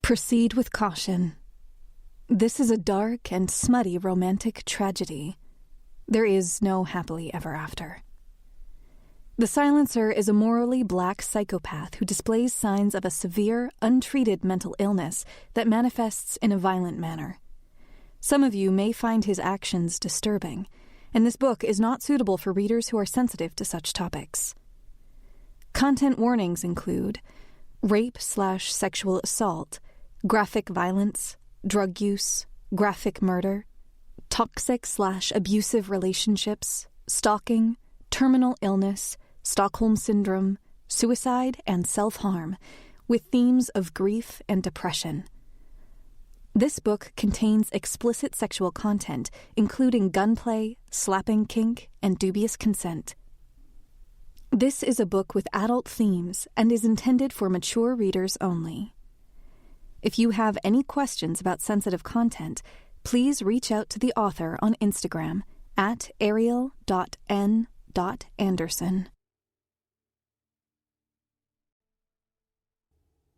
Proceed with caution. This is a dark and smutty romantic tragedy. There is no happily ever after. The silencer is a morally black psychopath who displays signs of a severe, untreated mental illness that manifests in a violent manner. Some of you may find his actions disturbing, and this book is not suitable for readers who are sensitive to such topics. Content warnings include rape/sexual assault, graphic violence, drug use, graphic murder, toxic/abusive relationships, stalking, terminal illness, Stockholm Syndrome, suicide, and self-harm, with themes of grief and depression. This book contains explicit sexual content, including gunplay, slapping kink, and dubious consent. This is a book with adult themes and is intended for mature readers only. If you have any questions about sensitive content, please reach out to the author on Instagram at ariel.n.anderson.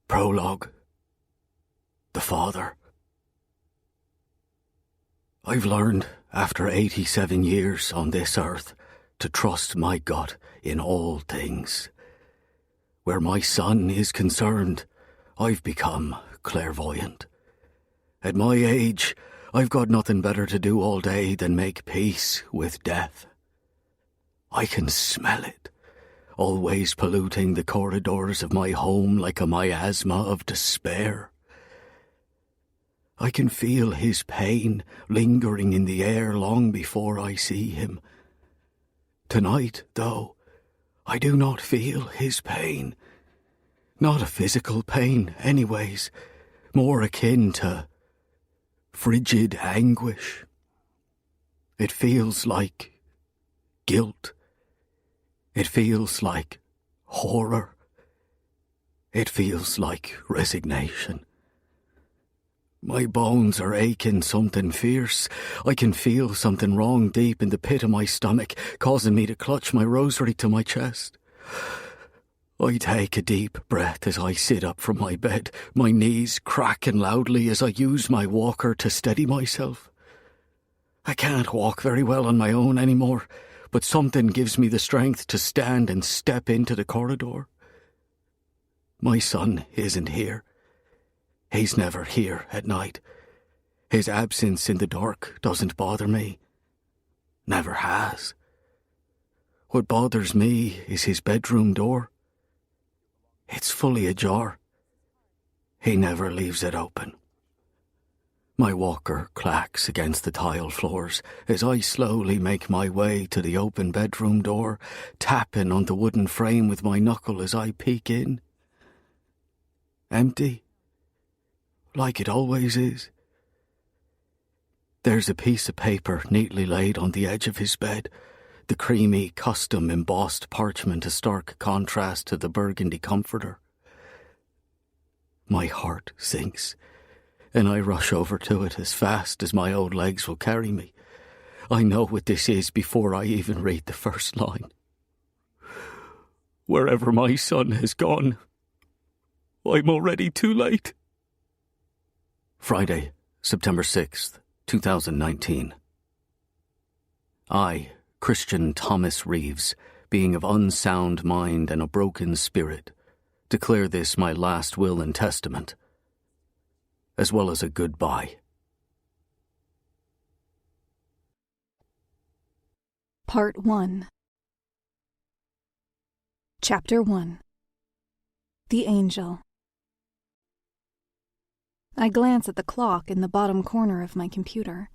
Prologue. The Father. I've learned, after 87 years on this earth, to trust my gut in all things. Where my son is concerned, I've become clairvoyant. At my age, I've got nothing better to do all day than make peace with death. I can smell it, always polluting the corridors of my home like a miasma of despair. I can feel his pain lingering in the air long before I see him. Tonight, though, I do not feel his pain. Not a physical pain, anyways, more akin to frigid anguish. It feels like guilt. It feels like horror. It feels like resignation. My bones are aching something fierce. I can feel something wrong deep in the pit of my stomach, causing me to clutch my rosary to my chest. I take a deep breath as I sit up from my bed, my knees cracking loudly as I use my walker to steady myself. I can't walk very well on my own anymore, but something gives me the strength to stand and step into the corridor. My son isn't here. He's never here at night. His absence in the dark doesn't bother me. Never has. What bothers me is his bedroom door. It's fully ajar. He never leaves it open. My walker clacks against the tile floors as I slowly make my way to the open bedroom door, tapping on the wooden frame with my knuckle as I peek in. Empty. Like it always is. There's a piece of paper neatly laid on the edge of his bed, the creamy, custom embossed parchment a stark contrast to the burgundy comforter. My heart sinks, and I rush over to it as fast as my old legs will carry me. I know what this is before I even read the first line. Wherever my son has gone, I'm already too late. Friday, September 6th, 2019. I, Christian Thomas Reeves, being of unsound mind and a broken spirit, declare this my last will and testament, as well as a goodbye. Part 1. Chapter 1. The Angel. I glance at the clock in the bottom corner of my computer.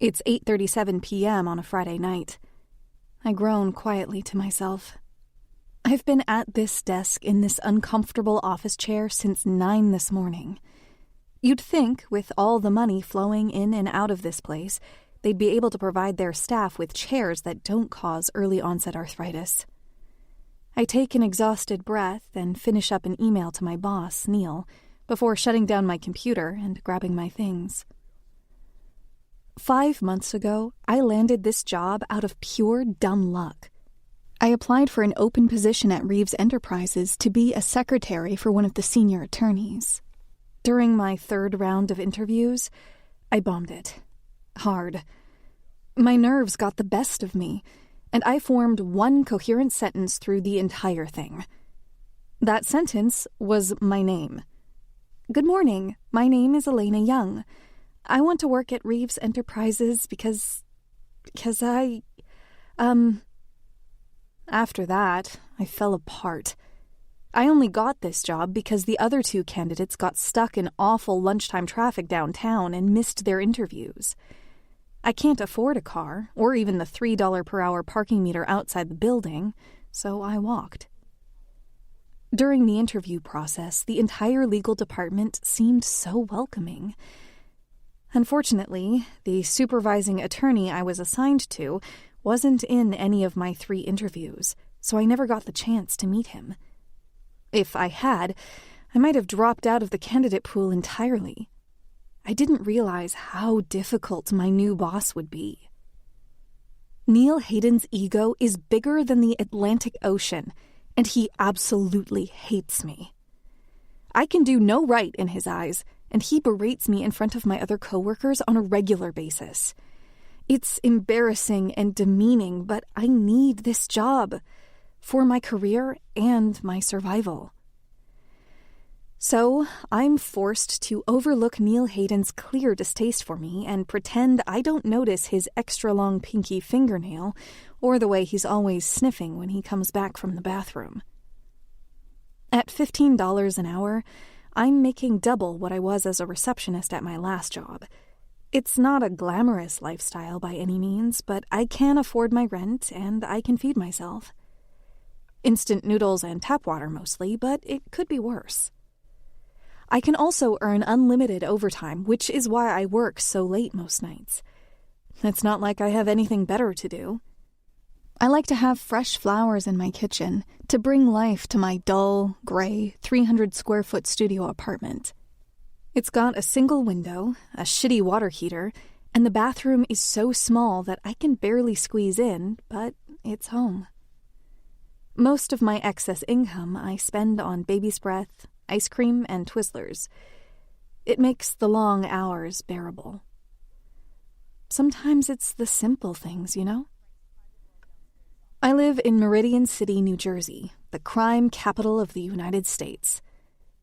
It's 8:37 p.m. on a Friday night. I groan quietly to myself. I've been at this desk in this uncomfortable office chair since 9 this morning. You'd think, with all the money flowing in and out of this place, they'd be able to provide their staff with chairs that don't cause early-onset arthritis. I take an exhausted breath and finish up an email to my boss, Neil, before shutting down my computer and grabbing my things. 5 months ago, I landed this job out of pure dumb luck. I applied for an open position at Reeves Enterprises to be a secretary for one of the senior attorneys. During my third round of interviews, I bombed it. Hard. My nerves got the best of me, and I formed one coherent sentence through the entire thing. That sentence was my name. "Good morning. My name is Elena Young. I want to work at Reeves Enterprises because I... After that, I fell apart. I only got this job because the other two candidates got stuck in awful lunchtime traffic downtown and missed their interviews. I can't afford a car, or even the $3 per hour parking meter outside the building, so I walked. During the interview process, the entire legal department seemed so welcoming. Unfortunately, the supervising attorney I was assigned to wasn't in any of my 3 interviews, so I never got the chance to meet him. If I had, I might have dropped out of the candidate pool entirely. I didn't realize how difficult my new boss would be. Neil Hayden's ego is bigger than the Atlantic Ocean, and he absolutely hates me. I can do no right in his eyes, and he berates me in front of my other coworkers on a regular basis. It's embarrassing and demeaning, but I need this job for my career and my survival. So I'm forced to overlook Neil Hayden's clear distaste for me and pretend I don't notice his extra-long pinky fingernail or the way he's always sniffing when he comes back from the bathroom. At $15 an hour, I'm making double what I was as a receptionist at my last job. It's not a glamorous lifestyle by any means, but I can afford my rent and I can feed myself. Instant noodles and tap water mostly, but it could be worse. I can also earn unlimited overtime, which is why I work so late most nights. It's not like I have anything better to do. I like to have fresh flowers in my kitchen to bring life to my dull, gray, 300-square-foot studio apartment. It's got a single window, a shitty water heater, and the bathroom is so small that I can barely squeeze in, but it's home. Most of my excess income I spend on baby's breath, ice cream, and Twizzlers. It makes the long hours bearable. Sometimes it's the simple things, you know? I live in Meridian City, New Jersey, the crime capital of the United States.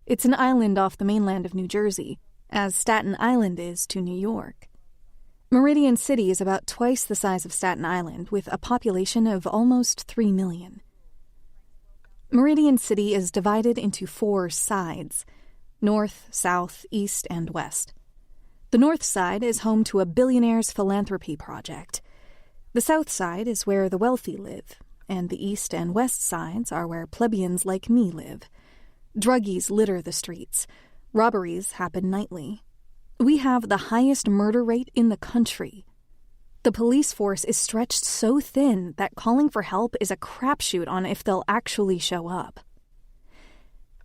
It's an island off the mainland of New Jersey, as Staten Island is to New York. Meridian City is about twice the size of Staten Island, with a population of almost 3 million. Meridian City is divided into 4 sides: north, south, east, and west. The north side is home to a billionaire's philanthropy project. The south side is where the wealthy live, and the east and west sides are where plebeians like me live. Druggies litter the streets. Robberies happen nightly. We have the highest murder rate in the country. The police force is stretched so thin that calling for help is a crapshoot on if they'll actually show up.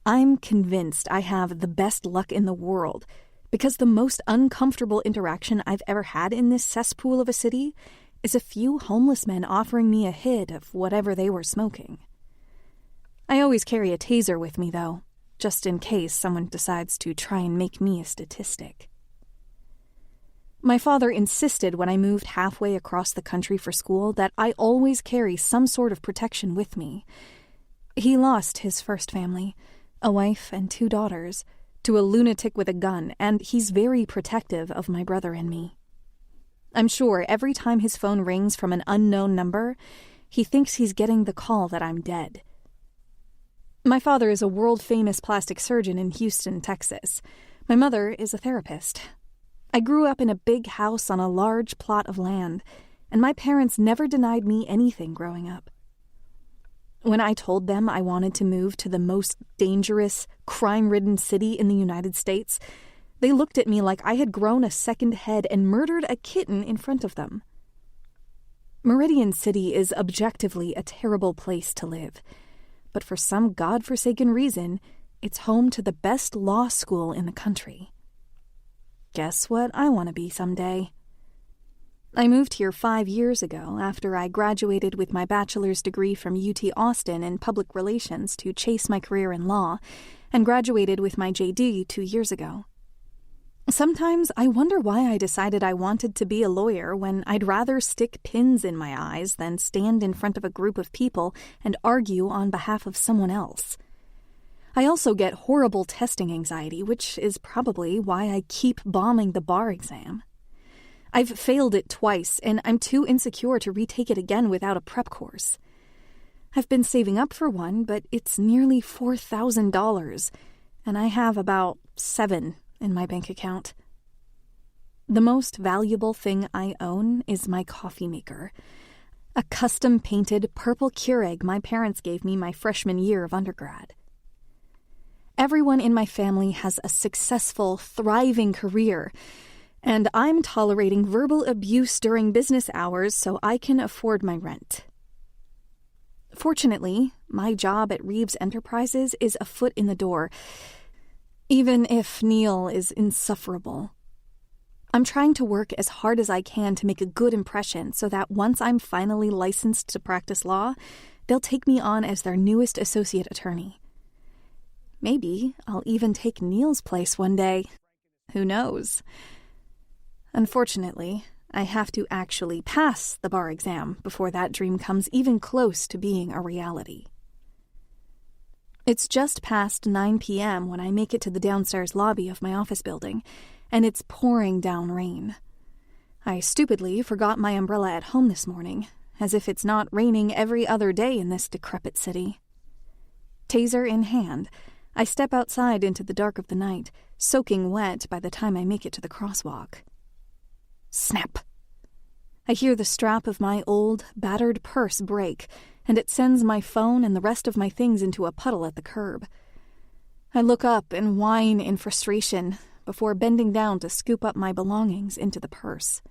I'm convinced I have the best luck in the world because the most uncomfortable interaction I've ever had in this cesspool of a city is a few homeless men offering me a hit of whatever they were smoking. I always carry a taser with me, though, just in case someone decides to try and make me a statistic. My father insisted when I moved halfway across the country for school that I always carry some sort of protection with me. He lost his first family, a wife and 2 daughters, to a lunatic with a gun, and he's very protective of my brother and me. I'm sure every time his phone rings from an unknown number, he thinks he's getting the call that I'm dead. My father is a world-famous plastic surgeon in Houston, Texas. My mother is a therapist. I grew up in a big house on a large plot of land, and my parents never denied me anything growing up. When I told them I wanted to move to the most dangerous, crime-ridden city in the United States, they looked at me like I had grown a second head and murdered a kitten in front of them. Meridian City is objectively a terrible place to live, but for some godforsaken reason, it's home to the best law school in the country. Guess what I want to be someday? I moved here 5 years ago after I graduated with my bachelor's degree from UT Austin in public relations to chase my career in law, and graduated with my JD 2 years ago. Sometimes I wonder why I decided I wanted to be a lawyer when I'd rather stick pins in my eyes than stand in front of a group of people and argue on behalf of someone else. I also get horrible testing anxiety, which is probably why I keep bombing the bar exam. I've failed it twice, and I'm too insecure to retake it again without a prep course. I've been saving up for one, but it's nearly $4,000, and I have about $7 in my bank account. The most valuable thing I own is my coffee maker, a custom-painted purple Keurig my parents gave me my freshman year of undergrad. Everyone in my family has a successful, thriving career, and I'm tolerating verbal abuse during business hours so I can afford my rent. Fortunately, my job at Reeves Enterprises is a foot in the door, even if Neil is insufferable. I'm trying to work as hard as I can to make a good impression so that once I'm finally licensed to practice law, they'll take me on as their newest associate attorney. Maybe I'll even take Neil's place one day. Who knows? Unfortunately, I have to actually pass the bar exam before that dream comes even close to being a reality. It's just past 9 p.m. when I make it to the downstairs lobby of my office building, and it's pouring down rain. I stupidly forgot my umbrella at home this morning, as if it's not raining every other day in this decrepit city. Taser in hand, I step outside into the dark of the night, soaking wet by the time I make it to the crosswalk. Snap! I hear the strap of my old, battered purse break, and it sends my phone and the rest of my things into a puddle at the curb. I look up and whine in frustration before bending down to scoop up my belongings into the purse.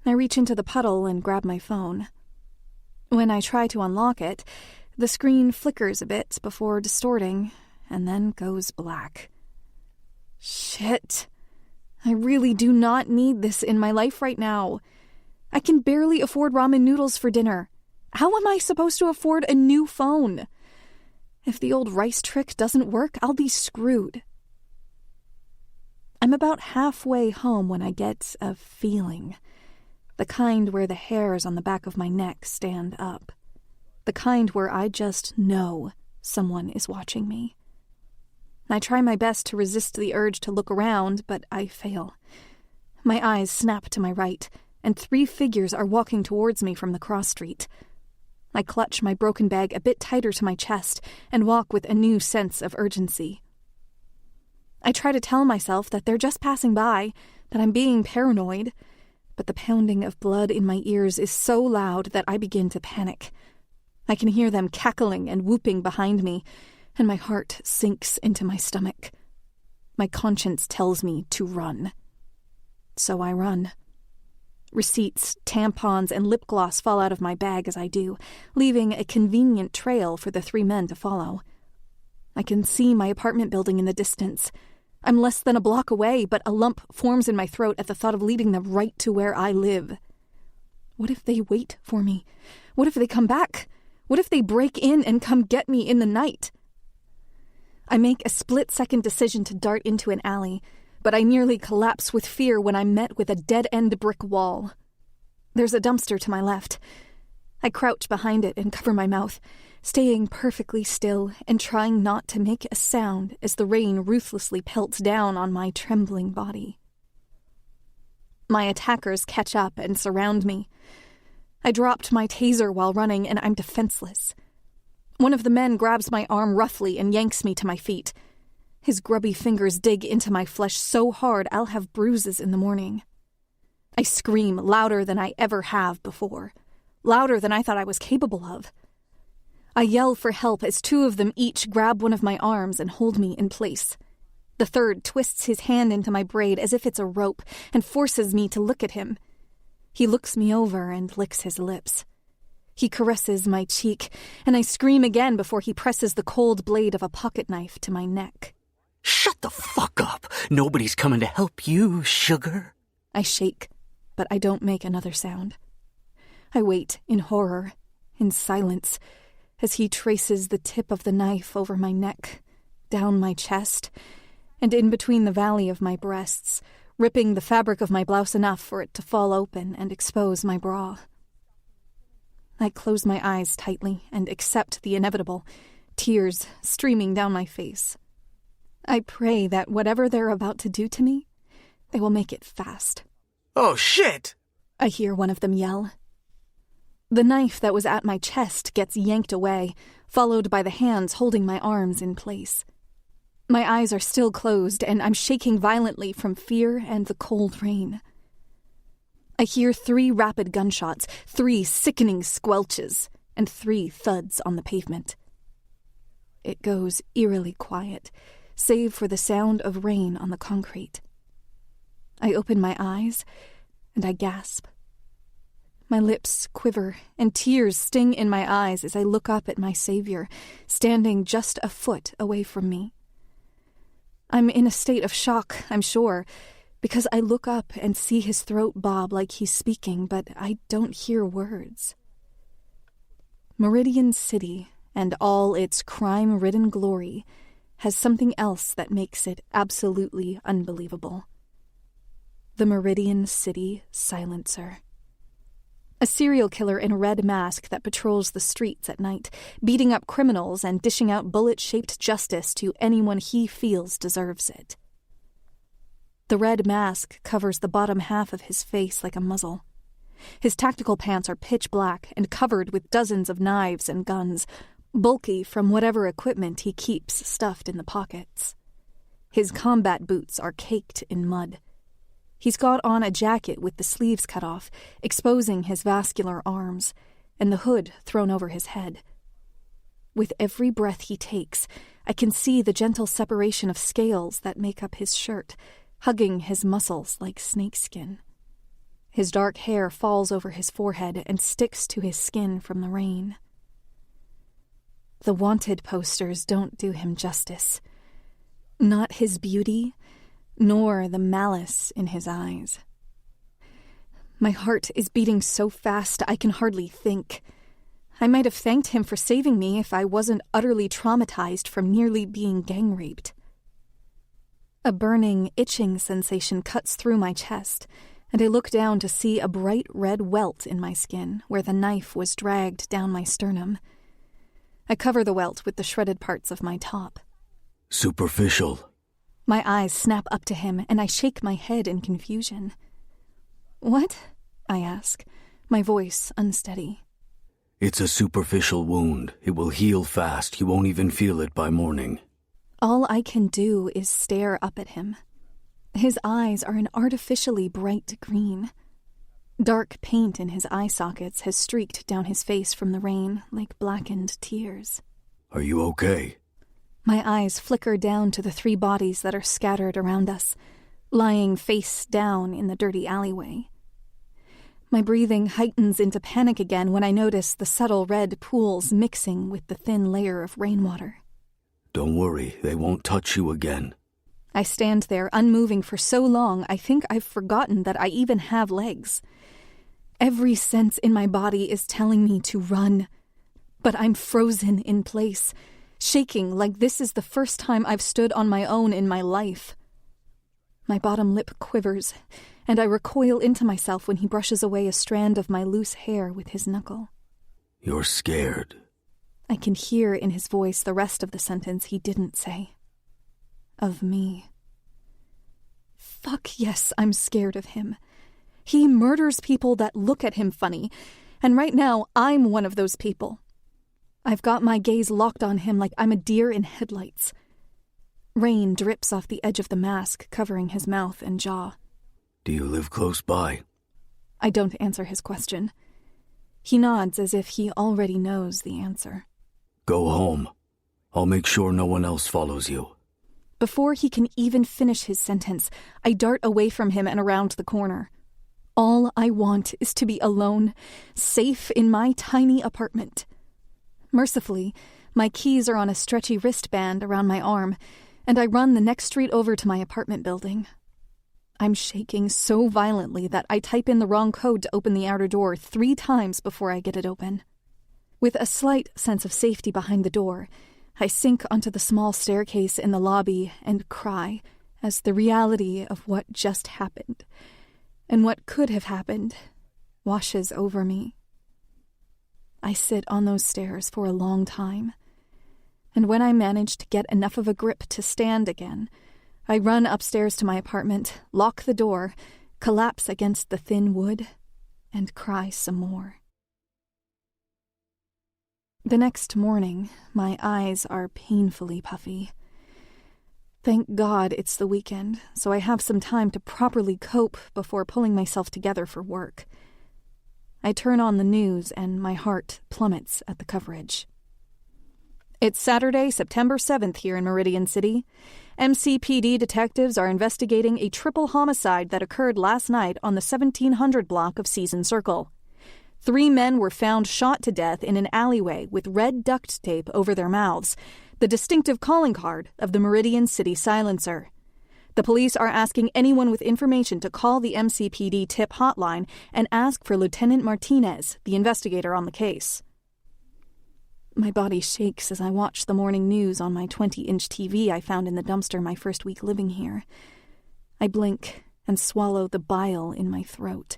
I reach into the puddle and grab my phone. When I try to unlock it, the screen flickers a bit before distorting, and then goes black. Shit. I really do not need this in my life right now. I can barely afford ramen noodles for dinner. How am I supposed to afford a new phone? If the old rice trick doesn't work, I'll be screwed. I'm about halfway home when I get a feeling. The kind where the hairs on the back of my neck stand up. The kind where I just know someone is watching me. I try my best to resist the urge to look around, but I fail. My eyes snap to my right, and 3 figures are walking towards me from the cross street. I clutch my broken bag a bit tighter to my chest and walk with a new sense of urgency. I try to tell myself that they're just passing by, that I'm being paranoid, but the pounding of blood in my ears is so loud that I begin to panic. I can hear them cackling and whooping behind me, and my heart sinks into my stomach. My conscience tells me to run. So I run. Receipts, tampons, and lip gloss fall out of my bag as I do, leaving a convenient trail for the 3 men to follow. I can see my apartment building in the distance. I'm less than a block away, but a lump forms in my throat at the thought of leading them right to where I live. What if they wait for me? What if they come back? What if they break in and come get me in the night? I make a split-second decision to dart into an alley, but I nearly collapse with fear when I'm met with a dead-end brick wall. There's a dumpster to my left. I crouch behind it and cover my mouth, staying perfectly still and trying not to make a sound as the rain ruthlessly pelts down on my trembling body. My attackers catch up and surround me. I dropped my taser while running, and I'm defenseless. One of the men grabs my arm roughly and yanks me to my feet. His grubby fingers dig into my flesh so hard I'll have bruises in the morning. I scream louder than I ever have before, louder than I thought I was capable of. I yell for help as 2 of them each grab one of my arms and hold me in place. The third twists his hand into my braid as if it's a rope and forces me to look at him. He looks me over and licks his lips. He caresses my cheek, and I scream again before he presses the cold blade of a pocket knife to my neck. Shut the fuck up! Nobody's coming to help you, sugar. I shake, but I don't make another sound. I wait in horror, in silence, as he traces the tip of the knife over my neck, down my chest and in between the valley of my breasts, ripping the fabric of my blouse enough for it to fall open and expose my bra. I close my eyes tightly and accept the inevitable, tears streaming down my face. I pray that whatever they're about to do to me, they will make it fast. "Oh, shit!" I hear one of them yell. The knife that was at my chest gets yanked away, followed by the hands holding my arms in place. My eyes are still closed, and I'm shaking violently from fear and the cold rain. I hear 3 rapid gunshots, 3 sickening squelches, and 3 thuds on the pavement. It goes eerily quiet, save for the sound of rain on the concrete. I open my eyes, and I gasp. My lips quiver, and tears sting in my eyes as I look up at my savior, standing just a foot away from me. I'm in a state of shock, I'm sure, because I look up and see his throat bob like he's speaking, but I don't hear words. Meridian City, and all its crime-ridden glory, has something else that makes it absolutely unbelievable. The Meridian City Silencer. A serial killer in a red mask that patrols the streets at night, beating up criminals and dishing out bullet-shaped justice to anyone he feels deserves it. The red mask covers the bottom half of his face like a muzzle. His tactical pants are pitch black and covered with dozens of knives and guns, bulky from whatever equipment he keeps stuffed in the pockets. His combat boots are caked in mud. He's got on a jacket with the sleeves cut off, exposing his vascular arms, and the hood thrown over his head. With every breath he takes, I can see the gentle separation of scales that make up his shirt, hugging his muscles like snakeskin. His dark hair falls over his forehead and sticks to his skin from the rain. The wanted posters don't do him justice. Not his beauty, nor the malice in his eyes. My heart is beating so fast I can hardly think. I might have thanked him for saving me if I wasn't utterly traumatized from nearly being gang raped. A burning, itching sensation cuts through my chest, and I look down to see a bright red welt in my skin where the knife was dragged down my sternum. I cover the welt with the shredded parts of my top. Superficial. My eyes snap up to him, and I shake my head in confusion. "What?" I ask, my voice unsteady. It's a superficial wound. It will heal fast. You won't even feel it by morning. All I can do is stare up at him. His eyes are an artificially bright green. Dark paint in his eye sockets has streaked down his face from the rain like blackened tears. Are you okay? My eyes flicker down to the 3 bodies that are scattered around us, lying face down in the dirty alleyway. My breathing heightens into panic again when I notice the subtle red pools mixing with the thin layer of rainwater. Don't worry, they won't touch you again. I stand there, unmoving for so long I think I've forgotten that I even have legs. Every sense in my body is telling me to run, but I'm frozen in place, shaking like this is the first time I've stood on my own in my life. My bottom lip quivers, and I recoil into myself when he brushes away a strand of my loose hair with his knuckle. You're scared. I can hear in his voice the rest of the sentence he didn't say. Of me. Fuck yes, I'm scared of him. He murders people that look at him funny, and right now I'm one of those people. I've got my gaze locked on him like I'm a deer in headlights. Rain drips off the edge of the mask, covering his mouth and jaw. Do you live close by? I don't answer his question. He nods as if he already knows the answer. Go home. I'll make sure no one else follows you. Before he can even finish his sentence, I dart away from him and around the corner. All I want is to be alone, safe in my tiny apartment. Mercifully, my keys are on a stretchy wristband around my arm, and I run the next street over to my apartment building. I'm shaking so violently that I type in the wrong code to open the outer door 3 times before I get it open. With a slight sense of safety behind the door, I sink onto the small staircase in the lobby and cry as the reality of what just happened and what could have happened washes over me. I sit on those stairs for a long time, and when I manage to get enough of a grip to stand again, I run upstairs to my apartment, lock the door, collapse against the thin wood, and cry some more. The next morning, my eyes are painfully puffy. Thank God it's the weekend, so I have some time to properly cope before pulling myself together for work. I turn on the news and my heart plummets at the coverage. It's Saturday, September 7th here in Meridian City. MCPD detectives are investigating a triple homicide that occurred last night on the 1700 block of Season Circle. 3 men were found shot to death in an alleyway with red duct tape over their mouths, the distinctive calling card of the Meridian City Silencer. The police are asking anyone with information to call the MCPD tip hotline and ask for Lieutenant Martinez, the investigator on the case. My body shakes as I watch the morning news on my 20-inch TV I found in the dumpster my first week living here. I blink and swallow the bile in my throat.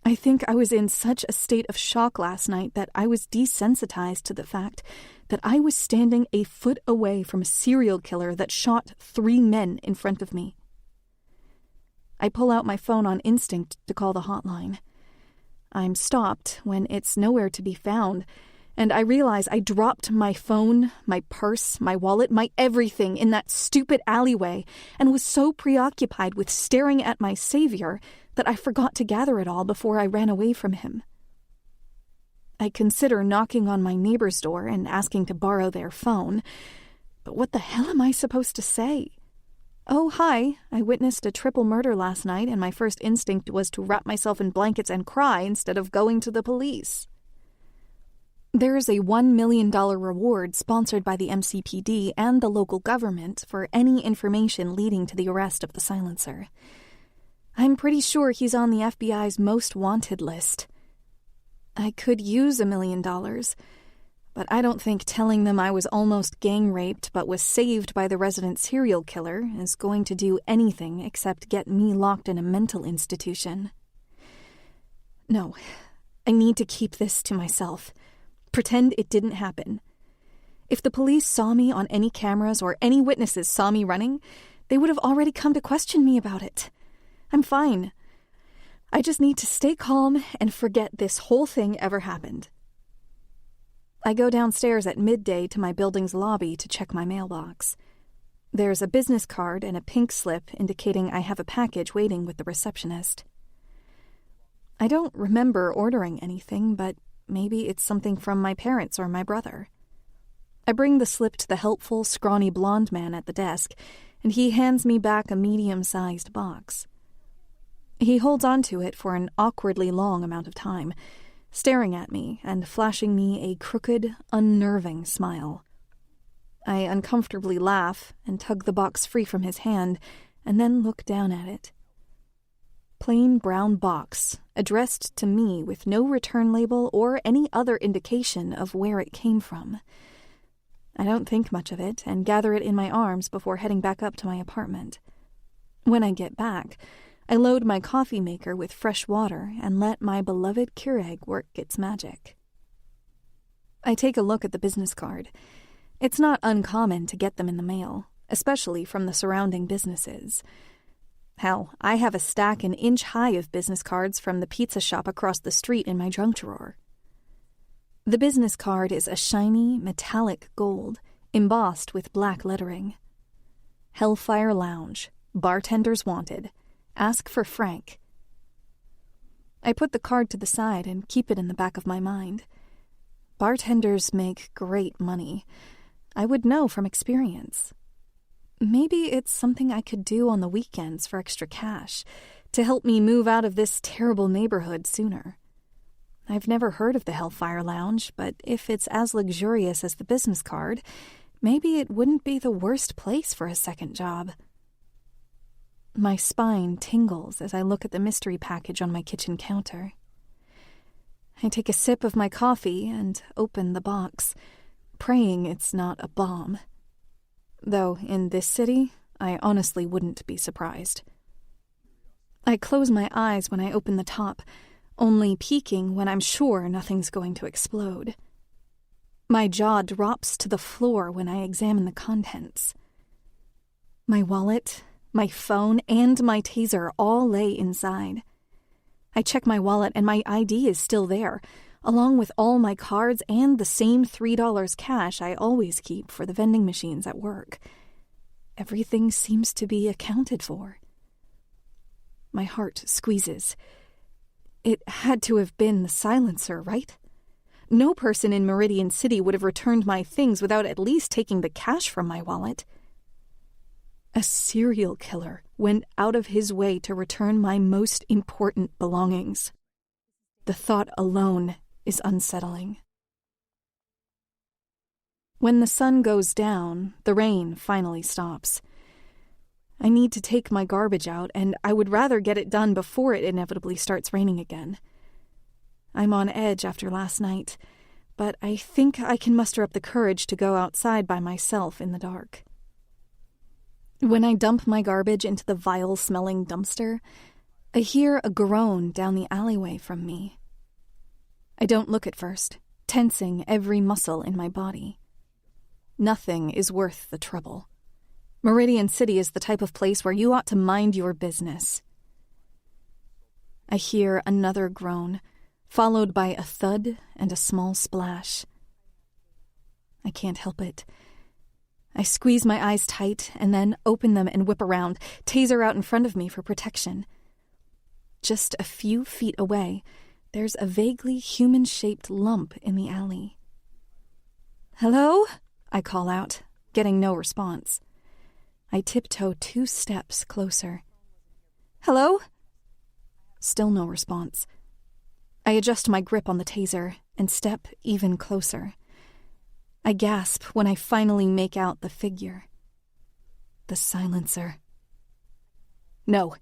I think I was in such a state of shock last night that I was desensitized to the fact that I was standing a foot away from a serial killer that shot 3 men in front of me. I pull out my phone on instinct to call the hotline. I'm stopped when it's nowhere to be found, and I realize I dropped my phone, my purse, my wallet, my everything in that stupid alleyway, and was so preoccupied with staring at my savior that I forgot to gather it all before I ran away from him. I consider knocking on my neighbor's door and asking to borrow their phone, but what the hell am I supposed to say? Oh, hi, I witnessed a triple murder last night, and my first instinct was to wrap myself in blankets and cry instead of going to the police. There is a $1 million reward sponsored by the MCPD and the local government for any information leading to the arrest of the silencer. I'm pretty sure he's on the FBI's most wanted list. I could use $1 million, but I don't think telling them I was almost gang raped but was saved by the resident serial killer is going to do anything except get me locked in a mental institution. No, I need to keep this to myself. Pretend it didn't happen. If the police saw me on any cameras or any witnesses saw me running, they would have already come to question me about it. I'm fine. I just need to stay calm and forget this whole thing ever happened. I go downstairs at midday to my building's lobby to check my mailbox. There's a business card and a pink slip indicating I have a package waiting with the receptionist. I don't remember ordering anything, but maybe it's something from my parents or my brother. I bring the slip to the helpful, scrawny blonde man at the desk, and he hands me back a medium-sized box. He holds on to it for an awkwardly long amount of time, staring at me and flashing me a crooked, unnerving smile. I uncomfortably laugh and tug the box free from his hand, and then look down at it. Plain brown box, addressed to me with no return label or any other indication of where it came from. I don't think much of it and gather it in my arms before heading back up to my apartment. When I get back, I load my coffee maker with fresh water and let my beloved Keurig work its magic. I take a look at the business card. It's not uncommon to get them in the mail, especially from the surrounding businesses. Hell, I have a stack an inch high of business cards from the pizza shop across the street in my junk drawer. The business card is a shiny, metallic gold, embossed with black lettering. Hellfire Lounge. Bartenders wanted. Ask for Frank. I put the card to the side and keep it in the back of my mind. Bartenders make great money. I would know from experience. Maybe it's something I could do on the weekends for extra cash, to help me move out of this terrible neighborhood sooner. I've never heard of the Hellfire Lounge, but if it's as luxurious as the business card, maybe it wouldn't be the worst place for a second job. My spine tingles as I look at the mystery package on my kitchen counter. I take a sip of my coffee and open the box, praying it's not a bomb. Though in this city, I honestly wouldn't be surprised. I close my eyes when I open the top, only peeking when I'm sure nothing's going to explode. My jaw drops to the floor when I examine the contents. My wallet, my phone, and my taser all lay inside. I check my wallet and my ID is still there, along with all my cards and the same $3 cash I always keep for the vending machines at work. Everything seems to be accounted for. My heart squeezes. It had to have been the silencer, right? No person in Meridian City would have returned my things without at least taking the cash from my wallet. A serial killer went out of his way to return my most important belongings. The thought alone is unsettling. When the sun goes down, the rain finally stops. I need to take my garbage out, and I would rather get it done before it inevitably starts raining again. I'm on edge after last night, but I think I can muster up the courage to go outside by myself in the dark. When I dump my garbage into the vile-smelling dumpster, I hear a groan down the alleyway from me. I don't look at first, tensing every muscle in my body. Nothing is worth the trouble. Meridian City is the type of place where you ought to mind your business. I hear another groan, followed by a thud and a small splash. I can't help it. I squeeze my eyes tight and then open them and whip around, taser out in front of me for protection. Just a few feet away, there's a vaguely human-shaped lump in the alley. "Hello?" I call out, getting no response. I tiptoe 2 steps closer. "Hello?" Still no response. I adjust my grip on the taser and step even closer. I gasp when I finally make out the figure. The silencer. No,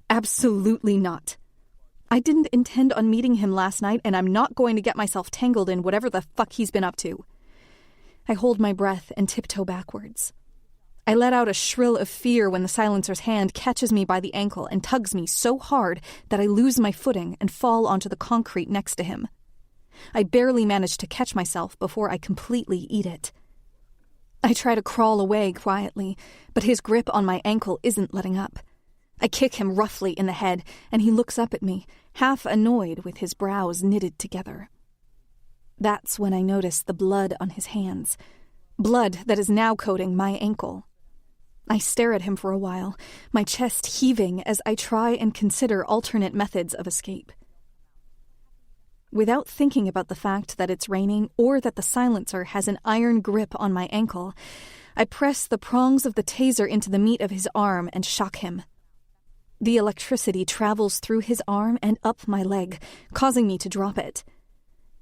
absolutely not. I didn't intend on meeting him last night, and I'm not going to get myself tangled in whatever the fuck he's been up to. I hold my breath and tiptoe backwards. I let out a shrill of fear when the silencer's hand catches me by the ankle and tugs me so hard that I lose my footing and fall onto the concrete next to him. I barely manage to catch myself before I completely eat it. I try to crawl away quietly, but his grip on my ankle isn't letting up. I kick him roughly in the head, and he looks up at me, half annoyed with his brows knitted together. That's when I notice the blood on his hands, blood that is now coating my ankle. I stare at him for a while, my chest heaving as I try and consider alternate methods of escape. Without thinking about the fact that it's raining or that the silencer has an iron grip on my ankle, I press the prongs of the taser into the meat of his arm and shock him. The electricity travels through his arm and up my leg, causing me to drop it.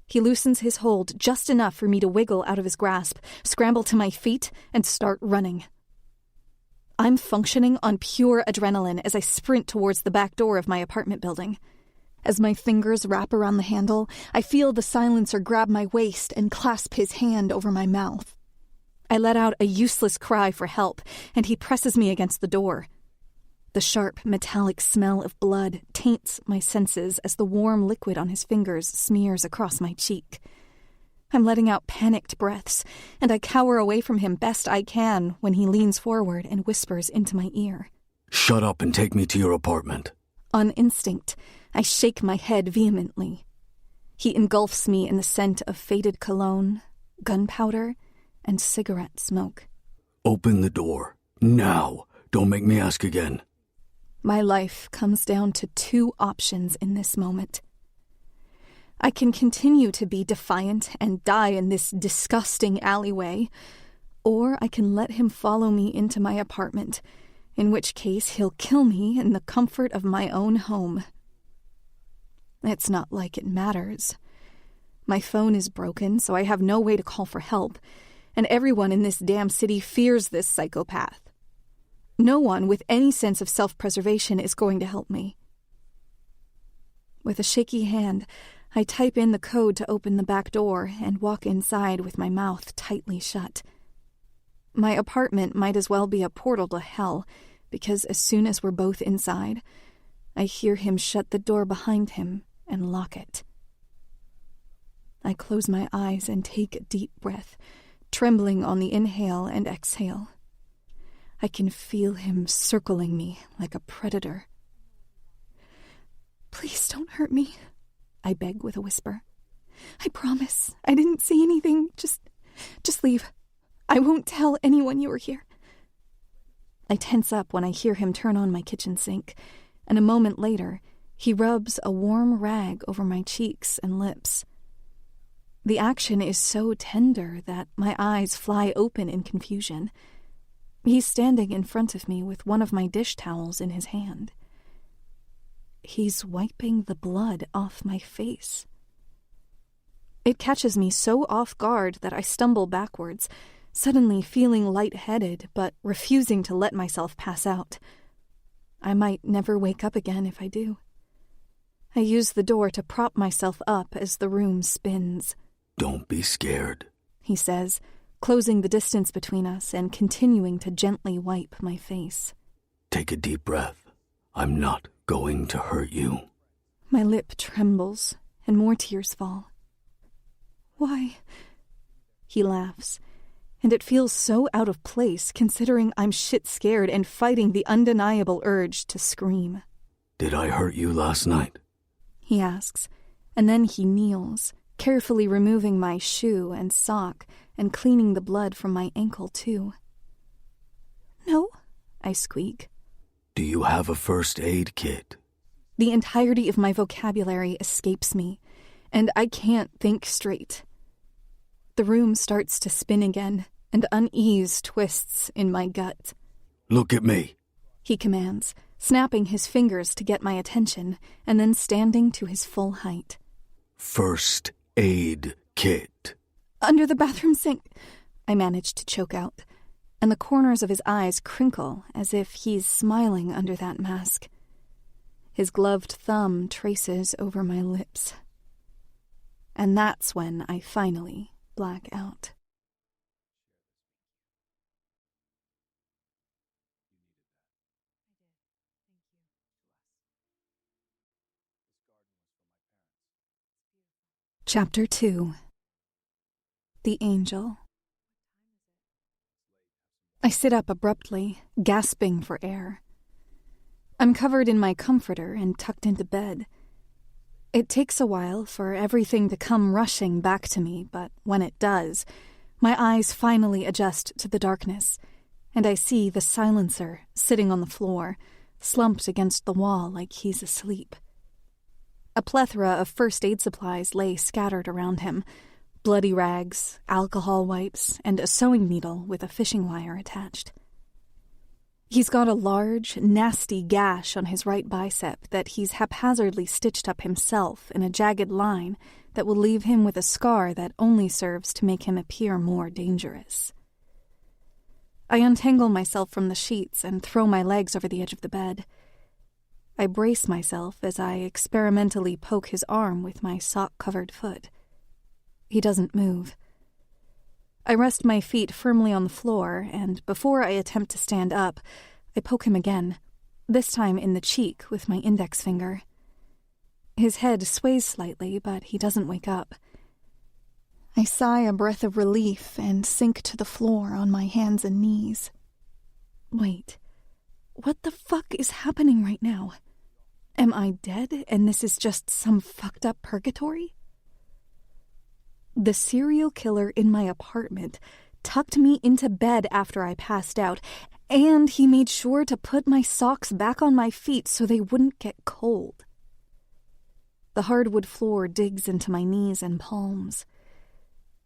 He loosens his hold just enough for me to wiggle out of his grasp, scramble to my feet, and start running. I'm functioning on pure adrenaline as I sprint towards the back door of my apartment building. As my fingers wrap around the handle, I feel the silencer grab my waist and clasp his hand over my mouth. I let out a useless cry for help, and he presses me against the door. The sharp, metallic smell of blood taints my senses as the warm liquid on his fingers smears across my cheek. I'm letting out panicked breaths, and I cower away from him best I can when he leans forward and whispers into my ear. "Shut up and take me to your apartment." On instinct, I shake my head vehemently. He engulfs me in the scent of faded cologne, gunpowder, and cigarette smoke. "Open the door. Now. Don't make me ask again." My life comes down to 2 options in this moment. I can continue to be defiant and die in this disgusting alleyway, or I can let him follow me into my apartment, in which case he'll kill me in the comfort of my own home. It's not like it matters. My phone is broken, so I have no way to call for help, and everyone in this damn city fears this psychopath. No one with any sense of self-preservation is going to help me. With a shaky hand, I type in the code to open the back door and walk inside with my mouth tightly shut. My apartment might as well be a portal to hell, because as soon as we're both inside, I hear him shut the door behind him and lock it. I close my eyes and take a deep breath, trembling on the inhale and exhale. I can feel him circling me like a predator. "Please don't hurt me," I beg with a whisper. "I promise I didn't see anything. Just leave. I won't tell anyone you were here." I tense up when I hear him turn on my kitchen sink, and a moment later, he rubs a warm rag over my cheeks and lips. The action is so tender that my eyes fly open in confusion. He's standing in front of me with one of my dish towels in his hand. He's wiping the blood off my face. It catches me so off guard that I stumble backwards, suddenly feeling lightheaded but refusing to let myself pass out. I might never wake up again if I do. I use the door to prop myself up as the room spins. "Don't be scared," he says, closing the distance between us and continuing to gently wipe my face. "Take a deep breath. I'm not going to hurt you." My lip trembles, and more tears fall. "Why?" He laughs, and it feels so out of place considering I'm shit-scared and fighting the undeniable urge to scream. "Did I hurt you last night?" he asks, and then he kneels, carefully removing my shoe and sock and cleaning the blood from my ankle too. "No," I squeak. "Do you have a first aid kit?" The entirety of my vocabulary escapes me, and I can't think straight. The room starts to spin again, and unease twists in my gut. "Look at me," he commands, snapping his fingers to get my attention, and then standing to his full height. "First aid kit." "Under the bathroom sink," I manage to choke out, and the corners of his eyes crinkle as if he's smiling under that mask. His gloved thumb traces over my lips. And that's when I finally black out. Chapter 2. The Angel. I sit up abruptly, gasping for air. I'm covered in my comforter and tucked into bed. It takes a while for everything to come rushing back to me, but when it does, my eyes finally adjust to the darkness, and I see the silencer sitting on the floor, slumped against the wall like he's asleep. A plethora of first aid supplies lay scattered around him: bloody rags, alcohol wipes, and a sewing needle with a fishing wire attached. He's got a large, nasty gash on his right bicep that he's haphazardly stitched up himself in a jagged line that will leave him with a scar that only serves to make him appear more dangerous. I untangle myself from the sheets and throw my legs over the edge of the bed. I brace myself as I experimentally poke his arm with my sock-covered foot. He doesn't move. I rest my feet firmly on the floor, and before I attempt to stand up, I poke him again, this time in the cheek with my index finger. His head sways slightly, but he doesn't wake up. I sigh a breath of relief and sink to the floor on my hands and knees. Wait, what the fuck is happening right now? Am I dead and this is just some fucked up purgatory? The serial killer in my apartment tucked me into bed after I passed out, and he made sure to put my socks back on my feet so they wouldn't get cold. The hardwood floor digs into my knees and palms.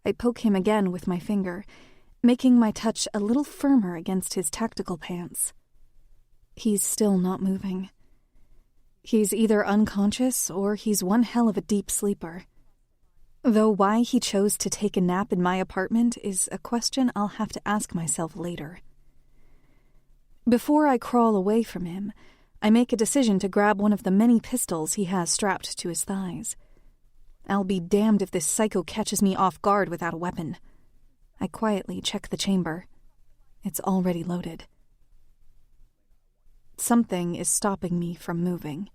I poke him again with my finger, making my touch a little firmer against his tactical pants. He's still not moving. He's either unconscious or he's one hell of a deep sleeper. Though why he chose to take a nap in my apartment is a question I'll have to ask myself later. Before I crawl away from him, I make a decision to grab one of the many pistols he has strapped to his thighs. I'll be damned if this psycho catches me off guard without a weapon. I quietly check the chamber. It's already loaded. Something is stopping me from moving,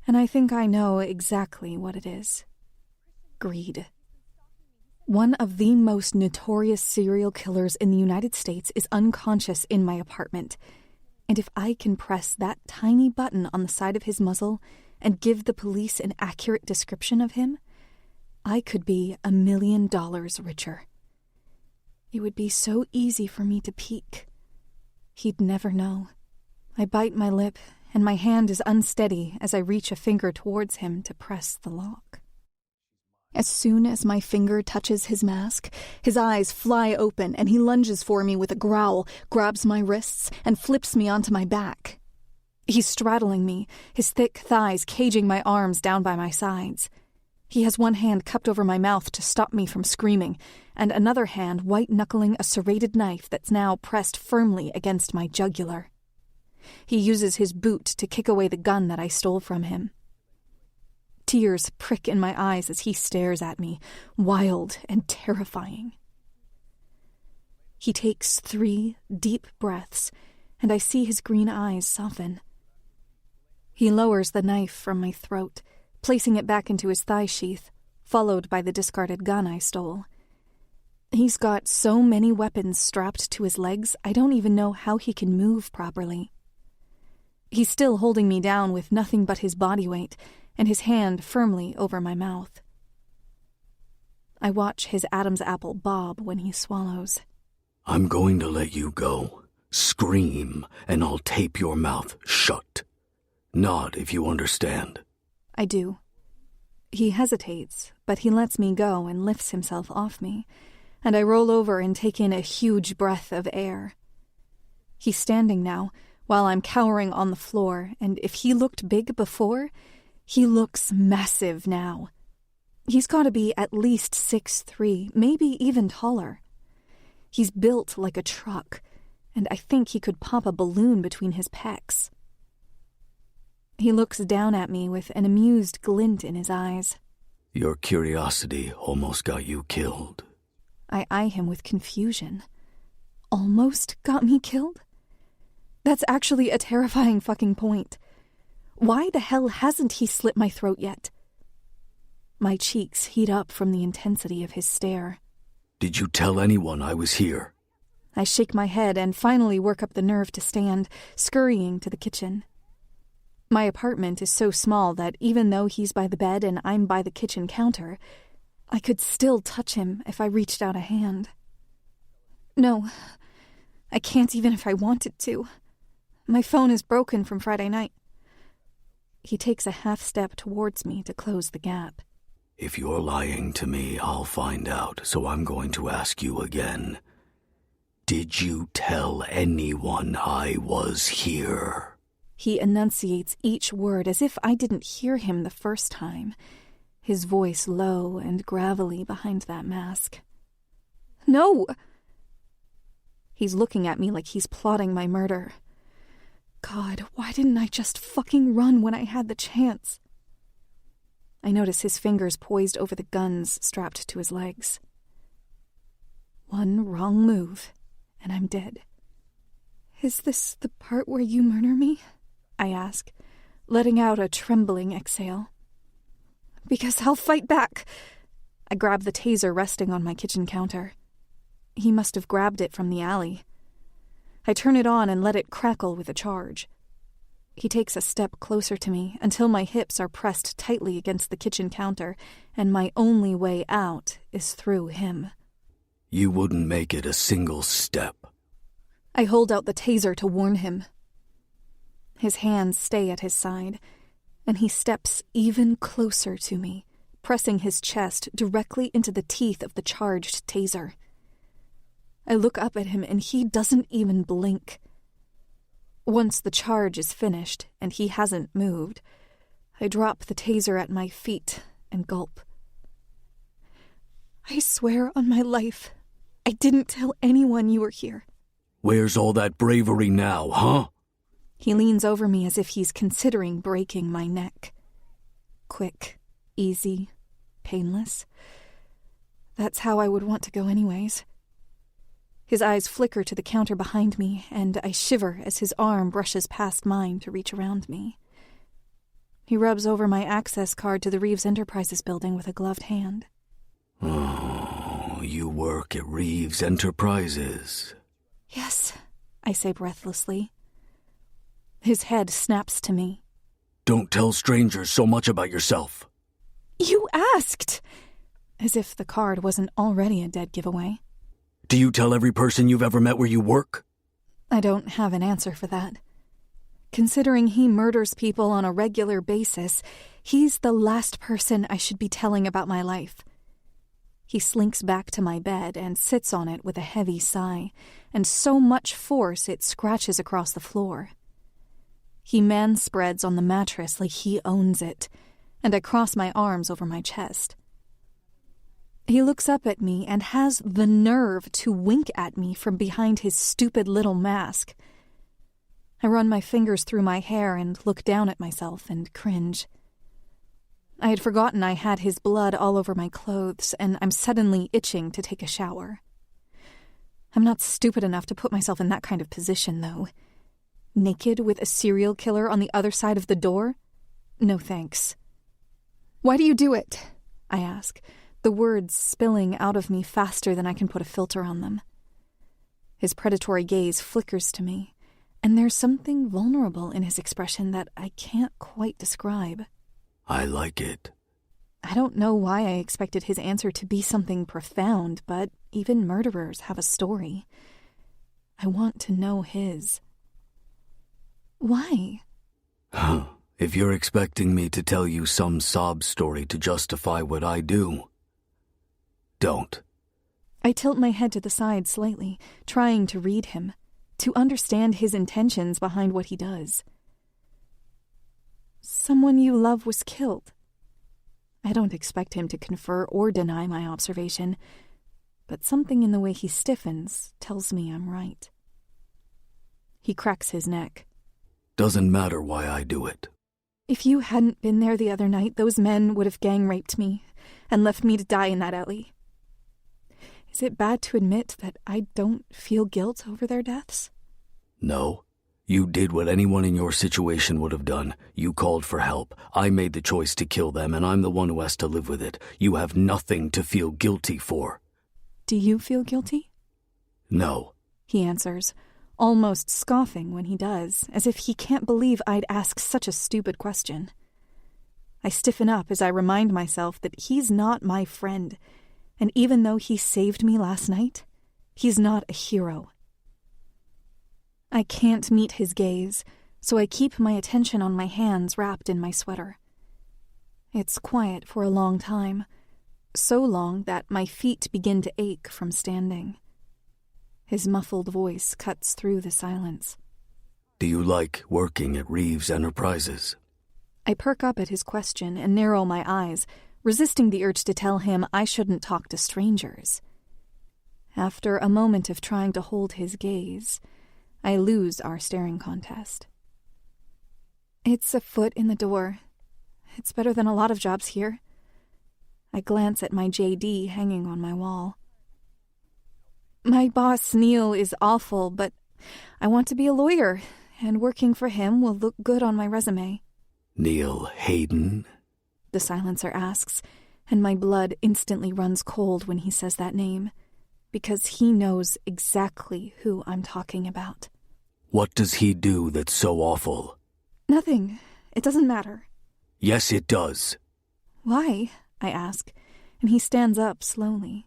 and I think I know exactly what it is. Greed. One of the most notorious serial killers in the United States is unconscious in my apartment, and if I can press that tiny button on the side of his muzzle and give the police an accurate description of him, I could be $1 million richer. It would be so easy for me to peek. He'd never know. I bite my lip, and my hand is unsteady as I reach a finger towards him to press the lock. As soon as my finger touches his mask, his eyes fly open and he lunges for me with a growl, grabs my wrists, and flips me onto my back. He's straddling me, his thick thighs caging my arms down by my sides. He has one hand cupped over my mouth to stop me from screaming, and another hand white-knuckling a serrated knife that's now pressed firmly against my jugular. He uses his boot to kick away the gun that I stole from him. Tears prick in my eyes as he stares at me, wild and terrifying. He takes 3 deep breaths, and I see his green eyes soften. He lowers the knife from my throat, placing it back into his thigh sheath, followed by the discarded gun I stole. He's got so many weapons strapped to his legs, I don't even know how he can move properly. He's still holding me down with nothing but his body weight, and his hand firmly over my mouth. I watch his Adam's apple bob when he swallows. I'm going to let you go. Scream, and I'll tape your mouth shut. Nod if you understand. I do. He hesitates, but he lets me go and lifts himself off me, and I roll over and take in a huge breath of air. He's standing now, while I'm cowering on the floor, and if he looked big before, he looks massive now. He's got to be at least 6'3", maybe even taller. He's built like a truck, and I think he could pop a balloon between his pecs. He looks down at me with an amused glint in his eyes. Your curiosity almost got you killed. I eye him with confusion. Almost got me killed? That's actually a terrifying fucking point. Why the hell hasn't he slit my throat yet? My cheeks heat up from the intensity of his stare. Did you tell anyone I was here? I shake my head and finally work up the nerve to stand, scurrying to the kitchen. My apartment is so small that even though he's by the bed and I'm by the kitchen counter, I could still touch him if I reached out a hand. No, I can't even if I wanted to. My phone is broken from Friday night. He takes a half step towards me to close the gap. If you're lying to me, I'll find out, so I'm going to ask you again. Did you tell anyone I was here? He enunciates each word as if I didn't hear him the first time, his voice low and gravelly behind that mask. No! He's looking at me like he's plotting my murder. God, why didn't I just fucking run when I had the chance? I notice his fingers poised over the guns strapped to his legs. One wrong move, and I'm dead. Is this the part where you murder me? I ask, letting out a trembling exhale. Because I'll fight back. I grab the taser resting on my kitchen counter. He must have grabbed it from the alley. I turn it on and let it crackle with a charge. He takes a step closer to me until my hips are pressed tightly against the kitchen counter, and my only way out is through him. You wouldn't make it a single step. I hold out the taser to warn him. His hands stay at his side, and he steps even closer to me, pressing his chest directly into the teeth of the charged taser. I look up at him and he doesn't even blink. Once the charge is finished and he hasn't moved, I drop the taser at my feet and gulp. I swear on my life, I didn't tell anyone you were here. Where's all that bravery now, huh? He leans over me as if he's considering breaking my neck. Quick, easy, painless. That's how I would want to go anyways. His eyes flicker to the counter behind me, and I shiver as his arm brushes past mine to reach around me. He rubs over my access card to the Reeves Enterprises building with a gloved hand. Oh, you work at Reeves Enterprises. Yes, I say breathlessly. His head snaps to me. Don't tell strangers so much about yourself. You asked! As if the card wasn't already a dead giveaway. Do you tell every person you've ever met where you work? I don't have an answer for that. Considering he murders people on a regular basis, he's the last person I should be telling about my life. He slinks back to my bed and sits on it with a heavy sigh, and so much force it scratches across the floor. He manspreads on the mattress like he owns it, and I cross my arms over my chest. He looks up at me and has the nerve to wink at me from behind his stupid little mask. I run my fingers through my hair and look down at myself and cringe. I had forgotten I had his blood all over my clothes, and I'm suddenly itching to take a shower. I'm not stupid enough to put myself in that kind of position, though. Naked with a serial killer on the other side of the door? No thanks. Why do you do it? I ask, the words spilling out of me faster than I can put a filter on them. His predatory gaze flickers to me, and there's something vulnerable in his expression that I can't quite describe. I like it. I don't know why I expected his answer to be something profound, but even murderers have a story. I want to know his. Why? If you're expecting me to tell you some sob story to justify what I do, don't. I tilt my head to the side slightly, trying to read him, to understand his intentions behind what he does. Someone you love was killed. I don't expect him to confer or deny my observation, but something in the way he stiffens tells me I'm right. He cracks his neck. Doesn't matter why I do it. If you hadn't been there the other night, those men would have gang-raped me and left me to die in that alley. Is it bad to admit that I don't feel guilt over their deaths? No. You did what anyone in your situation would have done. You called for help. I made the choice to kill them, and I'm the one who has to live with it. You have nothing to feel guilty for. Do you feel guilty? No. He answers, almost scoffing when he does, as if he can't believe I'd ask such a stupid question. I stiffen up as I remind myself that he's not my friend, and even though he saved me last night, he's not a hero. I can't meet his gaze, so I keep my attention on my hands wrapped in my sweater. It's quiet for a long time, so long that my feet begin to ache from standing. His muffled voice cuts through the silence. Do you like working at Reeves Enterprises? I perk up at his question and narrow my eyes, resisting the urge to tell him I shouldn't talk to strangers. After a moment of trying to hold his gaze, I lose our staring contest. It's a foot in the door. It's better than a lot of jobs here. I glance at my JD hanging on my wall. My boss, Neil, is awful, but I want to be a lawyer, and working for him will look good on my resume. Neil Hayden? The silencer asks, and my blood instantly runs cold when he says that name, because he knows exactly who I'm talking about. What does he do that's so awful? Nothing. It doesn't matter. Yes, it does. Why? I ask, and he stands up slowly.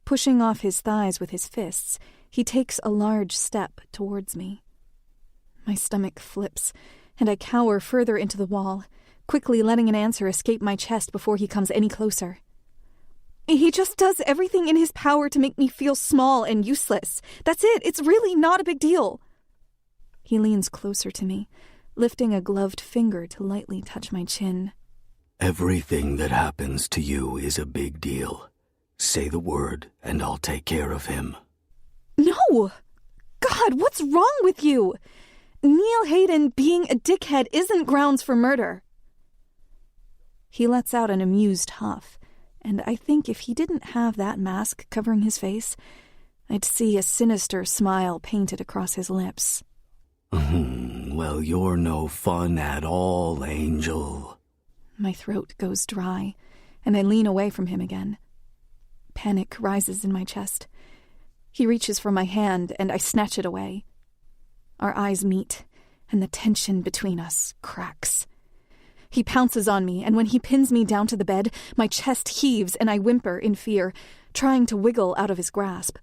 Pushing off his thighs with his fists, he takes a large step towards me. My stomach flips, and I cower further into the wall, quickly letting an answer escape my chest before he comes any closer. He just does everything in his power to make me feel small and useless. That's it. It's really not a big deal. He leans closer to me, lifting a gloved finger to lightly touch my chin. Everything that happens to you is a big deal. Say the word, and I'll take care of him. No! God, what's wrong with you? Neil Hayden being a dickhead isn't grounds for murder. He lets out an amused huff, and I think if he didn't have that mask covering his face, I'd see a sinister smile painted across his lips. Well, you're no fun at all, Angel. My throat goes dry, and I lean away from him again. Panic rises in my chest. He reaches for my hand, and I snatch it away. Our eyes meet, and the tension between us cracks. He pounces on me, and when he pins me down to the bed, my chest heaves and I whimper in fear, trying to wiggle out of his grasp.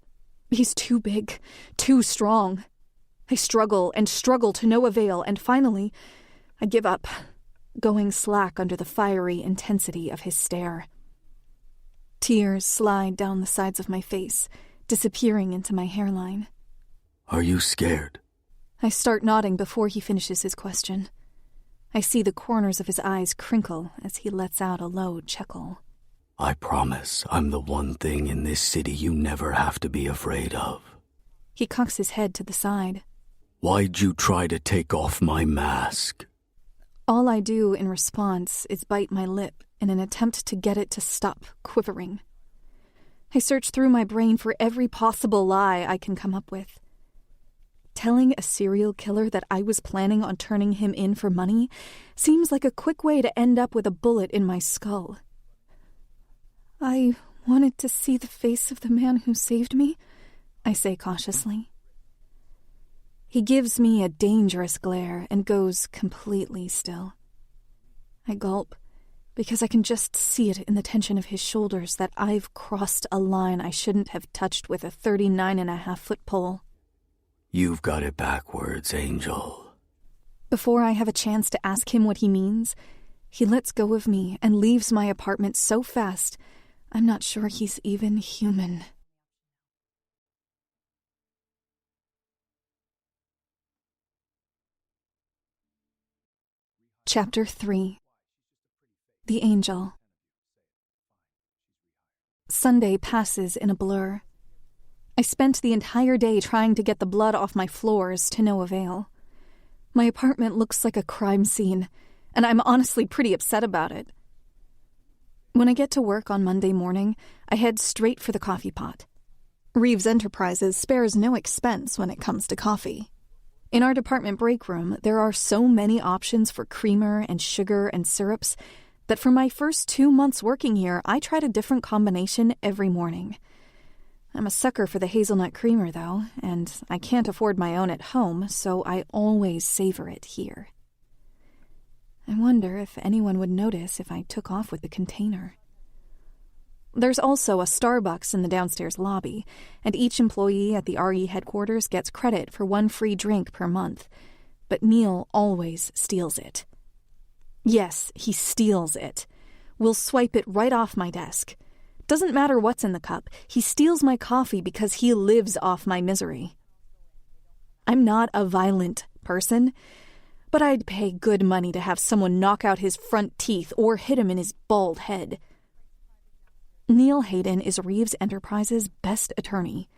He's too big, too strong. I struggle and struggle to no avail, and finally, I give up, going slack under the fiery intensity of his stare. Tears slide down the sides of my face, disappearing into my hairline. Are you scared? I start nodding before he finishes his question. I see the corners of his eyes crinkle as he lets out a low chuckle. I promise I'm the one thing in this city you never have to be afraid of. He cocks his head to the side. Why'd you try to take off my mask? All I do in response is bite my lip in an attempt to get it to stop quivering. I search through my brain for every possible lie I can come up with. Telling a serial killer that I was planning on turning him in for money seems like a quick way to end up with a bullet in my skull. I wanted to see the face of the man who saved me, I say cautiously. He gives me a dangerous glare and goes completely still. I gulp, because I can just see it in the tension of his shoulders that I've crossed a line I shouldn't have touched with a 39.5-foot pole. You've got it backwards, Angel. Before I have a chance to ask him what he means, he lets go of me and leaves my apartment so fast, I'm not sure he's even human. Chapter 3. The Angel. Sunday passes in a blur. I spent the entire day trying to get the blood off my floors to no avail. My apartment looks like a crime scene, and I'm honestly pretty upset about it. When I get to work on Monday morning, I head straight for the coffee pot. Reeves Enterprises spares no expense when it comes to coffee. In our department break room, there are so many options for creamer and sugar and syrups that for my first 2 months working here, I tried a different combination every morning. I'm a sucker for the hazelnut creamer, though, and I can't afford my own at home, so I always savor it here. I wonder if anyone would notice if I took off with the container. There's also a Starbucks in the downstairs lobby, and each employee at the RE headquarters gets credit for 1 free drink per month, but Neil always steals it. Yes, he steals it. We'll swipe it right off my desk. Doesn't matter what's in the cup, he steals my coffee because he lives off my misery. I'm not a violent person, but I'd pay good money to have someone knock out his front teeth or hit him in his bald head. Neil Hayden is Reeves Enterprises' best attorney.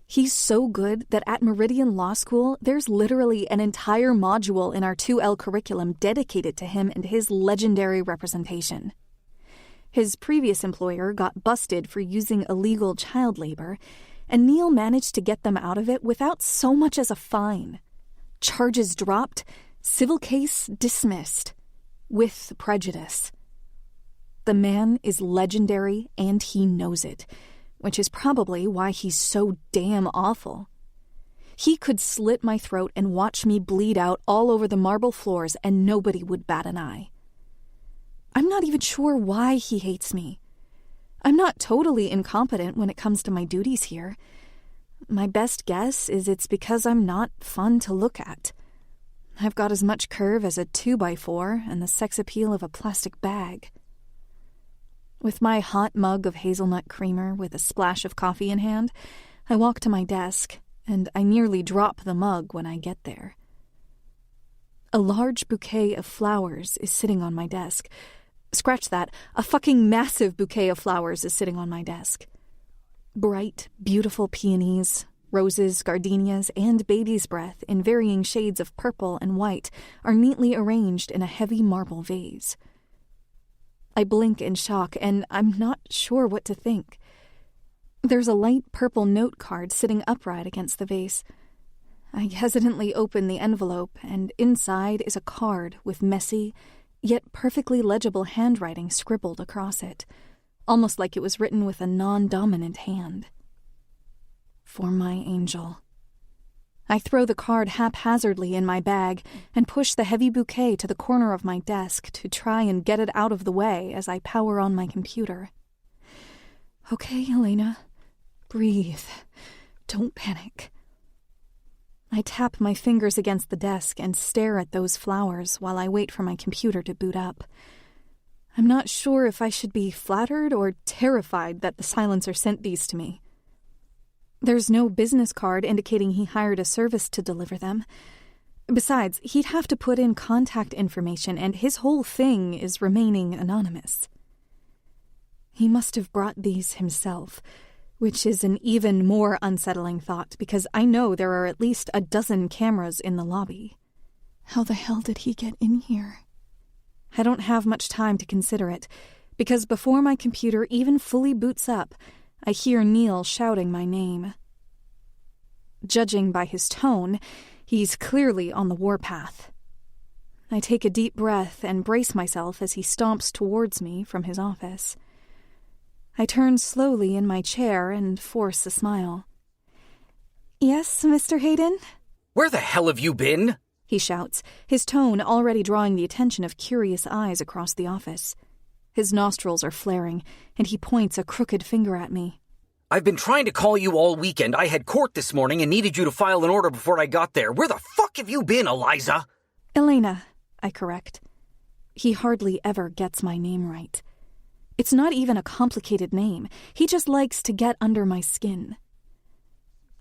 He's so good that at Meridian Law School, there's literally an entire module in our 2L curriculum dedicated to him and his legendary representation. His previous employer got busted for using illegal child labor, and Neil managed to get them out of it without so much as a fine. Charges dropped, civil case dismissed, with prejudice. The man is legendary, and he knows it, which is probably why he's so damn awful. He could slit my throat and watch me bleed out all over the marble floors, and nobody would bat an eye. I'm not even sure why he hates me. I'm not totally incompetent when it comes to my duties here. My best guess is it's because I'm not fun to look at. I've got as much curve as a 2x4 and the sex appeal of a plastic bag. With my hot mug of hazelnut creamer with a splash of coffee in hand, I walk to my desk, and I nearly drop the mug when I get there. A large bouquet of flowers is sitting on my desk. Scratch that, a fucking massive bouquet of flowers is sitting on my desk. Bright, beautiful peonies, roses, gardenias, and baby's breath in varying shades of purple and white are neatly arranged in a heavy marble vase. I blink in shock, and I'm not sure what to think. There's a light purple note card sitting upright against the vase. I hesitantly open the envelope, and inside is a card with messy, yet perfectly legible handwriting scribbled across it, almost like it was written with a non-dominant hand. For my angel. I throw the card haphazardly in my bag and push the heavy bouquet to the corner of my desk to try and get it out of the way as I power on my computer. Okay, Elena. Breathe. Don't panic. I tap my fingers against the desk and stare at those flowers while I wait for my computer to boot up. I'm not sure if I should be flattered or terrified that the silencer sent these to me. There's no business card indicating he hired a service to deliver them. Besides, he'd have to put in contact information, and his whole thing is remaining anonymous. He must have brought these himself, which is an even more unsettling thought because I know there are at least a dozen cameras in the lobby. How the hell did he get in here? I don't have much time to consider it, because before my computer even fully boots up, I hear Neil shouting my name. Judging by his tone, he's clearly on the warpath. I take a deep breath and brace myself as he stomps towards me from his office. I turn slowly in my chair and force a smile. Yes, Mr. Hayden? Where the hell have you been? He shouts, his tone already drawing the attention of curious eyes across the office. His nostrils are flaring, and he points a crooked finger at me. I've been trying to call you all weekend. I had court this morning and needed you to file an order before I got there. Where the fuck have you been, Eliza? Elena, I correct. He hardly ever gets my name right. It's not even a complicated name. He just likes to get under my skin.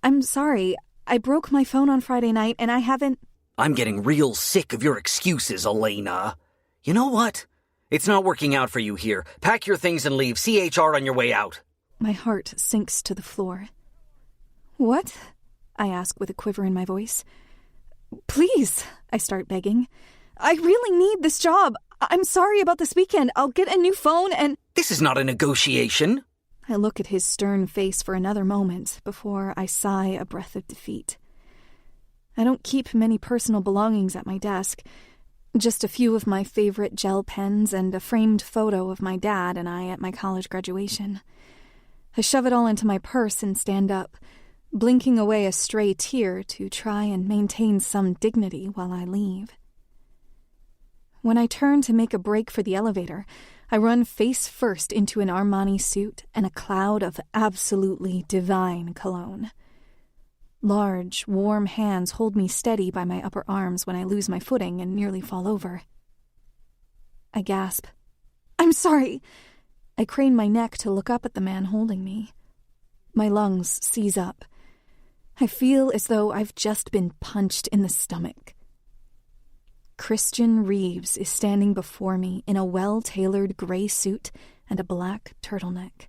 I'm sorry. I broke my phone on Friday night, and I haven't... I'm getting real sick of your excuses, Elena. You know what? It's not working out for you here. Pack your things and leave. See HR on your way out. My heart sinks to the floor. What? I ask with a quiver in my voice. Please, I start begging. I really need this job. I'm sorry about this weekend. I'll get a new phone and... This is not a negotiation. I look at his stern face for another moment before I sigh a breath of defeat. I don't keep many personal belongings at my desk. Just a few of my favorite gel pens and a framed photo of my dad and I at my college graduation. I shove it all into my purse and stand up, blinking away a stray tear to try and maintain some dignity while I leave. When I turn to make a break for the elevator, I run face first into an Armani suit and a cloud of absolutely divine cologne. Large, warm hands hold me steady by my upper arms when I lose my footing and nearly fall over. I gasp. I'm sorry. I crane my neck to look up at the man holding me. My lungs seize up. I feel as though I've just been punched in the stomach. Christian Reeves is standing before me in a well-tailored gray suit and a black turtleneck.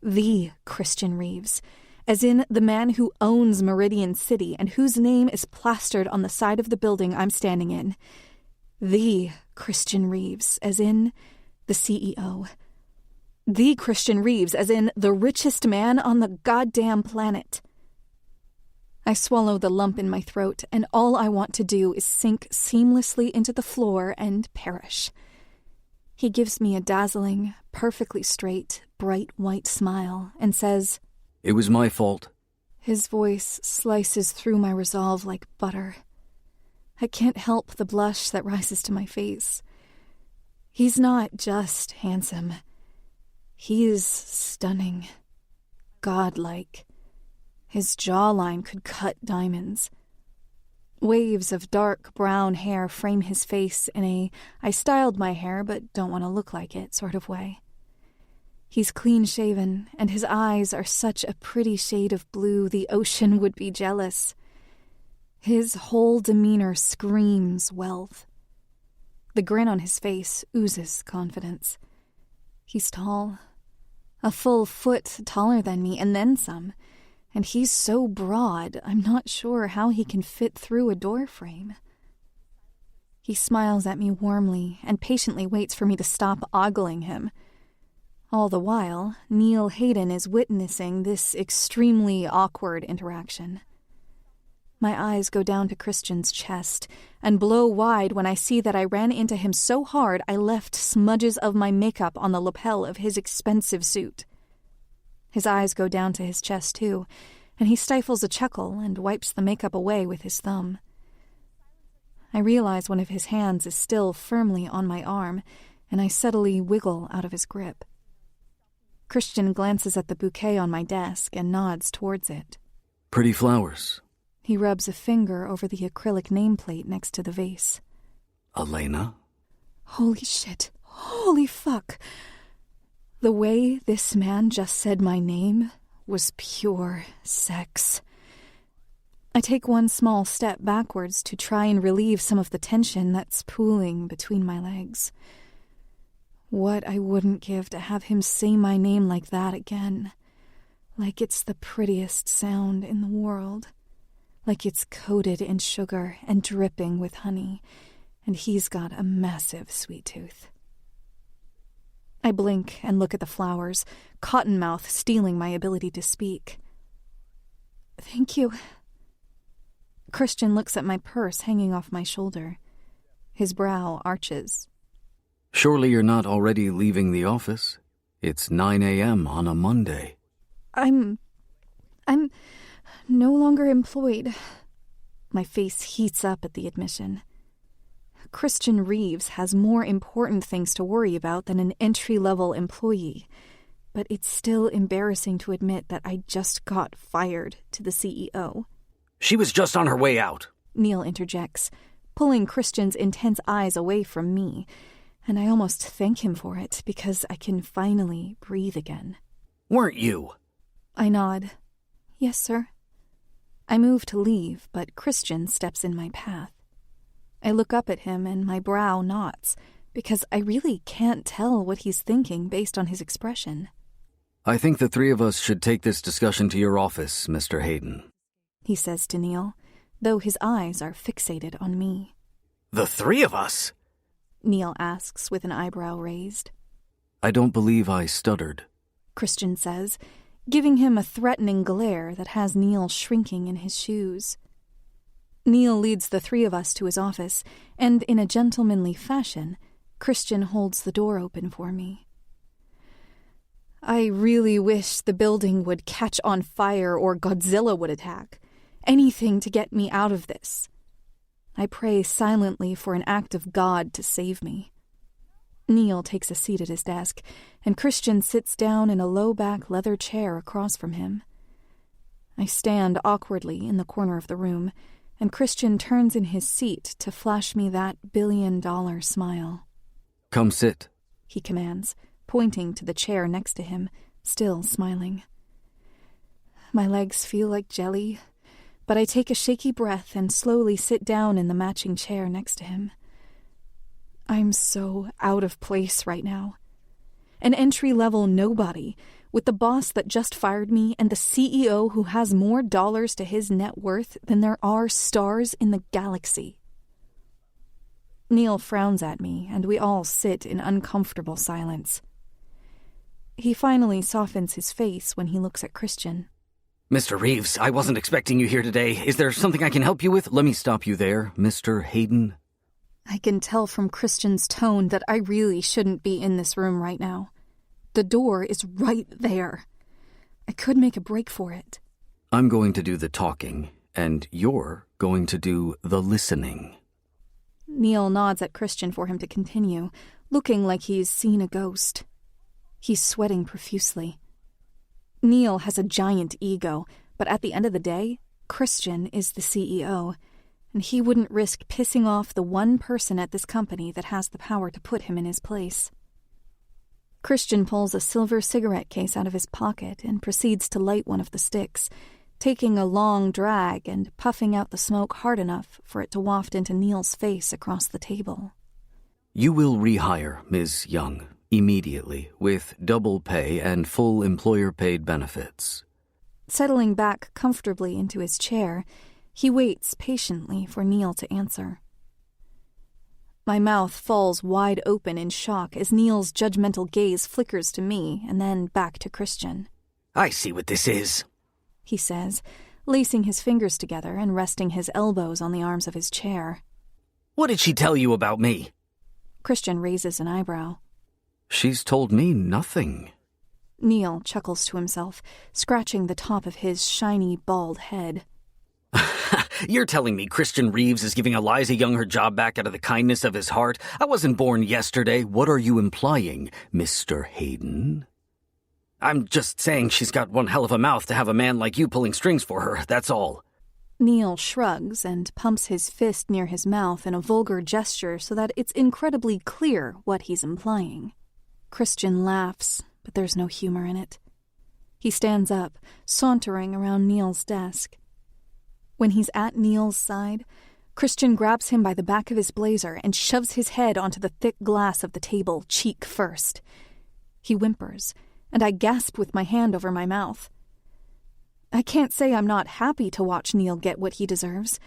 The Christian Reeves, as in the man who owns Meridian City and whose name is plastered on the side of the building I'm standing in. The Christian Reeves, as in the CEO. The Christian Reeves, as in the richest man on the goddamn planet. I swallow the lump in my throat, and all I want to do is sink seamlessly into the floor and perish. He gives me a dazzling, perfectly straight, bright white smile and says, It was my fault. His voice slices through my resolve like butter. I can't help the blush that rises to my face. He's not just handsome. He is stunning, godlike. His jawline could cut diamonds. Waves of dark brown hair frame his face in a I styled my hair but don't want to look like it sort of way. He's clean-shaven, and his eyes are such a pretty shade of blue the ocean would be jealous. His whole demeanor screams wealth. The grin on his face oozes confidence. He's tall, a full foot taller than me, and then some. And he's so broad, I'm not sure how he can fit through a door frame. He smiles at me warmly and patiently waits for me to stop ogling him. All the while, Neil Hayden is witnessing this extremely awkward interaction. My eyes go down to Christian's chest and blow wide when I see that I ran into him so hard I left smudges of my makeup on the lapel of his expensive suit. His eyes go down to his chest, too, and he stifles a chuckle and wipes the makeup away with his thumb. I realize one of his hands is still firmly on my arm, and I subtly wiggle out of his grip. Christian glances at the bouquet on my desk and nods towards it. Pretty flowers. He rubs a finger over the acrylic nameplate next to the vase. Elena? Holy shit. Holy fuck. The way this man just said my name was pure sex. I take one small step backwards to try and relieve some of the tension that's pooling between my legs. What I wouldn't give to have him say my name like that again. Like it's the prettiest sound in the world. Like it's coated in sugar and dripping with honey, and he's got a massive sweet tooth. I blink and look at the flowers, cottonmouth stealing my ability to speak. Thank you. Christian looks at my purse hanging off my shoulder. His brow arches. Surely you're not already leaving the office? It's 9 a.m. on a Monday. I'm no longer employed. My face heats up at the admission. Christian Reeves has more important things to worry about than an entry-level employee, but it's still embarrassing to admit that I just got fired to the CEO. She was just on her way out, Neil interjects, pulling Christian's intense eyes away from me, and I almost thank him for it because I can finally breathe again. Weren't you? I nod. Yes, sir. I move to leave, but Christian steps in my path. I look up at him and my brow knots, because I really can't tell what he's thinking based on his expression. I think the three of us should take this discussion to your office, Mr. Hayden, he says to Neil, though his eyes are fixated on me. The three of us? Neil asks with an eyebrow raised. I don't believe I stuttered, Christian says, giving him a threatening glare that has Neil shrinking in his shoes. Neil leads the three of us to his office, and in a gentlemanly fashion, Christian holds the door open for me. I really wish the building would catch on fire or Godzilla would attack. Anything to get me out of this. I pray silently for an act of God to save me. Neil takes a seat at his desk, and Christian sits down in a low-back leather chair across from him. I stand awkwardly in the corner of the room, and Christian turns in his seat to flash me that billion-dollar smile. Come sit, he commands, pointing to the chair next to him, still smiling. My legs feel like jelly, but I take a shaky breath and slowly sit down in the matching chair next to him. I'm so out of place right now. An entry-level nobody, with the boss that just fired me and the CEO who has more dollars to his net worth than there are stars in the galaxy. Neil frowns at me, and we all sit in uncomfortable silence. He finally softens his face when he looks at Christian. Mr. Reeves, I wasn't expecting you here today. Is there something I can help you with? Let me stop you there, Mr. Hayden. I can tell from Christian's tone that I really shouldn't be in this room right now. The door is right there. I could make a break for it. I'm going to do the talking, and you're going to do the listening. Neil nods at Christian for him to continue, looking like he's seen a ghost. He's sweating profusely. Neil has a giant ego, but at the end of the day, Christian is the CEO, and he wouldn't risk pissing off the one person at this company that has the power to put him in his place. Christian pulls a silver cigarette case out of his pocket and proceeds to light one of the sticks, taking a long drag and puffing out the smoke hard enough for it to waft into Neil's face across the table. You will rehire Ms. Young immediately with double pay and full employer-paid benefits. Settling back comfortably into his chair, he waits patiently for Neil to answer. My mouth falls wide open in shock as Neil's judgmental gaze flickers to me and then back to Christian. I see what this is, he says, lacing his fingers together and resting his elbows on the arms of his chair. What did she tell you about me? Christian raises an eyebrow. She's told me nothing. Neil chuckles to himself, scratching the top of his shiny, bald head. You're telling me Christian Reeves is giving Eliza Young her job back out of the kindness of his heart? I wasn't born yesterday. What are you implying, Mr. Hayden? I'm just saying she's got one hell of a mouth to have a man like you pulling strings for her, that's all. Neil shrugs and pumps his fist near his mouth in a vulgar gesture so that it's incredibly clear what he's implying. Christian laughs, but there's no humor in it. He stands up, sauntering around Neil's desk. When he's at Neil's side, Christian grabs him by the back of his blazer and shoves his head onto the thick glass of the table, cheek first. He whimpers, and I gasp with my hand over my mouth. I can't say I'm not happy to watch Neil get what he deserves,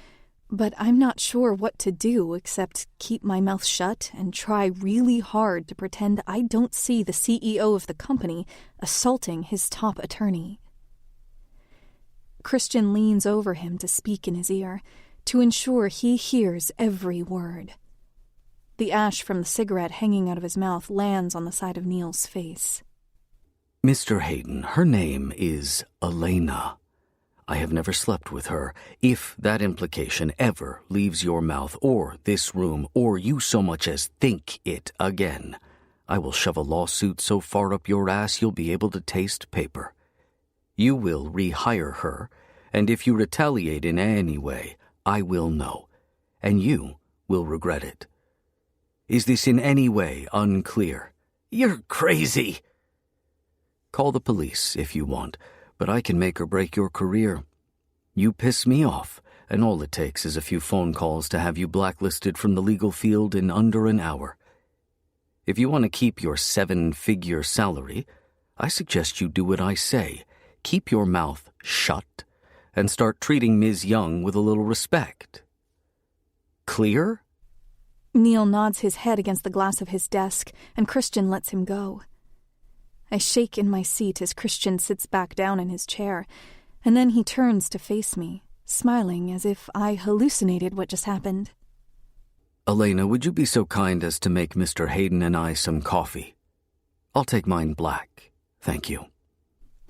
but I'm not sure what to do except keep my mouth shut and try really hard to pretend I don't see the CEO of the company assaulting his top attorney. Christian leans over him to speak in his ear, to ensure he hears every word. The ash from the cigarette hanging out of his mouth lands on the side of Neil's face. Mr. Hayden, her name is Elena. I have never slept with her. If that implication ever leaves your mouth or this room, or you so much as think it again, I will shove a lawsuit so far up your ass you'll be able to taste paper. You will rehire her, and if you retaliate in any way, I will know, and you will regret it. Is this in any way unclear? You're crazy. Call the police if you want, but I can make or break your career. You piss me off, and all it takes is a few phone calls to have you blacklisted from the legal field in under an hour. If you want to keep your 7-figure salary, I suggest you do what I say. Keep your mouth shut and start treating Ms. Young with a little respect. Clear? Neil nods his head against the glass of his desk, and Christian lets him go. I shake in my seat as Christian sits back down in his chair, and then he turns to face me, smiling as if I hallucinated what just happened. Elena, would you be so kind as to make Mr. Hayden and I some coffee? I'll take mine black, thank you.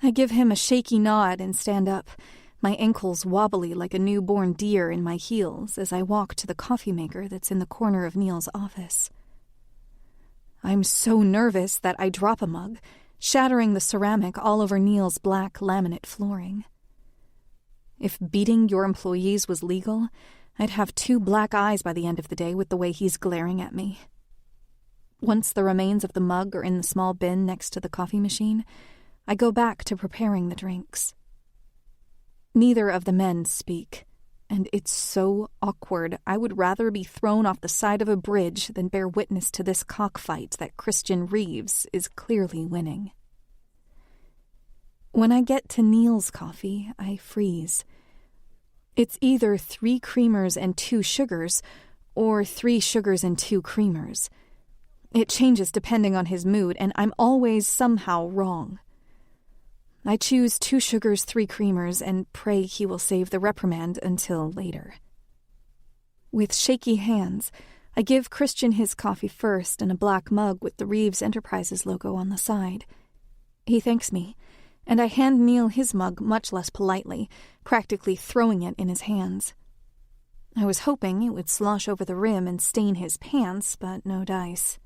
I give him a shaky nod and stand up, my ankles wobbly like a newborn deer in my heels as I walk to the coffee maker that's in the corner of Neil's office. I'm so nervous that I drop a mug, shattering the ceramic all over Neil's black laminate flooring. If beating your employees was legal, I'd have 2 black eyes by the end of the day with the way he's glaring at me. Once the remains of the mug are in the small bin next to the coffee machine, I go back to preparing the drinks. Neither of the men speak, and it's so awkward I would rather be thrown off the side of a bridge than bear witness to this cockfight that Christian Reeves is clearly winning. When I get to Neil's coffee, I freeze. It's either 3 creamers and 2 sugars, or 3 sugars and 2 creamers. It changes depending on his mood, and I'm always somehow wrong. I choose 2 sugars, 3 creamers, and pray he will save the reprimand until later. With shaky hands, I give Christian his coffee first in a black mug with the Reeves Enterprises logo on the side. He thanks me, and I hand Neil his mug much less politely, practically throwing it in his hands. I was hoping it would slosh over the rim and stain his pants, but no dice.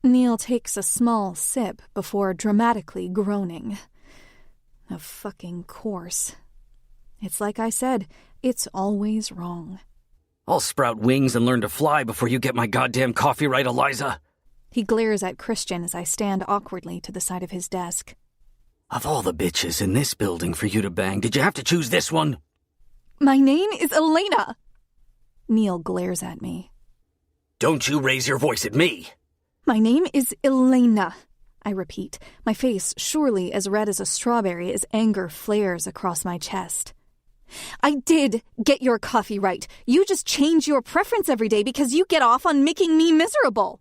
Neil takes a small sip before dramatically groaning. Of fucking course. It's like I said, it's always wrong. I'll sprout wings and learn to fly before you get my goddamn coffee right, Eliza. He glares at Christian as I stand awkwardly to the side of his desk. Of all the bitches in this building for you to bang, did you have to choose this one? My name is Elena! Neil glares at me. Don't you raise your voice at me! My name is Elena, I repeat, my face surely as red as a strawberry as anger flares across my chest. I did get your coffee right. You just change your preference every day because you get off on making me miserable.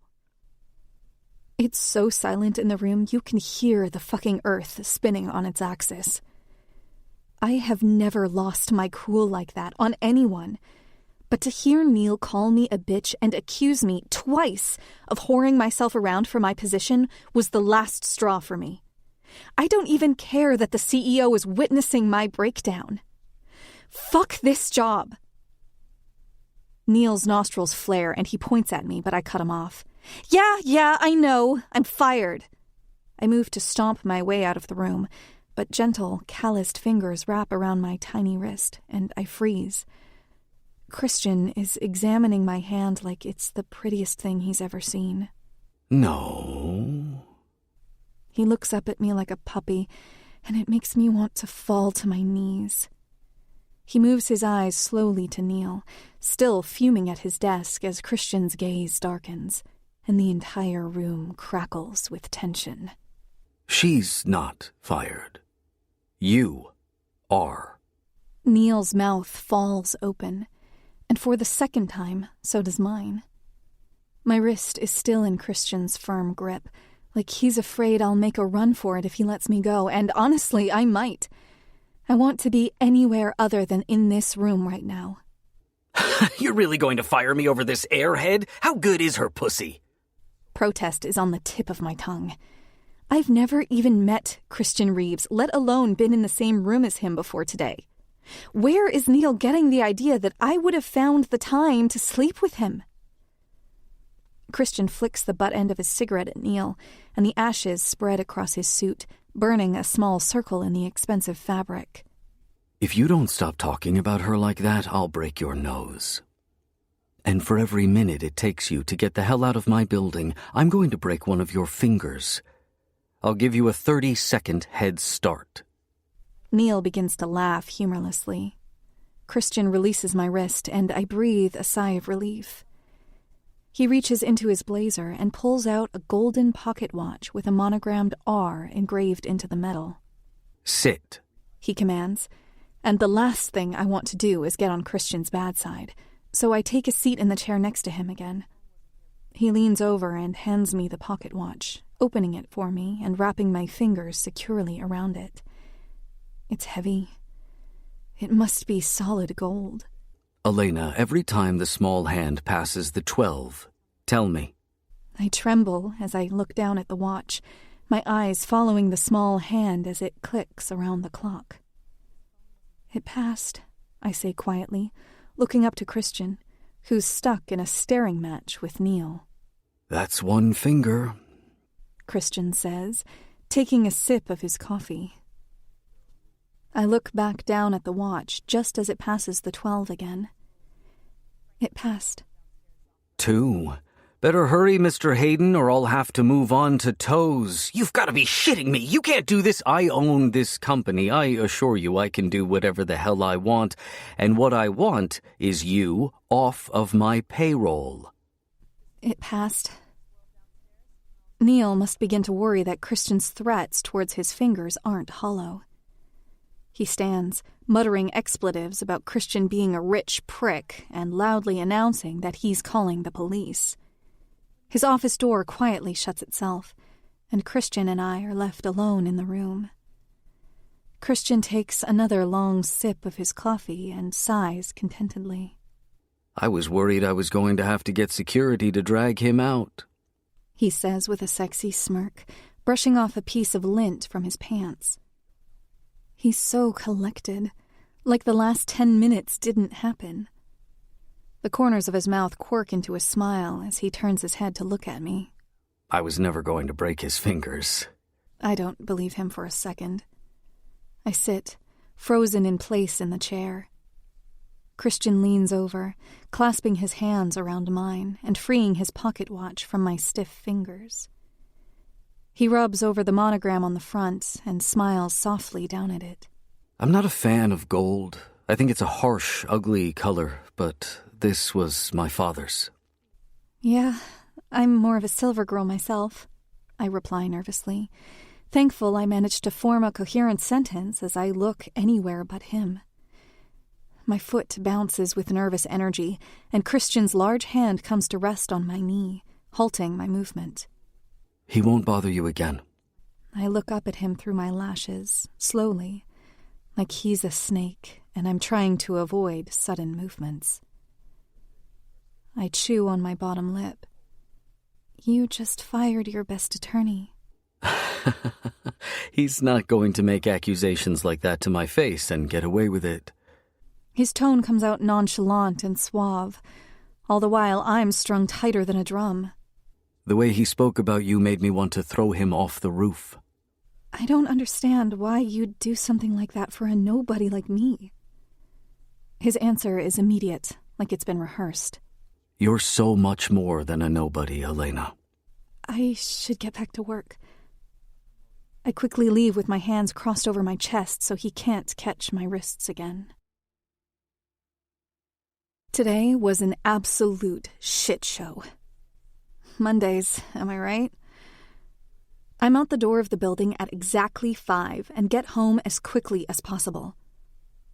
It's so silent in the room you can hear the fucking earth spinning on its axis. I have never lost my cool like that on anyone. But to hear Neil call me a bitch and accuse me twice of whoring myself around for my position was the last straw for me. I don't even care that the CEO is witnessing my breakdown. Fuck this job. Neil's nostrils flare and he points at me, but I cut him off. Yeah, I know. I'm fired. I move to stomp my way out of the room, but gentle, calloused fingers wrap around my tiny wrist, and I freeze. Christian is examining my hand like it's the prettiest thing he's ever seen. No. He looks up at me like a puppy, and it makes me want to fall to my knees. He moves his eyes slowly to Neil, still fuming at his desk as Christian's gaze darkens, and the entire room crackles with tension. She's not fired. You are. Neil's mouth falls open, and for the second time, so does mine. My wrist is still in Christian's firm grip, like he's afraid I'll make a run for it if he lets me go, and honestly, I might. I want to be anywhere other than in this room right now. You're really going to fire me over this airhead? How good is her pussy? Protest is on the tip of my tongue. I've never even met Christian Reeves, let alone been in the same room as him before today. Where is Neil getting the idea that I would have found the time to sleep with him? Christian flicks the butt end of his cigarette at Neil, and the ashes spread across his suit, burning a small circle in the expensive fabric. If you don't stop talking about her like that, I'll break your nose. And for every minute it takes you to get the hell out of my building, I'm going to break one of your fingers. I'll give you a 30-second head start. Neil begins to laugh humorlessly. Christian releases my wrist, and I breathe a sigh of relief. He reaches into his blazer and pulls out a golden pocket watch with a monogrammed R engraved into the metal. Sit, he commands, and the last thing I want to do is get on Christian's bad side, so I take a seat in the chair next to him again. He leans over and hands me the pocket watch, opening it for me and wrapping my fingers securely around it. It's heavy. It must be solid gold. Elena, every time the small hand passes the 12, tell me. I tremble as I look down at the watch, my eyes following the small hand as it clicks around the clock. It passed, I say quietly, looking up to Christian, who's stuck in a staring match with Neil. That's one finger, Christian says, taking a sip of his coffee. I look back down at the watch just as it passes the 12 again. It passed. 2. Better hurry, Mr. Hayden, or I'll have to move on to toes. You've got to be shitting me. You can't do this. I own this company. I assure you I can do whatever the hell I want. And what I want is you off of my payroll. It passed. Neil must begin to worry that Christian's threats towards his fingers aren't hollow. He stands, muttering expletives about Christian being a rich prick and loudly announcing that he's calling the police. His office door quietly shuts itself, and Christian and I are left alone in the room. Christian takes another long sip of his coffee and sighs contentedly. I was worried I was going to have to get security to drag him out, he says with a sexy smirk, brushing off a piece of lint from his pants. He's so collected, like the last 10 minutes didn't happen. The corners of his mouth quirk into a smile as he turns his head to look at me. I was never going to break his fingers. I don't believe him for a second. I sit, frozen in place in the chair. Christian leans over, clasping his hands around mine and freeing his pocket watch from my stiff fingers. He rubs over the monogram on the front and smiles softly down at it. I'm not a fan of gold. I think it's a harsh, ugly color, but this was my father's. Yeah, I'm more of a silver girl myself, I reply nervously, thankful I managed to form a coherent sentence as I look anywhere but him. My foot bounces with nervous energy, and Christian's large hand comes to rest on my knee, halting my movement. He won't bother you again. I look up at him through my lashes, slowly, like he's a snake, and I'm trying to avoid sudden movements. I chew on my bottom lip. You just fired your best attorney. He's not going to make accusations like that to my face and get away with it. His tone comes out nonchalant and suave, all the while I'm strung tighter than a drum. The way he spoke about you made me want to throw him off the roof. I don't understand why you'd do something like that for a nobody like me. His answer is immediate, like it's been rehearsed. You're so much more than a nobody, Elena. I should get back to work. I quickly leave with my hands crossed over my chest so he can't catch my wrists again. Today was an absolute shit show. Mondays, am I right? I'm out the door of the building at exactly 5 and get home as quickly as possible.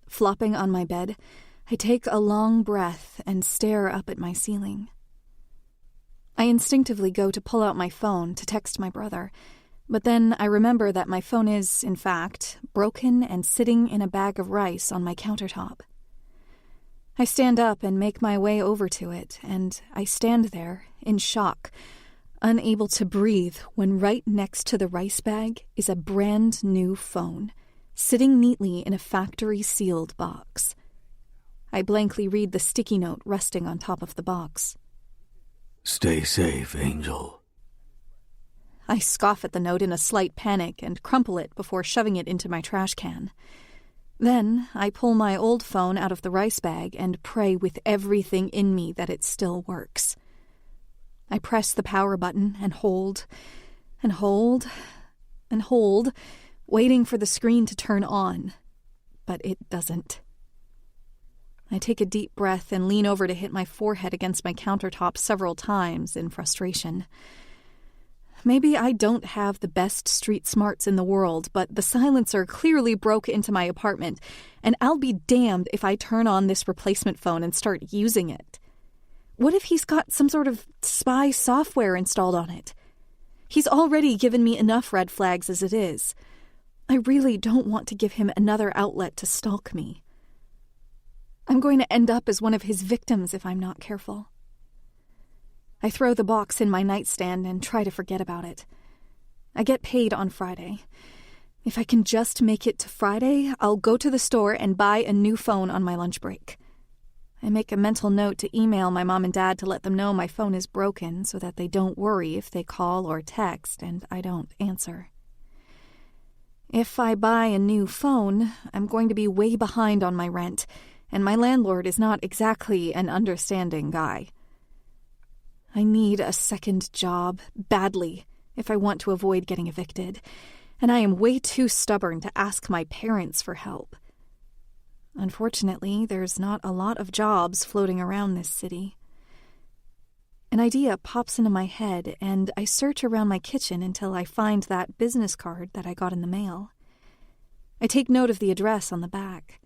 Flopping on my bed, I take a long breath and stare up at my ceiling. I instinctively go to pull out my phone to text my brother, but then I remember that my phone is, in fact, broken and sitting in a bag of rice on my countertop. I stand up and make my way over to it, and I stand there, in shock, unable to breathe when right next to the rice bag is a brand new phone, sitting neatly in a factory-sealed box. I blankly read the sticky note resting on top of the box. Stay safe, Angel. I scoff at the note in a slight panic and crumple it before shoving it into my trash can. Then I pull my old phone out of the rice bag and pray with everything in me that it still works. I press the power button and hold, and hold, and hold, waiting for the screen to turn on. But it doesn't. I take a deep breath and lean over to hit my forehead against my countertop several times in frustration. Maybe I don't have the best street smarts in the world, but the silencer clearly broke into my apartment, and I'll be damned if I turn on this replacement phone and start using it. What if he's got some sort of spy software installed on it? He's already given me enough red flags as it is. I really don't want to give him another outlet to stalk me. I'm going to end up as one of his victims if I'm not careful. I throw the box in my nightstand and try to forget about it. I get paid on Friday. If I can just make it to Friday, I'll go to the store and buy a new phone on my lunch break. I make a mental note to email my mom and dad to let them know my phone is broken so that they don't worry if they call or text and I don't answer. If I buy a new phone, I'm going to be way behind on my rent, and my landlord is not exactly an understanding guy. I need a second job, badly, if I want to avoid getting evicted, and I am way too stubborn to ask my parents for help. Unfortunately, there's not a lot of jobs floating around this city. An idea pops into my head, and I search around my kitchen until I find that business card that I got in the mail. I take note of the address on the back.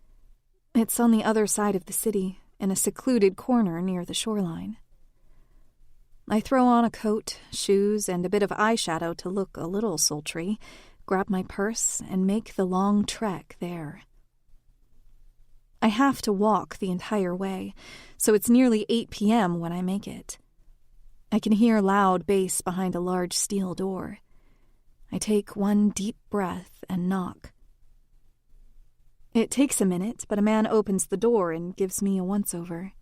It's on the other side of the city, in a secluded corner near the shoreline. I throw on a coat, shoes, and a bit of eyeshadow to look a little sultry, grab my purse, and make the long trek there. I have to walk the entire way, so it's nearly 8 p.m. when I make it. I can hear loud bass behind a large steel door. I take one deep breath and knock. It takes a minute, but a man opens the door and gives me a once-over.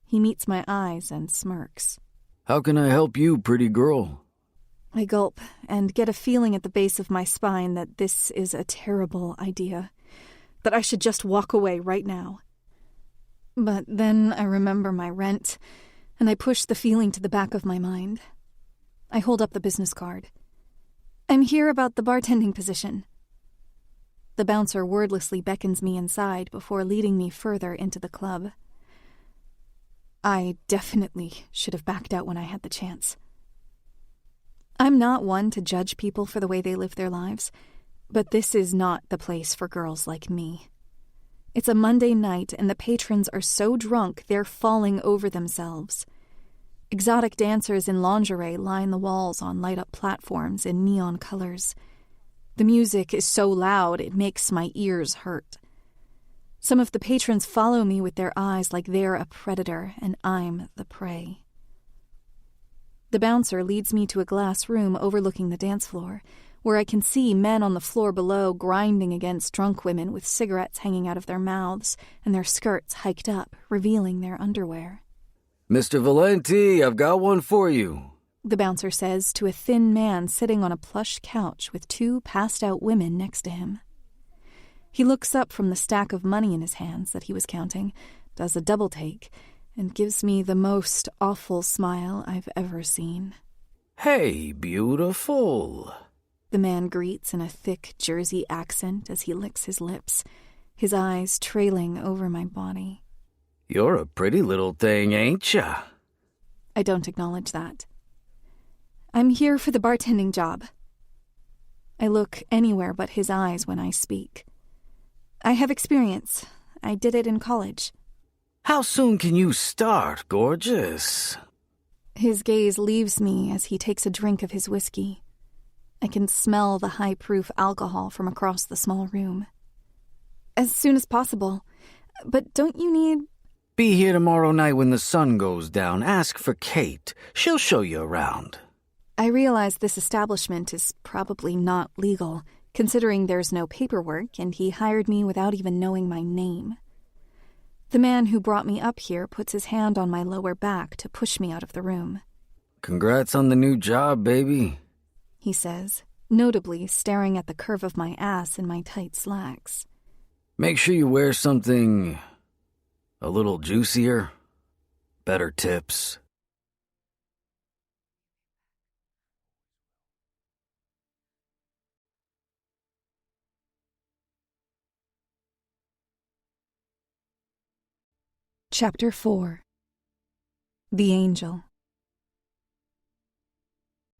He meets my eyes and smirks. How can I help you, pretty girl? I gulp and get a feeling at the base of my spine that this is a terrible idea, that I should just walk away right now. But then I remember my rent, and I push the feeling to the back of my mind. I hold up the business card. I'm here about the bartending position. The bouncer wordlessly beckons me inside before leading me further into the club. I definitely should have backed out when I had the chance. I'm not one to judge people for the way they live their lives, but this is not the place for girls like me. It's a Monday night, and the patrons are so drunk they're falling over themselves. Exotic dancers in lingerie line the walls on light-up platforms in neon colors. The music is so loud it makes my ears hurt. Some of the patrons follow me with their eyes like they're a predator and I'm the prey. The bouncer leads me to a glass room overlooking the dance floor, where I can see men on the floor below grinding against drunk women with cigarettes hanging out of their mouths and their skirts hiked up, revealing their underwear. Mr. Valenti, I've got one for you, the bouncer says to a thin man sitting on a plush couch with two passed-out women next to him. He looks up from the stack of money in his hands that he was counting, does a double take, and gives me the most awful smile I've ever seen. Hey, beautiful, the man greets in a thick Jersey accent as he licks his lips, his eyes trailing over my body. You're a pretty little thing, ain't ya? I don't acknowledge that. I'm here for the bartending job. I look anywhere but his eyes when I speak. I have experience. I did it in college. How soon can you start, gorgeous? His gaze leaves me as he takes a drink of his whiskey. I can smell the high-proof alcohol from across the small room. As soon as possible. But don't you need... Be here tomorrow night when the sun goes down. Ask for Kate. She'll show you around. I realize this establishment is probably not legal, considering there's no paperwork and he hired me without even knowing my name. The man who brought me up here puts his hand on my lower back to push me out of the room. Congrats on the new job, baby, he says, notably staring at the curve of my ass in my tight slacks. Make sure you wear something a little juicier. Better tips. Chapter 4. The Angel.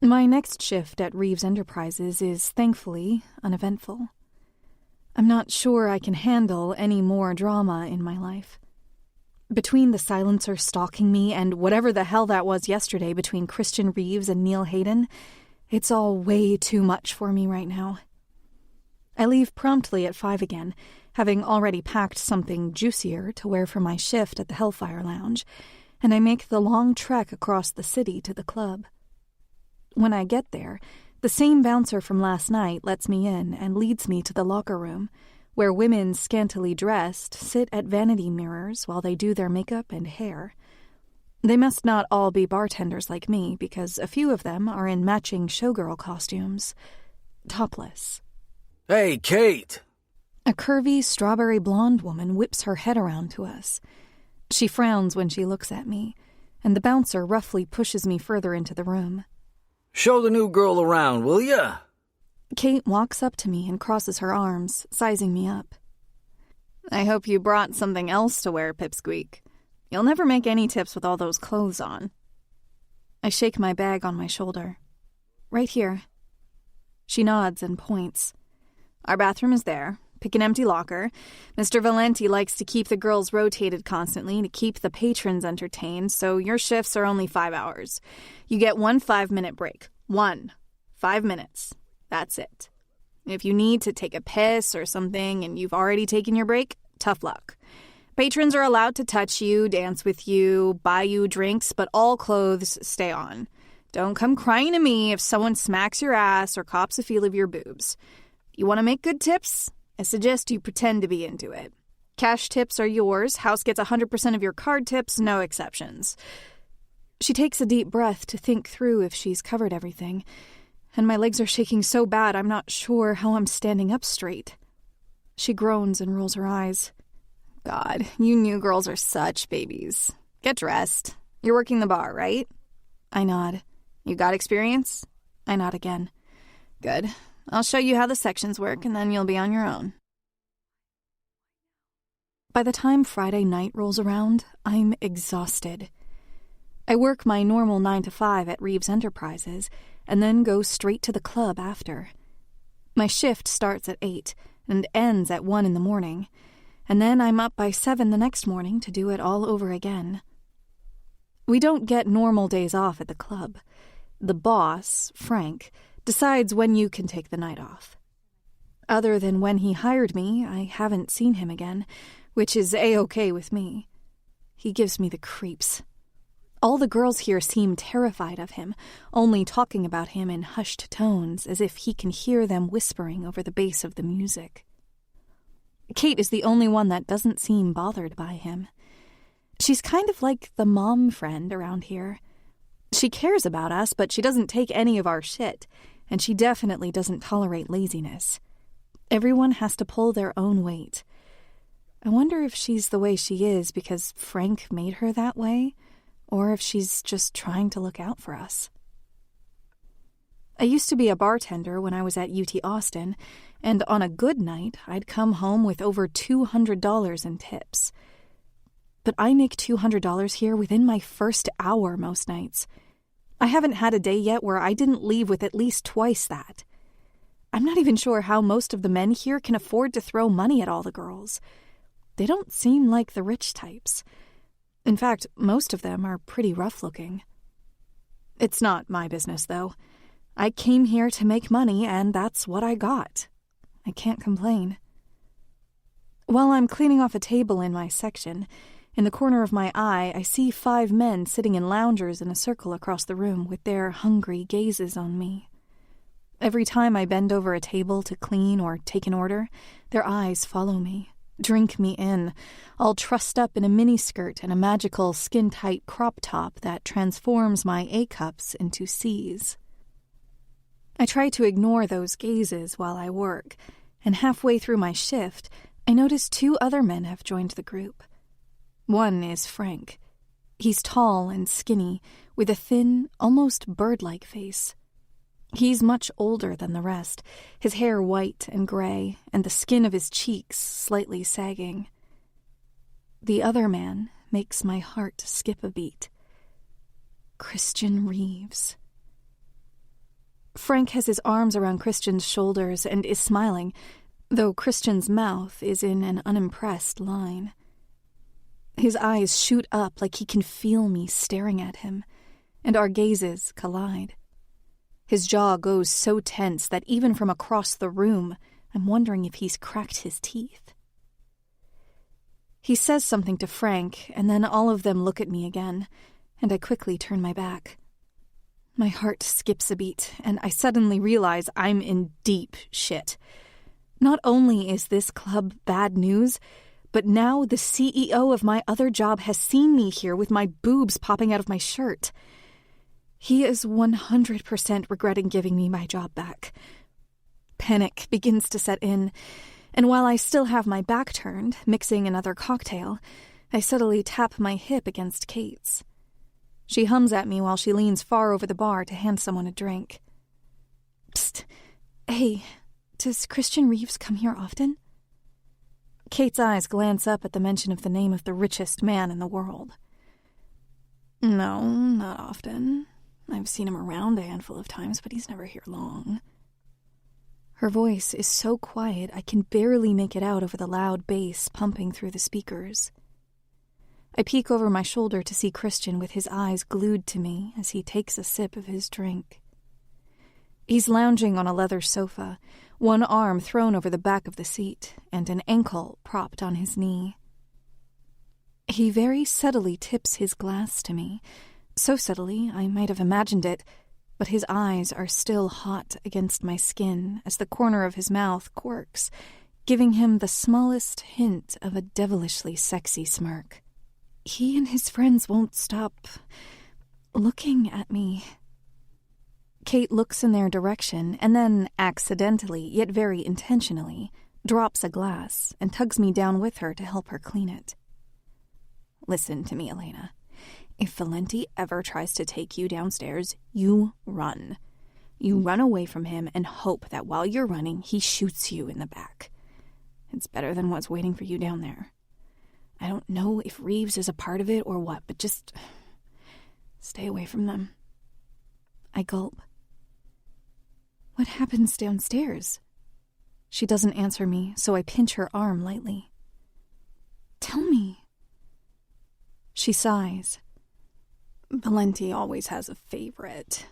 My next shift at Reeves Enterprises is, thankfully, uneventful. I'm not sure I can handle any more drama in my life. Between the silencer stalking me and whatever the hell that was yesterday between Christian Reeves and Neil Hayden, it's all way too much for me right now. I leave promptly at 5 again, having already packed something juicier to wear for my shift at the Hellfire Lounge, and I make the long trek across the city to the club. When I get there, the same bouncer from last night lets me in and leads me to the locker room, where women scantily dressed sit at vanity mirrors while they do their makeup and hair. They must not all be bartenders like me, because a few of them are in matching showgirl costumes, topless. Hey, Kate! A curvy, strawberry blonde woman whips her head around to us. She frowns when she looks at me, and the bouncer roughly pushes me further into the room. Show the new girl around, will ya? Kate walks up to me and crosses her arms, sizing me up. I hope you brought something else to wear, Pipsqueak. You'll never make any tips with all those clothes on. I shake my bag on my shoulder. Right here. She nods and points. Our bathroom is there. Pick an empty locker. Mr. Valenti likes to keep the girls rotated constantly to keep the patrons entertained, so your shifts are only 5 hours. You get 1 5-minute break. 1. 5 minutes. That's it. If you need to take a piss or something and you've already taken your break, tough luck. Patrons are allowed to touch you, dance with you, buy you drinks, but all clothes stay on. Don't come crying to me if someone smacks your ass or cops a feel of your boobs. You want to make good tips? I suggest you pretend to be into it. Cash tips are yours. House gets 100% of your card tips, no exceptions. She takes a deep breath to think through if she's covered everything, and my legs are shaking so bad I'm not sure how I'm standing up straight. She groans and rolls her eyes. God, you new girls are such babies. Get dressed. You're working the bar, right? I nod. You got experience? I nod again. Good. I'll show you how the sections work, and then you'll be on your own. By the time Friday night rolls around, I'm exhausted. I work my normal 9 to 5 at Reeves Enterprises, and then go straight to the club after. My shift starts at 8 and ends at 1 in the morning, and then I'm up by 7 the next morning to do it all over again. We don't get normal days off at the club. The boss, Frank, decides when you can take the night off. Other than when he hired me, I haven't seen him again, which is A-okay with me. He gives me the creeps. All the girls here seem terrified of him, only talking about him in hushed tones as if he can hear them whispering over the bass of the music. Kate is the only one that doesn't seem bothered by him. She's kind of like the mom friend around here. She cares about us, but she doesn't take any of our shit, and she definitely doesn't tolerate laziness. Everyone has to pull their own weight. I wonder if she's the way she is because Frank made her that way, or if she's just trying to look out for us. I used to be a bartender when I was at UT Austin, and on a good night, I'd come home with over $200 in tips. But I make $200 here within my first hour most nights. I haven't had a day yet where I didn't leave with at least twice that. I'm not even sure how most of the men here can afford to throw money at all the girls. They don't seem like the rich types. In fact, most of them are pretty rough-looking. It's not my business, though. I came here to make money, and that's what I got. I can't complain. While I'm cleaning off a table in my section, in the corner of my eye, I see 5 men sitting in loungers in a circle across the room with their hungry gazes on me. Every time I bend over a table to clean or take an order, their eyes follow me, drink me in, all trussed up in a miniskirt and a magical skin-tight crop top that transforms my A-cups into C's. I try to ignore those gazes while I work, and halfway through my shift, I notice 2 other men have joined the group. One is Frank. He's tall and skinny, with a thin, almost bird-like face. He's much older than the rest, his hair white and gray, and the skin of his cheeks slightly sagging. The other man makes my heart skip a beat. Christian Reeves. Frank has his arms around Christian's shoulders and is smiling, though Christian's mouth is in an unimpressed line. His eyes shoot up like he can feel me staring at him, and our gazes collide. His jaw goes so tense that even from across the room, I'm wondering if he's cracked his teeth. He says something to Frank, and then all of them look at me again, and I quickly turn my back. My heart skips a beat, and I suddenly realize I'm in deep shit. Not only is this club bad news, but now the CEO of my other job has seen me here with my boobs popping out of my shirt. He is 100% regretting giving me my job back. Panic begins to set in, and while I still have my back turned, mixing another cocktail, I subtly tap my hip against Kate's. She hums at me while she leans far over the bar to hand someone a drink. Psst. Hey, does Christian Reeves come here often? Kate's eyes glance up at the mention of the name of the richest man in the world. No, not often. I've seen him around a handful of times, but he's never here long. Her voice is so quiet I can barely make it out over the loud bass pumping through the speakers. I peek over my shoulder to see Christian with his eyes glued to me as he takes a sip of his drink. He's lounging on a leather sofa, one arm thrown over the back of the seat and an ankle propped on his knee. He very subtly tips his glass to me, so subtly I might have imagined it, but his eyes are still hot against my skin as the corner of his mouth quirks, giving him the smallest hint of a devilishly sexy smirk. He and his friends won't stop looking at me. Kate looks in their direction and then, accidentally, yet very intentionally, drops a glass and tugs me down with her to help her clean it. Listen to me, Elena. If Valenti ever tries to take you downstairs, you run. You run away from him and hope that while you're running, he shoots you in the back. It's better than what's waiting for you down there. I don't know if Reeves is a part of it or what, but just stay away from them. I gulp. What happens downstairs? She doesn't answer me, so I pinch her arm lightly. She sighs. Valenti always has a favorite.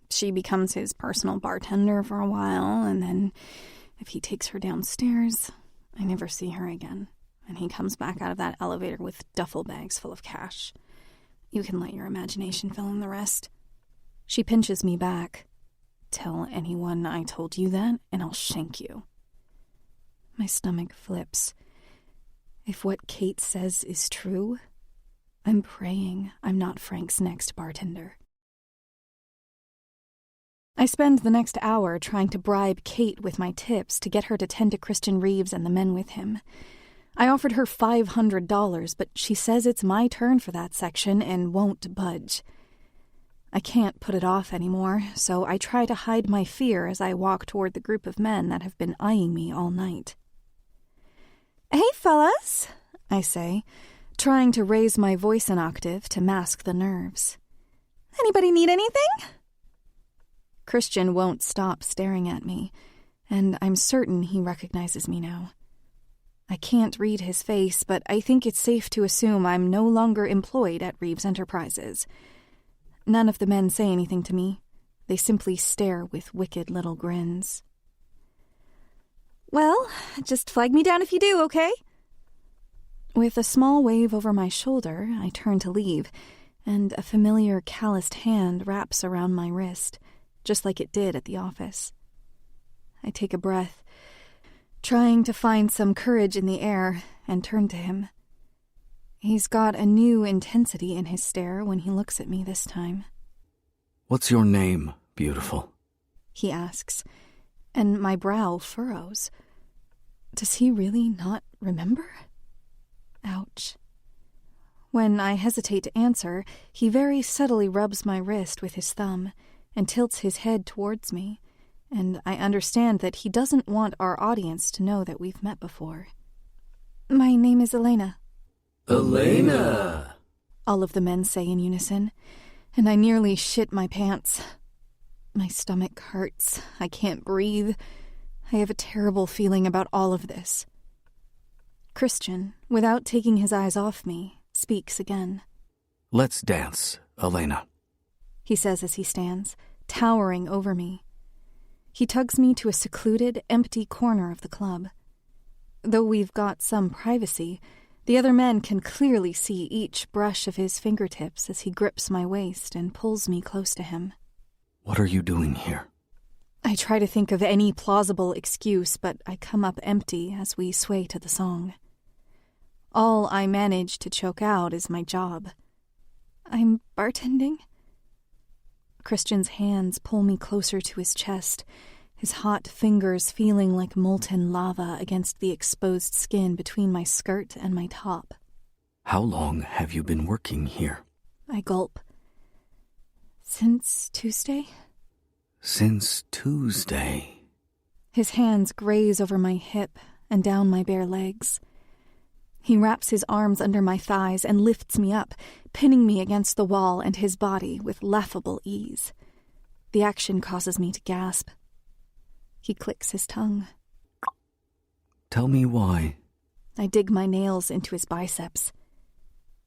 She becomes his personal bartender for a while, and then if he takes her downstairs, I never see her again, and he comes back out of that elevator with duffel bags full of cash. You can let your imagination fill in the rest. She pinches me back. Tell anyone I told you that, and I'll shank you. My stomach flips. If what Kate says is true, I'm praying I'm not Frank's next bartender. I spend the next hour trying to bribe Kate with my tips to get her to tend to Christian Reeves and the men with him. I offered her $500, but she says it's my turn for that section and won't budge. I can't put it off anymore, so I try to hide my fear as I walk toward the group of men that have been eyeing me all night. "Hey, fellas," I say, trying to raise my voice an octave to mask the nerves. "Anybody need anything?" Christian won't stop staring at me, and I'm certain he recognizes me now. I can't read his face, but I think it's safe to assume I'm no longer employed at Reeves Enterprises. None of the men say anything to me. They simply stare with wicked little grins. "Well, just flag me down if you do, okay?" With a small wave over my shoulder, I turn to leave, and a familiar calloused hand wraps around my wrist, just like it did at the office. I take a breath, trying to find some courage in the air, and turn to him. He's got a new intensity in his stare when he looks at me this time. "What's your name, beautiful?" he asks, and my brow furrows. Does he really not remember? Ouch. When I hesitate to answer, he very subtly rubs my wrist with his thumb and tilts his head towards me, and I understand that he doesn't want our audience to know that we've met before. "My name is Elena." "Elena!" all of the men say in unison, and I nearly shit my pants. My stomach hurts. I can't breathe. I have a terrible feeling about all of this. Christian, without taking his eyes off me, speaks again. "Let's dance, Elena," he says as he stands, towering over me. He tugs me to a secluded, empty corner of the club. Though we've got some privacy, the other men can clearly see each brush of his fingertips as he grips my waist and pulls me close to him. "What are you doing here?" I try to think of any plausible excuse, but I come up empty as we sway to the song. All I manage to choke out is my job. "I'm bartending." Christian's hands pull me closer to his chest, his hot fingers feeling like molten lava against the exposed skin between my skirt and my top. "How long have you been working here?" I gulp. "Since Tuesday?" "Since Tuesday." His hands graze over my hip and down my bare legs. He wraps his arms under my thighs and lifts me up, pinning me against the wall and his body with laughable ease. The action causes me to gasp. He clicks his tongue. "Tell me why." I dig my nails into his biceps.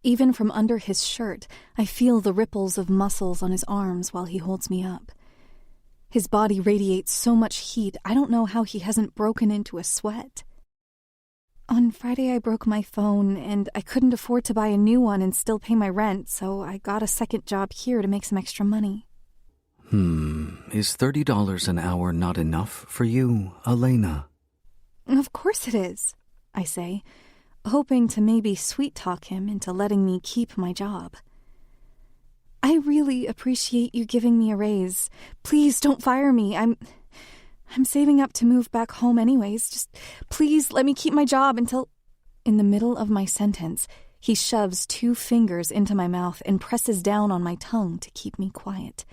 Even from under his shirt, I feel the ripples of muscles on his arms while he holds me up. His body radiates so much heat, I don't know how he hasn't broken into a sweat. "On Friday I broke my phone, and I couldn't afford to buy a new one and still pay my rent, so I got a second job here to make some extra money." Is $30 an hour not enough for you, Elena? "Of course it is," I say, hoping to maybe sweet-talk him into letting me keep my job. "I really appreciate you giving me a raise. Please don't fire me. I'm saving up to move back home anyways. Just please let me keep my job until—" In the middle of my sentence, he shoves 2 fingers into my mouth and presses down on my tongue to keep me quiet.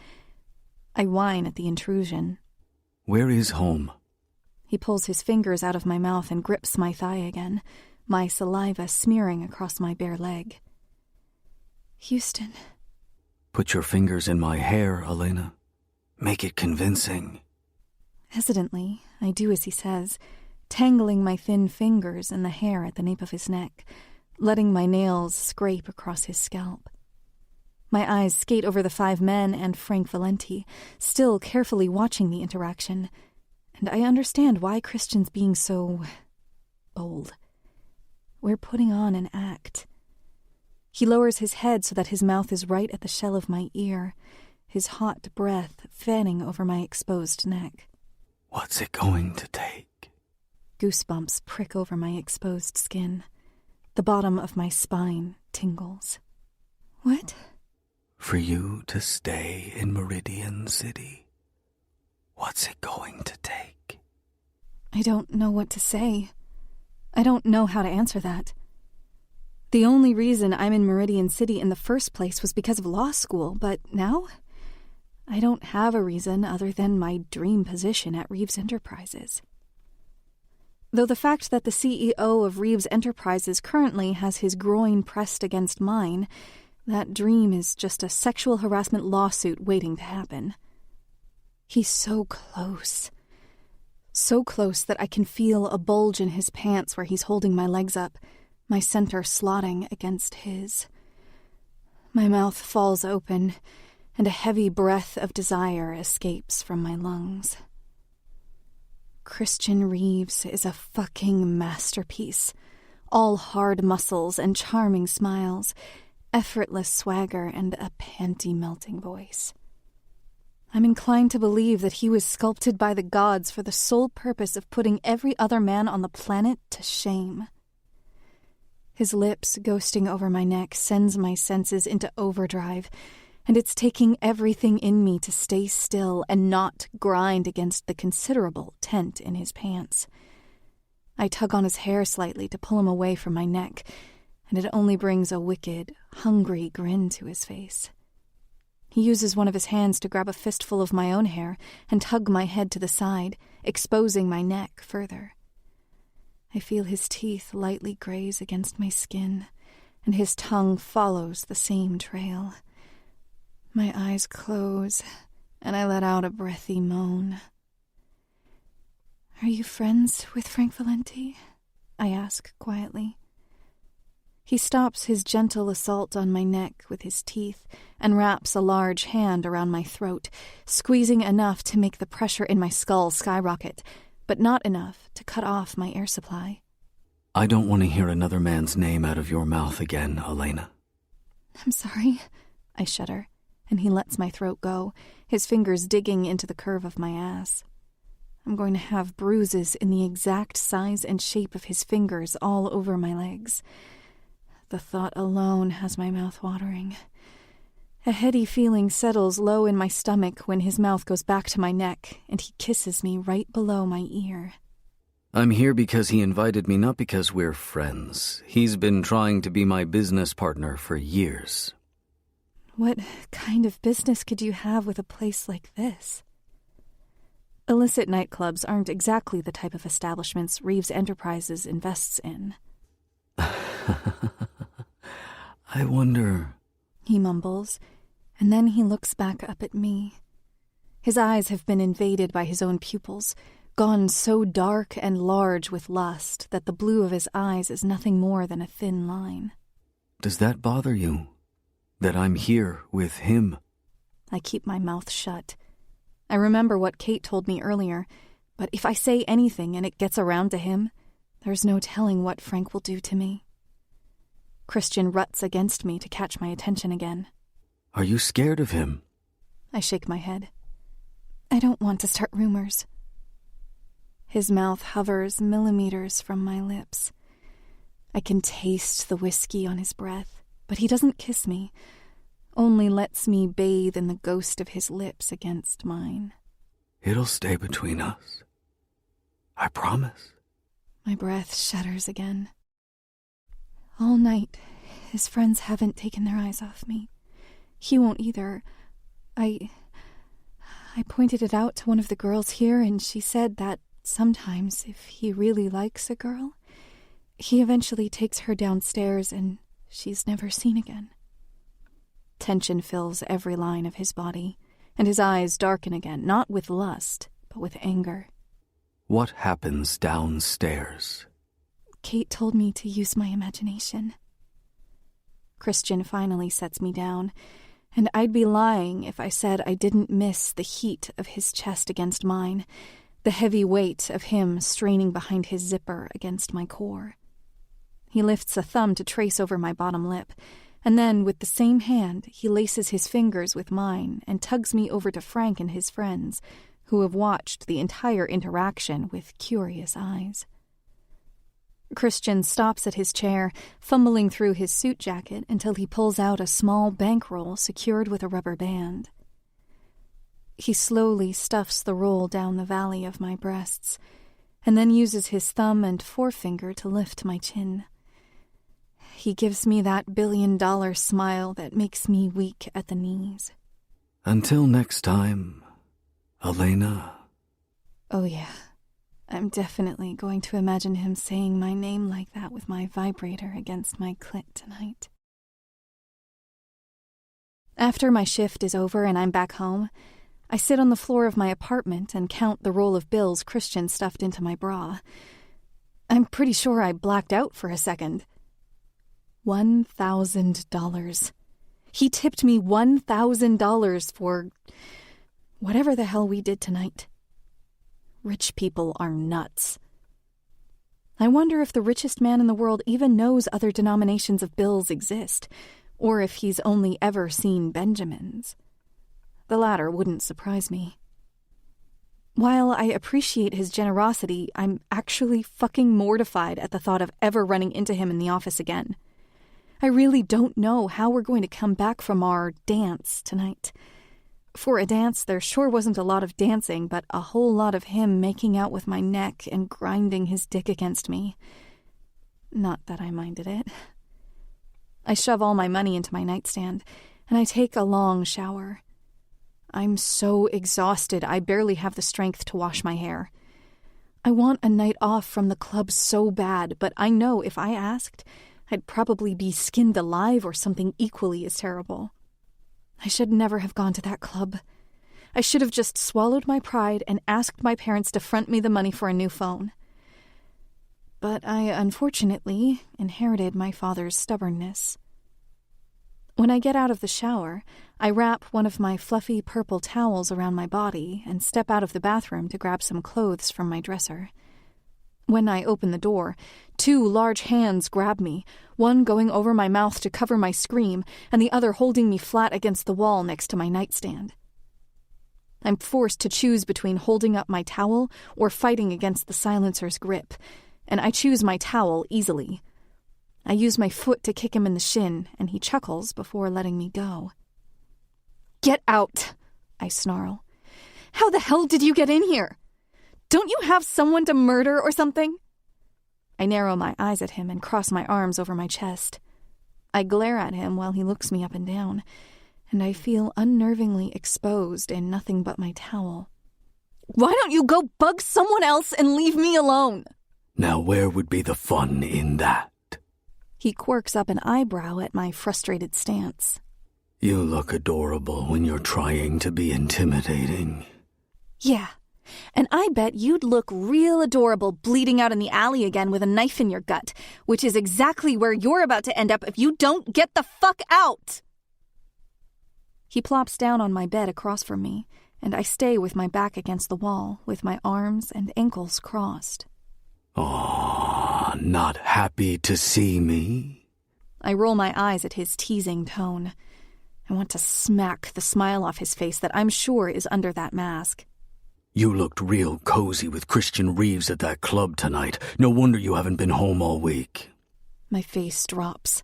I whine at the intrusion. "Where is home?" He pulls his fingers out of my mouth and grips my thigh again, my saliva smearing across my bare leg. "Houston." "Put your fingers in my hair, Elena. Make it convincing." Hesitantly, I do as he says, tangling my thin fingers in the hair at the nape of his neck, letting my nails scrape across his scalp. My eyes skate over the 5 men and Frank Valenti, still carefully watching the interaction, and I understand why Christian's being so bold. We're putting on an act. He lowers his head so that his mouth is right at the shell of my ear, his hot breath fanning over my exposed neck. What's it going to take? Goosebumps prick over my exposed skin. The bottom of my spine tingles. What? For you to stay in Meridian City. What's it going to take? I don't know what to say. I don't know how to answer that. The only reason I'm in Meridian City in the first place was because of law school, but now I don't have a reason other than my dream position at Reeves Enterprises. Though the fact that the CEO of Reeves Enterprises currently has his groin pressed against mine, that dream is just a sexual harassment lawsuit waiting to happen. He's so close. So close that I can feel a bulge in his pants where he's holding my legs up, my center slotting against his. My mouth falls open, and a heavy breath of desire escapes from my lungs. Christian Reeves is a fucking masterpiece. All hard muscles and charming smiles, effortless swagger, and a panty-melting voice. I'm inclined to believe that he was sculpted by the gods for the sole purpose of putting every other man on the planet to shame. His lips ghosting over my neck sends my senses into overdrive, and it's taking everything in me to stay still and not grind against the considerable tent in his pants. I tug on his hair slightly to pull him away from my neck, and it only brings a wicked, hungry grin to his face. He uses one of his hands to grab a fistful of my own hair and tug my head to the side, exposing my neck further. I feel his teeth lightly graze against my skin, and his tongue follows the same trail. My eyes close, and I let out a breathy moan. "Are you friends with Frank Valenti?" I ask quietly. He stops his gentle assault on my neck with his teeth and wraps a large hand around my throat, squeezing enough to make the pressure in my skull skyrocket, but not enough to cut off my air supply. I don't want to hear another man's name out of your mouth again, Elena. "I'm sorry," I shudder, and he lets my throat go, his fingers digging into the curve of my ass. I'm going to have bruises in the exact size and shape of his fingers all over my legs. The thought alone has my mouth watering. A heady feeling settles low in my stomach when his mouth goes back to my neck, and he kisses me right below my ear. I'm here because he invited me, not because we're friends. He's been trying to be my business partner for years. What kind of business could you have with a place like this? Illicit nightclubs aren't exactly the type of establishments Reeves Enterprises invests in. I wonder... He mumbles, and then he looks back up at me. His eyes have been invaded by his own pupils, gone so dark and large with lust that the blue of his eyes is nothing more than a thin line. Does that bother you? That I'm here with him? I keep my mouth shut. I remember what Kate told me earlier, but if I say anything and it gets around to him, there's no telling what Frank will do to me. Christian ruts against me to catch my attention again. Are you scared of him? I shake my head. I don't want to start rumors. His mouth hovers millimeters from my lips. I can taste the whiskey on his breath, but he doesn't kiss me, only lets me bathe in the ghost of his lips against mine. It'll stay between us. I promise. My breath shudders again. All night, his friends haven't taken their eyes off me. He won't either. I pointed it out to one of the girls here, and she said that sometimes, if he really likes a girl, he eventually takes her downstairs and she's never seen again. Tension fills every line of his body, and his eyes darken again, not with lust, but with anger. What happens downstairs? Kate told me to use my imagination. Christian finally sets me down, and I'd be lying if I said I didn't miss the heat of his chest against mine, the heavy weight of him straining behind his zipper against my core. He lifts a thumb to trace over my bottom lip, and then, with the same hand, he laces his fingers with mine and tugs me over to Frank and his friends, who have watched the entire interaction with curious eyes. Christian stops at his chair, fumbling through his suit jacket until he pulls out a small bankroll secured with a rubber band. He slowly stuffs the roll down the valley of my breasts, and then uses his thumb and forefinger to lift my chin. He gives me that $1 billion smile that makes me weak at the knees. Until next time, Elena. Oh yeah, I'm definitely going to imagine him saying my name like that with my vibrator against my clit tonight. After my shift is over and I'm back home, I sit on the floor of my apartment and count the roll of bills Christian stuffed into my bra. I'm pretty sure I blacked out for a second. $1,000. He tipped me $1,000 for whatever the hell we did tonight. Rich people are nuts. I wonder if the richest man in the world even knows other denominations of bills exist, or if he's only ever seen Benjamins. The latter wouldn't surprise me. While I appreciate his generosity, I'm actually fucking mortified at the thought of ever running into him in the office again. I really don't know how we're going to come back from our dance tonight. For a dance, there sure wasn't a lot of dancing, but a whole lot of him making out with my neck and grinding his dick against me. Not that I minded it. I shove all my money into my nightstand, and I take a long shower. I'm so exhausted, I barely have the strength to wash my hair. I want a night off from the club so bad, but I know if I asked, I'd probably be skinned alive or something equally as terrible. I should never have gone to that club. I should have just swallowed my pride and asked my parents to front me the money for a new phone. But I unfortunately inherited my father's stubbornness. When I get out of the shower, I wrap one of my fluffy purple towels around my body and step out of the bathroom to grab some clothes from my dresser. When I open the door, 2 large hands grab me, one going over my mouth to cover my scream, and the other holding me flat against the wall next to my nightstand. I'm forced to choose between holding up my towel or fighting against the silencer's grip, and I choose my towel easily. I use my foot to kick him in the shin, and he chuckles before letting me go. "Get out!" I snarl. "How the hell did you get in here? Don't you have someone to murder or something?" I narrow my eyes at him and cross my arms over my chest. I glare at him while he looks me up and down, and I feel unnervingly exposed in nothing but my towel. "Why don't you go bug someone else and leave me alone?" Now where would be the fun in that? He quirks up an eyebrow at my frustrated stance. You look adorable when you're trying to be intimidating. Yeah, and I bet you'd look real adorable bleeding out in the alley again with a knife in your gut, which is exactly where you're about to end up if you don't get the fuck out! He plops down on my bed across from me, and I stay with my back against the wall, with my arms and ankles crossed. Aw, not happy to see me? I roll my eyes at his teasing tone. I want to smack the smile off his face that I'm sure is under that mask. You looked real cozy with Christian Reeves at that club tonight. No wonder you haven't been home all week. My face drops.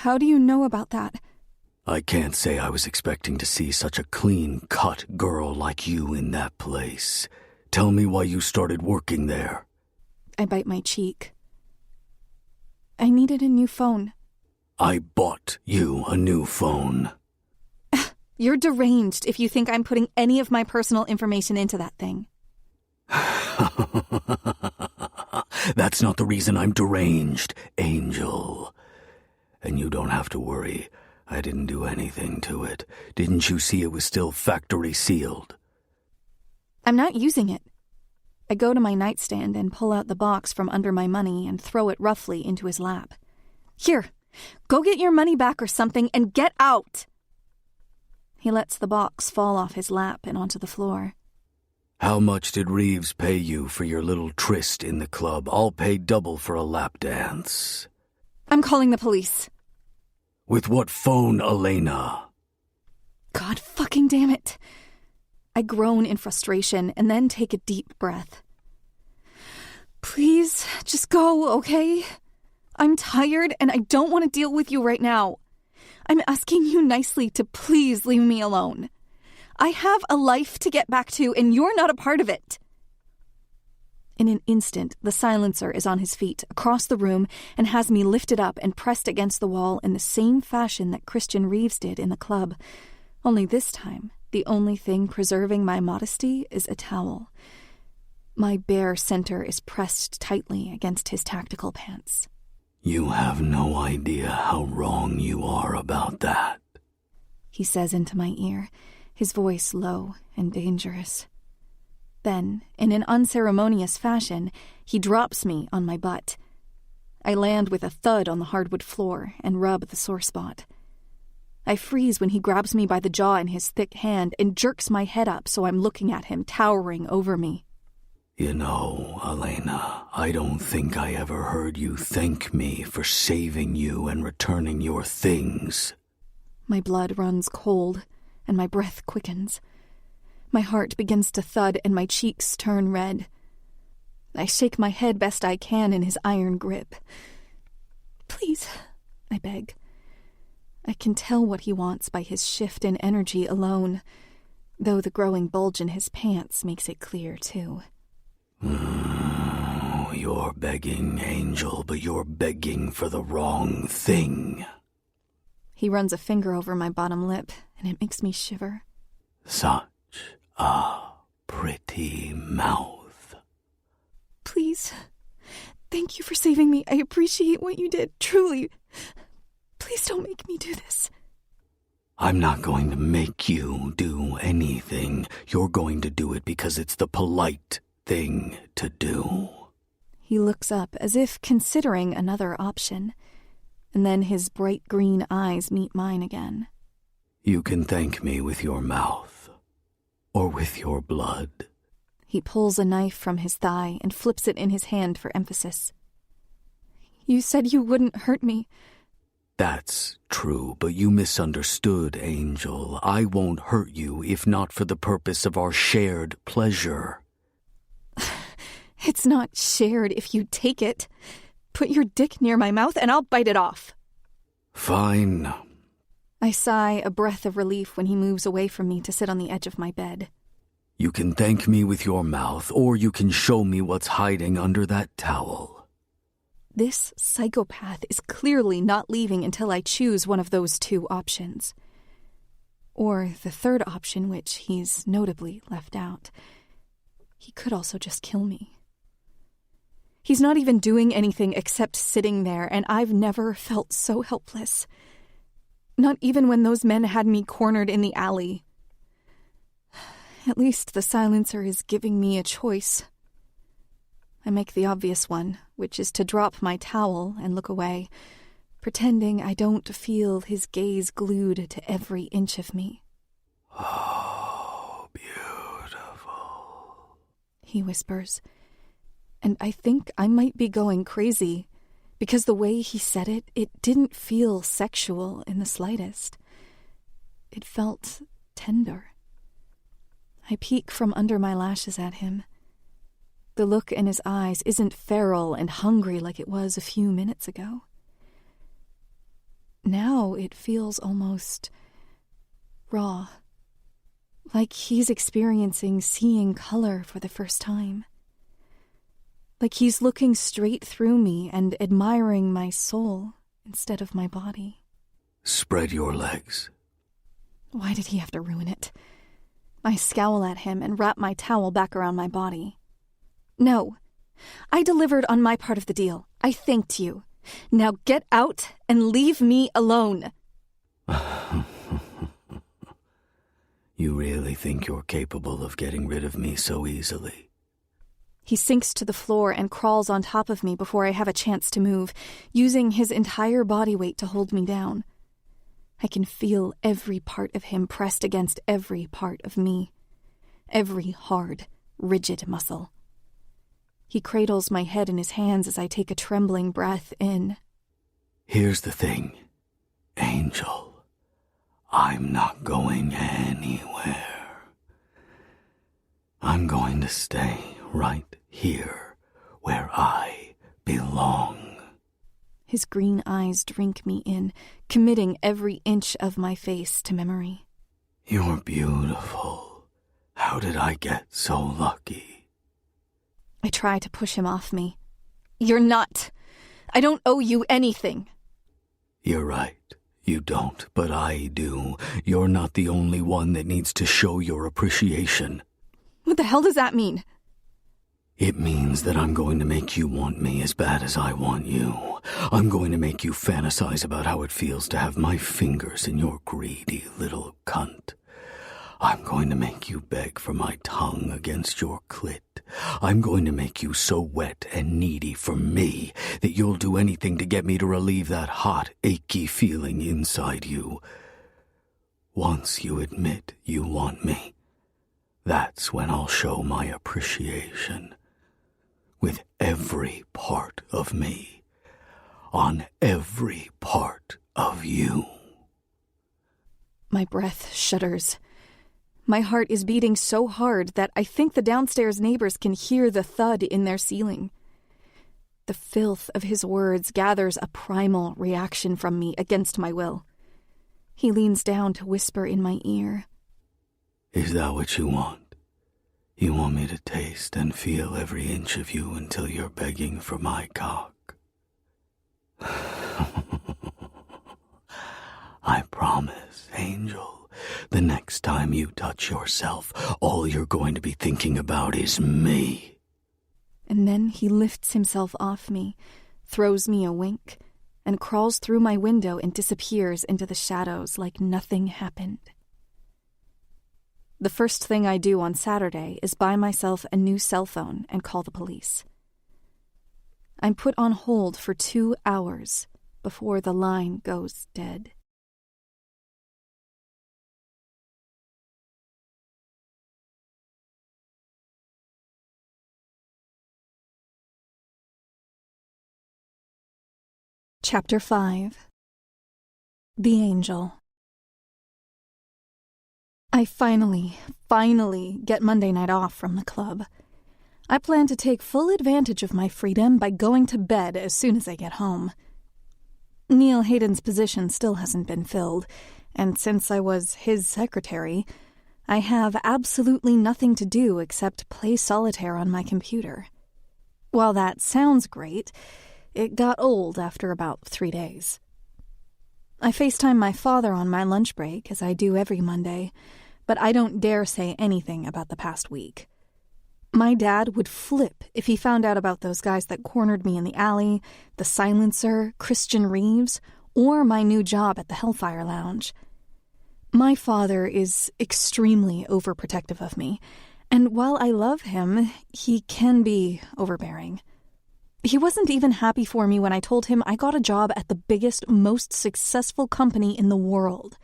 How do you know about that? I can't say I was expecting to see such a clean-cut girl like you in that place. Tell me why you started working there. I bite my cheek. I needed a new phone. I bought you a new phone. You're deranged if you think I'm putting any of my personal information into that thing. That's not the reason I'm deranged, Angel. And you don't have to worry. I didn't do anything to it. Didn't you see it was still factory sealed? I'm not using it. I go to my nightstand and pull out the box from under my money and throw it roughly into his lap. Here, go get your money back or something and get out. He lets the box fall off his lap and onto the floor. How much did Reeves pay you for your little tryst in the club? I'll pay double for a lap dance. I'm calling the police. With what phone, Elena? God fucking damn it. I groan in frustration and then take a deep breath. Please, just go, okay? I'm tired and I don't want to deal with you right now. I'm asking you nicely to please leave me alone. I have a life to get back to and you're not a part of it. In an instant, the silencer is on his feet across the room and has me lifted up and pressed against the wall in the same fashion that Christian Reeves did in the club. Only this time, the only thing preserving my modesty is a towel. My bare center is pressed tightly against his tactical pants. You have no idea how wrong you are about that, he says into my ear, his voice low and dangerous. Then, in an unceremonious fashion, he drops me on my butt. I land with a thud on the hardwood floor and rub the sore spot. I freeze when he grabs me by the jaw in his thick hand and jerks my head up so I'm looking at him, towering over me. You know, Elena, I don't think I ever heard you thank me for saving you and returning your things. My blood runs cold, and my breath quickens. My heart begins to thud, and my cheeks turn red. I shake my head best I can in his iron grip. Please, I beg. I can tell what he wants by his shift in energy alone, though the growing bulge in his pants makes it clear, too. You're begging, Angel, but you're begging for the wrong thing. He runs a finger over my bottom lip, and it makes me shiver. Such a pretty mouth. Please. Thank you for saving me. I appreciate what you did, truly. Please don't make me do this. I'm not going to make you do anything. You're going to do it because it's the polite thing to do. He looks up as if considering another option, and then his bright green eyes meet mine again. You can thank me with your mouth, or with your blood. He pulls a knife from his thigh and flips it in his hand for emphasis. You said you wouldn't hurt me. That's true, but you misunderstood, Angel. I won't hurt you if not for the purpose of our shared pleasure. It's not shared if you take it. Put your dick near my mouth and I'll bite it off. Fine. I sigh a breath of relief when he moves away from me to sit on the edge of my bed. You can thank me with your mouth, or you can show me what's hiding under that towel. This psychopath is clearly not leaving until I choose one of those two options. Or the third option, which he's notably left out. He could also just kill me. He's not even doing anything except sitting there, and I've never felt so helpless. Not even when those men had me cornered in the alley. At least the silencer is giving me a choice. I make the obvious one, which is to drop my towel and look away, pretending I don't feel his gaze glued to every inch of me. Oh, beautiful, he whispers. And I think I might be going crazy, because the way he said it, it didn't feel sexual in the slightest. It felt tender. I peek from under my lashes at him. The look in his eyes isn't feral and hungry like it was a few minutes ago. Now it feels almost raw, like he's experiencing seeing color for the first time. Like he's looking straight through me and admiring my soul instead of my body. Spread your legs. Why did he have to ruin it? I scowl at him and wrap my towel back around my body. No, I delivered on my part of the deal. I thanked you. Now get out and leave me alone. You really think you're capable of getting rid of me so easily? He sinks to the floor and crawls on top of me before I have a chance to move, using his entire body weight to hold me down. I can feel every part of him pressed against every part of me. Every hard, rigid muscle. He cradles my head in his hands as I take a trembling breath in. Here's the thing, Angel. I'm not going anywhere. I'm going to stay right here where I belong. His green eyes drink me in, committing every inch of my face to memory. You're beautiful. How did I get so lucky? I try to push him off me. You're not. I don't owe you anything. You're right. You don't, but I do. You're not the only one that needs to show your appreciation. What the hell does that mean? It means that I'm going to make you want me as bad as I want you. I'm going to make you fantasize about how it feels to have my fingers in your greedy little cunt. I'm going to make you beg for my tongue against your clit. I'm going to make you so wet and needy for me that you'll do anything to get me to relieve that hot, achy feeling inside you. Once you admit you want me, that's when I'll show my appreciation. With every part of me, on every part of you. My breath shudders. My heart is beating so hard that I think the downstairs neighbors can hear the thud in their ceiling. The filth of his words gathers a primal reaction from me against my will. He leans down to whisper in my ear. Is that what you want? You want me to taste and feel every inch of you until you're begging for my cock? I promise, Angel. The next time you touch yourself, all you're going to be thinking about is me. And then he lifts himself off me, throws me a wink, and crawls through my window and disappears into the shadows like nothing happened. The first thing I do on Saturday is buy myself a new cell phone and call the police. I'm put on hold for 2 hours before the line goes dead. Chapter 5. The Angel. I finally get Monday night off from the club. I plan to take full advantage of my freedom by going to bed as soon as I get home. Neil Hayden's position still hasn't been filled, and since I was his secretary, I have absolutely nothing to do except play solitaire on my computer. While that sounds great, it got old after about 3 days. I FaceTime my father on my lunch break, as I do every Monday, but I don't dare say anything about the past week. My dad would flip if he found out about those guys that cornered me in the alley, the silencer, Christian Reeves, or my new job at the Hellfire Lounge. My father is extremely overprotective of me, and while I love him, he can be overbearing. He wasn't even happy for me when I told him I got a job at the biggest, most successful company in the world.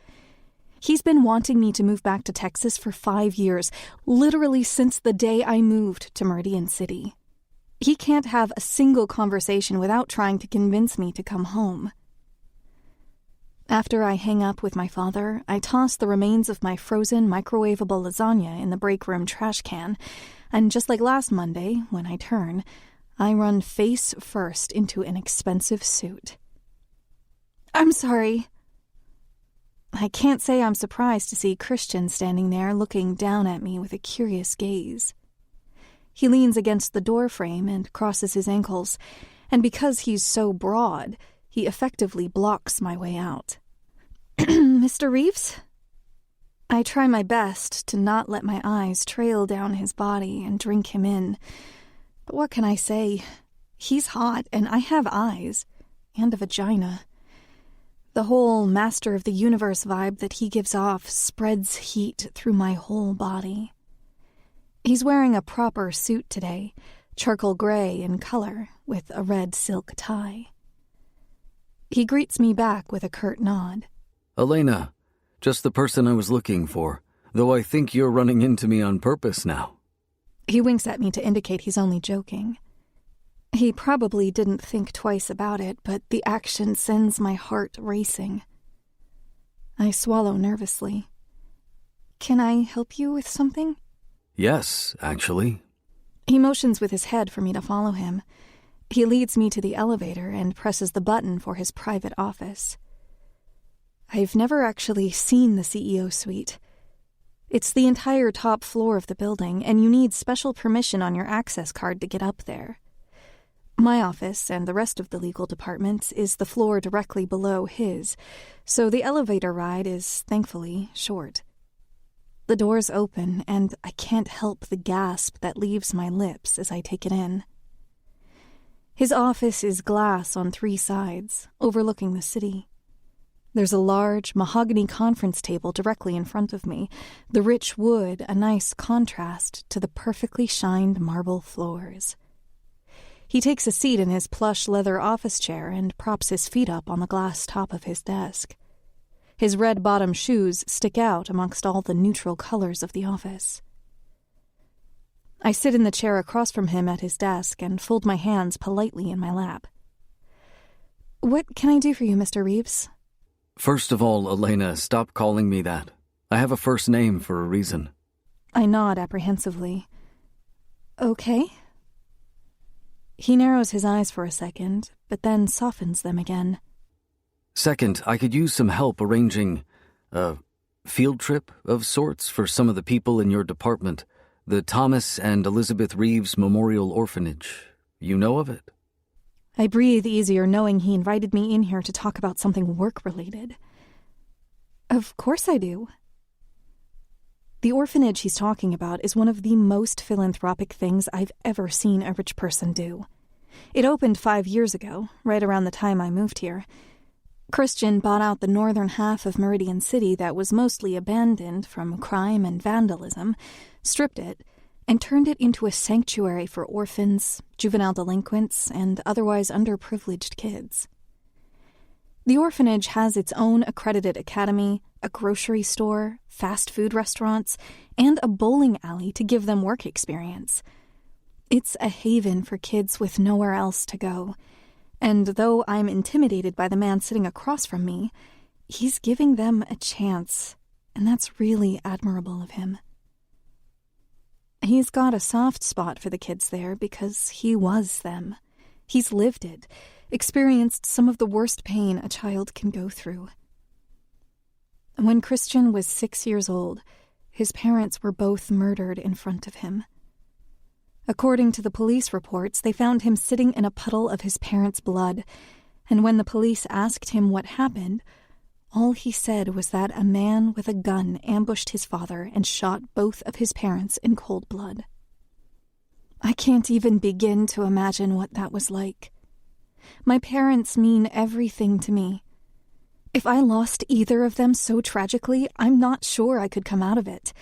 He's been wanting me to move back to Texas for 5 years, literally since the day I moved to Meridian City. He can't have a single conversation without trying to convince me to come home. After I hang up with my father, I toss the remains of my frozen microwavable lasagna in the break room trash can, and just like last Monday, when I turn, I run face first into an expensive suit. I'm sorry. I can't say I'm surprised to see Christian standing there looking down at me with a curious gaze. He leans against the door frame and crosses his ankles, and because he's so broad, he effectively blocks my way out. Mr. Reeves? I try my best to not let my eyes trail down his body and drink him in. But what can I say? He's hot, and I have eyes. And a vagina. The whole master of the universe vibe that he gives off spreads heat through my whole body. He's wearing a proper suit today, charcoal gray in color with a red silk tie. He greets me back with a curt nod. Elena, just the person I was looking for, though I think you're running into me on purpose now. He winks at me to indicate he's only joking. He probably didn't think twice about it, but the action sends my heart racing. I swallow nervously. Can I help you with something? Yes, actually. He motions with his head for me to follow him. He leads me to the elevator and presses the button for his private office. I've never actually seen the CEO suite. It's the entire top floor of the building, and you need special permission on your access card to get up there. My office and the rest of the legal department is the floor directly below his, so the elevator ride is, thankfully, short. The doors open, and I can't help the gasp that leaves my lips as I take it in. His office is glass on 3 sides, overlooking the city. There's a large mahogany conference table directly in front of me, the rich wood a nice contrast to the perfectly shined marble floors. He takes a seat in his plush leather office chair and props his feet up on the glass top of his desk. His red-bottom shoes stick out amongst all the neutral colors of the office. I sit in the chair across from him at his desk and fold my hands politely in my lap. What can I do for you, Mr. Reeves? First of all, Elena, stop calling me that. I have a first name for a reason. I nod apprehensively. Okay. He narrows his eyes for a second, but then softens them again. Second, I could use some help arranging a field trip of sorts for some of the people in your department. The Thomas and Elizabeth Reeves Memorial Orphanage. You know of it? I breathe easier knowing he invited me in here to talk about something work-related. Of course I do. The orphanage he's talking about is one of the most philanthropic things I've ever seen a rich person do. It opened 5 years ago, right around the time I moved here. Christian bought out the northern half of Meridian City that was mostly abandoned from crime and vandalism, stripped it, and turned it into a sanctuary for orphans, juvenile delinquents, and otherwise underprivileged kids. The orphanage has its own accredited academy, a grocery store, fast food restaurants, and a bowling alley to give them work experience. It's a haven for kids with nowhere else to go, and though I'm intimidated by the man sitting across from me, he's giving them a chance, and that's really admirable of him. He's got a soft spot for the kids there because he was them. He's lived it, experienced some of the worst pain a child can go through. When Christian was 6 years old, his parents were both murdered in front of him. According to the police reports, they found him sitting in a puddle of his parents' blood, and when the police asked him what happened, all he said was that a man with a gun ambushed his father and shot both of his parents in cold blood. I can't even begin to imagine what that was like. My parents mean everything to me. If I lost either of them so tragically, I'm not sure I could come out of it.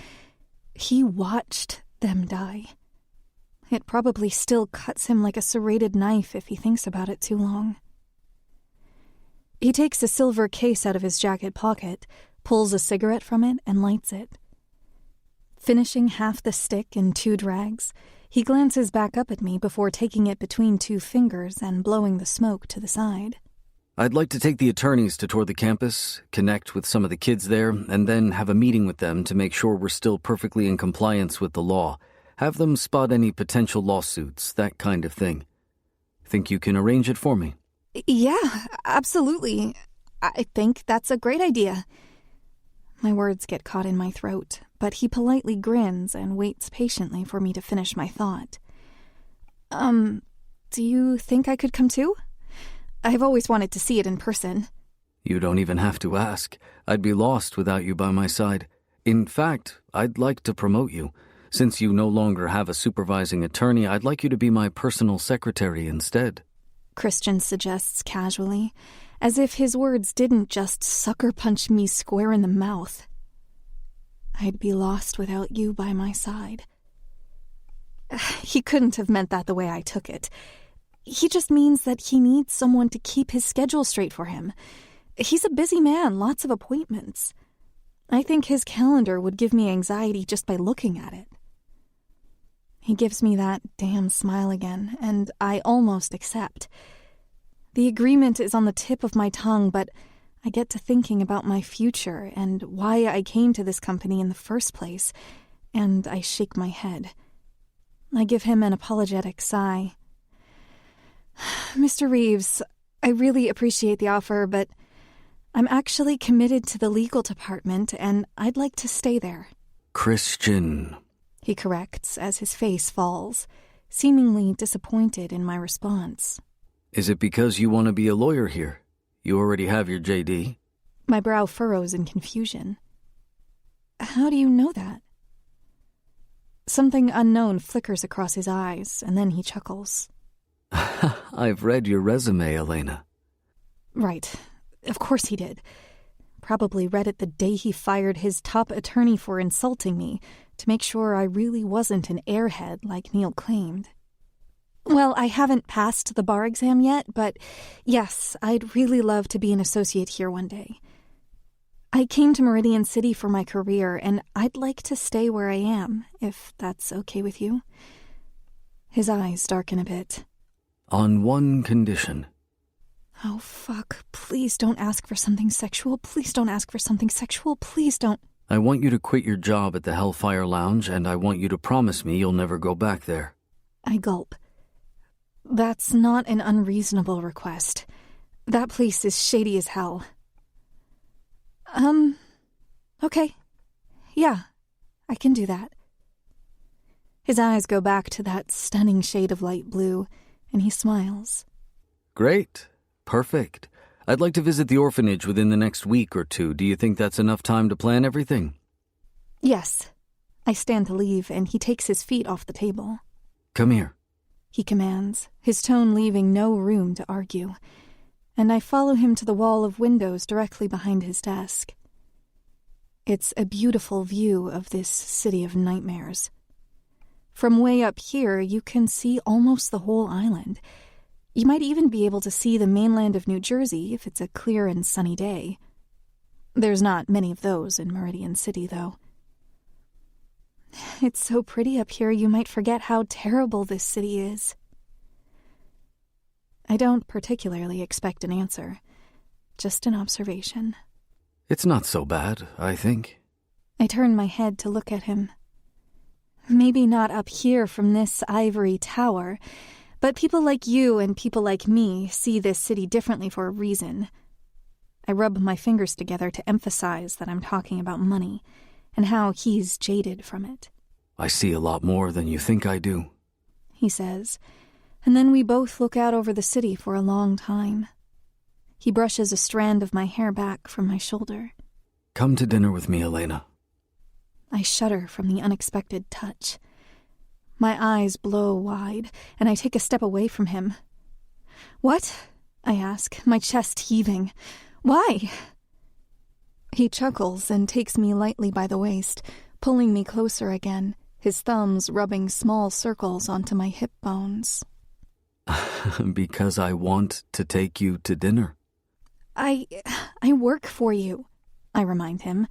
He watched them die. It probably still cuts him like a serrated knife if he thinks about it too long. He takes a silver case out of his jacket pocket, pulls a cigarette from it, and lights it. Finishing half the stick in 2 drags, he glances back up at me before taking it between 2 fingers and blowing the smoke to the side. I'd like to take the attorneys to tour the campus, connect with some of the kids there, and then have a meeting with them to make sure we're still perfectly in compliance with the law. Have them spot any potential lawsuits, that kind of thing. Think you can arrange it for me? Yeah, absolutely. I think that's a great idea. My words get caught in my throat, but he politely grins and waits patiently for me to finish my thought. Do you think I could come too? I've always wanted to see it in person. You don't even have to ask. I'd be lost without you by my side. In fact, I'd like to promote you. Since you no longer have a supervising attorney, I'd like you to be my personal secretary instead. Christian suggests casually, as if his words didn't just sucker punch me square in the mouth. I'd be lost without you by my side. He couldn't have meant that the way I took it. He just means that he needs someone to keep his schedule straight for him. He's a busy man, lots of appointments. I think his calendar would give me anxiety just by looking at it. He gives me that damn smile again, and I almost accept. The agreement is on the tip of my tongue, but I get to thinking about my future and why I came to this company in the first place, and I shake my head. I give him an apologetic sigh. Mr. Reeves, I really appreciate the offer, but I'm actually committed to the legal department, and I'd like to stay there. Christian, he corrects as his face falls, seemingly disappointed in my response. Is it because you want to be a lawyer here? You already have your JD? My brow furrows in confusion. How do you know that? Something unknown flickers across his eyes, and then he chuckles. I've read your resume, Elena. Right. Of course he did. Probably read it the day he fired his top attorney for insulting me, to make sure I really wasn't an airhead like Neil claimed. Well, I haven't passed the bar exam yet, but yes, I'd really love to be an associate here one day. I came to Meridian City for my career, and I'd like to stay where I am, if that's okay with you. His eyes darken a bit. On one condition. Oh, fuck. Please don't ask for something sexual. Please don't ask for something sexual. Please don't. I want you to quit your job at the Hellfire Lounge, and I want you to promise me you'll never go back there. I gulp. That's not an unreasonable request. That place is shady as hell. Okay. Yeah, I can do that. His eyes go back to that stunning shade of light blue, and he smiles. Great. Perfect. I'd like to visit the orphanage within the next week or two. Do you think that's enough time to plan everything? Yes. I stand to leave, and he takes his feet off the table. Come here, he commands, his tone leaving no room to argue, and I follow him to the wall of windows directly behind his desk. It's a beautiful view of this city of nightmares. From way up here, you can see almost the whole island. You might even be able to see the mainland of New Jersey if it's a clear and sunny day. There's not many of those in Meridian City, though. It's so pretty up here you might forget how terrible this city is. I don't particularly expect an answer, just an observation. It's not so bad, I think. I turn my head to look at him. Maybe not up here from this ivory tower, but people like you and people like me see this city differently for a reason. I rub my fingers together to emphasize that I'm talking about money, and how he's jaded from it. I see a lot more than you think I do, he says, and then we both look out over the city for a long time. He brushes a strand of my hair back from my shoulder. Come to dinner with me, Elena. I shudder from the unexpected touch. My eyes blow wide, and I take a step away from him. What? I ask, my chest heaving. Why? He chuckles and takes me lightly by the waist, pulling me closer again, his thumbs rubbing small circles onto my hip bones. Because I want to take you to dinner. I work for you, I remind him.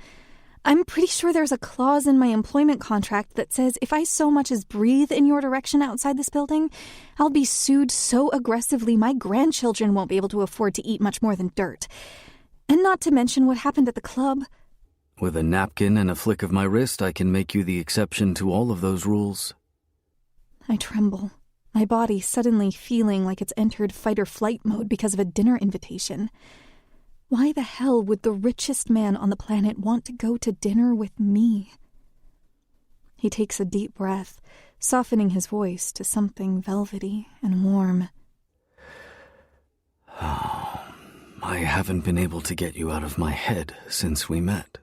I'm pretty sure there's a clause in my employment contract that says if I so much as breathe in your direction outside this building, I'll be sued so aggressively my grandchildren won't be able to afford to eat much more than dirt. And not to mention what happened at the club. With a napkin and a flick of my wrist, I can make you the exception to all of those rules. I tremble, my body suddenly feeling like it's entered fight-or-flight mode because of a dinner invitation. Why the hell would the richest man on the planet want to go to dinner with me? He takes a deep breath, softening his voice to something velvety and warm. I haven't been able to get you out of my head since we met.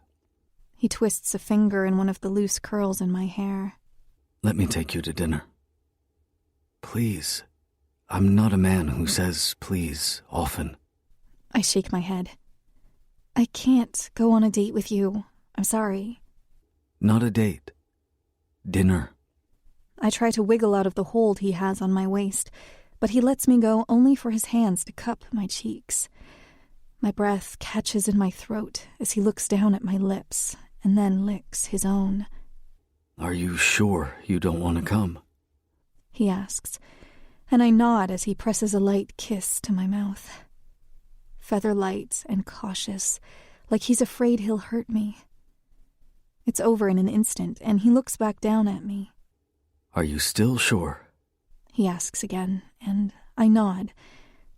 He twists a finger in one of the loose curls in my hair. Let me take you to dinner. Please. I'm not a man who says please often. I shake my head. I can't go on a date with you. I'm sorry. Not a date. Dinner. I try to wiggle out of the hold he has on my waist, but he lets me go only for his hands to cup my cheeks. My breath catches in my throat as he looks down at my lips and then licks his own. Are you sure you don't want to come? He asks, and I nod as he presses a light kiss to my mouth. Feather light and cautious, like he's afraid he'll hurt me. It's over in an instant, and he looks back down at me. Are you still sure? He asks again, and I nod,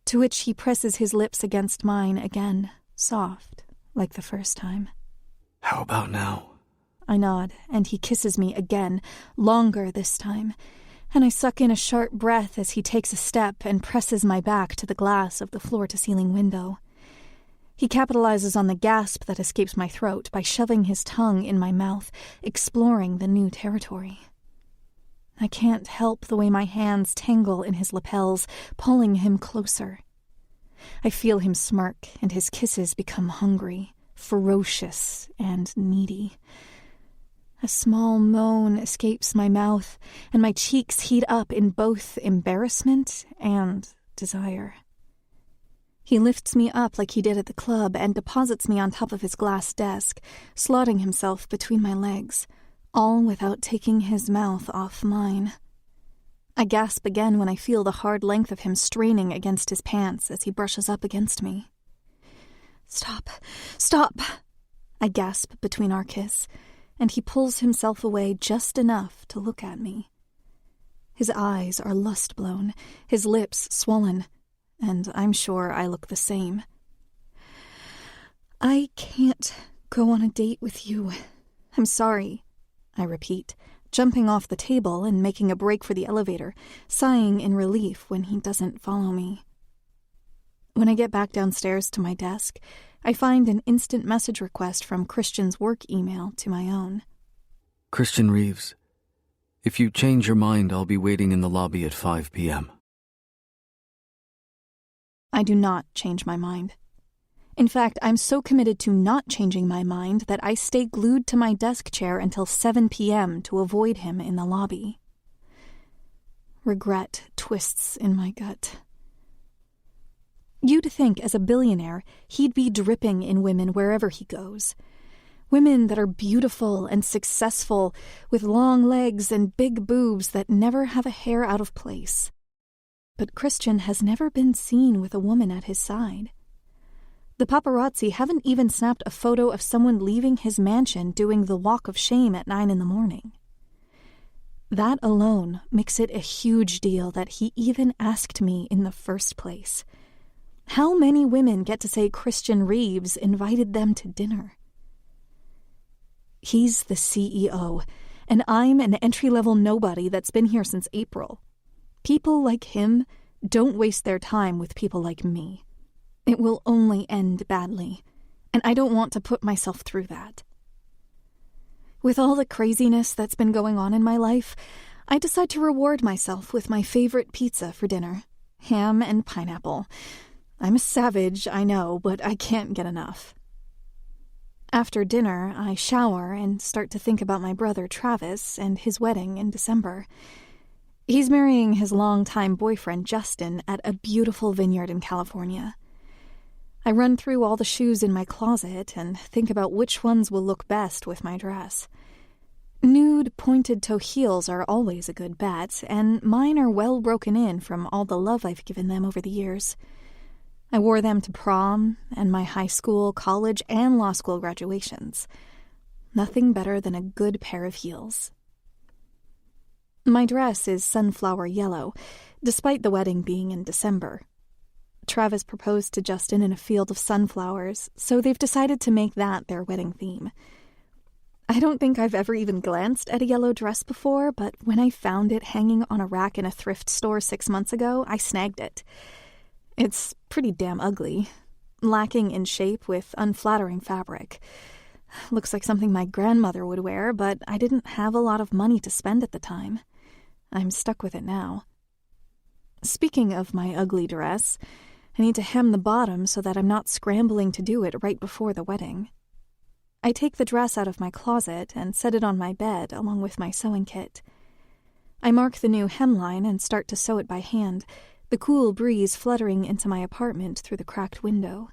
to which he presses his lips against mine again, soft, like the first time. How about now? I nod, and he kisses me again, longer this time, and I suck in a sharp breath as he takes a step and presses my back to the glass of the floor-to-ceiling window. He capitalizes on the gasp that escapes my throat by shoving his tongue in my mouth, exploring the new territory. I can't help the way my hands tangle in his lapels, pulling him closer. I feel him smirk, and his kisses become hungry, ferocious, and needy. A small moan escapes my mouth, and my cheeks heat up in both embarrassment and desire. He lifts me up like he did at the club and deposits me on top of his glass desk, slotting himself between my legs, all without taking his mouth off mine. I gasp again when I feel the hard length of him straining against his pants as he brushes up against me. Stop! Stop! I gasp between our kiss, and he pulls himself away just enough to look at me. His eyes are lust-blown, his lips swollen, and I'm sure I look the same. I can't go on a date with you. I'm sorry, I repeat, jumping off the table and making a break for the elevator, sighing in relief when he doesn't follow me. When I get back downstairs to my desk, I find an instant message request from Christian's work email to my own. Christian Reeves, if you change your mind, I'll be waiting in the lobby at 5 p.m. I do not change my mind. In fact, I'm so committed to not changing my mind that I stay glued to my desk chair until 7 p.m. to avoid him in the lobby. Regret twists in my gut. You'd think, as a billionaire, he'd be dripping in women wherever he goes. Women that are beautiful and successful, with long legs and big boobs that never have a hair out of place. But Christian has never been seen with a woman at his side. The paparazzi haven't even snapped a photo of someone leaving his mansion doing the walk of shame at 9 a.m. That alone makes it a huge deal that he even asked me in the first place. How many women get to say Christian Reeves invited them to dinner? He's the CEO, and I'm an entry-level nobody that's been here since April. People like him don't waste their time with people like me. It will only end badly, and I don't want to put myself through that. With all the craziness that's been going on in my life, I decide to reward myself with my favorite pizza for dinner, ham and pineapple. I'm a savage, I know, but I can't get enough. After dinner, I shower and start to think about my brother Travis and his wedding in December. He's marrying his longtime boyfriend Justin at a beautiful vineyard in California. I run through all the shoes in my closet and think about which ones will look best with my dress. Nude pointed-toe heels are always a good bet, and mine are well broken in from all the love I've given them over the years. I wore them to prom and my high school, college, and law school graduations. Nothing better than a good pair of heels. My dress is sunflower yellow, despite the wedding being in December. Travis proposed to Justin in a field of sunflowers, so they've decided to make that their wedding theme. I don't think I've ever even glanced at a yellow dress before, but when I found it hanging on a rack in a thrift store 6 months ago, I snagged it. It's pretty damn ugly, lacking in shape with unflattering fabric. Looks like something my grandmother would wear, but I didn't have a lot of money to spend at the time. I'm stuck with it now. Speaking of my ugly dress, I need to hem the bottom so that I'm not scrambling to do it right before the wedding. I take the dress out of my closet and set it on my bed along with my sewing kit. I mark the new hemline and start to sew it by hand, the cool breeze fluttering into my apartment through the cracked window.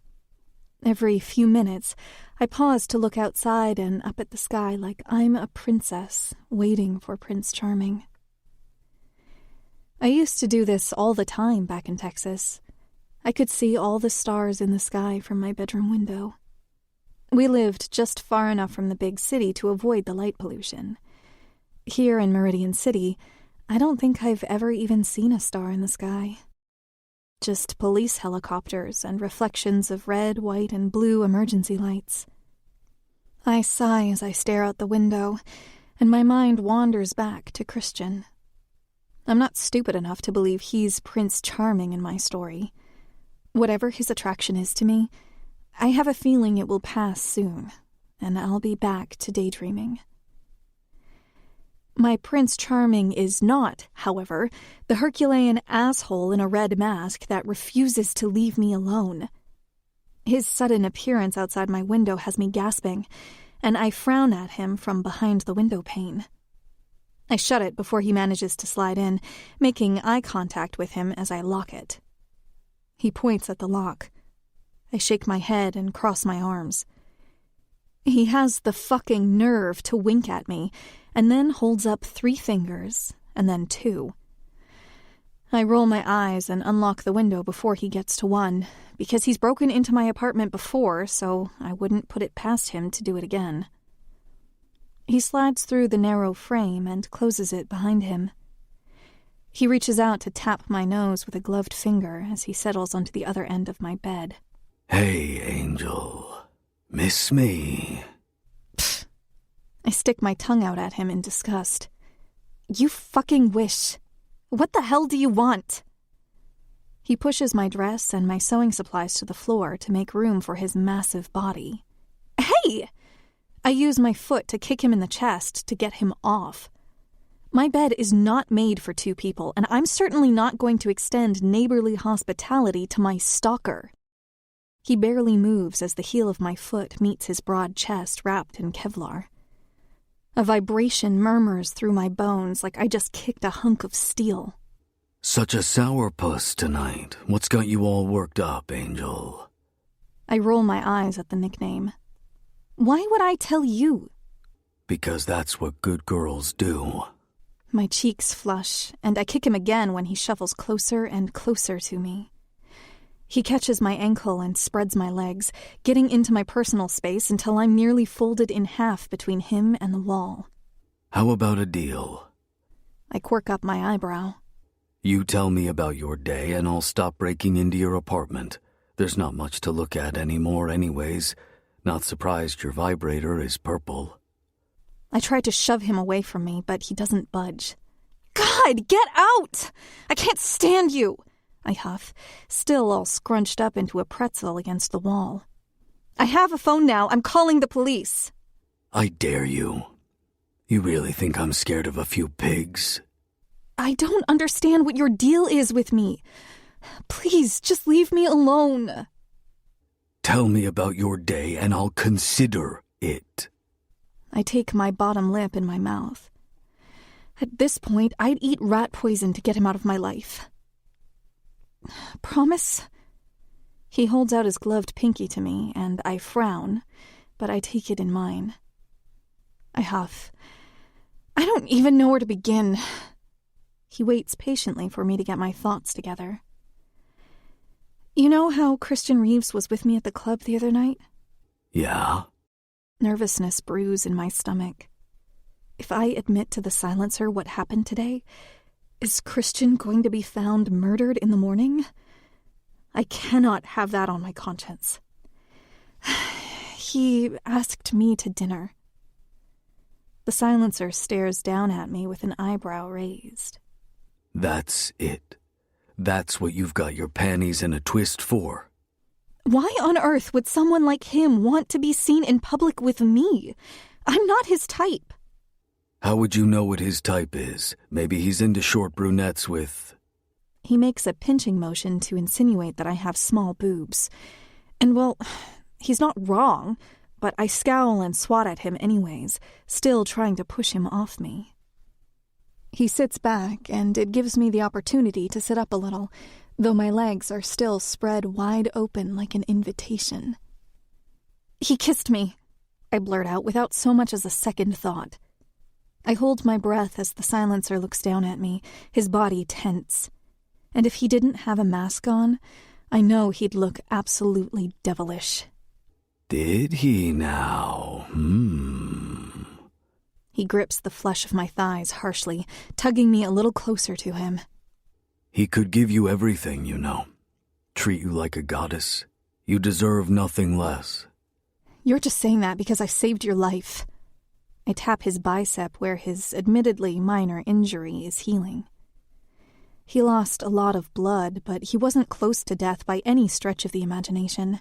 Every few minutes, I pause to look outside and up at the sky like I'm a princess waiting for Prince Charming. I used to do this all the time back in Texas. I could see all the stars in the sky from my bedroom window. We lived just far enough from the big city to avoid the light pollution. Here in Meridian City, I don't think I've ever even seen a star in the sky. Just police helicopters and reflections of red, white, and blue emergency lights. I sigh as I stare out the window, and my mind wanders back to Christian. I'm not stupid enough to believe he's Prince Charming in my story. Whatever his attraction is to me, I have a feeling it will pass soon, and I'll be back to daydreaming. My Prince Charming is not, however, the Herculean asshole in a red mask that refuses to leave me alone. His sudden appearance outside my window has me gasping, and I frown at him from behind the window pane. I shut it before he manages to slide in, making eye contact with him as I lock it. He points at the lock. I shake my head and cross my arms. He has the fucking nerve to wink at me, and then holds up 3 fingers, and then 2. I roll my eyes and unlock the window before he gets to 1, because he's broken into my apartment before, so I wouldn't put it past him to do it again. He slides through the narrow frame and closes it behind him. He reaches out to tap my nose with a gloved finger as he settles onto the other end of my bed. Hey, Angel. Miss me? Pfft. I stick my tongue out at him in disgust. You fucking wish. What the hell do you want? He pushes my dress and my sewing supplies to the floor to make room for his massive body. Hey! I use my foot to kick him in the chest to get him off. My bed is not made for 2 people, and I'm certainly not going to extend neighborly hospitality to my stalker. He barely moves as the heel of my foot meets his broad chest wrapped in Kevlar. A vibration murmurs through my bones like I just kicked a hunk of steel. Such a sourpuss tonight. What's got you all worked up, Angel? I roll my eyes at the nickname. Why would I tell you? Because that's what good girls do. My cheeks flush, and I kick him again when he shuffles closer and closer to me. He catches my ankle and spreads my legs, getting into my personal space until I'm nearly folded in half between him and the wall. How about a deal? I quirk up my eyebrow. You tell me about your day and I'll stop breaking into your apartment. There's not much to look at anymore anyways. Not surprised your vibrator is purple. I try to shove him away from me, but he doesn't budge. God, get out! I can't stand you! I huff, still all scrunched up into a pretzel against the wall. I have a phone now. I'm calling the police. I dare you. You really think I'm scared of a few pigs? I don't understand what your deal is with me. Please, just leave me alone. Tell me about your day and I'll consider it. I take my bottom lip in my mouth. At this point, I'd eat rat poison to get him out of my life. Promise? He holds out his gloved pinky to me, and I frown, but I take it in mine. I huff. I don't even know where to begin. He waits patiently for me to get my thoughts together. You know how Christian Reeves was with me at the club the other night? Yeah? Nervousness brews in my stomach. If I admit to the silencer what happened today, is Christian going to be found murdered in the morning? I cannot have that on my conscience. He asked me to dinner. The silencer stares down at me with an eyebrow raised. That's it. That's what you've got your panties in a twist for. Why on earth would someone like him want to be seen in public with me? I'm not his type. How would you know what his type is? Maybe he's into short brunettes with... He makes a pinching motion to insinuate that I have small boobs. And well, he's not wrong, but I scowl and swat at him anyways, still trying to push him off me. He sits back, and it gives me the opportunity to sit up a little, though my legs are still spread wide open like an invitation. "He kissed me," I blurt out without so much as a second thought. I hold my breath as the silencer looks down at me, his body tense. And if he didn't have a mask on, I know he'd look absolutely devilish. Did he now? He grips the flesh of my thighs harshly, tugging me a little closer to him. He could give you everything, you know. Treat you like a goddess. You deserve nothing less. You're just saying that because I saved your life. I tap his bicep where his admittedly minor injury is healing. He lost a lot of blood, but he wasn't close to death by any stretch of the imagination.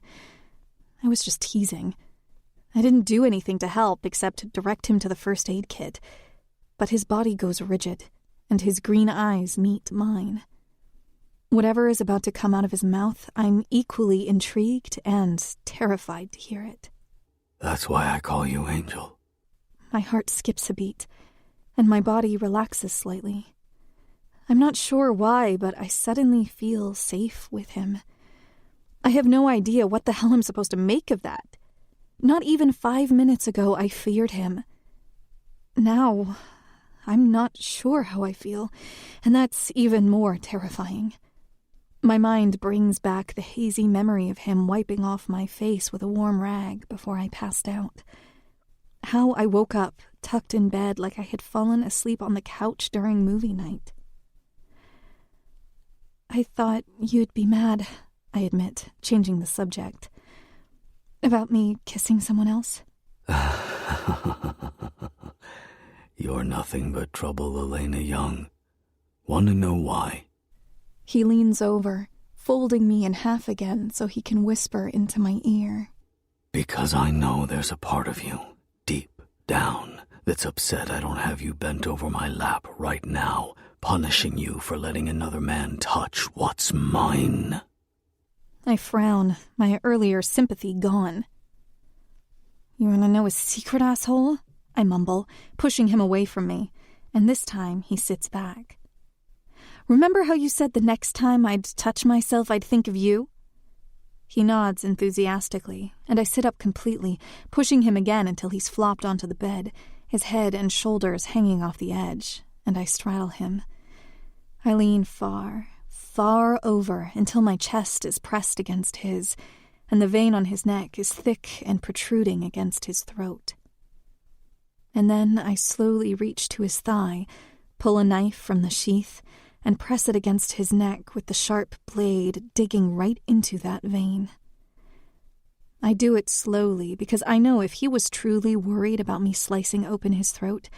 I was just teasing. I didn't do anything to help except direct him to the first aid kit. But his body goes rigid, and his green eyes meet mine. Whatever is about to come out of his mouth, I'm equally intrigued and terrified to hear it. That's why I call you Angel. My heart skips a beat, and my body relaxes slightly. I'm not sure why, but I suddenly feel safe with him. I have no idea what the hell I'm supposed to make of that. Not even 5 minutes ago I feared him. Now, I'm not sure how I feel, and that's even more terrifying. My mind brings back the hazy memory of him wiping off my face with a warm rag before I passed out. How I woke up, tucked in bed like I had fallen asleep on the couch during movie night. "I thought you'd be mad," I admit, changing the subject. "About me kissing someone else?" You're nothing but trouble, Elena Young. Want to know why? He leans over, folding me in half again so he can whisper into my ear. Because I know there's a part of you, deep down, that's upset I don't have you bent over my lap right now, punishing you for letting another man touch what's mine. I frown, my earlier sympathy gone. "You want to know a secret, asshole?" I mumble, pushing him away from me, and this time he sits back. "Remember how you said the next time I'd touch myself I'd think of you?" He nods enthusiastically, and I sit up completely, pushing him again until he's flopped onto the bed, his head and shoulders hanging off the edge, and I straddle him. I lean far, far over until my chest is pressed against his, and the vein on his neck is thick and protruding against his throat. And then I slowly reach to his thigh, pull a knife from the sheath, and press it against his neck with the sharp blade digging right into that vein. I do it slowly because I know if he was truly worried about me slicing open his throat,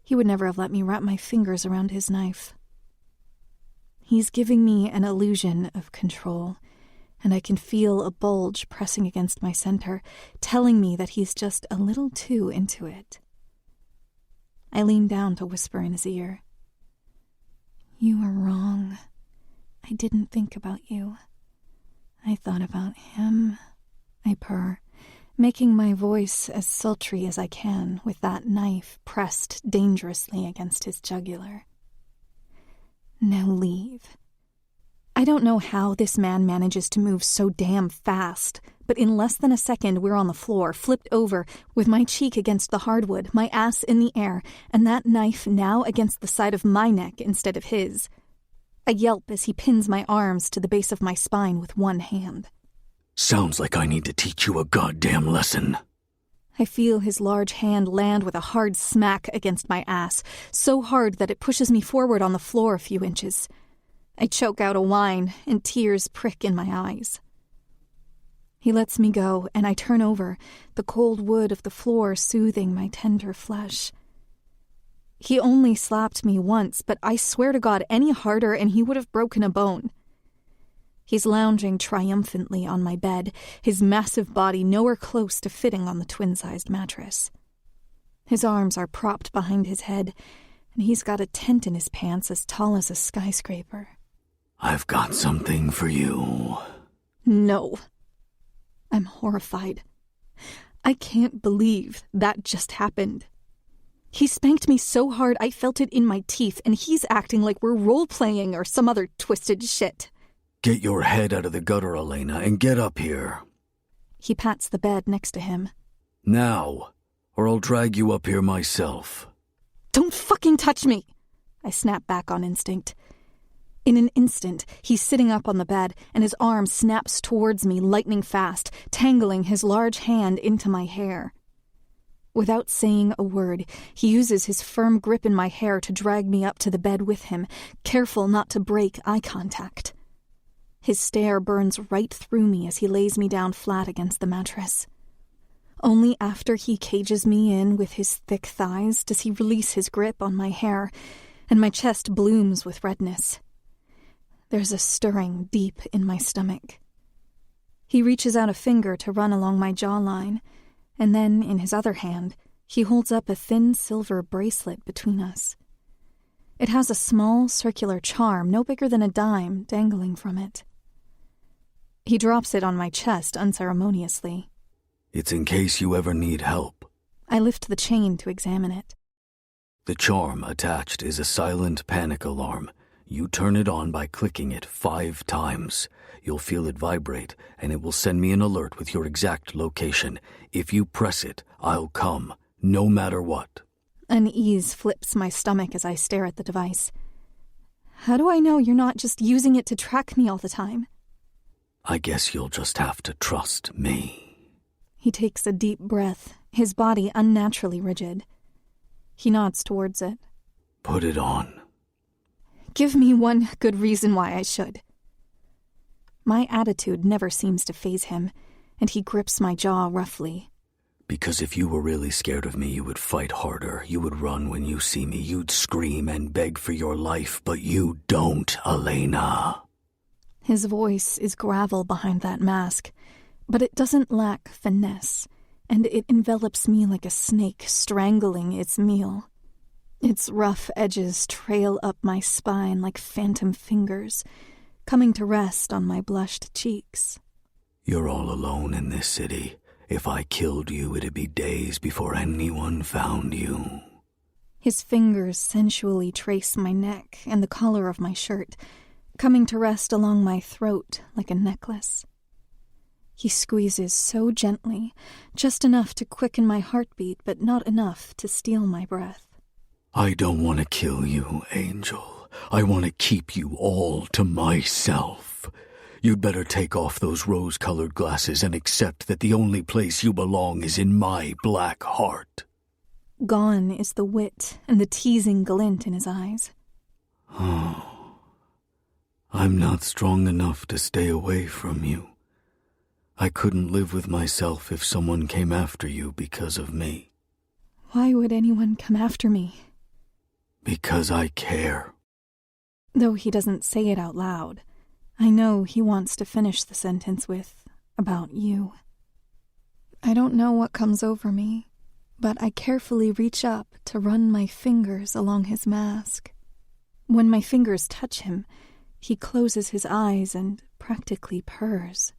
he would never have let me wrap my fingers around his knife. He's giving me an illusion of control, and I can feel a bulge pressing against my center, telling me that he's just a little too into it. I lean down to whisper in his ear. "You are wrong. I didn't think about you. I thought about him," I purr, making my voice as sultry as I can with that knife pressed dangerously against his jugular. "Now leave." I don't know how this man manages to move so damn fast, but in less than a second we're on the floor, flipped over, with my cheek against the hardwood, my ass in the air, and that knife now against the side of my neck instead of his. I yelp as he pins my arms to the base of my spine with one hand. Sounds like I need to teach you a goddamn lesson. I feel his large hand land with a hard smack against my ass, so hard that it pushes me forward on the floor a few inches. I choke out a whine, and tears prick in my eyes. He lets me go, and I turn over, the cold wood of the floor soothing my tender flesh. He only slapped me once, but I swear to God any harder and he would have broken a bone. He's lounging triumphantly on my bed, his massive body nowhere close to fitting on the twin-sized mattress. His arms are propped behind his head, and he's got a tent in his pants as tall as a skyscraper. I've got something for you. No. I'm horrified. I can't believe that just happened. He spanked me so hard I felt it in my teeth, and he's acting like we're role-playing or some other twisted shit. Get your head out of the gutter, Elena, and get up here. He pats the bed next to him. Now, or I'll drag you up here myself. Don't fucking touch me! I snap back on instinct. In an instant, he's sitting up on the bed, and his arm snaps towards me lightning fast, tangling his large hand into my hair. Without saying a word, he uses his firm grip in my hair to drag me up to the bed with him, careful not to break eye contact. His stare burns right through me as he lays me down flat against the mattress. Only after he cages me in with his thick thighs does he release his grip on my hair, and my chest blooms with redness. There's a stirring deep in my stomach. He reaches out a finger to run along my jawline, and then, in his other hand, he holds up a thin silver bracelet between us. It has a small circular charm no bigger than a dime dangling from it. He drops it on my chest unceremoniously. It's in case you ever need help. I lift the chain to examine it. The charm attached is a silent panic alarm. You turn it on by clicking it 5 times. You'll feel it vibrate, and it will send me an alert with your exact location. If you press it, I'll come, no matter what. Unease flips my stomach as I stare at the device. How do I know you're not just using it to track me all the time? I guess you'll just have to trust me. He takes a deep breath, his body unnaturally rigid. He nods towards it. Put it on. Give me one good reason why I should. My attitude never seems to faze him, and he grips my jaw roughly. Because if you were really scared of me, you would fight harder. You would run when you see me. You'd scream and beg for your life, but you don't, Elena. His voice is gravel behind that mask, but it doesn't lack finesse, and it envelops me like a snake strangling its meal. Its rough edges trail up my spine like phantom fingers, coming to rest on my blushed cheeks. You're all alone in this city. If I killed you, it'd be days before anyone found you. His fingers sensually trace my neck and the collar of my shirt, coming to rest along my throat like a necklace. He squeezes so gently, just enough to quicken my heartbeat, but not enough to steal my breath. I don't want to kill you, Angel. I want to keep you all to myself. You'd better take off those rose-colored glasses and accept that the only place you belong is in my black heart. Gone is the wit and the teasing glint in his eyes. Oh, I'm not strong enough to stay away from you. I couldn't live with myself if someone came after you because of me. Why would anyone come after me? Because I care. Though he doesn't say it out loud, I know he wants to finish the sentence with, about you. I don't know what comes over me, but I carefully reach up to run my fingers along his mask. When my fingers touch him, he closes his eyes and practically purrs.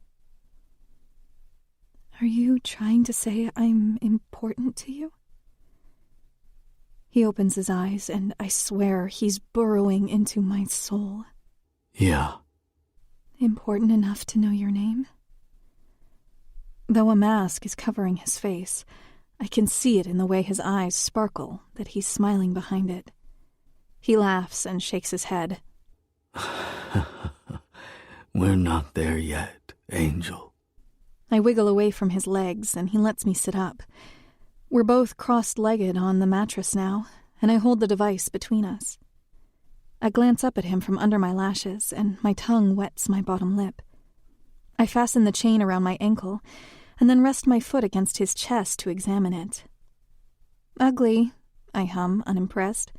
Are you trying to say I'm important to you? He opens his eyes, and I swear he's burrowing into my soul. Yeah. Important enough to know your name? Though a mask is covering his face, I can see it in the way his eyes sparkle, that he's smiling behind it. He laughs and shakes his head. We're not there yet, Angel. I wiggle away from his legs, and he lets me sit up. We're both cross-legged on the mattress now, and I hold the device between us. I glance up at him from under my lashes, and my tongue wets my bottom lip. I fasten the chain around my ankle, and then rest my foot against his chest to examine it. Ugly, I hum, unimpressed.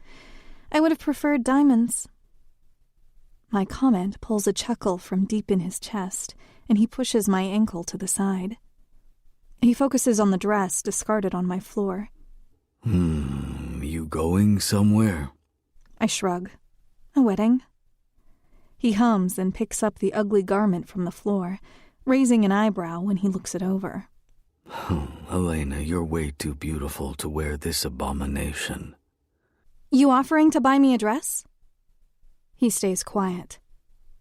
I would have preferred diamonds. My comment pulls a chuckle from deep in his chest, and he pushes my ankle to the side. He focuses on the dress discarded on my floor. You going somewhere? I shrug. A wedding. He hums and picks up the ugly garment from the floor, raising an eyebrow when he looks it over. Elena, you're way too beautiful to wear this abomination. You offering to buy me a dress? He stays quiet.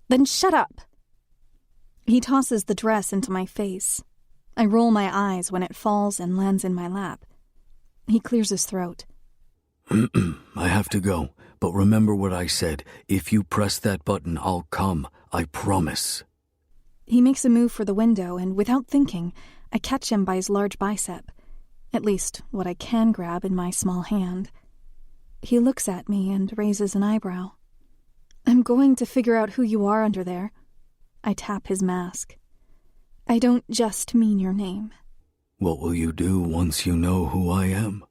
Then shut up. He tosses the dress into my face. I roll my eyes when it falls and lands in my lap. He clears his throat. I have to go, but remember what I said. If you press that button, I'll come. I promise. He makes a move for the window, and without thinking, I catch him by his large bicep. At least, what I can grab in my small hand. He looks at me and raises an eyebrow. I'm going to figure out who you are under there. I tap his mask. I don't just mean your name. What will you do once you know who I am?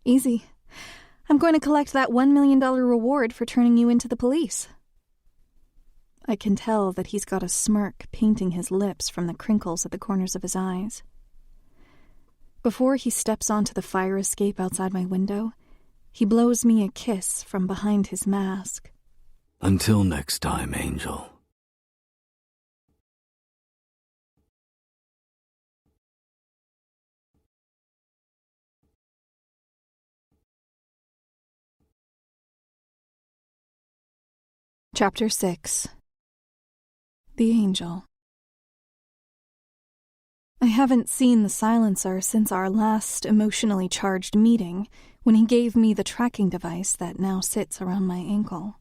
Easy. I'm going to collect that $1 million reward for turning you into the police. I can tell that he's got a smirk painting his lips from the crinkles at the corners of his eyes. Before he steps onto the fire escape outside my window, he blows me a kiss from behind his mask. Until next time, Angel. Chapter 6. The Angel. I haven't seen the silencer since our last emotionally charged meeting, when he gave me the tracking device that now sits around my ankle.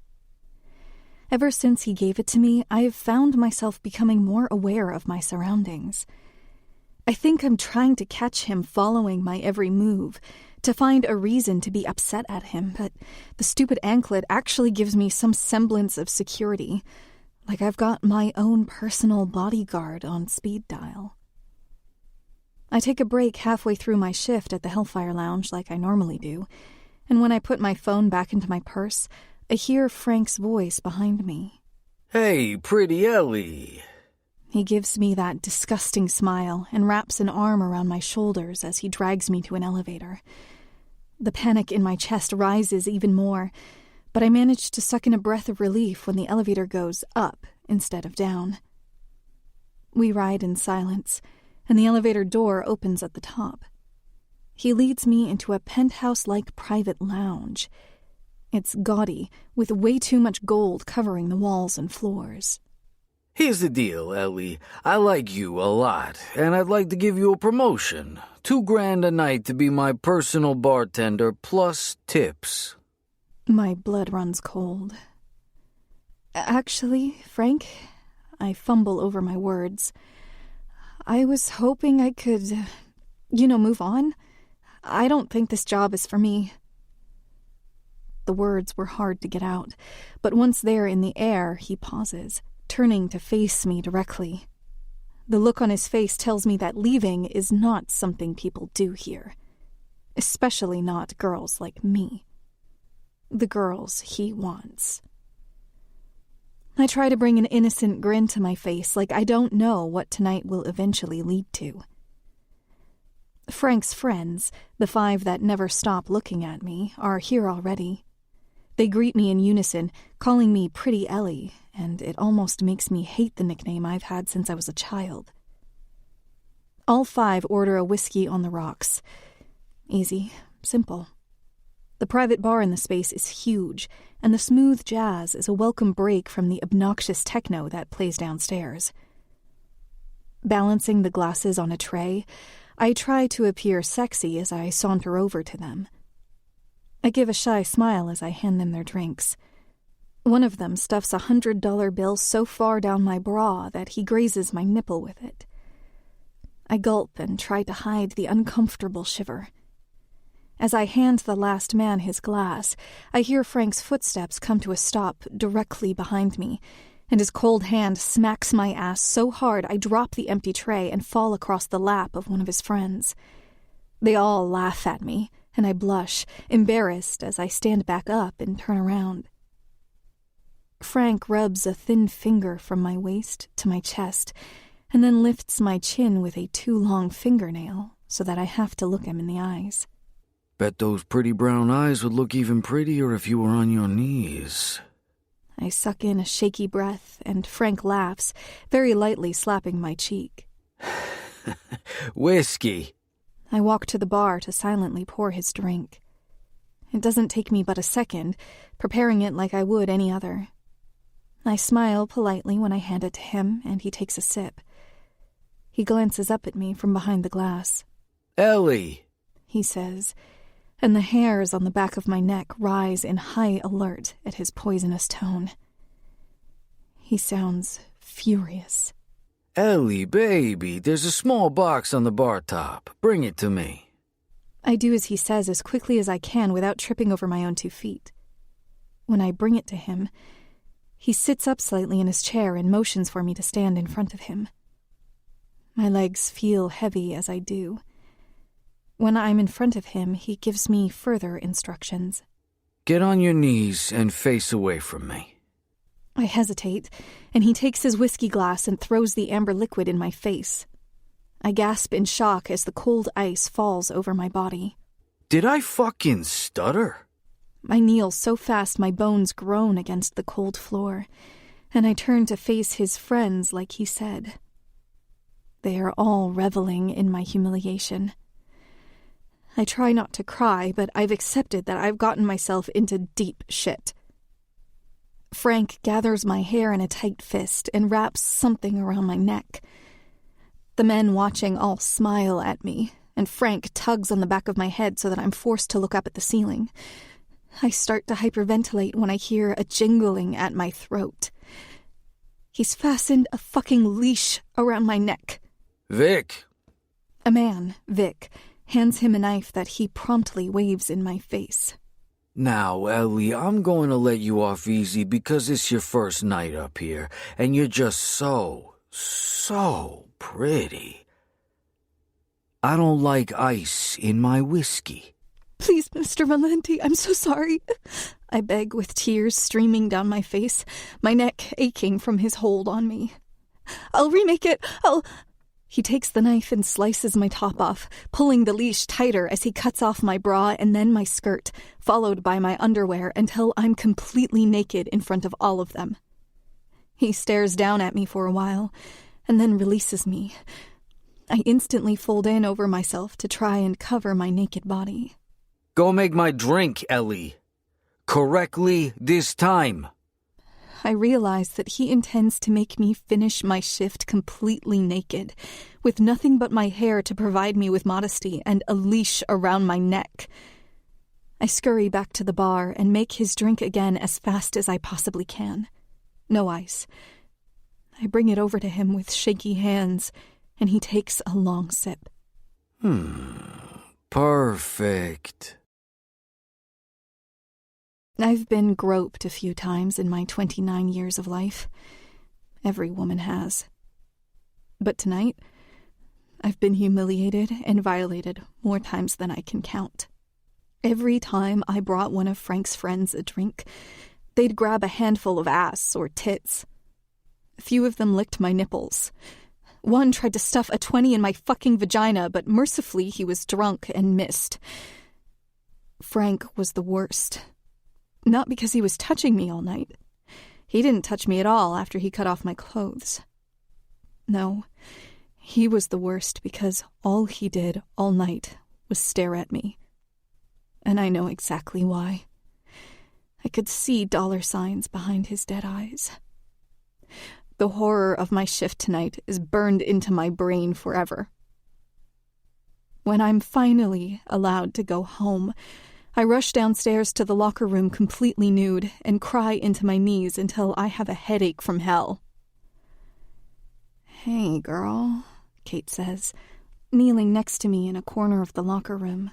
Ever since he gave it to me, I have found myself becoming more aware of my surroundings. I think I'm trying to catch him following my every move, to find a reason to be upset at him, but the stupid anklet actually gives me some semblance of security, like I've got my own personal bodyguard on speed dial. I take a break halfway through my shift at the Hellfire Lounge like I normally do, and when I put my phone back into my purse, I hear Frank's voice behind me. Hey, pretty Ellie. He gives me that disgusting smile and wraps an arm around my shoulders as he drags me to an elevator. The panic in my chest rises even more, but I manage to suck in a breath of relief when the elevator goes up instead of down. We ride in silence, and the elevator door opens at the top. He leads me into a penthouse-like private lounge. It's gaudy, with way too much gold covering the walls and floors. Here's the deal, Ellie. I like you a lot, and I'd like to give you a promotion. $2,000 a night to be my personal bartender, plus tips. My blood runs cold. Actually, Frank, I fumble over my words. I was hoping I could, move on. I don't think this job is for me. The words were hard to get out, but once they're in the air, he pauses, turning to face me directly. The look on his face tells me that leaving is not something people do here, especially not girls like me. The girls he wants. I try to bring an innocent grin to my face, like I don't know what tonight will eventually lead to. Frank's friends, the 5 that never stop looking at me, are here already. They greet me in unison, calling me Pretty Ellie, and it almost makes me hate the nickname I've had since I was a child. All 5 order a whiskey on the rocks. Easy, simple. The private bar in the space is huge, and the smooth jazz is a welcome break from the obnoxious techno that plays downstairs. Balancing the glasses on a tray, I try to appear sexy as I saunter over to them. I give a shy smile as I hand them their drinks. One of them stuffs a $100 bill so far down my bra that he grazes my nipple with it. I gulp and try to hide the uncomfortable shiver. As I hand the last man his glass, I hear Frank's footsteps come to a stop directly behind me, and his cold hand smacks my ass so hard I drop the empty tray and fall across the lap of one of his friends. They all laugh at me, and I blush, embarrassed as I stand back up and turn around. Frank rubs a thin finger from my waist to my chest, and then lifts my chin with a too long fingernail so that I have to look him in the eyes. Bet those pretty brown eyes would look even prettier if you were on your knees. I suck in a shaky breath, and Frank laughs, very lightly slapping my cheek. Whiskey. I walk to the bar to silently pour his drink. It doesn't take me but a second, preparing it like I would any other. I smile politely when I hand it to him, and he takes a sip. He glances up at me from behind the glass. Ellie, he says, and the hairs on the back of my neck rise in high alert at his poisonous tone. He sounds furious. Ellie, baby, there's a small box on the bar top. Bring it to me. I do as he says as quickly as I can without tripping over my own 2 feet. When I bring it to him, he sits up slightly in his chair and motions for me to stand in front of him. My legs feel heavy as I do. When I'm in front of him, he gives me further instructions. Get on your knees and face away from me. I hesitate, and he takes his whiskey glass and throws the amber liquid in my face. I gasp in shock as the cold ice falls over my body. Did I fucking stutter? I kneel so fast my bones groan against the cold floor, and I turn to face his friends like he said. They are all reveling in my humiliation. I try not to cry, but I've accepted that I've gotten myself into deep shit. Frank gathers my hair in a tight fist and wraps something around my neck. The men watching all smile at me, and Frank tugs on the back of my head so that I'm forced to look up at the ceiling. I start to hyperventilate when I hear a jingling at my throat. He's fastened a fucking leash around my neck. Vic. A man, Vic, hands him a knife that he promptly waves in my face. Now, Ellie, I'm going to let you off easy because it's your first night up here, and you're just so pretty. I don't like ice in my whiskey. Please, Mr. Valenti, I'm so sorry. I beg with tears streaming down my face, my neck aching from his hold on me. I'll remake it. He takes the knife and slices my top off, pulling the leash tighter as he cuts off my bra and then my skirt, followed by my underwear until I'm completely naked in front of all of them. He stares down at me for a while, and then releases me. I instantly fold in over myself to try and cover my naked body. Go make my drink, Ellie. Correctly this time. I realize that he intends to make me finish my shift completely naked, with nothing but my hair to provide me with modesty and a leash around my neck. I scurry back to the bar and make his drink again as fast as I possibly can. No ice. I bring it over to him with shaky hands, and he takes a long sip. Perfect. I've been groped a few times in my 29 years of life. Every woman has. But tonight, I've been humiliated and violated more times than I can count. Every time I brought one of Frank's friends a drink, they'd grab a handful of ass or tits. A few of them licked my nipples. One tried to stuff a 20 in my fucking vagina, but mercifully he was drunk and missed. Frank was the worst. Not because he was touching me all night. He didn't touch me at all after he cut off my clothes. No, he was the worst because all he did all night was stare at me. And I know exactly why. I could see dollar signs behind his dead eyes. The horror of my shift tonight is burned into my brain forever. When I'm finally allowed to go home, I rush downstairs to the locker room completely nude and cry into my knees until I have a headache from hell. "Hey, girl," Kate says, kneeling next to me in a corner of the locker room.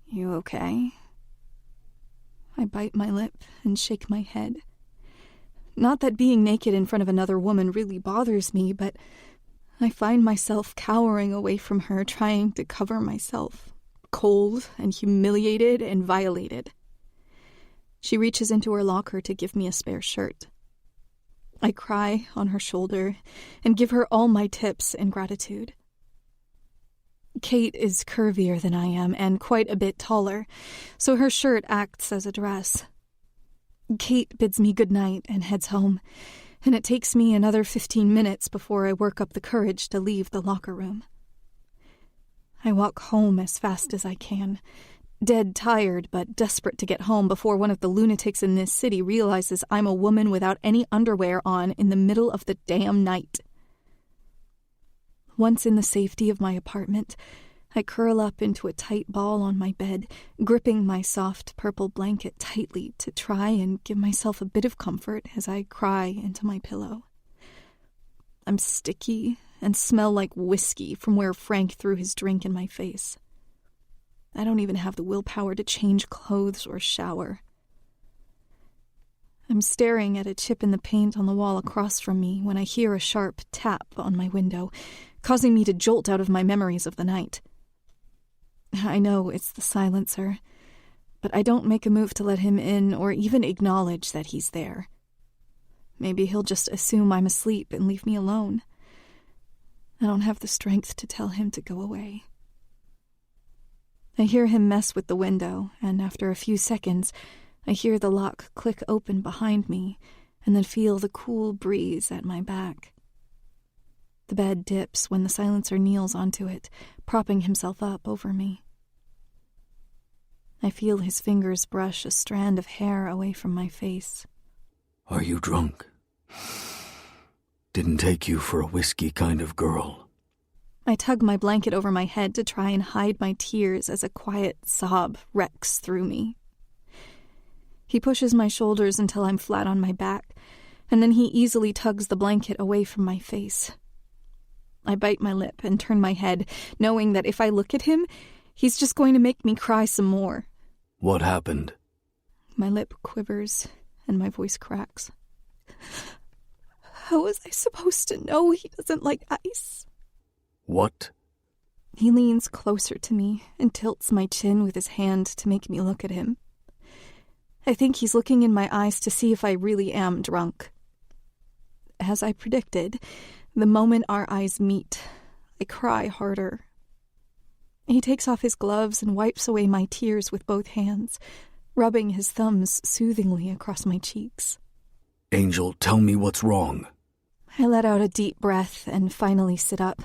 "You okay?" I bite my lip and shake my head. Not that being naked in front of another woman really bothers me, but I find myself cowering away from her, trying to cover myself. Cold and humiliated and violated. She reaches into her locker to give me a spare shirt. I cry on her shoulder and give her all my tips in gratitude. Kate is curvier than I am and quite a bit taller, so her shirt acts as a dress. Kate bids me good night and heads home, and it takes me another 15 minutes before I work up the courage to leave the locker room. I walk home as fast as I can, dead tired but desperate to get home before one of the lunatics in this city realizes I'm a woman without any underwear on in the middle of the damn night. Once in the safety of my apartment, I curl up into a tight ball on my bed, gripping my soft purple blanket tightly to try and give myself a bit of comfort as I cry into my pillow. I'm sticky and smell like whiskey from where Frank threw his drink in my face. I don't even have the willpower to change clothes or shower. I'm staring at a chip in the paint on the wall across from me when I hear a sharp tap on my window, causing me to jolt out of my memories of the night. I know it's the silencer, but I don't make a move to let him in or even acknowledge that he's there. Maybe he'll just assume I'm asleep and leave me alone. I don't have the strength to tell him to go away. I hear him mess with the window, and after a few seconds, I hear the lock click open behind me and then feel the cool breeze at my back. The bed dips when the silencer kneels onto it, propping himself up over me. I feel his fingers brush a strand of hair away from my face. Are you drunk? Didn't take you for a whiskey kind of girl. I tug my blanket over my head to try and hide my tears as a quiet sob wrecks through me. He pushes my shoulders until I'm flat on my back, and then he easily tugs the blanket away from my face. I bite my lip and turn my head, knowing that if I look at him, he's just going to make me cry some more. What happened? My lip quivers, and my voice cracks. How was I supposed to know he doesn't like ice? What? He leans closer to me and tilts my chin with his hand to make me look at him. I think he's looking in my eyes to see if I really am drunk. As I predicted, the moment our eyes meet, I cry harder. He takes off his gloves and wipes away my tears with both hands, rubbing his thumbs soothingly across my cheeks. Angel, tell me what's wrong. I let out a deep breath and finally sit up,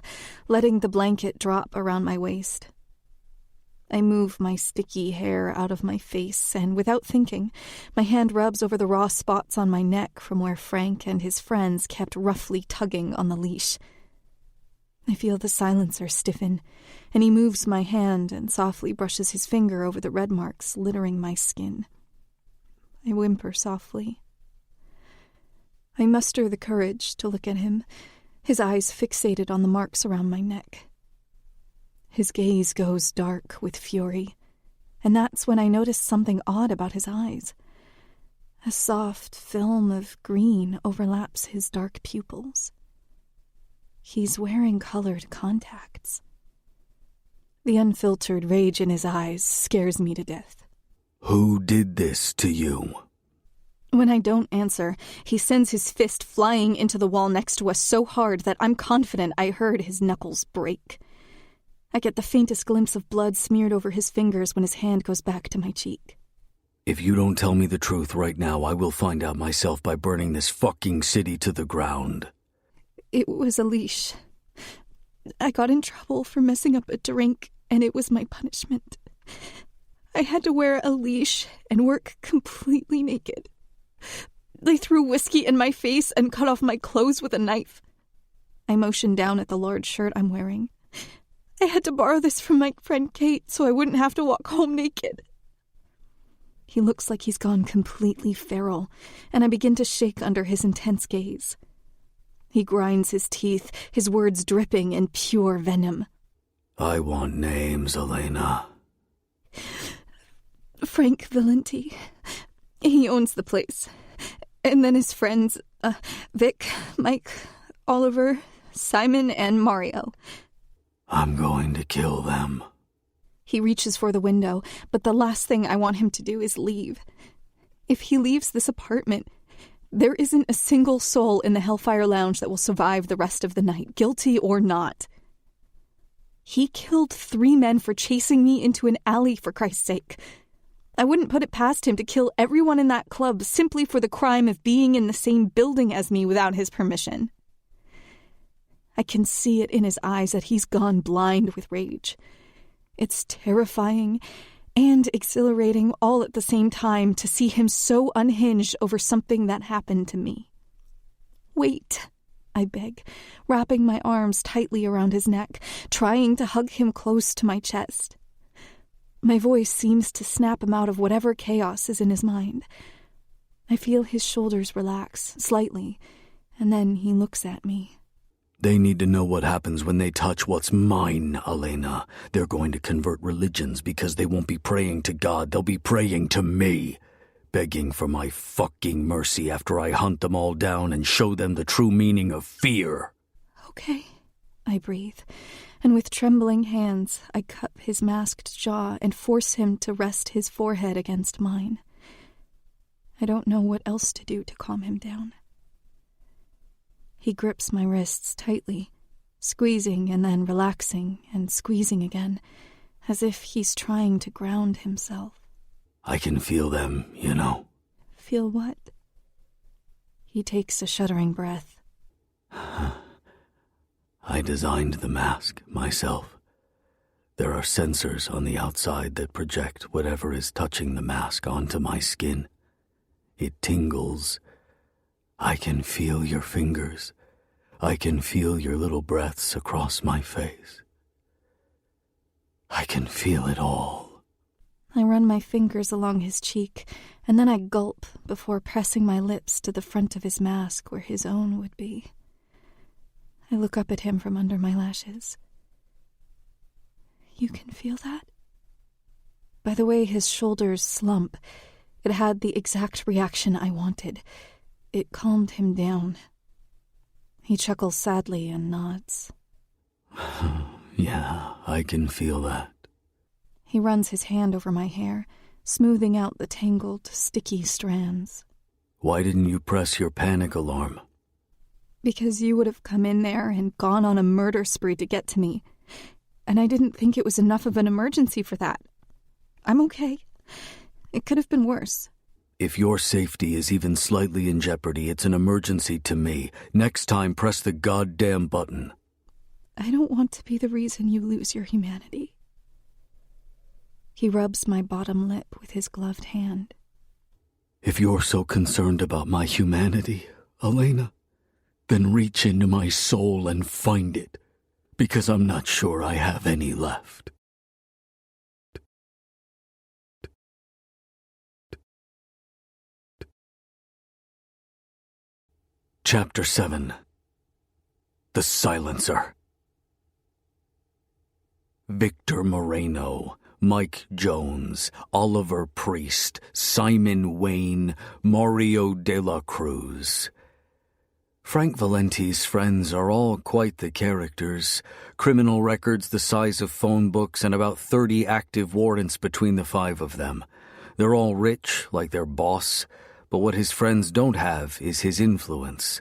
letting the blanket drop around my waist. I move my sticky hair out of my face, and without thinking, my hand rubs over the raw spots on my neck from where Frank and his friends kept roughly tugging on the leash. I feel the silencer stiffen, and he moves my hand and softly brushes his finger over the red marks littering my skin. I whimper softly. I muster the courage to look at him, his eyes fixated on the marks around my neck. His gaze goes dark with fury, and that's when I notice something odd about his eyes. A soft film of green overlaps his dark pupils. He's wearing colored contacts. The unfiltered rage in his eyes scares me to death. Who did this to you? When I don't answer, he sends his fist flying into the wall next to us so hard that I'm confident I heard his knuckles break. I get the faintest glimpse of blood smeared over his fingers when his hand goes back to my cheek. If you don't tell me the truth right now, I will find out myself by burning this fucking city to the ground. It was a leash. I got in trouble for messing up a drink, and it was my punishment. I had to wear a leash and work completely naked. They threw whiskey in my face and cut off my clothes with a knife. I motioned down at the large shirt I'm wearing. I had to borrow this from my friend Kate so I wouldn't have to walk home naked. He looks like he's gone completely feral, and I begin to shake under his intense gaze. He grinds his teeth, his words dripping in pure venom. I want names, Elena. Frank Valenti. He owns the place. And then his friends, Vic, Mike, Oliver, Simon, and Mario. I'm going to kill them. He reaches for the window, but the last thing I want him to do is leave. If he leaves this apartment, there isn't a single soul in the Hellfire Lounge that will survive the rest of the night, guilty or not. He killed 3 men for chasing me into an alley, for Christ's sake. I wouldn't put it past him to kill everyone in that club simply for the crime of being in the same building as me without his permission. I can see it in his eyes that he's gone blind with rage. It's terrifying and exhilarating all at the same time to see him so unhinged over something that happened to me. Wait, I beg, wrapping my arms tightly around his neck, trying to hug him close to my chest. My voice seems to snap him out of whatever chaos is in his mind. I feel his shoulders relax slightly, and then he looks at me. They need to know what happens when they touch what's mine, Elena. They're going to convert religions because they won't be praying to God. They'll be praying to me, begging for my fucking mercy after I hunt them all down and show them the true meaning of fear. Okay, I breathe, and with trembling hands, I cup his masked jaw and force him to rest his forehead against mine. I don't know what else to do to calm him down. He grips my wrists tightly, squeezing and then relaxing and squeezing again, as if he's trying to ground himself. I can feel them, you know. Feel what? He takes a shuddering breath. I designed the mask myself. There are sensors on the outside that project whatever is touching the mask onto my skin. It tingles. I can feel your fingers. I can feel your little breaths across my face. I can feel it all. I run my fingers along his cheek, and then I gulp before pressing my lips to the front of his mask where his own would be. I look up at him from under my lashes. You can feel that? By the way his shoulders slump, it had the exact reaction I wanted. It calmed him down. He chuckles sadly and nods. Yeah, I can feel that. He runs his hand over my hair, smoothing out the tangled, sticky strands. Why didn't you press your panic alarm? Because you would have come in there and gone on a murder spree to get to me. And I didn't think it was enough of an emergency for that. I'm okay. It could have been worse. If your safety is even slightly in jeopardy, it's an emergency to me. Next time, press the goddamn button. I don't want to be the reason you lose your humanity. He rubs my bottom lip with his gloved hand. If you're so concerned about my humanity, Elena, then reach into my soul and find it, because I'm not sure I have any left. Chapter 7. The Silencer. Victor Moreno, Mike Jones, Oliver Priest, Simon Wayne, Mario de la Cruz. Frank Valenti's friends are all quite the characters. Criminal records the size of phone books and about 30 active warrants between the 5 of them. They're all rich, like their boss, but what his friends don't have is his influence.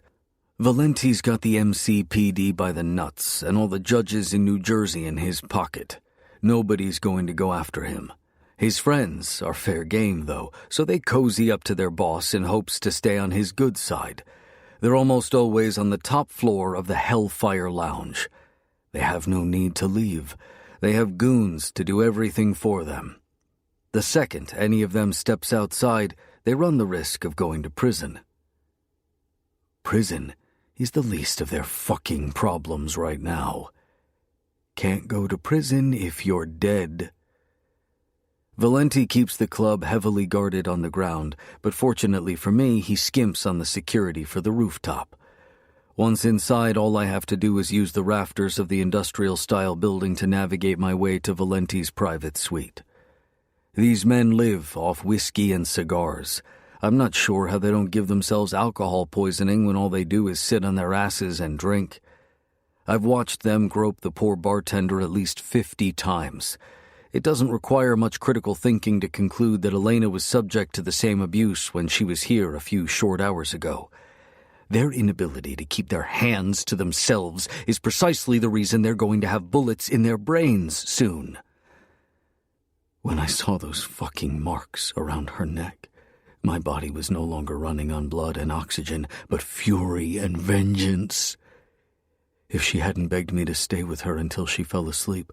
Valenti's got the MCPD by the nuts and all the judges in New Jersey in his pocket. Nobody's going to go after him. His friends are fair game, though, so they cozy up to their boss in hopes to stay on his good side. They're almost always on the top floor of the Hellfire Lounge. They have no need to leave. They have goons to do everything for them. The second any of them steps outside, they run the risk of going to prison. Prison is the least of their fucking problems right now. Can't go to prison if you're dead. Valenti keeps the club heavily guarded on the ground, but fortunately for me, he skimps on the security for the rooftop. Once inside, all I have to do is use the rafters of the industrial-style building to navigate my way to Valenti's private suite. These men live off whiskey and cigars. I'm not sure how they don't give themselves alcohol poisoning when all they do is sit on their asses and drink. I've watched them grope the poor bartender at least 50 times. It doesn't require much critical thinking to conclude that Elena was subject to the same abuse when she was here a few short hours ago. Their inability to keep their hands to themselves is precisely the reason they're going to have bullets in their brains soon. When I saw those fucking marks around her neck, my body was no longer running on blood and oxygen, but fury and vengeance. If she hadn't begged me to stay with her until she fell asleep,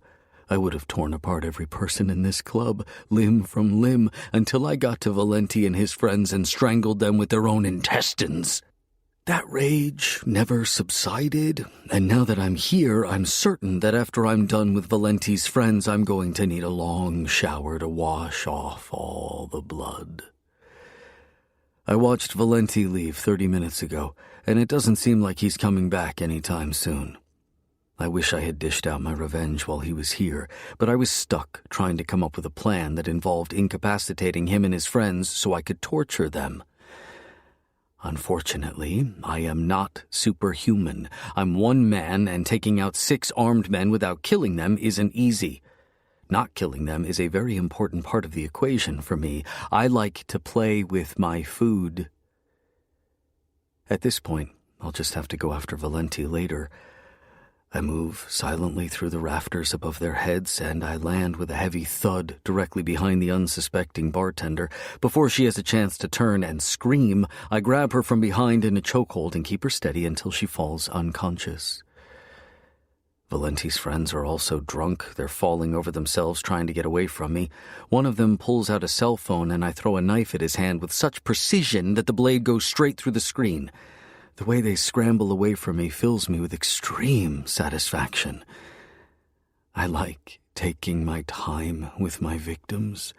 I would have torn apart every person in this club, limb from limb, until I got to Valenti and his friends and strangled them with their own intestines. That rage never subsided, and now that I'm here, I'm certain that after I'm done with Valenti's friends, I'm going to need a long shower to wash off all the blood. I watched Valenti leave 30 minutes ago, and it doesn't seem like he's coming back anytime soon. I wish I had dished out my revenge while he was here, but I was stuck trying to come up with a plan that involved incapacitating him and his friends so I could torture them. Unfortunately, I am not superhuman. I'm one man, and taking out 6 armed men without killing them isn't easy. Not killing them is a very important part of the equation for me. I like to play with my food. At this point, I'll just have to go after Valenti later. I move silently through the rafters above their heads, and I land with a heavy thud directly behind the unsuspecting bartender. Before she has a chance to turn and scream, I grab her from behind in a chokehold and keep her steady until she falls unconscious. Valenti's friends are also drunk. They're falling over themselves trying to get away from me. One of them pulls out a cell phone, and I throw a knife at his hand with such precision that the blade goes straight through the screen. The way they scramble away from me fills me with extreme satisfaction. I like taking my time with my victims.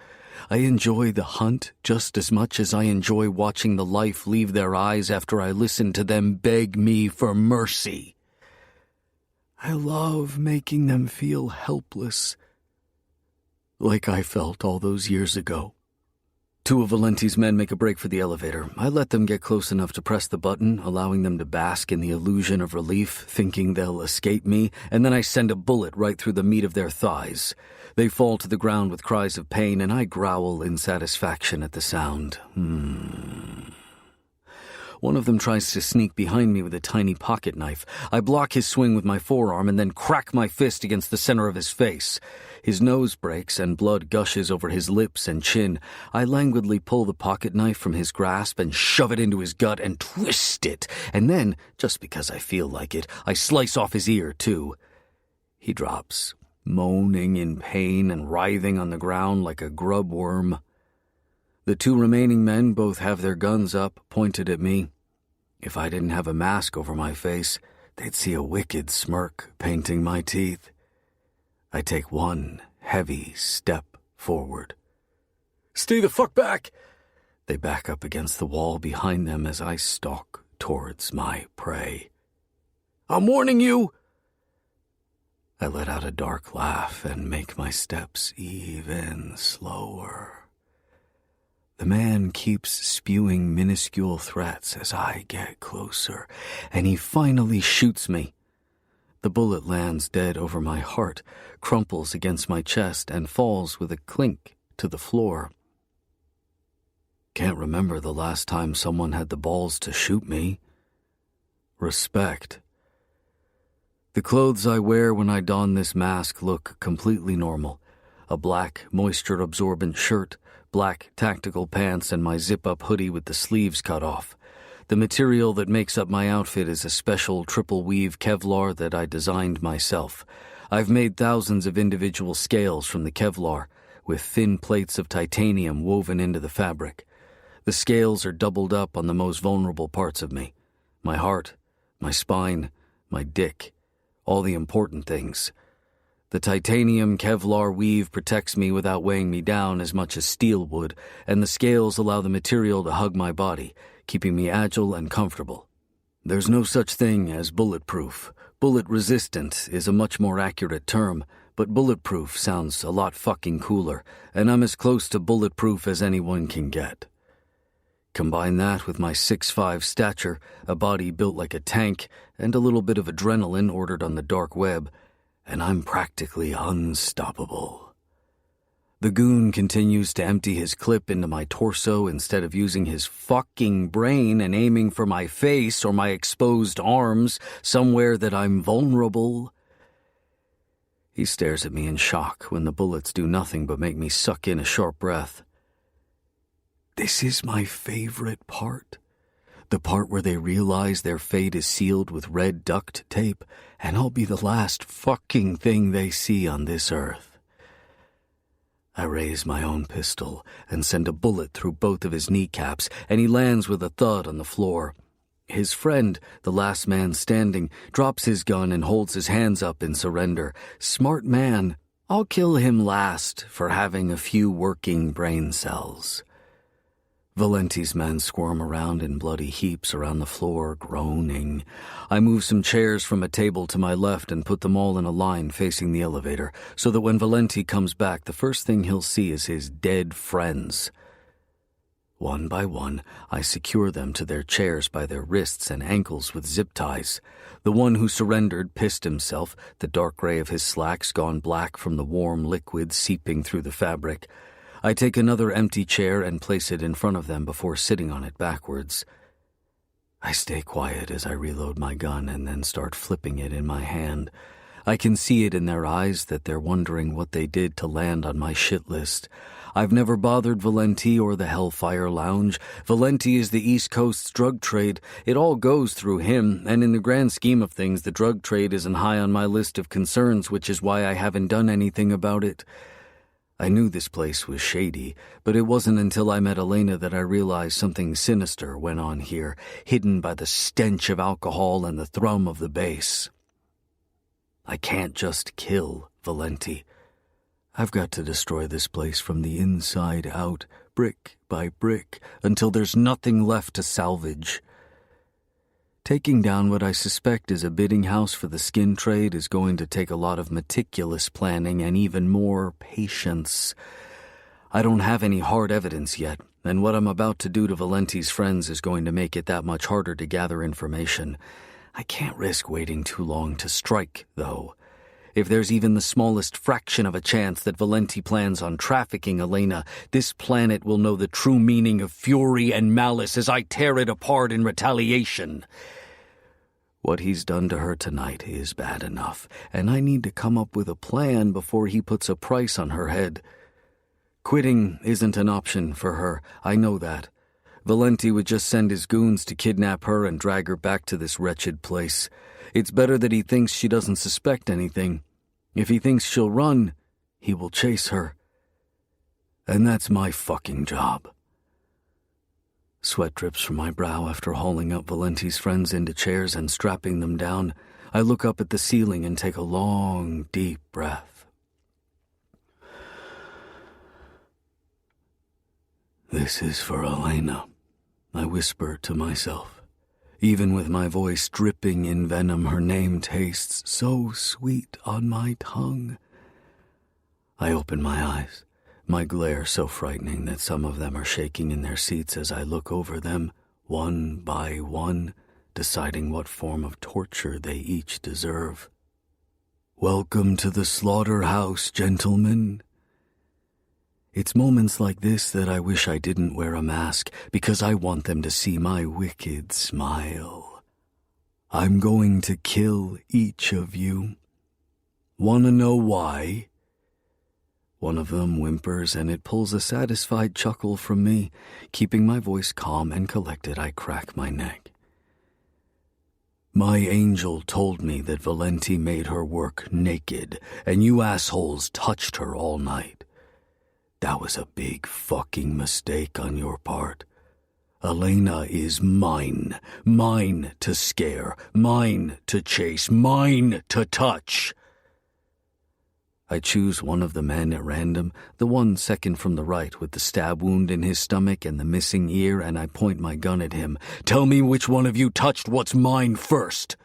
I enjoy the hunt just as much as I enjoy watching the life leave their eyes after I listen to them beg me for mercy. I love making them feel helpless, like I felt all those years ago. 2 of Valenti's men make a break for the elevator. I let them get close enough to press the button, allowing them to bask in the illusion of relief, thinking they'll escape me, and then I send a bullet right through the meat of their thighs. They fall to the ground with cries of pain, and I growl in satisfaction at the sound. One of them tries to sneak behind me with a tiny pocket knife. I block his swing with my forearm and then crack my fist against the center of his face. His nose breaks and blood gushes over his lips and chin. I languidly pull the pocket knife from his grasp and shove it into his gut and twist it. And then, just because I feel like it, I slice off his ear, too. He drops, moaning in pain and writhing on the ground like a grub worm. The 2 remaining men both have their guns up, pointed at me. If I didn't have a mask over my face, they'd see a wicked smirk painting my teeth. I take one heavy step forward. "Stay the fuck back!" They back up against the wall behind them as I stalk towards my prey. "I'm warning you!" I let out a dark laugh and make my steps even slower. The man keeps spewing minuscule threats as I get closer, and he finally shoots me. The bullet lands dead over my heart, crumples against my chest, and falls with a clink to the floor. Can't remember the last time someone had the balls to shoot me. Respect. The clothes I wear when I don this mask look completely normal. A black, moisture-absorbent shirt, black tactical pants, and my zip-up hoodie with the sleeves cut off. The material that makes up my outfit is a special triple-weave Kevlar that I designed myself. I've made thousands of individual scales from the Kevlar, with thin plates of titanium woven into the fabric. The scales are doubled up on the most vulnerable parts of me. My heart, my spine, my dick, all the important things. The titanium Kevlar weave protects me without weighing me down as much as steel would, and the scales allow the material to hug my body, keeping me agile and comfortable. There's no such thing as bulletproof. Bullet-resistant is a much more accurate term, but bulletproof sounds a lot fucking cooler, and I'm as close to bulletproof as anyone can get. Combine that with my 6'5" stature, a body built like a tank, and a little bit of adrenaline ordered on the dark web, and I'm practically unstoppable. The goon continues to empty his clip into my torso instead of using his fucking brain and aiming for my face or my exposed arms, somewhere that I'm vulnerable. He stares at me in shock when the bullets do nothing but make me suck in a sharp breath. This is my favorite part. The part where they realize their fate is sealed with red duct tape, and I'll be the last fucking thing they see on this earth. I raise my own pistol and send a bullet through both of his kneecaps, and he lands with a thud on the floor. His friend, the last man standing, drops his gun and holds his hands up in surrender. Smart man. I'll kill him last for having a few working brain cells. Valenti's men squirm around in bloody heaps around the floor, groaning. I move some chairs from a table to my left and put them all in a line facing the elevator, so that when Valenti comes back, the first thing he'll see is his dead friends. One by one, I secure them to their chairs by their wrists and ankles with zip ties. The one who surrendered pissed himself, the dark gray of his slacks gone black from the warm liquid seeping through the fabric. I take another empty chair and place it in front of them before sitting on it backwards. I stay quiet as I reload my gun and then start flipping it in my hand. I can see it in their eyes that they're wondering what they did to land on my shit list. I've never bothered Valenti or the Hellfire Lounge. Valenti is the East Coast's drug trade. It all goes through him, and in the grand scheme of things, the drug trade isn't high on my list of concerns, which is why I haven't done anything about it. I knew this place was shady, but it wasn't until I met Elena that I realized something sinister went on here, hidden by the stench of alcohol and the thrum of the bass. I can't just kill Valenti. I've got to destroy this place from the inside out, brick by brick, until there's nothing left to salvage. Taking down what I suspect is a bidding house for the skin trade is going to take a lot of meticulous planning and even more patience. I don't have any hard evidence yet, and what I'm about to do to Valenti's friends is going to make it that much harder to gather information. I can't risk waiting too long to strike, though. If there's even the smallest fraction of a chance that Valenti plans on trafficking Elena, this planet will know the true meaning of fury and malice as I tear it apart in retaliation. What he's done to her tonight is bad enough, and I need to come up with a plan before he puts a price on her head. Quitting isn't an option for her, I know that. Valenti would just send his goons to kidnap her and drag her back to this wretched place. It's better that he thinks she doesn't suspect anything. If he thinks she'll run, he will chase her. And that's my fucking job. Sweat drips from my brow after hauling up Valenti's friends into chairs and strapping them down. I look up at the ceiling and take a long, deep breath. This is for Elena, I whisper to myself. Even with my voice dripping in venom, her name tastes so sweet on my tongue. I open my eyes, my glare so frightening that some of them are shaking in their seats as I look over them, one by one, deciding what form of torture they each deserve. Welcome to the slaughterhouse, gentlemen. It's moments like this that I wish I didn't wear a mask, because I want them to see my wicked smile. I'm going to kill each of you. Wanna know why? One of them whimpers, and it pulls a satisfied chuckle from me. Keeping my voice calm and collected, I crack my neck. My angel told me that Valenti made her work naked, and you assholes touched her all night. That was a big fucking mistake on your part. Elena is mine. Mine to scare. Mine to chase. Mine to touch. I choose one of the men at random, the one second from the right with the stab wound in his stomach and the missing ear, and I point my gun at him. Tell me which one of you touched what's mine first.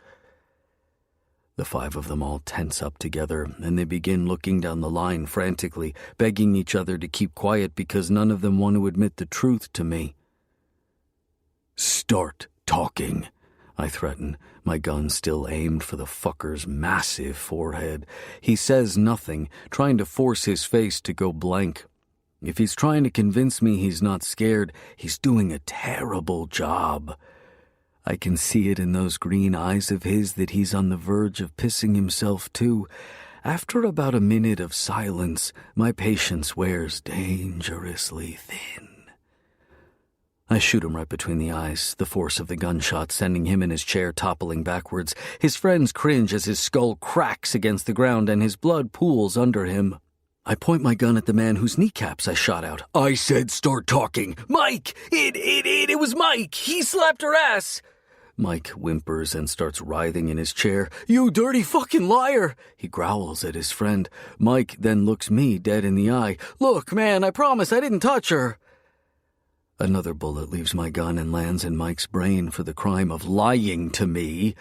The five of them all tense up together, and they begin looking down the line frantically, begging each other to keep quiet because none of them want to admit the truth to me. Start talking, I threaten, my gun still aimed for the fucker's massive forehead. He says nothing, trying to force his face to go blank. If he's trying to convince me he's not scared, he's doing a terrible job. I can see it in those green eyes of his that he's on the verge of pissing himself too, After about a minute of silence, my patience wears dangerously thin. I shoot him right between the eyes, the force of the gunshot sending him in his chair toppling backwards. His friends cringe as his skull cracks against the ground and his blood pools under him. I point my gun at the man whose kneecaps I shot out. I said start talking. Mike! It was Mike! He slapped her ass! Mike whimpers and starts writhing in his chair. You dirty fucking liar! He growls at his friend. Mike then looks me dead in the eye. Look, man, I promise I didn't touch her. Another bullet leaves my gun and lands in Mike's brain for the crime of lying to me.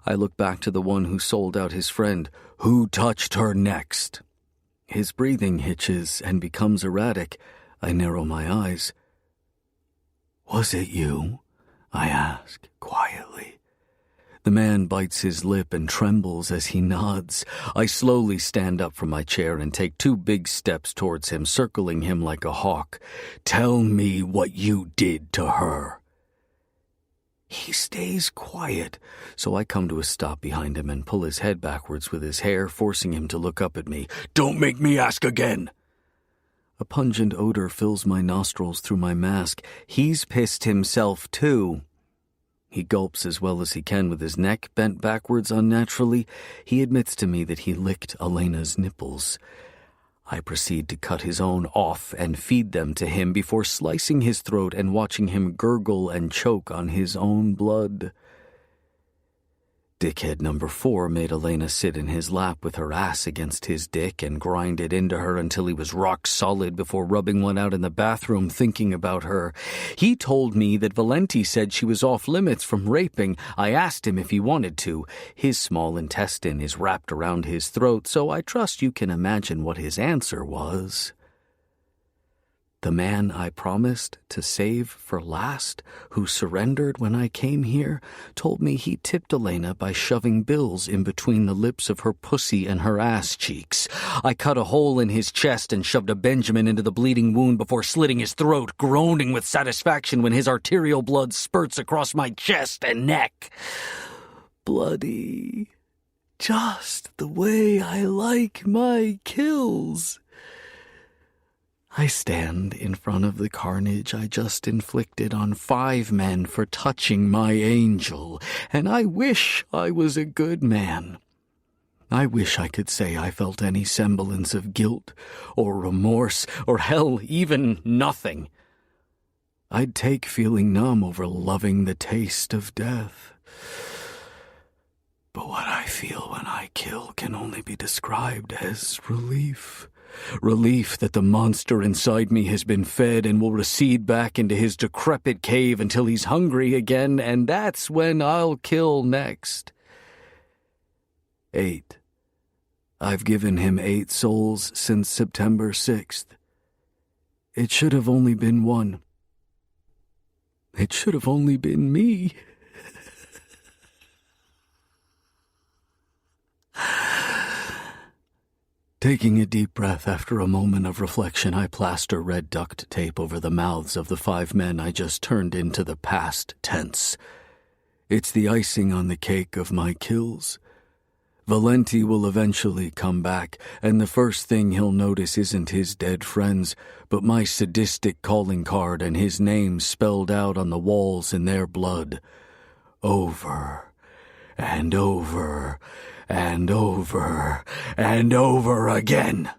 I look back to the one who sold out his friend. Who touched her next? His breathing hitches and becomes erratic. I narrow my eyes. Was it you? I ask, quietly. The man bites his lip and trembles as he nods. I slowly stand up from my chair and take 2 big steps towards him, circling him like a hawk. Tell me what you did to her. He stays quiet, so I come to a stop behind him and pull his head backwards with his hair, forcing him to look up at me. Don't make me ask again! A pungent odor fills my nostrils through my mask. He's pissed himself, too. He gulps as well as he can with his neck bent backwards unnaturally. He admits to me that he licked Elena's nipples. I proceed to cut his own off and feed them to him before slicing his throat and watching him gurgle and choke on his own blood. Dickhead number 4 made Elena sit in his lap with her ass against his dick and grind it into her until he was rock solid before rubbing one out in the bathroom thinking about her. He told me that Valenti said she was off limits from raping. I asked him if he wanted to. His small intestine is wrapped around his throat, so I trust you can imagine what his answer was. The man I promised to save for last, who surrendered when I came here, told me he tipped Elena by shoving bills in between the lips of her pussy and her ass cheeks. I cut a hole in his chest and shoved a Benjamin into the bleeding wound before slitting his throat, groaning with satisfaction when his arterial blood spurts across my chest and neck. Bloody. Just the way I like my kills. I stand in front of the carnage I just inflicted on 5 men for touching my angel, and I wish I was a good man. I wish I could say I felt any semblance of guilt or remorse or hell, even nothing. I'd take feeling numb over loving the taste of death. But what I feel when I kill can only be described as relief. Relief that the monster inside me has been fed and will recede back into his decrepit cave until he's hungry again, and that's when I'll kill next. 8. I've given him 8 souls since September 6th. It should have only been 1. It should have only been me. Taking a deep breath after a moment of reflection, I plaster red duct tape over the mouths of the 5 men I just turned into the past tense. It's the icing on the cake of my kills. Valenti will eventually come back, and the first thing he'll notice isn't his dead friends, but my sadistic calling card and his name spelled out on the walls in their blood. Over and over and over and over again.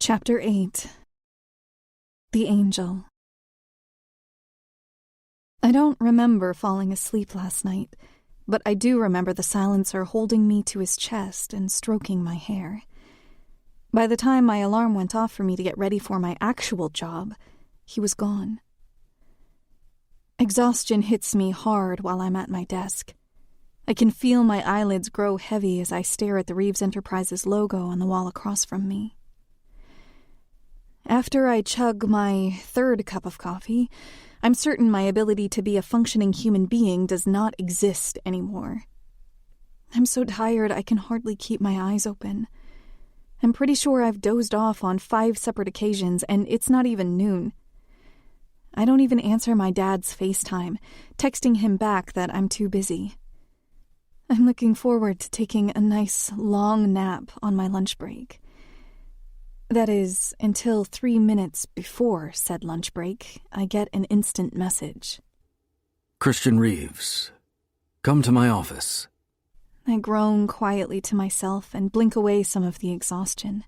Chapter 8. The Angel. I don't remember falling asleep last night, but I do remember the silencer holding me to his chest and stroking my hair. By the time my alarm went off for me to get ready for my actual job, he was gone. Exhaustion hits me hard while I'm at my desk. I can feel my eyelids grow heavy as I stare at the Reeves Enterprises logo on the wall across from me. After I chug my 3rd cup of coffee, I'm certain my ability to be a functioning human being does not exist anymore. I'm so tired I can hardly keep my eyes open. I'm pretty sure I've dozed off on 5 separate occasions, and it's not even noon. I don't even answer my dad's FaceTime, texting him back that I'm too busy. I'm looking forward to taking a nice, long nap on my lunch break. That is, until 3 minutes before said lunch break, I get an instant message. Christian Reeves, come to my office. I groan quietly to myself and blink away some of the exhaustion.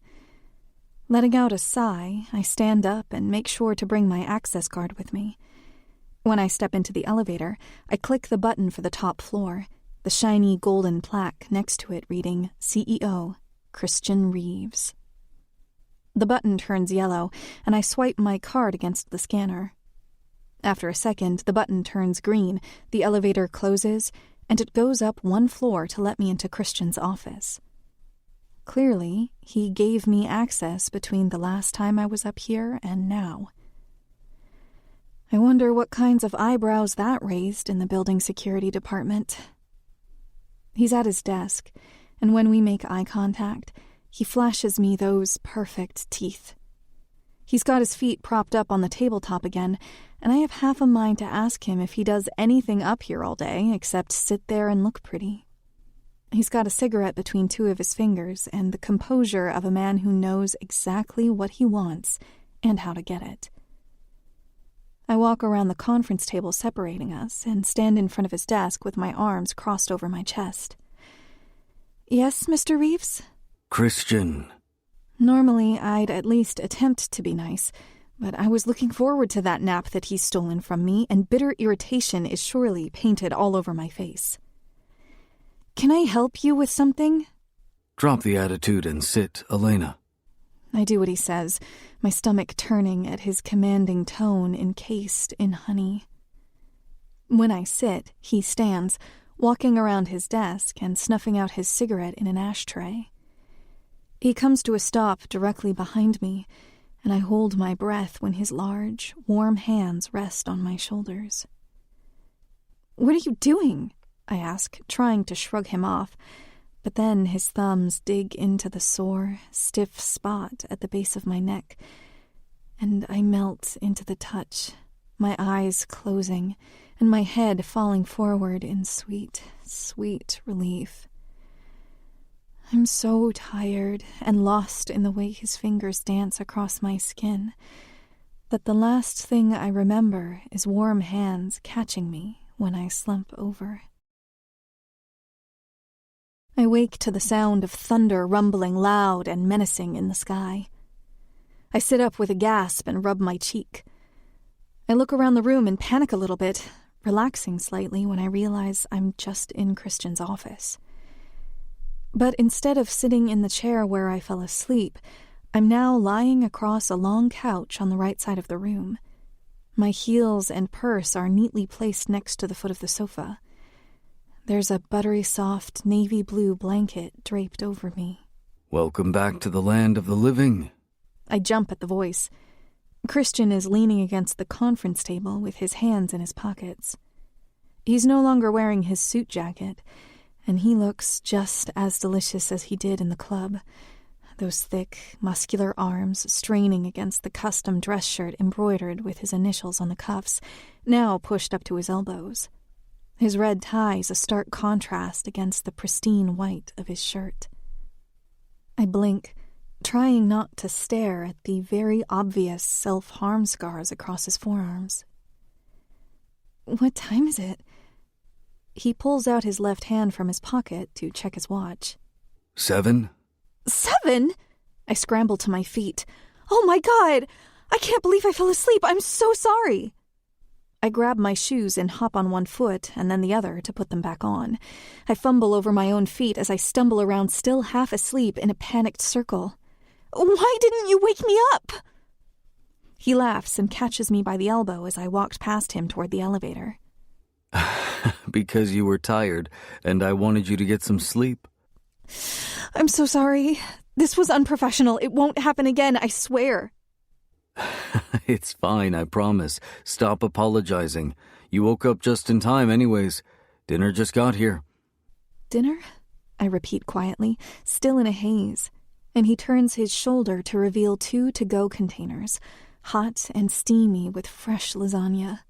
Letting out a sigh, I stand up and make sure to bring my access card with me. When I step into the elevator, I click the button for the top floor, the shiny golden plaque next to it reading CEO, Christian Reeves. The button turns yellow, and I swipe my card against the scanner. After a second, the button turns green, the elevator closes, and it goes up one floor to let me into Christian's office. Clearly, he gave me access between the last time I was up here and now. I wonder what kinds of eyebrows that raised in the building security department. He's at his desk, and when we make eye contact, he flashes me those perfect teeth. He's got his feet propped up on the tabletop again, and I have half a mind to ask him if he does anything up here all day except sit there and look pretty. He's got a cigarette between two of his fingers and the composure of a man who knows exactly what he wants and how to get it. I walk around the conference table separating us and stand in front of his desk with my arms crossed over my chest. Yes, Mr. Reeves? Christian. Normally, I'd at least attempt to be nice, but I was looking forward to that nap that he's stolen from me, and bitter irritation is surely painted all over my face. Can I help you with something? Drop the attitude and sit, Elena. I do what he says, my stomach turning at his commanding tone encased in honey. When I sit, he stands, walking around his desk and snuffing out his cigarette in an ashtray. He comes to a stop directly behind me, and I hold my breath when his large, warm hands rest on my shoulders. What are you doing? I ask, trying to shrug him off, but then his thumbs dig into the sore, stiff spot at the base of my neck, and I melt into the touch, my eyes closing, and my head falling forward in sweet, sweet relief. I'm so tired and lost in the way his fingers dance across my skin that the last thing I remember is warm hands catching me when I slump over. I wake to the sound of thunder rumbling loud and menacing in the sky. I sit up with a gasp and rub my cheek. I look around the room and panic a little bit, relaxing slightly when I realize I'm just in Christian's office. But instead of sitting in the chair where I fell asleep, I'm now lying across a long couch on the right side of the room. My heels and purse are neatly placed next to the foot of the sofa. There's a buttery soft navy blue blanket draped over me. Welcome back to the land of the living. I jump at the voice. Christian is leaning against the conference table with his hands in his pockets. He's no longer wearing his suit jacket, and he looks just as delicious as he did in the club, those thick, muscular arms straining against the custom dress shirt embroidered with his initials on the cuffs, now pushed up to his elbows. His red tie is a stark contrast against the pristine white of his shirt. I blink, trying not to stare at the very obvious self-harm scars across his forearms. What time is it? He pulls out his left hand from his pocket to check his watch. 7? 7? I scramble to my feet. Oh my God! I can't believe I fell asleep. I'm so sorry. I grab my shoes and hop on one foot and then the other to put them back on. I fumble over my own feet as I stumble around still half asleep in a panicked circle. Why didn't you wake me up? He laughs and catches me by the elbow as I walked past him toward the elevator. Because you were tired, and I wanted you to get some sleep. I'm so sorry. This was unprofessional. It won't happen again, I swear. It's fine, I promise. Stop apologizing. You woke up just in time anyways. Dinner just got here. Dinner? I repeat quietly, still in a haze, and he turns his shoulder to reveal 2 to-go containers, hot and steamy with fresh lasagna.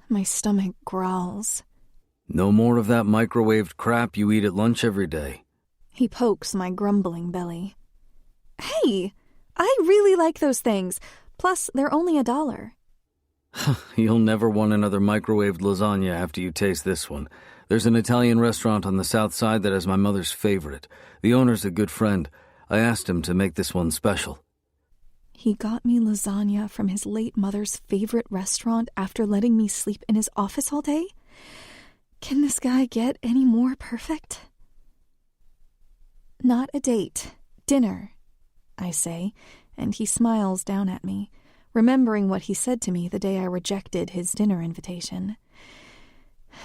My stomach growls. No more of that microwaved crap you eat at lunch every day. He pokes my grumbling belly. Hey, I really like those things. Plus, they're only $1. You'll never want another microwaved lasagna after you taste this one. There's an Italian restaurant on the south side that has my mother's favorite. The owner's a good friend. I asked him to make this one special. He got me lasagna from his late mother's favorite restaurant after letting me sleep in his office all day? Can this guy get any more perfect? Not a date. Dinner, I say, and he smiles down at me, remembering what he said to me the day I rejected his dinner invitation.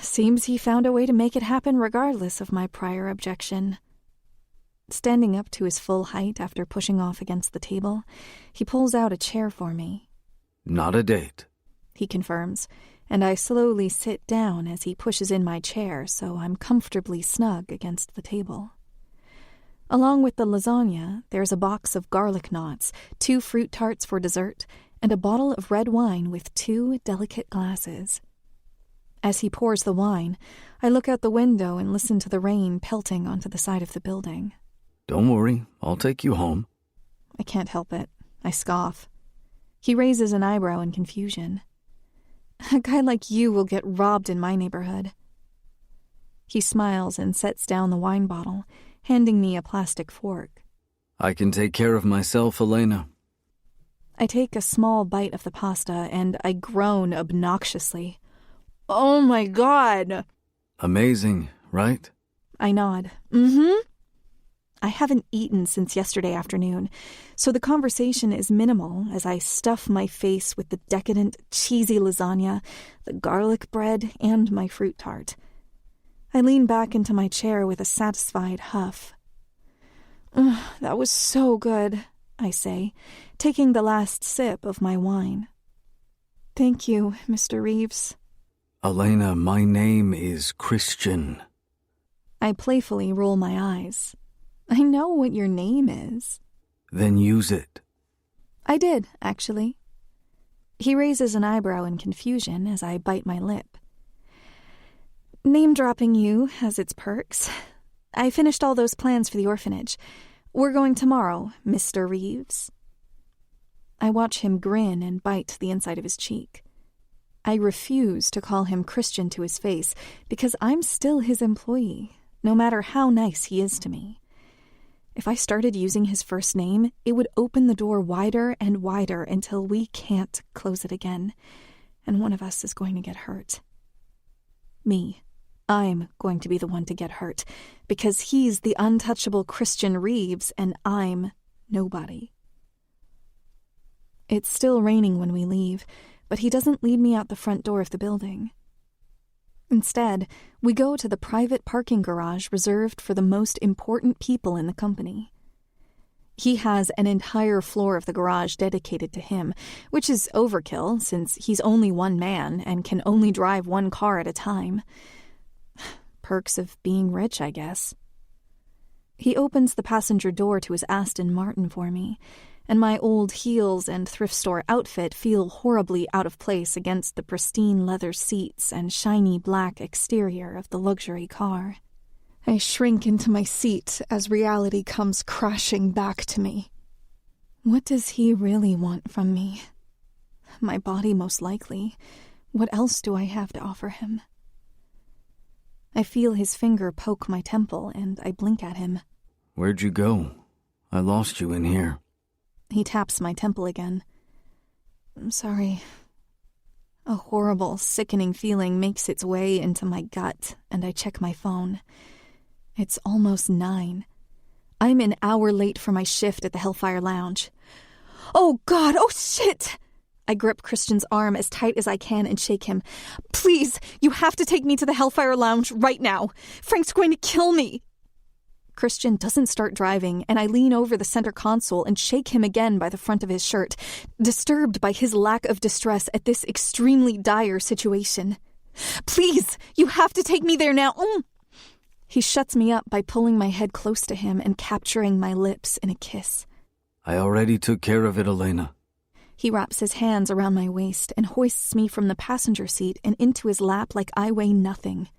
Seems he found a way to make it happen regardless of my prior objection. Standing up to his full height after pushing off against the table, he pulls out a chair for me. Not a date, he confirms, and I slowly sit down as he pushes in my chair so I'm comfortably snug against the table. Along with the lasagna, there's a box of garlic knots, 2 fruit tarts for dessert, and a bottle of red wine with 2 delicate glasses. As he pours the wine, I look out the window and listen to the rain pelting onto the side of the building. Don't worry, I'll take you home. I can't help it. I scoff. He raises an eyebrow in confusion. A guy like you will get robbed in my neighborhood. He smiles and sets down the wine bottle, handing me a plastic fork. I can take care of myself, Elena. I take a small bite of the pasta and I groan obnoxiously. Oh my God! Amazing, right? I nod. Mm-hmm. I haven't eaten since yesterday afternoon, so the conversation is minimal as I stuff my face with the decadent, cheesy lasagna, the garlic bread, and my fruit tart. I lean back into my chair with a satisfied huff. That was so good, I say, taking the last sip of my wine. Thank you, Mr. Reeves. Elena, my name is Christian. I playfully roll my eyes. I know what your name is. Then use it. I did, actually. He raises an eyebrow in confusion as I bite my lip. Name-dropping you has its perks. I finished all those plans for the orphanage. We're going tomorrow, Mr. Reeves. I watch him grin and bite the inside of his cheek. I refuse to call him Christian to his face because I'm still his employee, no matter how nice he is to me. If I started using his first name, it would open the door wider and wider until we can't close it again, and one of us is going to get hurt. Me. I'm going to be the one to get hurt, because he's the untouchable Christian Reeves and I'm nobody. It's still raining when we leave, but he doesn't lead me out the front door of the building. Instead, we go to the private parking garage reserved for the most important people in the company. He has an entire floor of the garage dedicated to him, which is overkill since he's only one man and can only drive one car at a time. Perks of being rich, I guess. He opens the passenger door to his Aston Martin for me, and my old heels and thrift store outfit feel horribly out of place against the pristine leather seats and shiny black exterior of the luxury car. I shrink into my seat as reality comes crashing back to me. What does he really want from me? My body, most likely. What else do I have to offer him? I feel his finger poke my temple, and I blink at him. Where'd you go? I lost you in here. He taps my temple again. I'm sorry. A horrible, sickening feeling makes its way into my gut, and I check my phone. It's almost 9. I'm an hour late for my shift at the Hellfire Lounge. Oh, God! Oh, shit! I grip Christian's arm as tight as I can and shake him. Please, you have to take me to the Hellfire Lounge right now. Frank's going to kill me. Christian doesn't start driving, and I lean over the center console and shake him again by the front of his shirt, disturbed by his lack of distress at this extremely dire situation. Please, you have to take me there now. He shuts me up by pulling my head close to him and capturing my lips in a kiss. I already took care of it, Elena. He wraps his hands around my waist and hoists me from the passenger seat and into his lap like I weigh nothing.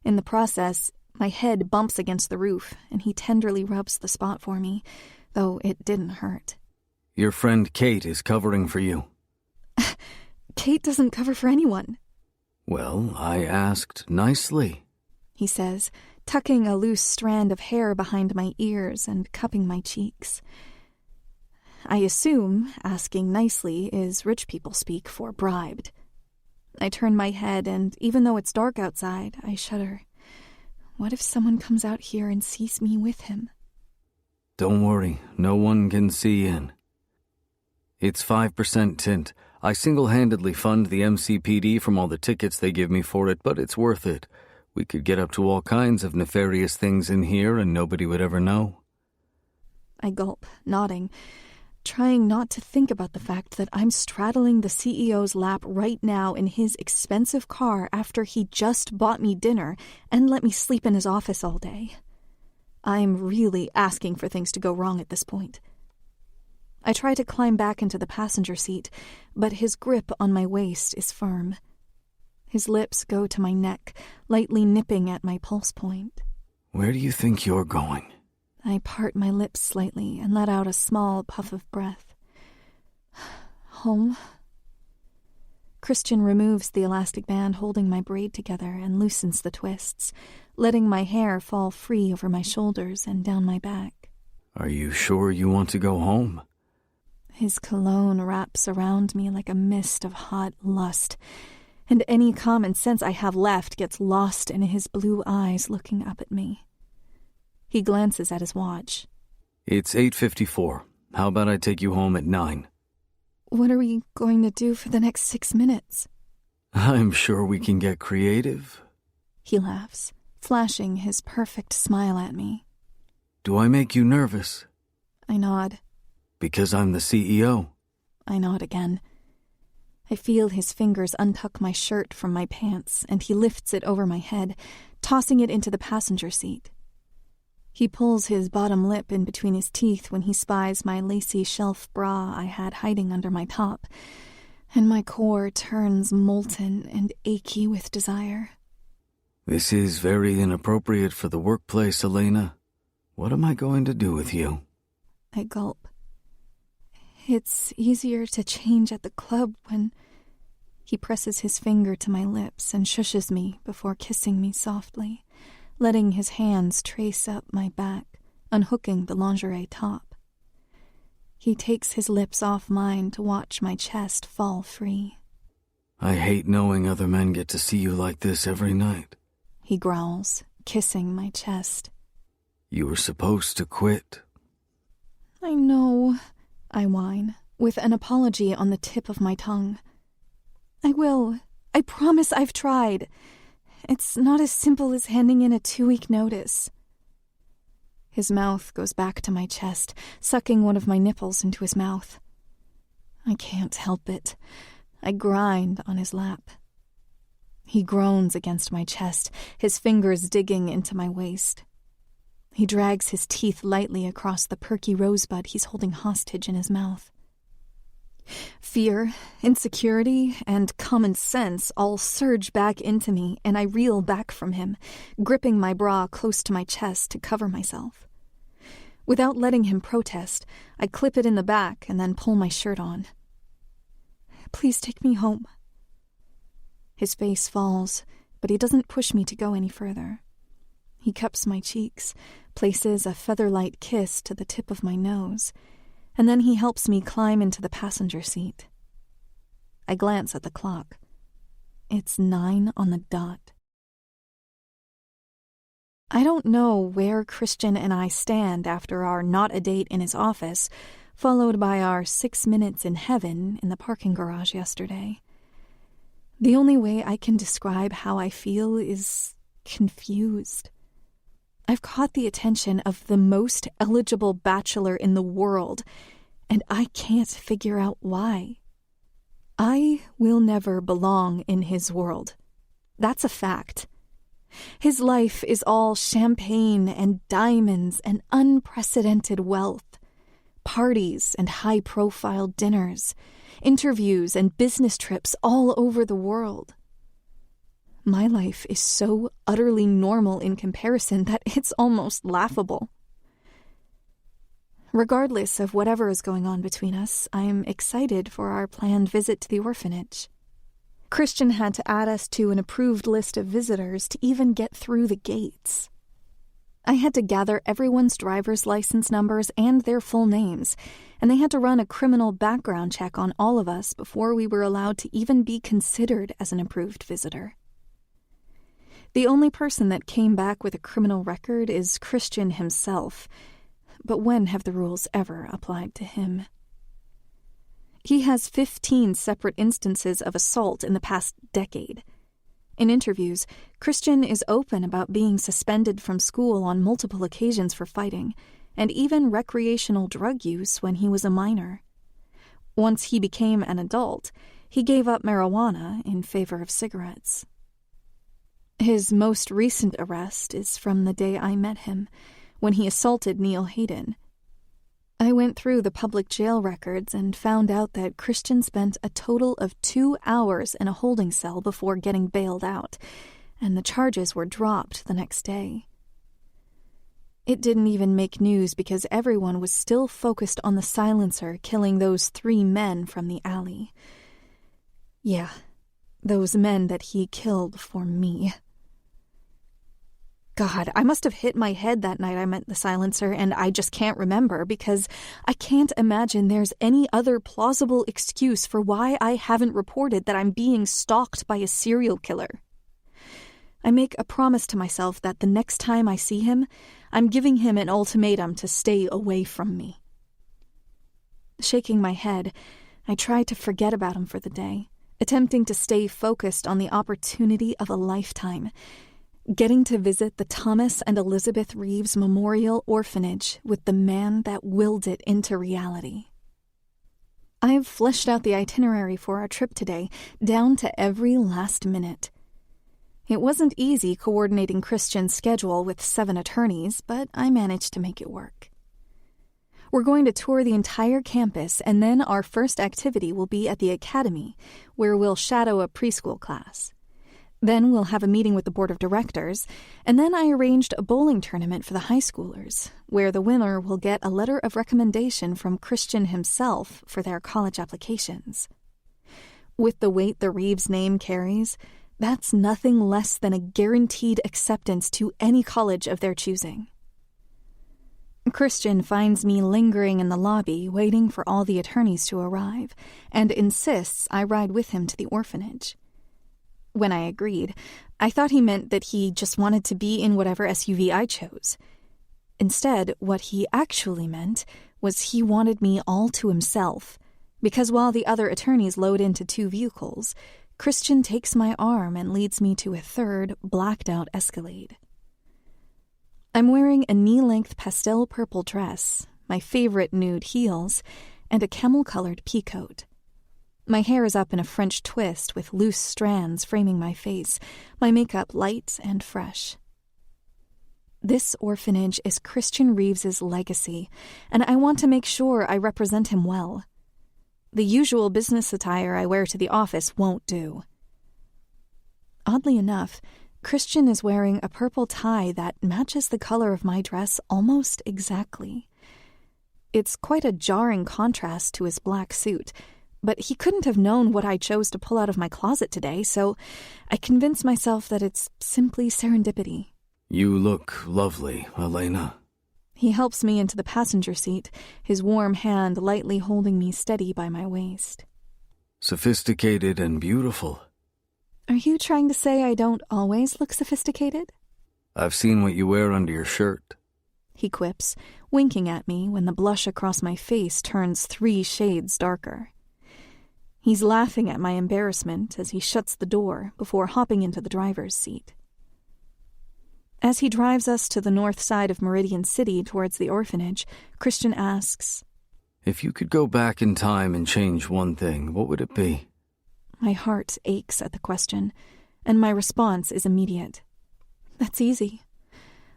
In the process, my head bumps against the roof, and he tenderly rubs the spot for me, though it didn't hurt. Your friend Kate is covering for you. Kate doesn't cover for anyone. Well, I asked nicely, he says, tucking a loose strand of hair behind my ears and cupping my cheeks. I assume asking nicely is rich people speak for bribed. I turn my head, and even though it's dark outside, I shudder. What if someone comes out here and sees me with him? Don't worry, no one can see in. It's 5% tint. I single-handedly fund the MCPD from all the tickets they give me for it, but it's worth it. We could get up to all kinds of nefarious things in here and nobody would ever know. I gulp, nodding, trying not to think about the fact that I'm straddling the CEO's lap right now in his expensive car after he just bought me dinner and let me sleep in his office all day. I'm really asking for things to go wrong at this point. I try to climb back into the passenger seat, but his grip on my waist is firm. His lips go to my neck, lightly nipping at my pulse point. Where do you think you're going? I part my lips slightly and let out a small puff of breath. Home. Christian removes the elastic band holding my braid together and loosens the twists, letting my hair fall free over my shoulders and down my back. Are you sure you want to go home? His cologne wraps around me like a mist of hot lust, and any common sense I have left gets lost in his blue eyes looking up at me. He glances at his watch. It's 8:54. How about I take you home at 9? What are we going to do for the next 6 minutes? I'm sure we can get creative. He laughs, flashing his perfect smile at me. Do I make you nervous? I nod. Because I'm the CEO. I nod again. I feel his fingers untuck my shirt from my pants, and he lifts it over my head, tossing it into the passenger seat. He pulls his bottom lip in between his teeth when he spies my lacy shelf bra I had hiding under my top, and my core turns molten and achy with desire. This is very inappropriate for the workplace, Elena. What am I going to do with you? I gulp. It's easier to change at the club when... He presses his finger to my lips and shushes me before kissing me softly, letting his hands trace up my back, unhooking the lingerie top. He takes his lips off mine to watch my chest fall free. I hate knowing other men get to see you like this every night. He growls, kissing my chest. You were supposed to quit. I know, I whine, with an apology on the tip of my tongue. I will. I promise I've tried. It's not as simple as handing in a 2-week notice. His mouth goes back to my chest, sucking one of my nipples into his mouth. I can't help it. I grind on his lap. He groans against my chest, his fingers digging into my waist. He drags his teeth lightly across the perky rosebud he's holding hostage in his mouth. Fear, insecurity, and common sense all surge back into me, and I reel back from him, gripping my bra close to my chest to cover myself. Without letting him protest, I clip it in the back and then pull my shirt on. Please take me home. His face falls, but he doesn't push me to go any further. He cups my cheeks, places a feather-light kiss to the tip of my nose, and then he helps me climb into the passenger seat. I glance at the clock. It's 9 on the dot. I don't know where Christian and I stand after our not a date in his office, followed by our 6 minutes in heaven in the parking garage yesterday. The only way I can describe how I feel is confused. I've caught the attention of the most eligible bachelor in the world, and I can't figure out why. I will never belong in his world. That's a fact. His life is all champagne and diamonds and unprecedented wealth. Parties and high-profile dinners, interviews and business trips all over the world. My life is so utterly normal in comparison that it's almost laughable. Regardless of whatever is going on between us, I'm excited for our planned visit to the orphanage. Christian had to add us to an approved list of visitors to even get through the gates. I had to gather everyone's driver's license numbers and their full names, and they had to run a criminal background check on all of us before we were allowed to even be considered as an approved visitor. The only person that came back with a criminal record is Christian himself, but when have the rules ever applied to him? He has 15 separate instances of assault in the past decade. In interviews, Christian is open about being suspended from school on multiple occasions for fighting, and even recreational drug use when he was a minor. Once he became an adult, he gave up marijuana in favor of cigarettes. His most recent arrest is from the day I met him, when he assaulted Neil Hayden. I went through the public jail records and found out that Christian spent a total of 2 hours in a holding cell before getting bailed out, and the charges were dropped the next day. It didn't even make news because everyone was still focused on the silencer killing those 3 men from the alley. Yeah, those men that he killed for me. God, I must have hit my head that night I met the silencer, and I just can't remember because I can't imagine there's any other plausible excuse for why I haven't reported that I'm being stalked by a serial killer. I make a promise to myself that the next time I see him, I'm giving him an ultimatum to stay away from me. Shaking my head, I try to forget about him for the day, attempting to stay focused on the opportunity of a lifetime, getting to visit the Thomas and Elizabeth Reeves Memorial Orphanage with the man that willed it into reality. I've fleshed out the itinerary for our trip today, down to every last minute. It wasn't easy coordinating Christian's schedule with 7 attorneys, but I managed to make it work. We're going to tour the entire campus, and then our first activity will be at the academy, where we'll shadow a preschool class. Then we'll have a meeting with the board of directors, and then I arranged a bowling tournament for the high schoolers, where the winner will get a letter of recommendation from Christian himself for their college applications. With the weight the Reeves name carries, that's nothing less than a guaranteed acceptance to any college of their choosing. Christian finds me lingering in the lobby, waiting for all the attorneys to arrive, and insists I ride with him to the orphanage. When I agreed, I thought he meant that he just wanted to be in whatever SUV I chose. Instead, what he actually meant was he wanted me all to himself, because while the other attorneys load into 2 vehicles, Christian takes my arm and leads me to a 3rd, blacked-out Escalade. I'm wearing a knee-length pastel purple dress, my favorite nude heels, and a camel-colored peacoat. My hair is up in a French twist with loose strands framing my face, my makeup light and fresh. This orphanage is Christian Reeves's legacy, and I want to make sure I represent him well. The usual business attire I wear to the office won't do. Oddly enough, Christian is wearing a purple tie that matches the color of my dress almost exactly. It's quite a jarring contrast to his black suit, but he couldn't have known what I chose to pull out of my closet today, so I convinced myself that it's simply serendipity. You look lovely, Elena. He helps me into the passenger seat, his warm hand lightly holding me steady by my waist. Sophisticated and beautiful. Are you trying to say I don't always look sophisticated? I've seen what you wear under your shirt. He quips, winking at me when the blush across my face turns 3 shades darker. He's laughing at my embarrassment as he shuts the door before hopping into the driver's seat. As he drives us to the north side of Meridian City towards the orphanage, Christian asks, If you could go back in time and change one thing, what would it be? My heart aches at the question, and my response is immediate. That's easy.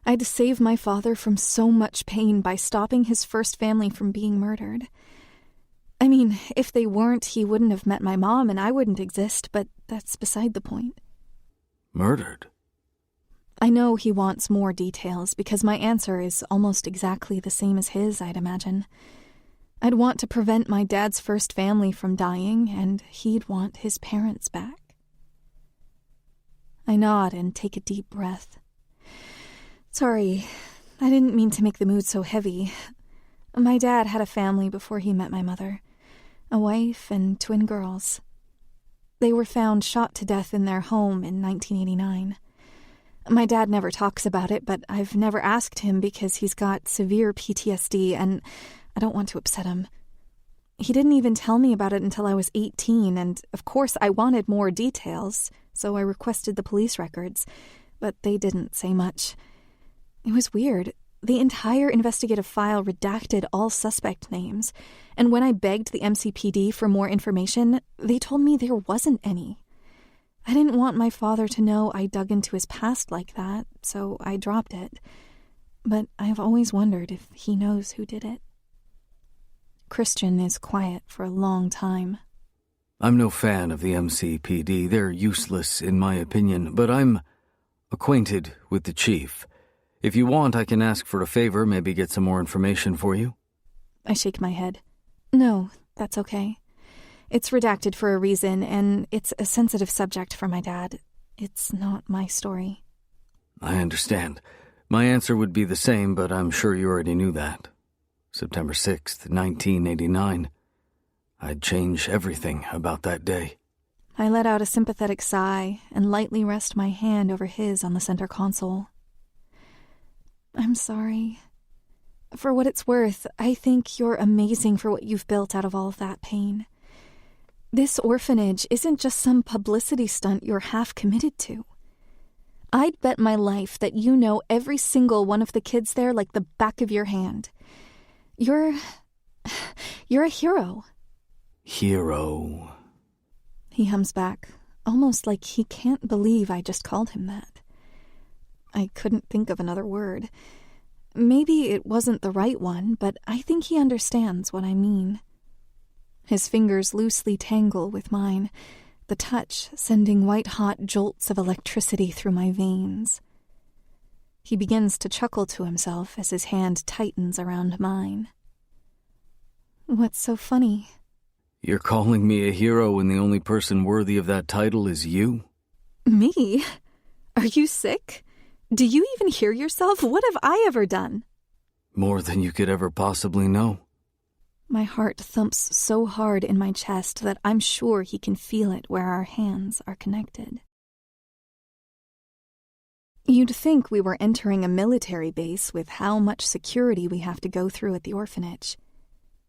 I'd save my father from so much pain by stopping his first family from being murdered. I mean, if they weren't, he wouldn't have met my mom and I wouldn't exist, but that's beside the point. Murdered? I know he wants more details because my answer is almost exactly the same as his, I'd imagine. I'd want to prevent my dad's first family from dying, and he'd want his parents back. I nod and take a deep breath. Sorry, I didn't mean to make the mood so heavy. My dad had a family before he met my mother, a wife and twin girls. They were found shot to death in their home in 1989. My dad never talks about it, but I've never asked him because he's got severe PTSD and I don't want to upset him. He didn't even tell me about it until I was 18, and of course I wanted more details, so I requested the police records, but they didn't say much. It was weird. The entire investigative file redacted all suspect names, and when I begged the MCPD for more information, they told me there wasn't any. I didn't want my father to know I dug into his past like that, so I dropped it. But I've always wondered if he knows who did it. Christian is quiet for a long time. I'm no fan of the MCPD. They're useless, in my opinion, but I'm acquainted with the chief. If you want, I can ask for a favor, maybe get some more information for you. I shake my head. No, that's okay. It's redacted for a reason, and it's a sensitive subject for my dad. It's not my story. I understand. My answer would be the same, but I'm sure you already knew that. September 6th, 1989. I'd change everything about that day. I let out a sympathetic sigh and lightly rest my hand over his on the center console. I'm sorry. For what it's worth, I think you're amazing for what you've built out of all of that pain. This orphanage isn't just some publicity stunt you're half committed to. I'd bet my life that you know every single one of the kids there like the back of your hand. You're a hero. Hero. He hums back, almost like he can't believe I just called him that. I couldn't think of another word. Maybe it wasn't the right one, but I think he understands what I mean. His fingers loosely tangle with mine, the touch sending white-hot jolts of electricity through my veins. He begins to chuckle to himself as his hand tightens around mine. What's so funny? You're calling me a hero when the only person worthy of that title is you? Me? Are you sick? Do you even hear yourself? What have I ever done? More than you could ever possibly know. My heart thumps so hard in my chest that I'm sure he can feel it where our hands are connected. You'd think we were entering a military base with how much security we have to go through at the orphanage.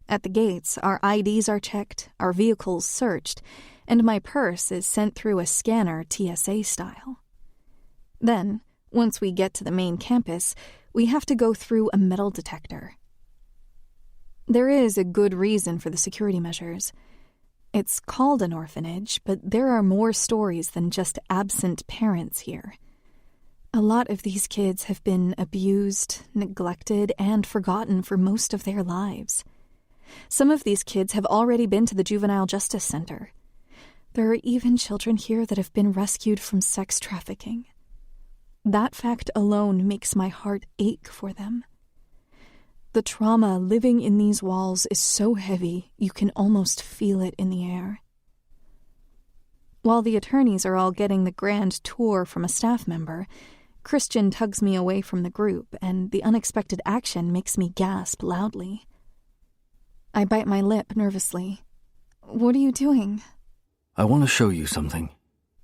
At the gates, our IDs are checked, our vehicles searched, and my purse is sent through a scanner TSA style. Then, once we get to the main campus, we have to go through a metal detector. There is a good reason for the security measures. It's called an orphanage, but there are more stories than just absent parents here. A lot of these kids have been abused, neglected, and forgotten for most of their lives. Some of these kids have already been to the Juvenile Justice Center. There are even children here that have been rescued from sex trafficking. That fact alone makes my heart ache for them. The trauma living in these walls is so heavy you can almost feel it in the air. While the attorneys are all getting the grand tour from a staff member, Christian tugs me away from the group, and the unexpected action makes me gasp loudly. I bite my lip nervously. What are you doing? I want to show you something.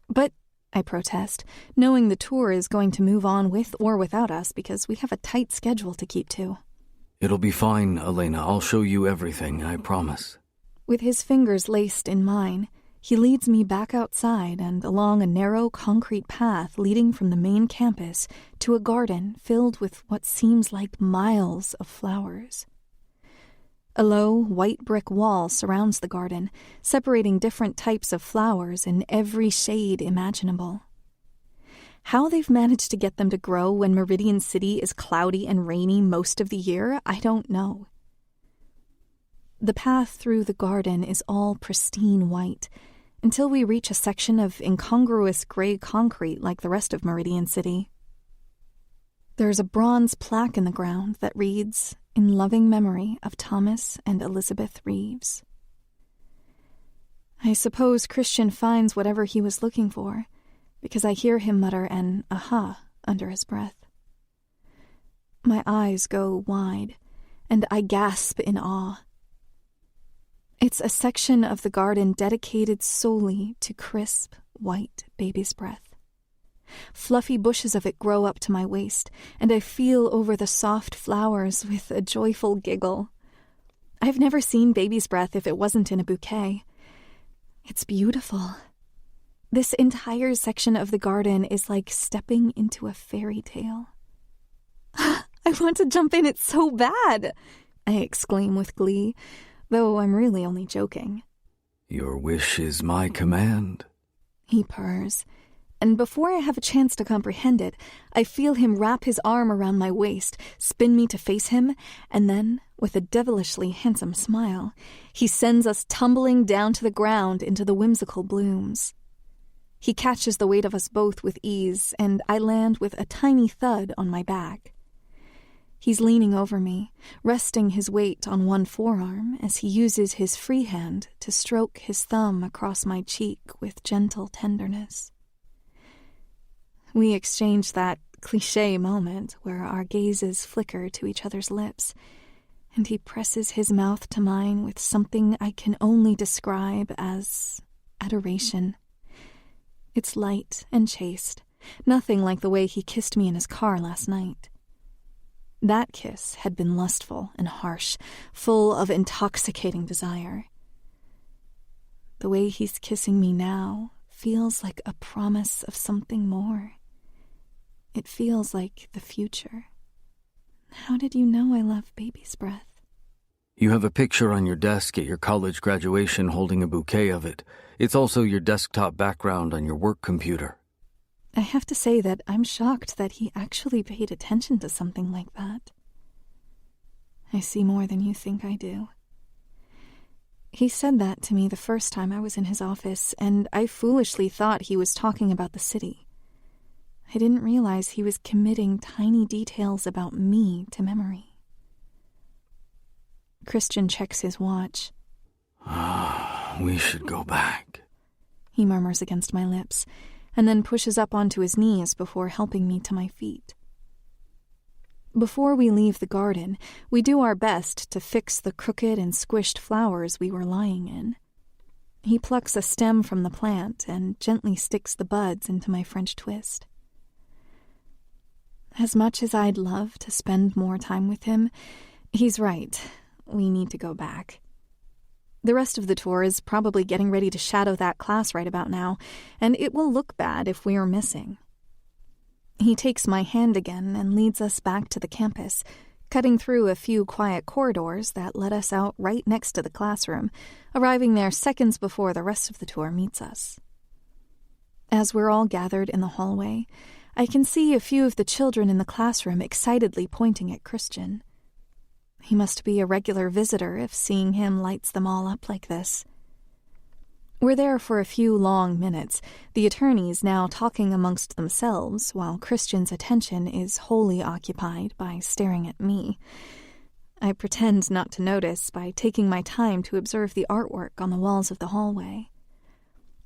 But, I protest, knowing the tour is going to move on with or without us because we have a tight schedule to keep to. It'll be fine, Elena. I'll show you everything, I promise. With his fingers laced in mine, he leads me back outside and along a narrow concrete path leading from the main campus to a garden filled with what seems like miles of flowers. A low, white brick wall surrounds the garden, separating different types of flowers in every shade imaginable. How they've managed to get them to grow when Meridian City is cloudy and rainy most of the year, I don't know. The path through the garden is all pristine white, until we reach a section of incongruous gray concrete like the rest of Meridian City. There's a bronze plaque in the ground that reads, "In loving memory of Thomas and Elizabeth Reeves." I suppose Christian finds whatever he was looking for, because I hear him mutter an "aha" under his breath. My eyes go wide, and I gasp in awe. It's a section of the garden dedicated solely to crisp, white baby's breath. Fluffy bushes of it grow up to my waist, and I feel over the soft flowers with a joyful giggle. I've never seen baby's breath if it wasn't in a bouquet. It's beautiful. This entire section of the garden is like stepping into a fairy tale. I want to jump in it so bad, I exclaim with glee, though I'm really only joking. Your wish is my command, he purrs, and before I have a chance to comprehend it, I feel him wrap his arm around my waist, spin me to face him, and then, with a devilishly handsome smile, he sends us tumbling down to the ground into the whimsical blooms. He catches the weight of us both with ease, and I land with a tiny thud on my back. He's leaning over me, resting his weight on one forearm as he uses his free hand to stroke his thumb across my cheek with gentle tenderness. We exchange that cliché moment where our gazes flicker to each other's lips, and he presses his mouth to mine with something I can only describe as adoration. It's light and chaste, nothing like the way he kissed me in his car last night. That kiss had been lustful and harsh, full of intoxicating desire. The way he's kissing me now feels like a promise of something more. It feels like the future. How did you know I love baby's breath? You have a picture on your desk at your college graduation holding a bouquet of it. It's also your desktop background on your work computer. I have to say that I'm shocked that he actually paid attention to something like that. I see more than you think I do. He said that to me the first time I was in his office, and I foolishly thought he was talking about the city. I didn't realize he was committing tiny details about me to memory. Christian checks his watch. We should go back, he murmurs against my lips, and then pushes up onto his knees before helping me to my feet. Before we leave the garden, we do our best to fix the crooked and squished flowers we were lying in. He plucks a stem from the plant and gently sticks the buds into my French twist. As much as I'd love to spend more time with him, he's right. We need to go back. The rest of the tour is probably getting ready to shadow that class right about now, and it will look bad if we are missing. He takes my hand again and leads us back to the campus, cutting through a few quiet corridors that let us out right next to the classroom, arriving there seconds before the rest of the tour meets us. As we're all gathered in the hallway, I can see a few of the children in the classroom excitedly pointing at Christian. He must be a regular visitor if seeing him lights them all up like this. We're there for a few long minutes, the attorneys now talking amongst themselves while Christian's attention is wholly occupied by staring at me. I pretend not to notice by taking my time to observe the artwork on the walls of the hallway.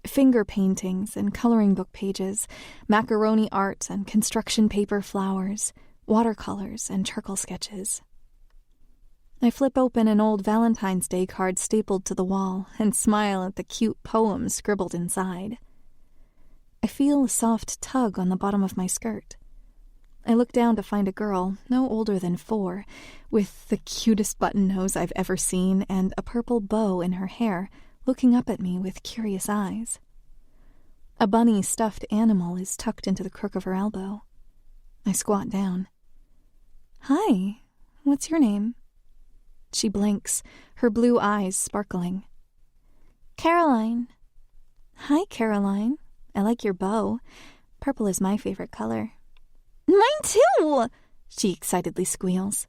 Finger paintings and coloring book pages, macaroni art and construction paper flowers, watercolors and charcoal sketches. I flip open an old Valentine's Day card stapled to the wall and smile at the cute poem scribbled inside. I feel a soft tug on the bottom of my skirt. I look down to find a girl, no older than 4, with the cutest button nose I've ever seen and a purple bow in her hair, looking up at me with curious eyes. A bunny stuffed animal is tucked into the crook of her elbow. I squat down. "Hi, what's your name?" She blinks, her blue eyes sparkling. "Caroline." "Hi, Caroline. I like your bow. Purple is my favorite color. Mine too! She excitedly squeals.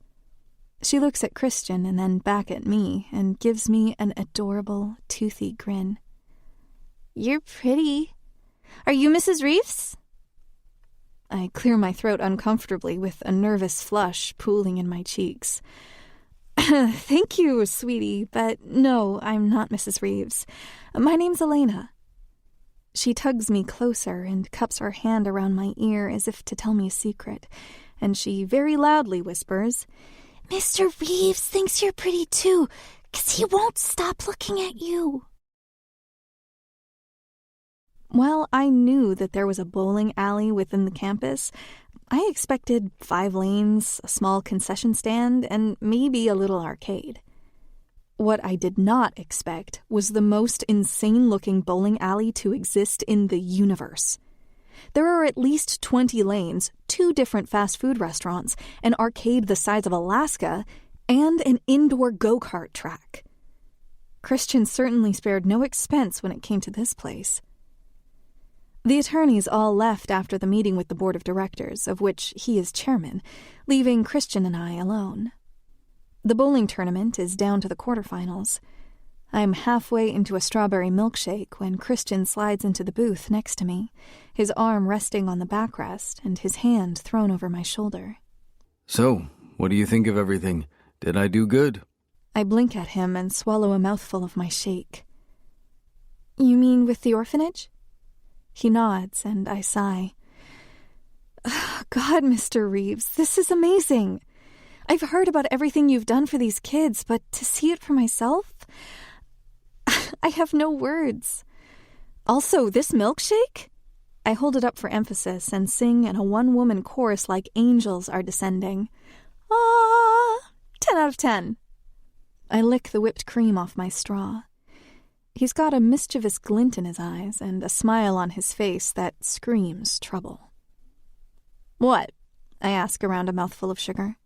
She looks at Christian and then back at me and gives me an adorable, toothy grin. You're pretty. Are you Mrs. Reeves? I clear my throat uncomfortably with a nervous flush pooling in my cheeks. Thank you, sweetie, but no, I'm not Mrs. Reeves. My name's Elena. She tugs me closer and cups her hand around my ear as if to tell me a secret, and she very loudly whispers, Mr. Reeves thinks you're pretty too, 'cause he won't stop looking at you. While I knew that there was a bowling alley within the campus, I expected 5 lanes, a small concession stand, and maybe a little arcade. What I did not expect was the most insane-looking bowling alley to exist in the universe. There are at least 20 lanes, 2 different fast food restaurants, an arcade the size of Alaska, and an indoor go-kart track. Christian certainly spared no expense when it came to this place. The attorneys all left after the meeting with the board of directors, of which he is chairman, leaving Christian and I alone. The bowling tournament is down to the quarterfinals. I'm halfway into a strawberry milkshake when Christian slides into the booth next to me, his arm resting on the backrest and his hand thrown over my shoulder. So, what do you think of everything? Did I do good? I blink at him and swallow a mouthful of my shake. You mean with the orphanage? He nods, and I sigh. God, Mr. Reeves, this is amazing. I've heard about everything you've done for these kids, but to see it for myself, I have no words. Also, this milkshake? I hold it up for emphasis and sing in a one-woman chorus like angels are descending. Ah, 10 out of 10. I lick the whipped cream off my straw. He's got a mischievous glint in his eyes and a smile on his face that screams trouble. What? I ask around a mouthful of sugar.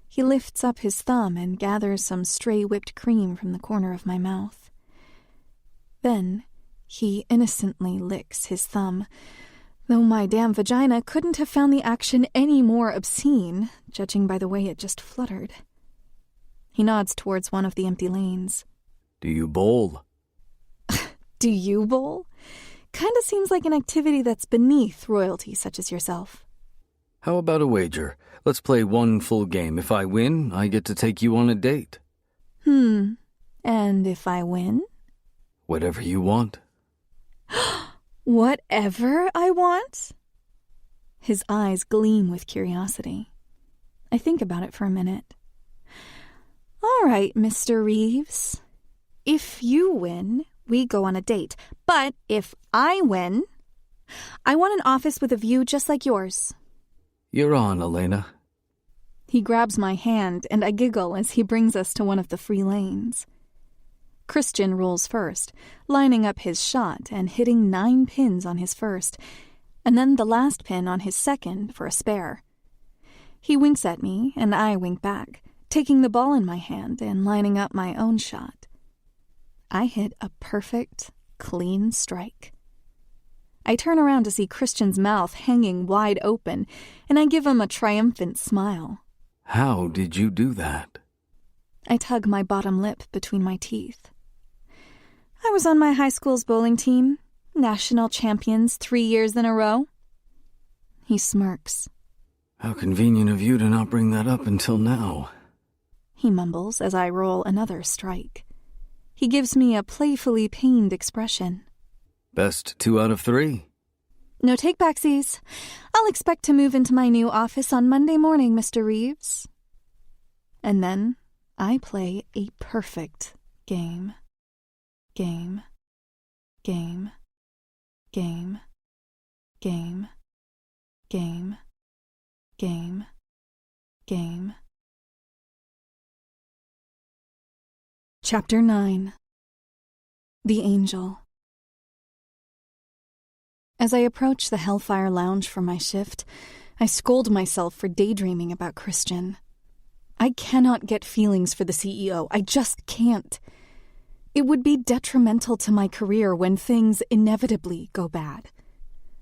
He lifts up his thumb and gathers some stray whipped cream from the corner of my mouth. Then he innocently licks his thumb, though my damn vagina couldn't have found the action any more obscene, judging by the way it just fluttered. He nods towards one of the empty lanes. Do you bowl? Do you bowl? Kinda seems like an activity that's beneath royalty such as yourself. How about a wager? Let's play one full game. If I win, I get to take you on a date. And if I win? Whatever you want. Whatever I want? His eyes gleam with curiosity. I think about it for a minute. All right, Mr. Reeves. If you win, we go on a date. But if I win, I want an office with a view just like yours. You're on, Elena. He grabs my hand, and I giggle as he brings us to one of the free lanes. Christian rolls first, lining up his shot and hitting 9 pins on his first, and then the last pin on his second for a spare. He winks at me, and I wink back, taking the ball in my hand and lining up my own shot. I hit a perfect, clean strike. I turn around to see Christian's mouth hanging wide open, and I give him a triumphant smile. How did you do that? I tug my bottom lip between my teeth. I was on my high school's bowling team, national champions 3 years in a row. He smirks. How convenient of you to not bring that up until now. He mumbles as I roll another strike. He gives me a playfully pained expression. Best 2 out of 3. No take-backsies. I'll expect to move into my new office on Monday morning, Mr. Reeves. And then I play a perfect game. Game. Game. Game. Game. Game. Game. Game. Chapter 9. The Angel. As I approach the Hellfire Lounge for my shift, I scold myself for daydreaming about Christian. I cannot get feelings for the CEO. I just can't. It would be detrimental to my career when things inevitably go bad.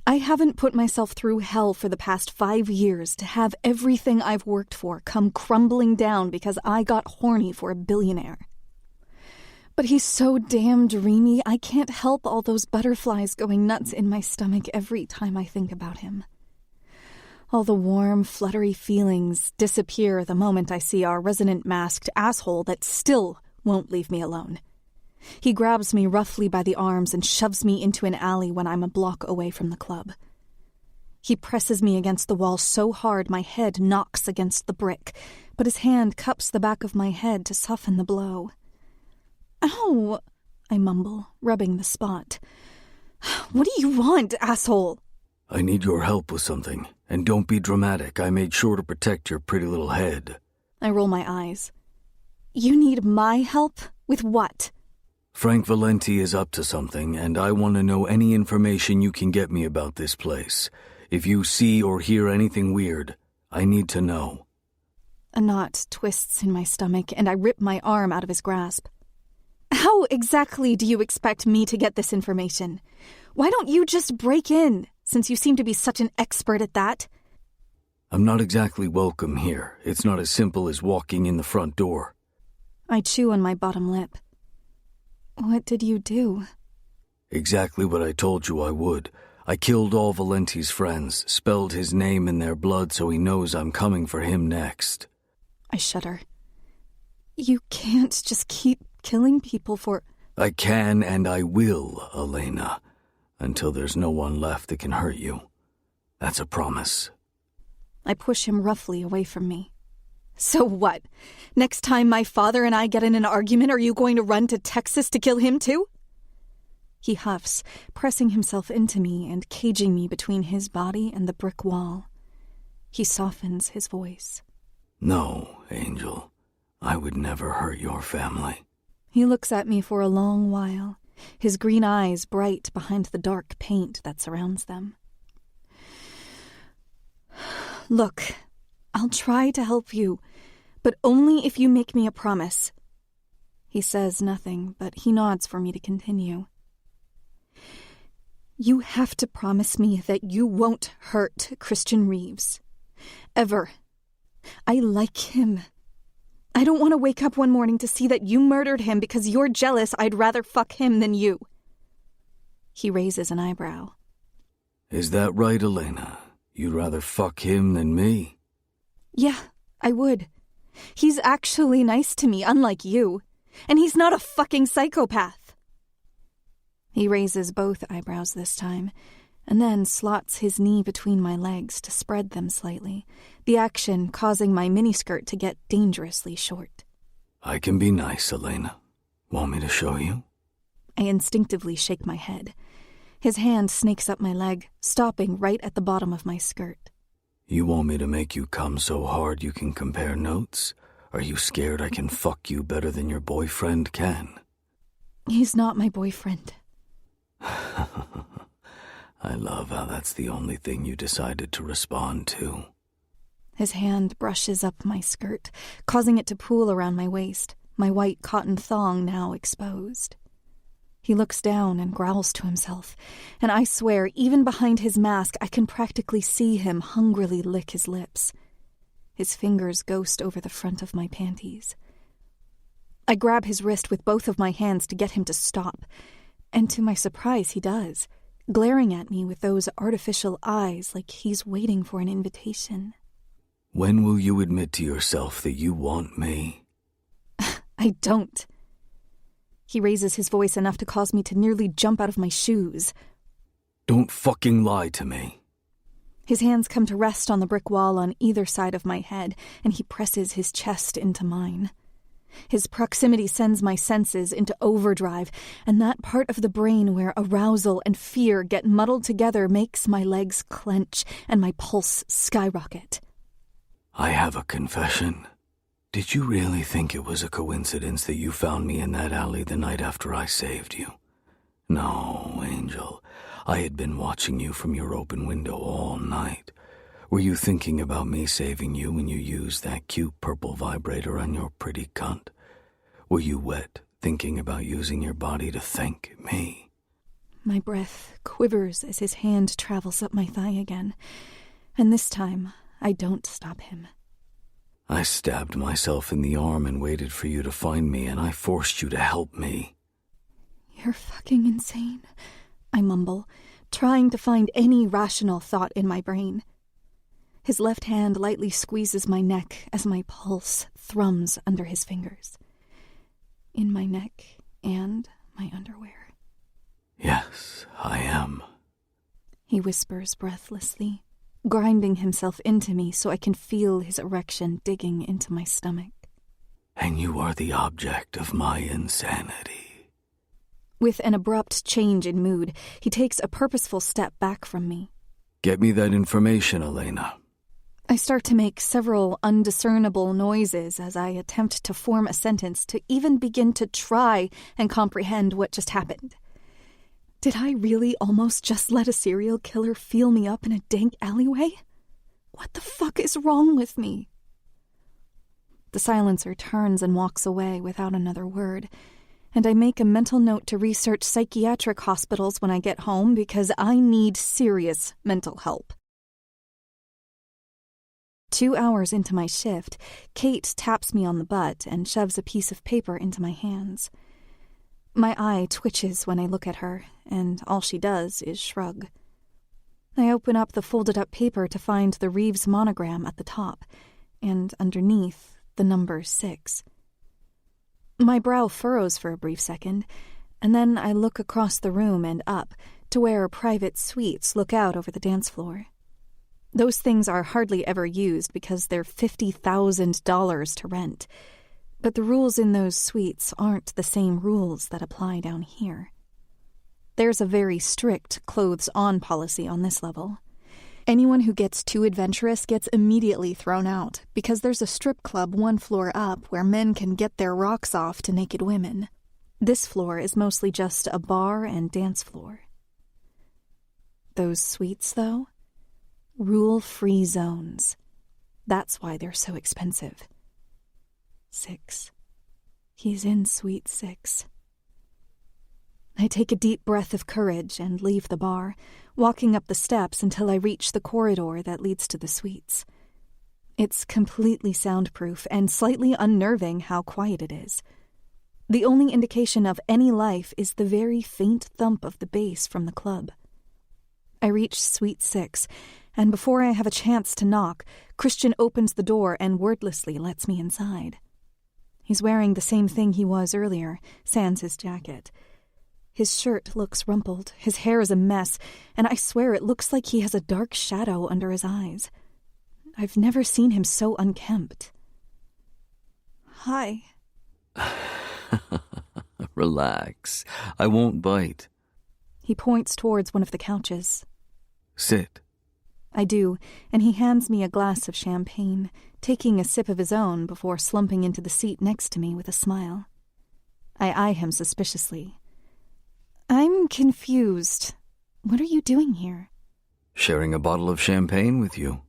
I haven't put myself through hell for the past 5 years to have everything I've worked for come crumbling down because I got horny for a billionaire. But he's so damn dreamy, I can't help all those butterflies going nuts in my stomach every time I think about him. All the warm, fluttery feelings disappear the moment I see our resident masked asshole that still won't leave me alone. He grabs me roughly by the arms and shoves me into an alley when I'm a block away from the club. He presses me against the wall so hard my head knocks against the brick, but his hand cups the back of my head to soften the blow. "Ow!" I mumble, rubbing the spot. "What do you want, asshole?" I need your help with something, and don't be dramatic. I made sure to protect your pretty little head. I roll my eyes. "You need my help? With what?" Frank Valenti is up to something, and I want to know any information you can get me about this place. If you see or hear anything weird, I need to know. A knot twists in my stomach, and I rip my arm out of his grasp. "How exactly do you expect me to get this information? Why don't you just break in, since you seem to be such an expert at that?" I'm not exactly welcome here. It's not as simple as walking in the front door. I chew on my bottom lip. "What did you do?" Exactly what I told you I would. I killed all Valenti's friends, spelled his name in their blood so he knows I'm coming for him next. I shudder. "You can't just keep killing people for—" I can and I will, Elena, until there's no one left that can hurt you. That's a promise. I push him roughly away from me. "So what? Next time my father and I get in an argument, are you going to run to Texas to kill him too?" He huffs, pressing himself into me and caging me between his body and the brick wall. He softens his voice. No, Angel. I would never hurt your family. He looks at me for a long while, his green eyes bright behind the dark paint that surrounds them. "Look, I'll try to help you, but only if you make me a promise." He says nothing, but he nods for me to continue. "You have to promise me that you won't hurt Christian Reeves. Ever. I like him. I don't want to wake up one morning to see that you murdered him because you're jealous I'd rather fuck him than you." He raises an eyebrow. Is that right, Elena? You'd rather fuck him than me? Yeah, I would. He's actually nice to me, unlike you. And he's not a fucking psychopath. He raises both eyebrows this time, and then slots his knee between my legs to spread them slightly, the action causing my miniskirt to get dangerously short. I can be nice, Elena. Want me to show you? I instinctively shake my head. His hand snakes up my leg, stopping right at the bottom of my skirt. You want me to make you come so hard you can compare notes? Are you scared I can fuck you better than your boyfriend can? He's not my boyfriend. I love how that's the only thing you decided to respond to. His hand brushes up my skirt, causing it to pool around my waist, my white cotton thong now exposed. He looks down and growls to himself, and I swear, even behind his mask, I can practically see him hungrily lick his lips. His fingers ghost over the front of my panties. I grab his wrist with both of my hands to get him to stop, and to my surprise he does, glaring at me with those artificial eyes like he's waiting for an invitation. When will you admit to yourself that you want me? I don't. He raises his voice enough to cause me to nearly jump out of my shoes. Don't fucking lie to me. His hands come to rest on the brick wall on either side of my head, and he presses his chest into mine. His proximity sends my senses into overdrive, and that part of the brain where arousal and fear get muddled together makes my legs clench and my pulse skyrocket. I have a confession. Did you really think it was a coincidence that you found me in that alley the night after I saved you? No, Angel. I had been watching you from your open window all night. Were you thinking about me saving you when you used that cute purple vibrator on your pretty cunt? Were you wet, thinking about using your body to thank me? My breath quivers as his hand travels up my thigh again, and this time I don't stop him. I stabbed myself in the arm and waited for you to find me, and I forced you to help me. You're fucking insane, I mumble, trying to find any rational thought in my brain. His left hand lightly squeezes my neck as my pulse thrums under his fingers. In my neck and my underwear. Yes, I am. He whispers breathlessly, grinding himself into me so I can feel his erection digging into my stomach. And you are the object of my insanity. With an abrupt change in mood, he takes a purposeful step back from me. Get me that information, Elena. I start to make several undiscernible noises as I attempt to form a sentence to even begin to try and comprehend what just happened. Did I really almost just let a serial killer feel me up in a dank alleyway? What the fuck is wrong with me? The silencer turns and walks away without another word, and I make a mental note to research psychiatric hospitals when I get home because I need serious mental help. 2 hours into my shift, Kate taps me on the butt and shoves a piece of paper into my hands. My eye twitches when I look at her, and all she does is shrug. I open up the folded-up paper to find the Reeves monogram at the top, and underneath, the number 6. My brow furrows for a brief second, and then I look across the room and up to where private suites look out over the dance floor. Those things are hardly ever used because they're $50,000 to rent. But the rules in those suites aren't the same rules that apply down here. There's a very strict clothes-on policy on this level. Anyone who gets too adventurous gets immediately thrown out because there's a strip club 1 floor up where men can get their rocks off to naked women. This floor is mostly just a bar and dance floor. Those suites, though? Rule-free zones. That's why they're so expensive. 6. He's in Suite 6. I take a deep breath of courage and leave the bar, walking up the steps until I reach the corridor that leads to the suites. It's completely soundproof and slightly unnerving how quiet it is. The only indication of any life is the very faint thump of the bass from the club. I reach Suite 6, and before I have a chance to knock, Christian opens the door and wordlessly lets me inside. He's wearing the same thing he was earlier, sans his jacket. His shirt looks rumpled, his hair is a mess, and I swear it looks like he has a dark shadow under his eyes. I've never seen him so unkempt. Hi. Relax. I won't bite. He points towards one of the couches. Sit. I do, and he hands me a glass of champagne, taking a sip of his own before slumping into the seat next to me with a smile. I eye him suspiciously. I'm confused. What are you doing here? Sharing a bottle of champagne with you.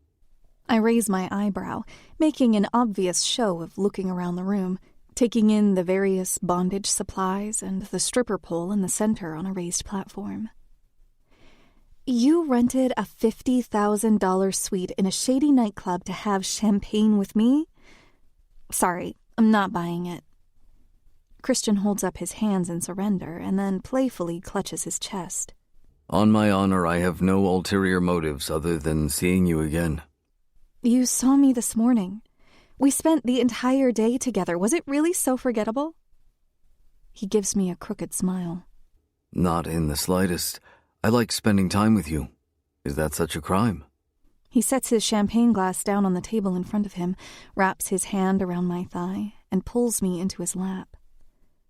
I raise my eyebrow, making an obvious show of looking around the room, taking in the various bondage supplies and the stripper pole in the center on a raised platform. You rented a $50,000 suite in a shady nightclub to have champagne with me? Sorry, I'm not buying it. Christian holds up his hands in surrender and then playfully clutches his chest. On my honor, I have no ulterior motives other than seeing you again. You saw me this morning. We spent the entire day together. Was it really so forgettable? He gives me a crooked smile. Not in the slightest. I like spending time with you. Is that such a crime? He sets his champagne glass down on the table in front of him, wraps his hand around my thigh, and pulls me into his lap.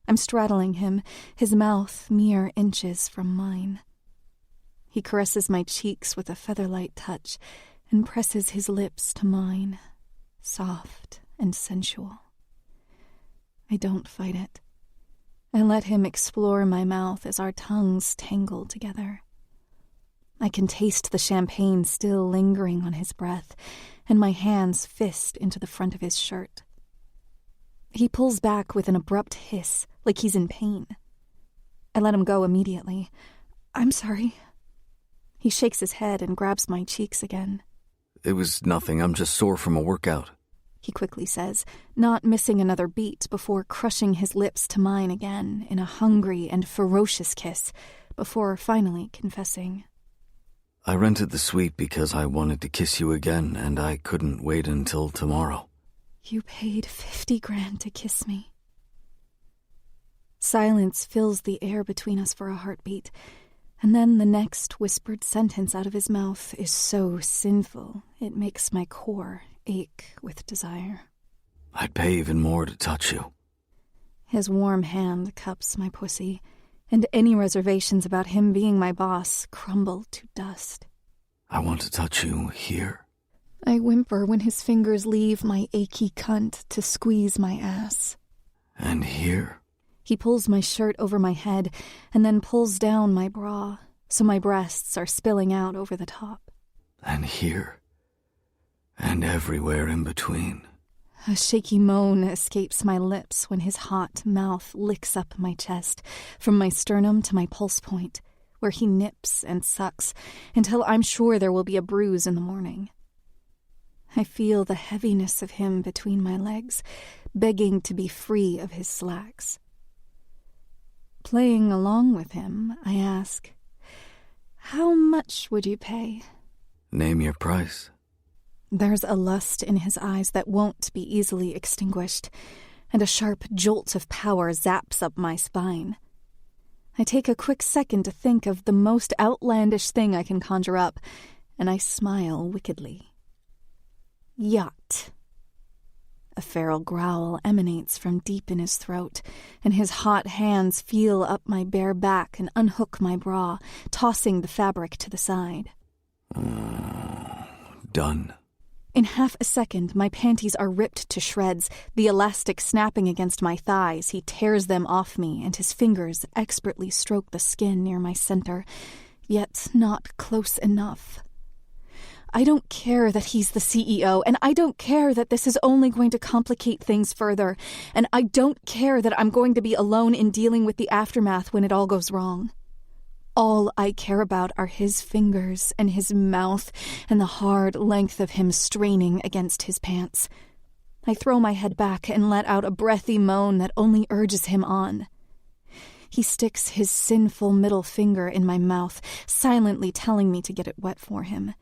I'm straddling him, his mouth mere inches from mine. He caresses my cheeks with a feather-light touch and presses his lips to mine, soft and sensual. I don't fight it. I let him explore my mouth as our tongues tangle together. I can taste the champagne still lingering on his breath, and my hands fist into the front of his shirt. He pulls back with an abrupt hiss, like he's in pain. I let him go immediately. I'm sorry. He shakes his head and grabs my cheeks again. It was nothing. I'm just sore from a workout. He quickly says, not missing another beat before crushing his lips to mine again in a hungry and ferocious kiss, before finally confessing. I rented the suite because I wanted to kiss you again, and I couldn't wait until tomorrow. You paid $50,000 to kiss me. Silence fills the air between us for a heartbeat, and then the next whispered sentence out of his mouth is so sinful it makes my core ache with desire. I'd pay even more to touch you. His warm hand cups my pussy, and any reservations about him being my boss crumble to dust. I want to touch you here. I whimper when his fingers leave my achy cunt to squeeze my ass. And here. He pulls my shirt over my head and then pulls down my bra, so my breasts are spilling out over the top. And here. And everywhere in between. A shaky moan escapes my lips when his hot mouth licks up my chest, from my sternum to my pulse point, where he nips and sucks until I'm sure there will be a bruise in the morning. I feel the heaviness of him between my legs, begging to be free of his slacks. Playing along with him, I ask, "How much would you pay?" Name your price. There's a lust in his eyes that won't be easily extinguished, and a sharp jolt of power zaps up my spine. I take a quick second to think of the most outlandish thing I can conjure up, and I smile wickedly. Yacht. A feral growl emanates from deep in his throat, and his hot hands feel up my bare back and unhook my bra, tossing the fabric to the side. Done. In half a second, my panties are ripped to shreds, the elastic snapping against my thighs. He tears them off me, and his fingers expertly stroke the skin near my center, yet not close enough. I don't care that he's the CEO, and I don't care that this is only going to complicate things further, and I don't care that I'm going to be alone in dealing with the aftermath when it all goes wrong. All I care about are his fingers and his mouth and the hard length of him straining against his pants. I throw my head back and let out a breathy moan that only urges him on. He sticks his sinful middle finger in my mouth, silently telling me to get it wet for him.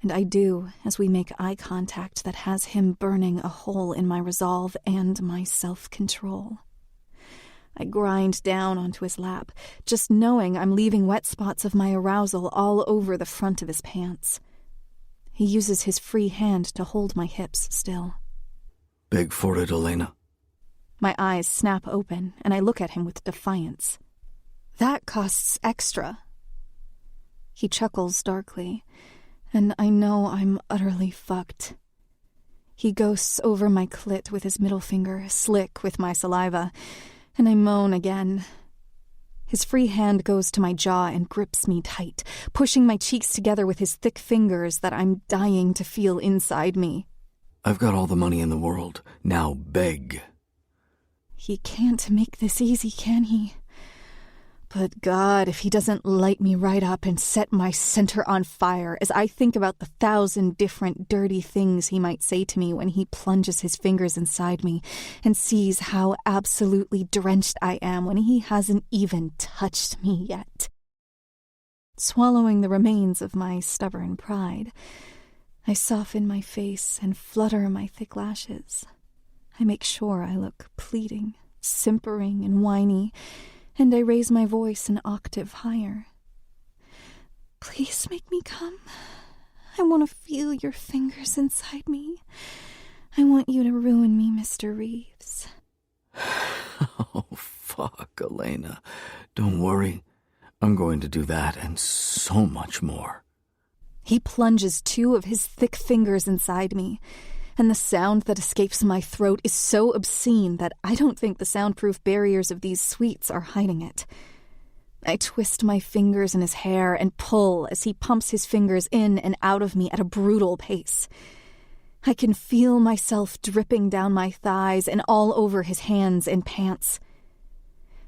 And I do, as we make eye contact that has him burning a hole in my resolve and my self-control. I grind down onto his lap, just knowing I'm leaving wet spots of my arousal all over the front of his pants. He uses his free hand to hold my hips still. Beg for it, Elena. My eyes snap open, and I look at him with defiance. That costs extra. He chuckles darkly, and I know I'm utterly fucked. He ghosts over my clit with his middle finger, slick with my saliva, and I moan again. His free hand goes to my jaw and grips me tight, pushing my cheeks together with his thick fingers that I'm dying to feel inside me. I've got all the money in the world. Now beg. He can't make this easy, can he? But God, if he doesn't light me right up and set my center on fire as I think about the 1,000 different dirty things he might say to me when he plunges his fingers inside me and sees how absolutely drenched I am when he hasn't even touched me yet. Swallowing the remains of my stubborn pride, I soften my face and flutter my thick lashes. I make sure I look pleading, simpering, and whiny, and I raise my voice an octave higher. Please make me come. I want to feel your fingers inside me. I want you to ruin me, Mr. Reeves. Oh, fuck, Elena. Don't worry. I'm going to do that and so much more. He plunges 2 of his thick fingers inside me, and the sound that escapes my throat is so obscene that I don't think the soundproof barriers of these suites are hiding it. I twist my fingers in his hair and pull as he pumps his fingers in and out of me at a brutal pace. I can feel myself dripping down my thighs and all over his hands and pants.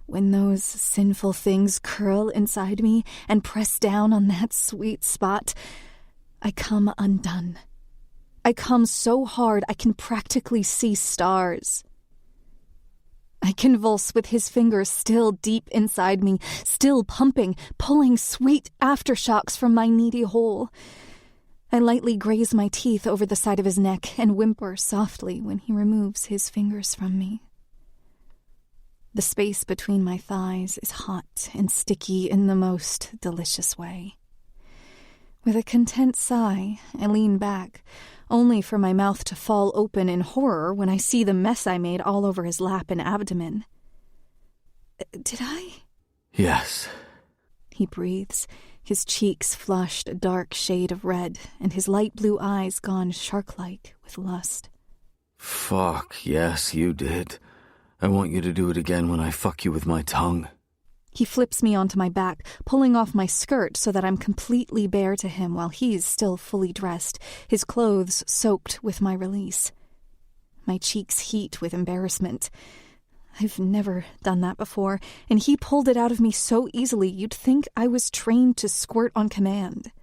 When those sinful things curl inside me and press down on that sweet spot, I come undone. I come so hard I can practically see stars. I convulse with his fingers still deep inside me, still pumping, pulling sweet aftershocks from my needy hole. I lightly graze my teeth over the side of his neck and whimper softly when he removes his fingers from me. The space between my thighs is hot and sticky in the most delicious way. With a content sigh, I lean back, only for my mouth to fall open in horror when I see the mess I made all over his lap and abdomen. Did I? Yes. He breathes, his cheeks flushed a dark shade of red, and his light blue eyes gone shark-like with lust. Fuck, yes, you did. I want you to do it again when I fuck you with my tongue. He flips me onto my back, pulling off my skirt so that I'm completely bare to him while he's still fully dressed, his clothes soaked with my release. My cheeks heat with embarrassment. I've never done that before, and he pulled it out of me so easily you'd think I was trained to squirt on command.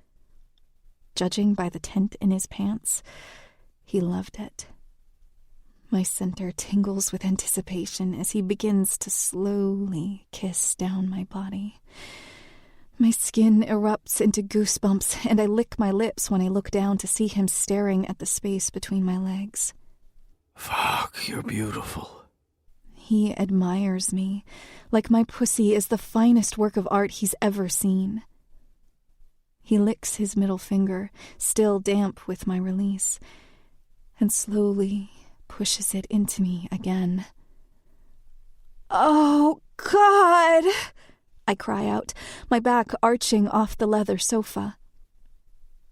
Judging by the tent in his pants, he loved it. My center tingles with anticipation as he begins to slowly kiss down my body. My skin erupts into goosebumps, and I lick my lips when I look down to see him staring at the space between my legs. Fuck, you're beautiful. He admires me, like my pussy is the finest work of art he's ever seen. He licks his middle finger, still damp with my release, and slowly pushes it into me again. Oh, God! I cry out, my back arching off the leather sofa.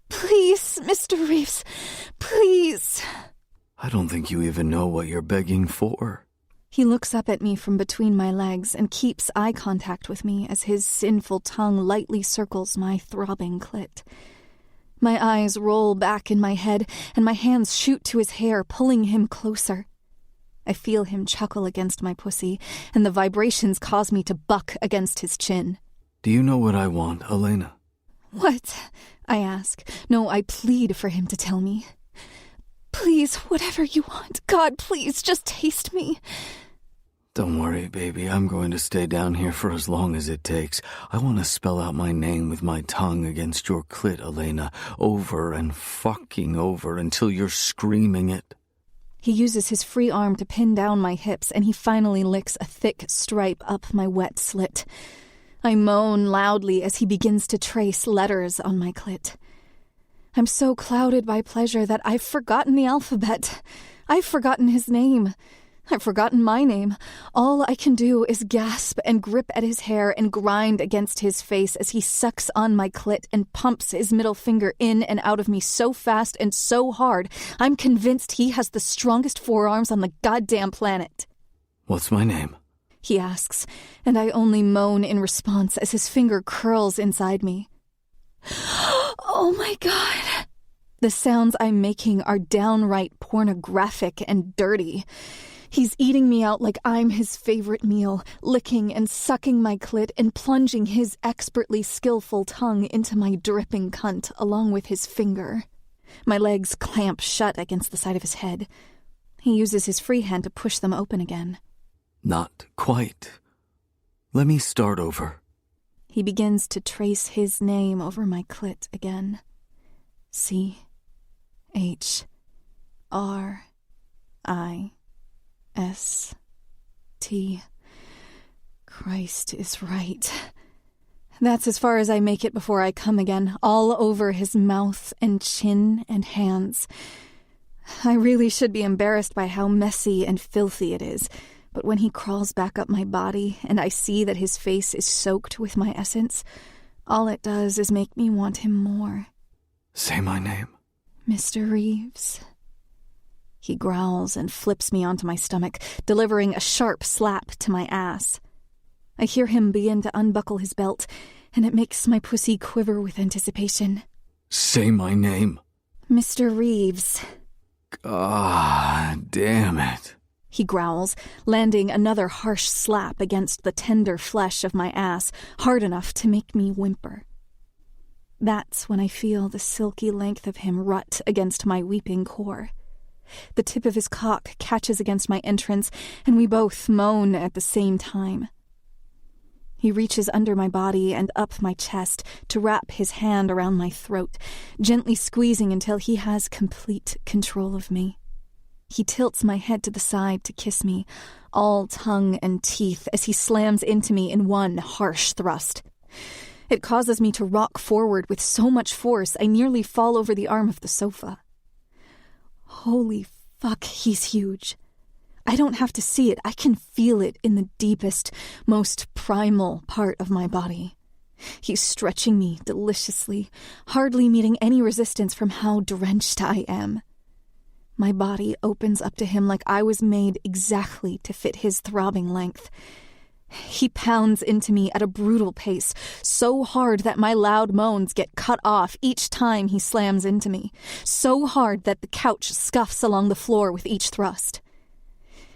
Please, Mr. Reeves, please. I don't think you even know what you're begging for. He looks up at me from between my legs and keeps eye contact with me as his sinful tongue lightly circles my throbbing clit. My eyes roll back in my head, and my hands shoot to his hair, pulling him closer. I feel him chuckle against my pussy, and the vibrations cause me to buck against his chin. Do you know what I want, Elena? What? I ask. No, I plead for him to tell me. Please, whatever you want. God, please, just taste me. Don't worry, baby. I'm going to stay down here for as long as it takes. I want to spell out my name with my tongue against your clit, Elena, over and fucking over until you're screaming it. He uses his free arm to pin down my hips, and he finally licks a thick stripe up my wet slit. I moan loudly as he begins to trace letters on my clit. I'm so clouded by pleasure that I've forgotten the alphabet. I've forgotten his name. I've forgotten my name. All I can do is gasp and grip at his hair and grind against his face as he sucks on my clit and pumps his middle finger in and out of me so fast and so hard, I'm convinced he has the strongest forearms on the goddamn planet. What's my name? He asks, and I only moan in response as his finger curls inside me. Oh my God! The sounds I'm making are downright pornographic and dirty. He's eating me out like I'm his favorite meal, licking and sucking my clit and plunging his expertly skillful tongue into my dripping cunt along with his finger. My legs clamp shut against the side of his head. He uses his free hand to push them open again. Not quite. Let me start over. He begins to trace his name over my clit again. C-H-R-I-S-T. Christ is right. That's as far as I make it before I come again, all over his mouth and chin and hands. I really should be embarrassed by how messy and filthy it is, but when he crawls back up my body and I see that his face is soaked with my essence, all it does is make me want him more. Say my name. Mr. Reeves. He growls and flips me onto my stomach, delivering a sharp slap to my ass. I hear him begin to unbuckle his belt, and it makes my pussy quiver with anticipation. Say my name. Mr. Reeves. God damn it. he growls, landing another harsh slap against the tender flesh of my ass, hard enough to make me whimper. That's when I feel the silky length of him rut against my weeping core. The tip of his cock catches against my entrance, and we both moan at the same time. He reaches under my body and up my chest to wrap his hand around my throat, gently squeezing until he has complete control of me. He tilts my head to the side to kiss me, all tongue and teeth, as he slams into me in one harsh thrust. It causes me to rock forward with so much force I nearly fall over the arm of the sofa. Holy fuck, he's huge. I don't have to see it. I can feel it in the deepest, most primal part of my body. He's stretching me deliciously, hardly meeting any resistance from how drenched I am. My body opens up to him like I was made exactly to fit his throbbing length. He pounds into me at a brutal pace, so hard that my loud moans get cut off each time he slams into me, so hard that the couch scuffs along the floor with each thrust.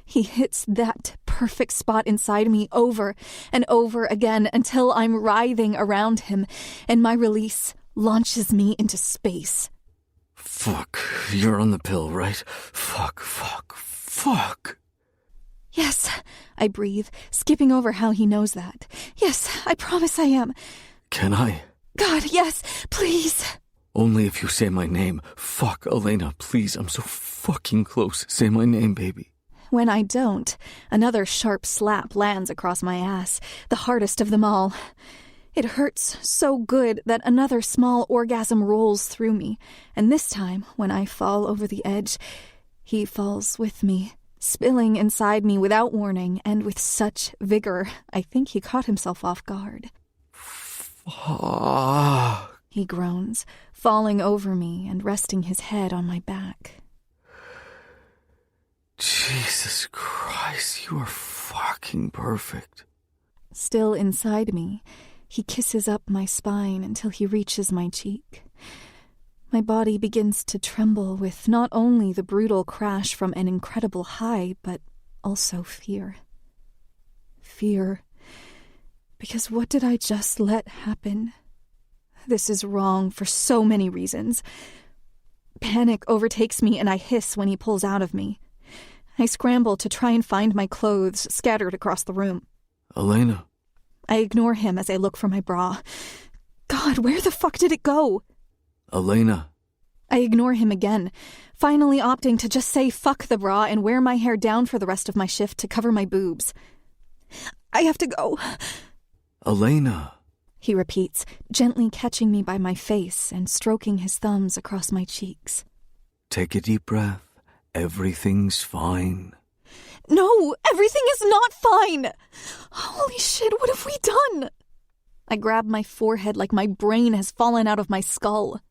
He hits that perfect spot inside me over and over again until I'm writhing around him, and my release launches me into space. Fuck, you're on the pill, right? Fuck. Yes, I breathe, skipping over how he knows that. Yes, I promise I am. Can I? God, yes, please. Only if you say my name. Fuck, Elena, please, I'm so fucking close. Say my name, baby. When I don't, another sharp slap lands across my ass, the hardest of them all. It hurts so good that another small orgasm rolls through me, and this time, when I fall over the edge, he falls with me, spilling inside me without warning and with such vigor, I think he caught himself off guard. Fuck. He groans, falling over me and resting his head on my back. Jesus Christ, you are fucking perfect. Still inside me, he kisses up my spine until he reaches my cheek. My body begins to tremble with not only the brutal crash from an incredible high, but also fear. Fear. Because what did I just let happen? This is wrong for so many reasons. Panic overtakes me and I hiss when he pulls out of me. I scramble to try and find my clothes scattered across the room. Elena. I ignore him as I look for my bra. God, where the fuck did it go? Elena. I ignore him again, finally opting to just say fuck the bra and wear my hair down for the rest of my shift to cover my boobs. I have to go. Elena. He repeats, gently catching me by my face and stroking his thumbs across my cheeks. Take a deep breath. Everything's fine. No, everything is not fine. Holy shit, what have we done? I grab my forehead like my brain has fallen out of my skull.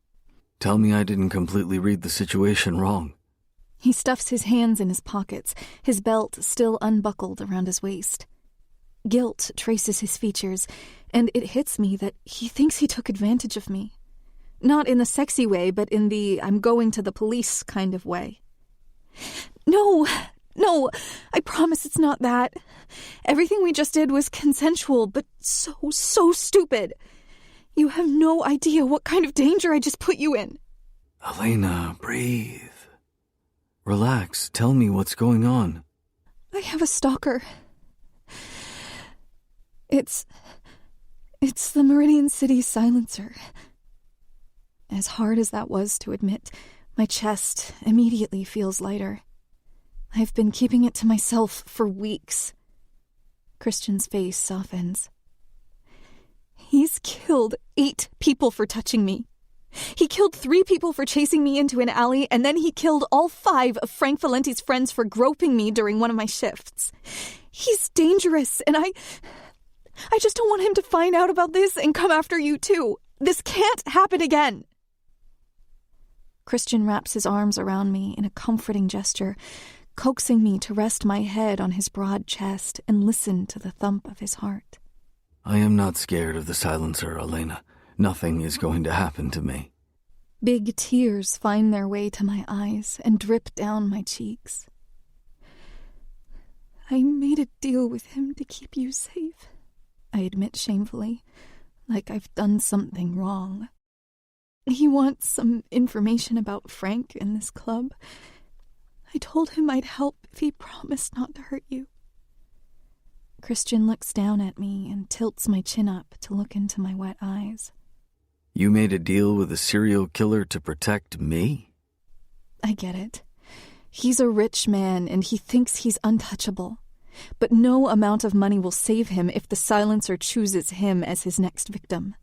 Tell me I didn't completely read the situation wrong. He stuffs his hands in his pockets, his belt still unbuckled around his waist. Guilt traces his features, and it hits me that he thinks he took advantage of me. Not in the sexy way, but in the I'm going to the police kind of way. No, I promise it's not that. Everything we just did was consensual, but so stupid. You have no idea what kind of danger I just put you in. Elena, breathe. Relax, tell me what's going on. I have a stalker. It's the Meridian City silencer. As hard as that was to admit, my chest immediately feels lighter. I've been keeping it to myself for weeks. Christian's face softens. He's killed 8 people for touching me. He killed 3 people for chasing me into an alley, and then he killed all 5 of Frank Valenti's friends for groping me during one of my shifts. He's dangerous, and I just don't want him to find out about this and come after you too. This can't happen again. Christian wraps his arms around me in a comforting gesture, coaxing me to rest my head on his broad chest and listen to the thump of his heart. I am not scared of the silencer, Elena. Nothing is going to happen to me. Big tears find their way to my eyes and drip down my cheeks. I made a deal with him to keep you safe, I admit shamefully, like I've done something wrong. He wants some information about Frank and this club. I told him I'd help if he promised not to hurt you. Christian looks down at me and tilts my chin up to look into my wet eyes. You made a deal with a serial killer to protect me? I get it. He's a rich man and he thinks he's untouchable. But no amount of money will save him if the silencer chooses him as his next victim.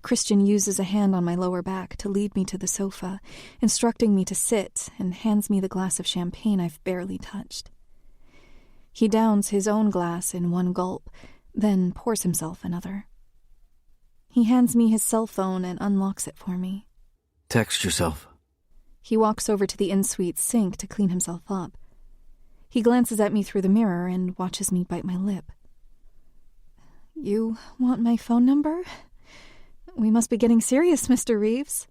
Christian uses a hand on my lower back to lead me to the sofa, instructing me to sit, and hands me the glass of champagne I've barely touched. He downs his own glass in one gulp, then pours himself another. He hands me his cell phone and unlocks it for me. Text yourself. He walks over to the in-suite sink to clean himself up. He glances at me through the mirror and watches me bite my lip. You want my phone number? We must be getting serious, Mr. Reeves.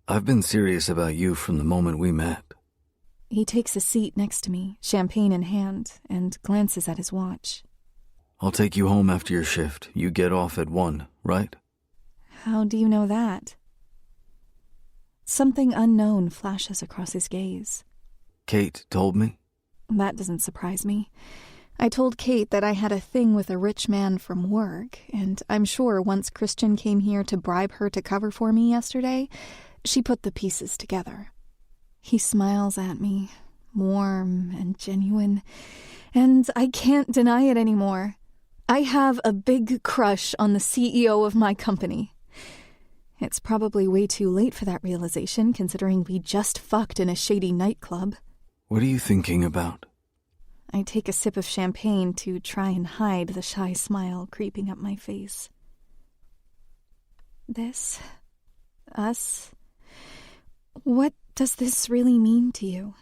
I've been serious about you from the moment we met. He takes a seat next to me, champagne in hand, and glances at his watch. I'll take you home after your shift. You get off at 1, right? How do you know that? Something unknown flashes across his gaze. Kate told me. That doesn't surprise me. I told Kate that I had a thing with a rich man from work, and I'm sure once Christian came here to bribe her to cover for me yesterday, she put the pieces together. He smiles at me, warm and genuine, and I can't deny it anymore. I have a big crush on the CEO of my company. It's probably way too late for that realization, considering we just fucked in a shady nightclub. What are you thinking about? I take a sip of champagne to try and hide the shy smile creeping up my face. This? Us? What does this really mean to you?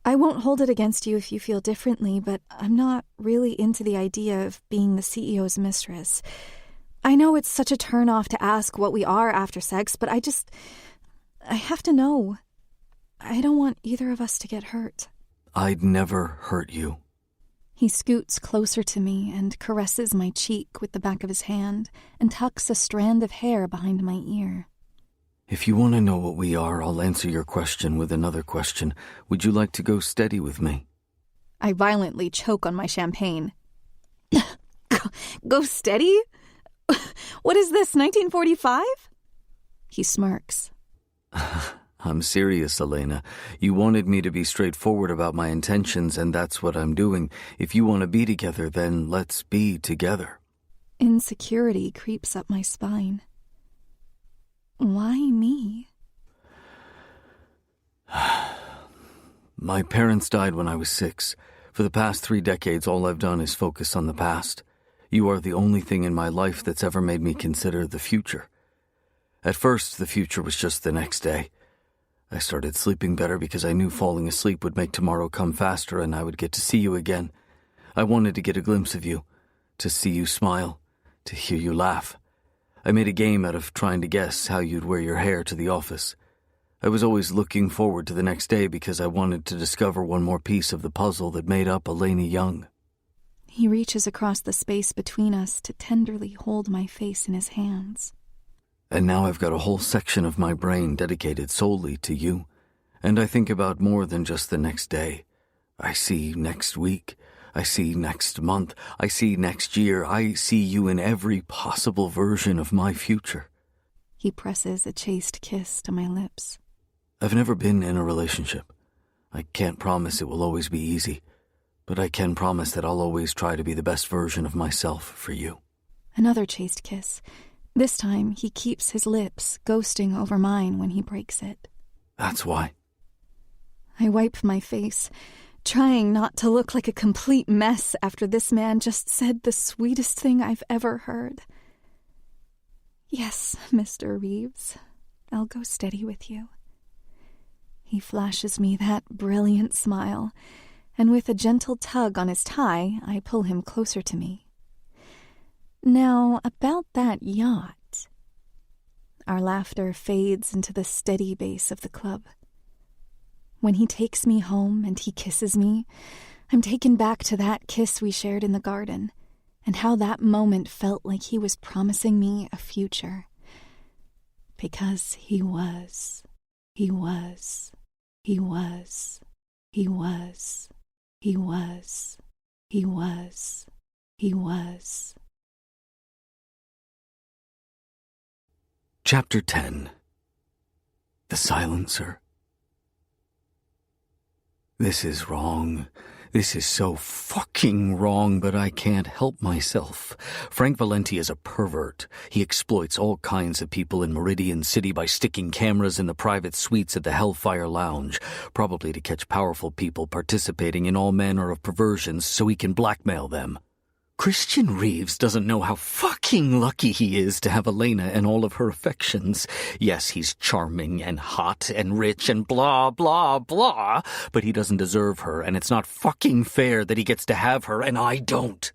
I won't hold it against you if you feel differently, but I'm not really into the idea of being the CEO's mistress. I know it's such a turn-off to ask what we are after sex, but I have to know. I don't want either of us to get hurt. I'd never hurt you. He scoots closer to me and caresses my cheek with the back of his hand and tucks a strand of hair behind my ear. If you want to know what we are, I'll answer your question with another question. Would you like to go steady with me? I violently choke on my champagne. Go steady? What is this, 1945? He smirks. I'm serious, Elena. You wanted me to be straightforward about my intentions, and that's what I'm doing. If you want to be together, then let's be together. Insecurity creeps up my spine. Why me? My parents died when I was 6. For the past 3 decades, all I've done is focus on the past. You are the only thing in my life that's ever made me consider the future. At first, the future was just the next day. I started sleeping better because I knew falling asleep would make tomorrow come faster and I would get to see you again. I wanted to get a glimpse of you, to see you smile, to hear you laugh. I made a game out of trying to guess how you'd wear your hair to the office. I was always looking forward to the next day because I wanted to discover one more piece of the puzzle that made up Elena Young. He reaches across the space between us to tenderly hold my face in his hands. And now I've got a whole section of my brain dedicated solely to you. And I think about more than just the next day. I see next week. I see next month. I see next year. I see you in every possible version of my future. He presses a chaste kiss to my lips. I've never been in a relationship. I can't promise it will always be easy, but I can promise that I'll always try to be the best version of myself for you. Another chaste kiss. This time, he keeps his lips ghosting over mine when he breaks it. That's why. I wipe my face, trying not to look like a complete mess after this man just said the sweetest thing I've ever heard. Yes, Mr. Reeves, I'll go steady with you. He flashes me that brilliant smile, and with a gentle tug on his tie, I pull him closer to me. Now, about that yacht. Our laughter fades into the steady bass of the club. When he takes me home and he kisses me, I'm taken back to that kiss we shared in the garden, and how that moment felt like he was promising me a future. Because he was. He was. He was. He was. He was. He was. He was. Chapter 10. The Silencer. This is wrong. This is so fucking wrong, but I can't help myself. Frank Valenti is a pervert. He exploits all kinds of people in Meridian City by sticking cameras in the private suites at the Hellfire Lounge, probably to catch powerful people participating in all manner of perversions so he can blackmail them. Christian Reeves doesn't know how fucking lucky he is to have Elena and all of her affections. Yes, he's charming and hot and rich and blah, blah, blah, but he doesn't deserve her, and it's not fucking fair that he gets to have her and I don't.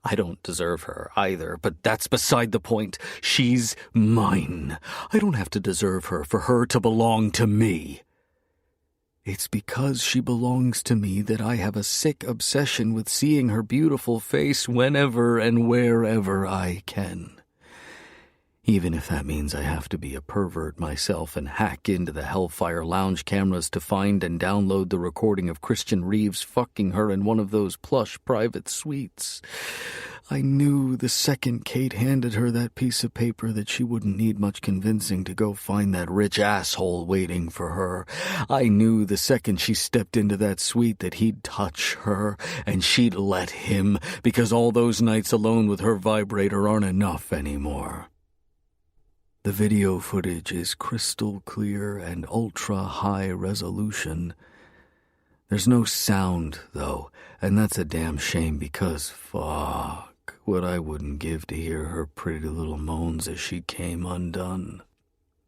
I don't deserve her either, but that's beside the point. She's mine. I don't have to deserve her for her to belong to me. It's because she belongs to me that I have a sick obsession with seeing her beautiful face whenever and wherever I can. Even if that means I have to be a pervert myself and hack into the Hellfire Lounge cameras to find and download the recording of Christian Reeves fucking her in one of those plush private suites. I knew the second Kate handed her that piece of paper that she wouldn't need much convincing to go find that rich asshole waiting for her. I knew the second she stepped into that suite that he'd touch her, and she'd let him, because all those nights alone with her vibrator aren't enough anymore. The video footage is crystal clear and ultra-high resolution. There's no sound, though, and that's a damn shame because, fuck, what I wouldn't give to hear her pretty little moans as she came undone.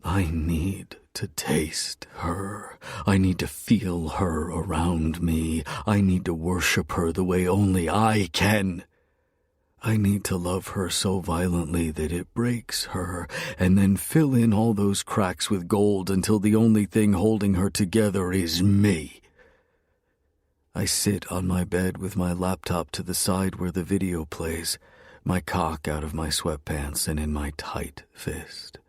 I need to taste her. I need to feel her around me. I need to worship her the way only I can. I need to love her so violently that it breaks her, and then fill in all those cracks with gold until the only thing holding her together is me. I sit on my bed with my laptop to the side where the video plays, my cock out of my sweatpants and in my tight fist.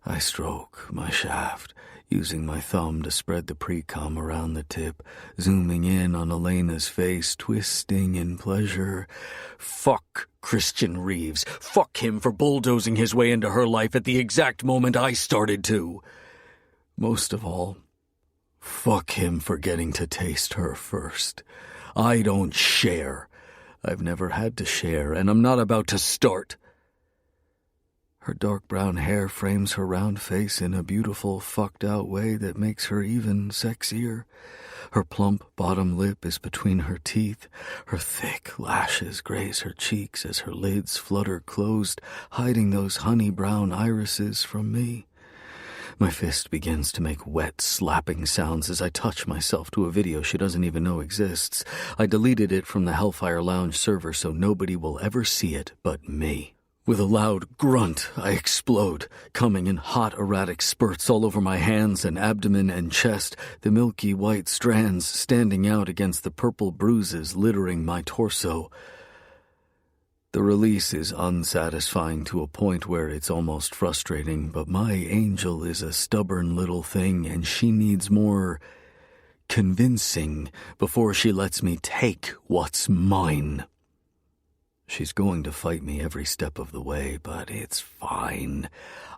I stroke my shaft, using my thumb to spread the pre-cum around the tip, zooming in on Elena's face, twisting in pleasure. Fuck Christian Reeves. Fuck him for bulldozing his way into her life at the exact moment I started to. Most of all, fuck him for getting to taste her first. I don't share. I've never had to share, and I'm not about to start. Her dark brown hair frames her round face in a beautiful, fucked-out way that makes her even sexier. Her plump bottom lip is between her teeth. Her thick lashes graze her cheeks as her lids flutter closed, hiding those honey-brown irises from me. My fist begins to make wet, slapping sounds as I touch myself to a video she doesn't even know exists. I deleted it from the Hellfire Lounge server so nobody will ever see it but me. With a loud grunt, I explode, coming in hot, erratic spurts all over my hands and abdomen and chest, the milky white strands standing out against the purple bruises littering my torso. The release is unsatisfying to a point where it's almost frustrating, but my angel is a stubborn little thing and she needs more convincing before she lets me take what's mine. She's going to fight me every step of the way, but it's fine.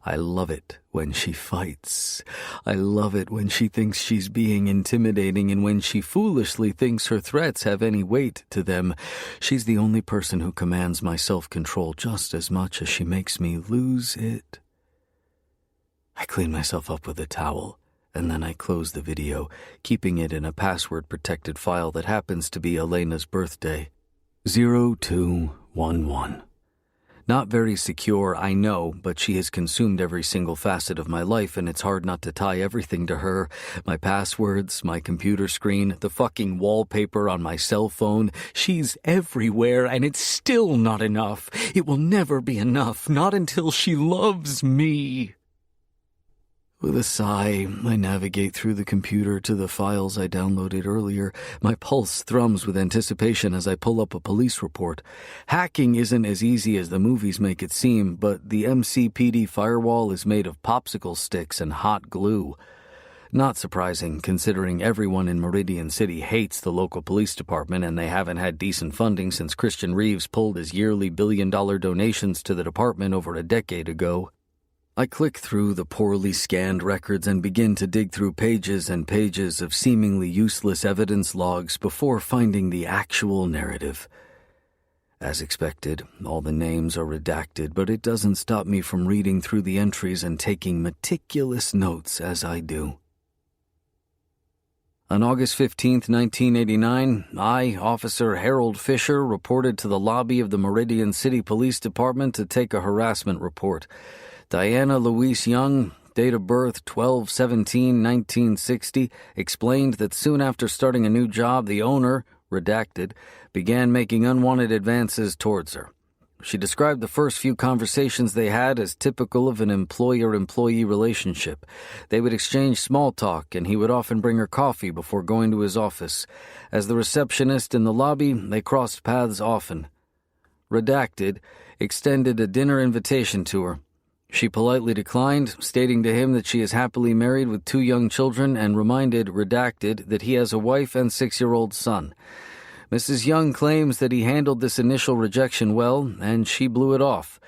I love it when she fights. I love it when she thinks she's being intimidating and when she foolishly thinks her threats have any weight to them. She's the only person who commands my self-control just as much as she makes me lose it. I clean myself up with a towel, and then I close the video, keeping it in a password-protected file that happens to be Elena's birthday. 0211. Not very secure, I know, but she has consumed every single facet of my life, and it's hard not to tie everything to her. My passwords, my computer screen, the fucking wallpaper on my cell phone. She's everywhere, and it's still not enough. It will never be enough, not until she loves me. With a sigh, I navigate through the computer to the files I downloaded earlier. My pulse thrums with anticipation as I pull up a police report. Hacking isn't as easy as the movies make it seem, but the MCPD firewall is made of popsicle sticks and hot glue. Not surprising, considering everyone in Meridian City hates the local police department and they haven't had decent funding since Christian Reeves pulled his yearly billion-dollar donations to the department over a decade ago. I click through the poorly scanned records and begin to dig through pages and pages of seemingly useless evidence logs before finding the actual narrative. As expected, all the names are redacted, but it doesn't stop me from reading through the entries and taking meticulous notes as I do. On August 15, 1989, I, Officer Harold Fisher, reported to the lobby of the Meridian City Police Department to take a harassment report. Diana Louise Young, date of birth 12/17/1960, explained that soon after starting a new job, the owner, redacted, began making unwanted advances towards her. She described the first few conversations they had as typical of an employer-employee relationship. They would exchange small talk, and he would often bring her coffee before going to his office. As the receptionist in the lobby, they crossed paths often. Redacted extended a dinner invitation to her. She politely declined, stating to him that she is happily married with 2 young children and reminded Redacted that he has a wife and 6-year-old son. Mrs. Young claims that he handled this initial rejection well, and she blew it off.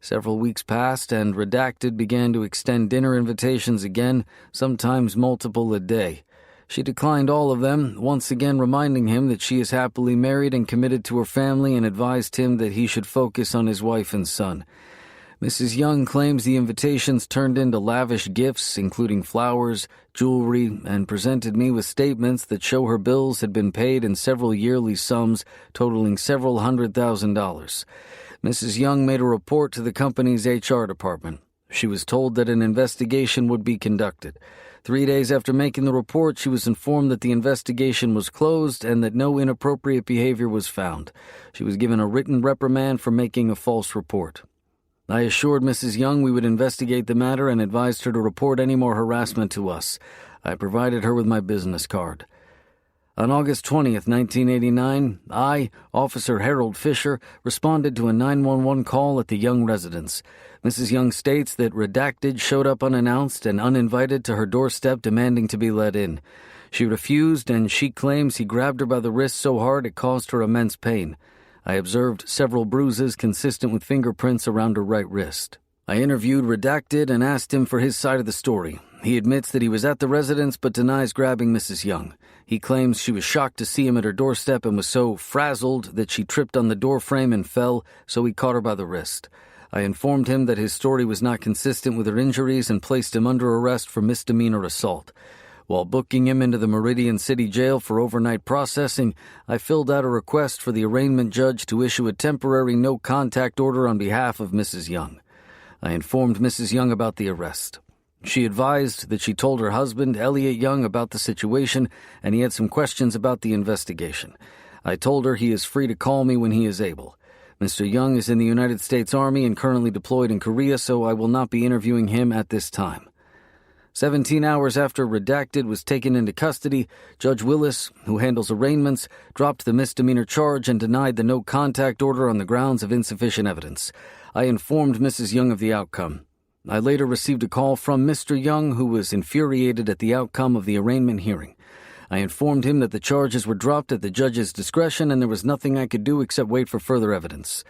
Several weeks passed, and Redacted began to extend dinner invitations again, sometimes multiple a day. She declined all of them, once again reminding him that she is happily married and committed to her family, and advised him that he should focus on his wife and son. Mrs. Young claims the invitations turned into lavish gifts, including flowers, jewelry, and presented me with statements that show her bills had been paid in several yearly sums totaling several $100,000. Mrs. Young made a report to the company's HR department. She was told that an investigation would be conducted. 3 days after making the report, she was informed that the investigation was closed and that no inappropriate behavior was found. She was given a written reprimand for making a false report. I assured Mrs. Young we would investigate the matter and advised her to report any more harassment to us. I provided her with my business card. On August 20th, 1989, I, Officer Harold Fisher, responded to a 911 call at the Young residence. Mrs. Young states that Redacted showed up unannounced and uninvited to her doorstep demanding to be let in. She refused, and she claims he grabbed her by the wrist so hard it caused her immense pain. I observed several bruises consistent with fingerprints around her right wrist. I interviewed Redacted and asked him for his side of the story. He admits that he was at the residence but denies grabbing Mrs. Young. He claims she was shocked to see him at her doorstep and was so frazzled that she tripped on the doorframe and fell, so he caught her by the wrist. I informed him that his story was not consistent with her injuries and placed him under arrest for misdemeanor assault. While booking him into the Meridian City Jail for overnight processing, I filled out a request for the arraignment judge to issue a temporary no-contact order on behalf of Mrs. Young. I informed Mrs. Young about the arrest. She advised that she told her husband, Elliot Young, about the situation, and he had some questions about the investigation. I told her he is free to call me when he is able. Mr. Young is in the United States Army and currently deployed in Korea, so I will not be interviewing him at this time. 17 hours after Redacted was taken into custody, Judge Willis, who handles arraignments, dropped the misdemeanor charge and denied the no-contact order on the grounds of insufficient evidence. I informed Mrs. Young of the outcome. I later received a call from Mr. Young, who was infuriated at the outcome of the arraignment hearing. I informed him that the charges were dropped at the judge's discretion and there was nothing I could do except wait for further evidence.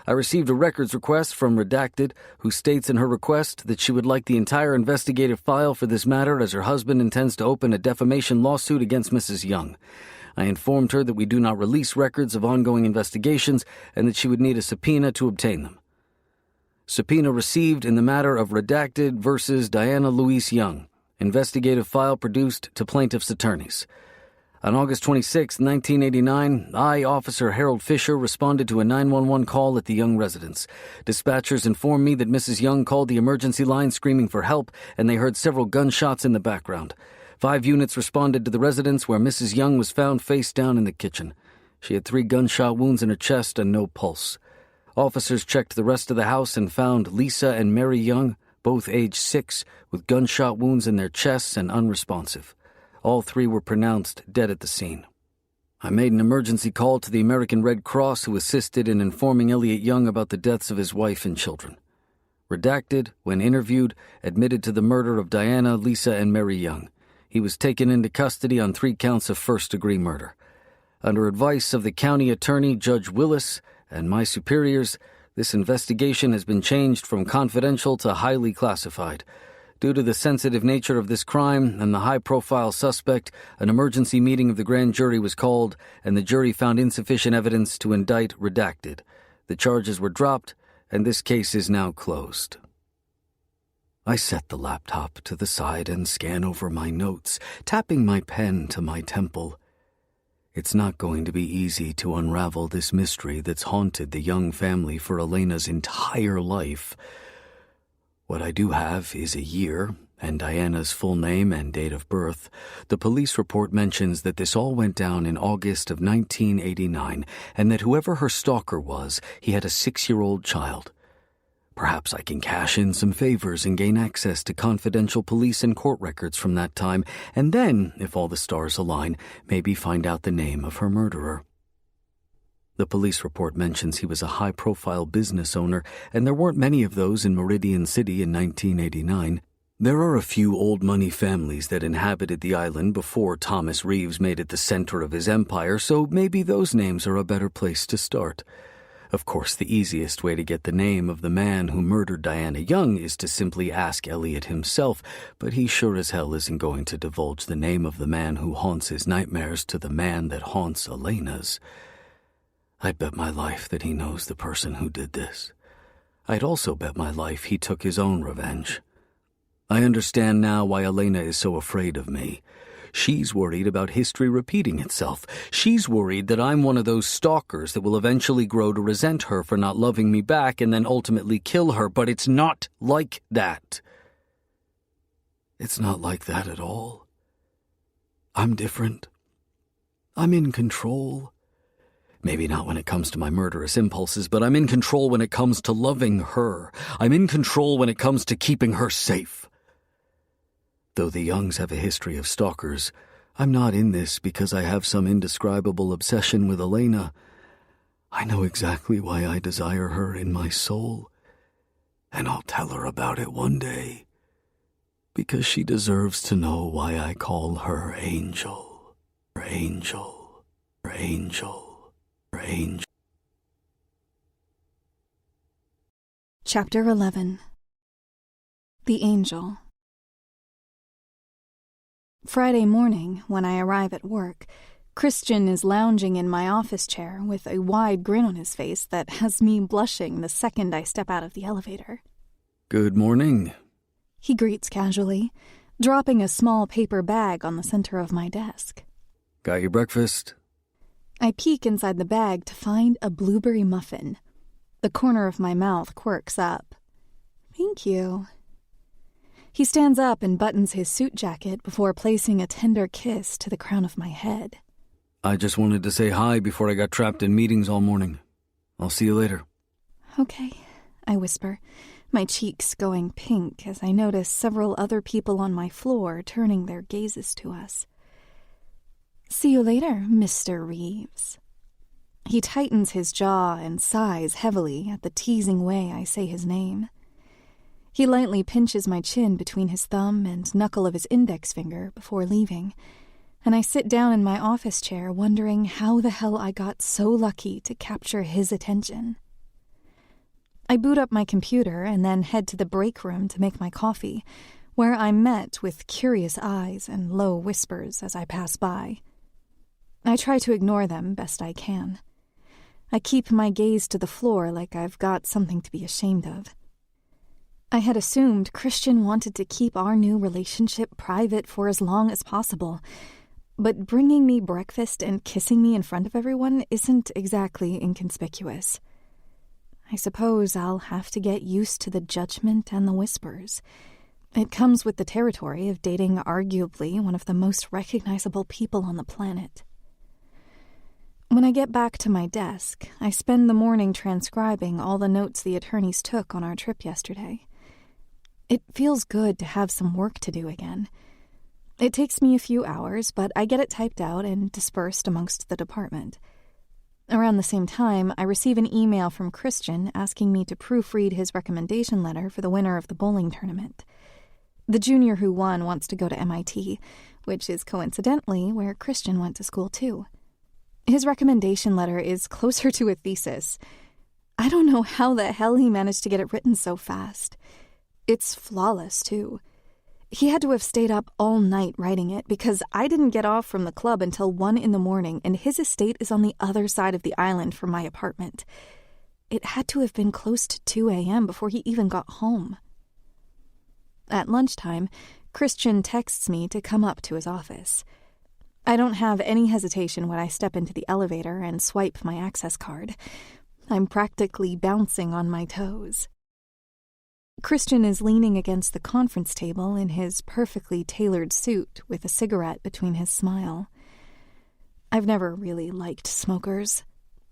I received a records request from Redacted, who states in her request that she would like the entire investigative file for this matter as her husband intends to open a defamation lawsuit against Mrs. Young. I informed her that we do not release records of ongoing investigations and that she would need a subpoena to obtain them. Subpoena received in the matter of Redacted versus Diana Louise Young. Investigative file produced to plaintiff's attorneys. On August 26, 1989, I, Officer Harold Fisher, responded to a 911 call at the Young residence. Dispatchers informed me that Mrs. Young called the emergency line screaming for help, and they heard several gunshots in the background. 5 units responded to the residence where Mrs. Young was found face down in the kitchen. She had 3 gunshot wounds in her chest and no pulse. Officers checked the rest of the house and found Lisa and Mary Young, both aged 6, with gunshot wounds in their chests and unresponsive. All 3 were pronounced dead at the scene. I made an emergency call to the American Red Cross, who assisted in informing Elliot Young about the deaths of his wife and children. Redacted, when interviewed, admitted to the murder of Diana, Lisa, and Mary Young. He was taken into custody on 3 counts of first-degree murder. Under advice of the county attorney, Judge Willis, and my superiors, this investigation has been changed from confidential to highly classified. Due to the sensitive nature of this crime and the high-profile suspect, an emergency meeting of the grand jury was called, and the jury found insufficient evidence to indict redacted. The charges were dropped, and this case is now closed. I set the laptop to the side and scan over my notes, tapping my pen to my temple. It's not going to be easy to unravel this mystery that's haunted the Young family for Elena's entire life. What I do have is a year and Diana's full name and date of birth. The police report mentions that this all went down in August of 1989, and that whoever her stalker was, he had a 6-year-old child. Perhaps I can cash in some favors and gain access to confidential police and court records from that time, and then, if all the stars align, maybe find out the name of her murderer. The police report mentions he was a high-profile business owner, and there weren't many of those in Meridian City in 1989. There are a few old-money families that inhabited the island before Thomas Reeves made it the center of his empire, so maybe those names are a better place to start. Of course, the easiest way to get the name of the man who murdered Diana Young is to simply ask Elliot himself, but he sure as hell isn't going to divulge the name of the man who haunts his nightmares to the man that haunts Elena's. I'd bet my life that he knows the person who did this. I'd also bet my life he took his own revenge. I understand now why Elena is so afraid of me. She's worried about history repeating itself. She's worried that I'm one of those stalkers that will eventually grow to resent her for not loving me back and then ultimately kill her, but it's not like that. It's not like that at all. I'm different. I'm in control. Maybe not when it comes to my murderous impulses, but I'm in control when it comes to loving her. I'm in control when it comes to keeping her safe. Though the Youngs have a history of stalkers, I'm not in this because I have some indescribable obsession with Elena. I know exactly why I desire her in my soul, and I'll tell her about it one day, because she deserves to know why I call her Angel. Angel. Angel. Angel. Chapter 11. The Angel. Friday morning, when I arrive at work, Christian is lounging in my office chair with a wide grin on his face that has me blushing the second I step out of the elevator. Good morning. He greets casually, dropping a small paper bag on the center of my desk. Got your breakfast? I peek inside the bag to find a blueberry muffin. The corner of my mouth quirks up. Thank you. He stands up and buttons his suit jacket before placing a tender kiss to the crown of my head. I just wanted to say hi before I got trapped in meetings all morning. I'll see you later. Okay, I whisper, my cheeks going pink as I notice several other people on my floor turning their gazes to us. See you later, Mr. Reeves. He tightens his jaw and sighs heavily at the teasing way I say his name. He lightly pinches my chin between his thumb and knuckle of his index finger before leaving, and I sit down in my office chair wondering how the hell I got so lucky to capture his attention. I boot up my computer and then head to the break room to make my coffee, where I'm met with curious eyes and low whispers as I pass by. I try to ignore them best I can. I keep my gaze to the floor like I've got something to be ashamed of. I had assumed Christian wanted to keep our new relationship private for as long as possible, but bringing me breakfast and kissing me in front of everyone isn't exactly inconspicuous. I suppose I'll have to get used to the judgment and the whispers. It comes with the territory of dating arguably one of the most recognizable people on the planet. When I get back to my desk, I spend the morning transcribing all the notes the attorneys took on our trip yesterday. It feels good to have some work to do again. It takes me a few hours, but I get it typed out and dispersed amongst the department. Around the same time, I receive an email from Christian asking me to proofread his recommendation letter for the winner of the bowling tournament. The junior who won wants to go to MIT, which is coincidentally where Christian went to school too. His recommendation letter is closer to a thesis. I don't know how the hell he managed to get it written so fast. It's flawless, too. He had to have stayed up all night writing it because I didn't get off from the club until 1 a.m, and his estate is on the other side of the island from my apartment. It had to have been close to 2 a.m. before he even got home. At lunchtime, Christian texts me to come up to his office. I don't have any hesitation when I step into the elevator and swipe my access card. I'm practically bouncing on my toes. Christian is leaning against the conference table in his perfectly tailored suit with a cigarette between his smile. I've never really liked smokers.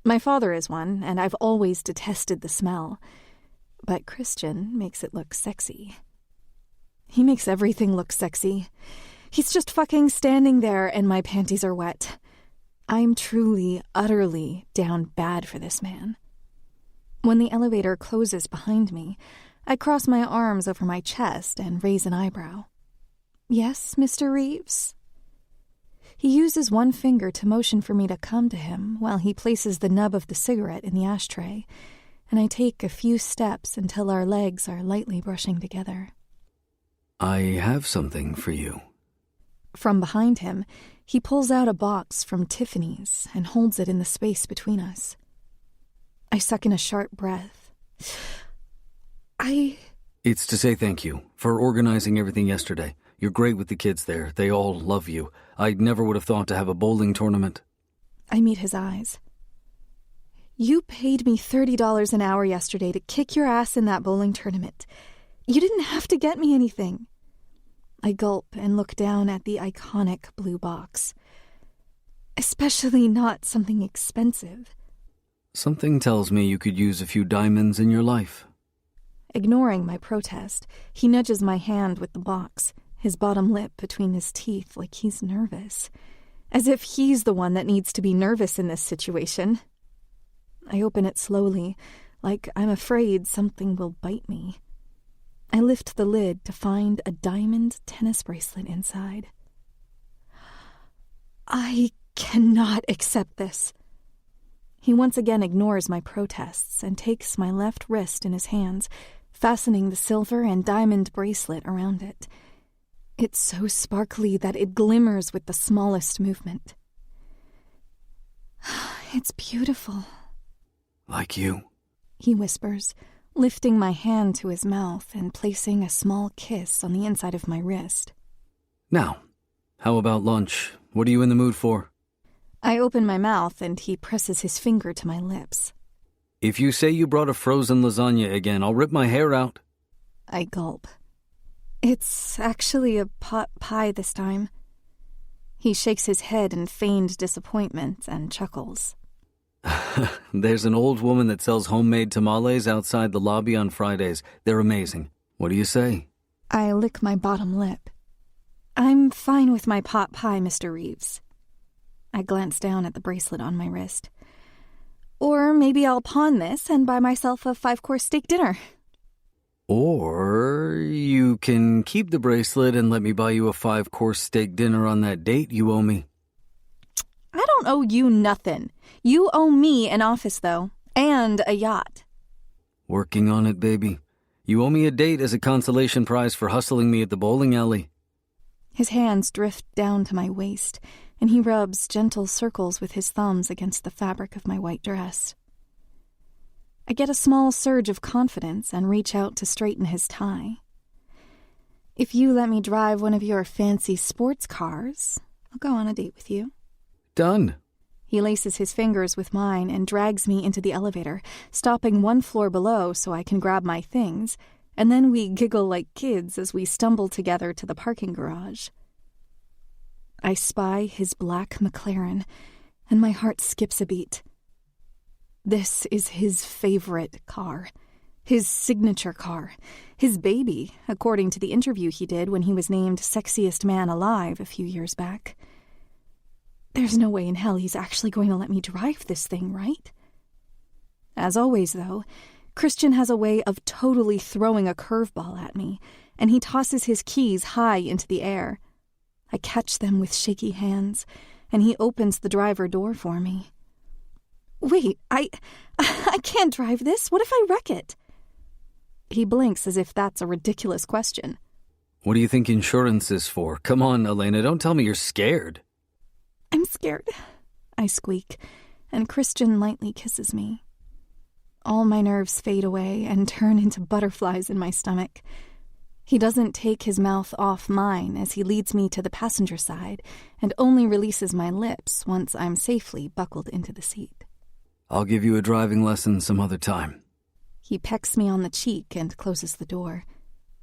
My father is one, and I've always detested the smell. But Christian makes it look sexy. He makes everything look sexy. He's just fucking standing there and my panties are wet. I'm truly, utterly down bad for this man. When the elevator closes behind me, I cross my arms over my chest and raise an eyebrow. Yes, Mr. Reeves? He uses one finger to motion for me to come to him while he places the nub of the cigarette in the ashtray, and I take a few steps until our legs are lightly brushing together. I have something for you. From behind him, he pulls out a box from Tiffany's and holds it in the space between us. I suck in a sharp breath. It's to say thank you for organizing everything yesterday. You're great with the kids there. They all love you. I never would have thought to have a bowling tournament. I meet his eyes. You paid me $30 an hour yesterday to kick your ass in that bowling tournament. You didn't have to get me anything. I gulp and look down at the iconic blue box. Especially not something expensive. Something tells me you could use a few diamonds in your life. Ignoring my protest, he nudges my hand with the box, his bottom lip between his teeth like he's nervous. As if he's the one that needs to be nervous in this situation. I open it slowly, like I'm afraid something will bite me. I lift the lid to find a diamond tennis bracelet inside. I cannot accept this. He once again ignores my protests and takes my left wrist in his hands, fastening the silver and diamond bracelet around it. It's so sparkly that it glimmers with the smallest movement. It's beautiful. Like you, he whispers, lifting my hand to his mouth and placing a small kiss on the inside of my wrist. Now, how about lunch? What are you in the mood for? I open my mouth and he presses his finger to my lips. If you say you brought a frozen lasagna again, I'll rip my hair out. I gulp. It's actually a pot pie this time. He shakes his head in feigned disappointment and chuckles. There's an old woman that sells homemade tamales outside the lobby on Fridays. They're amazing. What do you say? I lick my bottom lip. I'm fine with my pot pie, Mr. Reeves. I glance down at the bracelet on my wrist. Or maybe I'll pawn this and buy myself a 5-course steak dinner. Or you can keep the bracelet and let me buy you a 5-course steak dinner on that date you owe me. I don't owe you nothing. You owe me an office, though, and a yacht. Working on it, baby. You owe me a date as a consolation prize for hustling me at the bowling alley. His hands drift down to my waist, and he rubs gentle circles with his thumbs against the fabric of my white dress. I get a small surge of confidence and reach out to straighten his tie. If you let me drive one of your fancy sports cars, I'll go on a date with you. Done. He laces his fingers with mine and drags me into the elevator, stopping 1 floor below so I can grab my things, and then we giggle like kids as we stumble together to the parking garage. I spy his black McLaren, and my heart skips a beat. This is his favorite car, his signature car, His baby, according to the interview he did when he was named Sexiest Man Alive a few years back. There's no way in hell he's actually going to let me drive this thing, right? As always, though, Christian has a way of totally throwing a curveball at me, and he tosses his keys high into the air. I catch them with shaky hands, and he opens the driver door for me. Wait, I can't drive this. What if I wreck it? He blinks as if that's a ridiculous question. What do you think insurance is for? Come on, Elena, don't tell me you're scared. I'm scared, I squeak, and Christian lightly kisses me. All my nerves fade away and turn into butterflies in my stomach. He doesn't take his mouth off mine as he leads me to the passenger side and only releases my lips once I'm safely buckled into the seat. I'll give you a driving lesson some other time. He pecks me on the cheek and closes the door.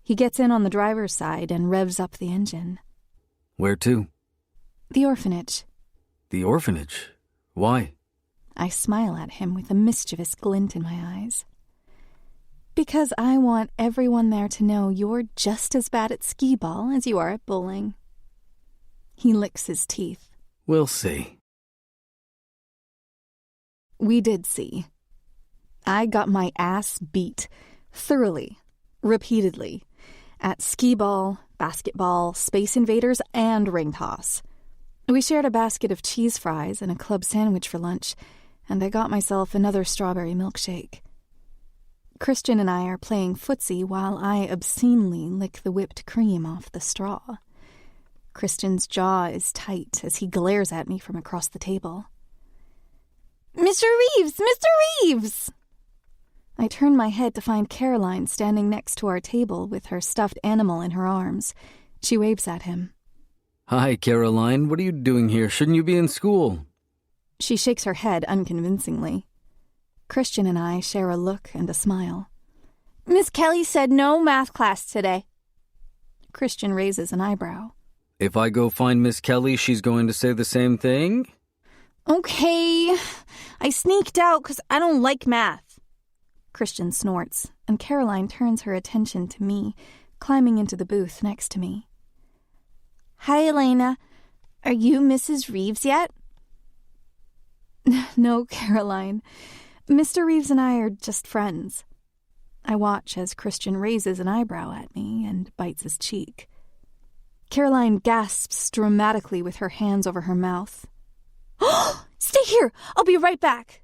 He gets in on the driver's side and revs up the engine. Where to? The orphanage. The orphanage? Why? I smile at him with a mischievous glint in my eyes. Because I want everyone there to know you're just as bad at skee-ball as you are at bowling. He licks his teeth. We'll see. We did see. I got my ass beat, thoroughly, repeatedly, at skee-ball, basketball, Space Invaders, and ring toss. We shared a basket of cheese fries and a club sandwich for lunch, and I got myself another strawberry milkshake. Christian and I are playing footsie while I obscenely lick the whipped cream off the straw. Christian's jaw is tight as he glares at me from across the table. Mr. Reeves! Mr. Reeves! I turn my head to find Caroline standing next to our table with her stuffed animal in her arms. She waves at him. Hi, Caroline. What are you doing here? Shouldn't you be in school? She shakes her head unconvincingly. Christian and I share a look and a smile. Miss Kelly said no math class today. Christian raises an eyebrow. If I go find Miss Kelly, she's going to say the same thing? Okay. I sneaked out because I don't like math. Christian snorts, and Caroline turns her attention to me, climbing into the booth next to me. Hi, Elena. Are you Mrs. Reeves yet? No, Caroline. Mr. Reeves and I are just friends. I watch as Christian raises an eyebrow at me and bites his cheek. Caroline gasps dramatically with her hands over her mouth. Stay here! I'll be right back!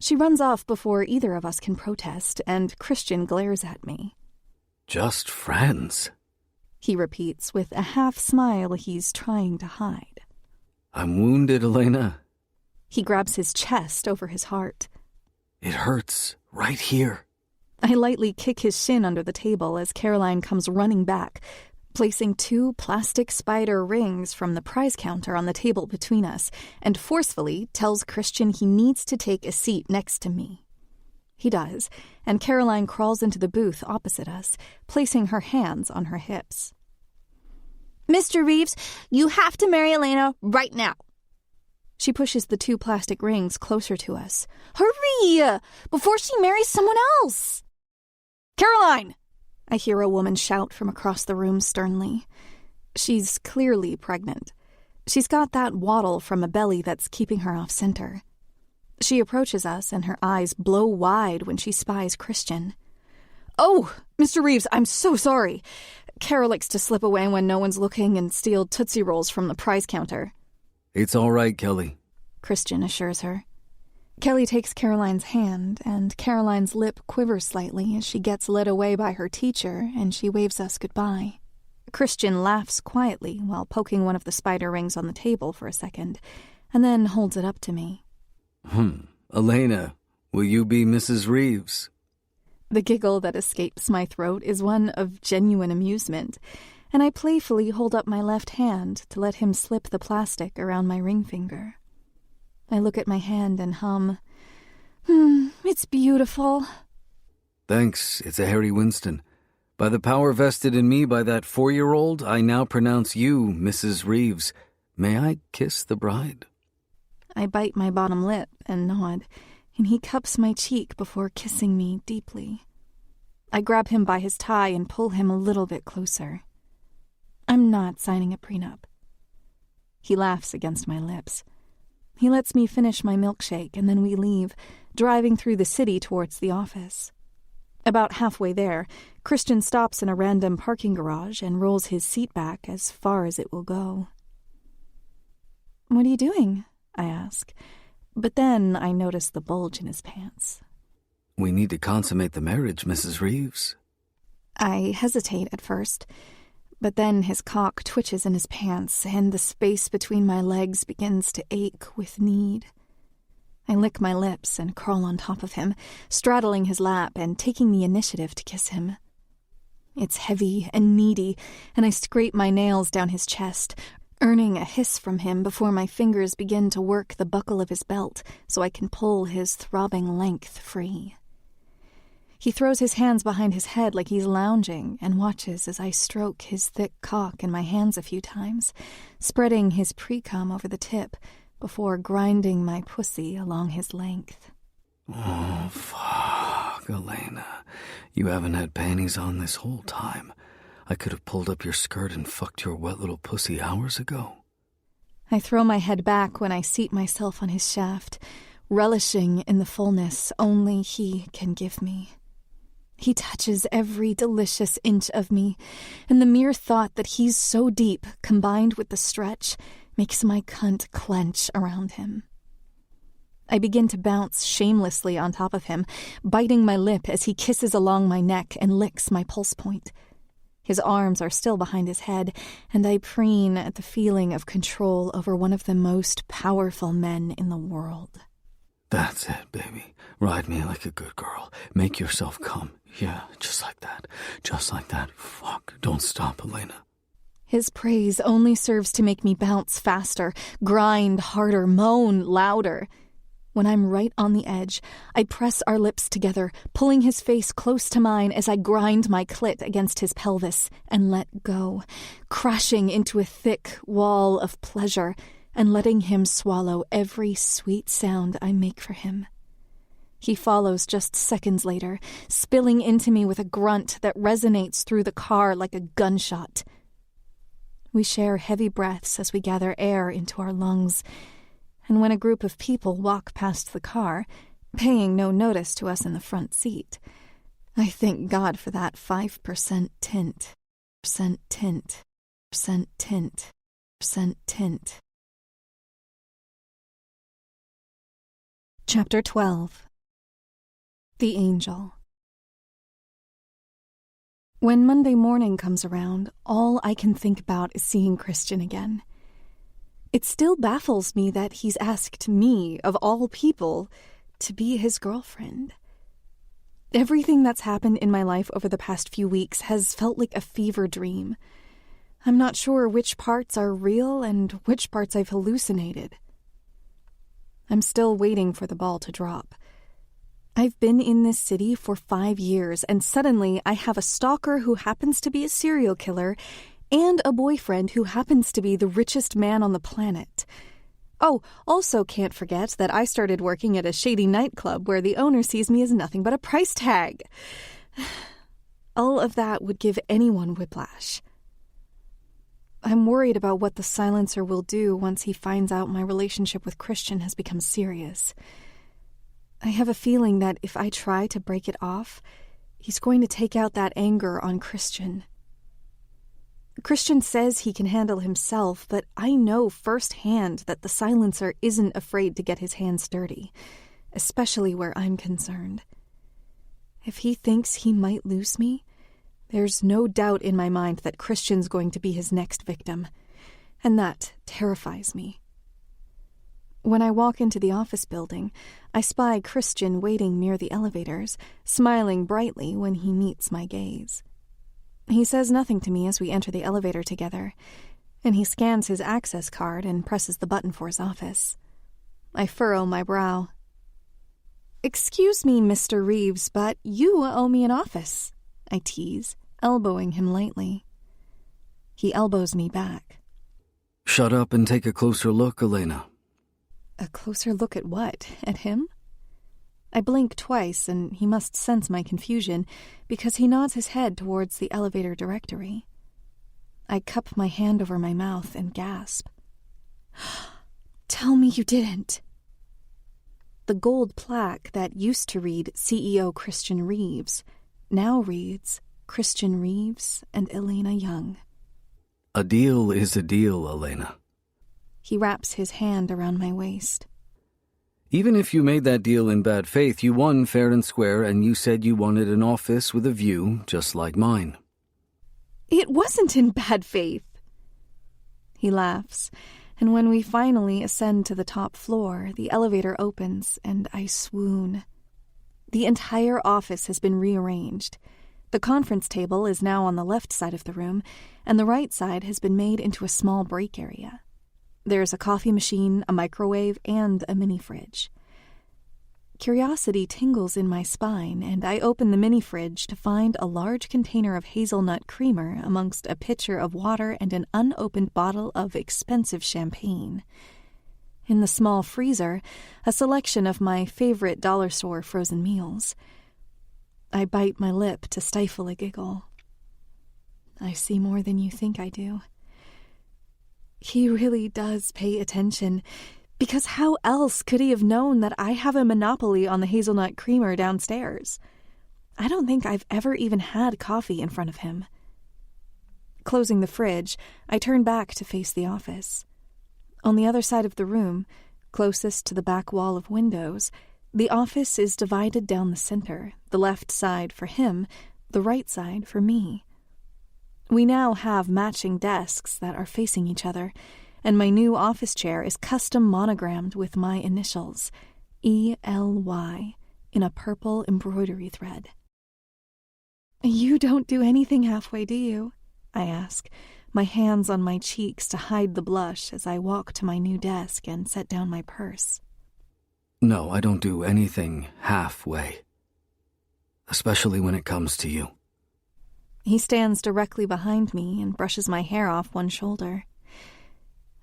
She runs off before either of us can protest, and Christian glares at me. Just friends, he repeats with a half smile he's trying to hide. I'm wounded, Elena. He grabs his chest over his heart. It hurts, right here. I lightly kick his shin under the table as Caroline comes running back, placing 2 plastic spider rings from the prize counter on the table between us, and forcefully tells Christian he needs to take a seat next to me. He does, and Caroline crawls into the booth opposite us, placing her hands on her hips. Mr. Reeves, you have to marry Elena right now. She pushes the 2 plastic rings closer to us. Hurry! Before she marries someone else! Caroline! I hear a woman shout from across the room sternly. She's clearly pregnant. She's got that waddle from a belly that's keeping her off center. She approaches us, and her eyes blow wide when she spies Christian. Oh, Mr. Reeves, I'm so sorry. Carol likes to slip away when no one's looking and steal Tootsie Rolls from the prize counter. It's all right, Kelly, Christian assures her. Kelly takes Caroline's hand, and Caroline's lip quivers slightly as she gets led away by her teacher, and she waves us goodbye. Christian laughs quietly while poking one of the spider rings on the table for a second, and then holds it up to me. Elena, will you be Mrs. Reeves? The giggle that escapes my throat is one of genuine amusement, and I playfully hold up my left hand to let him slip the plastic around my ring finger. I look at my hand and hum, it's beautiful. Thanks, it's a Harry Winston. By the power vested in me by that 4-year-old, I now pronounce you Mrs. Reeves. May I kiss the bride? I bite my bottom lip and nod, and he cups my cheek before kissing me deeply. I grab him by his tie and pull him a little bit closer. I'm not signing a prenup. He laughs against my lips. He lets me finish my milkshake, and then we leave, driving through the city towards the office. About halfway there, Christian stops in a random parking garage and rolls his seat back as far as it will go. "What are you doing?" I ask, but then I notice the bulge in his pants. We need to consummate the marriage, Mrs. Reeves. I hesitate at first, but then his cock twitches in his pants and the space between my legs begins to ache with need. I lick my lips and crawl on top of him, straddling his lap and taking the initiative to kiss him. It's heavy and needy, and I scrape my nails down his chest, earning a hiss from him before my fingers begin to work the buckle of his belt so I can pull his throbbing length free. He throws his hands behind his head like he's lounging and watches as I stroke his thick cock in my hands a few times, spreading his pre-cum over the tip before grinding my pussy along his length. Oh, fuck, Elena. You haven't had panties on this whole time. I could have pulled up your skirt and fucked your wet little pussy hours ago. I throw my head back when I seat myself on his shaft, relishing in the fullness only he can give me. He touches every delicious inch of me, and the mere thought that he's so deep, combined with the stretch, makes my cunt clench around him. I begin to bounce shamelessly on top of him, biting my lip as he kisses along my neck and licks my pulse point. His arms are still behind his head, and I preen at the feeling of control over one of the most powerful men in the world. That's it, baby. Ride me like a good girl. Make yourself come. Yeah, just like that. Just like that. Fuck. Don't stop, Elena. His praise only serves to make me bounce faster, grind harder, moan louder. When I'm right on the edge, I press our lips together, pulling his face close to mine as I grind my clit against his pelvis and let go, crashing into a thick wall of pleasure and letting him swallow every sweet sound I make for him. He follows just seconds later, spilling into me with a grunt that resonates through the car like a gunshot. We share heavy breaths as we gather air into our lungs, and when a group of people walk past the car, paying no notice to us in the front seat, I thank God for that 5% tint. Percent tint. Percent tint. Percent tint. Chapter 12. The Angel. When Monday morning comes around, all I can think about is seeing Christian again. It still baffles me that he's asked me, of all people, to be his girlfriend. Everything that's happened in my life over the past few weeks has felt like a fever dream. I'm not sure which parts are real and which parts I've hallucinated. I'm still waiting for the ball to drop. I've been in this city for 5 years, and suddenly I have a stalker who happens to be a serial killer and a boyfriend who happens to be the richest man on the planet. Oh, also can't forget that I started working at a shady nightclub where the owner sees me as nothing but a price tag. All of that would give anyone whiplash. I'm worried about what the silencer will do once he finds out my relationship with Christian has become serious. I have a feeling that if I try to break it off, he's going to take out that anger on Christian. Christian says he can handle himself, but I know firsthand that the silencer isn't afraid to get his hands dirty, especially where I'm concerned. If he thinks he might lose me, there's no doubt in my mind that Christian's going to be his next victim, and that terrifies me. When I walk into the office building, I spy Christian waiting near the elevators, smiling brightly when he meets my gaze. He says nothing to me as we enter the elevator together, and he scans his access card and presses the button for his office. I furrow my brow. "Excuse me, Mr. Reeves, but you owe me an office," I tease, elbowing him lightly. He elbows me back. Shut up and take a closer look, Elena. A closer look at what? At him? I blink twice, and he must sense my confusion, because he nods his head towards the elevator directory. I cup my hand over my mouth and gasp. Tell me you didn't. The gold plaque that used to read CEO Christian Reeves now reads Christian Reeves and Elena Young. A deal is a deal, Elena. He wraps his hand around my waist. Even if you made that deal in bad faith, you won fair and square, and you said you wanted an office with a view just like mine. It wasn't in bad faith. He laughs, and when we finally ascend to the top floor, the elevator opens and I swoon. The entire office has been rearranged. The conference table is now on the left side of the room, and the right side has been made into a small break area. There's a coffee machine, a microwave, and a mini-fridge. Curiosity tingles in my spine, and I open the mini-fridge to find a large container of hazelnut creamer amongst a pitcher of water and an unopened bottle of expensive champagne. In the small freezer, a selection of my favorite dollar store frozen meals. I bite my lip to stifle a giggle. I see more than you think I do. He really does pay attention, because how else could he have known that I have a monopoly on the hazelnut creamer downstairs? I don't think I've ever even had coffee in front of him. Closing the fridge, I turn back to face the office. On the other side of the room, closest to the back wall of windows, the office is divided down the center, the left side for him, the right side for me. We now have matching desks that are facing each other, and my new office chair is custom monogrammed with my initials, ELY, in a purple embroidery thread. You don't do anything halfway, do you? I ask, my hands on my cheeks to hide the blush as I walk to my new desk and set down my purse. No, I don't do anything halfway. Especially when it comes to you. He stands directly behind me and brushes my hair off one shoulder.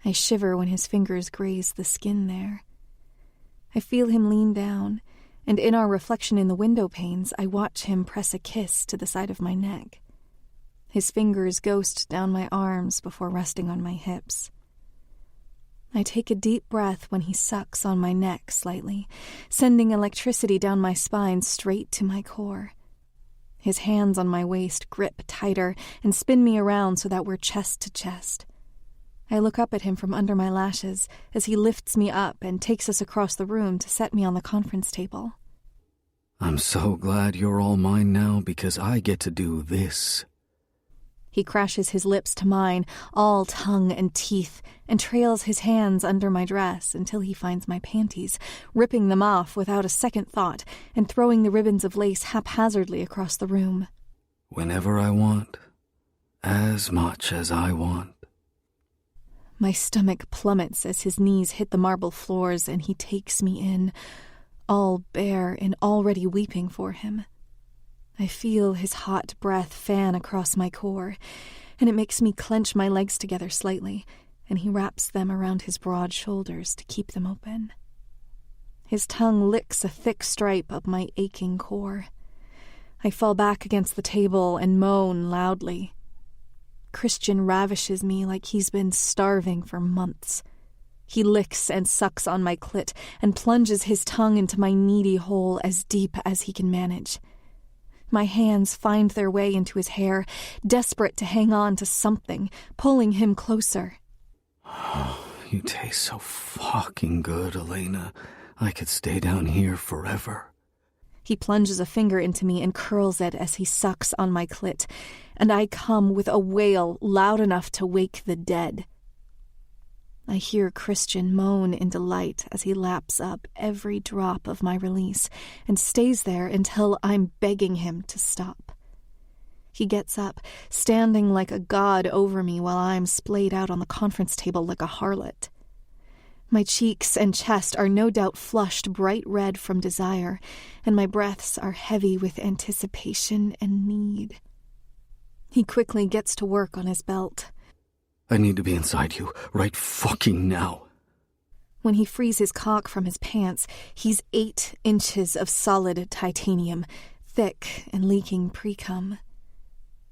I shiver when his fingers graze the skin there. I feel him lean down, and in our reflection in the window panes, I watch him press a kiss to the side of my neck. His fingers ghost down my arms before resting on my hips. I take a deep breath when he sucks on my neck slightly, sending electricity down my spine straight to my core. His hands on my waist grip tighter and spin me around so that we're chest to chest. I look up at him from under my lashes as he lifts me up and takes us across the room to set me on the conference table. I'm so glad you're all mine now because I get to do this. He crashes his lips to mine, all tongue and teeth, and trails his hands under my dress until he finds my panties, ripping them off without a second thought and throwing the ribbons of lace haphazardly across the room. Whenever I want, as much as I want. My stomach plummets as his knees hit the marble floors and he takes me in, all bare and already weeping for him. I feel his hot breath fan across my core, and it makes me clench my legs together slightly, and he wraps them around his broad shoulders to keep them open. His tongue licks a thick stripe up my aching core. I fall back against the table and moan loudly. Christian ravishes me like he's been starving for months. He licks and sucks on my clit and plunges his tongue into my needy hole as deep as he can manage. My hands find their way into his hair, desperate to hang on to something, pulling him closer. Oh, you taste so fucking good, Elena. I could stay down here forever. He plunges a finger into me and curls it as he sucks on my clit, and I come with a wail loud enough to wake the dead. I hear Christian moan in delight as he laps up every drop of my release and stays there until I'm begging him to stop. He gets up, standing like a god over me while I'm splayed out on the conference table like a harlot. My cheeks and chest are no doubt flushed bright red from desire, and my breaths are heavy with anticipation and need. He quickly gets to work on his belt. I need to be inside you, right fucking now. When he frees his cock from his pants, he's 8 inches of solid titanium, thick and leaking pre-cum.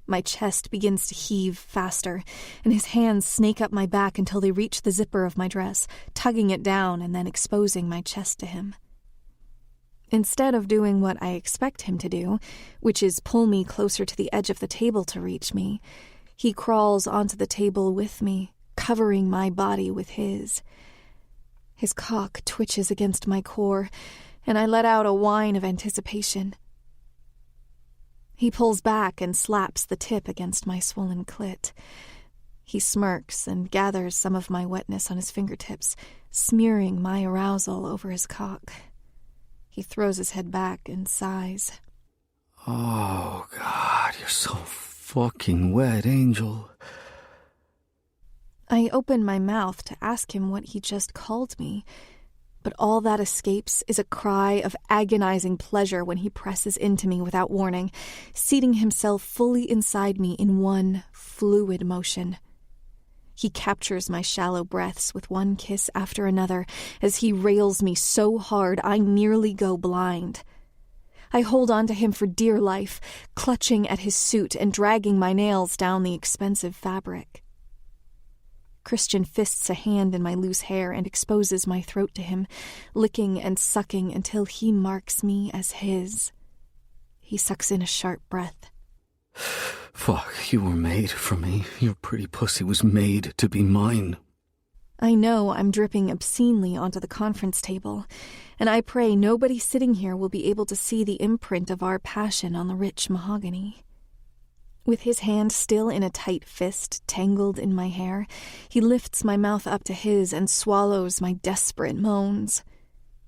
My chest begins to heave faster, and his hands snake up my back until they reach the zipper of my dress, tugging it down and then exposing my chest to him. Instead of doing what I expect him to do, which is pull me closer to the edge of the table to reach me, he crawls onto the table with me, covering my body with his. His cock twitches against my core, and I let out a whine of anticipation. He pulls back and slaps the tip against my swollen clit. He smirks and gathers some of my wetness on his fingertips, smearing my arousal over his cock. He throws his head back and sighs. Oh, God, you're so fucking wet, Angel. I open my mouth to ask him what he just called me, but all that escapes is a cry of agonizing pleasure when he presses into me without warning, seating himself fully inside me in one fluid motion. He captures my shallow breaths with one kiss after another as he rails me so hard I nearly go blind. I hold on to him for dear life, clutching at his suit and dragging my nails down the expensive fabric. Christian fists a hand in my loose hair and exposes my throat to him, licking and sucking until he marks me as his. He sucks in a sharp breath. Fuck, you were made for me. Your pretty pussy was made to be mine. I know I'm dripping obscenely onto the conference table, and I pray nobody sitting here will be able to see the imprint of our passion on the rich mahogany. With his hand still in a tight fist, tangled in my hair, he lifts my mouth up to his and swallows my desperate moans.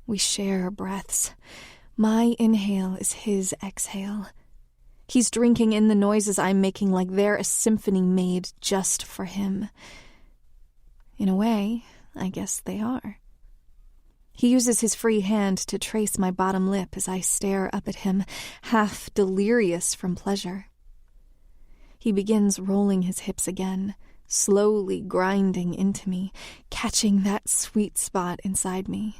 We share breaths. My inhale is his exhale. He's drinking in the noises I'm making like they're a symphony made just for him. In a way, I guess they are. He uses his free hand to trace my bottom lip as I stare up at him, half delirious from pleasure. He begins rolling his hips again, slowly grinding into me, catching that sweet spot inside me.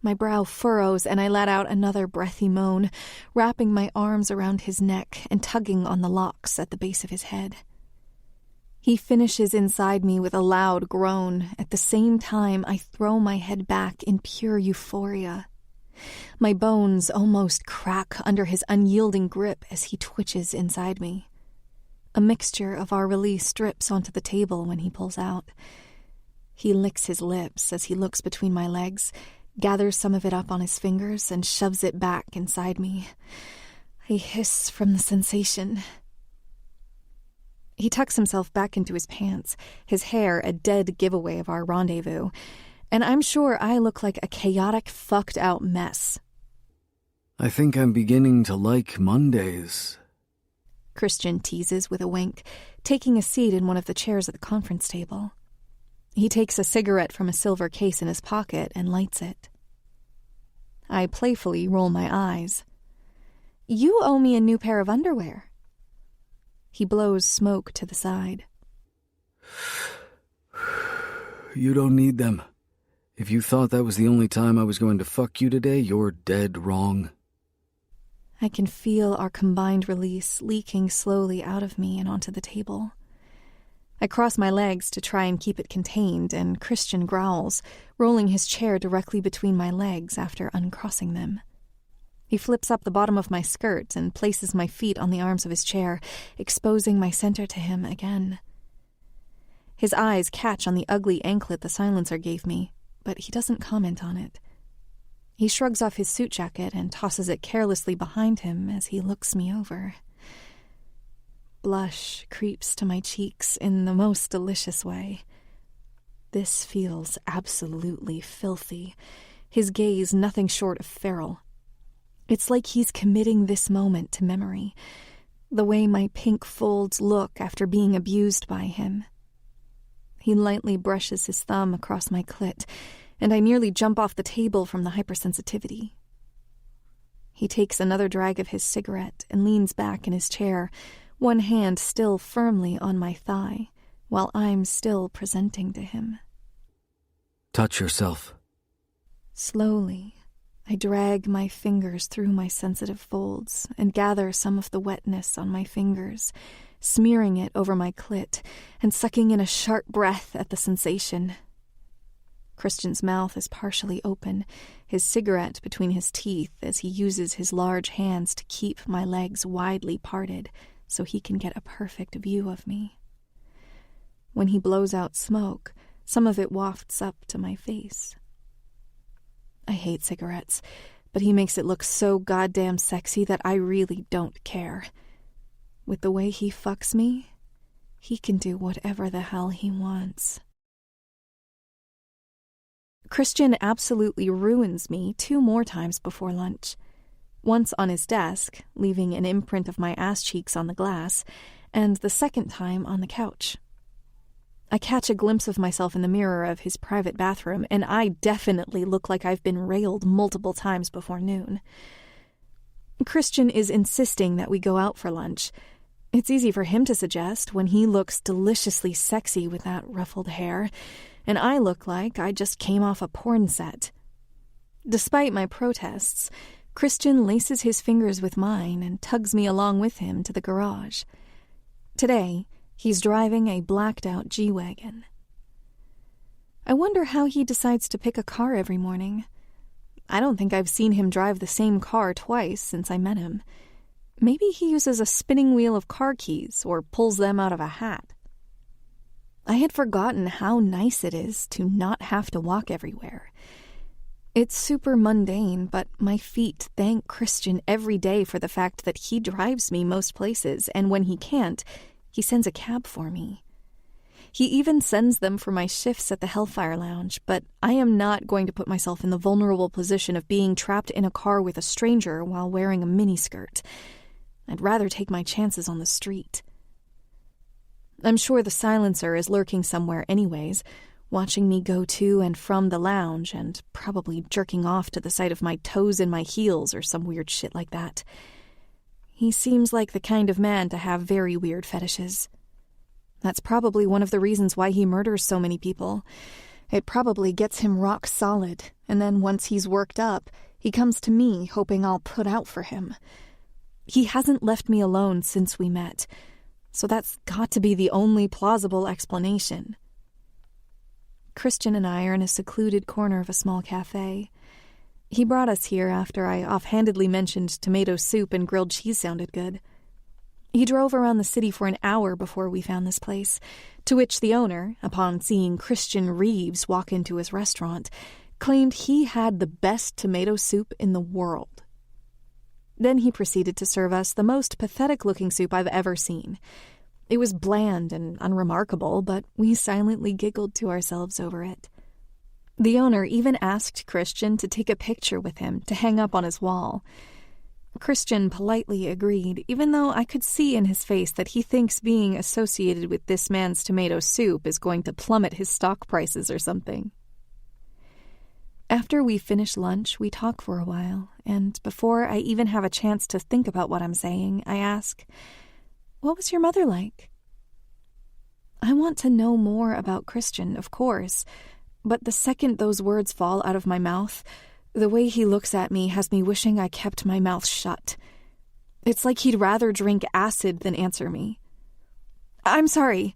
My brow furrows and I let out another breathy moan, wrapping my arms around his neck and tugging on the locks at the base of his head. He finishes inside me with a loud groan. At the same time, I throw my head back in pure euphoria. My bones almost crack under his unyielding grip as he twitches inside me. A mixture of our release drips onto the table when he pulls out. He licks his lips as he looks between my legs, gathers some of it up on his fingers, and shoves it back inside me. I hiss from the sensation. He tucks himself back into his pants, his hair a dead giveaway of our rendezvous, and I'm sure I look like a chaotic, fucked-out mess. I think I'm beginning to like Mondays. Christian teases with a wink, taking a seat in one of the chairs at the conference table. He takes a cigarette from a silver case in his pocket and lights it. I playfully roll my eyes. You owe me a new pair of underwear. He blows smoke to the side. You don't need them. If you thought that was the only time I was going to fuck you today, you're dead wrong. I can feel our combined release leaking slowly out of me and onto the table. I cross my legs to try and keep it contained, and Christian growls, rolling his chair directly between my legs after uncrossing them. He flips up the bottom of my skirt and places my feet on the arms of his chair, exposing my center to him again. His eyes catch on the ugly anklet the silencer gave me, but he doesn't comment on it. He shrugs off his suit jacket and tosses it carelessly behind him as he looks me over. Blush creeps to my cheeks in the most delicious way. This feels absolutely filthy, his gaze nothing short of feral. It's like he's committing this moment to memory, the way my pink folds look after being abused by him. He lightly brushes his thumb across my clit, and I nearly jump off the table from the hypersensitivity. He takes another drag of his cigarette and leans back in his chair, one hand still firmly on my thigh, while I'm still presenting to him. Touch yourself. Slowly, I drag my fingers through my sensitive folds and gather some of the wetness on my fingers, smearing it over my clit and sucking in a sharp breath at the sensation. Christian's mouth is partially open, his cigarette between his teeth as he uses his large hands to keep my legs widely parted so he can get a perfect view of me. When he blows out smoke, some of it wafts up to my face. I hate cigarettes, but he makes it look so goddamn sexy that I really don't care. With the way he fucks me, he can do whatever the hell he wants. Christian absolutely ruins me 2 more times before lunch. Once on his desk, leaving an imprint of my ass cheeks on the glass, and the second time on the couch. I catch a glimpse of myself in the mirror of his private bathroom, and I definitely look like I've been railed multiple times before noon. Christian is insisting that we go out for lunch. It's easy for him to suggest when he looks deliciously sexy with that ruffled hair, and I look like I just came off a porn set. Despite my protests, Christian laces his fingers with mine and tugs me along with him to the garage. Today, he's driving a blacked-out G-Wagon. I wonder how he decides to pick a car every morning. I don't think I've seen him drive the same car twice since I met him. Maybe he uses a spinning wheel of car keys or pulls them out of a hat. I had forgotten how nice it is to not have to walk everywhere. It's super mundane, but my feet thank Christian every day for the fact that he drives me most places, and when he can't, he sends a cab for me. He even sends them for my shifts at the Hellfire Lounge, but I am not going to put myself in the vulnerable position of being trapped in a car with a stranger while wearing a miniskirt. I'd rather take my chances on the street. I'm sure the silencer is lurking somewhere anyways, watching me go to and from the lounge and probably jerking off to the sight of my toes in my heels or some weird shit like that. He seems like the kind of man to have very weird fetishes. That's probably one of the reasons why he murders so many people. It probably gets him rock solid, and then once he's worked up, he comes to me hoping I'll put out for him. He hasn't left me alone since we met, so that's got to be the only plausible explanation. Christian and I are in a secluded corner of a small cafe. He brought us here after I offhandedly mentioned tomato soup and grilled cheese sounded good. He drove around the city for an hour before we found this place, to which the owner, upon seeing Christian Reeves walk into his restaurant, claimed he had the best tomato soup in the world. Then he proceeded to serve us the most pathetic-looking soup I've ever seen. It was bland and unremarkable, but we silently giggled to ourselves over it. The owner even asked Christian to take a picture with him to hang up on his wall. Christian politely agreed, even though I could see in his face that he thinks being associated with this man's tomato soup is going to plummet his stock prices or something. After we finish lunch, we talk for a while, and before I even have a chance to think about what I'm saying, I ask, "What was your mother like?" I want to know more about Christian, of course, but the second those words fall out of my mouth, the way he looks at me has me wishing I kept my mouth shut. It's like he'd rather drink acid than answer me. "I'm sorry,"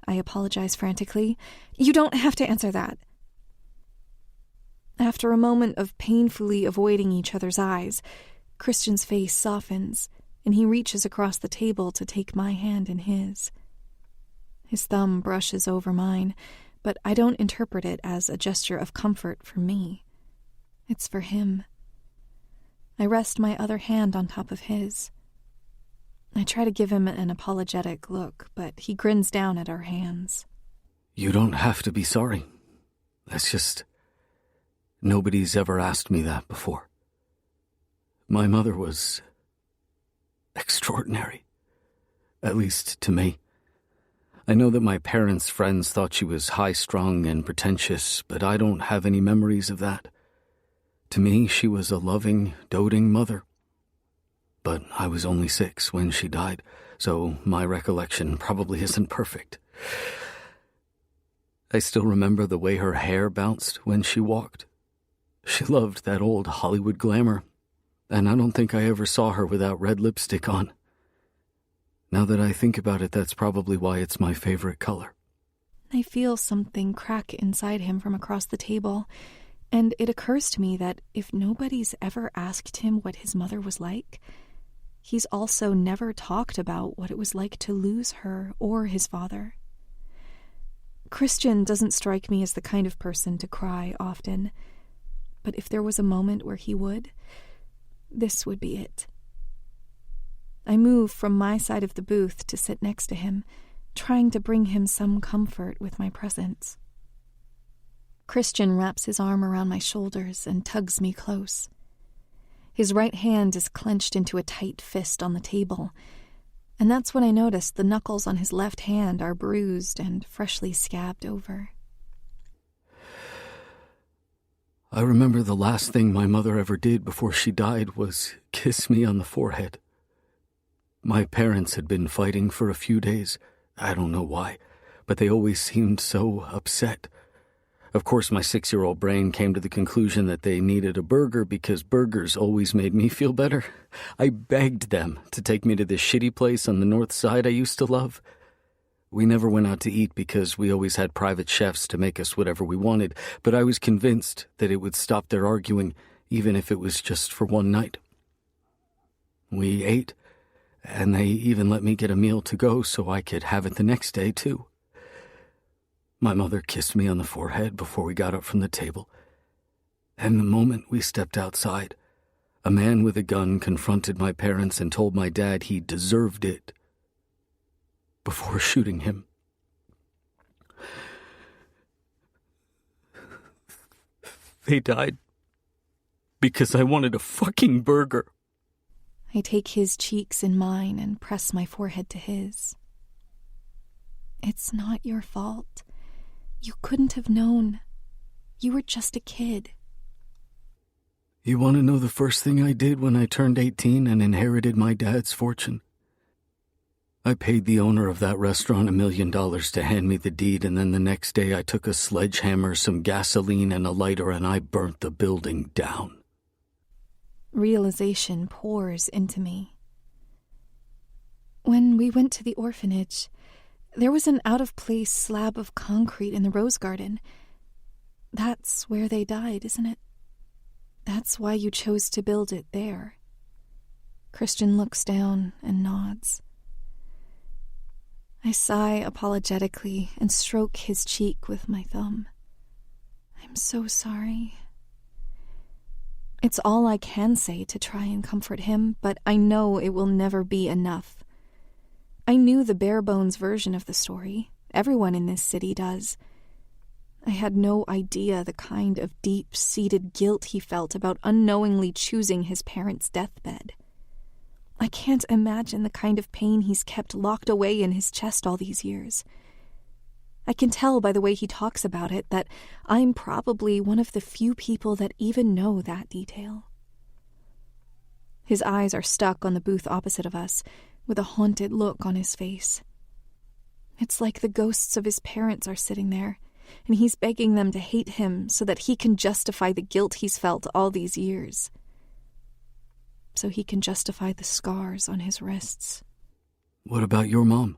I apologize frantically. "You don't have to answer that." After a moment of painfully avoiding each other's eyes, Christian's face softens, and he reaches across the table to take my hand in his. His thumb brushes over mine, but I don't interpret it as a gesture of comfort for me. It's for him. I rest my other hand on top of his. I try to give him an apologetic look, but he grins down at our hands. You don't have to be sorry. That's just... Nobody's ever asked me that before. My mother was... extraordinary. At least to me. I know that my parents' friends thought she was high-strung and pretentious, but I don't have any memories of that. To me, she was a loving, doting mother. But I was only 6 when she died, so my recollection probably isn't perfect. I still remember the way her hair bounced when she walked. She loved that old Hollywood glamour, and I don't think I ever saw her without red lipstick on. Now that I think about it, that's probably why it's my favorite color. I feel something crack inside him from across the table, and it occurs to me that if nobody's ever asked him what his mother was like, he's also never talked about what it was like to lose her or his father. Christian doesn't strike me as the kind of person to cry often, but if there was a moment where he would, this would be it. I move from my side of the booth to sit next to him, trying to bring him some comfort with my presence. Christian wraps his arm around my shoulders and tugs me close. His right hand is clenched into a tight fist on the table, and that's when I notice the knuckles on his left hand are bruised and freshly scabbed over. I remember the last thing my mother ever did before she died was kiss me on the forehead. My parents had been fighting for a few days. I don't know why, but they always seemed so upset. Of course, my 6-year-old brain came to the conclusion that they needed a burger because burgers always made me feel better. I begged them to take me to this shitty place on the north side I used to love. We never went out to eat because we always had private chefs to make us whatever we wanted, but I was convinced that it would stop their arguing, even if it was just for one night. We ate, and they even let me get a meal to go so I could have it the next day, too. My mother kissed me on the forehead before we got up from the table, and the moment we stepped outside, a man with a gun confronted my parents and told my dad he deserved it before shooting him. They died because I wanted a fucking burger. I take his cheeks in mine and press my forehead to his. It's not your fault. You couldn't have known. You were just a kid. You want to know the first thing I did when I turned 18 and inherited my dad's fortune? I paid the owner of that restaurant $1 million to hand me the deed, and then the next day I took a sledgehammer, some gasoline, and a lighter, and I burnt the building down. Realization pours into me. When we went to the orphanage, there was an out-of-place slab of concrete in the rose garden. That's where they died, isn't it? That's why you chose to build it there. Christian looks down and nods. I sigh apologetically and stroke his cheek with my thumb. I'm so sorry. It's all I can say to try and comfort him, but I know it will never be enough. I knew the bare-bones version of the story. Everyone in this city does. I had no idea the kind of deep-seated guilt he felt about unknowingly choosing his parents' deathbed. I can't imagine the kind of pain he's kept locked away in his chest all these years. I can tell by the way he talks about it that I'm probably one of the few people that even know that detail. His eyes are stuck on the booth opposite of us, with a haunted look on his face. It's like the ghosts of his parents are sitting there, and he's begging them to hate him so that he can justify the guilt he's felt all these years. So he can justify the scars on his wrists. What about your mom?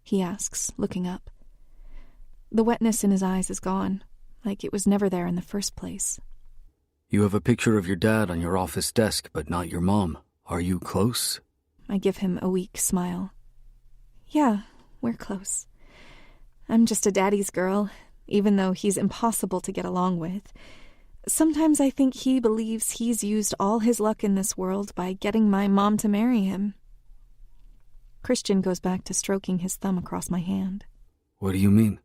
He asks, looking up. The wetness in his eyes is gone, like it was never there in the first place. You have a picture of your dad on your office desk, but not your mom. Are you close? I give him a weak smile. Yeah, we're close. I'm just a daddy's girl, even though he's impossible to get along with. Sometimes I think he believes he's used all his luck in this world by getting my mom to marry him. Christian goes back to stroking his thumb across my hand. What do you mean?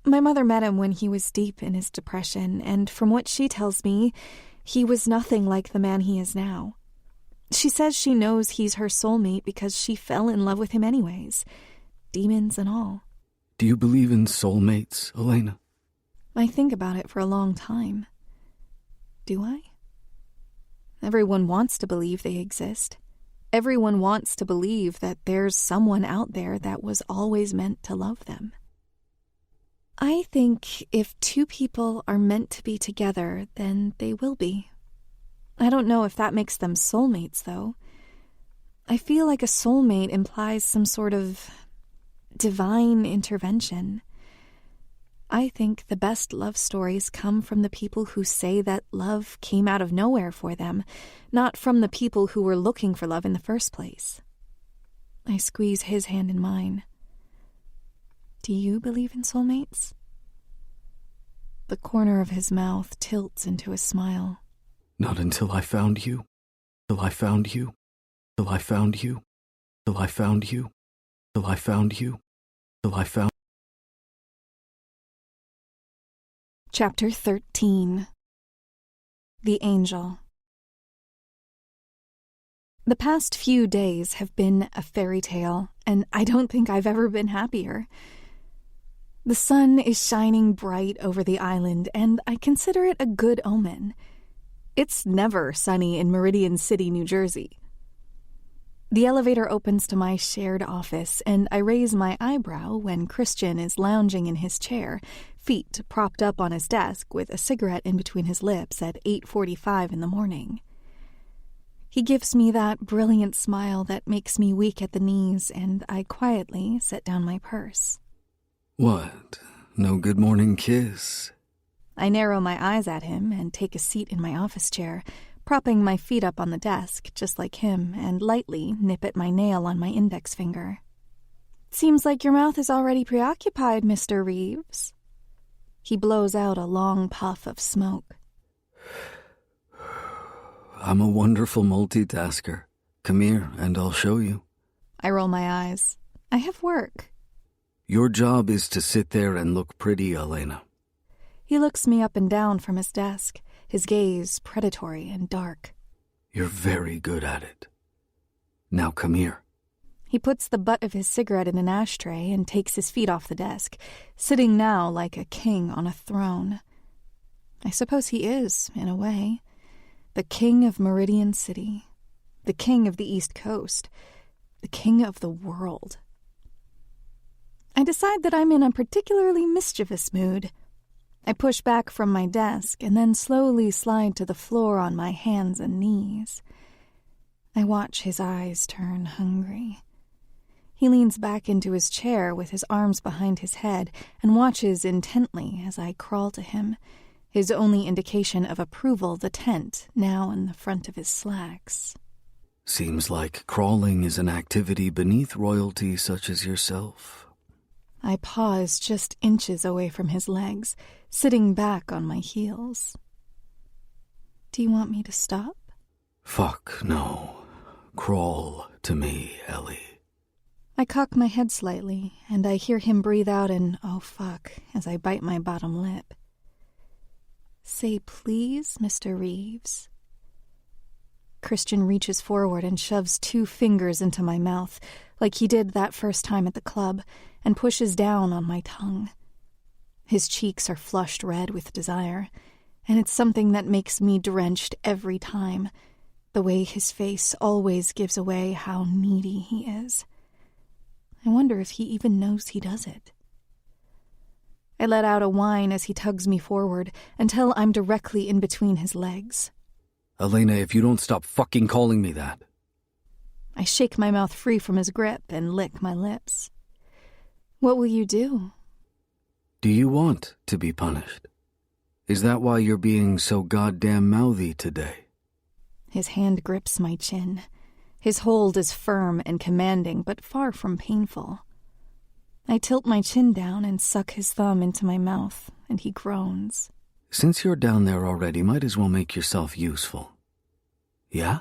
My mother met him when he was deep in his depression, and from what she tells me, he was nothing like the man he is now. She says she knows he's her soulmate because she fell in love with him anyways, demons and all. Do you believe in soulmates, Elena? I think about it for a long time. Do I? Everyone wants to believe they exist. Everyone wants to believe that there's someone out there that was always meant to love them. I think if two people are meant to be together, then they will be. I don't know if that makes them soulmates, though. I feel like a soulmate implies some sort of divine intervention. I think the best love stories come from the people who say that love came out of nowhere for them, not from the people who were looking for love in the first place. I squeeze his hand in mine. Do you believe in soulmates? The corner of his mouth tilts into a smile. Not until I found you. Till I found you. Till I found you. Till I found you. Till I found you. Till I found. Chapter 13. The Angel. The past few days have been a fairy tale, and I don't think I've ever been happier. The sun is shining bright over the island, and I consider it a good omen. It's never sunny in Meridian City, New Jersey. The elevator opens to my shared office, and I raise my eyebrow when Christian is lounging in his chair, feet propped up on his desk with a cigarette in between his lips at 8:45 in the morning. He gives me that brilliant smile that makes me weak at the knees, and I quietly set down my purse. What? No good morning kiss? I narrow my eyes at him and take a seat in my office chair, propping my feet up on the desk, just like him, and lightly nip at my nail on my index finger. Seems like your mouth is already preoccupied, Mr. Reeves. He blows out a long puff of smoke. I'm a wonderful multitasker. Come here, and I'll show you. I roll my eyes. I have work. Your job is to sit there and look pretty, Elena. He looks me up and down from his desk, his gaze predatory and dark. You're very good at it. Now come here. He puts the butt of his cigarette in an ashtray and takes his feet off the desk, sitting now like a king on a throne. I suppose he is, in a way. The king of Meridian City. The king of the East Coast. The king of the world. I decide that I'm in a particularly mischievous mood. I push back from my desk and then slowly slide to the floor on my hands and knees. I watch his eyes turn hungry. He leans back into his chair with his arms behind his head and watches intently as I crawl to him, his only indication of approval the tent now in the front of his slacks. Seems like crawling is an activity beneath royalty such as yourself. I pause just inches away from his legs, sitting back on my heels. Do you want me to stop? Fuck no. Crawl to me, Ellie. I cock my head slightly, and I hear him breathe out an "oh fuck" as I bite my bottom lip. Say please, Mr. Reeves. Christian reaches forward and shoves 2 fingers into my mouth, like he did that first time at the club, and pushes down on my tongue. His cheeks are flushed red with desire, and it's something that makes me drenched every time, the way his face always gives away how needy he is. I wonder if he even knows he does it. I let out a whine as he tugs me forward until I'm directly in between his legs. Elena, if you don't stop fucking calling me that. I shake my mouth free from his grip and lick my lips. What will you do? Do you want to be punished? Is that why you're being so goddamn mouthy today? His hand grips my chin. His hold is firm and commanding, but far from painful. I tilt my chin down and suck his thumb into my mouth, and he groans. Since you're down there already, might as well make yourself useful. Yeah?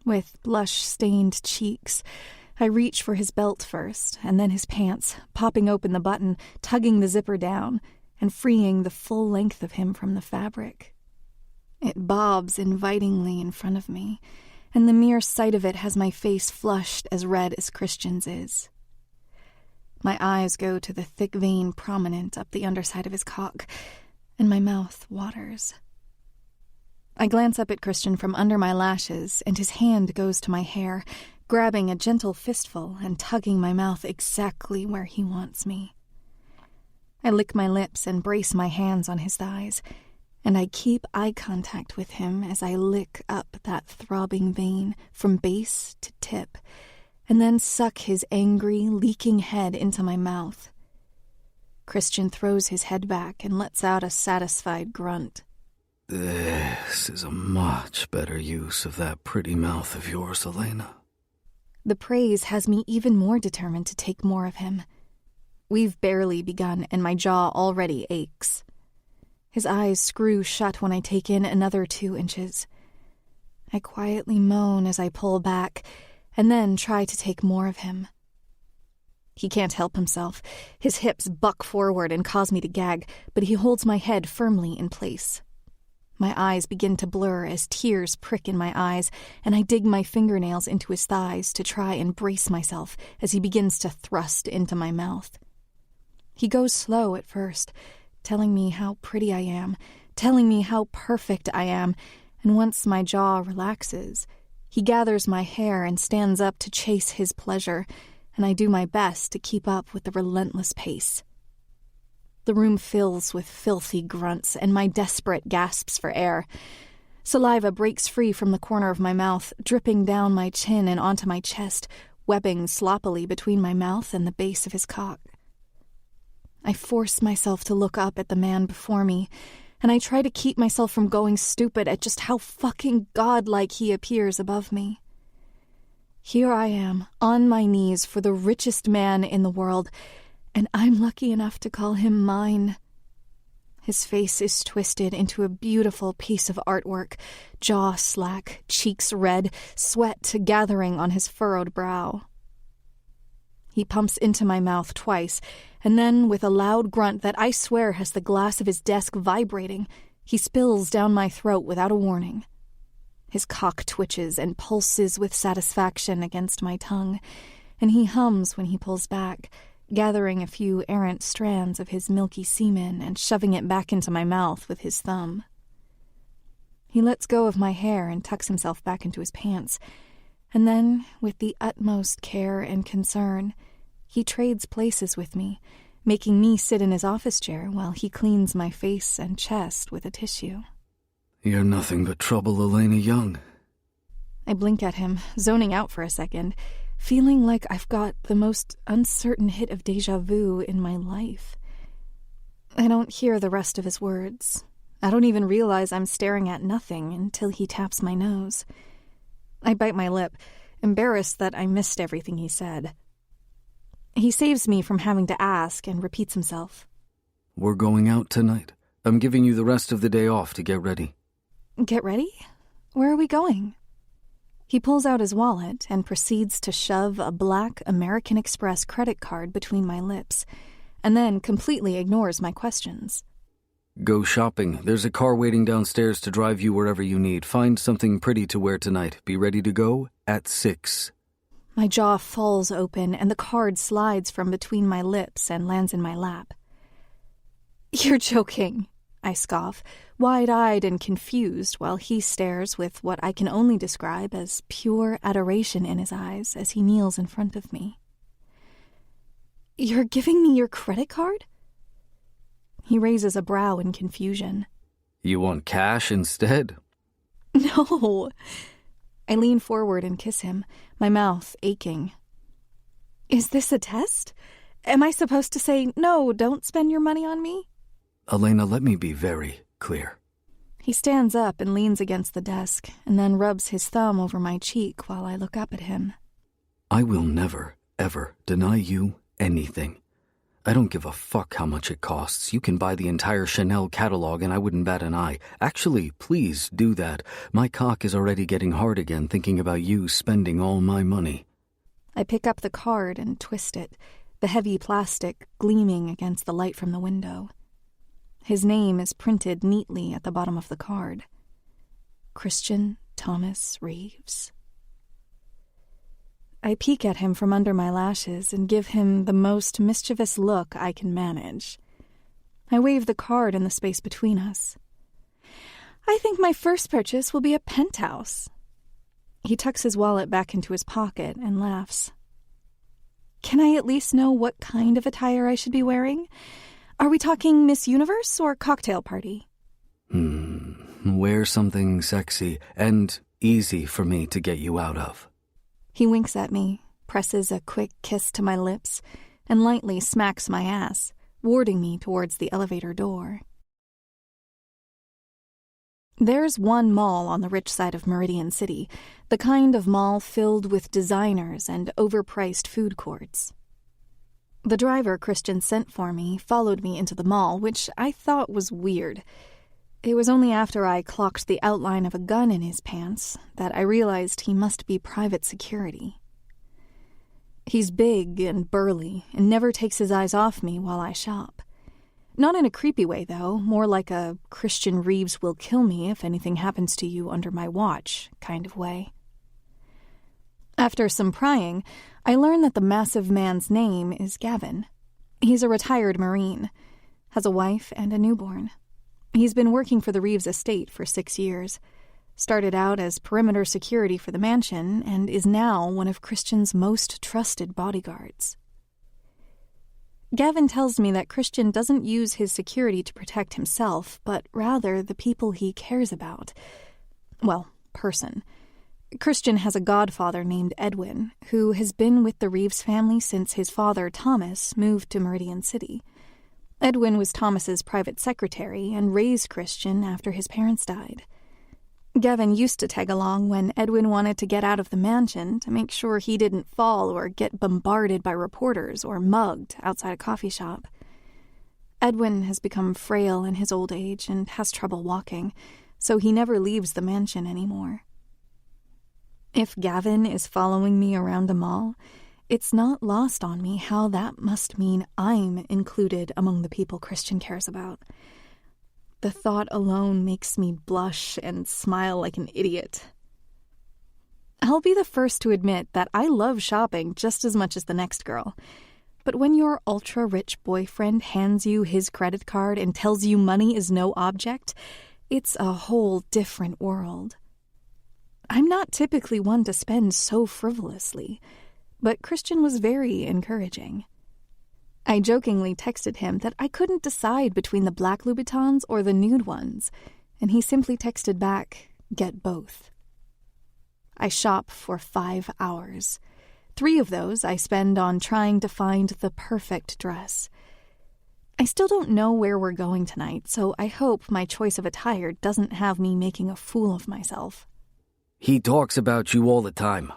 With blush-stained cheeks, I reach for his belt first, and then his pants, popping open the button, tugging the zipper down, and freeing the full length of him from the fabric. It bobs invitingly in front of me, and the mere sight of it has my face flushed as red as Christian's is. My eyes go to the thick vein prominent up the underside of his cock, and my mouth waters. I glance up at Christian from under my lashes, and his hand goes to my hair, grabbing a gentle fistful and tugging my mouth exactly where he wants me. I lick my lips and brace my hands on his thighs, and I keep eye contact with him as I lick up that throbbing vein from base to tip, and then suck his angry, leaking head into my mouth. Christian throws his head back and lets out a satisfied grunt. This is a much better use of that pretty mouth of yours, Elena. The praise has me even more determined to take more of him. We've barely begun, and my jaw already aches. His eyes screw shut when I take in another 2 inches. I quietly moan as I pull back, and then try to take more of him. He can't help himself. His hips buck forward and cause me to gag, but he holds my head firmly in place. My eyes begin to blur as tears prick in my eyes, and I dig my fingernails into his thighs to try and brace myself as he begins to thrust into my mouth. He goes slow at first, telling me how pretty I am, telling me how perfect I am, and once my jaw relaxes, he gathers my hair and stands up to chase his pleasure, and I do my best to keep up with the relentless pace. The room fills with filthy grunts and my desperate gasps for air. Saliva breaks free from the corner of my mouth, dripping down my chin and onto my chest, webbing sloppily between my mouth and the base of his cock. I force myself to look up at the man before me, and I try to keep myself from going stupid at just how fucking godlike he appears above me. Here I am, on my knees for the richest man in the world, and I'm lucky enough to call him mine. His face is twisted into a beautiful piece of artwork, jaw slack, cheeks red, sweat gathering on his furrowed brow. He pumps into my mouth twice, and then, with a loud grunt that I swear has the glass of his desk vibrating, he spills down my throat without a warning. His cock twitches and pulses with satisfaction against my tongue, and he hums when he pulls back, gathering a few errant strands of his milky semen and shoving it back into my mouth with his thumb. He lets go of my hair and tucks himself back into his pants, and then, with the utmost care and concern, he trades places with me, making me sit in his office chair while he cleans my face and chest with a tissue. You're nothing but trouble, Elena Young. I blink at him, zoning out for a second, feeling like I've got the most uncertain hit of déjà vu in my life. I don't hear the rest of his words. I don't even realize I'm staring at nothing until he taps my nose. I bite my lip, embarrassed that I missed everything he said. He saves me from having to ask and repeats himself. We're going out tonight. I'm giving you the rest of the day off to get ready. Get ready? Where are we going? He pulls out his wallet and proceeds to shove a black American Express credit card between my lips, and then completely ignores my questions. Go shopping. There's a car waiting downstairs to drive you wherever you need. Find something pretty to wear tonight. Be ready to go at 6. My jaw falls open, and the card slides from between my lips and lands in my lap. You're joking, I scoff, wide-eyed and confused, while he stares with what I can only describe as pure adoration in his eyes as he kneels in front of me. You're giving me your credit card? He raises a brow in confusion. You want cash instead? No. I lean forward and kiss him, my mouth aching. Is this a test? Am I supposed to say, no, don't spend your money on me? Elena, let me be very clear. He stands up and leans against the desk, and then rubs his thumb over my cheek while I look up at him. I will never, ever deny you anything. I don't give a fuck how much it costs. You can buy the entire Chanel catalog and I wouldn't bat an eye. Actually, please do that. My cock is already getting hard again thinking about you spending all my money. I pick up the card and twist it, the heavy plastic gleaming against the light from the window. His name is printed neatly at the bottom of the card. Christian Thomas Reeves. I peek at him from under my lashes and give him the most mischievous look I can manage. I wave the card in the space between us. I think my first purchase will be a penthouse. He tucks his wallet back into his pocket and laughs. Can I at least know what kind of attire I should be wearing? Are we talking Miss Universe or cocktail party? Wear something sexy and easy for me to get you out of. He winks at me, presses a quick kiss to my lips, and lightly smacks my ass, warding me towards the elevator door. There's one mall on the rich side of Meridian City, the kind of mall filled with designers and overpriced food courts. The driver Christian sent for me followed me into the mall, which I thought was weird. It was only after I clocked the outline of a gun in his pants that I realized he must be private security. He's big and burly and never takes his eyes off me while I shop. Not in a creepy way, though, more like a Christian Reeves will kill me if anything happens to you under my watch kind of way. After some prying, I learn that the massive man's name is Gavin. He's a retired Marine, has a wife and a newborn. He's been working for the Reeves estate for 6 years, started out as perimeter security for the mansion, and is now one of Christian's most trusted bodyguards. Gavin tells me that Christian doesn't use his security to protect himself, but rather the people he cares about. Well, person. Christian has a godfather named Edwin, who has been with the Reeves family since his father, Thomas, moved to Meridian City. Edwin was Thomas's private secretary and raised Christian after his parents died. Gavin used to tag along when Edwin wanted to get out of the mansion to make sure he didn't fall or get bombarded by reporters or mugged outside a coffee shop. Edwin has become frail in his old age and has trouble walking, so he never leaves the mansion anymore. If Gavin is following me around a mall, it's not lost on me how that must mean I'm included among the people Christian cares about. The thought alone makes me blush and smile like an idiot. I'll be the first to admit that I love shopping just as much as the next girl. But when your ultra-rich boyfriend hands you his credit card and tells you money is no object, it's a whole different world. I'm not typically one to spend so frivolously, but Christian was very encouraging. I jokingly texted him that I couldn't decide between the black Louboutins or the nude ones, and he simply texted back, "Get both." I shop for 5 hours. 3 of those I spend on trying to find the perfect dress. I still don't know where we're going tonight, so I hope my choice of attire doesn't have me making a fool of myself. He talks about you all the time.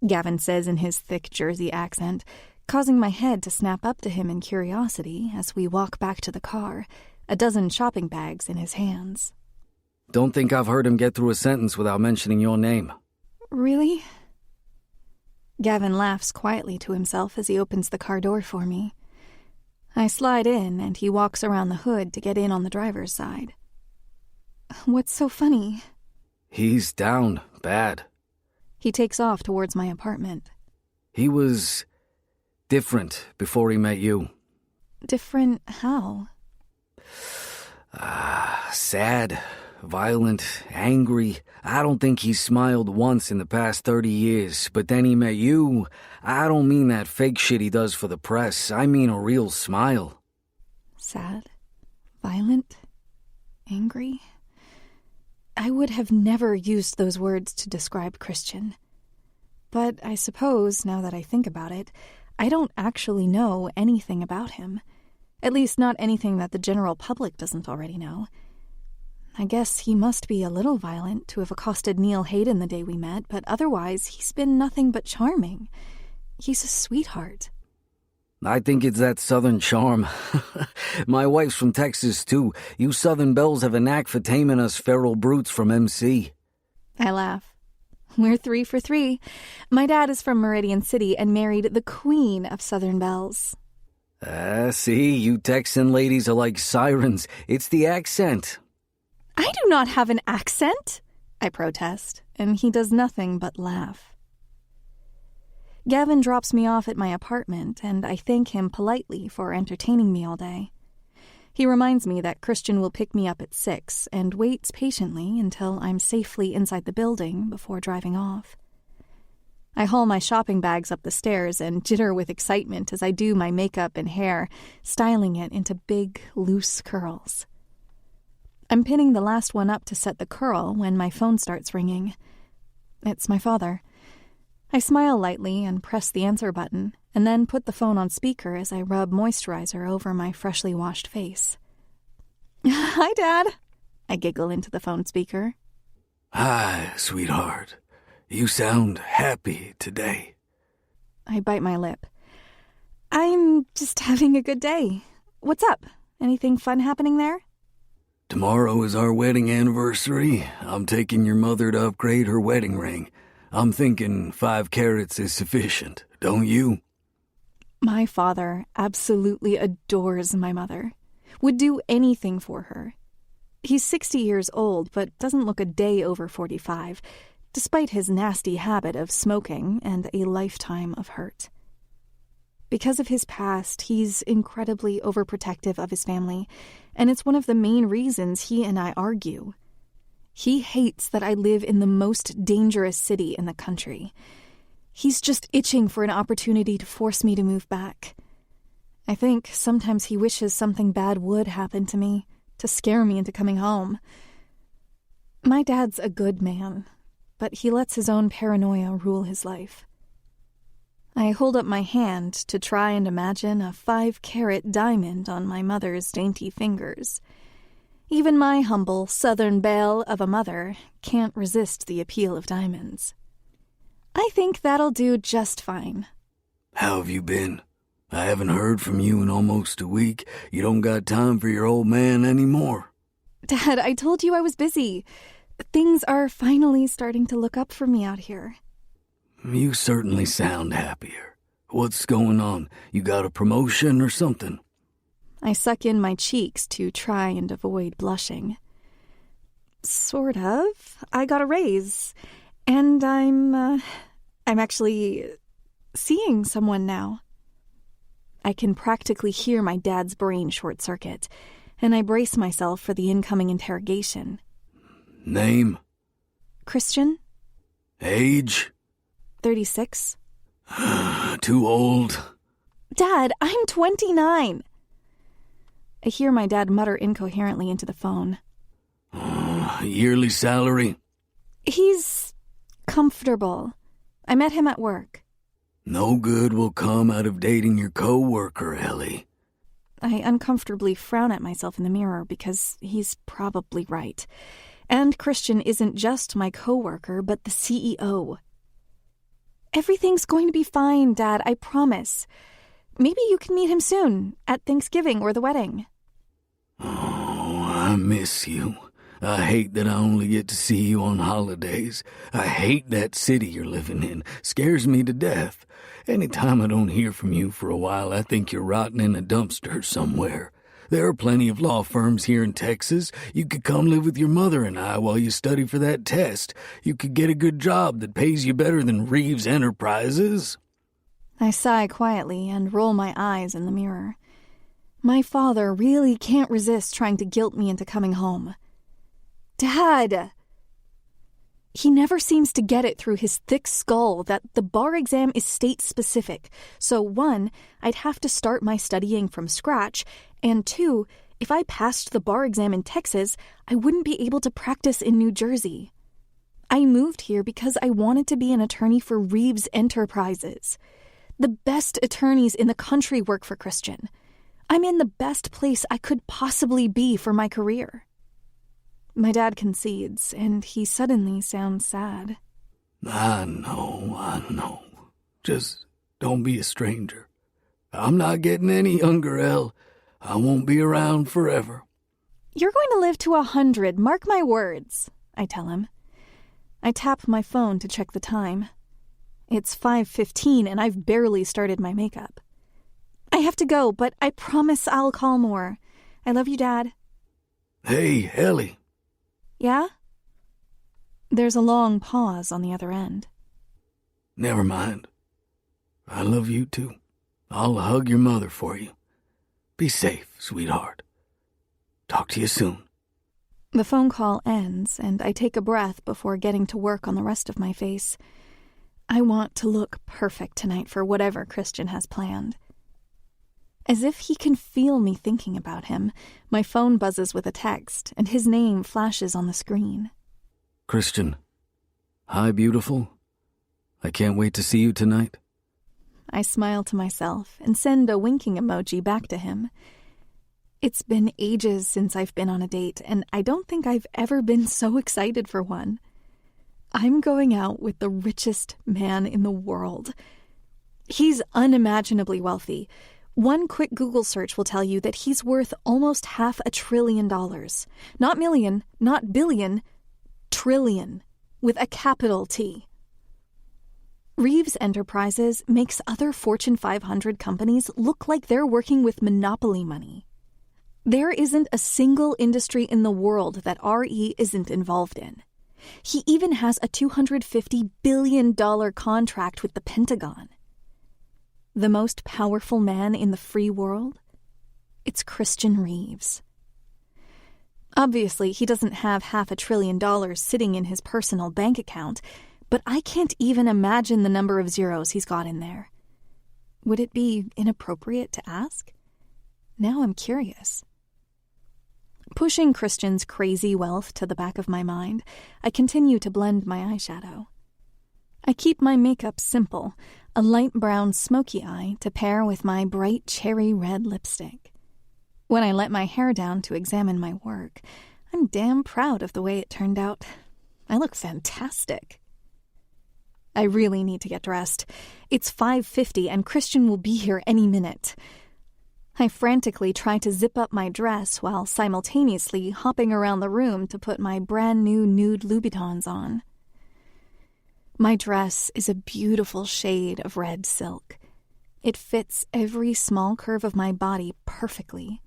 Gavin says in his thick Jersey accent, causing my head to snap up to him in curiosity as we walk back to the car, a dozen shopping bags in his hands. Don't think I've heard him get through a sentence without mentioning your name. Really? Gavin laughs quietly to himself as he opens the car door for me. I slide in and he walks around the hood to get in on the driver's side. What's so funny? He's down bad. He takes off towards my apartment. He was different before he met you. Different how? Sad, violent, angry. I don't think he smiled once in the past 30 years, but then he met you. I don't mean that fake shit he does for the press. I mean a real smile. Sad? Violent? Angry? I would have never used those words to describe Christian. But I suppose, now that I think about it, I don't actually know anything about him. At least not anything that the general public doesn't already know. I guess he must be a little violent to have accosted Neil Hayden the day we met, but otherwise he's been nothing but charming. He's a sweetheart. I think it's that southern charm. My wife's from Texas, too. You southern belles have a knack for taming us feral brutes from MC. I laugh. We're 3 for 3. My dad is from Meridian City and married the queen of Southern belles. See, you Texan ladies are like sirens. It's the accent. I do not have an accent, I protest, and he does nothing but laugh. Gavin drops me off at my apartment, and I thank him politely for entertaining me all day. He reminds me that Christian will pick me up at 6 and waits patiently until I'm safely inside the building before driving off. I haul my shopping bags up the stairs and jitter with excitement as I do my makeup and hair, styling it into big, loose curls. I'm pinning the last one up to set the curl when my phone starts ringing. It's my father. I smile lightly and press the answer button, and then put the phone on speaker as I rub moisturizer over my freshly washed face. Hi, Dad. I giggle into the phone speaker. Hi, sweetheart. You sound happy today. I bite my lip. I'm just having a good day. What's up? Anything fun happening there? Tomorrow is our wedding anniversary. I'm taking your mother to upgrade her wedding ring. I'm thinking 5 carats is sufficient, don't you? My father absolutely adores my mother. Would do anything for her. He's 60 years old, but doesn't look a day over 45, despite his nasty habit of smoking and a lifetime of hurt. Because of his past, he's incredibly overprotective of his family, and it's one of the main reasons he and I argue. He hates that I live in the most dangerous city in the country. He's just itching for an opportunity to force me to move back. I think sometimes he wishes something bad would happen to me, to scare me into coming home. My dad's a good man, but he lets his own paranoia rule his life. I hold up my hand to try and imagine a 5-carat diamond on my mother's dainty fingers. Even my humble southern belle of a mother can't resist the appeal of diamonds. I think that'll do just fine. How have you been? I haven't heard from you in almost a week. You don't got time for your old man anymore. Dad, I told you I was busy. Things are finally starting to look up for me out here. You certainly sound happier. What's going on? You got a promotion or something? I suck in my cheeks to try and avoid blushing. Sort of. I got a raise. And I'm actually seeing someone now. I can practically hear my dad's brain short-circuit, and I brace myself for the incoming interrogation. Name? Christian? Age? 36. Too old. Dad, I'm 29. I hear my dad mutter incoherently into the phone. Yearly salary? He's comfortable. I met him at work. No good will come out of dating your co-worker, Ellie. I uncomfortably frown at myself in the mirror because he's probably right. And Christian isn't just my co-worker, but the CEO. Everything's going to be fine, Dad, I promise. Maybe you can meet him soon, at Thanksgiving or the wedding. Oh, I miss you. I hate that I only get to see you on holidays. I hate that city you're living in. Scares me to death. Anytime I don't hear from you for a while, I think you're rotting in a dumpster somewhere. There are plenty of law firms here in Texas. You could come live with your mother and I while you study for that test. You could get a good job that pays you better than Reeves Enterprises. I sigh quietly and roll my eyes in the mirror. My father really can't resist trying to guilt me into coming home. Dad! He never seems to get it through his thick skull that the bar exam is state-specific. So 1, I'd have to start my studying from scratch, and 2, if I passed the bar exam in Texas, I wouldn't be able to practice in New Jersey. I moved here because I wanted to be an attorney for Reeves Enterprises. The best attorneys in the country work for Christian. I'm in the best place I could possibly be for my career. My dad concedes, and he suddenly sounds sad. I know. Just don't be a stranger. I'm not getting any younger, Elle. I won't be around forever. You're going to live to 100, mark my words, I tell him. I tap my phone to check the time. It's 5:15 and I've barely started my makeup. I have to go, but I promise I'll call more. I love you, Dad. Hey, Ellie. Yeah? There's a long pause on the other end. Never mind. I love you too. I'll hug your mother for you. Be safe, sweetheart. Talk to you soon. The phone call ends, and I take a breath before getting to work on the rest of my face. I want to look perfect tonight for whatever Christian has planned. As if he can feel me thinking about him, my phone buzzes with a text, and his name flashes on the screen. Christian. Hi, beautiful. I can't wait to see you tonight. I smile to myself and send a winking emoji back to him. It's been ages since I've been on a date, and I don't think I've ever been so excited for one. I'm going out with the richest man in the world. He's unimaginably wealthy. One quick Google search will tell you that he's worth almost $500 billion. Not million, not billion, trillion, with a capital T. Reeves Enterprises makes other Fortune 500 companies look like they're working with monopoly money. There isn't a single industry in the world that RE isn't involved in. He even has a $250 billion contract with the Pentagon. The most powerful man in the free world? It's Christian Reeves. Obviously, he doesn't have $500 billion sitting in his personal bank account, but I can't even imagine the number of zeros he's got in there. Would it be inappropriate to ask? Now I'm curious. Pushing Christian's crazy wealth to the back of my mind, I continue to blend my eyeshadow. I keep my makeup simple, a light brown smoky eye to pair with my bright cherry red lipstick. When I let my hair down to examine my work, I'm damn proud of the way it turned out. I look fantastic. I really need to get dressed. It's 5:50 and Christian will be here any minute. I frantically try to zip up my dress while simultaneously hopping around the room to put my brand new nude Louboutins on. My dress is a beautiful shade of red silk. It fits every small curve of my body perfectly.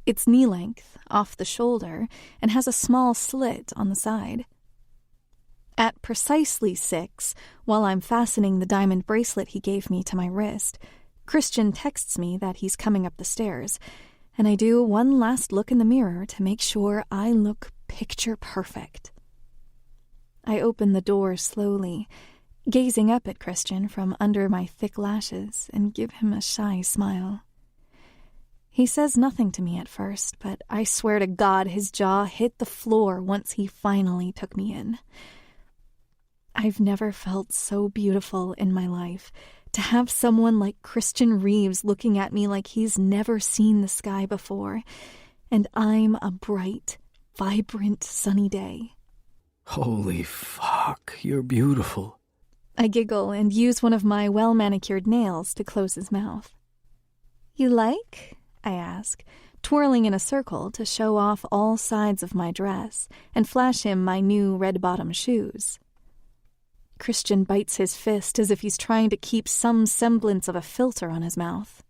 It's knee-length, off the shoulder, and has a small slit on the side. At precisely 6, while I'm fastening the diamond bracelet he gave me to my wrist, Christian texts me that he's coming up the stairs, and I do one last look in the mirror to make sure I look picture perfect. I open the door slowly, gazing up at Christian from under my thick lashes, and give him a shy smile. He says nothing to me at first, but I swear to God his jaw hit the floor once he finally took me in. I've never felt so beautiful in my life. To have someone like Christian Reeves looking at me like he's never seen the sky before, and I'm a bright, vibrant, sunny day. Holy fuck, you're beautiful. I giggle and use one of my well-manicured nails to close his mouth. You like? I ask, twirling in a circle to show off all sides of my dress and flash him my new red-bottom shoes. Christian bites his fist as if he's trying to keep some semblance of a filter on his mouth.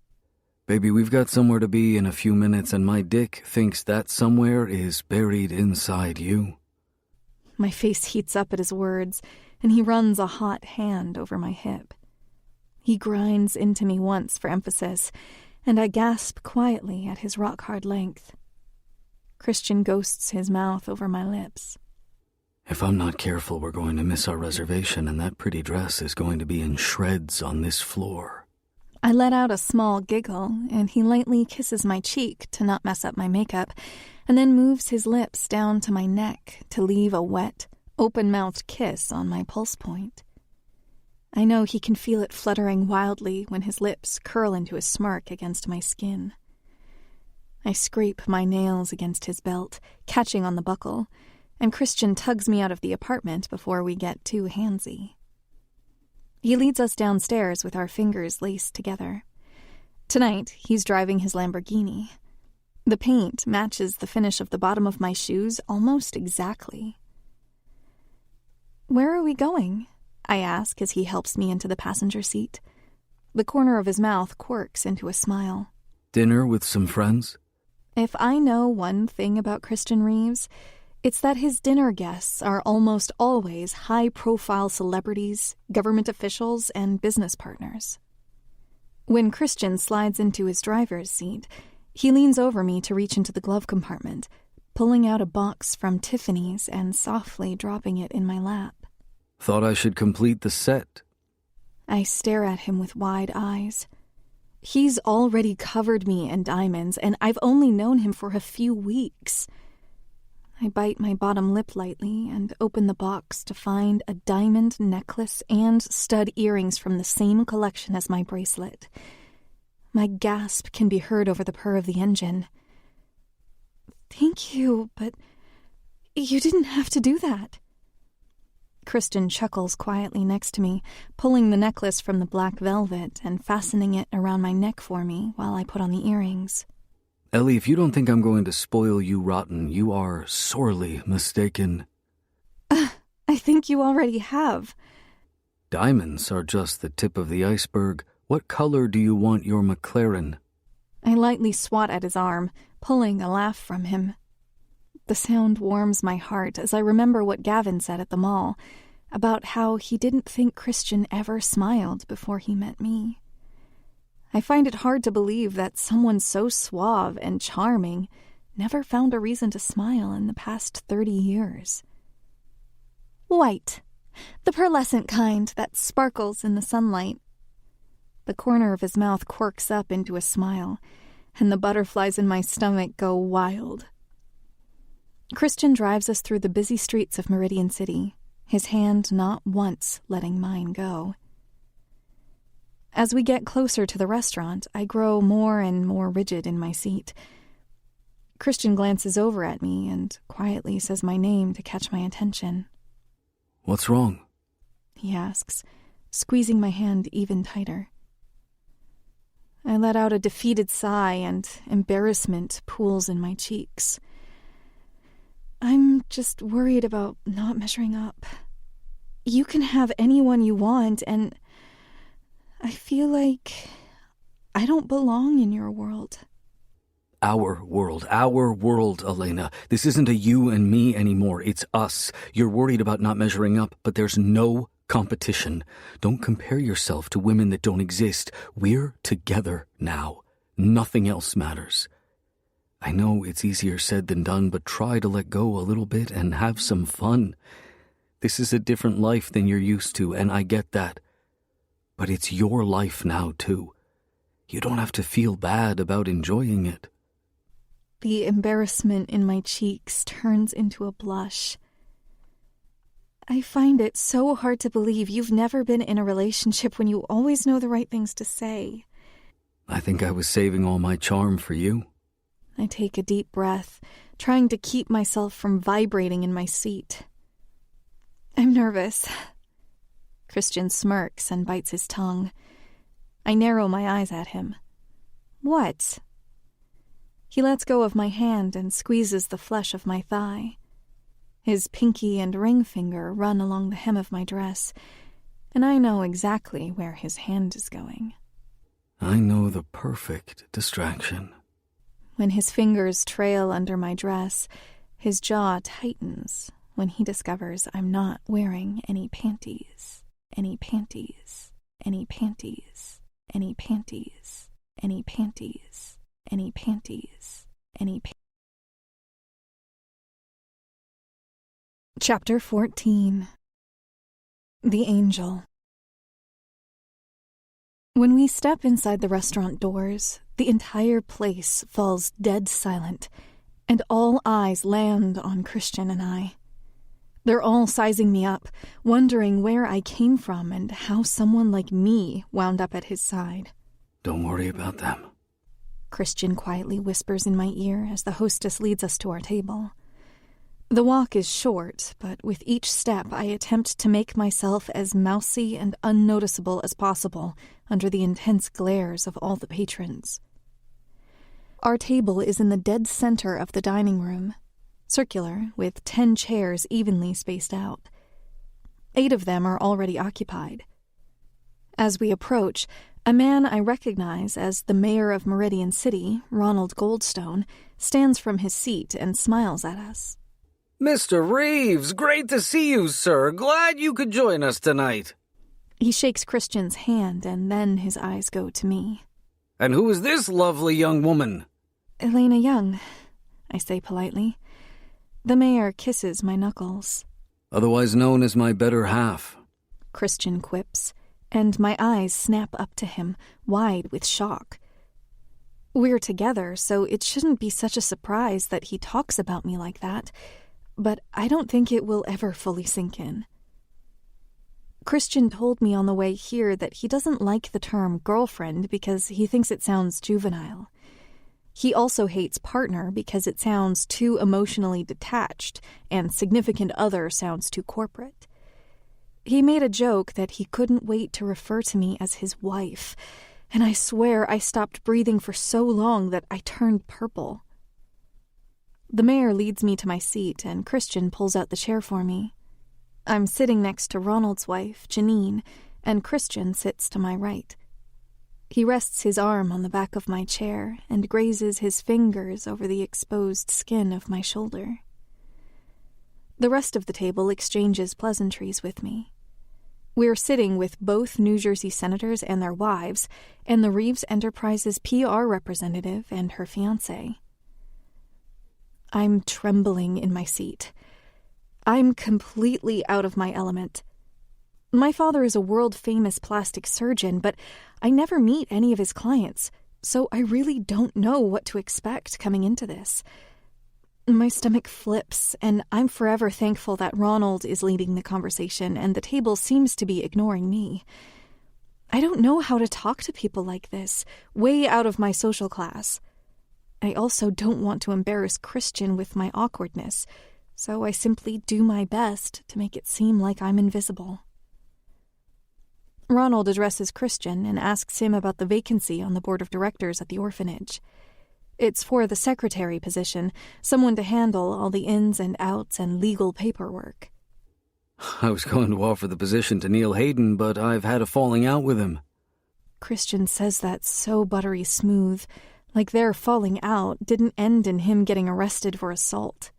Baby, we've got somewhere to be in a few minutes, and my dick thinks that somewhere is buried inside you. My face heats up at his words, and he runs a hot hand over my hip. He grinds into me once for emphasis, and I gasp quietly at his rock-hard length. Christian ghosts his mouth over my lips. If I'm not careful, we're going to miss our reservation, and that pretty dress is going to be in shreds on this floor. I let out a small giggle, and he lightly kisses my cheek to not mess up my makeup, and then moves his lips down to my neck to leave a wet, open-mouthed kiss on my pulse point. I know he can feel it fluttering wildly when his lips curl into a smirk against my skin. I scrape my nails against his belt, catching on the buckle, and Christian tugs me out of the apartment before we get too handsy. He leads us downstairs with our fingers laced together. Tonight, he's driving his Lamborghini. The paint matches the finish of the bottom of my shoes almost exactly. Where are we going? I ask as he helps me into the passenger seat. The corner of his mouth quirks into a smile. Dinner with some friends? If I know one thing about Christian Reeves, it's that his dinner guests are almost always high-profile celebrities, government officials, and business partners. When Christian slides into his driver's seat, he leans over me to reach into the glove compartment, pulling out a box from Tiffany's and softly dropping it in my lap. Thought I should complete the set. I stare at him with wide eyes. He's already covered me in diamonds, and I've only known him for a few weeks. I bite my bottom lip lightly and open the box to find a diamond necklace and stud earrings from the same collection as my bracelet. My gasp can be heard over the purr of the engine. "Thank you, but you didn't have to do that." Christian chuckles quietly next to me, pulling the necklace from the black velvet and fastening it around my neck for me while I put on the earrings. Ellie, if you don't think I'm going to spoil you rotten, you are sorely mistaken. I think you already have. Diamonds are just the tip of the iceberg. What color do you want your McLaren? I lightly swat at his arm, pulling a laugh from him. The sound warms my heart as I remember what Gavin said at the mall about how he didn't think Christian ever smiled before he met me. I find it hard to believe that someone so suave and charming never found a reason to smile in the past 30 years. "White. The pearlescent kind that sparkles in the sunlight." The corner of his mouth quirks up into a smile, and the butterflies in my stomach go wild. Christian drives us through the busy streets of Meridian City, his hand not once letting mine go. As we get closer to the restaurant, I grow more and more rigid in my seat. Christian glances over at me and quietly says my name to catch my attention. "What's wrong?" he asks, squeezing my hand even tighter. I let out a defeated sigh and embarrassment pools in my cheeks. "I'm just worried about not measuring up. You can have anyone you want, and I feel like I don't belong in your world." Our world, Elena. This isn't a you and me anymore. It's us. You're worried about not measuring up, but there's no competition. Don't compare yourself to women that don't exist. We're together now. Nothing else matters. I know it's easier said than done, but try to let go a little bit and have some fun. This is a different life than you're used to, and I get that. But it's your life now, too. You don't have to feel bad about enjoying it. The embarrassment in my cheeks turns into a blush. I find it so hard to believe you've never been in a relationship when you always know the right things to say. I think I was saving all my charm for you. I take a deep breath, trying to keep myself from vibrating in my seat. "I'm nervous." Christian smirks and bites his tongue. I narrow my eyes at him. "What?" He lets go of my hand and squeezes the flesh of my thigh. His pinky and ring finger run along the hem of my dress, and I know exactly where his hand is going. I know the perfect distraction. When his fingers trail under my dress, his jaw tightens when he discovers I'm not wearing any panties, any panties, any panties, any panties, any panties, any panties, any panties. Chapter 14. The Angel. When we step inside the restaurant doors, the entire place falls dead silent, and all eyes land on Christian and I. They're all sizing me up, wondering where I came from and how someone like me wound up at his side. Don't worry about them. Christian quietly whispers in my ear as the hostess leads us to our table. The walk is short, but with each step I attempt to make myself as mousy and unnoticeable as possible under the intense glares of all the patrons. Our table is in the dead center of the dining room, circular, with 10 chairs evenly spaced out. 8 of them are already occupied. As we approach, a man I recognize as the mayor of Meridian City, Ronald Goldstone, stands from his seat and smiles at us. Mr. Reeves, great to see you, sir. Glad you could join us tonight. He shakes Christian's hand, and then his eyes go to me. And who is this lovely young woman? Elena Young, I say politely. The mayor kisses my knuckles. Otherwise known as my better half. Christian quips, and my eyes snap up to him, wide with shock. We're together, so it shouldn't be such a surprise that he talks about me like that, but I don't think it will ever fully sink in. Christian told me on the way here that he doesn't like the term girlfriend because he thinks it sounds juvenile. He also hates partner because it sounds too emotionally detached, and significant other sounds too corporate. He made a joke that he couldn't wait to refer to me as his wife, and I swear I stopped breathing for so long that I turned purple. The mayor leads me to my seat, and Christian pulls out the chair for me. I'm sitting next to Ronald's wife, Janine, and Christian sits to my right. He rests his arm on the back of my chair and grazes his fingers over the exposed skin of my shoulder. The rest of the table exchanges pleasantries with me. We're sitting with both New Jersey senators and their wives, and the Reeves Enterprises PR representative and her fiancé. I'm trembling in my seat. I'm completely out of my element. My father is a world-famous plastic surgeon, but I never meet any of his clients, so I really don't know what to expect coming into this. My stomach flips, and I'm forever thankful that Ronald is leading the conversation and the table seems to be ignoring me. I don't know how to talk to people like this, way out of my social class. I also don't want to embarrass Christian with my awkwardness, so I simply do my best to make it seem like I'm invisible. Ronald addresses Christian and asks him about the vacancy on the board of directors at the orphanage. It's for the secretary position, someone to handle all the ins and outs and legal paperwork. I was going to offer the position to Neil Hayden, but I've had a falling out with him. Christian says that so buttery smooth, like their falling out didn't end in him getting arrested for assault.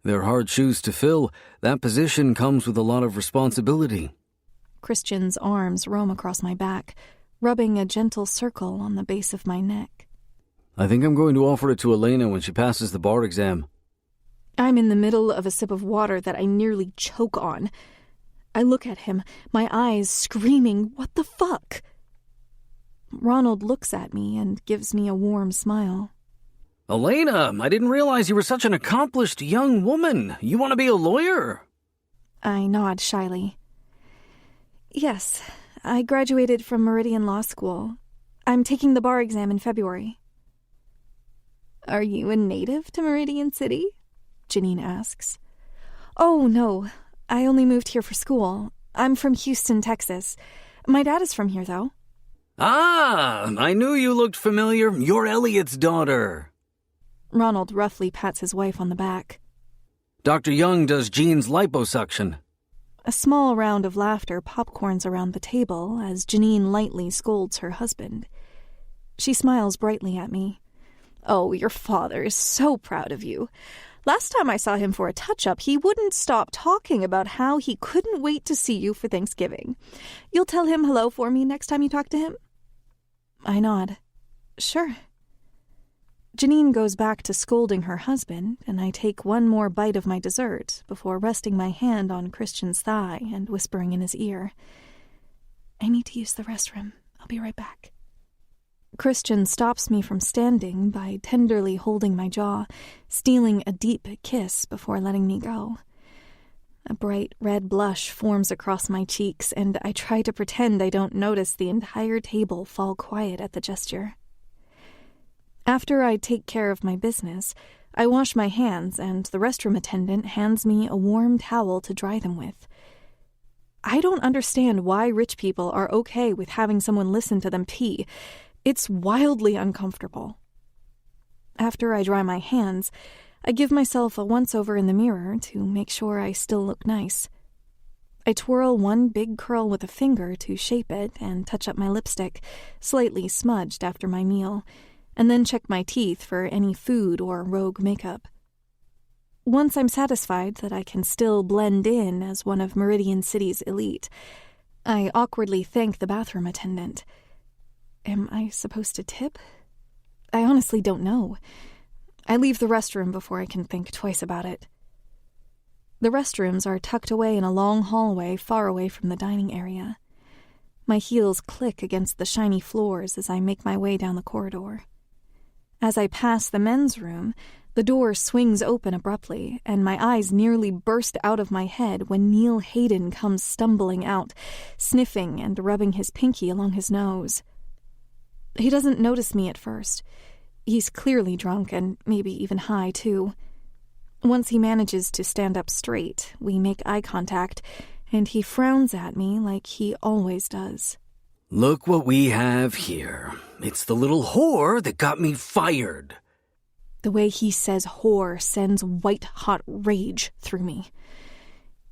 They're hard shoes to fill. That position comes with a lot of responsibility. Christian's arms roam across my back, rubbing a gentle circle on the base of my neck. I think I'm going to offer it to Elena when she passes the bar exam. I'm in the middle of a sip of water that I nearly choke on. I look at him, my eyes screaming, "What the fuck?" Ronald looks at me and gives me a warm smile. Elena, I didn't realize you were such an accomplished young woman. You want to be a lawyer? I nod shyly. Yes, I graduated from Meridian Law School. I'm taking the bar exam in February. Are you a native to Meridian City? Janine asks. Oh, no. I only moved here for school. I'm from Houston, Texas. My dad is from here, though. Ah, I knew you looked familiar. You're Elliot's daughter. Ronald roughly pats his wife on the back. Dr. Young does Jean's liposuction. A small round of laughter popcorns around the table as Janine lightly scolds her husband. She smiles brightly at me. Oh, your father is so proud of you. Last time I saw him for a touch-up, he wouldn't stop talking about how he couldn't wait to see you for Thanksgiving. You'll tell him hello for me next time you talk to him? I nod. Sure. Janine goes back to scolding her husband, and I take one more bite of my dessert before resting my hand on Christian's thigh and whispering in his ear, I need to use the restroom. I'll be right back. Christian stops me from standing by tenderly holding my jaw, stealing a deep kiss before letting me go. A bright red blush forms across my cheeks, and I try to pretend I don't notice the entire table fall quiet at the gesture. After I take care of my business, I wash my hands, and the restroom attendant hands me a warm towel to dry them with. I don't understand why rich people are okay with having someone listen to them pee. It's wildly uncomfortable. After I dry my hands, I give myself a once-over in the mirror to make sure I still look nice. I twirl one big curl with a finger to shape it and touch up my lipstick, slightly smudged after my meal, and then check my teeth for any food or rogue makeup. Once I'm satisfied that I can still blend in as one of Meridian City's elite, I awkwardly thank the bathroom attendant. Am I supposed to tip? I honestly don't know. I leave the restroom before I can think twice about it. The restrooms are tucked away in a long hallway far away from the dining area. My heels click against the shiny floors as I make my way down the corridor. As I pass the men's room, the door swings open abruptly, and my eyes nearly burst out of my head when Neil Hayden comes stumbling out, sniffing and rubbing his pinky along his nose. He doesn't notice me at first. He's clearly drunk and maybe even high, too. Once he manages to stand up straight, we make eye contact, and he frowns at me like he always does. Look what we have here. It's the little whore that got me fired. The way he says whore sends white-hot rage through me.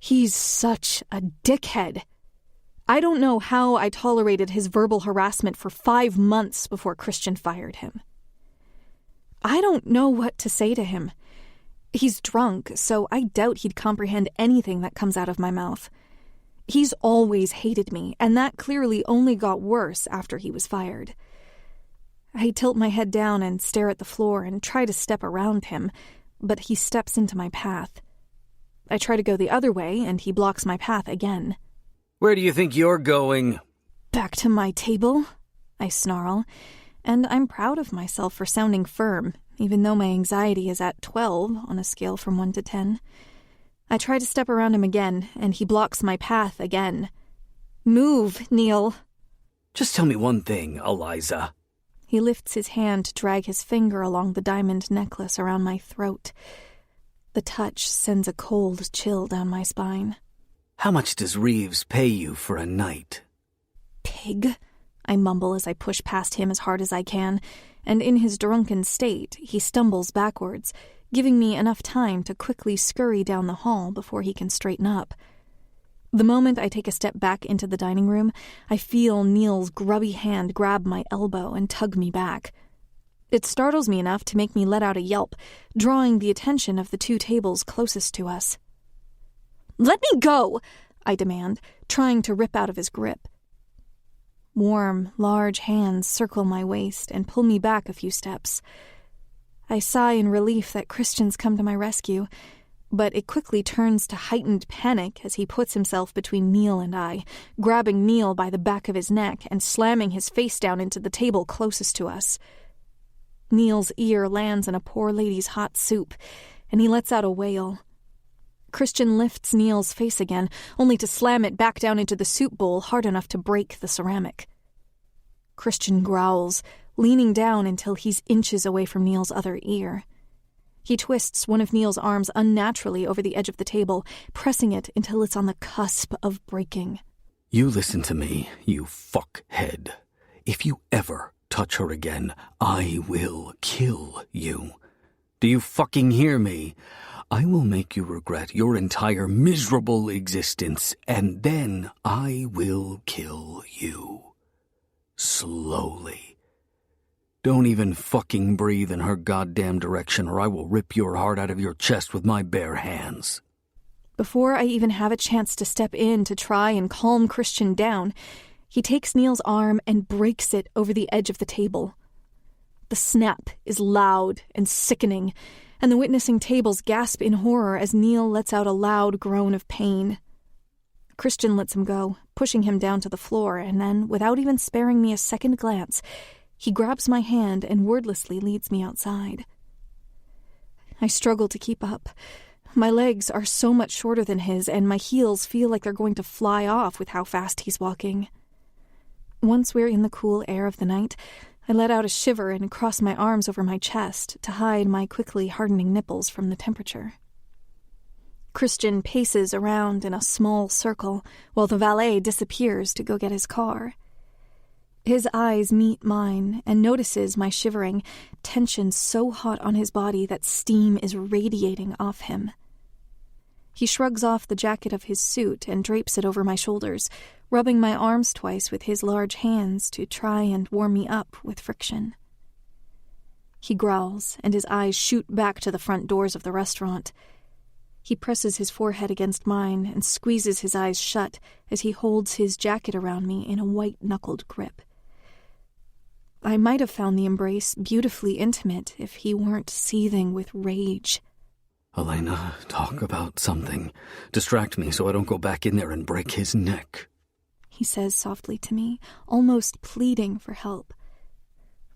He's such a dickhead. I don't know how I tolerated his verbal harassment for 5 months before Christian fired him. I don't know what to say to him. He's drunk, so I doubt he'd comprehend anything that comes out of my mouth. He's always hated me, and that clearly only got worse after he was fired. I tilt my head down and stare at the floor and try to step around him, but he steps into my path. I try to go the other way, and he blocks my path again. Where do you think you're going? Back to my table, I snarl, and I'm proud of myself for sounding firm, even though my anxiety is at 12 on a scale from 1 to 10. I try to step around him again, and he blocks my path again. Move, Neil. Just tell me one thing, Eliza. He lifts his hand to drag his finger along the diamond necklace around my throat. The touch sends a cold chill down my spine. How much does Reeves pay you for a night? Pig, I mumble as I push past him as hard as I can, and in his drunken state, he stumbles backwards, giving me enough time to quickly scurry down the hall before he can straighten up. The moment I take a step back into the dining room, I feel Neil's grubby hand grab my elbow and tug me back. It startles me enough to make me let out a yelp, drawing the attention of the 2 tables closest to us. "Let me go!" I demand, trying to rip out of his grip. Warm, large hands circle my waist and pull me back a few steps. I sigh in relief that Christian's come to my rescue, but it quickly turns to heightened panic as he puts himself between Neil and I, grabbing Neil by the back of his neck and slamming his face down into the table closest to us. Neil's ear lands in a poor lady's hot soup, and he lets out a wail. Christian lifts Neil's face again, only to slam it back down into the soup bowl hard enough to break the ceramic. Christian growls, leaning down until he's inches away from Neil's other ear. He twists one of Neil's arms unnaturally over the edge of the table, pressing it until it's on the cusp of breaking. You listen to me, you fuckhead. If you ever touch her again, I will kill you. Do you fucking hear me? I will make you regret your entire miserable existence, and then I will kill you. Slowly. Don't even fucking breathe in her goddamn direction, or I will rip your heart out of your chest with my bare hands. Before I even have a chance to step in to try and calm Christian down, he takes Neil's arm and breaks it over the edge of the table. The snap is loud and sickening, and the witnessing tables gasp in horror as Neil lets out a loud groan of pain. Christian lets him go, pushing him down to the floor, and then, without even sparing me a second glance, he grabs my hand and wordlessly leads me outside. I struggle to keep up. My legs are so much shorter than his, and my heels feel like they're going to fly off with how fast he's walking. Once we're in the cool air of the night, I let out a shiver and cross my arms over my chest to hide my quickly hardening nipples from the temperature. Christian paces around in a small circle while the valet disappears to go get his car. His eyes meet mine and notices my shivering, tension so hot on his body that steam is radiating off him. He shrugs off the jacket of his suit and drapes it over my shoulders, rubbing my arms twice with his large hands to try and warm me up with friction. He growls, and his eyes shoot back to the front doors of the restaurant. He presses his forehead against mine and squeezes his eyes shut as he holds his jacket around me in a white-knuckled grip. I might have found the embrace beautifully intimate if he weren't seething with rage. Elena, talk about something. Distract me so I don't go back in there and break his neck. he says softly to me, almost pleading for help.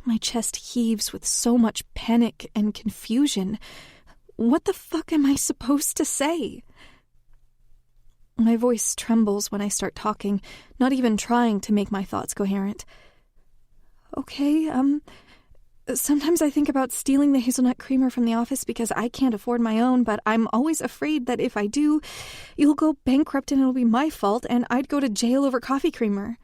My chest heaves with so much panic and confusion. What the fuck am I supposed to say? My voice trembles when I start talking, not even trying to make my thoughts coherent. Okay, sometimes I think about stealing the hazelnut creamer from the office because I can't afford my own, but I'm always afraid that if I do, you'll go bankrupt and it'll be my fault, and I'd go to jail over coffee creamer.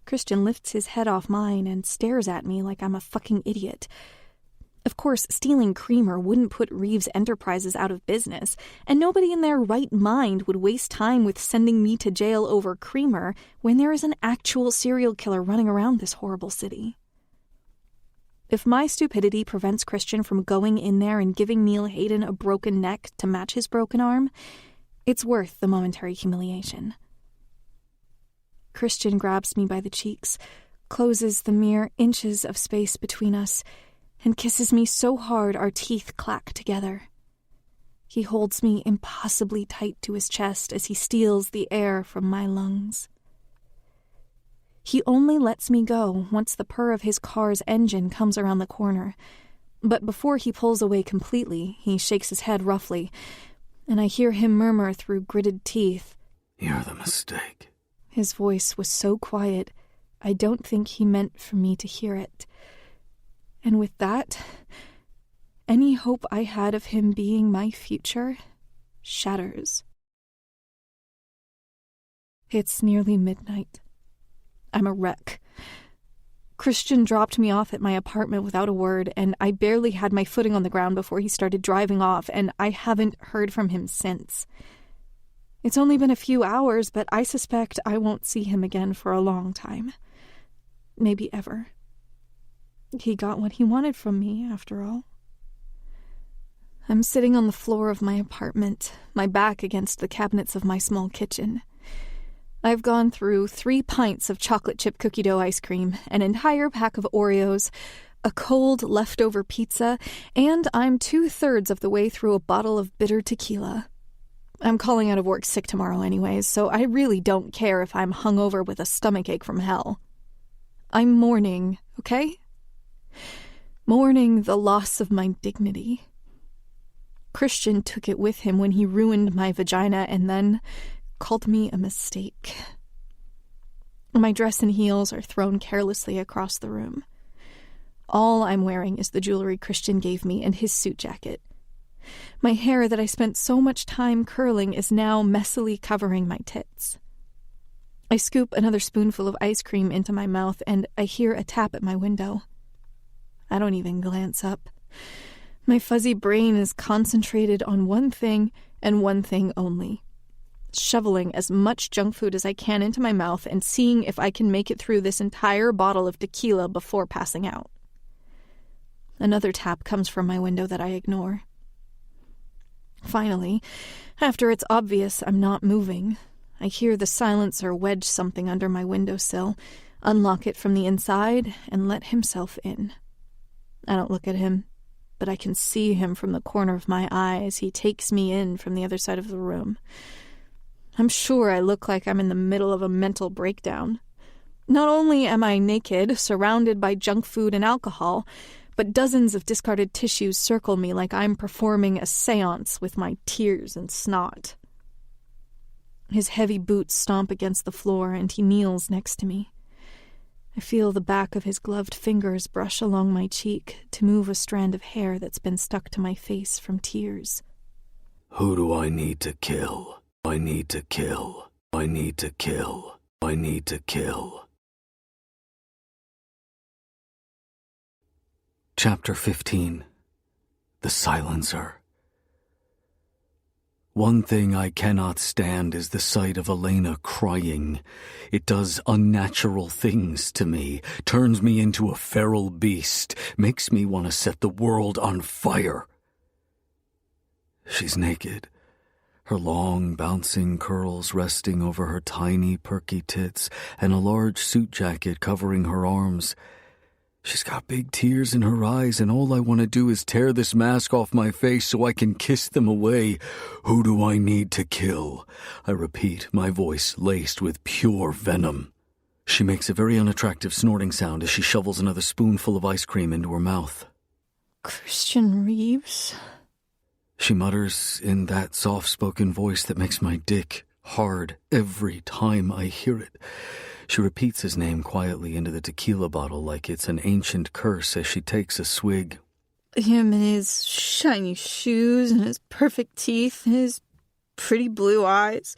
Christian lifts his head off mine and stares at me like I'm a fucking idiot. Of course, stealing creamer wouldn't put Reeves Enterprises out of business, and nobody in their right mind would waste time with sending me to jail over creamer when there is an actual serial killer running around this horrible city. If my stupidity prevents Christian from going in there and giving Neil Hayden a broken neck to match his broken arm, it's worth the momentary humiliation. Christian grabs me by the cheeks, closes the mere inches of space between us, and kisses me so hard our teeth clack together. He holds me impossibly tight to his chest as he steals the air from my lungs. He only lets me go once the purr of his car's engine comes around the corner, but before he pulls away completely, he shakes his head roughly, and I hear him murmur through gritted teeth, "You're the mistake." His voice was so quiet, I don't think he meant for me to hear it. And with that, any hope I had of him being my future shatters. It's nearly midnight. I'm a wreck. Christian dropped me off at my apartment without a word, and I barely had my footing on the ground before he started driving off, and I haven't heard from him since. It's only been a few hours, but I suspect I won't see him again for a long time. Maybe ever. He got what he wanted from me, after all. I'm sitting on the floor of my apartment, my back against the cabinets of my small kitchen. I've gone through 3 pints of chocolate chip cookie dough ice cream, an entire pack of Oreos, a cold leftover pizza, and I'm 2/3 of the way through a bottle of bitter tequila. I'm calling out of work sick tomorrow anyways, so I really don't care if I'm hungover with a stomachache from hell. I'm mourning, okay? Mourning the loss of my dignity. Christian took it with him when he ruined my vagina and then called me a mistake. My dress and heels are thrown carelessly across the room. All I'm wearing is the jewelry Christian gave me and his suit jacket. My hair that I spent so much time curling is now messily covering my tits. I scoop another spoonful of ice cream into my mouth and I hear a tap at my window. I don't even glance up. My fuzzy brain is concentrated on one thing and one thing only: shoveling as much junk food as I can into my mouth and seeing if I can make it through this entire bottle of tequila before passing out. Another tap comes from my window that I ignore. Finally, after it's obvious I'm not moving, I hear the silencer wedge something under my windowsill, unlock it from the inside, and let himself in. I don't look at him, but I can see him from the corner of my eye as he takes me in from the other side of the room. I'm sure I look like I'm in the middle of a mental breakdown. Not only am I naked, surrounded by junk food and alcohol, but dozens of discarded tissues circle me like I'm performing a seance with my tears and snot. His heavy boots stomp against the floor, and he kneels next to me. I feel the back of his gloved fingers brush along my cheek to move a strand of hair that's been stuck to my face from tears. Who do I need to kill? I need to kill. I need to kill. I need to kill. Chapter 15. The Silencer. One thing I cannot stand is the sight of Elena crying. It does unnatural things to me, turns me into a feral beast, makes me want to set the world on fire. She's naked, her long, bouncing curls resting over her tiny, perky tits, and a large suit jacket covering her arms. She's got big tears in her eyes, and all I want to do is tear this mask off my face so I can kiss them away. Who do I need to kill? I repeat, my voice laced with pure venom. She makes a very unattractive snorting sound as she shovels another spoonful of ice cream into her mouth. Christian Reeves? She mutters in that soft-spoken voice that makes my dick hard every time I hear it. She repeats his name quietly into the tequila bottle like it's an ancient curse as she takes a swig. Him and his shiny shoes and his perfect teeth and his pretty blue eyes.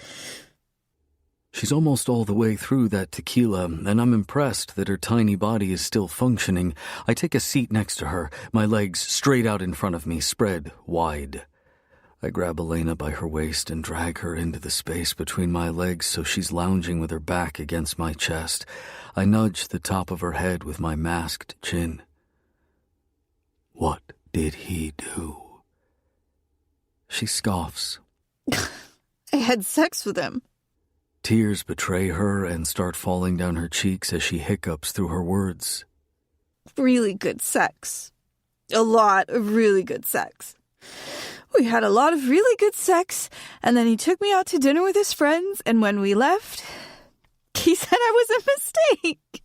She's almost all the way through that tequila, and I'm impressed that her tiny body is still functioning. I take a seat next to her, my legs straight out in front of me, spread wide. I grab Elena by her waist and drag her into the space between my legs so she's lounging with her back against my chest. I nudge the top of her head with my masked chin. What did he do? She scoffs. I had sex with him. Tears betray her and start falling down her cheeks as she hiccups through her words. Really good sex. A lot of really good sex. We had a lot of really good sex, and then he took me out to dinner with his friends, and when we left, he said I was a mistake.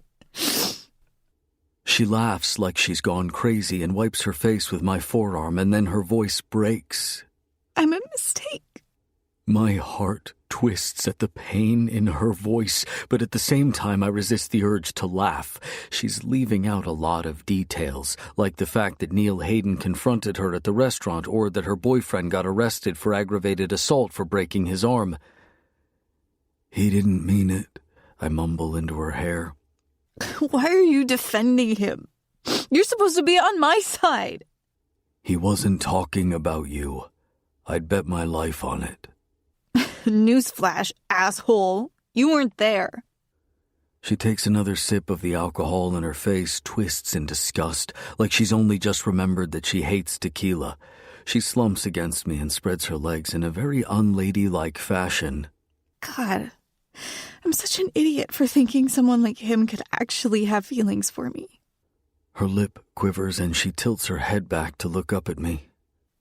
She laughs like she's gone crazy and wipes her face with my forearm, and then her voice breaks. I'm a mistake. My heart twists at the pain in her voice, but at the same time I resist the urge to laugh. She's leaving out a lot of details, like the fact that Neil Hayden confronted her at the restaurant or that her boyfriend got arrested for aggravated assault for breaking his arm. He didn't mean it, I mumble into her hair. Why are you defending him? You're supposed to be on my side. He wasn't talking about you. I'd bet my life on it. Newsflash, asshole. You weren't there. She takes another sip of the alcohol and her face twists in disgust, like she's only just remembered that she hates tequila. She slumps against me and spreads her legs in a very unladylike fashion. God, I'm such an idiot for thinking someone like him could actually have feelings for me. Her lip quivers and she tilts her head back to look up at me.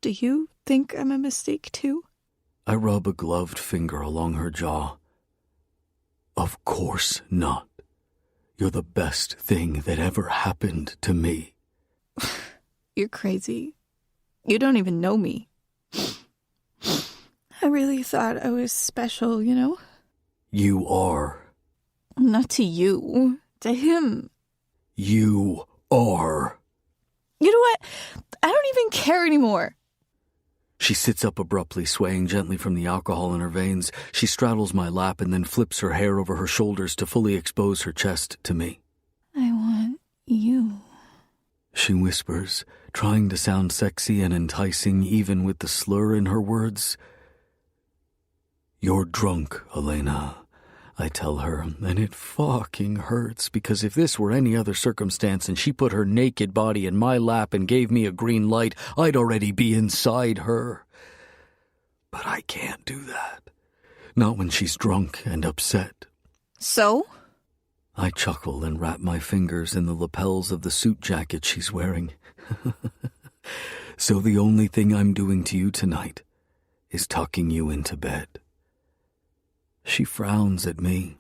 Do you think I'm a mistake too? I rub a gloved finger along her jaw. Of course not. You're the best thing that ever happened to me. You're crazy. You don't even know me. I really thought I was special, you know? You are. Not to you. To him. You are. You know what? I don't even care anymore. She sits up abruptly, swaying gently from the alcohol in her veins. She straddles my lap and then flips her hair over her shoulders to fully expose her chest to me. I want you. She whispers, trying to sound sexy and enticing even with the slur in her words. You're drunk, Elena, I tell her, and it fucking hurts because if this were any other circumstance and she put her naked body in my lap and gave me a green light, I'd already be inside her. But I can't do that. Not when she's drunk and upset. So? I chuckle and wrap my fingers in the lapels of the suit jacket she's wearing. So the only thing I'm doing to you tonight is tucking you into bed. She frowns at me.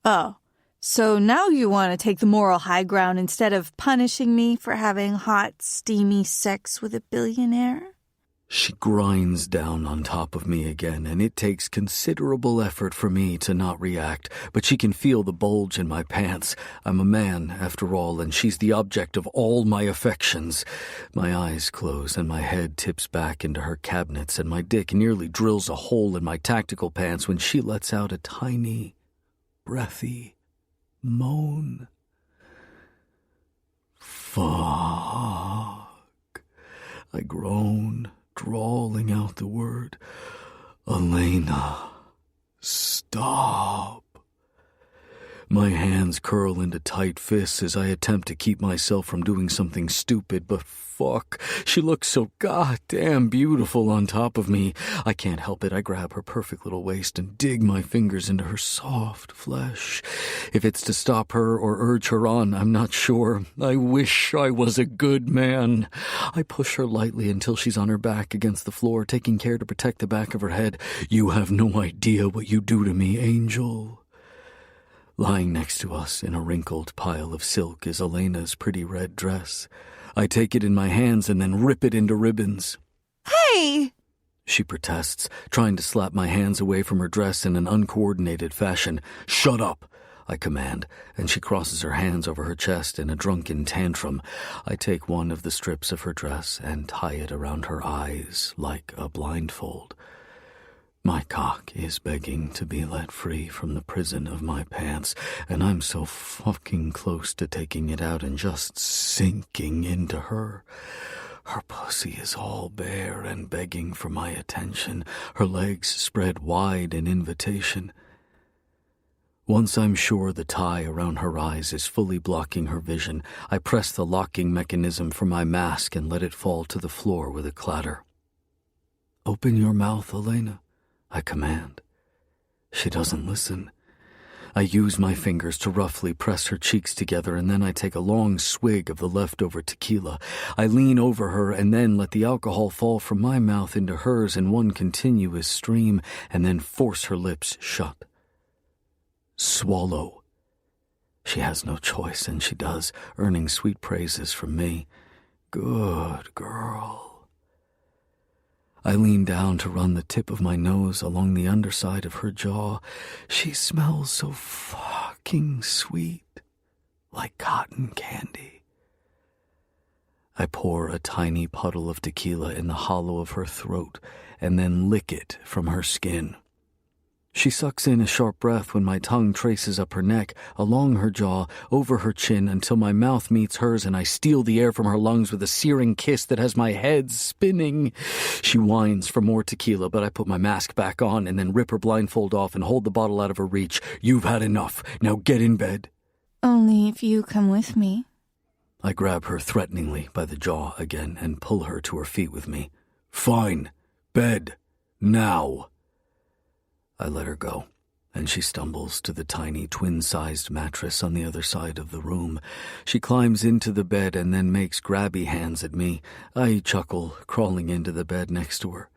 Oh, so now you want to take the moral high ground instead of punishing me for having hot, steamy sex with a billionaire? She grinds down on top of me again, and it takes considerable effort for me to not react, but she can feel the bulge in my pants. I'm a man, after all, and she's the object of all my affections. My eyes close, and my head tips back into her cabinets, and my dick nearly drills a hole in my tactical pants when she lets out a tiny, breathy moan. Fuck. I groan, drawling out the word. Elena, stop. My hands curl into tight fists as I attempt to keep myself from doing something stupid, but fuck, she looks so goddamn beautiful on top of me. I can't help it. I grab her perfect little waist and dig my fingers into her soft flesh. If it's to stop her or urge her on, I'm not sure. I wish I was a good man. I push her lightly until she's on her back against the floor, taking care to protect the back of her head. You have no idea what you do to me, Angel. Lying next to us in a wrinkled pile of silk is Elena's pretty red dress. I take it in my hands and then rip it into ribbons. Hey! She protests, trying to slap my hands away from her dress in an uncoordinated fashion. Shut up, I command, and she crosses her hands over her chest in a drunken tantrum. I take one of the strips of her dress and tie it around her eyes like a blindfold. My cock is begging to be let free from the prison of my pants, and I'm so fucking close to taking it out and just sinking into her. Her pussy is all bare and begging for my attention, her legs spread wide in invitation. Once I'm sure the tie around her eyes is fully blocking her vision, I press the locking mechanism for my mask and let it fall to the floor with a clatter. Open your mouth, Elena, I command. She doesn't listen. I use my fingers to roughly press her cheeks together, and then I take a long swig of the leftover tequila. I lean over her and then let the alcohol fall from my mouth into hers in one continuous stream, and then force her lips shut. Swallow. She has no choice, and she does, earning sweet praises from me. Good girl. I lean down to run the tip of my nose along the underside of her jaw. She smells so fucking sweet, like cotton candy. I pour a tiny puddle of tequila in the hollow of her throat and then lick it from her skin. She sucks in a sharp breath when my tongue traces up her neck, along her jaw, over her chin, until my mouth meets hers and I steal the air from her lungs with a searing kiss that has my head spinning. She whines for more tequila, but I put my mask back on and then rip her blindfold off and hold the bottle out of her reach. You've had enough. Now get in bed. Only if you come with me. I grab her threateningly by the jaw again and pull her to her feet with me. Fine. Bed. Now. I let her go, and she stumbles to the tiny twin-sized mattress on the other side of the room. She climbs into the bed and then makes grabby hands at me. I chuckle, crawling into the bed next to her.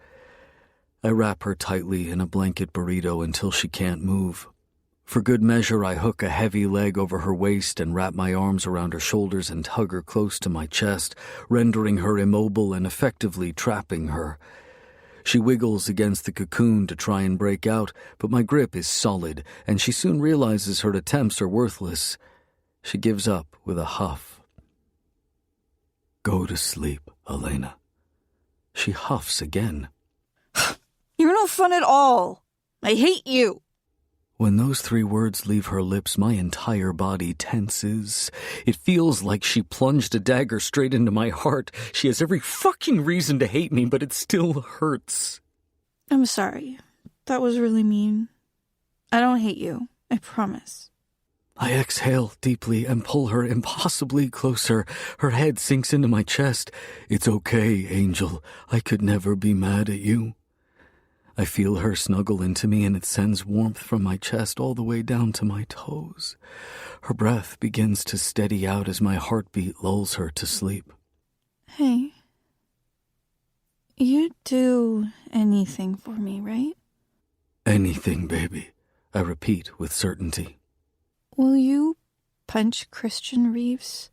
I wrap her tightly in a blanket burrito until she can't move. For good measure, I hook a heavy leg over her waist and wrap my arms around her shoulders and hug her close to my chest, rendering her immobile and effectively trapping her. She wiggles against the cocoon to try and break out, but my grip is solid, and she soon realizes her attempts are worthless. She gives up with a huff. Go to sleep, Elena. She huffs again. You're no fun at all. I hate you. When those 3 words leave her lips, my entire body tenses. It feels like she plunged a dagger straight into my heart. She has every fucking reason to hate me, but it still hurts. I'm sorry. That was really mean. I don't hate you. I promise. I exhale deeply and pull her impossibly closer. Her head sinks into my chest. It's okay, Angel. I could never be mad at you. I feel her snuggle into me, and it sends warmth from my chest all the way down to my toes. Her breath begins to steady out as my heartbeat lulls her to sleep. Hey, you'd do anything for me, right? Anything, baby, I repeat with certainty. Will you punch Christian Reeves?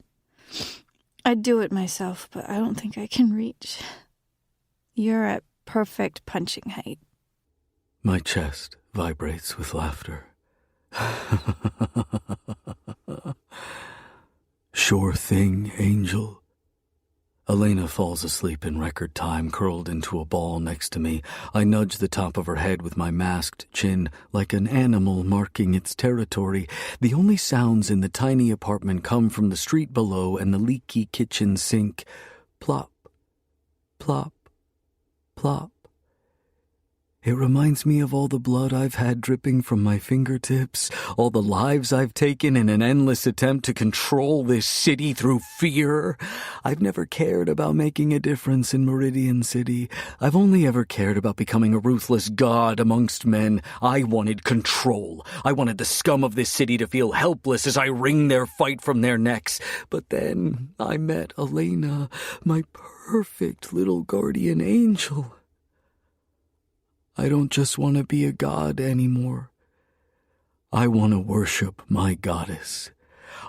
I'd do it myself, but I don't think I can reach. You're at perfect punching height. My chest vibrates with laughter. Sure thing, Angel. Elena falls asleep in record time, curled into a ball next to me. I nudge the top of her head with my masked chin, like an animal marking its territory. The only sounds in the tiny apartment come from the street below and the leaky kitchen sink. Plop, plop, plop. It reminds me of all the blood I've had dripping from my fingertips, all the lives I've taken in an endless attempt to control this city through fear. I've never cared about making a difference in Meridian City. I've only ever cared about becoming a ruthless god amongst men. I wanted control. I wanted the scum of this city to feel helpless as I wring their fight from their necks. But then I met Elena, my perfect little guardian angel. I don't just want to be a god anymore. I want to worship my goddess.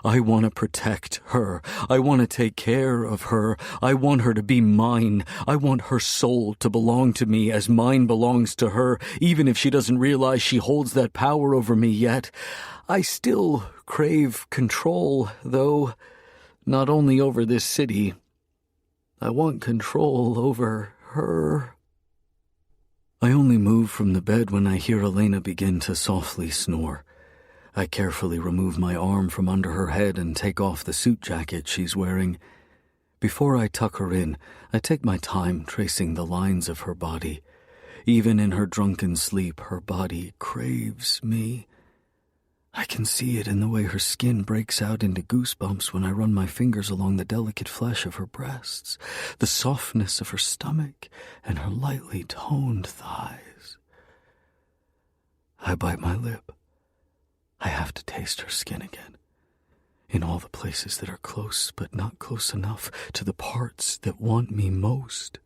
I want to protect her. I want to take care of her. I want her to be mine. I want her soul to belong to me as mine belongs to her, even if she doesn't realize she holds that power over me yet. I still crave control, though, not only over this city. I want control over her. I only move from the bed when I hear Elena begin to softly snore. I carefully remove my arm from under her head and take off the suit jacket she's wearing. Before I tuck her in, I take my time tracing the lines of her body. Even in her drunken sleep, her body craves me. I can see it in the way her skin breaks out into goosebumps when I run my fingers along the delicate flesh of her breasts, the softness of her stomach, and her lightly toned thighs. I bite my lip. I have to taste her skin again, in all the places that are close but not close enough to the parts that want me most.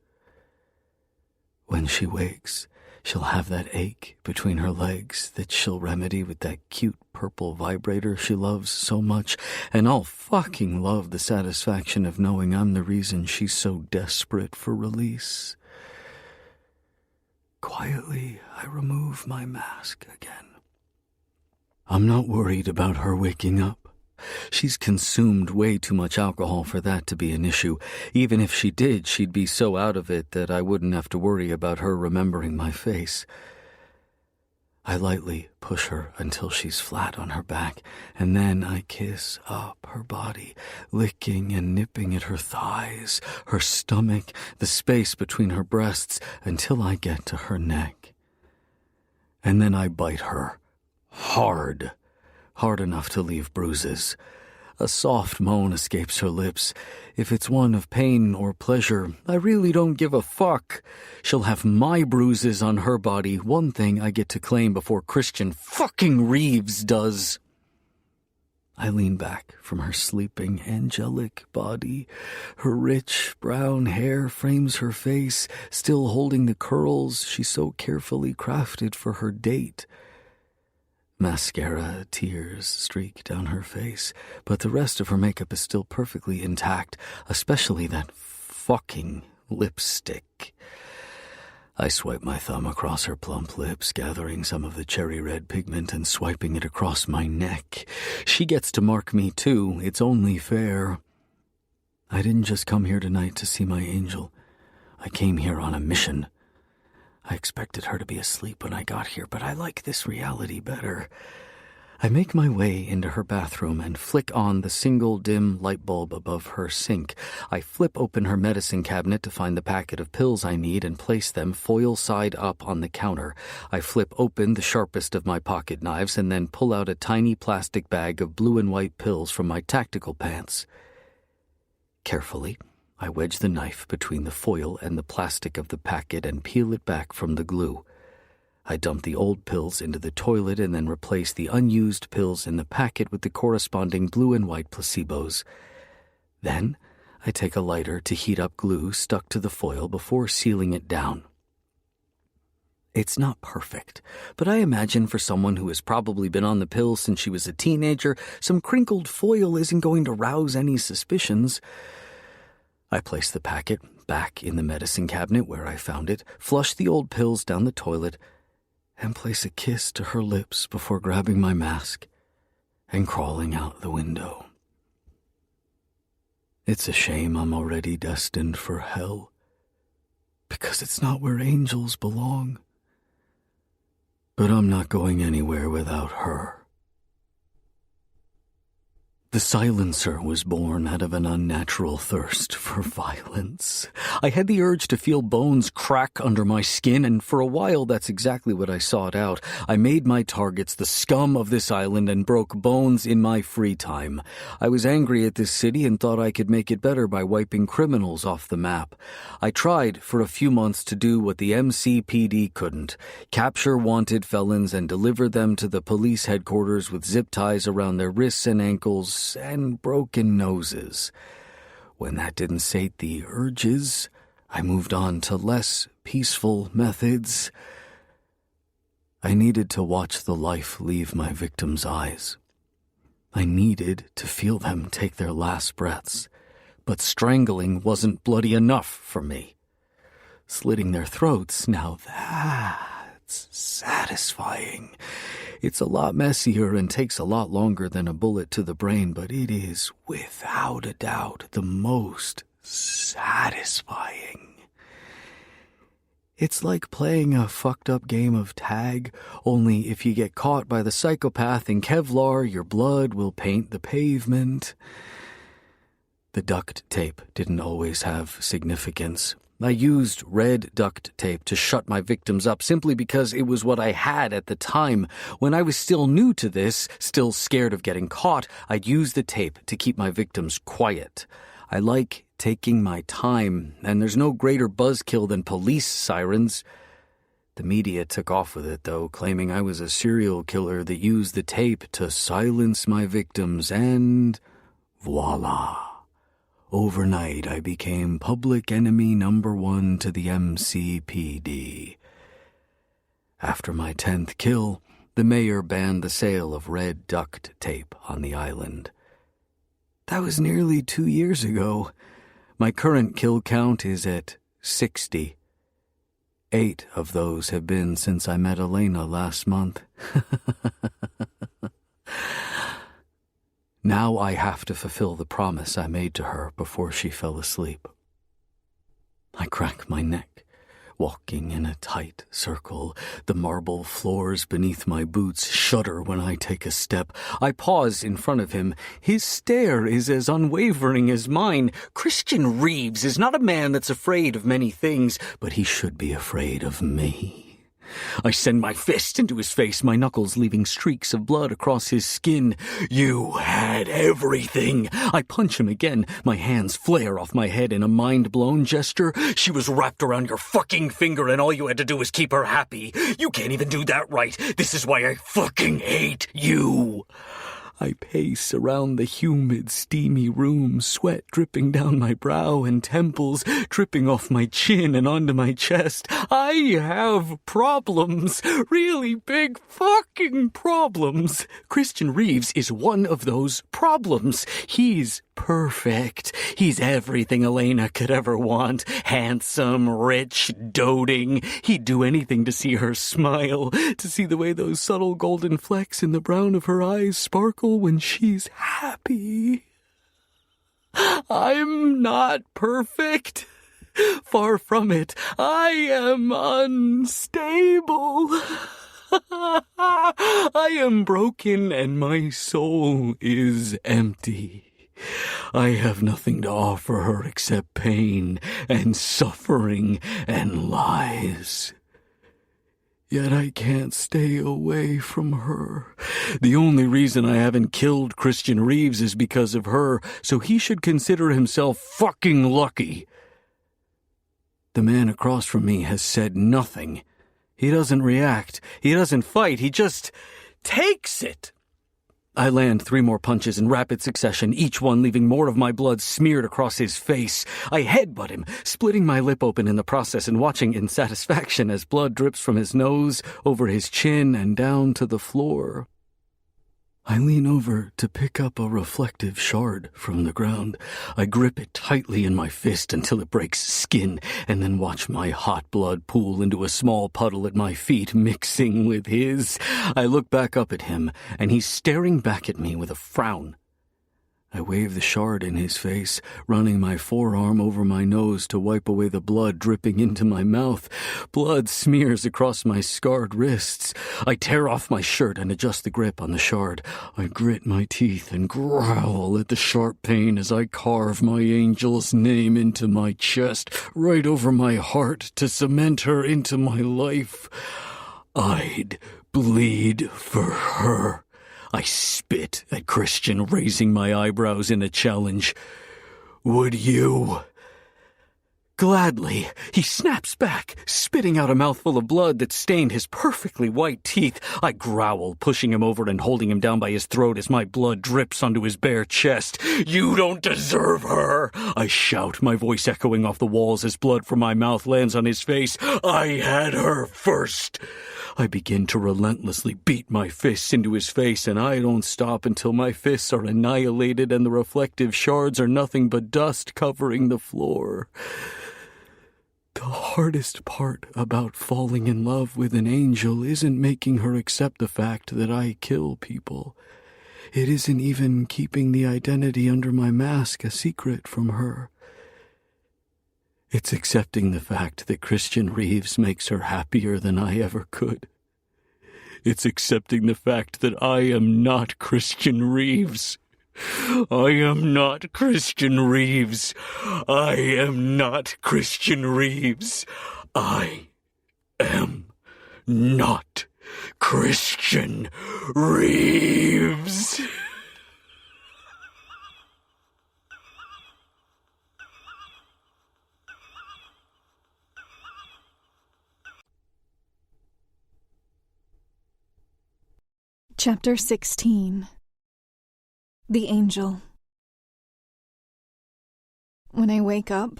When she wakes, she'll have that ache between her legs that she'll remedy with that cute purple vibrator she loves so much, and I'll fucking love the satisfaction of knowing I'm the reason she's so desperate for release. Quietly, I remove my mask again. I'm not worried about her waking up. She's consumed way too much alcohol for that to be an issue. Even if she did, she'd be so out of it that I wouldn't have to worry about her remembering my face. I lightly push her until she's flat on her back, and then I kiss up her body, licking and nipping at her thighs, her stomach, the space between her breasts, until I get to her neck. And then I bite her. Hard enough to leave bruises. A soft moan escapes her lips. If it's one of pain or pleasure, I really don't give a fuck. She'll have my bruises on her body, one thing I get to claim before Christian fucking Reeves does. I lean back from her sleeping, angelic body. Her rich, brown hair frames her face, still holding the curls she so carefully crafted for her date. Mascara tears streak down her face, but the rest of her makeup is still perfectly intact, especially that fucking lipstick. I swipe my thumb across her plump lips, gathering some of the cherry red pigment and swiping it across my neck. She gets to mark me too, it's only fair. I didn't just come here tonight to see my angel. I came here on a mission. I expected her to be asleep when I got here, but I like this reality better. I make my way into her bathroom and flick on the single dim light bulb above her sink. I flip open her medicine cabinet to find the packet of pills I need and place them foil side up on the counter. I flip open the sharpest of my pocket knives and then pull out a tiny plastic bag of blue and white pills from my tactical pants. Carefully, I wedge the knife between the foil and the plastic of the packet and peel it back from the glue. I dump the old pills into the toilet and then replace the unused pills in the packet with the corresponding blue and white placebos. Then, I take a lighter to heat up glue stuck to the foil before sealing it down. It's not perfect, but I imagine for someone who has probably been on the pills since she was a teenager, some crinkled foil isn't going to rouse any suspicions. I place the packet back in the medicine cabinet where I found it, flush the old pills down the toilet, and place a kiss to her lips before grabbing my mask and crawling out the window. It's a shame I'm already destined for hell, because it's not where angels belong. But I'm not going anywhere without her. The silencer was born out of an unnatural thirst for violence. I had the urge to feel bones crack under my skin, and for a while that's exactly what I sought out. I made my targets the scum of this island and broke bones in my free time. I was angry at this city and thought I could make it better by wiping criminals off the map. I tried for a few months to do what the MCPD couldn't: capture wanted felons and deliver them to the police headquarters with zip ties around their wrists and ankles and broken noses. When that didn't sate the urges, I moved on to less peaceful methods. I needed to watch the life leave my victims' eyes. I needed to feel them take their last breaths, but strangling wasn't bloody enough for me. Slitting their throats, now that's satisfying. It's a lot messier and takes a lot longer than a bullet to the brain, but it is, without a doubt, the most satisfying. It's like playing a fucked up game of tag, only if you get caught by the psychopath in Kevlar, your blood will paint the pavement. The duct tape didn't always have significance. I used red duct tape to shut my victims up simply because it was what I had at the time. When I was still new to this, still scared of getting caught, I'd use the tape to keep my victims quiet. I like taking my time, and there's no greater buzzkill than police sirens. The media took off with it, though, claiming I was a serial killer that used the tape to silence my victims, and voila. Overnight, I became public enemy number 1 to the MCPD. After my 10th kill, the mayor banned the sale of red duct tape on the island. That was nearly 2 years ago. My current kill count is at 60. 8 of those have been since I met Elena last month. Now I have to fulfill the promise I made to her before she fell asleep. I crack my neck, walking in a tight circle. The marble floors beneath my boots shudder when I take a step. I pause in front of him. His stare is as unwavering as mine. Christian Reeves is not a man that's afraid of many things, but he should be afraid of me. I send my fist into his face, my knuckles leaving streaks of blood across his skin. You had everything. I punch him again. My hands flare off my head in a mind-blown gesture. She was wrapped around your fucking finger and all you had to do was keep her happy. You can't even do that right. This is why I fucking hate you. I pace around the humid, steamy room, sweat dripping down my brow and temples, dripping off my chin and onto my chest. I have problems. Really big fucking problems. Christian Reeves is one of those problems. He's perfect. He's everything Elena could ever want. Handsome, rich, doting. He'd do anything to see her smile, to see the way those subtle golden flecks in the brown of her eyes sparkle when she's happy. I'm not perfect. Far from it. I am unstable. I am broken and my soul is empty. I have nothing to offer her except pain and suffering and lies. Yet I can't stay away from her. The only reason I haven't killed Christian Reeves is because of her, so he should consider himself fucking lucky. The man across from me has said nothing. He doesn't react. He doesn't fight. He just takes it. I land 3 more punches in rapid succession, each one leaving more of my blood smeared across his face. I headbutt him, splitting my lip open in the process and watching in satisfaction as blood drips from his nose, over his chin, and down to the floor. I lean over to pick up a reflective shard from the ground. I grip it tightly in my fist until it breaks skin, and then watch my hot blood pool into a small puddle at my feet, mixing with his. I look back up at him, and he's staring back at me with a frown. I wave the shard in his face, running my forearm over my nose to wipe away the blood dripping into my mouth. Blood smears across my scarred wrists. I tear off my shirt and adjust the grip on the shard. I grit my teeth and growl at the sharp pain as I carve my angel's name into my chest, right over my heart to cement her into my life. I'd bleed for her. I spit at Christian, raising my eyebrows in a challenge. Would you? Gladly, he snaps back, spitting out a mouthful of blood that stained his perfectly white teeth. I growl, pushing him over and holding him down by his throat as my blood drips onto his bare chest. You don't deserve her! I shout, my voice echoing off the walls as blood from my mouth lands on his face. I had her first! I begin to relentlessly beat my fists into his face, and I don't stop until my fists are annihilated and the reflective shards are nothing but dust covering the floor. The hardest part about falling in love with an angel isn't making her accept the fact that I kill people. It isn't even keeping the identity under my mask a secret from her. It's accepting the fact that Christian Reeves makes her happier than I ever could. It's accepting the fact that I am not Christian Reeves. I am not Christian Reeves. I am not Christian Reeves. I am not Christian Reeves. Chapter 16. The Angel. When I wake up,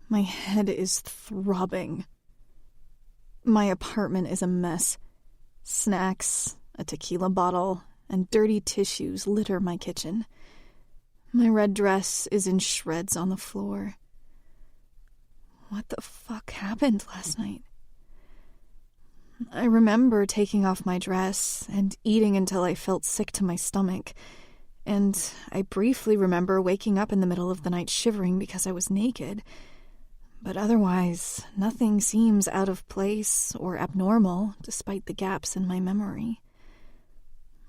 my head is throbbing. My apartment is a mess. Snacks, a tequila bottle, and dirty tissues litter my kitchen. My red dress is in shreds on the floor. What the fuck happened last night? I remember taking off my dress and eating until I felt sick to my stomach, and I briefly remember waking up in the middle of the night shivering because I was naked. But otherwise, nothing seems out of place or abnormal, despite the gaps in my memory.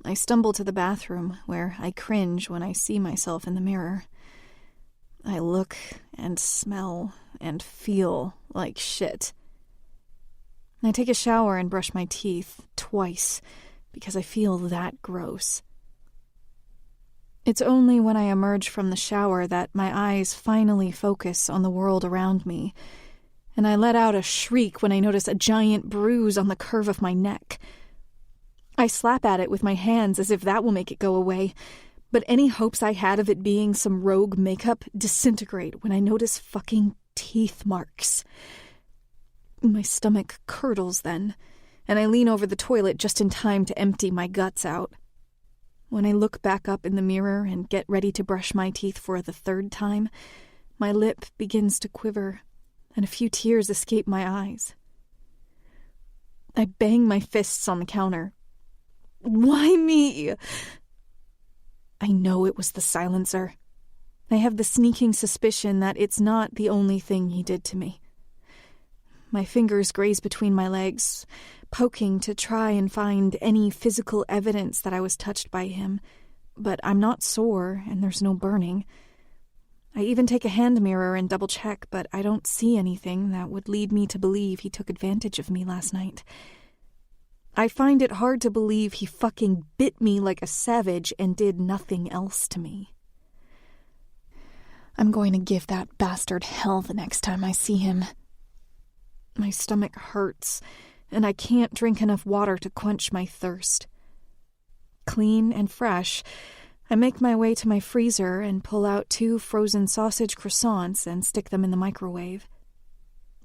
I stumble to the bathroom, where I cringe when I see myself in the mirror. I look and smell and feel like shit. I take a shower and brush my teeth twice because I feel that gross. It's only when I emerge from the shower that my eyes finally focus on the world around me, and I let out a shriek when I notice a giant bruise on the curve of my neck. I slap at it with my hands as if that will make it go away, but any hopes I had of it being some rogue makeup disintegrate when I notice fucking teeth marks. My stomach curdles then, and I lean over the toilet just in time to empty my guts out. When I look back up in the mirror and get ready to brush my teeth for the third time, my lip begins to quiver, and a few tears escape my eyes. I bang my fists on the counter. Why me? I know it was the silencer. I have the sneaking suspicion that it's not the only thing he did to me. My fingers graze between my legs, poking to try and find any physical evidence that I was touched by him, but I'm not sore and there's no burning. I even take a hand mirror and double-check, but I don't see anything that would lead me to believe he took advantage of me last night. I find it hard to believe he fucking bit me like a savage and did nothing else to me. I'm going to give that bastard hell the next time I see him. My stomach hurts, and I can't drink enough water to quench my thirst. Clean and fresh, I make my way to my freezer and pull out 2 frozen sausage croissants and stick them in the microwave.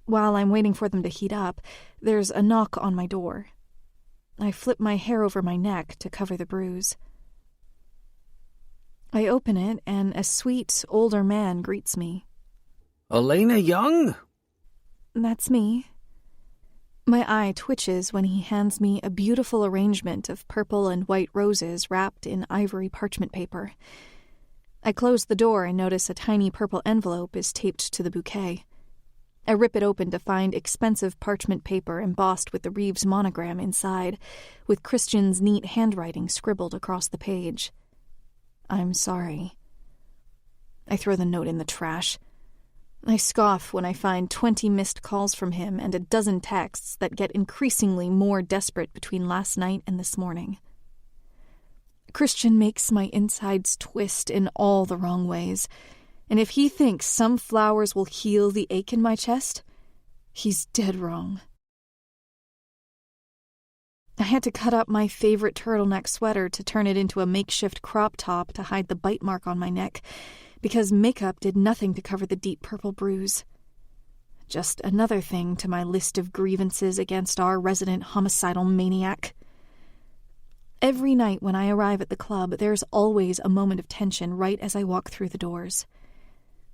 While I'm waiting for them to heat up, there's a knock on my door. I flip my hair over my neck to cover the bruise. I open it, and a sweet, older man greets me. Elena Young? That's me. My eye twitches when he hands me a beautiful arrangement of purple and white roses wrapped in ivory parchment paper. I close the door and notice a tiny purple envelope is taped to the bouquet. I rip it open to find expensive parchment paper embossed with the Reeves monogram inside, with Christian's neat handwriting scribbled across the page. I'm sorry. I throw the note in the trash. I scoff when I find 20 missed calls from him and a dozen texts that get increasingly more desperate between last night and this morning. Christian makes my insides twist in all the wrong ways, and if he thinks some flowers will heal the ache in my chest, he's dead wrong. I had to cut up my favorite turtleneck sweater to turn it into a makeshift crop top to hide the bite mark on my neck, because makeup did nothing to cover the deep purple bruise. Just another thing to my list of grievances against our resident homicidal maniac. Every night when I arrive at the club, there's always a moment of tension right as I walk through the doors.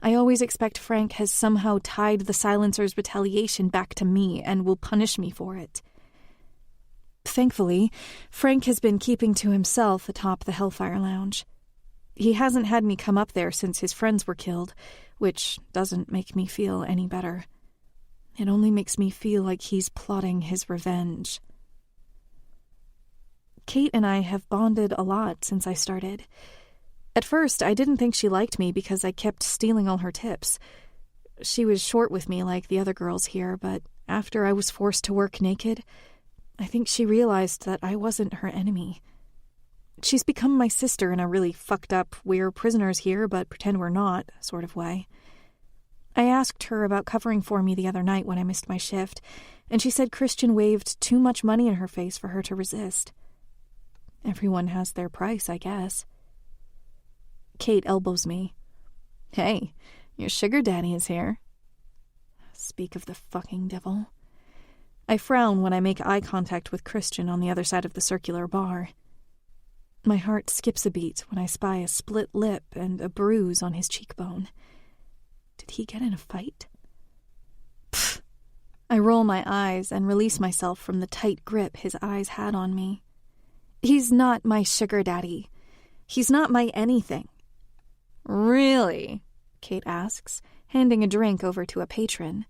I always expect Frank has somehow tied the silencer's retaliation back to me and will punish me for it. Thankfully, Frank has been keeping to himself atop the Hellfire Lounge. He hasn't had me come up there since his friends were killed, which doesn't make me feel any better. It only makes me feel like he's plotting his revenge. Kate and I have bonded a lot since I started. At first, I didn't think she liked me because I kept stealing all her tips. She was short with me like the other girls here, but after I was forced to work naked, I think she realized that I wasn't her enemy. She's become my sister in a really fucked up, we're prisoners here but pretend we're not sort of way. I asked her about covering for me the other night when I missed my shift, and she said Christian waved too much money in her face for her to resist. Everyone has their price, I guess. Kate elbows me. Hey, your sugar daddy is here. Speak of the fucking devil. I frown when I make eye contact with Christian on the other side of the circular bar. My heart skips a beat when I spy a split lip and a bruise on his cheekbone. Did he get in a fight? Pfft. I roll my eyes and release myself from the tight grip his eyes had on me. He's not my sugar daddy. He's not my anything. Really? Kate asks, handing a drink over to a patron.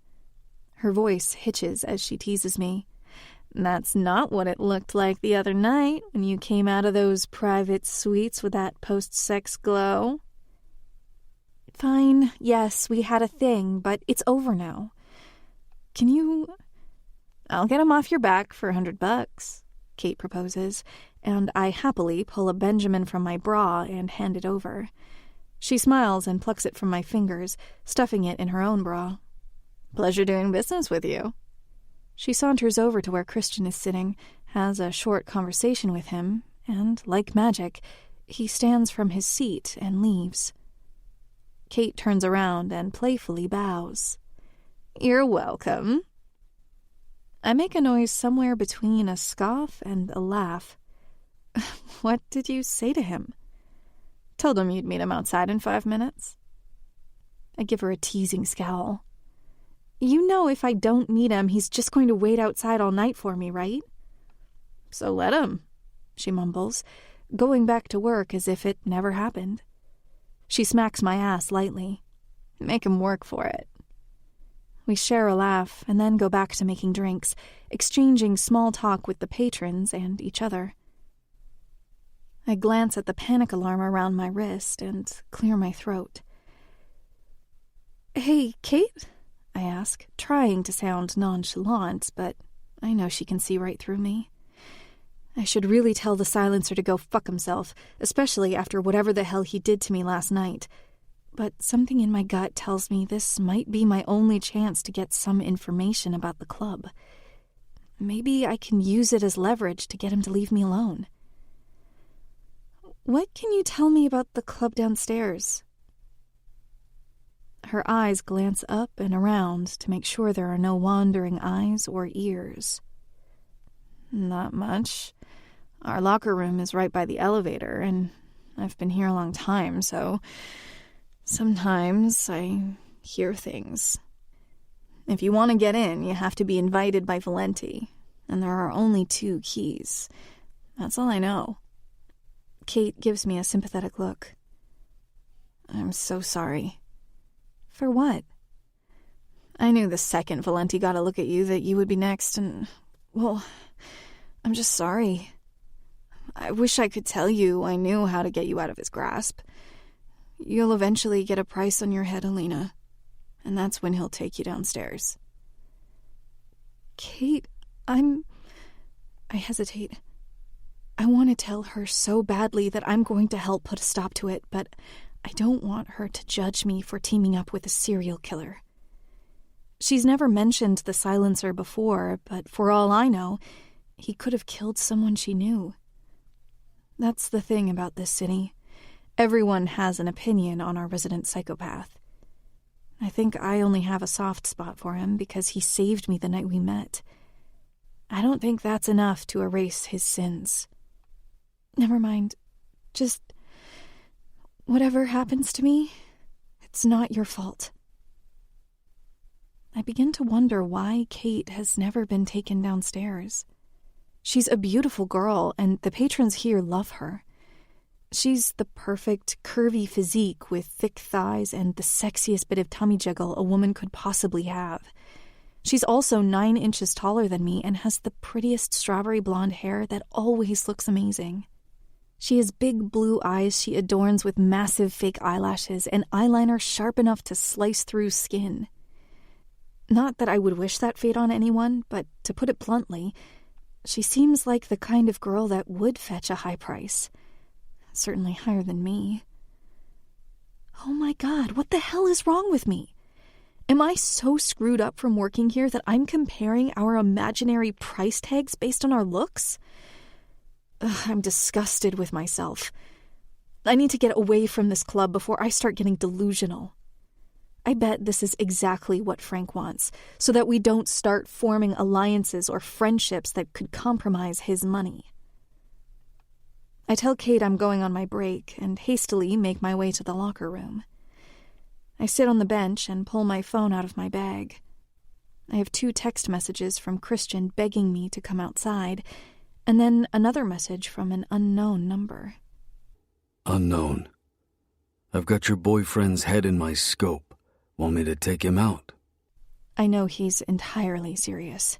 Her voice hitches as she teases me. That's not what it looked like the other night when you came out of those private suites with that post-sex glow. Fine, yes, we had a thing, but it's over now. Can you... I'll get him off your back for $100, Kate proposes, and I happily pull a Benjamin from my bra and hand it over. She smiles and plucks it from my fingers, stuffing it in her own bra. Pleasure doing business with you. She saunters over to where Christian is sitting, has a short conversation with him, and, like magic, he stands from his seat and leaves. Kate turns around and playfully bows. You're welcome. I make a noise somewhere between a scoff and a laugh. What did you say to him? Told him you'd meet him outside in 5 minutes. I give her a teasing scowl. You know if I don't meet him, he's just going to wait outside all night for me, right? So let him, she mumbles, going back to work as if it never happened. She smacks my ass lightly. Make him work for it. We share a laugh and then go back to making drinks, exchanging small talk with the patrons and each other. I glance at the panic alarm around my wrist and clear my throat. Hey, Kate? I ask, trying to sound nonchalant, but I know she can see right through me. I should really tell the silencer to go fuck himself, especially after whatever the hell he did to me last night. But something in my gut tells me this might be my only chance to get some information about the club. Maybe I can use it as leverage to get him to leave me alone. What can you tell me about the club downstairs? Her eyes glance up and around to make sure there are no wandering eyes or ears. Not much. Our locker room is right by the elevator, and I've been here a long time, so sometimes I hear things. If you want to get in, you have to be invited by Valenti, and there are only 2 keys. That's all I know. Kate gives me a sympathetic look. I'm so sorry. For what? I knew the second Valenti got a look at you that you would be next, and, well, I'm just sorry. I wish I could tell you I knew how to get you out of his grasp. You'll eventually get a price on your head, Alina, and that's when he'll take you downstairs. Kate, I hesitate. I want to tell her so badly that I'm going to help put a stop to it, but I don't want her to judge me for teaming up with a serial killer. She's never mentioned the silencer before, but for all I know, he could have killed someone she knew. That's the thing about this city. Everyone has an opinion on our resident psychopath. I think I only have a soft spot for him because he saved me the night we met. I don't think that's enough to erase his sins. Never mind. Just whatever happens to me, it's not your fault. I begin to wonder why Kate has never been taken downstairs. She's a beautiful girl, and the patrons here love her. She's the perfect, curvy physique with thick thighs and the sexiest bit of tummy jiggle a woman could possibly have. She's also 9 inches taller than me and has the prettiest strawberry blonde hair that always looks amazing. She has big blue eyes she adorns with massive fake eyelashes and eyeliner sharp enough to slice through skin. Not that I would wish that fate on anyone, but to put it bluntly, she seems like the kind of girl that would fetch a high price. Certainly higher than me. Oh my God, what the hell is wrong with me? Am I so screwed up from working here that I'm comparing our imaginary price tags based on our looks? I'm disgusted with myself. I need to get away from this club before I start getting delusional. I bet this is exactly what Frank wants, so that we don't start forming alliances or friendships that could compromise his money. I tell Kate I'm going on my break and hastily make my way to the locker room. I sit on the bench and pull my phone out of my bag. I have 2 text messages from Christian begging me to come outside, and then another message from an unknown number. Unknown. I've got your boyfriend's head in my scope. Want me to take him out? I know he's entirely serious.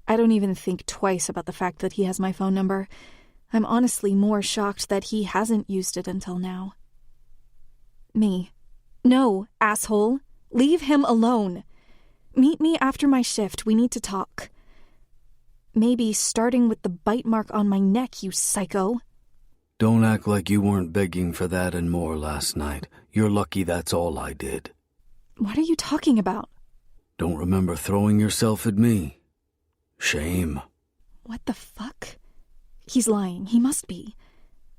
I don't even think twice about the fact that he has my phone number. I'm honestly more shocked that he hasn't used it until now. Me. No, asshole. Leave him alone. Meet me after my shift. We need to talk. Maybe starting with the bite mark on my neck, you psycho. Don't act like you weren't begging for that and more last night. You're lucky that's all I did. What are you talking about? Don't remember throwing yourself at me. Shame. What the fuck? He's lying. He must be.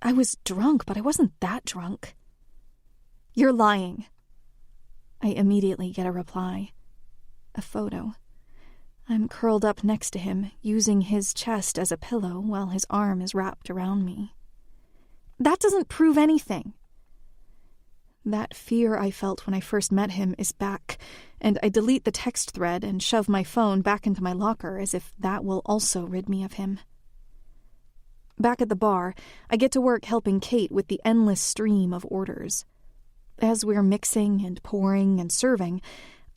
I was drunk, but I wasn't that drunk. You're lying. I immediately get a reply. A photo. I'm curled up next to him, using his chest as a pillow while his arm is wrapped around me. That doesn't prove anything. That fear I felt when I first met him is back, and I delete the text thread and shove my phone back into my locker as if that will also rid me of him. Back at the bar, I get to work helping Kate with the endless stream of orders. As we're mixing and pouring and serving,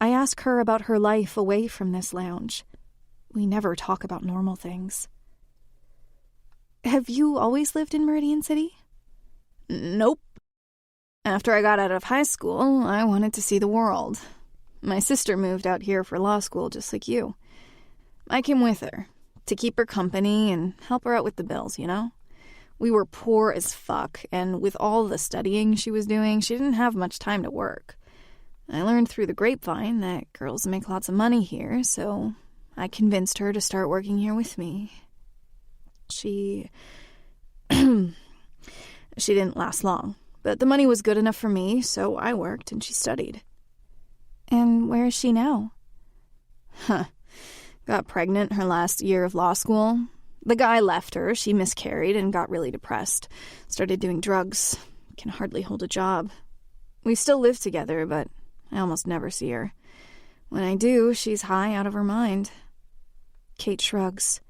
I ask her about her life away from this lounge. We never talk about normal things. Have you always lived in Meridian City? Nope. After I got out of high school, I wanted to see the world. My sister moved out here for law school just like you. I came with her, to keep her company and help her out with the bills, you know? We were poor as fuck, and with all the studying she was doing, she didn't have much time to work. I learned through the grapevine that girls make lots of money here, so I convinced her to start working here with me. She didn't last long, but the money was good enough for me, so I worked and she studied. And where is she now? Got pregnant her last year of law school. The guy left her, she miscarried and got really depressed. Started doing drugs. Can hardly hold a job. We still live together, but I almost never see her. When I do, she's high out of her mind. Kate shrugs.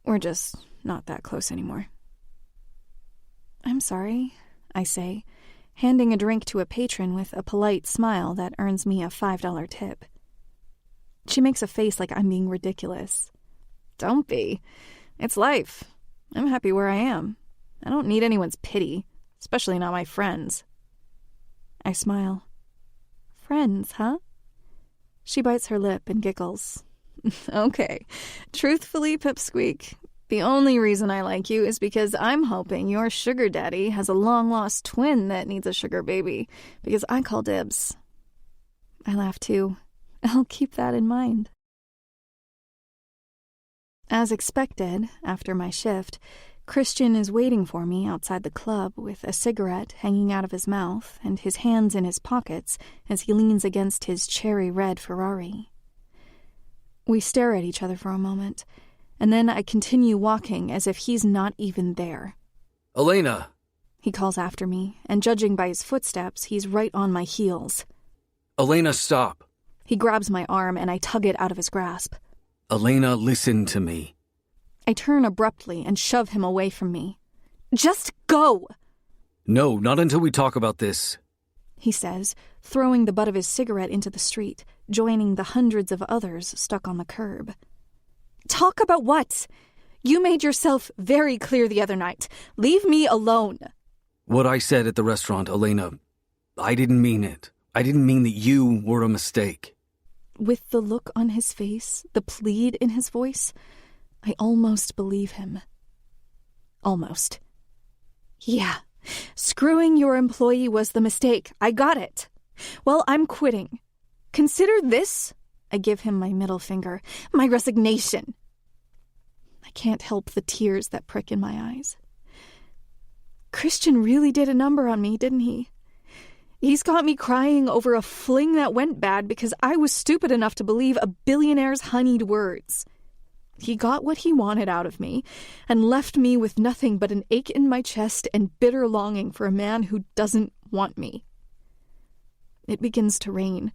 We're just not that close anymore. I'm sorry, I say, handing a drink to a patron with a polite smile that earns me a $5 tip. She makes a face like I'm being ridiculous. Don't be. It's life. I'm happy where I am. I don't need anyone's pity, especially not my friends. I smile. Friends, huh? She bites her lip and giggles. Okay. Truthfully, Pipsqueak, the only reason I like you is because I'm hoping your sugar daddy has a long-lost twin that needs a sugar baby, because I call dibs. I laugh too. I'll keep that in mind. As expected, after my shift, Christian is waiting for me outside the club with a cigarette hanging out of his mouth and his hands in his pockets as he leans against his cherry-red Ferrari. We stare at each other for a moment, and then I continue walking as if he's not even there. Elena! He calls after me, and judging by his footsteps, he's right on my heels. Elena, stop! He grabs my arm and I tug it out of his grasp. Elena, listen to me. I turn abruptly and shove him away from me. Just go! No, not until we talk about this, he says, throwing the butt of his cigarette into the street, joining the hundreds of others stuck on the curb. Talk about what? You made yourself very clear the other night. Leave me alone. What I said at the restaurant, Elena, I didn't mean it. I didn't mean that you were a mistake. With the look on his face, the plead in his voice, I almost believe him. Almost. Yeah, screwing your employee was the mistake. I got it. Well, I'm quitting. Consider this, I give him my middle finger, my resignation. I can't help the tears that prick in my eyes. Christian really did a number on me, didn't he? He's got me crying over a fling that went bad because I was stupid enough to believe a billionaire's honeyed words. He got what he wanted out of me and left me with nothing but an ache in my chest and bitter longing for a man who doesn't want me. It begins to rain,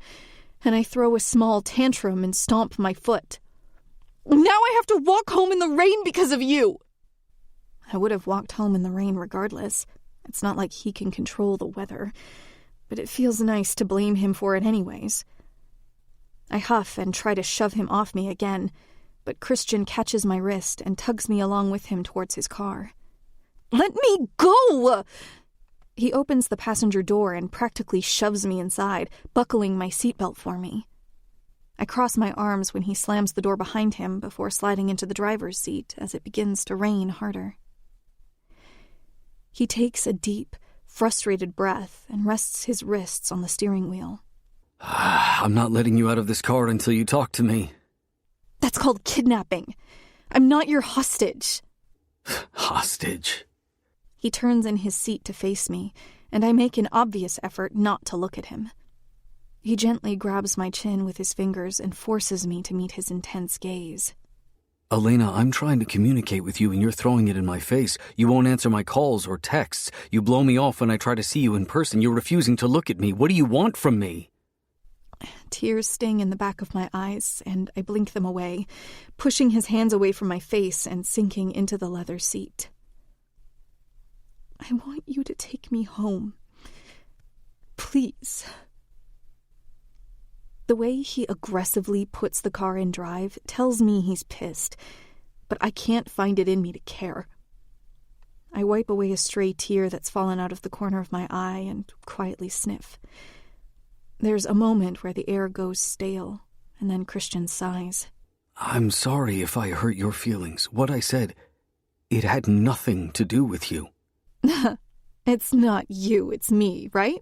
and I throw a small tantrum and stomp my foot. Now I have to walk home in the rain because of you! I would have walked home in the rain regardless. It's not like he can control the weather, but it feels nice to blame him for it anyways. I huff and try to shove him off me again, but Christian catches my wrist and tugs me along with him towards his car. Let me go! He opens the passenger door and practically shoves me inside, buckling my seatbelt for me. I cross my arms when he slams the door behind him before sliding into the driver's seat as it begins to rain harder. He takes a deep, frustrated breath and rests his wrists on the steering wheel. I'm not letting you out of this car until you talk to me. That's called kidnapping. I'm not your hostage. Hostage? He turns in his seat to face me, and I make an obvious effort not to look at him. He gently grabs my chin with his fingers and forces me to meet his intense gaze. Elena, I'm trying to communicate with you and you're throwing it in my face. You won't answer my calls or texts. You blow me off when I try to see you in person. You're refusing to look at me. What do you want from me? Tears sting in the back of my eyes, and I blink them away, pushing his hands away from my face and sinking into the leather seat. I want you to take me home. Please. The way he aggressively puts the car in drive tells me he's pissed, but I can't find it in me to care. I wipe away a stray tear that's fallen out of the corner of my eye and quietly sniff. There's a moment where the air goes stale, and then Christian sighs. I'm sorry if I hurt your feelings. What I said, it had nothing to do with you. It's not you, it's me, right?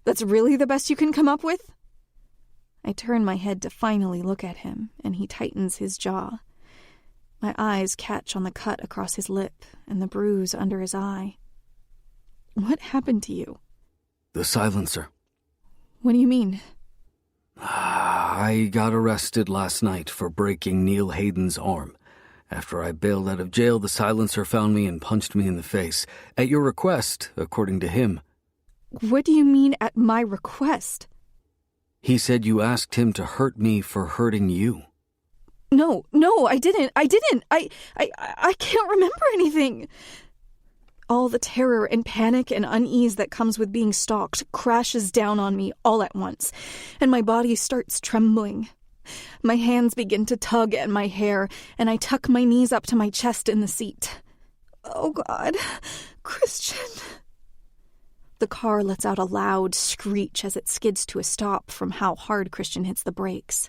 That's really the best you can come up with? I turn my head to finally look at him, and he tightens his jaw. My eyes catch on the cut across his lip and the bruise under his eye. What happened to you? The silencer. What do you mean? I got arrested last night for breaking Neil Hayden's arm. After I bailed out of jail, the silencer found me and punched me in the face. At your request, according to him. What do you mean at my request? He said you asked him to hurt me for hurting you. No, I didn't. I can't remember anything. All the terror and panic and unease that comes with being stalked crashes down on me all at once, and my body starts trembling. My hands begin to tug at my hair, and I tuck my knees up to my chest in the seat. Oh, God, Christian. The car lets out a loud screech as it skids to a stop from how hard Christian hits the brakes.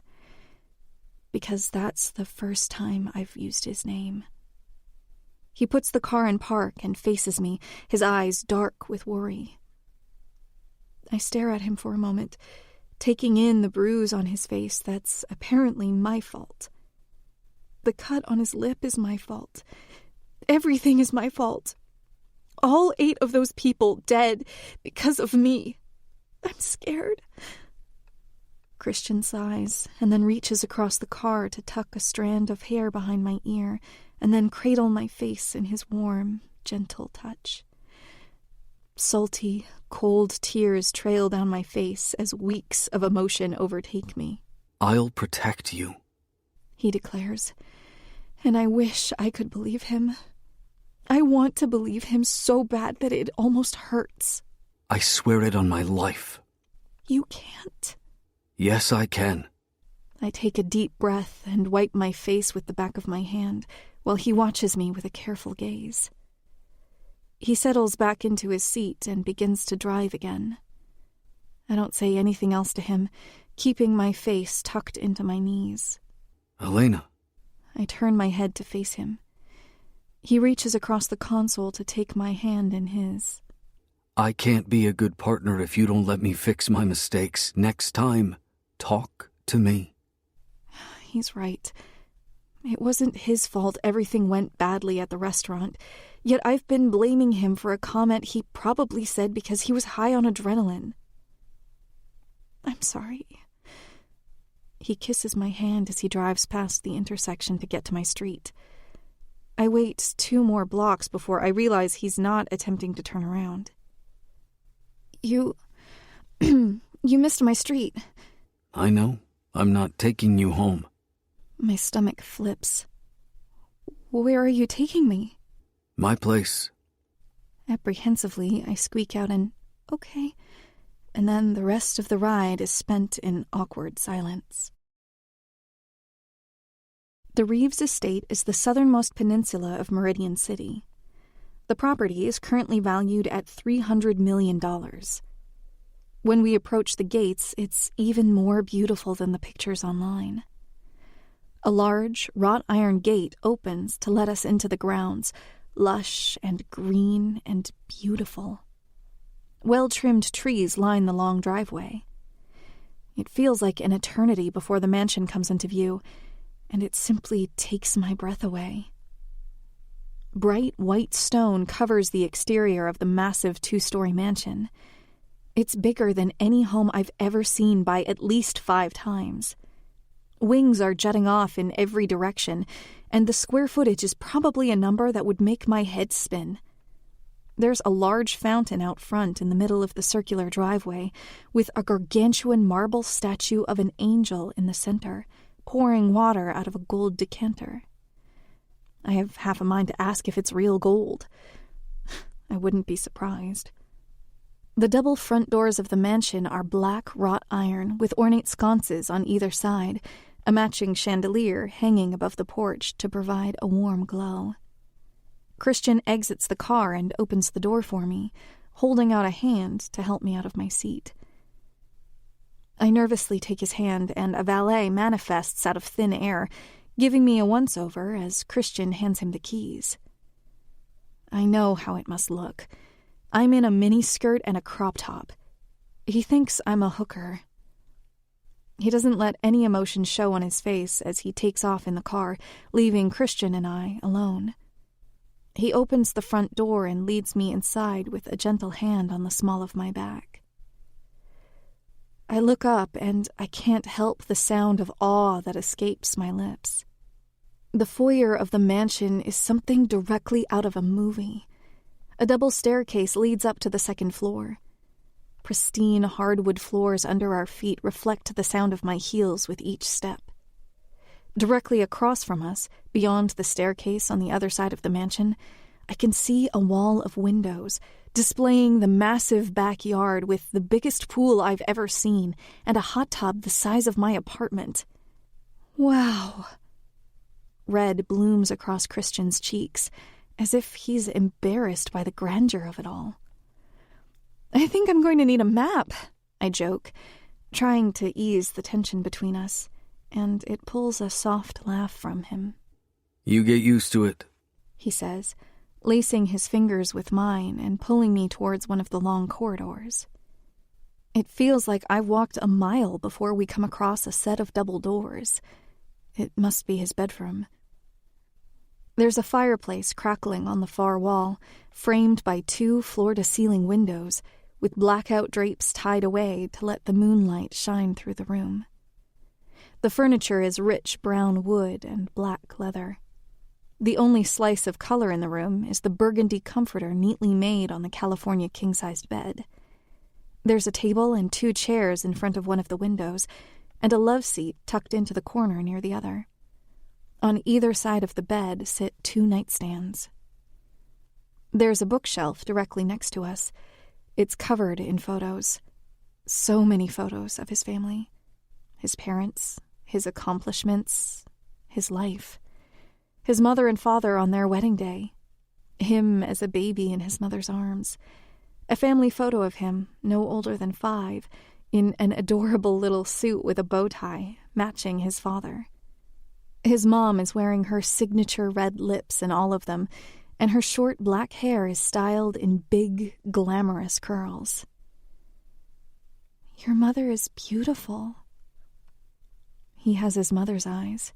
Because that's the first time I've used his name. He puts the car in park and faces me, his eyes dark with worry. I stare at him for a moment, taking in the bruise on his face that's apparently my fault. The cut on his lip is my fault. Everything is my fault. All 8 of those people dead because of me. I'm scared. Christian sighs and then reaches across the car to tuck a strand of hair behind my ear and then cradle my face in his warm, gentle touch. Salty, cold tears trail down my face as weeks of emotion overtake me. I'll protect you, he declares, and I wish I could believe him. I want to believe him so bad that it almost hurts. I swear it on my life. You can't. Yes, I can. I take a deep breath and wipe my face with the back of my hand, while he watches me with a careful gaze. He settles back into his seat and begins to drive again. I don't say anything else to him, keeping my face tucked into my knees. Elena. I turn my head to face him. He reaches across the console to take my hand in his. I can't be a good partner if you don't let me fix my mistakes. Next time, talk to me. He's right. It wasn't his fault everything went badly at the restaurant, yet I've been blaming him for a comment he probably said because he was high on adrenaline. I'm sorry. He kisses my hand as he drives past the intersection to get to my street. I wait 2 more blocks before I realize he's not attempting to turn around. You missed my street. I know. I'm not taking you home. My stomach flips. Where are you taking me? My place. Apprehensively, I squeak out an, okay, and then the rest of the ride is spent in awkward silence. The Reeves estate is the southernmost peninsula of Meridian City. The property is currently valued at $300 million. When we approach the gates, it's even more beautiful than the pictures online. A large, wrought iron gate opens to let us into the grounds, lush and green and beautiful. Well-trimmed trees line the long driveway. It feels like an eternity before the mansion comes into view, and it simply takes my breath away. Bright white stone covers the exterior of the massive 2-story mansion. It's bigger than any home I've ever seen by at least 5 times. Wings are jutting off in every direction, and the square footage is probably a number that would make my head spin. There's a large fountain out front in the middle of the circular driveway, with a gargantuan marble statue of an angel in the center, pouring water out of a gold decanter. I have half a mind to ask if it's real gold. I wouldn't be surprised. The double front doors of the mansion are black wrought iron with ornate sconces on either side, a matching chandelier hanging above the porch to provide a warm glow. Christian exits the car and opens the door for me, holding out a hand to help me out of my seat. I nervously take his hand, and a valet manifests out of thin air, giving me a once-over as Christian hands him the keys. I know how it must look. I'm in a miniskirt and a crop top. He thinks I'm a hooker. He doesn't let any emotion show on his face as he takes off in the car, leaving Christian and I alone. He opens the front door and leads me inside with a gentle hand on the small of my back. I look up and I can't help the sound of awe that escapes my lips. The foyer of the mansion is something directly out of a movie. A double staircase leads up to the 2nd floor. Pristine hardwood floors under our feet reflect the sound of my heels with each step. Directly across from us, beyond the staircase on the other side of the mansion, I can see a wall of windows, displaying the massive backyard with the biggest pool I've ever seen and a hot tub the size of my apartment. Wow. Red blooms across Christian's cheeks, as if he's embarrassed by the grandeur of it all. I think I'm going to need a map, I joke, trying to ease the tension between us, and it pulls a soft laugh from him. You get used to it, he says, lacing his fingers with mine and pulling me towards one of the long corridors. It feels like I've walked a mile before we come across a set of double doors. It must be his bedroom. There's a fireplace crackling on the far wall, framed by 2 floor-to-ceiling windows, with blackout drapes tied away to let the moonlight shine through the room. The furniture is rich brown wood and black leather. The only slice of color in the room is the burgundy comforter neatly made on the California king-sized bed. There's a table and 2 chairs in front of one of the windows, and a love seat tucked into the corner near the other. On either side of the bed sit 2 nightstands. There's a bookshelf directly next to us. It's covered in photos. So many photos of his family. His parents, his accomplishments, his life. His mother and father on their wedding day. Him as a baby in his mother's arms. A family photo of him, no older than 5, in an adorable little suit with a bow tie, matching his father. His mom is wearing her signature red lips in all of them, and her short black hair is styled in big, glamorous curls. Your mother is beautiful. He has his mother's eyes,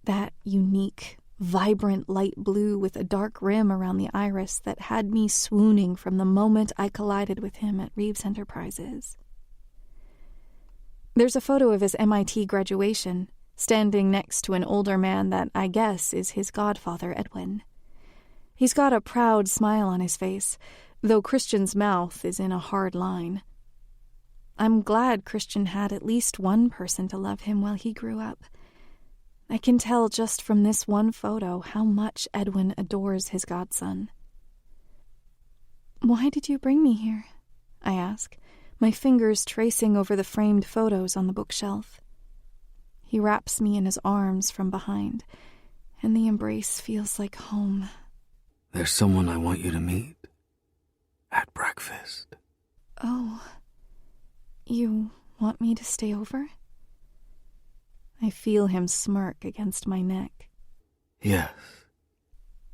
that unique, vibrant light blue with a dark rim around the iris that had me swooning from the moment I collided with him at Reeves Enterprises. There's a photo of his MIT graduation, standing next to an older man that I guess is his godfather, Edwin. He's got a proud smile on his face, though Christian's mouth is in a hard line. I'm glad Christian had at least one person to love him while he grew up. I can tell just from this one photo how much Edwin adores his godson. Why did you bring me here? I ask, my fingers tracing over the framed photos on the bookshelf. He wraps me in his arms from behind, and the embrace feels like home. There's someone I want you to meet. At breakfast. Oh, you want me to stay over? I feel him smirk against my neck. Yes.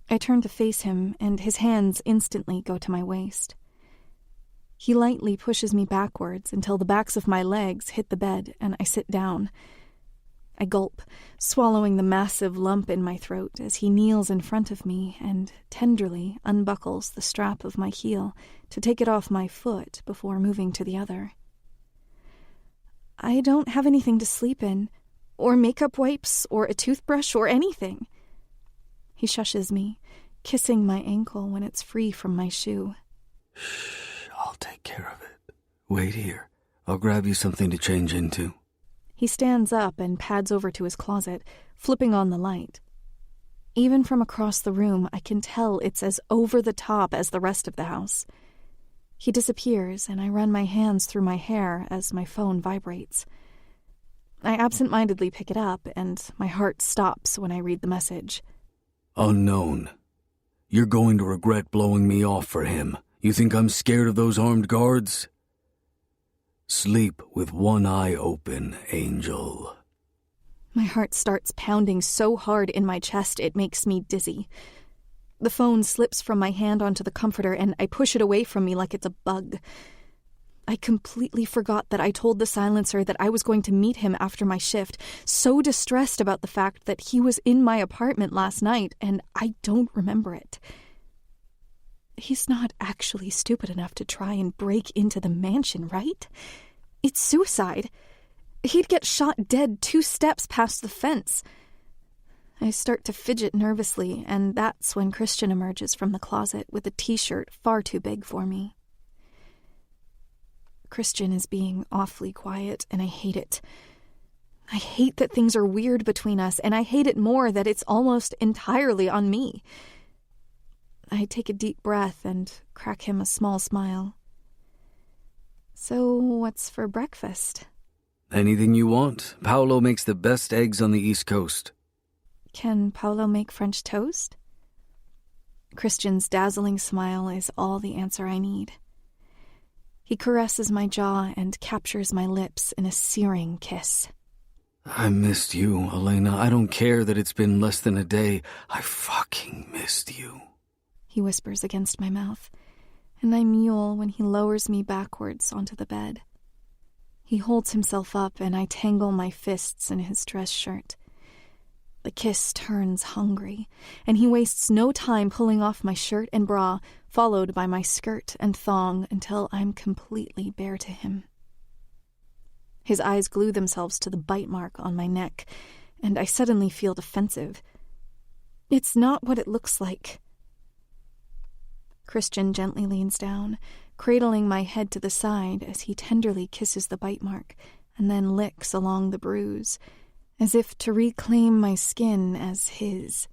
I turn to face him, and his hands instantly go to my waist. He lightly pushes me backwards until the backs of my legs hit the bed, and I sit down. I gulp, swallowing the massive lump in my throat as he kneels in front of me and tenderly unbuckles the strap of my heel to take it off my foot before moving to the other. I don't have anything to sleep in, or makeup wipes, or a toothbrush, or anything. He shushes me, kissing my ankle when it's free from my shoe. Shh, I'll take care of it. Wait here. I'll grab you something to change into. He stands up and pads over to his closet, flipping on the light. Even from across the room, I can tell it's as over the top as the rest of the house. He disappears, and I run my hands through my hair as my phone vibrates. I absent-mindedly pick it up, and my heart stops when I read the message. Unknown. You're going to regret blowing me off for him. You think I'm scared of those armed guards? Sleep with one eye open, Angel. My heart starts pounding so hard in my chest it makes me dizzy. The phone slips from my hand onto the comforter, and I push it away from me like it's a bug. I completely forgot that I told the silencer that I was going to meet him after my shift, so distressed about the fact that he was in my apartment last night, and I don't remember it. He's not actually stupid enough to try and break into the mansion, right? It's suicide. He'd get shot dead 2 steps past the fence. I start to fidget nervously, and that's when Christian emerges from the closet with a t-shirt far too big for me. Christian is being awfully quiet, and I hate it. I hate that things are weird between us, and I hate it more that it's almost entirely on me. I take a deep breath and crack him a small smile. So, what's for breakfast? Anything you want. Paolo makes the best eggs on the East Coast. Can Paolo make French toast? Christian's dazzling smile is all the answer I need. He caresses my jaw and captures my lips in a searing kiss. I missed you, Elena. I don't care that it's been less than a day. I fucking missed you. He whispers against my mouth, and I mewl when he lowers me backwards onto the bed. He holds himself up, and I tangle my fists in his dress shirt. The kiss turns hungry, and he wastes no time pulling off my shirt and bra, followed by my skirt and thong until I'm completely bare to him. His eyes glue themselves to the bite mark on my neck, and I suddenly feel defensive. It's not what it looks like. Christian gently leans down, cradling my head to the side as he tenderly kisses the bite mark and then licks along the bruise, as if to reclaim my skin as his.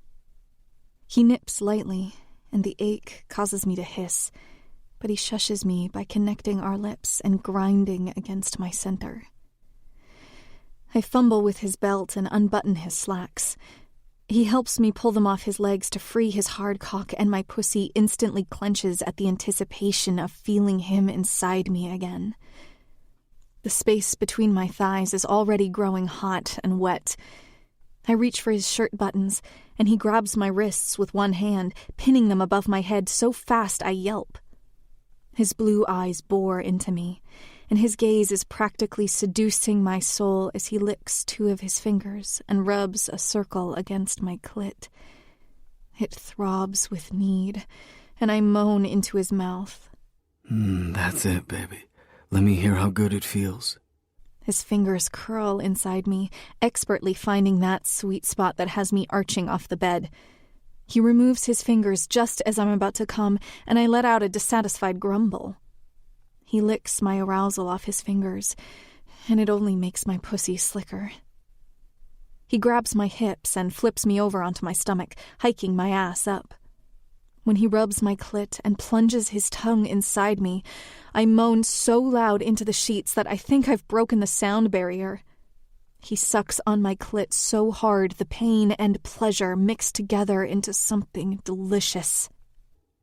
He nips lightly, and the ache causes me to hiss, but he shushes me by connecting our lips and grinding against my center. I fumble with his belt and unbutton his slacks. He helps me pull them off his legs to free his hard cock, and my pussy instantly clenches at the anticipation of feeling him inside me again. The space between my thighs is already growing hot and wet. I reach for his shirt buttons, and he grabs my wrists with one hand, pinning them above my head so fast I yelp. His blue eyes bore into me, and his gaze is practically seducing my soul as he licks two of his fingers and rubs a circle against my clit. It throbs with need, and I moan into his mouth. That's it, baby. Let me hear how good it feels. His fingers curl inside me, expertly finding that sweet spot that has me arching off the bed. He removes his fingers just as I'm about to come, and I let out a dissatisfied grumble. He licks my arousal off his fingers, and it only makes my pussy slicker. He grabs my hips and flips me over onto my stomach, hiking my ass up. When he rubs my clit and plunges his tongue inside me, I moan so loud into the sheets that I think I've broken the sound barrier. He sucks on my clit so hard the pain and pleasure mix together into something delicious.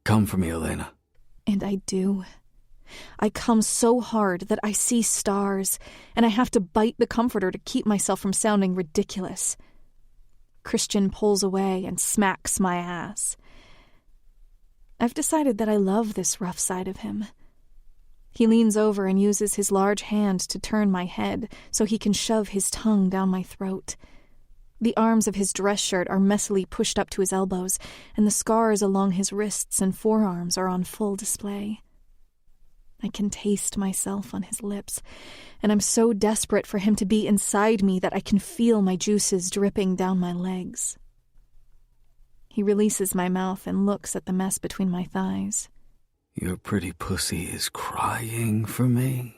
Come for me, Elena. And I do. I come so hard that I see stars, and I have to bite the comforter to keep myself from sounding ridiculous. Christian pulls away and smacks my ass. I've decided that I love this rough side of him. He leans over and uses his large hand to turn my head so he can shove his tongue down my throat. The arms of his dress shirt are messily pushed up to his elbows, and the scars along his wrists and forearms are on full display. I can taste myself on his lips, and I'm so desperate for him to be inside me that I can feel my juices dripping down my legs. He releases my mouth and looks at the mess between my thighs. Your pretty pussy is crying for me.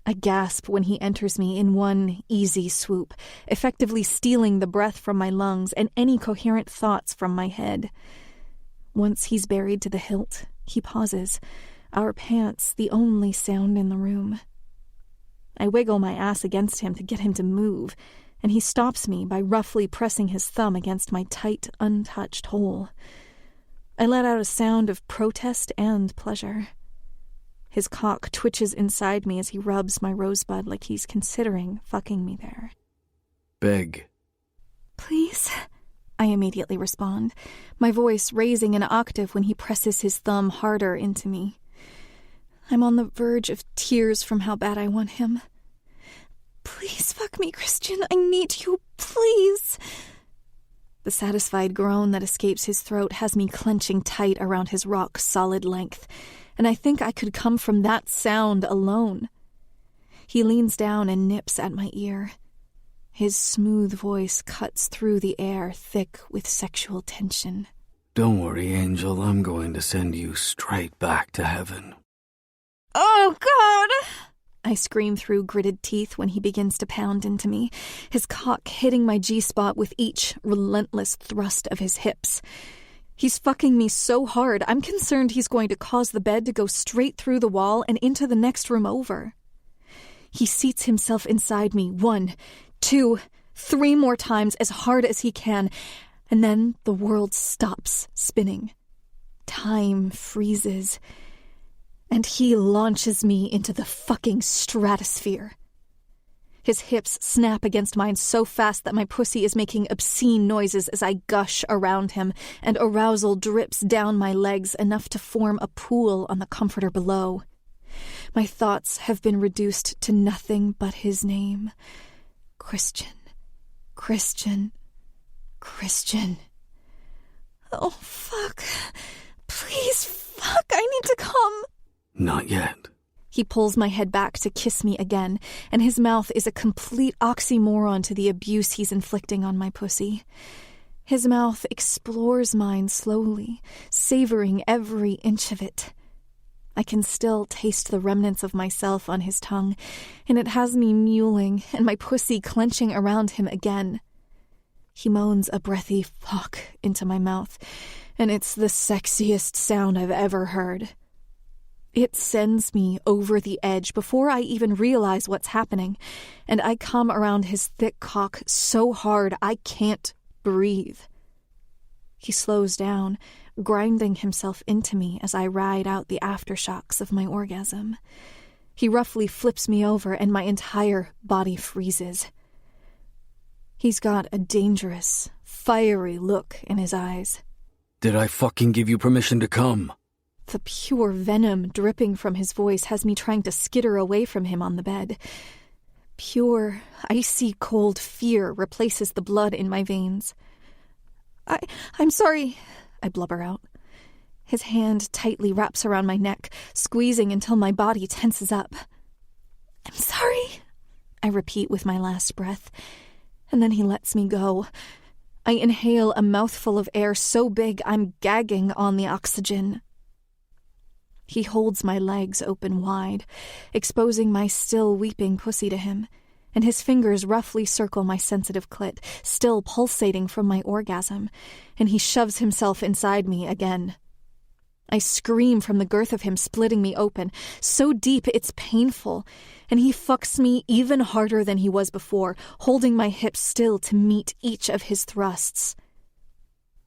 I gasp when he enters me in one easy swoop, effectively stealing the breath from my lungs and any coherent thoughts from my head. Once he's buried to the hilt, he pauses, our pants the only sound in the room. I wiggle my ass against him to get him to move, and he stops me by roughly pressing his thumb against my tight, untouched hole. I let out a sound of protest and pleasure. His cock twitches inside me as he rubs my rosebud like he's considering fucking me there. Beg. Please? I immediately respond, my voice raising an octave when he presses his thumb harder into me. I'm on the verge of tears from how bad I want him. Please fuck me, Christian. I need you. Please. The satisfied groan that escapes his throat has me clenching tight around his rock-solid length, and I think I could come from that sound alone. He leans down and nips at my ear. His smooth voice cuts through the air thick with sexual tension. Don't worry, Angel. I'm going to send you straight back to heaven. Oh, God! I scream through gritted teeth when he begins to pound into me, his cock hitting my G-spot with each relentless thrust of his hips. He's fucking me so hard, I'm concerned he's going to cause the bed to go straight through the wall and into the next room over. He seats himself inside me 1, 2, 3 more times as hard as he can, and then the world stops spinning. Time freezes, and he launches me into the fucking stratosphere. His hips snap against mine so fast that my pussy is making obscene noises as I gush around him, and arousal drips down my legs enough to form a pool on the comforter below. My thoughts have been reduced to nothing but his name. Christian. Christian. Christian. Oh, fuck. Please, fuck, I need to come. Not yet. He pulls my head back to kiss me again, and his mouth is a complete oxymoron to the abuse he's inflicting on my pussy. His mouth explores mine slowly, savoring every inch of it. I can still taste the remnants of myself on his tongue, and it has me mewling and my pussy clenching around him again. He moans a breathy fuck into my mouth, and it's the sexiest sound I've ever heard. It sends me over the edge before I even realize what's happening, and I come around his thick cock so hard I can't breathe. He slows down, grinding himself into me as I ride out the aftershocks of my orgasm. He roughly flips me over and my entire body freezes. He's got a dangerous, fiery look in his eyes. Did I fucking give you permission to come? The pure venom dripping from his voice has me trying to skitter away from him on the bed. Pure, icy cold fear replaces the blood in my veins. I'm sorry, I blubber out. His hand tightly wraps around my neck, squeezing until my body tenses up. I'm sorry, I repeat with my last breath, and then he lets me go. I inhale a mouthful of air so big I'm gagging on the oxygen. He holds my legs open wide, exposing my still weeping pussy to him, and his fingers roughly circle my sensitive clit, still pulsating from my orgasm, and he shoves himself inside me again. I scream from the girth of him splitting me open, so deep it's painful, and he fucks me even harder than he was before, holding my hips still to meet each of his thrusts.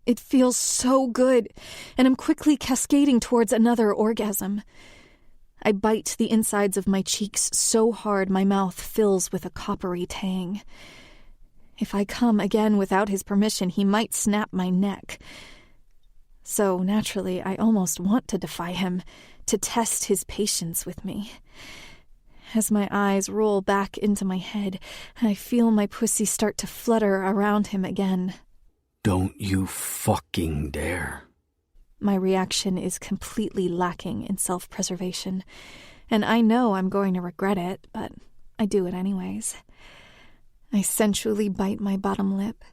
It feels so good, and I'm quickly cascading towards another orgasm. I bite the insides of my cheeks so hard my mouth fills with a coppery tang. If I come again without his permission, he might snap my neck. So, naturally, I almost want to defy him, to test his patience with me. As my eyes roll back into my head, I feel my pussy start to flutter around him again. Don't you fucking dare. My reaction is completely lacking in self-preservation, and I know I'm going to regret it, but I do it anyways. I sensually bite my bottom lip,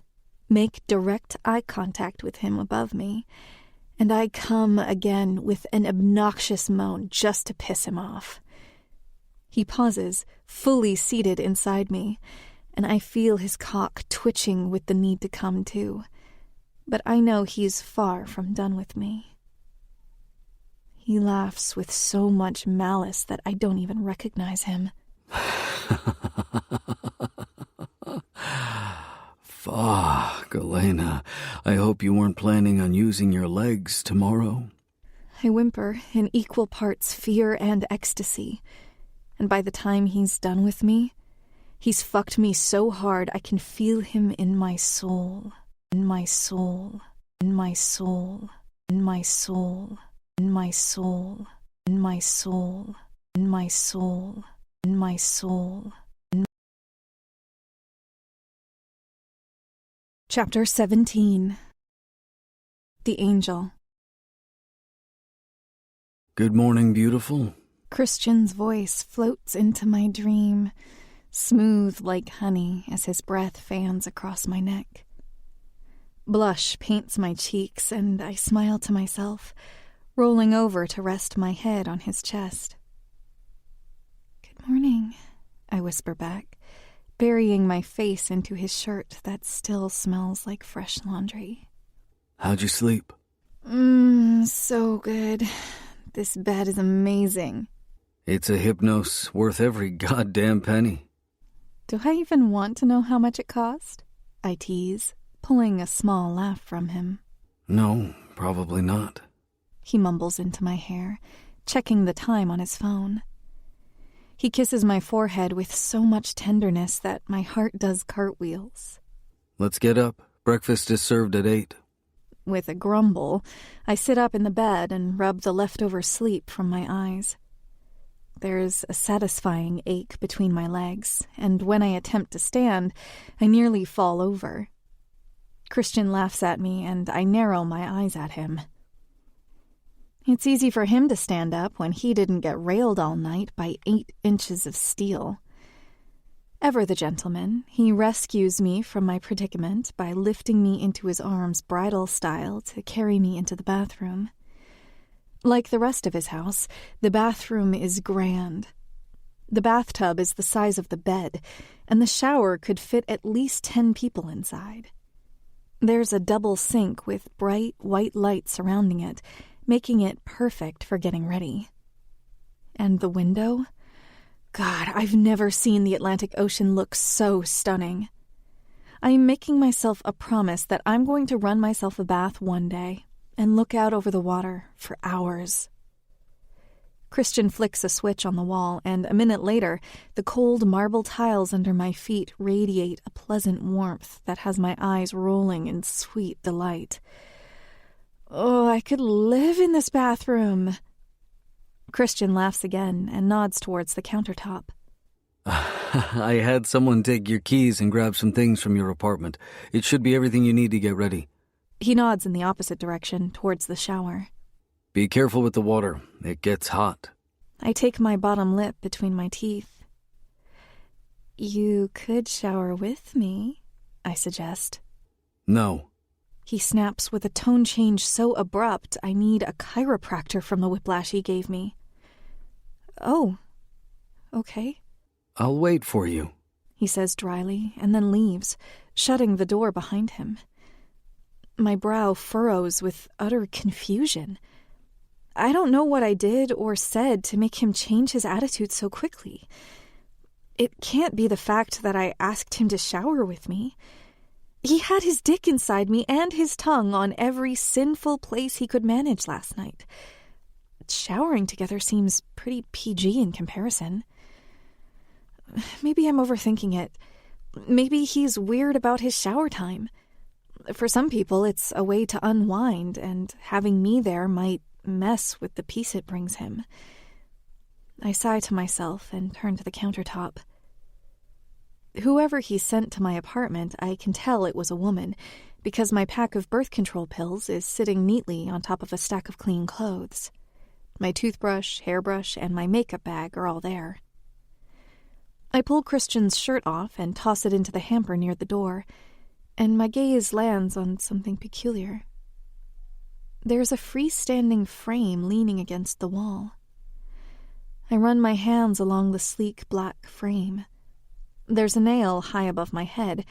make direct eye contact with him above me, and I come again with an obnoxious moan just to piss him off. He pauses, fully seated inside me, and I feel his cock twitching with the need to come too. But I know he's far from done with me. He laughs with so much malice that I don't even recognize him. Fuck, Elena. I hope you weren't planning on using your legs tomorrow. I whimper in equal parts fear and ecstasy, and by the time he's done with me, he's fucked me so hard I can feel him in my soul. In my soul, in my soul, in my soul, in my soul, in my soul, in my soul, in my soul. Chapter 17. The Angel. Good morning, beautiful. Christian's voice floats into my dream, smooth like honey as his breath fans across my neck. Blush paints my cheeks, and I smile to myself, rolling over to rest my head on his chest. Good morning, I whisper back, burying my face into his shirt that still smells like fresh laundry. How'd you sleep? So good. This bed is amazing. It's a hypnos worth every goddamn penny. Do I even want to know how much it cost? I tease, pulling a small laugh from him. No, probably not. He mumbles into my hair, checking the time on his phone. He kisses my forehead with so much tenderness that my heart does cartwheels. Let's get up. Breakfast is served at 8. With a grumble, I sit up in the bed and rub the leftover sleep from my eyes. There's a satisfying ache between my legs, and when I attempt to stand, I nearly fall over. Christian laughs at me, and I narrow my eyes at him. It's easy for him to stand up when he didn't get railed all night by 8 inches of steel. Ever the gentleman, he rescues me from my predicament by lifting me into his arms bridal style to carry me into the bathroom. Like the rest of his house, the bathroom is grand. The bathtub is the size of the bed, and the shower could fit at least 10 people inside. There's a double sink with bright white light surrounding it, making it perfect for getting ready. And the window? God, I've never seen the Atlantic Ocean look so stunning. I am making myself a promise that I'm going to run myself a bath one day and look out over the water for hours. Christian flicks a switch on the wall, and a minute later, the cold marble tiles under my feet radiate a pleasant warmth that has my eyes rolling in sweet delight. Oh, I could live in this bathroom. Christian laughs again and nods towards the countertop. I had someone take your keys and grab some things from your apartment. It should be everything you need to get ready. He nods in the opposite direction, towards the shower. Be careful with the water. It gets hot. I take my bottom lip between my teeth. You could shower with me, I suggest. No. He snaps with a tone change so abrupt I need a chiropractor from the whiplash he gave me. Oh, okay. I'll wait for you, he says dryly, and then leaves, shutting the door behind him. My brow furrows with utter confusion. I don't know what I did or said to make him change his attitude so quickly. It can't be the fact that I asked him to shower with me. He had his dick inside me and his tongue on every sinful place he could manage last night. Showering together seems pretty PG in comparison. Maybe I'm overthinking it. Maybe he's weird about his shower time. For some people, it's a way to unwind, and having me there might mess with the peace it brings him. I sigh to myself and turn to the countertop. Whoever he sent to my apartment, I can tell it was a woman, because my pack of birth control pills is sitting neatly on top of a stack of clean clothes. My toothbrush, hairbrush, and my makeup bag are all there. I pull Christian's shirt off and toss it into the hamper near the door, and my gaze lands on something peculiar. There's a freestanding frame leaning against the wall. I run my hands along the sleek black frame. There's a nail high above my head.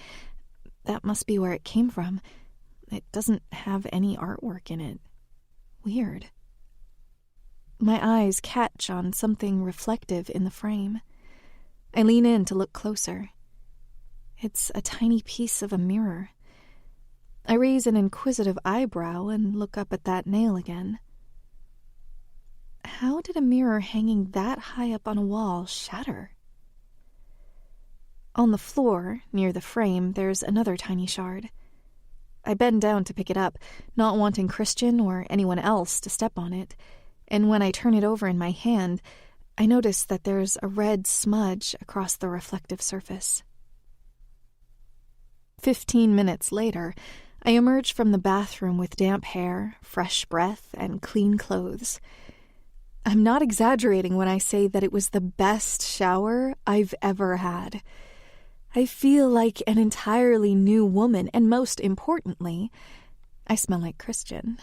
That must be where it came from. It doesn't have any artwork in it. Weird. My eyes catch on something reflective in the frame. I lean in to look closer. It's a tiny piece of a mirror. I raise an inquisitive eyebrow and look up at that nail again. How did a mirror hanging that high up on a wall shatter? On the floor, near the frame, there's another tiny shard. I bend down to pick it up, not wanting Christian or anyone else to step on it, and when I turn it over in my hand, I notice that there's a red smudge across the reflective surface. 15 minutes later, I emerge from the bathroom with damp hair, fresh breath, and clean clothes. I'm not exaggerating when I say that it was the best shower I've ever had. I feel like an entirely new woman, and most importantly, I smell like Christian.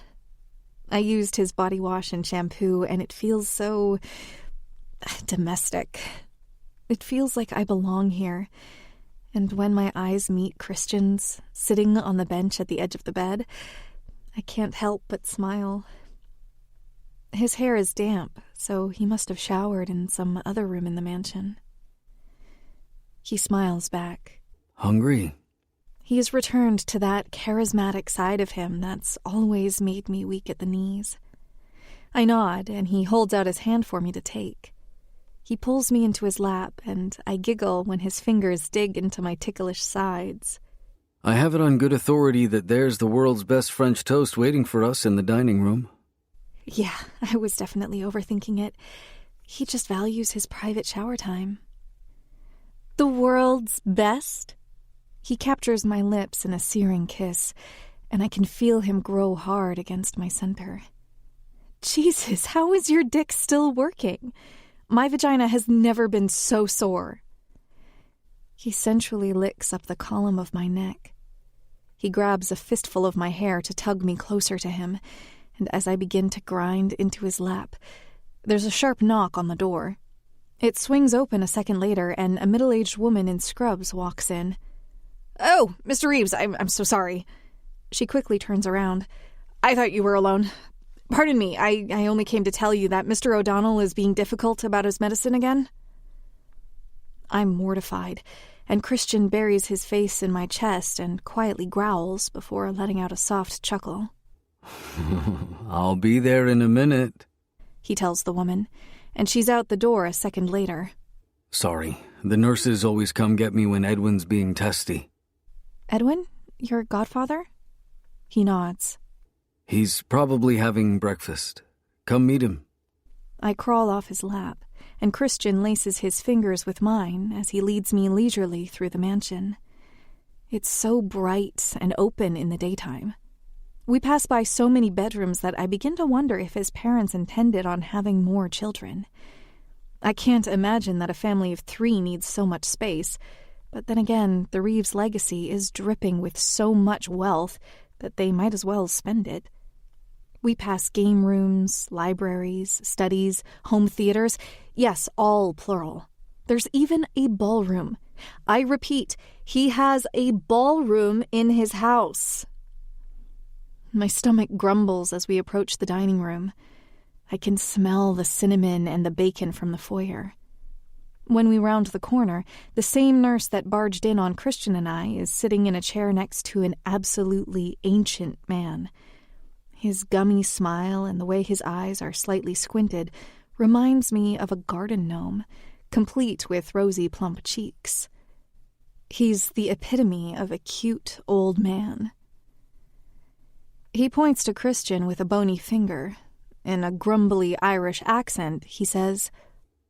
I used his body wash and shampoo, and it feels so domestic. It feels like I belong here. And when my eyes meet Christian's, sitting on the bench at the edge of the bed, I can't help but smile. His hair is damp, so he must have showered in some other room in the mansion. He smiles back. Hungry? He has returned to that charismatic side of him that's always made me weak at the knees. I nod, and he holds out his hand for me to take. He pulls me into his lap, and I giggle when his fingers dig into my ticklish sides. I have it on good authority that there's the world's best French toast waiting for us in the dining room. Yeah, I was definitely overthinking it. He just values his private shower time. The world's best? He captures my lips in a searing kiss, and I can feel him grow hard against my center. Jesus, how is your dick still working? My vagina has never been so sore. He sensually licks up the column of my neck. He grabs a fistful of my hair to tug me closer to him, and as I begin to grind into his lap, there's a sharp knock on the door. It swings open a second later, and a middle-aged woman in scrubs walks in. "Oh, Mr. Reeves, I'm so sorry." She quickly turns around. "I thought you were alone. Pardon me, I only came to tell you that Mr. O'Donnell is being difficult about his medicine again." I'm mortified, and Christian buries his face in my chest and quietly growls before letting out a soft chuckle. I'll be there in a minute, he tells the woman, and she's out the door a second later. Sorry, the nurses always come get me when Edwin's being testy. Edwin? Your godfather? He nods. He's probably having breakfast. Come meet him. I crawl off his lap, and Christian laces his fingers with mine as he leads me leisurely through the mansion. It's so bright and open in the daytime. We pass by so many bedrooms that I begin to wonder if his parents intended on having more children. I can't imagine that a family of 3 needs so much space, but then again, the Reeves legacy is dripping with so much wealth that they might as well spend it. We pass game rooms, libraries, studies, home theaters. Yes, all plural. There's even a ballroom. I repeat, he has a ballroom in his house. My stomach grumbles as we approach the dining room. I can smell the cinnamon and the bacon from the foyer. When we round the corner, the same nurse that barged in on Christian and I is sitting in a chair next to an absolutely ancient man. His gummy smile and the way his eyes are slightly squinted reminds me of a garden gnome, complete with rosy plump cheeks. He's the epitome of a cute old man. He points to Christian with a bony finger. In a grumbly Irish accent, he says,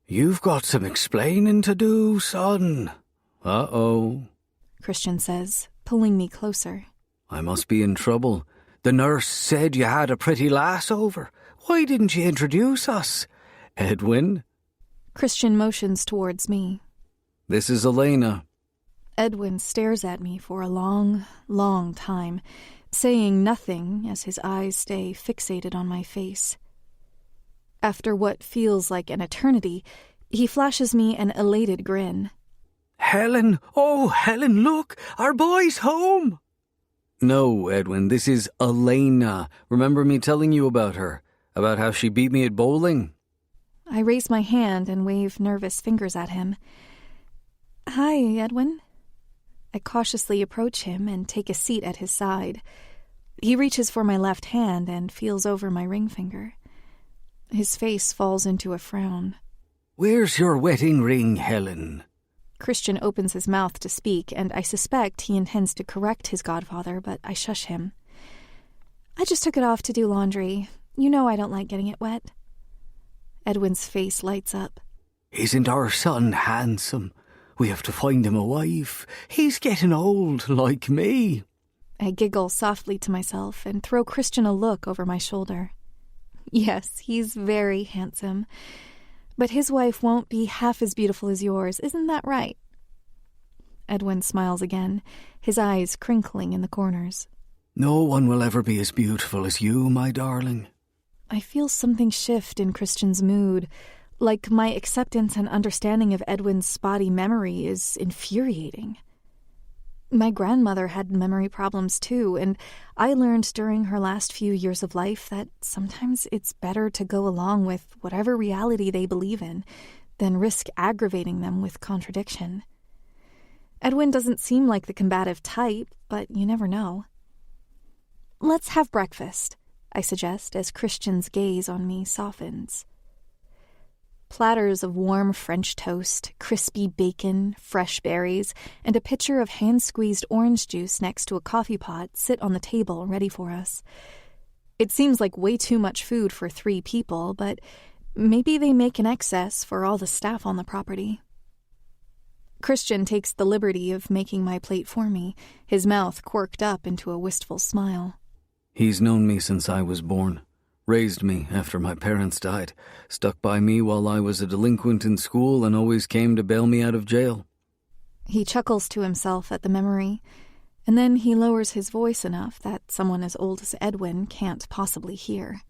"You've got some explaining to do, son." Uh-oh, Christian says, pulling me closer. I must be in trouble. The nurse said you had a pretty lass over. Why didn't you introduce us? Edwin? Christian motions towards me. This is Elena. Edwin stares at me for a long, long time, saying nothing as his eyes stay fixated on my face. After what feels like an eternity, he flashes me an elated grin. Helen! Oh, Helen, look! Our boy's home! No, Edwin, this is Elena. Remember me telling you about her? About how she beat me at bowling? I raise my hand and wave nervous fingers at him. Hi, Edwin. I cautiously approach him and take a seat at his side. He reaches for my left hand and feels over my ring finger. His face falls into a frown. Where's your wedding ring, Helen? Christian opens his mouth to speak, and I suspect he intends to correct his godfather, but I shush him. I just took it off to do laundry. You know I don't like getting it wet. Edwin's face lights up. Isn't our son handsome? We have to find him a wife. He's getting old, like me. I giggle softly to myself and throw Christian a look over my shoulder. Yes, he's very handsome. But his wife won't be half as beautiful as yours, isn't that right? Edwin smiles again, his eyes crinkling in the corners. No one will ever be as beautiful as you, my darling. I feel something shift in Christian's mood, like my acceptance and understanding of Edwin's spotty memory is infuriating. My grandmother had memory problems too, and I learned during her last few years of life that sometimes it's better to go along with whatever reality they believe in than risk aggravating them with contradiction. Edwin doesn't seem like the combative type, but you never know. "Let's have breakfast," I suggest as Christian's gaze on me softens. Platters of warm French toast, crispy bacon, fresh berries, and a pitcher of hand-squeezed orange juice next to a coffee pot sit on the table ready for us. It seems like way too much food for 3 people, but maybe they make an excess for all the staff on the property. Christian takes the liberty of making my plate for me, his mouth quirked up into a wistful smile. He's known me since I was born. Raised me after my parents died, stuck by me while I was a delinquent in school, and always came to bail me out of jail. He chuckles to himself at the memory, and then he lowers his voice enough that someone as old as Edwin can't possibly hear.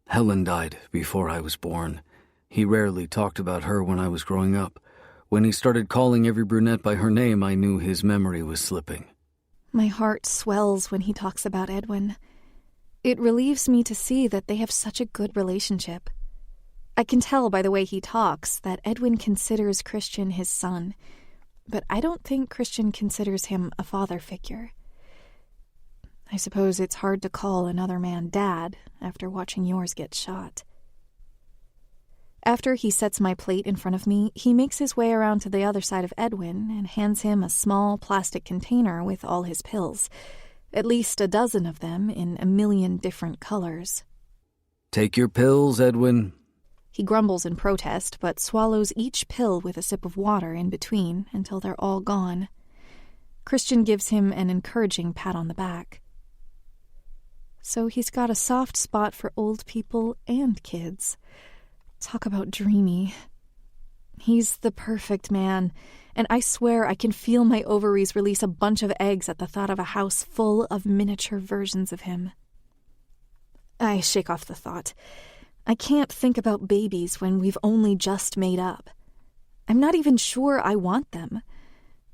Helen died before I was born. He rarely talked about her when I was growing up. When he started calling every brunette by her name, I knew his memory was slipping. My heart swells when he talks about Edwin. It relieves me to see that they have such a good relationship. I can tell by the way he talks that Edwin considers Christian his son, but I don't think Christian considers him a father figure. I suppose it's hard to call another man dad after watching yours get shot. After he sets my plate in front of me, he makes his way around to the other side of Edwin and hands him a small plastic container with all his pills. At least a dozen of them in a million different colors. "Take your pills, Edwin." He grumbles in protest, but swallows each pill with a sip of water in between until they're all gone. Christian gives him an encouraging pat on the back. So he's got a soft spot for old people and kids. Talk about dreamy. He's the perfect man, and I swear I can feel my ovaries release a bunch of eggs at the thought of a house full of miniature versions of him. I shake off the thought. I can't think about babies when we've only just made up. I'm not even sure I want them.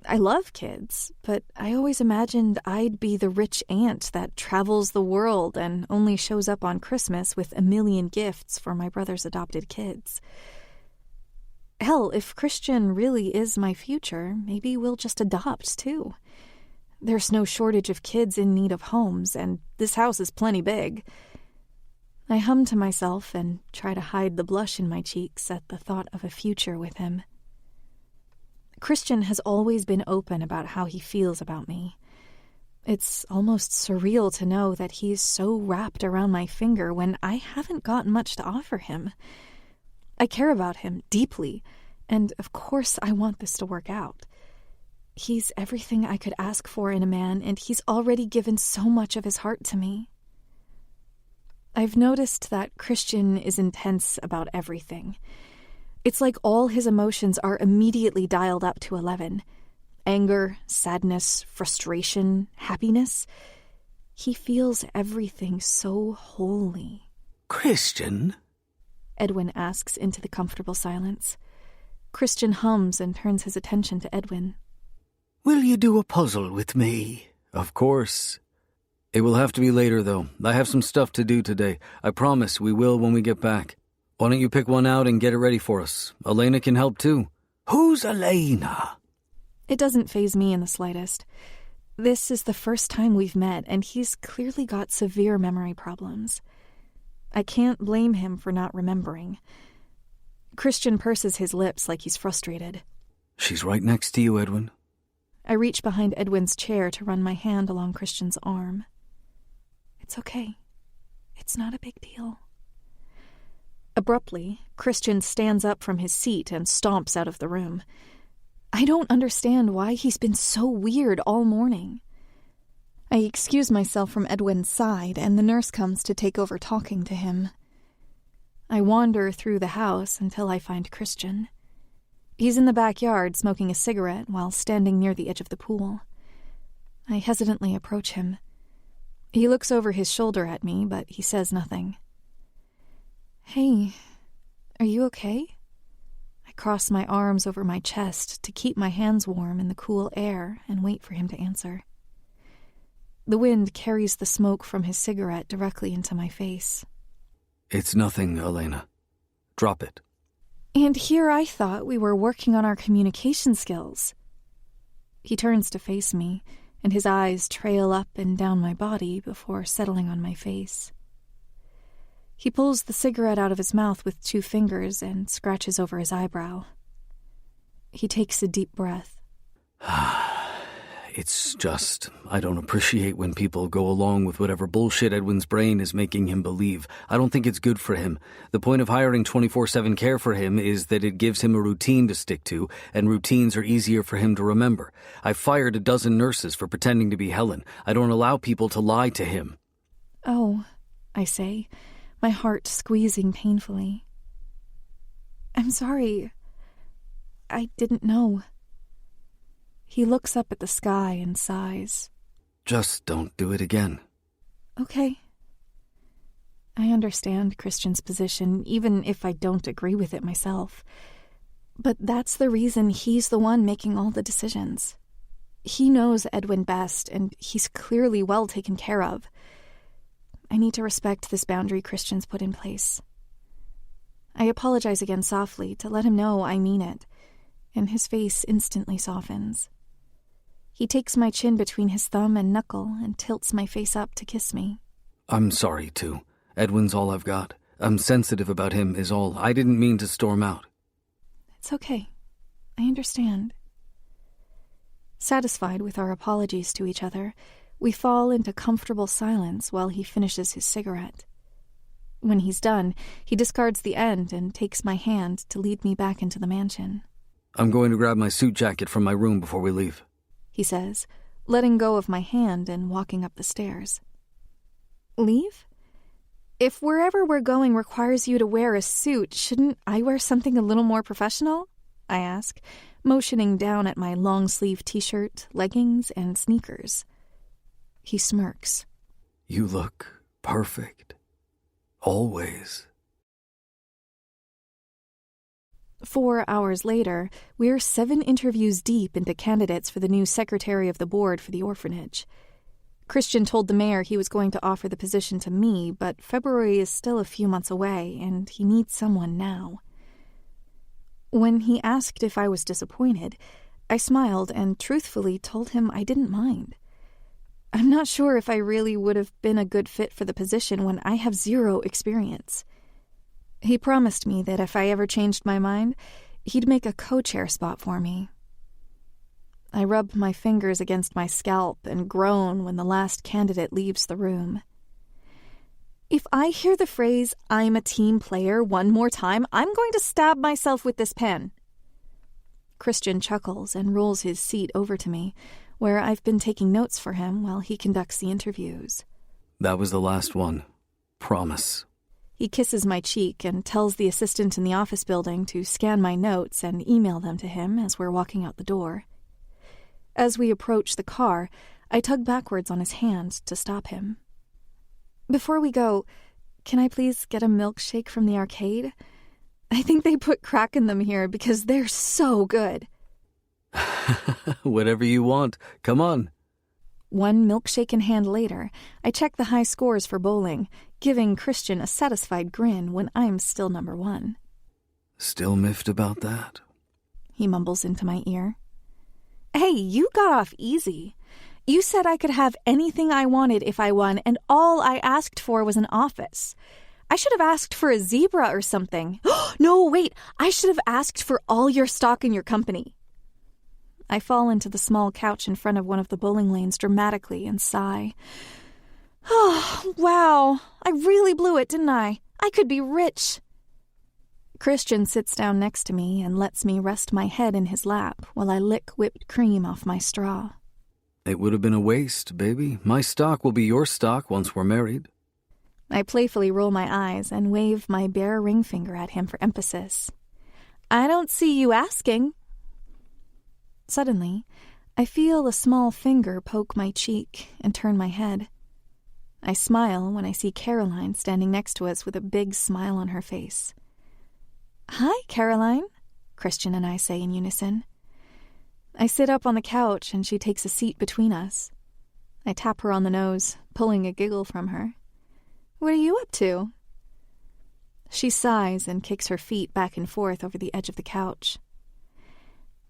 I love kids, but I always imagined I'd be the rich aunt that travels the world and only shows up on Christmas with a million gifts for my brother's adopted kids. Hell, if Christian really is my future, maybe we'll just adopt, too. There's no shortage of kids in need of homes, and this house is plenty big. I hum to myself and try to hide the blush in my cheeks at the thought of a future with him. Christian has always been open about how he feels about me. It's almost surreal to know that he's so wrapped around my finger when I haven't got much to offer him. I care about him deeply, and of course I want this to work out. He's everything I could ask for in a man, and he's already given so much of his heart to me. I've noticed that Christian is intense about everything. It's like all his emotions are immediately dialed up to 11. Anger, sadness, frustration, happiness. He feels everything so wholly. "Christian?" Edwin asks into the comfortable silence. Christian hums and turns his attention to Edwin. "Will you do a puzzle with me?" Of course. It will have to be later, though. I have some stuff to do today. I promise we will when we get back. Why don't you pick one out and get it ready for us? Elena can help, too. "Who's Elena?" It doesn't faze me in the slightest. This is the first time we've met, and he's clearly got severe memory problems. I can't blame him for not remembering. Christian purses his lips like he's frustrated. She's right next to you, Edwin. I reach behind Edwin's chair to run my hand along Christian's arm. It's okay. It's not a big deal. Abruptly, Christian stands up from his seat and stomps out of the room. I don't understand why he's been so weird all morning. I excuse myself from Edwin's side, and the nurse comes to take over talking to him. I wander through the house until I find Christian. He's in the backyard smoking a cigarette while standing near the edge of the pool. I hesitantly approach him. He looks over his shoulder at me, but he says nothing. Hey, are you okay? I cross my arms over my chest to keep my hands warm in the cool air and wait for him to answer. The wind carries the smoke from his cigarette directly into my face. It's nothing, Elena. Drop it. And here I thought we were working on our communication skills. He turns to face me, and his eyes trail up and down my body before settling on my face. He pulls the cigarette out of his mouth with 2 fingers and scratches over his eyebrow. He takes a deep breath. It's just, I don't appreciate when people go along with whatever bullshit Edwin's brain is making him believe. I don't think it's good for him. The point of hiring 24/7 care for him is that it gives him a routine to stick to, and routines are easier for him to remember. I fired a dozen nurses for pretending to be Helen. I don't allow people to lie to him. Oh, I say, my heart squeezing painfully. I'm sorry. I didn't know. He looks up at the sky and sighs. Just don't do it again. Okay. I understand Christian's position, even if I don't agree with it myself. But that's the reason he's the one making all the decisions. He knows Edwin best, and he's clearly well taken care of. I need to respect this boundary Christian's put in place. I apologize again softly to let him know I mean it, and his face instantly softens. He takes my chin between his thumb and knuckle and tilts my face up to kiss me. I'm sorry, too. Edwin's all I've got. I'm sensitive about him is all. I didn't mean to storm out. It's okay. I understand. Satisfied with our apologies to each other, we fall into comfortable silence while he finishes his cigarette. When he's done, he discards the end and takes my hand to lead me back into the mansion. I'm going to grab my suit jacket from my room before we leave, he says, letting go of my hand and walking up the stairs. Leave? If wherever we're going requires you to wear a suit, shouldn't I wear something a little more professional? I ask, motioning down at my long-sleeve t-shirt, leggings, and sneakers. He smirks. You look perfect. Always. 4 hours later, we're 7 interviews deep into candidates for the new secretary of the board for the orphanage. Christian told the mayor he was going to offer the position to me, but February is still a few months away, and he needs someone now. When he asked if I was disappointed, I smiled and truthfully told him I didn't mind. I'm not sure if I really would have been a good fit for the position when I have 0 experience. He promised me that if I ever changed my mind, he'd make a co-chair spot for me. I rub my fingers against my scalp and groan when the last candidate leaves the room. If I hear the phrase, "I'm a team player," one more time, I'm going to stab myself with this pen. Christian chuckles and rolls his seat over to me, where I've been taking notes for him while he conducts the interviews. That was the last one. Promise. He kisses my cheek and tells the assistant in the office building to scan my notes and email them to him as we're walking out the door. As we approach the car, I tug backwards on his hand to stop him. Before we go, can I please get a milkshake from the arcade? I think they put crack in them here because they're so good. Whatever you want. Come on. 1 milkshake in hand later, I check the high scores for bowling, giving Christian a satisfied grin when I'm still number 1. Still miffed about that? He mumbles into my ear. Hey, you got off easy. You said I could have anything I wanted if I won, and all I asked for was an office. I should have asked for a zebra or something. No, wait, I should have asked for all your stock in your company. I fall into the small couch in front of one of the bowling lanes dramatically and sigh. Oh, wow, I really blew it, didn't I? I could be rich. Christian sits down next to me and lets me rest my head in his lap while I lick whipped cream off my straw. It would have been a waste, baby. My stock will be your stock once we're married. I playfully roll my eyes and wave my bare ring finger at him for emphasis. I don't see you asking. Suddenly, I feel a small finger poke my cheek and turn my head. I smile when I see Caroline standing next to us with a big smile on her face. Hi, Caroline, Christian and I say in unison. I sit up on the couch and she takes a seat between us. I tap her on the nose, pulling a giggle from her. What are you up to? She sighs and kicks her feet back and forth over the edge of the couch.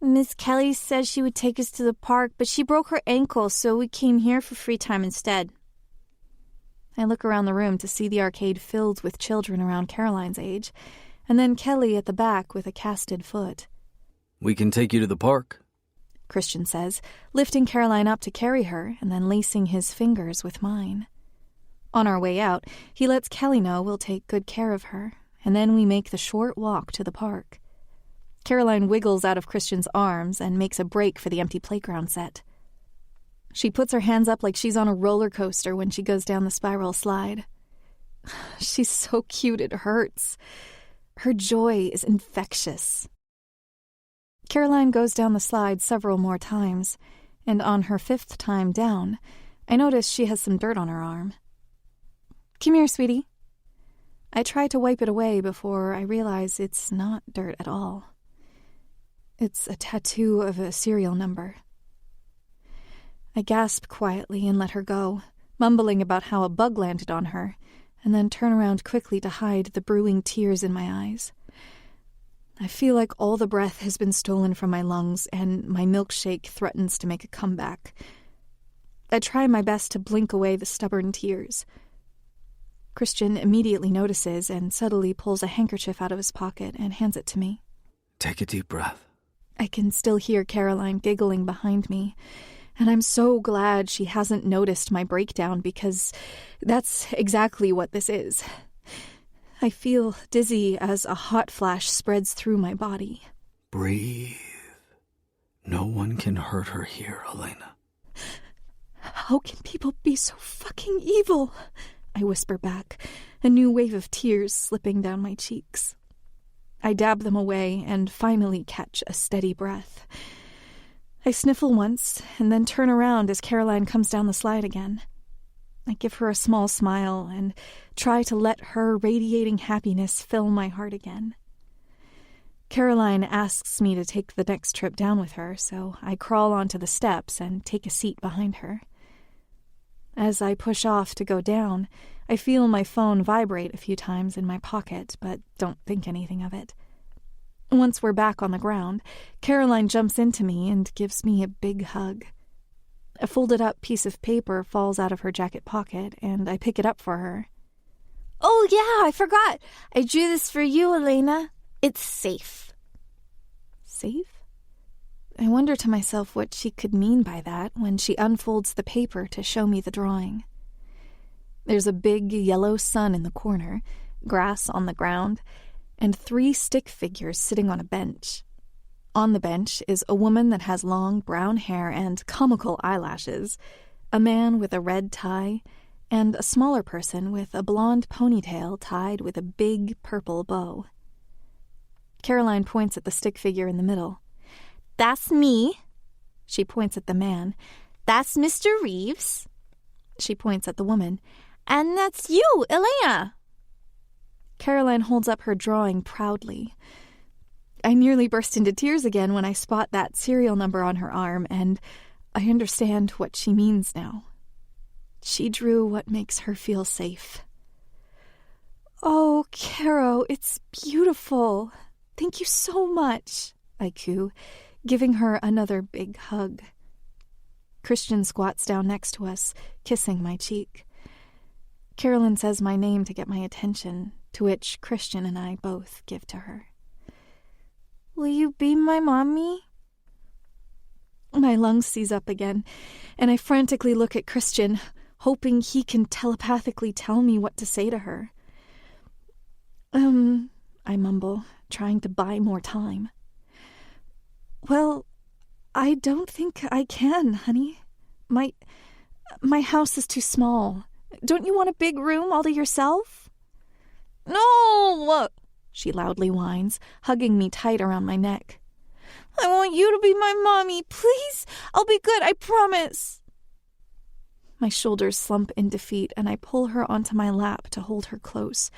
Miss Kelly said she would take us to the park, but she broke her ankle, so we came here for free time instead. I look around the room to see the arcade filled with children around Caroline's age, and then Kelly at the back with a casted foot. We can take you to the park, Christian says, lifting Caroline up to carry her and then lacing his fingers with mine. On our way out, he lets Kelly know we'll take good care of her, and then we make the short walk to the park. Caroline wiggles out of Christian's arms and makes a break for the empty playground set. She puts her hands up like she's on a roller coaster when she goes down the spiral slide. She's so cute it hurts. Her joy is infectious. Caroline goes down the slide several more times, and on her 5th time down, I notice she has some dirt on her arm. Come here, sweetie. I try to wipe it away before I realize it's not dirt at all. It's a tattoo of a serial number. I gasp quietly and let her go, mumbling about how a bug landed on her, and then turn around quickly to hide the brewing tears in my eyes. I feel like all the breath has been stolen from my lungs, and my milkshake threatens to make a comeback. I try my best to blink away the stubborn tears. Christian immediately notices and subtly pulls a handkerchief out of his pocket and hands it to me. Take a deep breath. I can still hear Caroline giggling behind me, and I'm so glad she hasn't noticed my breakdown because that's exactly what this is. I feel dizzy as a hot flash spreads through my body. Breathe. No one can hurt her here, Elena. How can people be so fucking evil? I whisper back, a new wave of tears slipping down my cheeks. I dab them away and finally catch a steady breath. I sniffle once and then turn around as Caroline comes down the slide again. I give her a small smile and try to let her radiating happiness fill my heart again. Caroline asks me to take the next trip down with her, so I crawl onto the steps and take a seat behind her. As I push off to go down, I feel my phone vibrate a few times in my pocket, but don't think anything of it. Once we're back on the ground, Caroline jumps into me and gives me a big hug. A folded-up piece of paper falls out of her jacket pocket, and I pick it up for her. Oh, yeah, I forgot. I drew this for you, Elena. It's safe. Safe? I wonder to myself what she could mean by that when she unfolds the paper to show me the drawing. There's a big yellow sun in the corner, grass on the ground, and 3 stick figures sitting on a bench. On the bench is a woman that has long brown hair and comical eyelashes, a man with a red tie, and a smaller person with a blonde ponytail tied with a big purple bow. Caroline points at the stick figure in the middle. That's me. She points at the man. That's Mr. Reeves. She points at the woman. And that's you, Elena. Caroline holds up her drawing proudly. I nearly burst into tears again when I spot that serial number on her arm, and I understand what she means now. She drew what makes her feel safe. Oh, Caro, it's beautiful. Thank you so much, I coo, giving her another big hug. Christian squats down next to us, kissing my cheek. Carolyn says my name to get my attention, to which Christian and I both give to her. Will you be my mommy? My lungs seize up again, and I frantically look at Christian, hoping he can telepathically tell me what to say to her. I mumble, trying to buy more time. Well, I don't think I can, honey. My house is too small. Don't you want a big room all to yourself? No! She loudly whines, hugging me tight around my neck. I want you to be my mommy, please. I'll be good, I promise. My shoulders slump in defeat, and I pull her onto my lap to hold her close.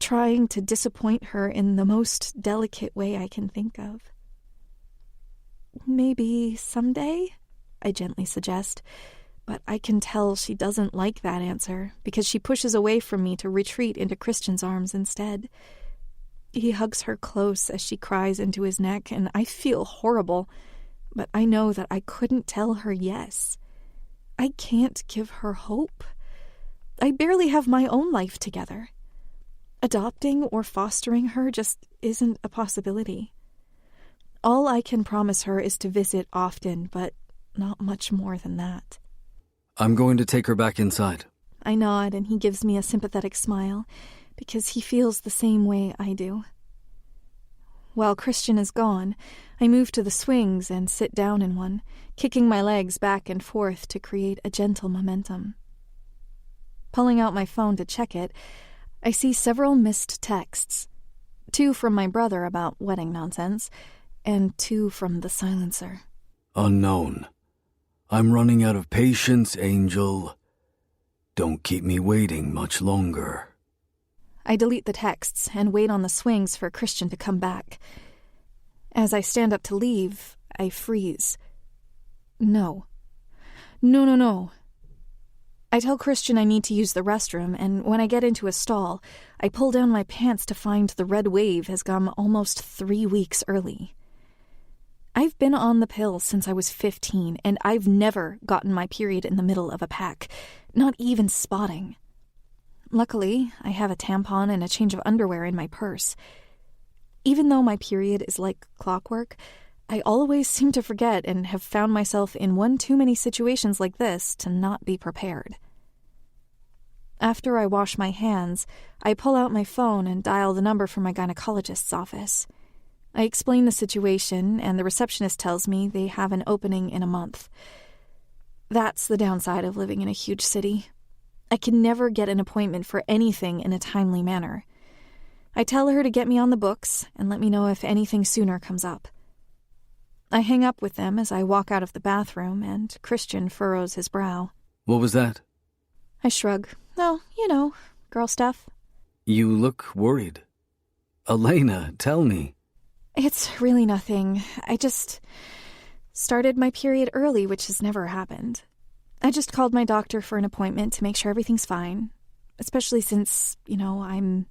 trying to disappoint her in the most delicate way I can think of. Maybe someday, I gently suggest, but I can tell she doesn't like that answer because she pushes away from me to retreat into Christian's arms instead. He hugs her close as she cries into his neck, and I feel horrible, but I know that I couldn't tell her yes. I can't give her hope. I barely have my own life together. Adopting or fostering her just isn't a possibility. All I can promise her is to visit often, but not much more than that. I'm going to take her back inside. I nod, and he gives me a sympathetic smile, because he feels the same way I do. While Christian is gone, I move to the swings and sit down in one, kicking my legs back and forth to create a gentle momentum. Pulling out my phone to check it, I see several missed texts. 2 from my brother about wedding nonsense, and 2 from the silencer. Unknown. I'm running out of patience, Angel. Don't keep me waiting much longer. I delete the texts and wait on the swings for Christian to come back. As I stand up to leave, I freeze. No. No. I tell Christian I need to use the restroom, and when I get into a stall, I pull down my pants to find the red wave has come almost 3 weeks early. I've been on the pill since I was 15, and I've never gotten my period in the middle of a pack, not even spotting. Luckily, I have a tampon and a change of underwear in my purse. Even though my period is like clockwork, I always seem to forget and have found myself in one too many situations like this to not be prepared. After I wash my hands, I pull out my phone and dial the number for my gynecologist's office. I explain the situation, and the receptionist tells me they have an opening in a month. That's the downside of living in a huge city. I can never get an appointment for anything in a timely manner. I tell her to get me on the books and let me know if anything sooner comes up. I hang up with them as I walk out of the bathroom, and Christian furrows his brow. What was that? I shrug. Oh, girl stuff. You look worried. Elena, tell me. It's really nothing. I just started my period early, which has never happened. I just called my doctor for an appointment to make sure everything's fine, especially since, I'm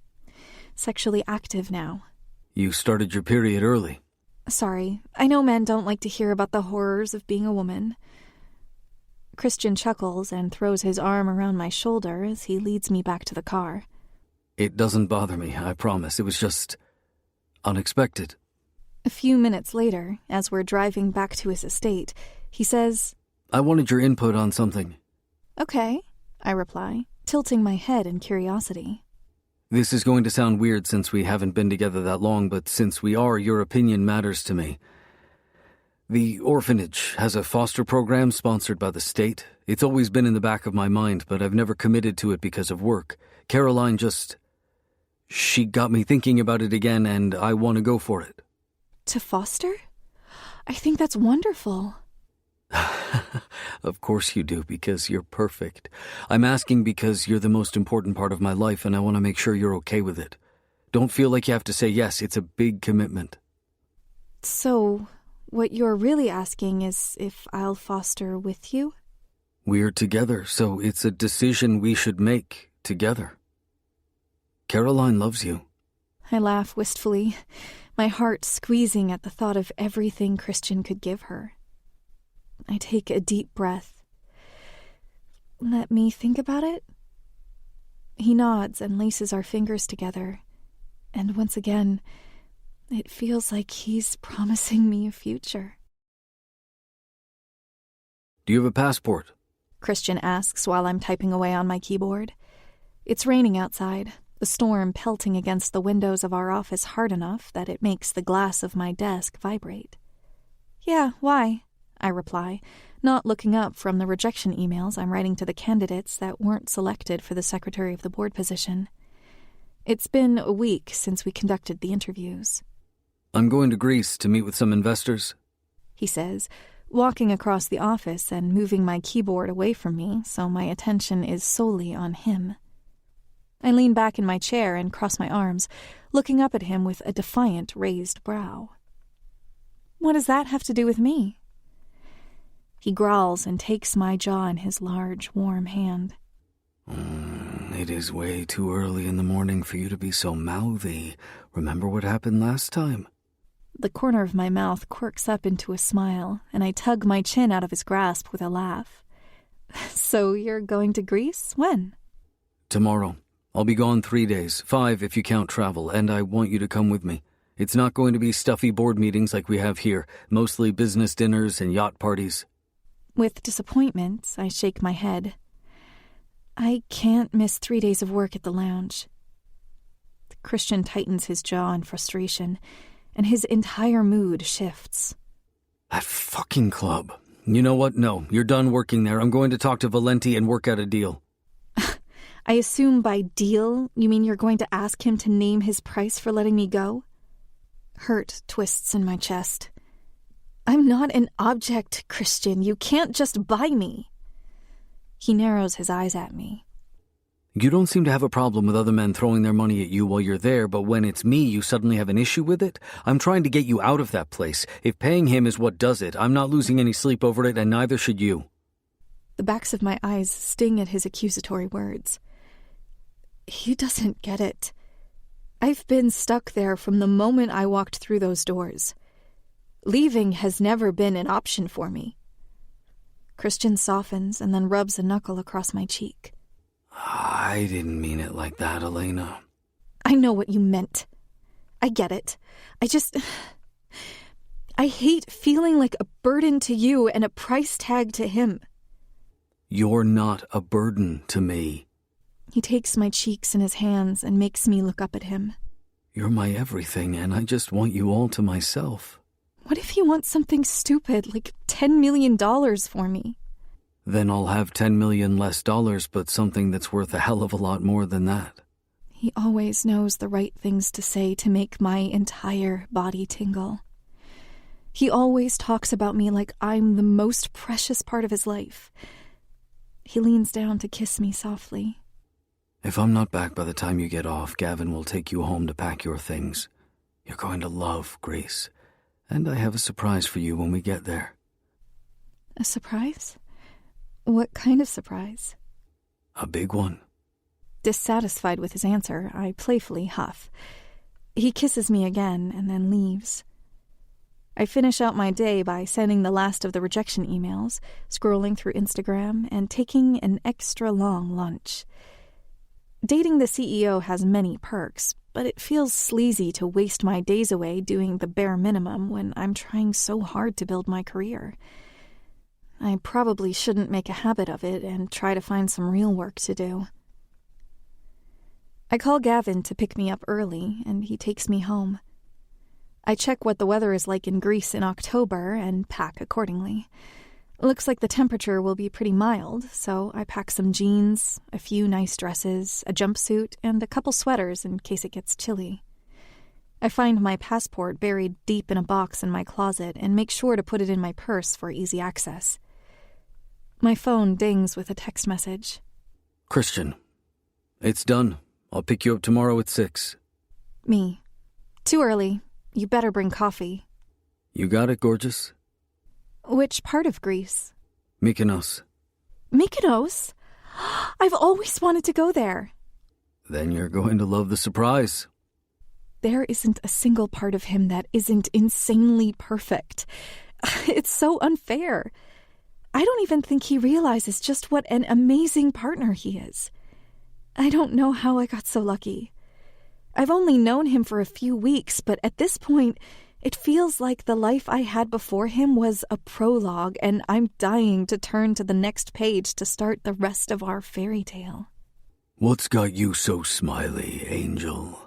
sexually active now. You started your period early. Sorry, I know men don't like to hear about the horrors of being a woman. Christian chuckles and throws his arm around my shoulder as he leads me back to the car. It doesn't bother me, I promise. It was just unexpected. A few minutes later, as we're driving back to his estate, he says, I wanted your input on something. Okay, I reply, tilting my head in curiosity. This is going to sound weird since we haven't been together that long, but since we are, your opinion matters to me. The orphanage has a foster program sponsored by the state. It's always been in the back of my mind, but I've never committed to it because of work. Caroline she got me thinking about it again, and I want to go for it. To foster? I think that's wonderful. Of course you do, because you're perfect. I'm asking because you're the most important part of my life, and I want to make sure you're okay with it. Don't feel like you have to say yes. It's a big commitment. So, what you're really asking is if I'll foster with you? We're together, so it's a decision we should make together. Caroline loves you. I laugh wistfully, my heart squeezing at the thought of everything Christian could give her. I take a deep breath. Let me think about it? He nods and laces our fingers together, and once again, it feels like he's promising me a future. Do you have a passport? Christian asks while I'm typing away on my keyboard. It's raining outside, the storm pelting against the windows of our office hard enough that it makes the glass of my desk vibrate. Yeah, why? I reply, not looking up from the rejection emails I'm writing to the candidates that weren't selected for the secretary of the board position. It's been a week since we conducted the interviews. I'm going to Greece to meet with some investors, he says, walking across the office and moving my keyboard away from me so my attention is solely on him. I lean back in my chair and cross my arms, looking up at him with a defiant raised brow. What does that have to do with me? He growls and takes my jaw in his large, warm hand. It is way too early in the morning for you to be so mouthy. Remember what happened last time? The corner of my mouth quirks up into a smile, and I tug my chin out of his grasp with a laugh. So you're going to Greece? When? Tomorrow. I'll be gone 3 days, 5 if you count travel, and I want you to come with me. It's not going to be stuffy board meetings like we have here, mostly business dinners and yacht parties. With disappointment, I shake my head. I can't miss 3 days of work at the lounge. Christian tightens his jaw in frustration, and his entire mood shifts. That fucking club. You know what? No, you're done working there. I'm going to talk to Valenti and work out a deal. I assume by deal, you mean you're going to ask him to name his price for letting me go? Hurt twists in my chest. I'm not an object, Christian. You can't just buy me. He narrows his eyes at me. You don't seem to have a problem with other men throwing their money at you while you're there, but when it's me, you suddenly have an issue with it? I'm trying to get you out of that place. If paying him is what does it, I'm not losing any sleep over it, and neither should you. The backs of my eyes sting at his accusatory words. He doesn't get it. I've been stuck there from the moment I walked through those doors. Leaving has never been an option for me. Christian softens and then rubs a knuckle across my cheek. I didn't mean it like that, Elena. I know what you meant. I get it. I hate feeling like a burden to you and a price tag to him. You're not a burden to me. He takes my cheeks in his hands and makes me look up at him. You're my everything, and I just want you all to myself. What if he wants something stupid, like $10 million for me? Then I'll have $10 million less dollars, but something that's worth a hell of a lot more than that. He always knows the right things to say to make my entire body tingle. He always talks about me like I'm the most precious part of his life. He leans down to kiss me softly. If I'm not back by the time you get off, Gavin will take you home to pack your things. You're going to love Greece. And I have a surprise for you when we get there. A surprise? What kind of surprise? A big one. Dissatisfied with his answer, I playfully huff. He kisses me again and then leaves. I finish out my day by sending the last of the rejection emails, scrolling through Instagram, and taking an extra long lunch. Dating the CEO has many perks, but it feels sleazy to waste my days away doing the bare minimum when I'm trying so hard to build my career. I probably shouldn't make a habit of it and try to find some real work to do. I call Gavin to pick me up early, and he takes me home. I check what the weather is like in Greece in October and pack accordingly. Looks like the temperature will be pretty mild, so I pack some jeans, a few nice dresses, a jumpsuit, and a couple sweaters in case it gets chilly. I find my passport buried deep in a box in my closet and make sure to put it in my purse for easy access. My phone dings with a text message. Christian, it's done. I'll pick you up tomorrow at 6. Me. Too early. You better bring coffee. You got it, gorgeous. Which part of Greece? Mykonos. Mykonos? I've always wanted to go there. Then you're going to love the surprise. There isn't a single part of him that isn't insanely perfect. It's so unfair. I don't even think he realizes just what an amazing partner he is. I don't know how I got so lucky. I've only known him for a few weeks, but at this point, it feels like the life I had before him was a prologue, and I'm dying to turn to the next page to start the rest of our fairy tale. What's got you so smiley, Angel?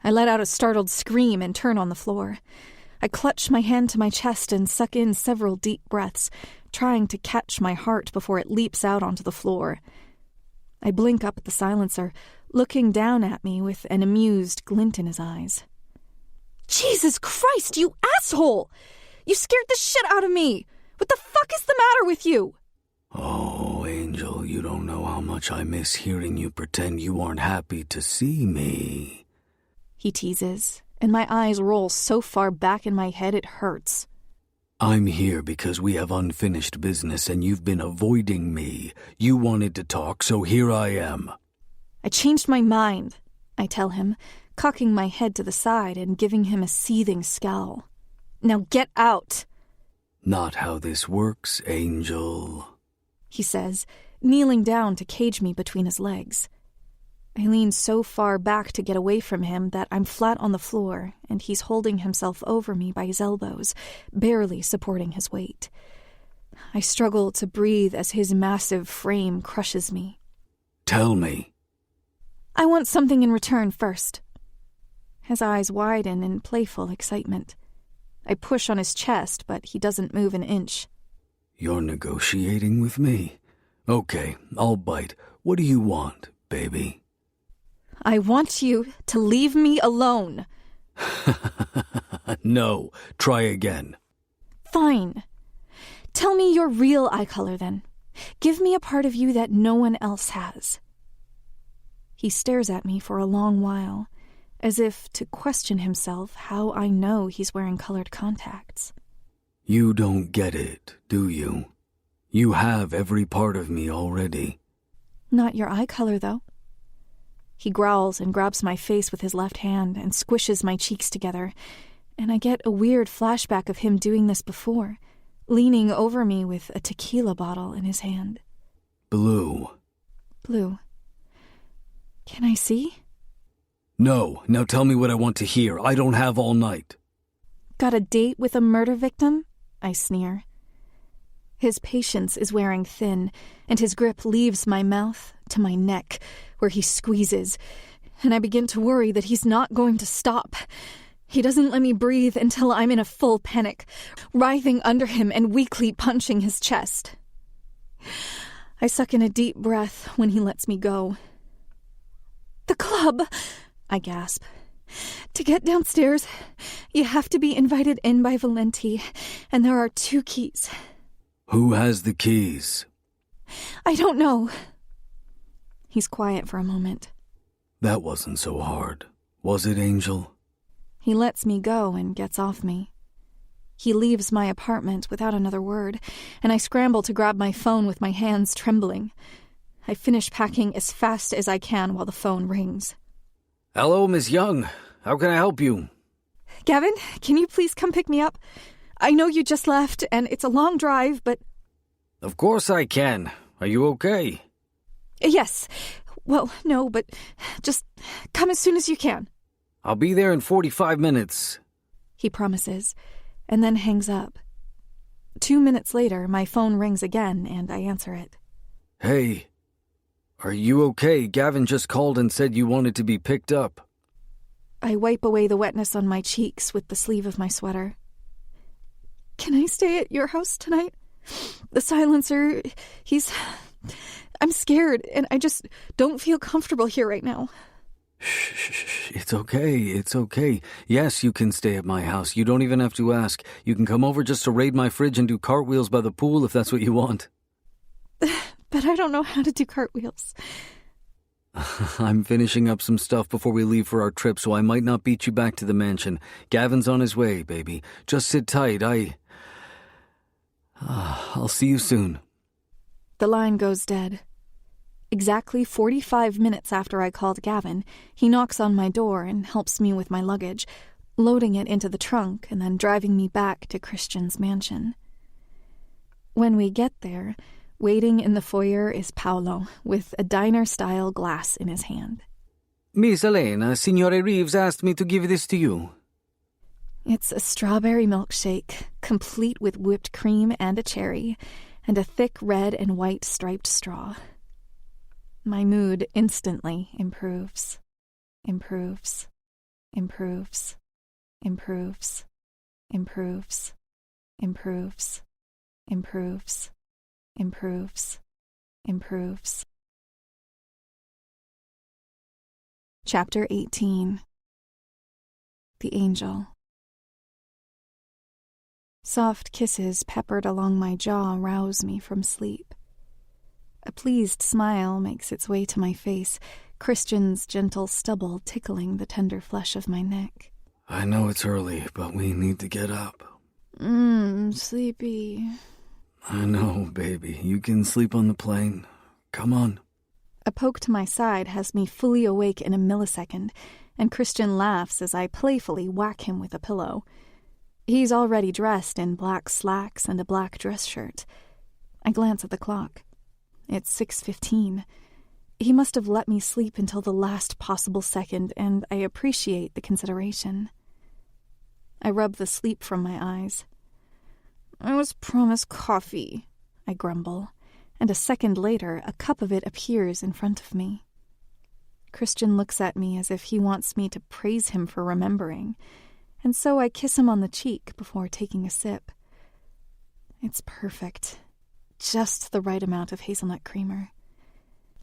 I let out a startled scream and turn on the floor. I clutch my hand to my chest and suck in several deep breaths, trying to catch my heart before it leaps out onto the floor. I blink up at the silencer, looking down at me with an amused glint in his eyes. Jesus Christ, you asshole! You scared the shit out of me! What the fuck is the matter with you? Oh, Angel. Angel, you don't know how much I miss hearing you pretend you aren't happy to see me. He teases, and my eyes roll so far back in my head it hurts. I'm here because we have unfinished business and you've been avoiding me. You wanted to talk, so here I am. I changed my mind, I tell him, cocking my head to the side and giving him a seething scowl. Now get out! Not how this works, Angel, he says, kneeling down to cage me between his legs. I lean so far back to get away from him that I'm flat on the floor, and he's holding himself over me by his elbows, barely supporting his weight. I struggle to breathe as his massive frame crushes me. Tell me. I want something in return first. His eyes widen in playful excitement. I push on his chest, but he doesn't move an inch. You're negotiating with me? Okay, I'll bite. What do you want, baby? I want you to leave me alone. No, try again. Fine. Tell me your real eye color then. Give me a part of you that no one else has. He stares at me for a long while, as if to question himself how I know he's wearing colored contacts. You don't get it, do you? You have every part of me already. Not your eye color, though. He growls and grabs my face with his left hand and squishes my cheeks together, and I get a weird flashback of him doing this before, leaning over me with a tequila bottle in his hand. Blue. Blue. Can I see? No, now tell me what I want to hear. I don't have all night. Got a date with a murder victim? I sneer. His patience is wearing thin, and his grip leaves my mouth to my neck, where he squeezes, and I begin to worry that he's not going to stop. He doesn't let me breathe until I'm in a full panic, writhing under him and weakly punching his chest. I suck in a deep breath when he lets me go. The club, I gasp. To get downstairs, you have to be invited in by Valenti, and there are 2 keys. Who has the keys? I don't know. He's quiet for a moment. That wasn't so hard, was it, Angel? He lets me go and gets off me. He leaves my apartment without another word, and I scramble to grab my phone with my hands trembling. I finish packing as fast as I can while the phone rings. Hello, Miss Young. How can I help you? Gavin, can you please come pick me up? I know you just left, and it's a long drive, but... Of course I can. Are you okay? Yes. Well, no, but just come as soon as you can. I'll be there in 45 minutes. He promises, and then hangs up. 2 minutes later, my phone rings again, and I answer it. Hey, are you okay? Gavin just called and said you wanted to be picked up. I wipe away the wetness on my cheeks with the sleeve of my sweater. Can I stay at your house tonight? The silencer, I'm scared, and I just don't feel comfortable here right now. Shh, it's okay. Yes, you can stay at my house. You don't even have to ask. You can come over just to raid my fridge and do cartwheels by the pool if that's what you want. But I don't know how to do cartwheels. I'm finishing up some stuff before we leave for our trip, so I might not beat you back to the mansion. Gavin's on his way, baby. Just sit tight. I'll see you soon. The line goes dead. Exactly 45 minutes after I called Gavin, he knocks on my door and helps me with my luggage, loading it into the trunk and then driving me back to Christian's mansion. When we get there, waiting in the foyer is Paolo, with a diner-style glass in his hand. Miss Elena, Signore Reeves asked me to give this to you. It's a strawberry milkshake, complete with whipped cream and a cherry, and a thick red and white striped straw. My mood instantly improves. Improves. Improves. Improves. Improves. Improves. Improves. Improves. Improves. Chapter 18. The Angel. Soft kisses peppered along my jaw rouse me from sleep. A pleased smile makes its way to my face, Christian's gentle stubble tickling the tender flesh of my neck. I know it's early, but we need to get up. Sleepy. I know, baby. You can sleep on the plane. Come on. A poke to my side has me fully awake in a millisecond, and Christian laughs as I playfully whack him with a pillow. He's already dressed in black slacks and a black dress shirt. I glance at the clock. It's 6:15. He must have let me sleep until the last possible second, and I appreciate the consideration. I rub the sleep from my eyes. I was promised coffee, I grumble, and a second later a cup of it appears in front of me. Christian looks at me as if he wants me to praise him for remembering, and so I kiss him on the cheek before taking a sip. It's perfect. Just the right amount of hazelnut creamer.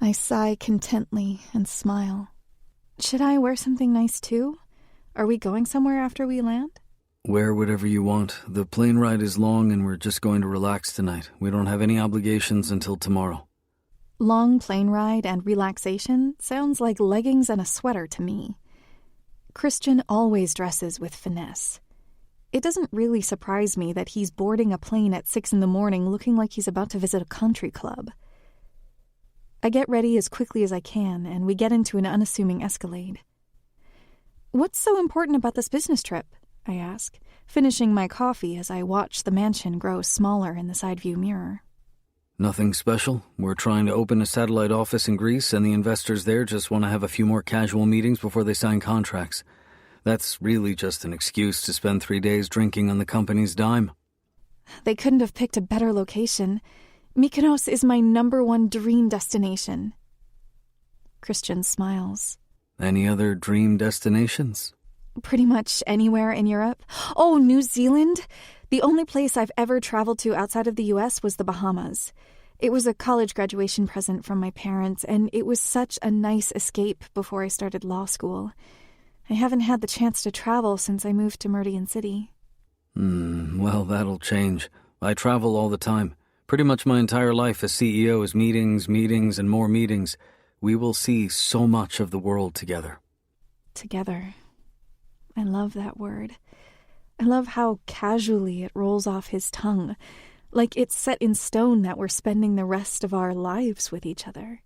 I sigh contently and smile. Should I wear something nice too? Are we going somewhere after we land? Wear whatever you want. The plane ride is long and we're just going to relax tonight. We don't have any obligations until tomorrow. Long plane ride and relaxation sounds like leggings and a sweater to me. Christian always dresses with finesse. It doesn't really surprise me that he's boarding a plane at 6 a.m. looking like he's about to visit a country club. I get ready as quickly as I can, and we get into an unassuming Escalade. What's so important about this business trip? I ask, finishing my coffee as I watch the mansion grow smaller in the side view mirror. Nothing special. We're trying to open a satellite office in Greece, and the investors there just want to have a few more casual meetings before they sign contracts. That's really just an excuse to spend 3 days drinking on the company's dime. They couldn't have picked a better location. Mykonos is my #1 dream destination. Christian smiles. Any other dream destinations? Pretty much anywhere in Europe. Oh, New Zealand? The only place I've ever traveled to outside of the U.S. was the Bahamas. It was a college graduation present from my parents, and it was such a nice escape before I started law school. I haven't had the chance to travel since I moved to Meridian City. Well, that'll change. I travel all the time. Pretty much my entire life as CEO is meetings, and more meetings. We will see so much of the world together. Together. I love that word. I love how casually it rolls off his tongue, like it's set in stone that we're spending the rest of our lives with each other.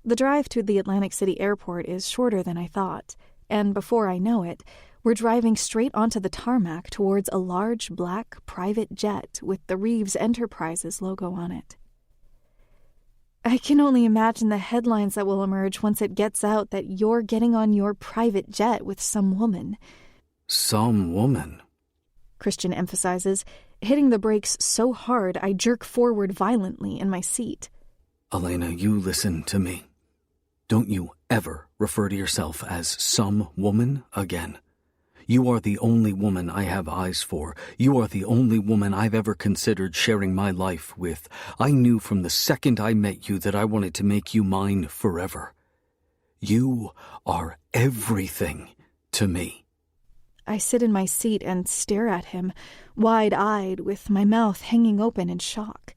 The drive to the Atlantic City airport is shorter than I thought, and before I know it, we're driving straight onto the tarmac towards a large black private jet with the Reeves Enterprises logo on it. I can only imagine the headlines that will emerge once it gets out that you're getting on your private jet with some woman. Some woman? Christian emphasizes, hitting the brakes so hard I jerk forward violently in my seat. Elena, you listen to me. Don't you ever refer to yourself as some woman again. You are the only woman I have eyes for. You are the only woman I've ever considered sharing my life with. I knew from the second I met you that I wanted to make you mine forever. You are everything to me. I sit in my seat and stare at him, wide-eyed, with my mouth hanging open in shock.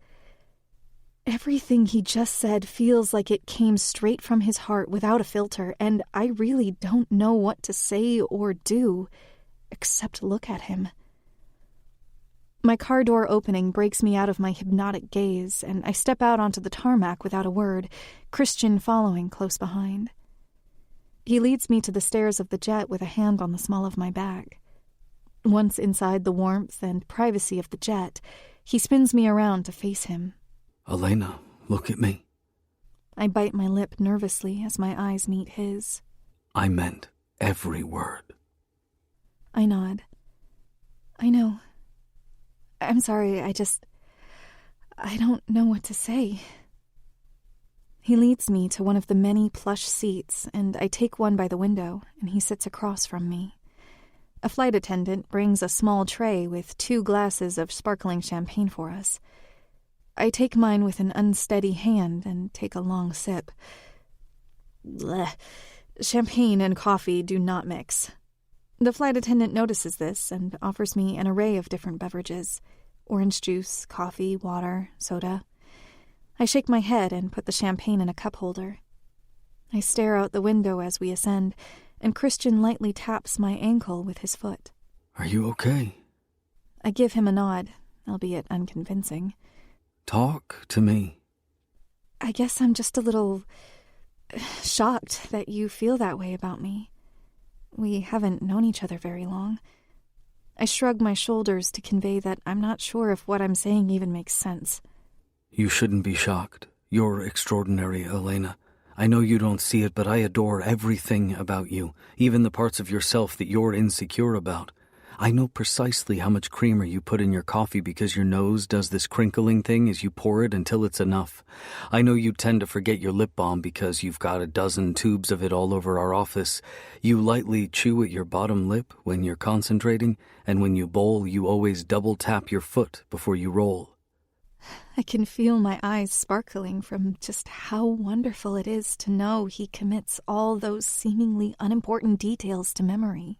Everything he just said feels like it came straight from his heart without a filter, and I really don't know what to say or do, except look at him. My car door opening breaks me out of my hypnotic gaze, and I step out onto the tarmac without a word, Christian following close behind. He leads me to the stairs of the jet with a hand on the small of my back. Once inside the warmth and privacy of the jet, he spins me around to face him. Elena, look at me. I bite my lip nervously as my eyes meet his. I meant every word. I nod. I know. I'm sorry, I don't know what to say. He leads me to one of the many plush seats, and I take one by the window, and he sits across from me. A flight attendant brings a small tray with 2 glasses of sparkling champagne for us. I take mine with an unsteady hand and take a long sip. Blech. Champagne and coffee do not mix. The flight attendant notices this and offers me an array of different beverages. Orange juice, coffee, water, soda. I shake my head and put the champagne in a cup holder. I stare out the window as we ascend, and Christian lightly taps my ankle with his foot. Are you okay? I give him a nod, albeit unconvincing. Talk to me. I guess I'm just a little shocked that you feel that way about me. We haven't known each other very long. I shrug my shoulders to convey that I'm not sure if what I'm saying even makes sense. You shouldn't be shocked. You're extraordinary, Elena. I know you don't see it, but I adore everything about you, even the parts of yourself that you're insecure about. I know precisely how much creamer you put in your coffee because your nose does this crinkling thing as you pour it until it's enough. I know you tend to forget your lip balm because you've got a dozen tubes of it all over our office. You lightly chew at your bottom lip when you're concentrating, and when you bowl, you always double tap your foot before you roll. I can feel my eyes sparkling from just how wonderful it is to know he commits all those seemingly unimportant details to memory.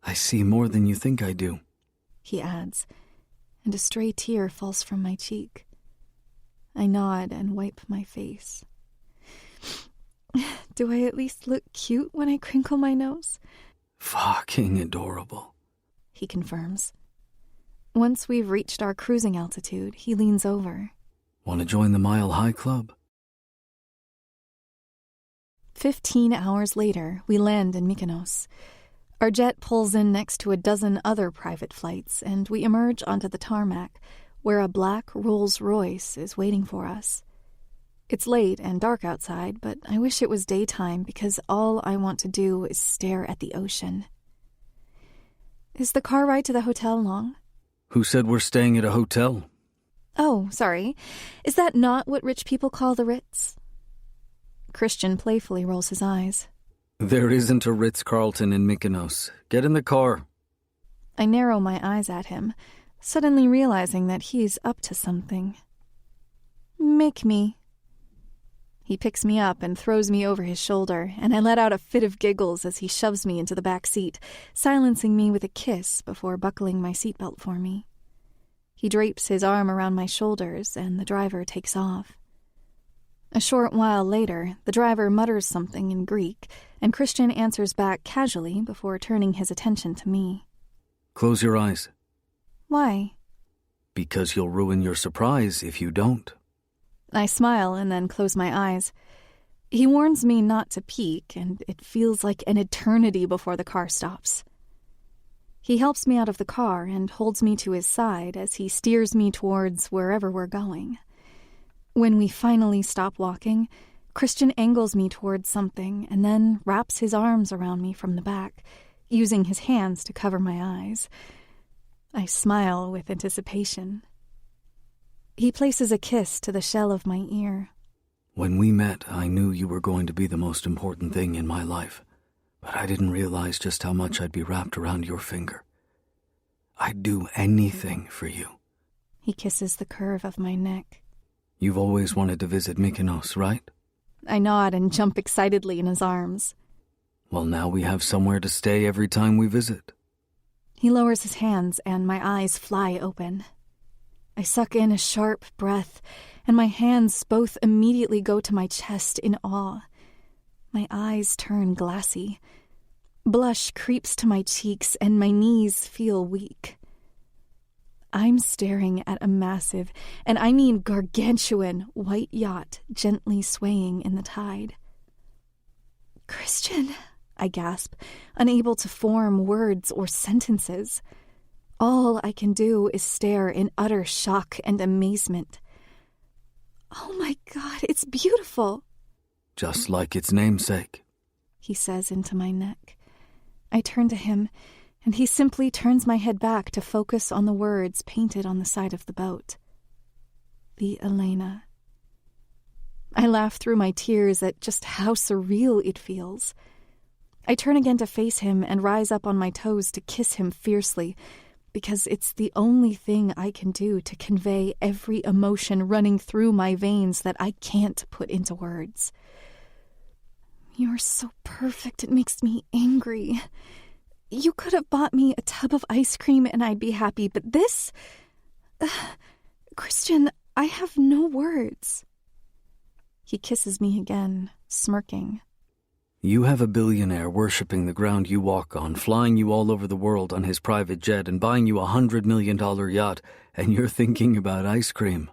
I see more than you think I do, he adds, and a stray tear falls from my cheek. I nod and wipe my face. Do I at least look cute when I crinkle my nose? Fucking adorable, he confirms. Once we've reached our cruising altitude, he leans over. Want to join the Mile High Club? 15 hours later, we land in Mykonos. Our jet pulls in next to a dozen other private flights, and we emerge onto the tarmac, where a black Rolls-Royce is waiting for us. It's late and dark outside, but I wish it was daytime because all I want to do is stare at the ocean. Is the car ride to the hotel long? Who said we're staying at a hotel? Oh, sorry. Is that not what rich people call the Ritz? Christian playfully rolls his eyes. There isn't a Ritz-Carlton in Mykonos. Get in the car. I narrow my eyes at him, suddenly realizing that he's up to something. Make me. He picks me up and throws me over his shoulder, and I let out a fit of giggles as he shoves me into the back seat, silencing me with a kiss before buckling my seatbelt for me. He drapes his arm around my shoulders, and the driver takes off. A short while later, the driver mutters something in Greek, and Christian answers back casually before turning his attention to me. Close your eyes. Why? Because you'll ruin your surprise if you don't. I smile and then close my eyes. He warns me not to peek, and it feels like an eternity before the car stops. He helps me out of the car and holds me to his side as he steers me towards wherever we're going. When we finally stop walking, Christian angles me towards something and then wraps his arms around me from the back, using his hands to cover my eyes. I smile with anticipation. He places a kiss to the shell of my ear. When we met, I knew you were going to be the most important thing in my life, but I didn't realize just how much I'd be wrapped around your finger. I'd do anything for you. He kisses the curve of my neck. You've always wanted to visit Mykonos, right? I nod and jump excitedly in his arms. Well, now we have somewhere to stay every time we visit. He lowers his hands and my eyes fly open. I suck in a sharp breath, and my hands both immediately go to my chest in awe. My eyes turn glassy. Blush creeps to my cheeks, and my knees feel weak. I'm staring at a massive, and I mean gargantuan, white yacht gently swaying in the tide. Christian, I gasp, unable to form words or sentences. All I can do is stare in utter shock and amazement. Oh my God, it's beautiful. Just like its namesake, he says into my neck. I turn to him, and he simply turns my head back to focus on the words painted on the side of the boat. The Elena. I laugh through my tears at just how surreal it feels. I turn again to face him and rise up on my toes to kiss him fiercely, because it's the only thing I can do to convey every emotion running through my veins that I can't put into words. You're so perfect, it makes me angry. You could have bought me a tub of ice cream and I'd be happy, but this... Christian, I have no words. He kisses me again, smirking. You have a billionaire worshipping the ground you walk on, flying you all over the world on his private jet and buying you $100 million yacht, and you're thinking about ice cream.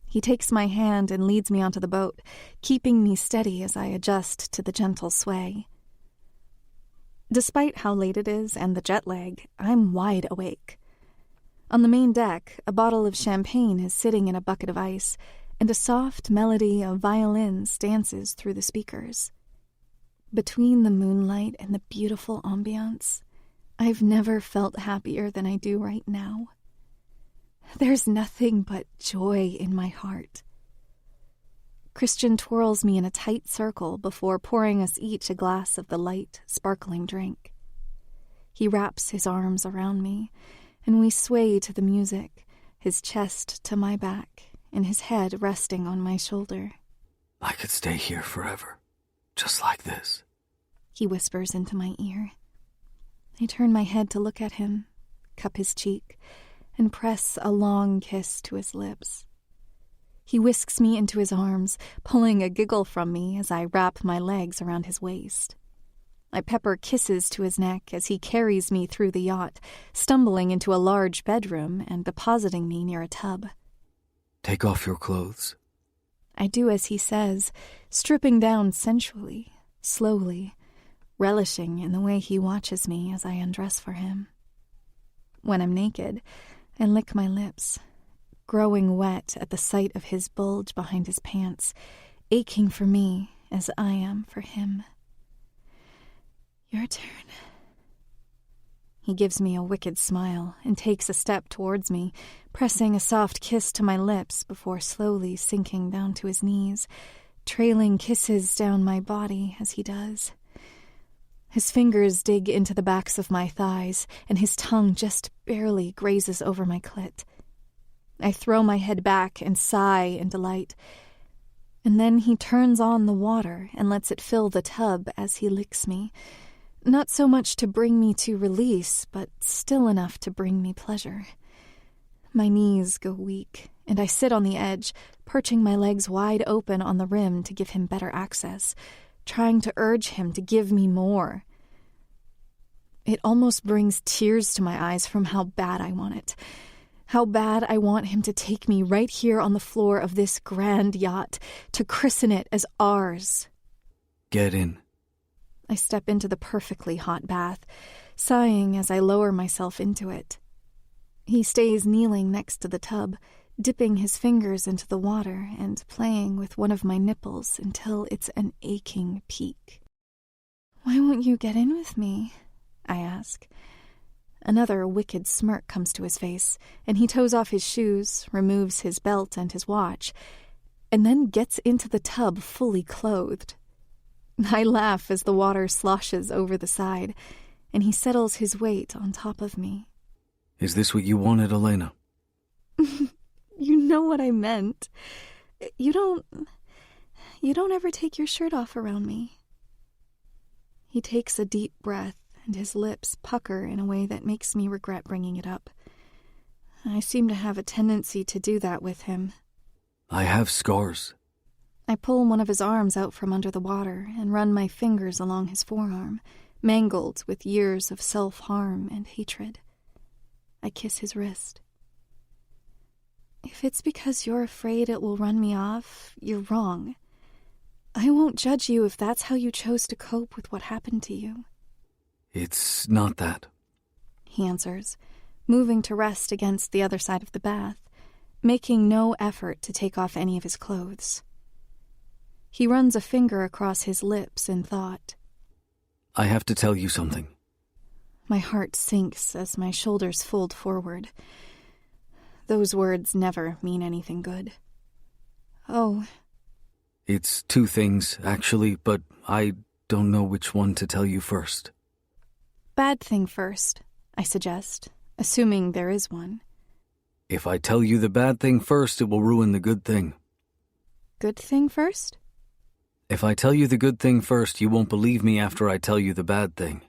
He takes my hand and leads me onto the boat, keeping me steady as I adjust to the gentle sway. Despite how late it is and the jet lag, I'm wide awake. On the main deck, a bottle of champagne is sitting in a bucket of ice, and a soft melody of violins dances through the speakers. Between the moonlight and the beautiful ambiance, I've never felt happier than I do right now. There's nothing but joy in my heart. Christian twirls me in a tight circle before pouring us each a glass of the light, sparkling drink. He wraps his arms around me, and we sway to the music, his chest to my back, and his head resting on my shoulder. I could stay here forever, just like this, he whispers into my ear. I turn my head to look at him, cup his cheek, and press a long kiss to his lips. He whisks me into his arms, pulling a giggle from me as I wrap my legs around his waist. I pepper kisses to his neck as he carries me through the yacht, stumbling into a large bedroom and depositing me near a tub. Take off your clothes. I do as he says, stripping down sensually, slowly, relishing in the way he watches me as I undress for him. When I'm naked, I lick my lips, growing wet at the sight of his bulge behind his pants, aching for me as I am for him. Your turn. He gives me a wicked smile and takes a step towards me, pressing a soft kiss to my lips before slowly sinking down to his knees, trailing kisses down my body as he does. His fingers dig into the backs of my thighs, and his tongue just barely grazes over my clit. I throw my head back and sigh in delight, and then he turns on the water and lets it fill the tub as he licks me, not so much to bring me to release, but still enough to bring me pleasure. My knees go weak, and I sit on the edge, perching my legs wide open on the rim to give him better access, trying to urge him to give me more. It almost brings tears to my eyes from how bad I want it. How bad I want him to take me right here on the floor of this grand yacht, to christen it as ours. Get in. I step into the perfectly hot bath, sighing as I lower myself into it. He stays kneeling next to the tub, dipping his fingers into the water and playing with one of my nipples until it's an aching peak. "Why won't you get in with me?" I ask. Another wicked smirk comes to his face, and he toes off his shoes, removes his belt and his watch, and then gets into the tub fully clothed. I laugh as the water sloshes over the side, and he settles his weight on top of me. Is this what you wanted, Elena? You know what I meant. You don't ever take your shirt off around me. He takes a deep breath, and his lips pucker in a way that makes me regret bringing it up. I seem to have a tendency to do that with him. I have scars. I pull one of his arms out from under the water and run my fingers along his forearm, mangled with years of self-harm and hatred. I kiss his wrist. If it's because you're afraid it will run me off, you're wrong. I won't judge you if that's how you chose to cope with what happened to you. It's not that, he answers, moving to rest against the other side of the bath, making no effort to take off any of his clothes. He runs a finger across his lips in thought. I have to tell you something. My heart sinks as my shoulders fold forward. Those words never mean anything good. Oh. It's two things, actually, but I don't know which one to tell you first. Bad thing first, I suggest, assuming there is one. If I tell you the bad thing first, it will ruin the good thing. Good thing first? If I tell you the good thing first, you won't believe me after I tell you the bad thing.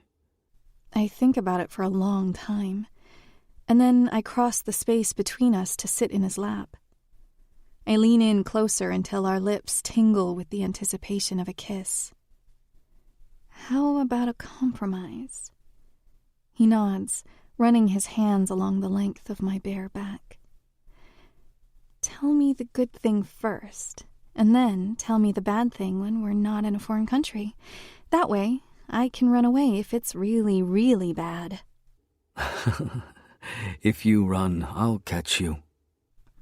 I think about it for a long time, and then I cross the space between us to sit in his lap. I lean in closer until our lips tingle with the anticipation of a kiss. How about a compromise? He nods, running his hands along the length of my bare back. Tell me the good thing first, and then tell me the bad thing when we're not in a foreign country. That way, I can run away if it's really, really bad. If you run, I'll catch you.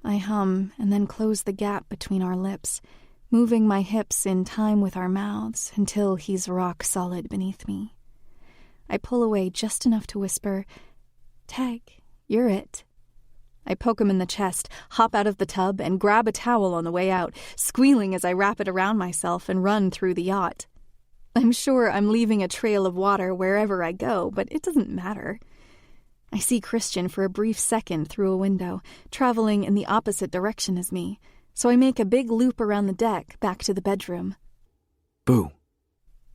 I hum and then close the gap between our lips, moving my hips in time with our mouths until he's rock solid beneath me. I pull away just enough to whisper, "Tag, you're it." I poke him in the chest, hop out of the tub, and grab a towel on the way out, squealing as I wrap it around myself and run through the yacht. I'm sure I'm leaving a trail of water wherever I go, but it doesn't matter. I see Christian for a brief second through a window, traveling in the opposite direction as me, so I make a big loop around the deck back to the bedroom. Boo.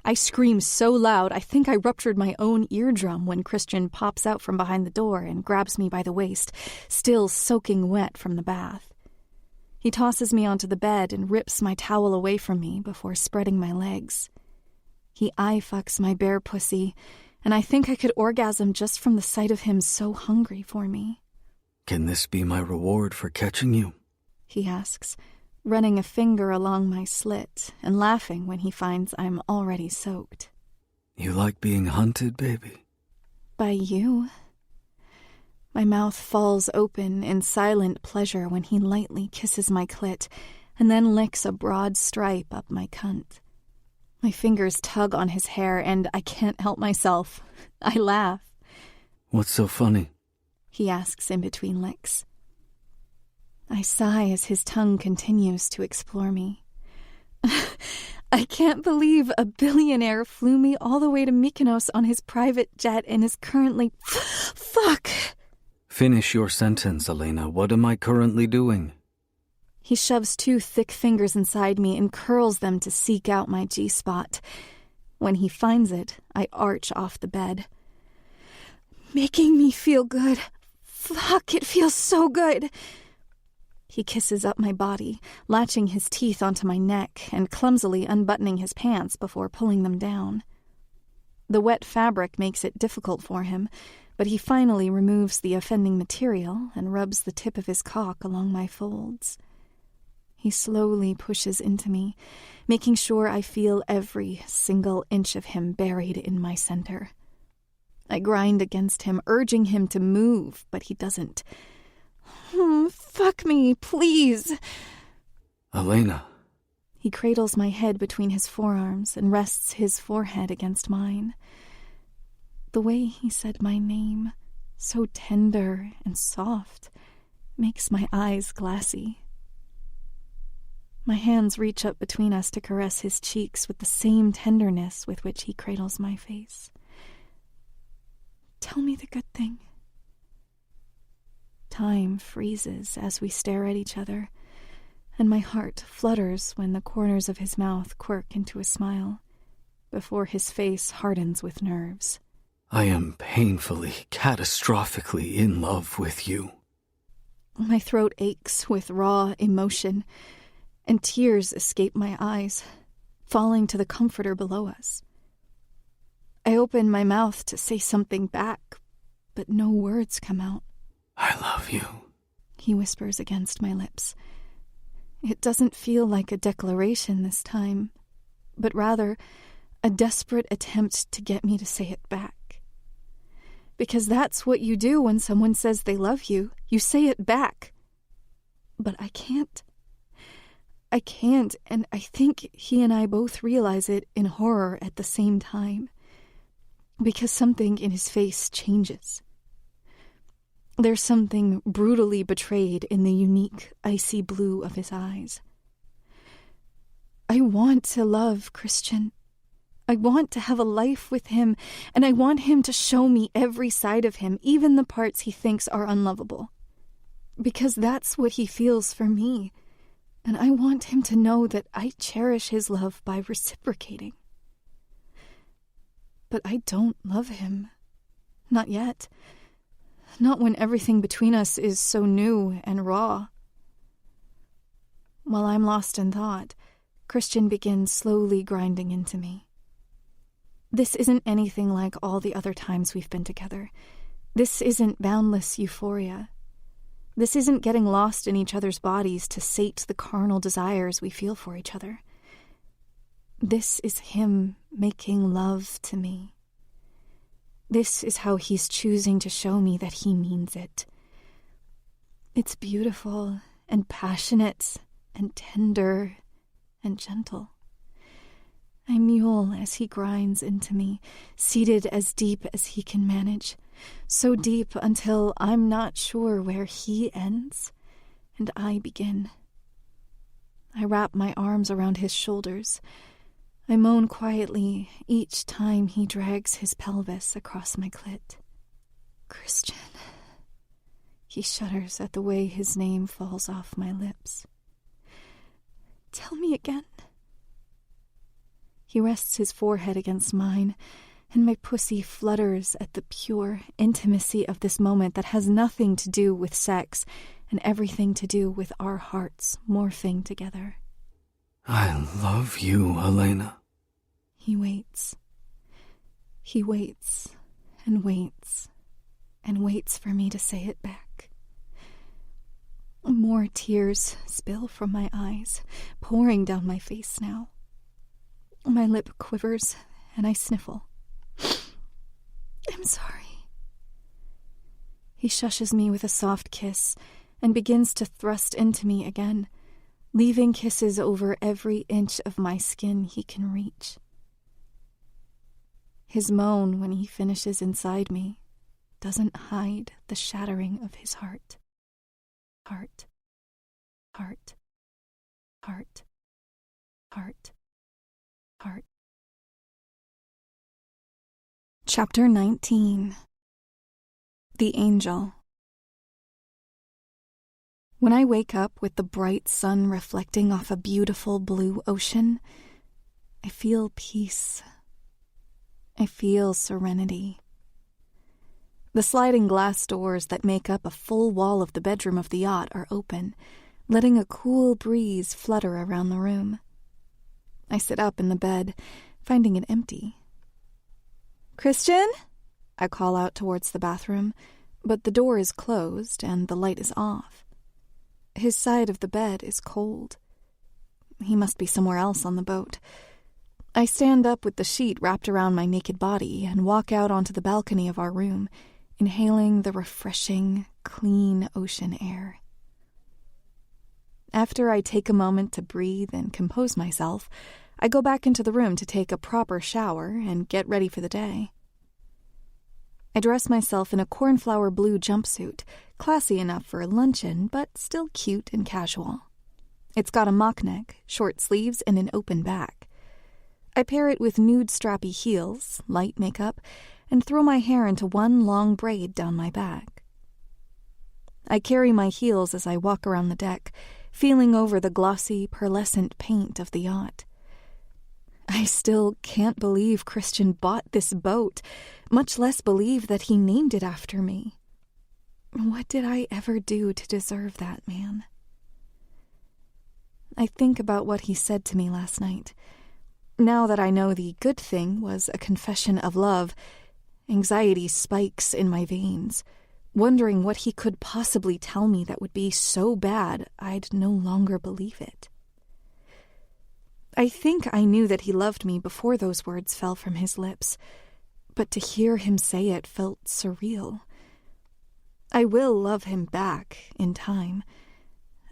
I scream so loud I think I ruptured my own eardrum when Christian pops out from behind the door and grabs me by the waist, still soaking wet from the bath. He tosses me onto the bed and rips my towel away from me before spreading my legs. He eye-fucks my bare pussy, and I think I could orgasm just from the sight of him so hungry for me. Can this be my reward for catching you? He asks, running a finger along my slit and laughing when he finds I'm already soaked. You like being hunted, baby? By you? My mouth falls open in silent pleasure when he lightly kisses my clit and then licks a broad stripe up my cunt. My fingers tug on his hair, and I can't help myself. I laugh. What's so funny? He asks in between licks. I sigh as his tongue continues to explore me. I can't believe a billionaire flew me all the way to Mykonos on his private jet and is currently... Fuck! Finish your sentence, Elena. What am I currently doing? He shoves 2 thick fingers inside me and curls them to seek out my G-spot. When he finds it, I arch off the bed. Making me feel good. Fuck, it feels so good. He kisses up my body, latching his teeth onto my neck and clumsily unbuttoning his pants before pulling them down. The wet fabric makes it difficult for him, but he finally removes the offending material and rubs the tip of his cock along my folds. He slowly pushes into me, making sure I feel every single inch of him buried in my center. I grind against him, urging him to move, but he doesn't. Fuck me, please. Elena. He cradles my head between his forearms and rests his forehead against mine. The way he said my name, so tender and soft, makes my eyes glassy. My hands reach up between us to caress his cheeks with the same tenderness with which he cradles my face. Tell me the good thing. Time freezes as we stare at each other, and my heart flutters when the corners of his mouth quirk into a smile, before his face hardens with nerves. I am painfully, catastrophically in love with you. My throat aches with raw emotion, and tears escape my eyes, falling to the comforter below us. I open my mouth to say something back, but no words come out. I love you, he whispers against my lips. It doesn't feel like a declaration this time, but rather a desperate attempt to get me to say it back. Because that's what you do when someone says they love you. You say it back. But I can't. I can't, and I think he and I both realize it in horror at the same time, because something in his face changes. There's something brutally betrayed in the unique, icy blue of his eyes. I want to love Christian. I want to have a life with him, and I want him to show me every side of him, even the parts he thinks are unlovable. Because that's what he feels for me. And I want him to know that I cherish his love by reciprocating. But I don't love him. Not yet. Not when everything between us is so new and raw. While I'm lost in thought, Christian begins slowly grinding into me. This isn't anything like all the other times we've been together. This isn't boundless euphoria. This isn't getting lost in each other's bodies to sate the carnal desires we feel for each other. This is him making love to me. This is how he's choosing to show me that he means it. It's beautiful and passionate and tender and gentle. I mule as he grinds into me, seated as deep as he can manage, so deep until I'm not sure where he ends and I begin. I wrap my arms around his shoulders. I moan quietly each time he drags his pelvis across my clit. Christian. He shudders at the way his name falls off my lips. Tell me again. He rests his forehead against mine, and my pussy flutters at the pure intimacy of this moment that has nothing to do with sex and everything to do with our hearts morphing together. I love you, Elena. He waits. He waits and waits and waits for me to say it back. More tears spill from my eyes, pouring down my face now. My lip quivers, and I sniffle. I'm sorry. He shushes me with a soft kiss and begins to thrust into me again, leaving kisses over every inch of my skin he can reach. His moan when he finishes inside me doesn't hide the shattering of his heart. Heart, heart, heart, heart, heart. Chapter 19. The Angel. When I wake up with the bright sun reflecting off a beautiful blue ocean, I feel peace. I feel serenity. The sliding glass doors that make up a full wall of the bedroom of the yacht are open, letting a cool breeze flutter around the room. I sit up in the bed, finding it empty. Christian? I call out towards the bathroom, but the door is closed and the light is off. His side of the bed is cold. He must be somewhere else on the boat. I stand up with the sheet wrapped around my naked body and walk out onto the balcony of our room, inhaling the refreshing, clean ocean air. After I take a moment to breathe and compose myself, I go back into the room to take a proper shower and get ready for the day. I dress myself in a cornflower blue jumpsuit, classy enough for a luncheon, but still cute and casual. It's got a mock neck, short sleeves, and an open back. I pair it with nude strappy heels, light makeup, and throw my hair into one long braid down my back. I carry my heels as I walk around the deck, feeling over the glossy, pearlescent paint of the yacht. I still can't believe Christian bought this boat, much less believe that he named it after me. What did I ever do to deserve that man? I think about what he said to me last night. Now that I know the good thing was a confession of love, anxiety spikes in my veins, wondering what he could possibly tell me that would be so bad I'd no longer believe it. I think I knew that he loved me before those words fell from his lips, but to hear him say it felt surreal. I will love him back in time.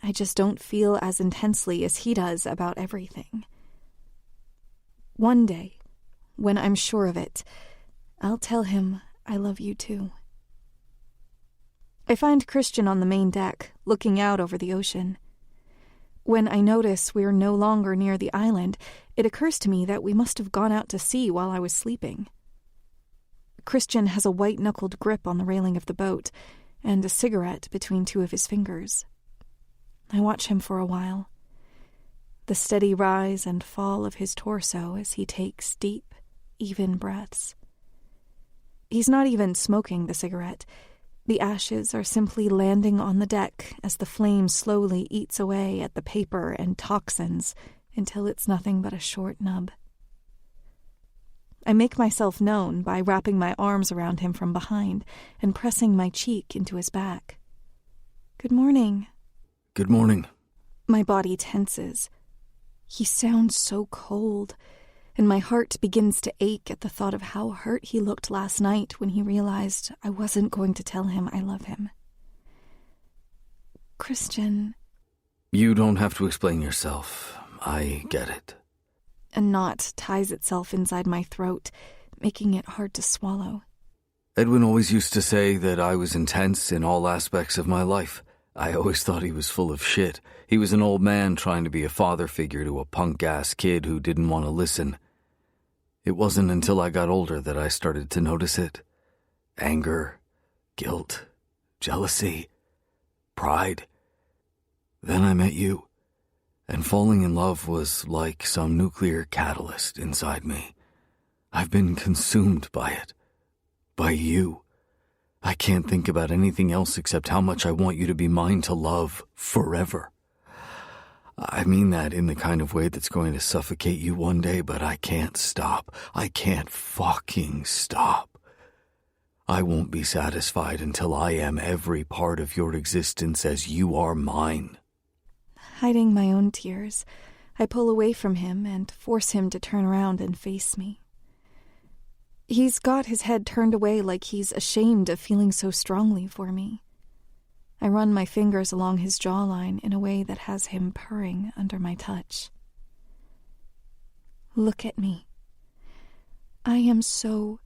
I just don't feel as intensely as he does about everything. One day, when I'm sure of it, I'll tell him I love you too. I find Christian on the main deck, looking out over the ocean. When I notice we're no longer near the island, it occurs to me that we must have gone out to sea while I was sleeping. Christian has a white-knuckled grip on the railing of the boat, and a cigarette between two of his fingers. I watch him for a while. The steady rise and fall of his torso as he takes deep, even breaths. He's not even smoking the cigarette. The ashes are simply landing on the deck as the flame slowly eats away at the paper and toxins until it's nothing but a short nub. I make myself known by wrapping my arms around him from behind and pressing my cheek into his back. "Good morning." Good morning. My body tenses. He sounds so cold, and my heart begins to ache at the thought of how hurt he looked last night when he realized I wasn't going to tell him I love him. "Christian." You don't have to explain yourself. I get it. A knot ties itself inside my throat, making it hard to swallow. Edwin always used to say that I was intense in all aspects of my life. I always thought he was full of shit. He was an old man trying to be a father figure to a punk-ass kid who didn't want to listen. It wasn't until I got older that I started to notice it. Anger, guilt, jealousy, pride. Then I met you, and falling in love was like some nuclear catalyst inside me. I've been consumed by it. By you. I can't think about anything else except how much I want you to be mine to love forever. I mean that in the kind of way that's going to suffocate you one day, but I can't stop. I can't fucking stop. I won't be satisfied until I am every part of your existence as you are mine. Hiding my own tears, I pull away from him and force him to turn around and face me. He's got his head turned away like he's ashamed of feeling so strongly for me. I run my fingers along his jawline in a way that has him purring under my touch. "Look at me. I am so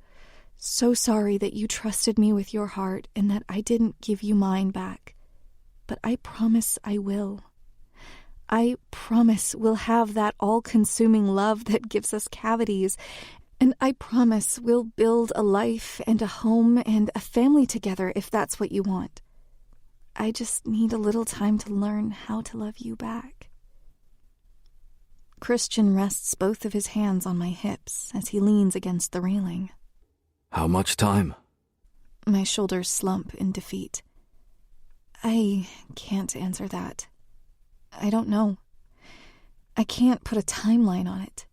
sorry that you trusted me with your heart and that I didn't give you mine back. But I promise I will. I promise we'll have that all-consuming love that gives us cavities, and I promise we'll build a life and a home and a family together if that's what you want. I just need a little time to learn how to love you back." Christian rests both of his hands on my hips as he leans against the railing. How much time? My shoulders slump in defeat. I can't answer that. I don't know. I can't put a timeline on it.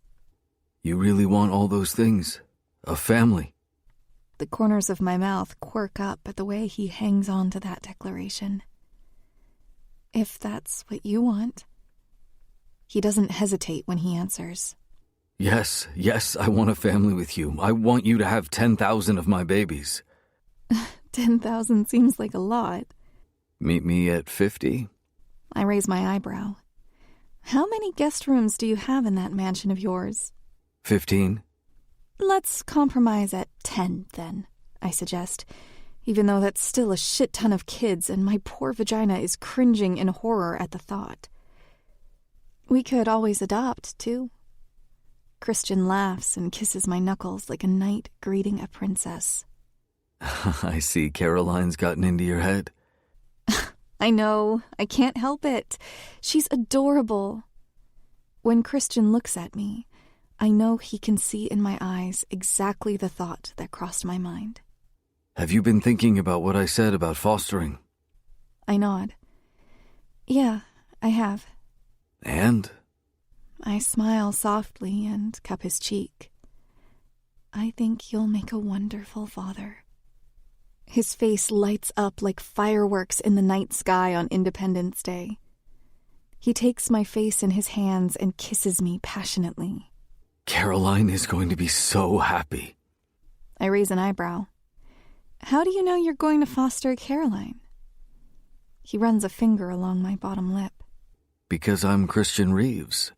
You really want all those things? A family? The corners of my mouth quirk up at the way he hangs on to that declaration. If that's what you want. He doesn't hesitate when he answers. Yes, I want a family with you. I want you to have 10,000 of my babies. 10,000 seems like a lot. Meet me at 50? I raise my eyebrow. How many guest rooms do you have in that mansion of yours? 15. Let's compromise at 10, then, I suggest, even though that's still a shit ton of kids and my poor vagina is cringing in horror at the thought. We could always adopt, too. Christian laughs and kisses my knuckles like a knight greeting a princess. I see Caroline's gotten into your head. I know, I can't help it. She's adorable. When Christian looks at me, I know he can see in my eyes exactly the thought that crossed my mind. Have you been thinking about what I said about fostering? I nod. Yeah, I have. And? I smile softly and cup his cheek. I think you'll make a wonderful father. His face lights up like fireworks in the night sky on Independence Day. He takes my face in his hands and kisses me passionately. Caroline is going to be so happy. I raise an eyebrow. How do you know you're going to foster Caroline? He runs a finger along my bottom lip. Because I'm Christian Reeves.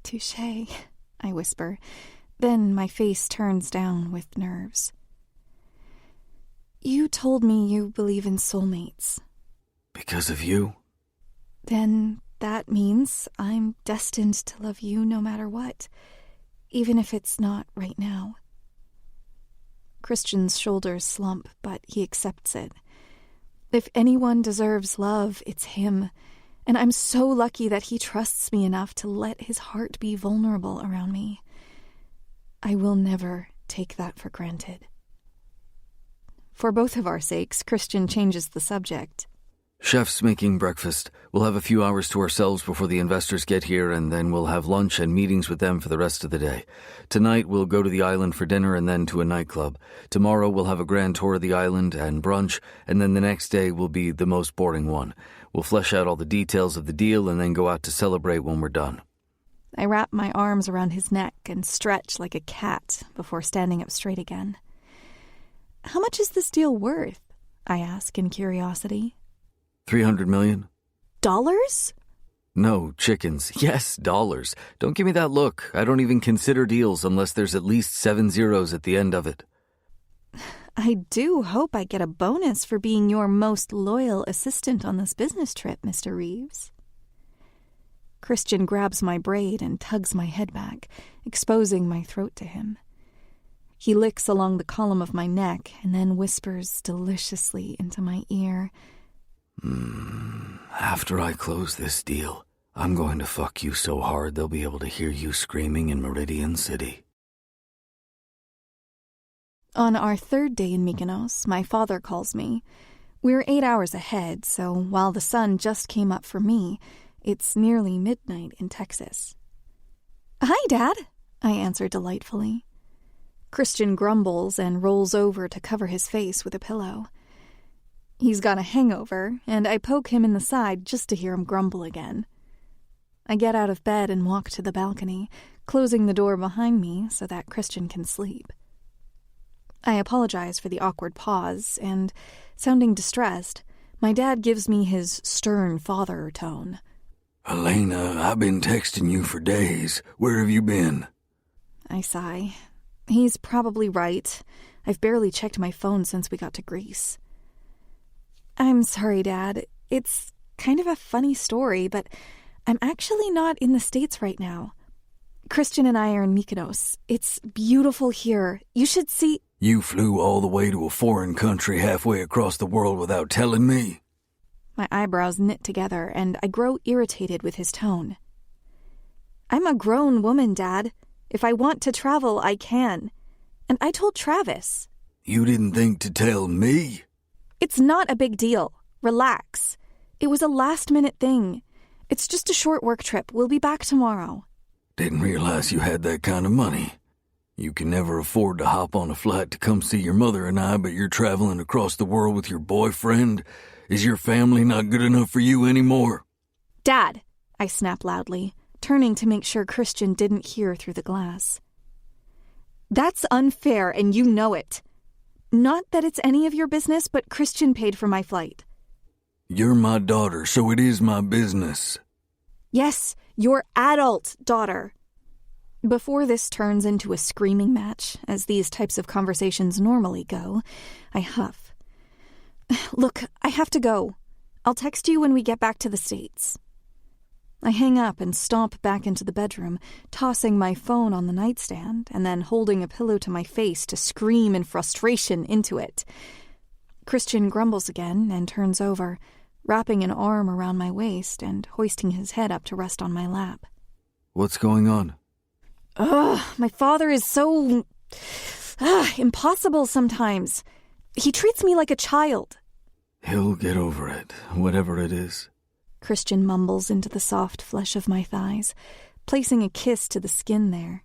Touché, I whisper. Then my face turns down with nerves. You told me you believe in soulmates. Because of you? Then that means I'm destined to love you no matter what, even if it's not right now. Christian's shoulders slump, but he accepts it. If anyone deserves love, it's him, and I'm so lucky that he trusts me enough to let his heart be vulnerable around me. I will never take that for granted. For both of our sakes, Christian changes the subject. Chef's making breakfast. We'll have a few hours to ourselves before the investors get here, and then we'll have lunch and meetings with them for the rest of the day. Tonight, we'll go to the island for dinner and then to a nightclub. Tomorrow, we'll have a grand tour of the island and brunch, and then the next day will be the most boring one. We'll flesh out all the details of the deal and then go out to celebrate when we're done. I wrap my arms around his neck and stretch like a cat before standing up straight again. How much is this deal worth? I ask in curiosity. $300 million? Dollars? No, chickens. Yes, dollars. Don't give me that look. I don't even consider deals unless there's at least 7 zeros at the end of it. I do hope I get a bonus for being your most loyal assistant on this business trip, Mr. Reeves. Christian grabs my braid and tugs my head back, exposing my throat to him. He licks along the column of my neck and then whispers deliciously into my ear. After I close this deal, I'm going to fuck you so hard they'll be able to hear you screaming in Meridian City. On our third day in Mykonos, my father calls me. We're 8 hours ahead, so while the sun just came up for me, it's nearly midnight in Texas. "Hi, Dad," I answer delightfully. Christian grumbles and rolls over to cover his face with a pillow. He's got a hangover, and I poke him in the side just to hear him grumble again. I get out of bed and walk to the balcony, closing the door behind me so that Christian can sleep. I apologize for the awkward pause, and, sounding distressed, my dad gives me his stern father tone. Elena, I've been texting you for days. Where have you been? I sigh. He's probably right. I've barely checked my phone since we got to Greece. I'm sorry, Dad. It's kind of a funny story, but I'm actually not in the States right now. Christian and I are in Mykonos. It's beautiful here. You should see... You flew all the way to a foreign country halfway across the world without telling me? My eyebrows knit together, and I grow irritated with his tone. I'm a grown woman, Dad. If I want to travel, I can. And I told Travis. You didn't think to tell me? It's not a big deal. Relax. It was a last-minute thing. It's just a short work trip. We'll be back tomorrow. Didn't realize you had that kind of money. You can never afford to hop on a flight to come see your mother and I, but you're traveling across the world with your boyfriend. Is your family not good enough for you anymore? Dad, I snap loudly, turning to make sure Christian didn't hear through the glass. That's unfair, and you know it. Not that it's any of your business, but Christian paid for my flight. You're my daughter, so it is my business. Yes, your adult daughter. Before this turns into a screaming match, as these types of conversations normally go, I huff. Look, I have to go. I'll text you when we get back to the States. I hang up and stomp back into the bedroom, tossing my phone on the nightstand and then holding a pillow to my face to scream in frustration into it. Christian grumbles again and turns over, wrapping an arm around my waist and hoisting his head up to rest on my lap. What's going on? My father is so... impossible sometimes. He treats me like a child. He'll get over it, whatever it is. Christian mumbles into the soft flesh of my thighs, placing a kiss to the skin there.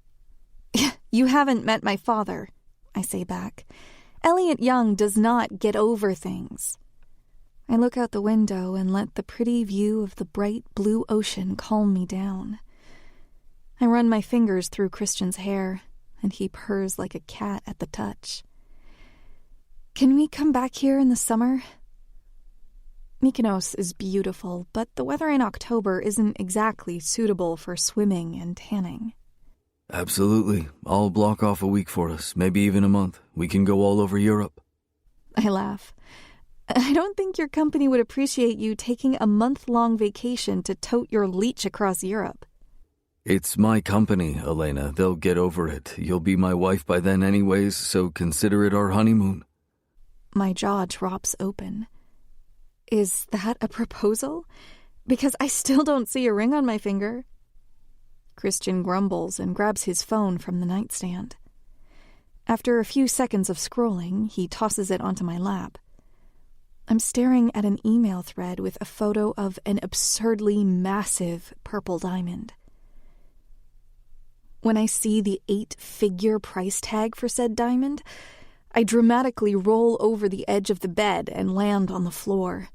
You haven't met my father, I say back. Elliot Young does not get over things. I look out the window and let the pretty view of the bright blue ocean calm me down. I run my fingers through Christian's hair, and he purrs like a cat at the touch. Can we come back here in the summer? Mykonos is beautiful, but the weather in October isn't exactly suitable for swimming and tanning. Absolutely. I'll block off a week for us, maybe even a month. We can go all over Europe. I laugh. I don't think your company would appreciate you taking a month-long vacation to tote your leech across Europe. It's my company, Elena. They'll get over it. You'll be my wife by then anyways, so consider it our honeymoon. My jaw drops open. Is that a proposal? Because I still don't see a ring on my finger. Christian grumbles and grabs his phone from the nightstand. After a few seconds of scrolling, he tosses it onto my lap. I'm staring at an email thread with a photo of an absurdly massive purple diamond. When I see the 8-figure price tag for said diamond, I dramatically roll over the edge of the bed and land on the floor.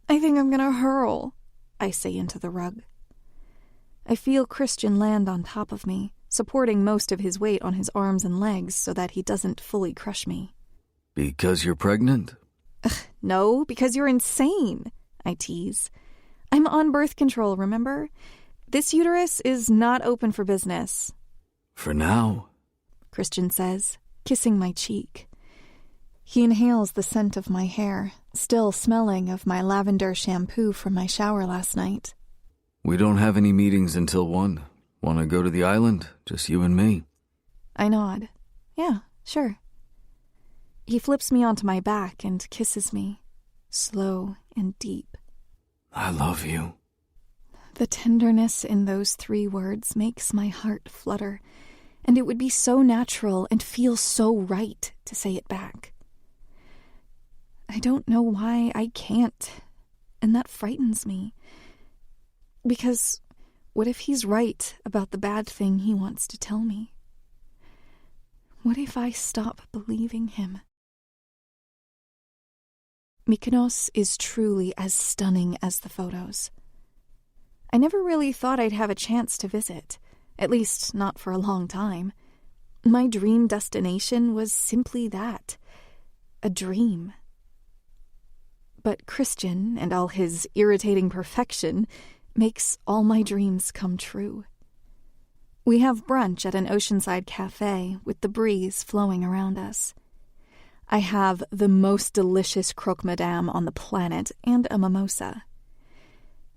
I think I'm gonna hurl, I say into the rug. I feel Christian land on top of me, supporting most of his weight on his arms and legs so that he doesn't fully crush me. Because you're pregnant? No, because you're insane, I tease. I'm on birth control, remember? This uterus is not open for business. For now, Christian says, kissing my cheek. He inhales the scent of my hair, still smelling of my lavender shampoo from my shower last night. We don't have any meetings until 1. Want to go to the island? Just you and me. I nod. Yeah, sure. He flips me onto my back and kisses me, slow and deep. I love you. The tenderness in those 3 words makes my heart flutter, and it would be so natural and feel so right to say it back. I don't know why I can't, and that frightens me. Because what if he's right about the bad thing he wants to tell me? What if I stop believing him? Mykonos is truly as stunning as the photos. I never really thought I'd have a chance to visit, at least not for a long time. My dream destination was simply that, a dream. But Christian and all his irritating perfection makes all my dreams come true. We have brunch at an oceanside cafe with the breeze flowing around us. I have the most delicious croque madame on the planet and a mimosa.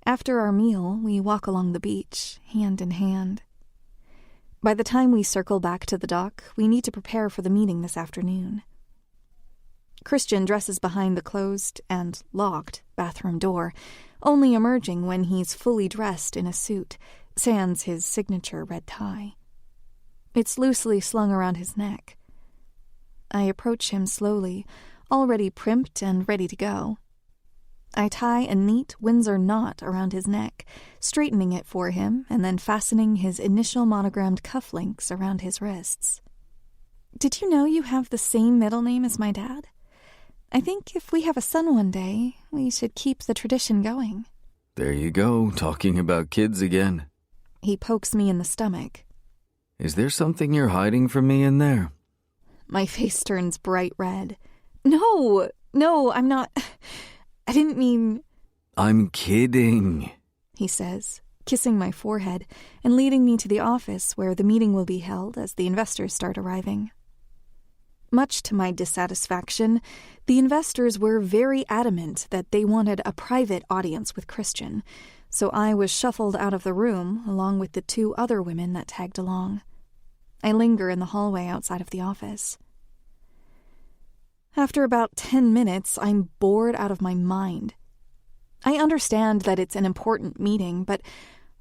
After our meal, we walk along the beach, hand in hand. By the time we circle back to the dock, we need to prepare for the meeting this afternoon. Christian dresses behind the closed and locked bathroom door, only emerging when he's fully dressed in a suit, sans his signature red tie. It's loosely slung around his neck. I approach him slowly, already primped and ready to go. I tie a neat Windsor knot around his neck, straightening it for him and then fastening his initial monogrammed cufflinks around his wrists. Did you know you have the same middle name as my dad? I think if we have a son one day, we should keep the tradition going. There you go, talking about kids again. He pokes me in the stomach. Is there something you're hiding from me in there? My face turns bright red. No, I'm not. I didn't mean... I'm kidding, he says, kissing my forehead and leading me to the office where the meeting will be held as the investors start arriving. Much to my dissatisfaction, the investors were very adamant that they wanted a private audience with Christian, so I was shuffled out of the room along with the 2 other women that tagged along. I linger in the hallway outside of the office. After about 10 minutes, I'm bored out of my mind. I understand that it's an important meeting, but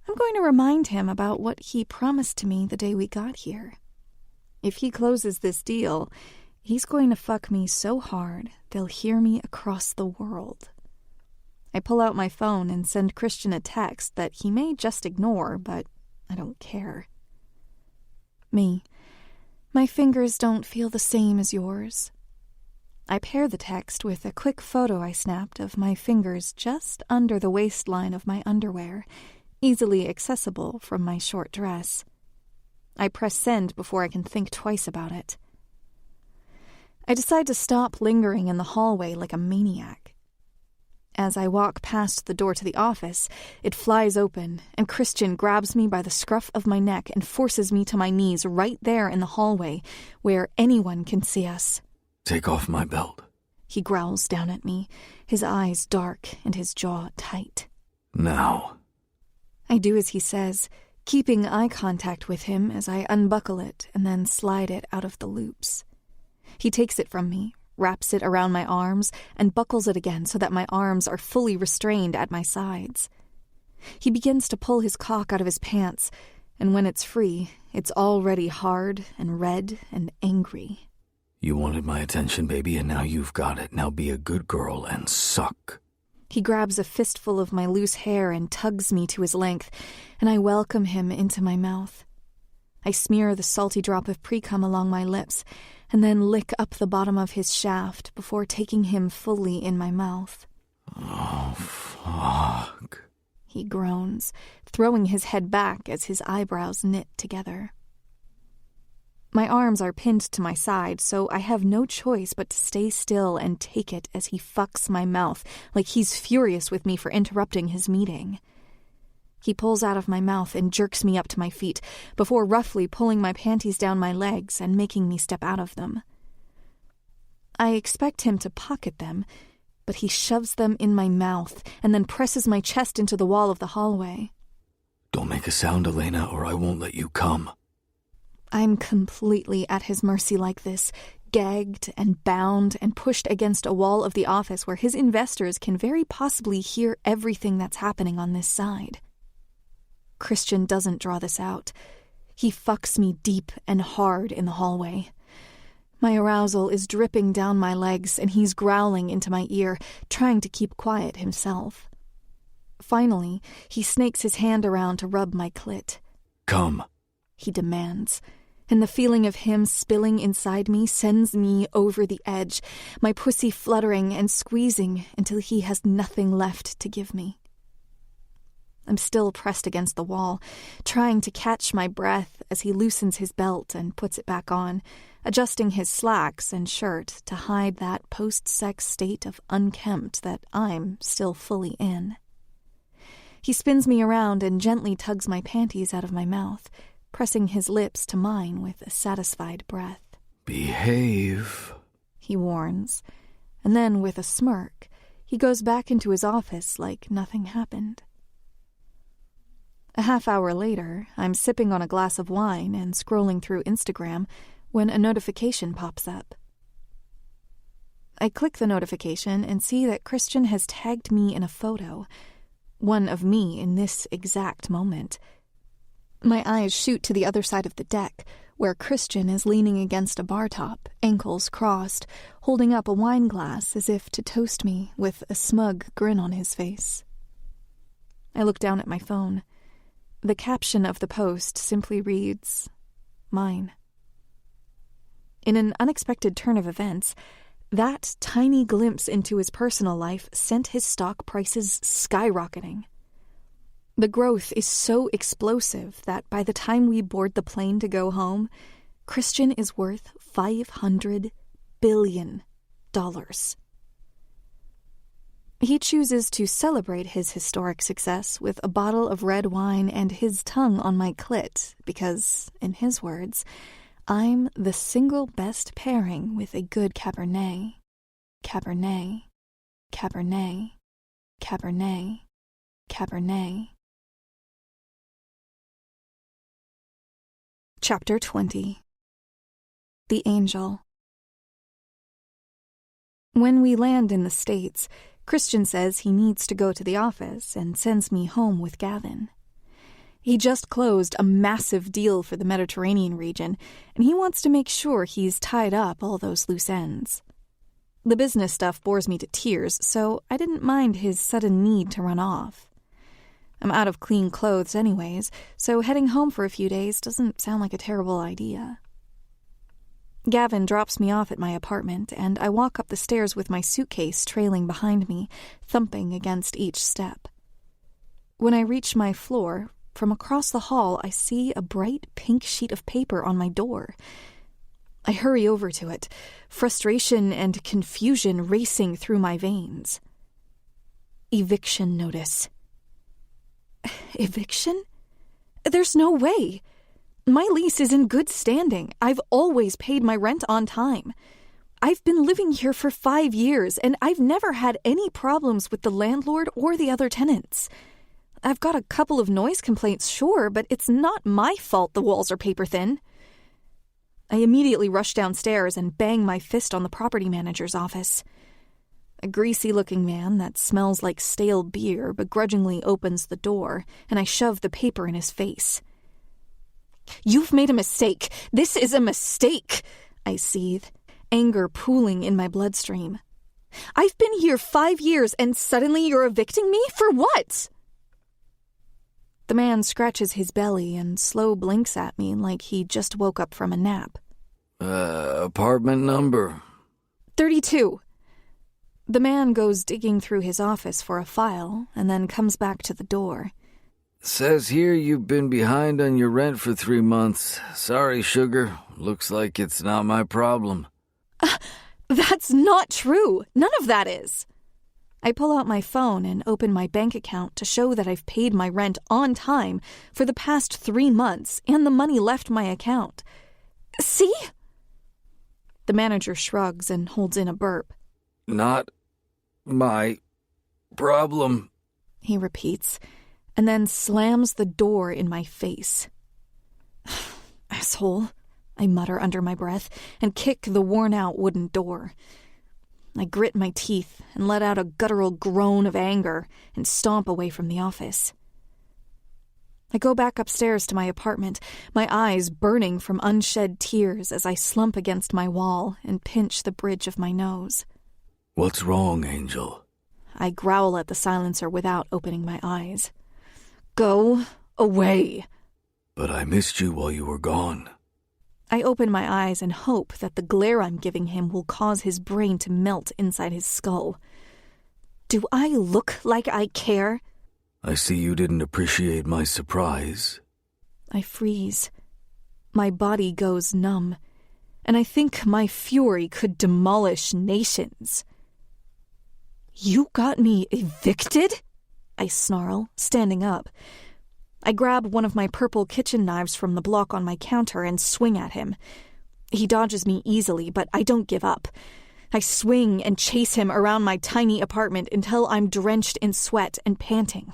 I'm going to remind him about what he promised to me the day we got here. If he closes this deal, he's going to fuck me so hard they'll hear me across the world. I pull out my phone and send Christian a text that he may just ignore, but I don't care. My fingers don't feel the same as yours. I pair the text with a quick photo I snapped of my fingers just under the waistline of my underwear, easily accessible from my short dress. I press send before I can think twice about it. I decide to stop lingering in the hallway like a maniac. As I walk past the door to the office, it flies open, and Christian grabs me by the scruff of my neck and forces me to my knees right there in the hallway, where anyone can see us. Take off my belt. He growls down at me, his eyes dark and his jaw tight. Now. I do as he says, keeping eye contact with him as I unbuckle it and then slide it out of the loops. He takes it from me, wraps it around my arms, and buckles it again so that my arms are fully restrained at my sides. He begins to pull his cock out of his pants, And when it's free, it's already hard and red and angry. You wanted my attention, baby, and now you've got it. Now be a good girl and suck. He grabs a fistful of my loose hair and tugs me to his length, and I welcome him into my mouth. I smear the salty drop of pre-cum along my lips, and then lick up the bottom of his shaft before taking him fully in my mouth. Oh, fuck. He groans, throwing his head back as his eyebrows knit together. My arms are pinned to my side, so I have no choice but to stay still and take it as he fucks my mouth like he's furious with me for interrupting his meeting. He pulls out of my mouth and jerks me up to my feet before roughly pulling my panties down my legs and making me step out of them. I expect him to pocket them, but he shoves them in my mouth and then presses my chest into the wall of the hallway. Don't make a sound, Elena, or I won't let you come. I'm completely at his mercy like this, gagged and bound and pushed against a wall of the office where his investors can very possibly hear everything that's happening on this side. Christian doesn't draw this out. He fucks me deep and hard in the hallway. My arousal is dripping down my legs, and he's growling into my ear, trying to keep quiet himself. Finally, he snakes his hand around to rub my clit. Come, he demands, and the feeling of him spilling inside me sends me over the edge, my pussy fluttering and squeezing until he has nothing left to give me. I'm still pressed against the wall, trying to catch my breath as he loosens his belt and puts it back on, adjusting his slacks and shirt to hide that post-sex state of unkempt that I'm still fully in. He spins me around and gently tugs my panties out of my mouth, pressing his lips to mine with a satisfied breath. Behave, he warns, and then with a smirk, he goes back into his office like nothing happened. A half hour later, I'm sipping on a glass of wine and scrolling through Instagram when a notification pops up. I click the notification and see that Christian has tagged me in a photo, one of me in this exact moment. My eyes shoot to the other side of the deck, where Christian is leaning against a bar top, ankles crossed, holding up a wine glass as if to toast me with a smug grin on his face. I look down at my phone. The caption of the post simply reads, "Mine." In an unexpected turn of events, that tiny glimpse into his personal life sent his stock prices skyrocketing. The growth is so explosive that by the time we board the plane to go home, Christian is worth $500 billion. He chooses to celebrate his historic success with a bottle of red wine and his tongue on my clit because, in his words, I'm the single best pairing with a good Cabernet. Cabernet. Cabernet. Cabernet. Cabernet. Chapter 20. The Angel. When we land in the States, Christian says he needs to go to the office and sends me home with Gavin. He just closed a massive deal for the Mediterranean region, and he wants to make sure he's tied up all those loose ends. The business stuff bores me to tears, so I didn't mind his sudden need to run off. I'm out of clean clothes anyways, so heading home for a few days doesn't sound like a terrible idea. Gavin drops me off at my apartment, and I walk up the stairs with my suitcase trailing behind me, thumping against each step. When I reach my floor, from across the hall I see a bright pink sheet of paper on my door. I hurry over to it, frustration and confusion racing through my veins. Eviction notice. Eviction? There's no way. My lease is in good standing. I've always paid my rent on time. I've been living here for 5 years, and I've never had any problems with the landlord or the other tenants. I've got a couple of noise complaints, sure, but it's not my fault the walls are paper thin. I immediately rush downstairs and bang my fist on the property manager's office. A greasy-looking man that smells like stale beer begrudgingly opens the door, and I shove the paper in his face. You've made a mistake. This is a mistake, I seethe, anger pooling in my bloodstream. I've been here 5 years and suddenly you're evicting me? For what? The man scratches his belly and slow blinks at me like he just woke up from a nap. Apartment number? 32. The man goes digging through his office for a file and then comes back to the door. Says here you've been behind on your rent for 3 months. Sorry, sugar. Looks like it's not my problem. That's not true. None of that is. I pull out my phone and open my bank account to show that I've paid my rent on time for the past 3 months and the money left my account. See? The manager shrugs and holds in a burp. Not my problem, he repeats, and then slams the door in my face. Asshole, I mutter under my breath and kick the worn-out wooden door. I grit my teeth and let out a guttural groan of anger and stomp away from the office. I go back upstairs to my apartment, my eyes burning from unshed tears as I slump against my wall and pinch the bridge of my nose. What's wrong, Angel? I growl at the silencer without opening my eyes. Go away. But I missed you while you were gone. I open my eyes and hope that the glare I'm giving him will cause his brain to melt inside his skull. Do I look like I care? I see you didn't appreciate my surprise. I freeze. My body goes numb, and I think my fury could demolish nations. You got me evicted? I snarl, standing up. I grab one of my purple kitchen knives from the block on my counter and swing at him. He dodges me easily, but I don't give up. I swing and chase him around my tiny apartment until I'm drenched in sweat and panting.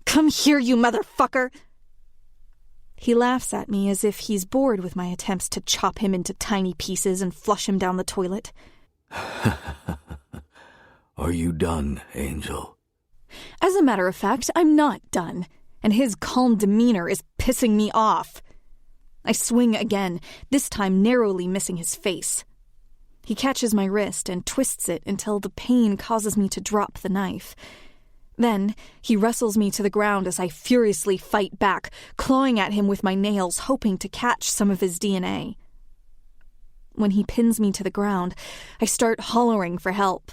Come here, you motherfucker! He laughs at me as if he's bored with my attempts to chop him into tiny pieces and flush him down the toilet. Are you done, Angel? As a matter of fact, I'm not done, and his calm demeanor is pissing me off. I swing again, this time narrowly missing his face. He catches my wrist and twists it until the pain causes me to drop the knife. Then he wrestles me to the ground as I furiously fight back, clawing at him with my nails, hoping to catch some of his DNA. When he pins me to the ground, I start hollering for help.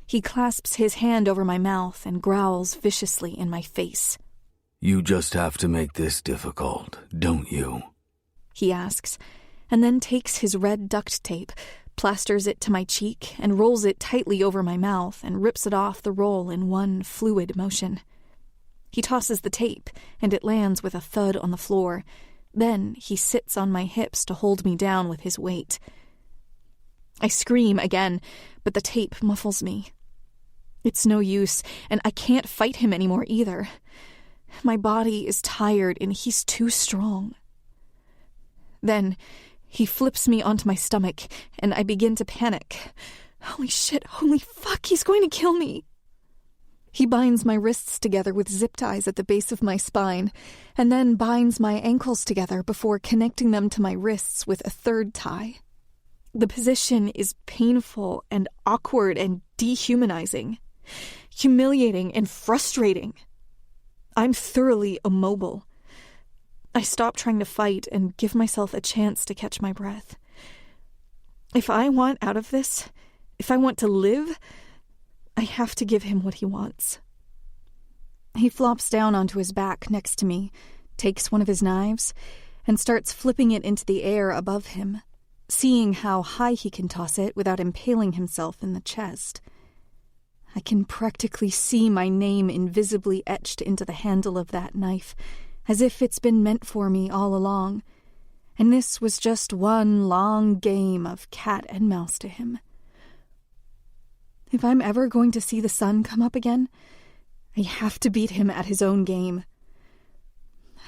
He clasps his hand over my mouth and growls viciously in my face. You just have to make this difficult, don't you? He asks, and then takes his red duct tape, plasters it to my cheek, and rolls it tightly over my mouth and rips it off the roll in one fluid motion. He tosses the tape, and it lands with a thud on the floor. Then he sits on my hips to hold me down with his weight. I scream again, but the tape muffles me. It's no use, and I can't fight him anymore either. My body is tired, and he's too strong. Then he flips me onto my stomach, and I begin to panic. Holy shit, holy fuck, he's going to kill me. He binds my wrists together with zip ties at the base of my spine, and then binds my ankles together before connecting them to my wrists with a third tie. The position is painful and awkward and dehumanizing, humiliating and frustrating. I'm thoroughly immobile. I stop trying to fight and give myself a chance to catch my breath. If I want out of this, if I want to live, I have to give him what he wants. He flops down onto his back next to me, takes one of his knives, and starts flipping it into the air above him, seeing how high he can toss it without impaling himself in the chest. I can practically see my name invisibly etched into the handle of that knife, as if it's been meant for me all along, and this was just one long game of cat and mouse to him. If I'm ever going to see the sun come up again, I have to beat him at his own game.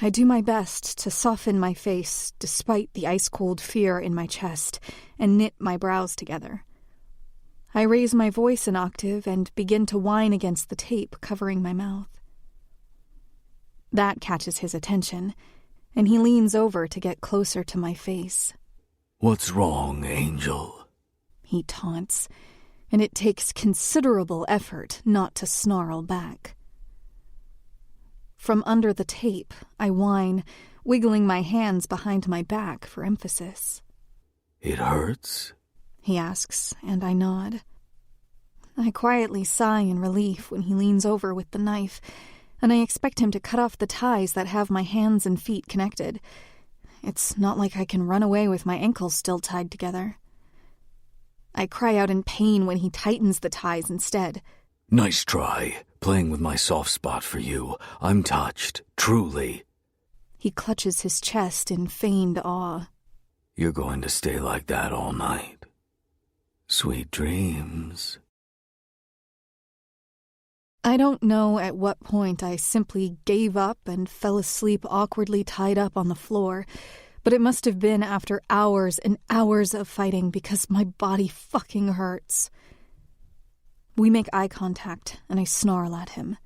I do my best to soften my face despite the ice-cold fear in my chest and knit my brows together. I raise my voice an octave and begin to whine against the tape covering my mouth. That catches his attention, and he leans over to get closer to my face. What's wrong, Angel? He taunts, and it takes considerable effort not to snarl back. From under the tape, I whine, wiggling my hands behind my back for emphasis. It hurts? He asks, and I nod. I quietly sigh in relief when he leans over with the knife, and I expect him to cut off the ties that have my hands and feet connected. It's not like I can run away with my ankles still tied together. I cry out in pain when he tightens the ties instead. Nice try, playing with my soft spot for you. I'm touched, truly. He clutches his chest in feigned awe. You're going to stay like that all night. Sweet dreams. I don't know at what point I simply gave up and fell asleep awkwardly tied up on the floor, but it must have been after hours and hours of fighting because my body fucking hurts. We make eye contact, and I snarl at him.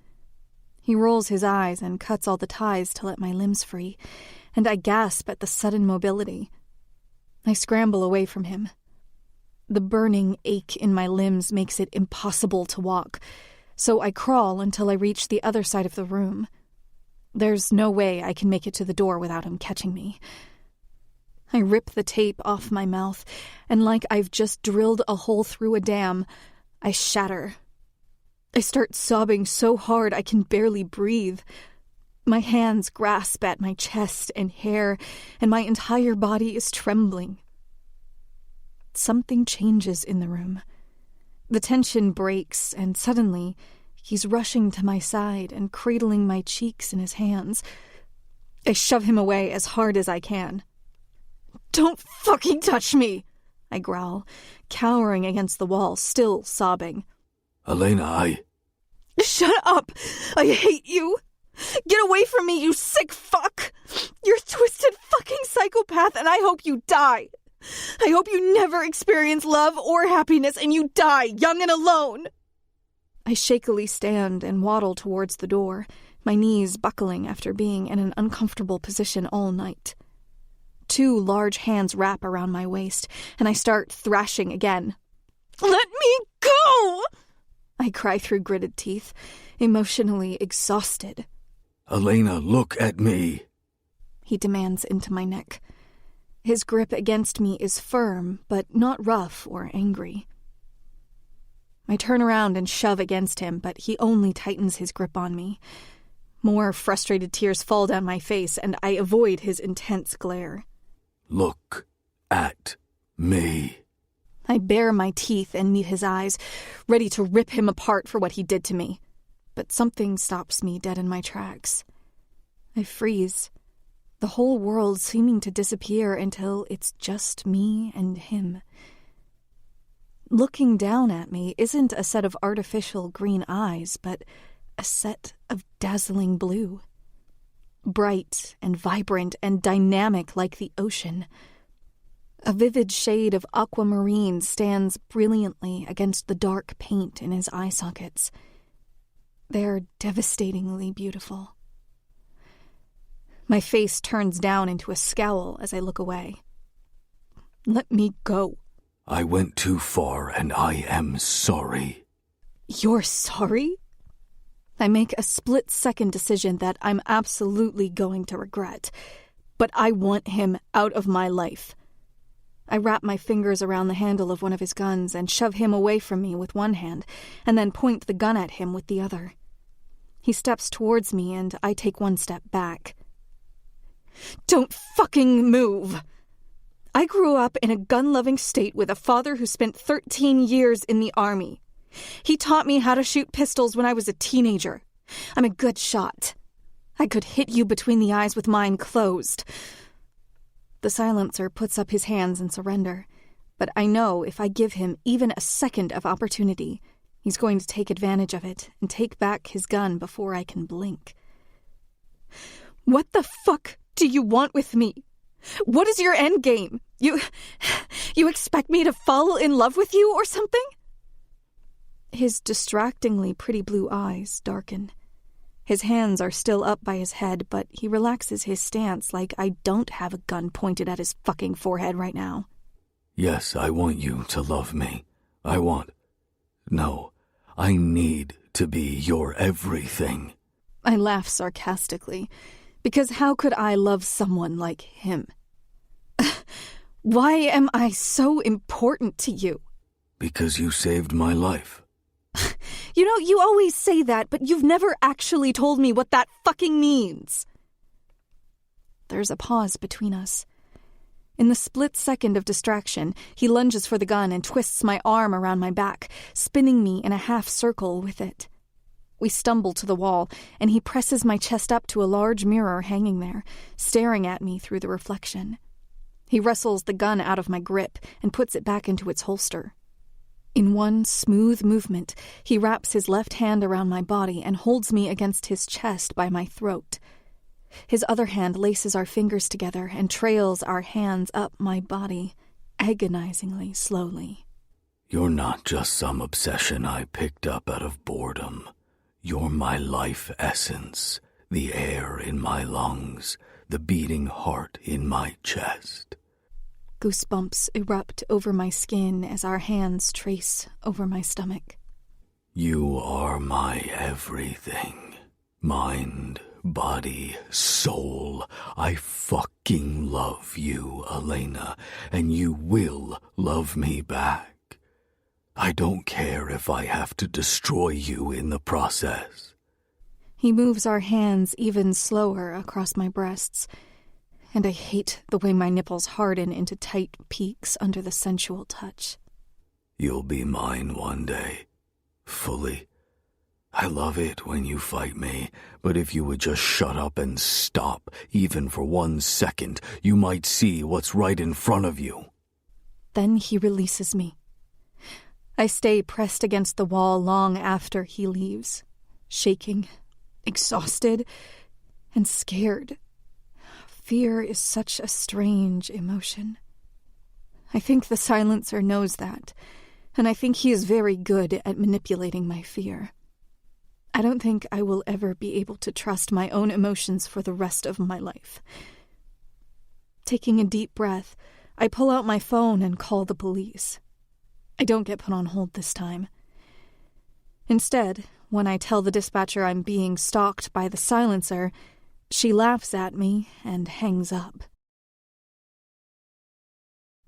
He rolls his eyes and cuts all the ties to let my limbs free, and I gasp at the sudden mobility. I scramble away from him. The burning ache in my limbs makes it impossible to walk, so I crawl until I reach the other side of the room. There's no way I can make it to the door without him catching me. I rip the tape off my mouth, and like I've just drilled a hole through a dam, I shatter. I start sobbing so hard I can barely breathe. My hands grasp at my chest and hair, and my entire body is trembling. Something changes in the room. The tension breaks, and suddenly, he's rushing to my side and cradling my cheeks in his hands. I shove him away as hard as I can. "Don't fucking touch me!" I growl, cowering against the wall, still sobbing. Elena, Shut up! I hate you! Get away from me, you sick fuck! You're a twisted fucking psychopath, and I hope you die! I hope you never experience love or happiness, and you die young and alone! I shakily stand and waddle towards the door, my knees buckling after being in an uncomfortable position all night. 2 large hands wrap around my waist, and I start thrashing again. "Let me go!" I cry through gritted teeth, emotionally exhausted. Elena, look at me. He demands into my neck. His grip against me is firm, but not rough or angry. I turn around and shove against him, but he only tightens his grip on me. More frustrated tears fall down my face, and I avoid his intense glare. Look at me. I bare my teeth and meet his eyes, ready to rip him apart for what he did to me. But something stops me dead in my tracks. I freeze, the whole world seeming to disappear until it's just me and him. Looking down at me isn't a set of artificial green eyes, but a set of dazzling blue. Bright and vibrant and dynamic like the ocean. A vivid shade of aquamarine stands brilliantly against the dark paint in his eye sockets. They're devastatingly beautiful. My face turns down into a scowl as I look away. Let me go. I went too far, and I am sorry. You're sorry? I make a split-second decision that I'm absolutely going to regret, but I want him out of my life. I wrap my fingers around the handle of one of his guns and shove him away from me with one hand, and then point the gun at him with the other. He steps towards me, and I take one step back. Don't fucking move! I grew up in a gun-loving state with a father who spent 13 years in the army. He taught me how to shoot pistols when I was a teenager. I'm a good shot. I could hit you between the eyes with mine closed. The silencer puts up his hands in surrender, but I know if I give him even a second of opportunity, he's going to take advantage of it and take back his gun before I can blink. What the fuck do you want with me? What is your end game? You expect me to fall in love with you or something? His distractingly pretty blue eyes darken. His hands are still up by his head, but he relaxes his stance like I don't have a gun pointed at his fucking forehead right now. Yes, I want you to love me. I need to be your everything. I laugh sarcastically, because how could I love someone like him? Why am I so important to you? Because you saved my life. You always say that, but you've never actually told me what that fucking means. There's a pause between us. In the split second of distraction, he lunges for the gun and twists my arm around my back, spinning me in a half circle with it. We stumble to the wall, and he presses my chest up to a large mirror hanging there, staring at me through the reflection. He wrestles the gun out of my grip and puts it back into its holster. In one smooth movement, he wraps his left hand around my body and holds me against his chest by my throat. His other hand laces our fingers together and trails our hands up my body, agonizingly slowly. You're not just some obsession I picked up out of boredom. You're my life essence, the air in my lungs, the beating heart in my chest. Goosebumps erupt over my skin as our hands trace over my stomach. You are my everything. Mind, body, soul. I fucking love you, Elena, and you will love me back. I don't care if I have to destroy you in the process. He moves our hands even slower across my breasts, and I hate the way my nipples harden into tight peaks under the sensual touch. You'll be mine one day, fully. I love it when you fight me, but if you would just shut up and stop, even for 1 second, you might see what's right in front of you. Then he releases me. I stay pressed against the wall long after he leaves, shaking, exhausted, and scared. Fear is such a strange emotion. I think the silencer knows that, and I think he is very good at manipulating my fear. I don't think I will ever be able to trust my own emotions for the rest of my life. Taking a deep breath, I pull out my phone and call the police. I don't get put on hold this time. Instead, when I tell the dispatcher I'm being stalked by the silencer, she laughs at me and hangs up.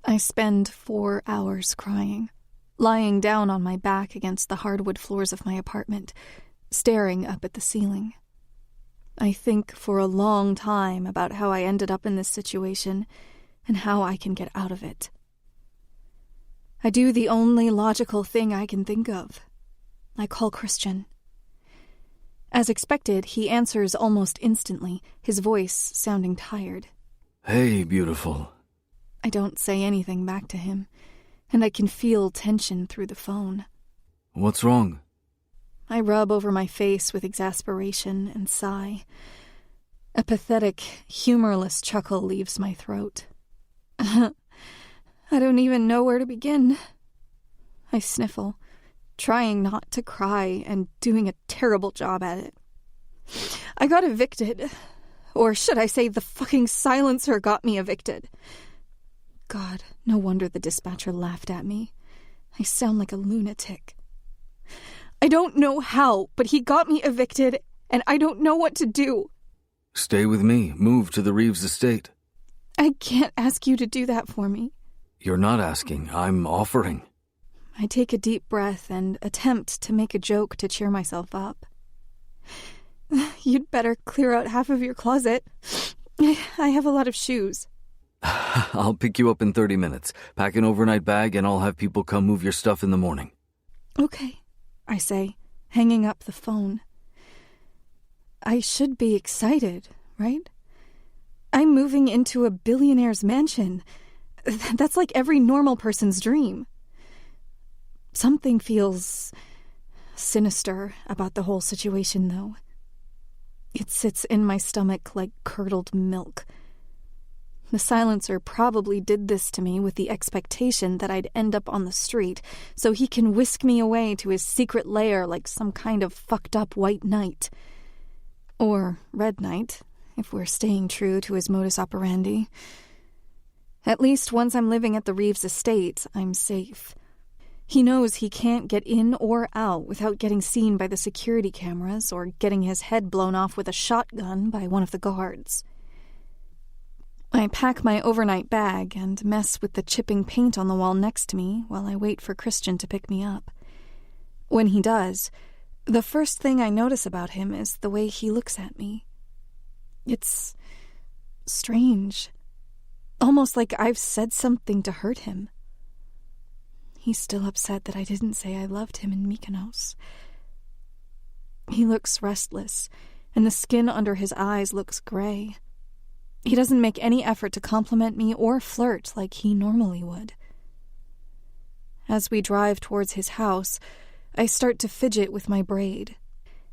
I spend 4 hours crying, lying down on my back against the hardwood floors of my apartment, staring up at the ceiling. I think for a long time about how I ended up in this situation and how I can get out of it. I do the only logical thing I can think of. I call Christian. As expected, he answers almost instantly, his voice sounding tired. Hey, beautiful. I don't say anything back to him, and I can feel tension through the phone. What's wrong? I rub over my face with exasperation and sigh. A pathetic, humorless chuckle leaves my throat. I don't even know where to begin. I sniffle, trying not to cry and doing a terrible job at it. I got evicted. Or should I say the fucking silencer got me evicted. God, no wonder the dispatcher laughed at me. I sound like a lunatic. I don't know how, but he got me evicted, and I don't know what to do. Stay with me. Move to the Reeves estate. I can't ask you to do that for me. You're not asking. I'm offering. I take a deep breath and attempt to make a joke to cheer myself up. You'd better clear out half of your closet. I have a lot of shoes. I'll pick you up in 30 minutes. Pack an overnight bag and I'll have people come move your stuff in the morning. Okay, I say, hanging up the phone. I should be excited, right? I'm moving into a billionaire's mansion. That's like every normal person's dream. Something feels sinister about the whole situation, though. It sits in my stomach like curdled milk. The silencer probably did this to me with the expectation that I'd end up on the street, so he can whisk me away to his secret lair like some kind of fucked up white knight. Or Red Knight, if we're staying true to his modus operandi. At least once I'm living at the Reeves estate, I'm safe. He knows he can't get in or out without getting seen by the security cameras or getting his head blown off with a shotgun by one of the guards. I pack my overnight bag and mess with the chipping paint on the wall next to me while I wait for Christian to pick me up. When he does, the first thing I notice about him is the way he looks at me. It's strange. Almost like I've said something to hurt him. He's still upset that I didn't say I loved him in Mykonos. He looks restless, and the skin under his eyes looks gray. He doesn't make any effort to compliment me or flirt like he normally would. As we drive towards his house, I start to fidget with my braid,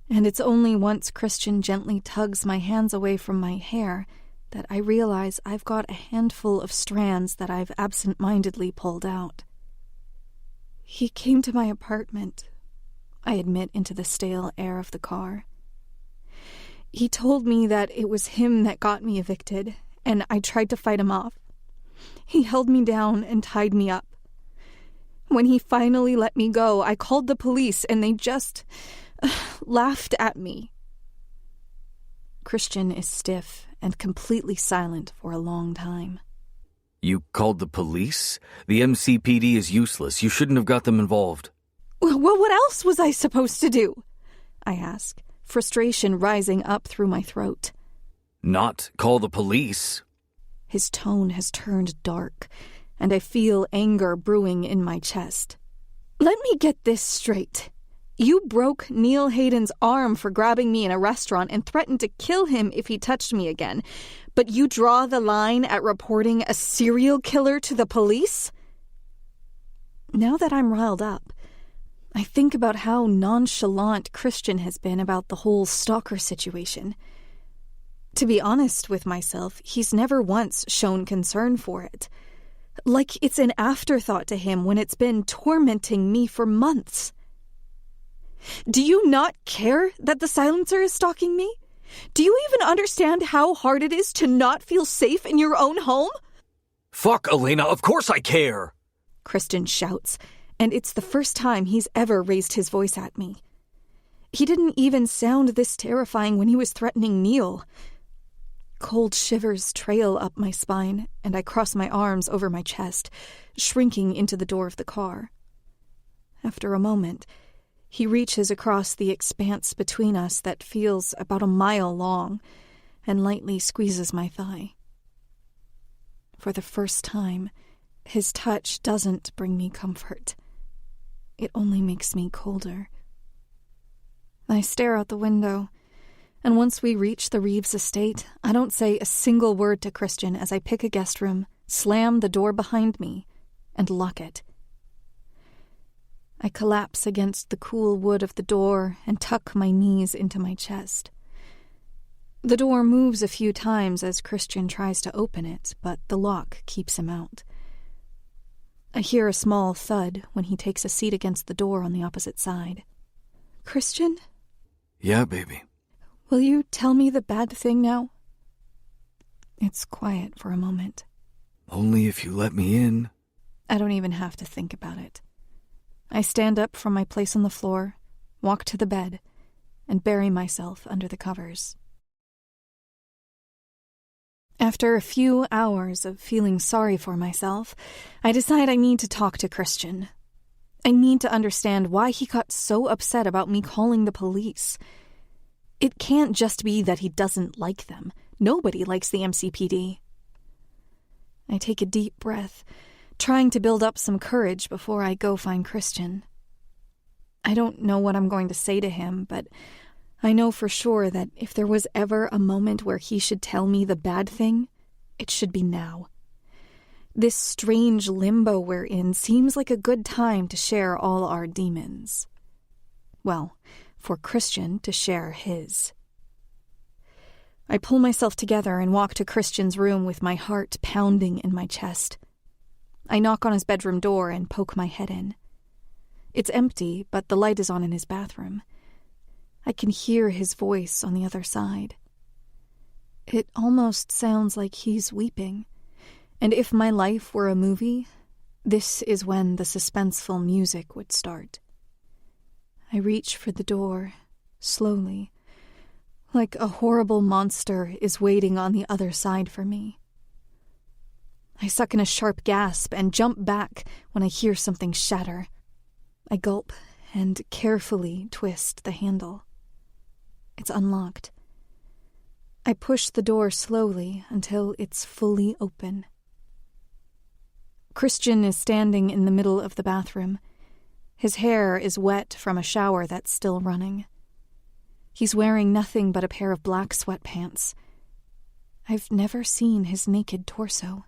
and it's only once Christian gently tugs my hands away from my hair that I realize I've got a handful of strands that I've absent-mindedly pulled out. He came to my apartment, I admit into the stale air of the car. He told me that it was him that got me evicted, and I tried to fight him off. He held me down and tied me up. When he finally let me go, I called the police, and they just laughed at me. Christian is stiff and completely silent for a long time. You called the police? The MCPD is useless. You shouldn't have got them involved. Well, what else was I supposed to do? I ask, frustration rising up through my throat. Not call the police. His tone has turned dark, and I feel anger brewing in my chest. Let me get this straight. You broke Neil Hayden's arm for grabbing me in a restaurant and threatened to kill him if he touched me again, but you draw the line at reporting a serial killer to the police? Now that I'm riled up, I think about how nonchalant Christian has been about the whole stalker situation. To be honest with myself, he's never once shown concern for it. Like it's an afterthought to him when it's been tormenting me for months. Do you not care that the silencer is stalking me? Do you even understand how hard it is to not feel safe in your own home? Fuck, Elena, of course I care! Christian shouts, and it's the first time he's ever raised his voice at me. He didn't even sound this terrifying when he was threatening Neil. Cold shivers trail up my spine, and I cross my arms over my chest, shrinking into the door of the car. After a moment, he reaches across the expanse between us that feels about a mile long and lightly squeezes my thigh. For the first time, his touch doesn't bring me comfort. It only makes me colder. I stare out the window, and once we reach the Reeves estate, I don't say a single word to Christian as I pick a guest room, slam the door behind me, and lock it. I collapse against the cool wood of the door and tuck my knees into my chest. The door moves a few times as Christian tries to open it, but the lock keeps him out. I hear a small thud when he takes a seat against the door on the opposite side. Christian? Yeah, baby. Will you tell me the bad thing now? It's quiet for a moment. Only if you let me in. I don't even have to think about it. I stand up from my place on the floor, walk to the bed, and bury myself under the covers. After a few hours of feeling sorry for myself, I decide I need to talk to Christian. I need to understand why he got so upset about me calling the police. It can't just be that he doesn't like them. Nobody likes the MCPD. I take a deep breath, trying to build up some courage before I go find Christian. I don't know what I'm going to say to him, but I know for sure that if there was ever a moment where he should tell me the bad thing, it should be now. This strange limbo we're in seems like a good time to share all our demons. Well, for Christian to share his. I pull myself together and walk to Christian's room with my heart pounding in my chest. I knock on his bedroom door and poke my head in. It's empty, but the light is on in his bathroom. I can hear his voice on the other side. It almost sounds like he's weeping, and if my life were a movie, this is when the suspenseful music would start. I reach for the door, slowly, like a horrible monster is waiting on the other side for me. I suck in a sharp gasp and jump back when I hear something shatter. I gulp and carefully twist the handle. It's unlocked. I push the door slowly until it's fully open. Christian is standing in the middle of the bathroom. His hair is wet from a shower that's still running. He's wearing nothing but a pair of black sweatpants. I've never seen his naked torso.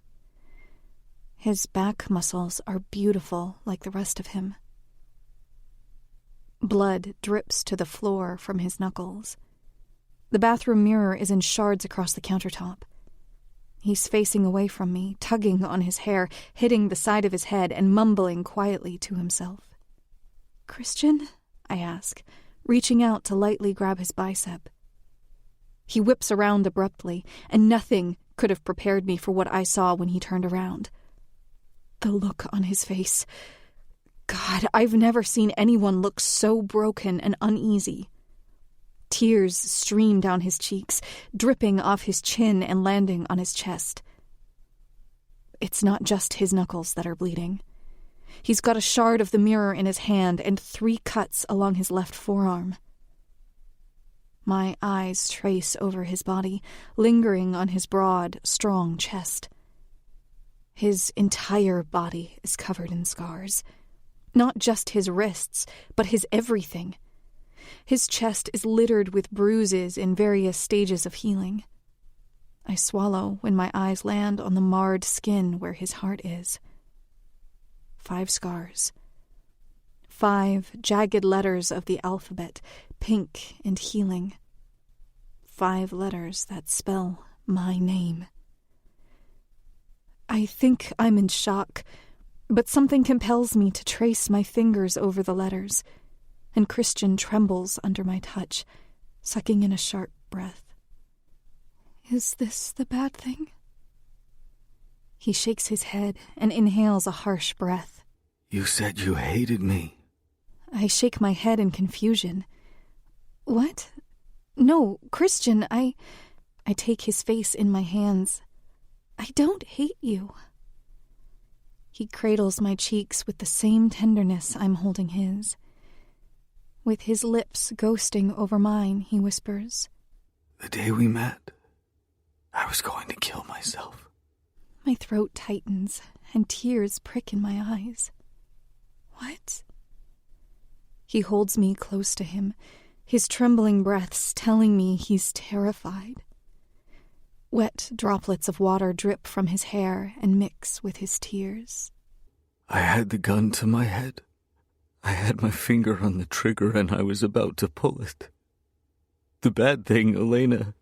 His back muscles are beautiful like the rest of him. Blood drips to the floor from his knuckles. The bathroom mirror is in shards across the countertop. He's facing away from me, tugging on his hair, hitting the side of his head, and mumbling quietly to himself. "Christian?" I ask, reaching out to lightly grab his bicep. He whips around abruptly, and nothing could have prepared me for what I saw when he turned around. The look on his face. God, I've never seen anyone look so broken and uneasy. Tears stream down his cheeks, dripping off his chin and landing on his chest. It's not just his knuckles that are bleeding. He's got a shard of the mirror in his hand and 3 cuts along his left forearm. My eyes trace over his body, lingering on his broad, strong chest. His entire body is covered in scars. Not just his wrists, but his everything. His chest is littered with bruises in various stages of healing. I swallow when my eyes land on the marred skin where his heart is. 5 scars. 5 jagged letters of the alphabet, pink and healing. 5 letters that spell my name. I think I'm in shock, but something compels me to trace my fingers over the letters, and Christian trembles under my touch, sucking in a sharp breath. "Is this the bad thing?" He shakes his head and inhales a harsh breath. You said you hated me. I shake my head in confusion. "What? No, Christian, I take his face in my hands. I don't hate you." He cradles my cheeks with the same tenderness I'm holding his. With his lips ghosting over mine, he whispers, The day we met, I was going to kill myself. My throat tightens, and tears prick in my eyes. "What?" He holds me close to him, his trembling breaths telling me he's terrified. Wet droplets of water drip from his hair and mix with his tears. I had the gun to my head. I had my finger on the trigger and I was about to pull it. The bad thing, Elena,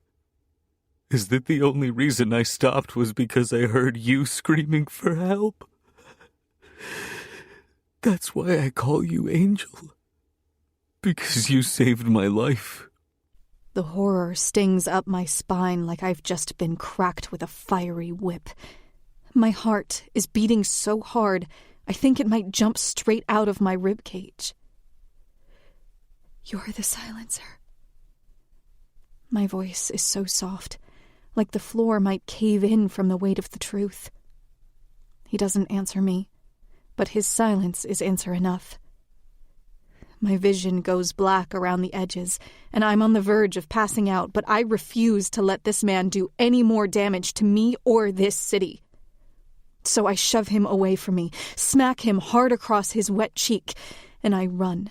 is that the only reason I stopped was because I heard you screaming for help. That's why I call you Angel. Because you saved my life. The horror stings up my spine like I've just been cracked with a fiery whip. My heart is beating so hard, I think it might jump straight out of my ribcage. "You're the silencer." My voice is so soft, like the floor might cave in from the weight of the truth. He doesn't answer me, but his silence is answer enough. My vision goes black around the edges, and I'm on the verge of passing out, but I refuse to let this man do any more damage to me or this city. So I shove him away from me, smack him hard across his wet cheek, and I run.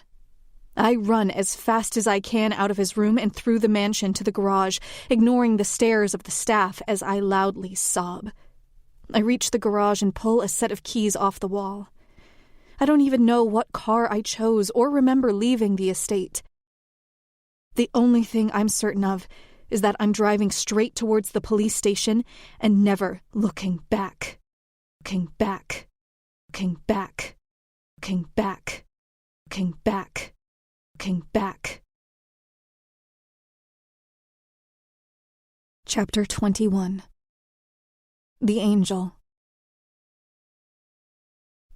I run as fast as I can out of his room and through the mansion to the garage, ignoring the stares of the staff as I loudly sob. I reach the garage and pull a set of keys off the wall. I don't even know what car I chose or remember leaving the estate. The only thing I'm certain of is that I'm driving straight towards the police station and never looking back. Looking back. Looking back. Looking back. Looking back. Looking back. Chapter 21. The Angel.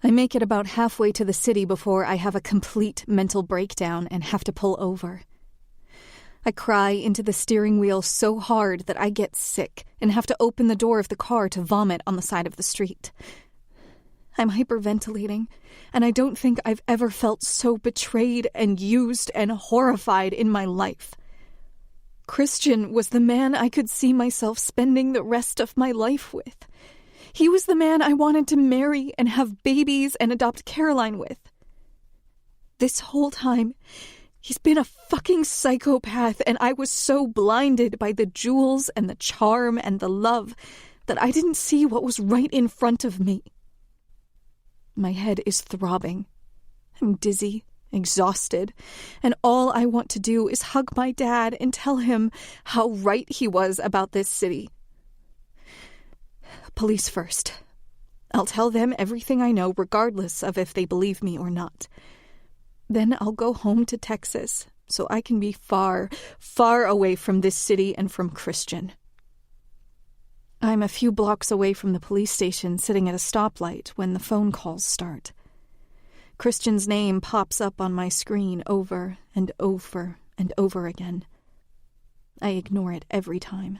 I make it about halfway to the city before I have a complete mental breakdown and have to pull over. I cry into the steering wheel so hard that I get sick and have to open the door of the car to vomit on the side of the street. I'm hyperventilating, and I don't think I've ever felt so betrayed and used and horrified in my life. Christian was the man I could see myself spending the rest of my life with. He was the man I wanted to marry and have babies and adopt Caroline with. This whole time, he's been a fucking psychopath, and I was so blinded by the jewels and the charm and the love that I didn't see what was right in front of me. My head is throbbing. I'm dizzy, exhausted, and all I want to do is hug my dad and tell him how right he was about this city. Police first. I'll tell them everything I know, regardless of if they believe me or not. Then I'll go home to Texas, so I can be far, far away from this city and from Christian. I'm a few blocks away from the police station, sitting at a stoplight when the phone calls start. Christian's name pops up on my screen over and over and over again. I ignore it every time.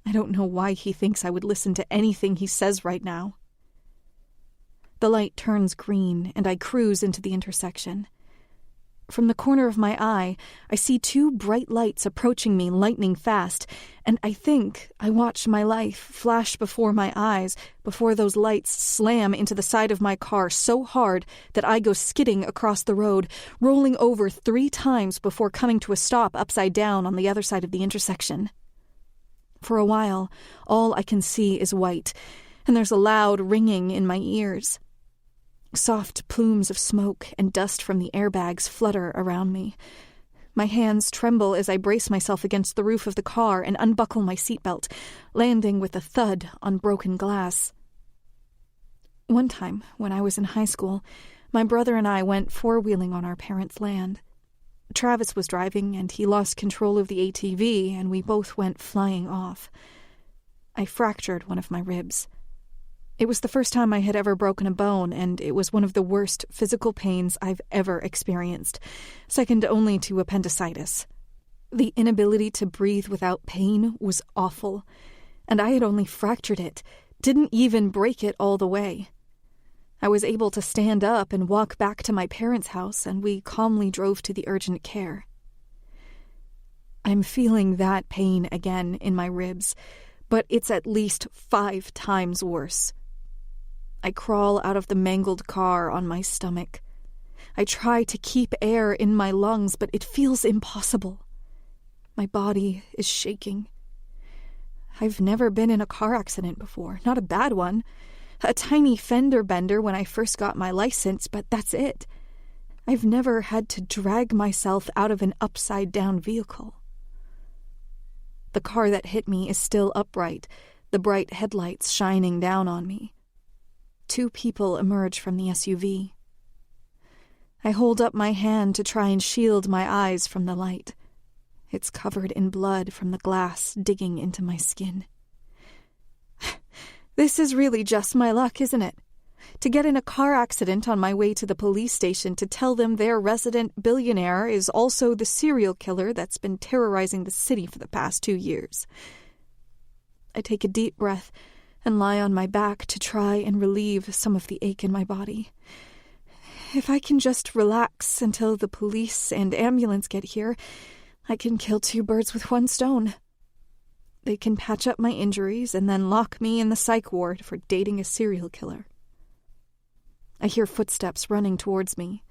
I don't know why he thinks I would listen to anything he says right now. The light turns green, and I cruise into the intersection. From the corner of my eye, I see two bright lights approaching me lightning fast, and I think I watch my life flash before my eyes before those lights slam into the side of my car so hard that I go skidding across the road, rolling over 3 times before coming to a stop upside down on the other side of the intersection. For a while, all I can see is white, and there's a loud ringing in my ears. Soft plumes of smoke and dust from the airbags flutter around me. My hands tremble as I brace myself against the roof of the car and unbuckle my seatbelt, landing with a thud on broken glass. One time, when I was in high school, my brother and I went 4-wheeling on our parents' land. Travis was driving, and he lost control of the ATV, and we both went flying off. I fractured one of my ribs. It was the first time I had ever broken a bone, and it was one of the worst physical pains I've ever experienced, second only to appendicitis. The inability to breathe without pain was awful, and I had only fractured it, didn't even break it all the way. I was able to stand up and walk back to my parents' house, and we calmly drove to the urgent care. I'm feeling that pain again in my ribs, but it's at least 5 times worse. I crawl out of the mangled car on my stomach. I try to keep air in my lungs, but it feels impossible. My body is shaking. I've never been in a car accident before, not a bad one. A tiny fender bender when I first got my license, but that's it. I've never had to drag myself out of an upside-down vehicle. The car that hit me is still upright, the bright headlights shining down on me. 2 people emerge from the SUV. I hold up my hand to try and shield my eyes from the light. It's covered in blood from the glass digging into my skin. This is really just my luck, isn't it? To get in a car accident on my way to the police station to tell them their resident billionaire is also the serial killer that's been terrorizing the city for the past 2 years. I take a deep breath and lie on my back to try and relieve some of the ache in my body. If I can just relax until the police and ambulance get here, I can kill 2 birds with 1 stone. They can patch up my injuries and then lock me in the psych ward for dating a serial killer. I hear footsteps running towards me.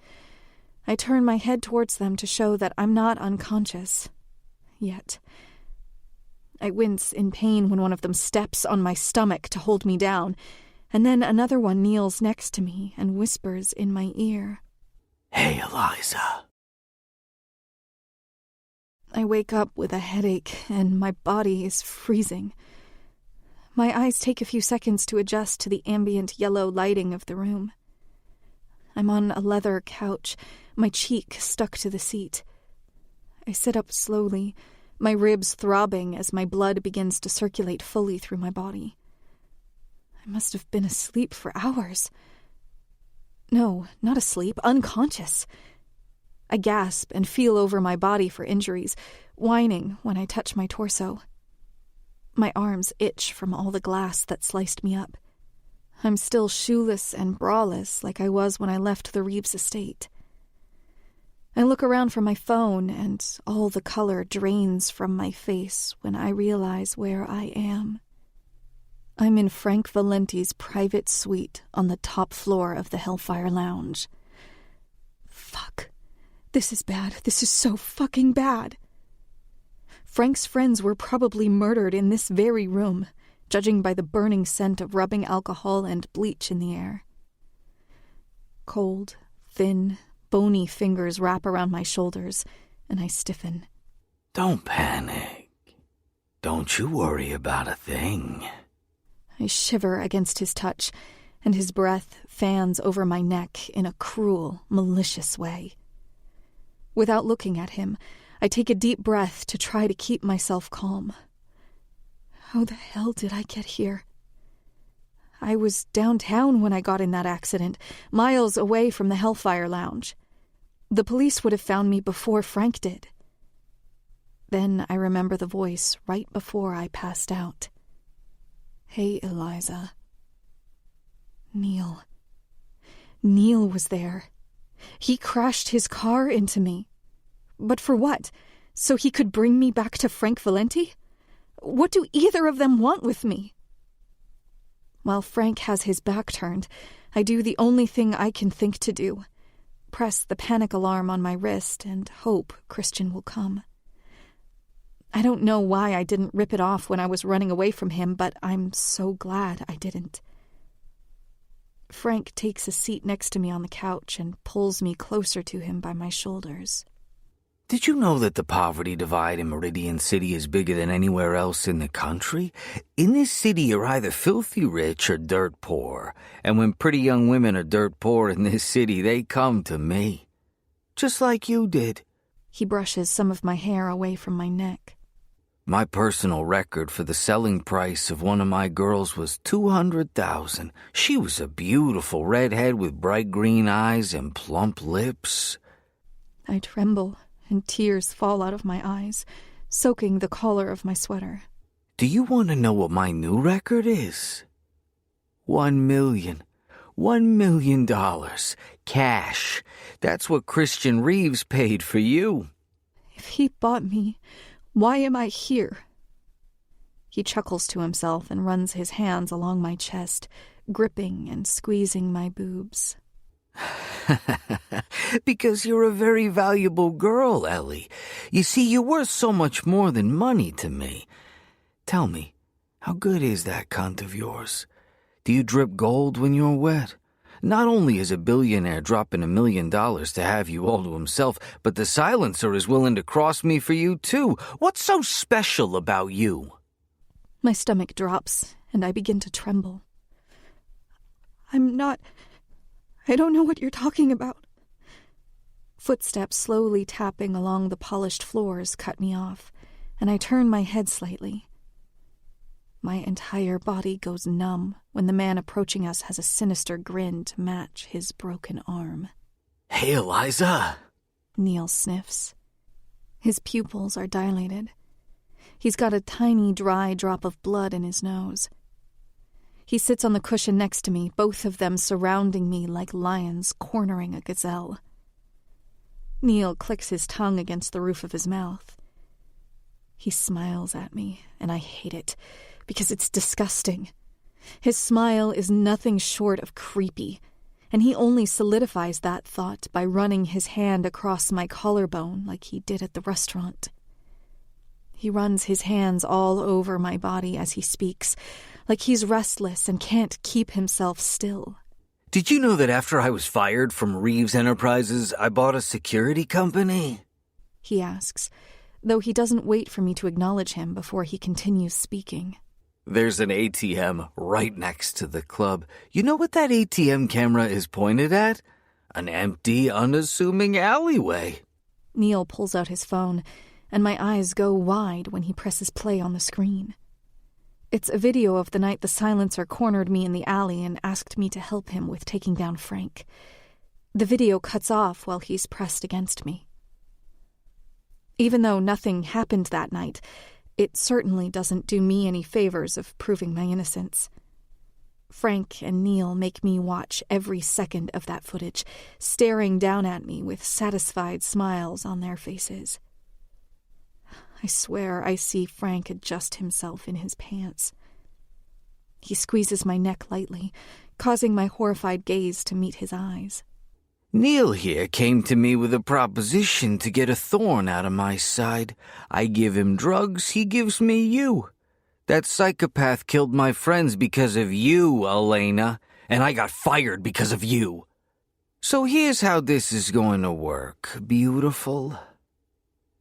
I turn my head towards them to show that I'm not unconscious. Yet. I wince in pain when one of them steps on my stomach to hold me down, and then another one kneels next to me and whispers in my ear, "Hey, Eliza." I wake up with a headache, and my body is freezing. My eyes take a few seconds to adjust to the ambient yellow lighting of the room. I'm on a leather couch, my cheek stuck to the seat. I sit up slowly, my ribs throbbing as my blood begins to circulate fully through my body. I must have been asleep for hours. No, not asleep, unconscious. I gasp and feel over my body for injuries, whining when I touch my torso. My arms itch from all the glass that sliced me up. I'm still shoeless and braless like I was when I left the Reeves estate. I look around for my phone, and all the color drains from my face when I realize where I am. I'm in Frank Valenti's private suite on the top floor of the Hellfire Lounge. Fuck. This is bad. This is so fucking bad. Frank's friends were probably murdered in this very room, judging by the burning scent of rubbing alcohol and bleach in the air. Cold, thin, bony fingers wrap around my shoulders, and I stiffen. Don't panic. Don't you worry about a thing. I shiver against his touch, and his breath fans over my neck in a cruel, malicious way. Without looking at him, I take a deep breath to try to keep myself calm. How the hell did I get here? I was downtown when I got in that accident, miles away from the Hellfire Lounge. The police would have found me before Frank did. Then I remember the voice right before I passed out. Hey, Eliza. Neil. Neil was there. He crashed his car into me. But for what? So he could bring me back to Frank Valenti? What do either of them want with me? While Frank has his back turned, I do the only thing I can think to do. Press the panic alarm on my wrist and hope Christian will come. I don't know why I didn't rip it off when I was running away from him, but I'm so glad I didn't. Frank takes a seat next to me on the couch and pulls me closer to him by my shoulders. Did you know that the poverty divide in Meridian City is bigger than anywhere else in the country? In this city, you're either filthy rich or dirt poor. And when pretty young women are dirt poor in this city, they come to me. Just like you did. He brushes some of my hair away from my neck. My personal record for the selling price of one of my girls was $200,000. She was a beautiful redhead with bright green eyes and plump lips. I tremble, and tears fall out of my eyes, soaking the collar of my sweater. Do you want to know what my new record is? $1 million. $1 million. Cash. That's what Christian Reeves paid for you. If he bought me, why am I here? He chuckles to himself and runs his hands along my chest, gripping and squeezing my boobs. Because you're a very valuable girl, Ellie. You see, you're worth so much more than money to me. Tell me, how good is that cunt of yours? Do you drip gold when you're wet? Not only is a billionaire dropping $1 million to have you all to himself, but the silencer is willing to cross me for you, too. What's so special about you? My stomach drops, and I begin to tremble. I don't know what you're talking about. Footsteps slowly tapping along the polished floors cut me off, and I turn my head slightly. My entire body goes numb when the man approaching us has a sinister grin to match his broken arm. Hey, Eliza. Neil sniffs. His pupils are dilated. He's got a tiny, dry drop of blood in his nose. He sits on the cushion next to me, both of them surrounding me like lions cornering a gazelle. Neil clicks his tongue against the roof of his mouth. He smiles at me, and I hate it, because it's disgusting. His smile is nothing short of creepy, and he only solidifies that thought by running his hand across my collarbone like he did at the restaurant. He runs his hands all over my body as he speaks, like he's restless and can't keep himself still. Did you know that after I was fired from Reeves Enterprises, I bought a security company? He asks, though he doesn't wait for me to acknowledge him before he continues speaking. There's an ATM right next to the club. You know what that ATM camera is pointed at? An empty, unassuming alleyway. Neil pulls out his phone, and my eyes go wide when he presses play on the screen. It's a video of the night the silencer cornered me in the alley and asked me to help him with taking down Frank. The video cuts off while he's pressed against me. Even though nothing happened that night, it certainly doesn't do me any favors of proving my innocence. Frank and Neil make me watch every second of that footage, staring down at me with satisfied smiles on their faces. I swear I see Frank adjust himself in his pants. He squeezes my neck lightly, causing my horrified gaze to meet his eyes. Neil here came to me with a proposition to get a thorn out of my side. I give him drugs, he gives me you. That psychopath killed my friends because of you, Elena, and I got fired because of you. So here's how this is going to work, beautiful.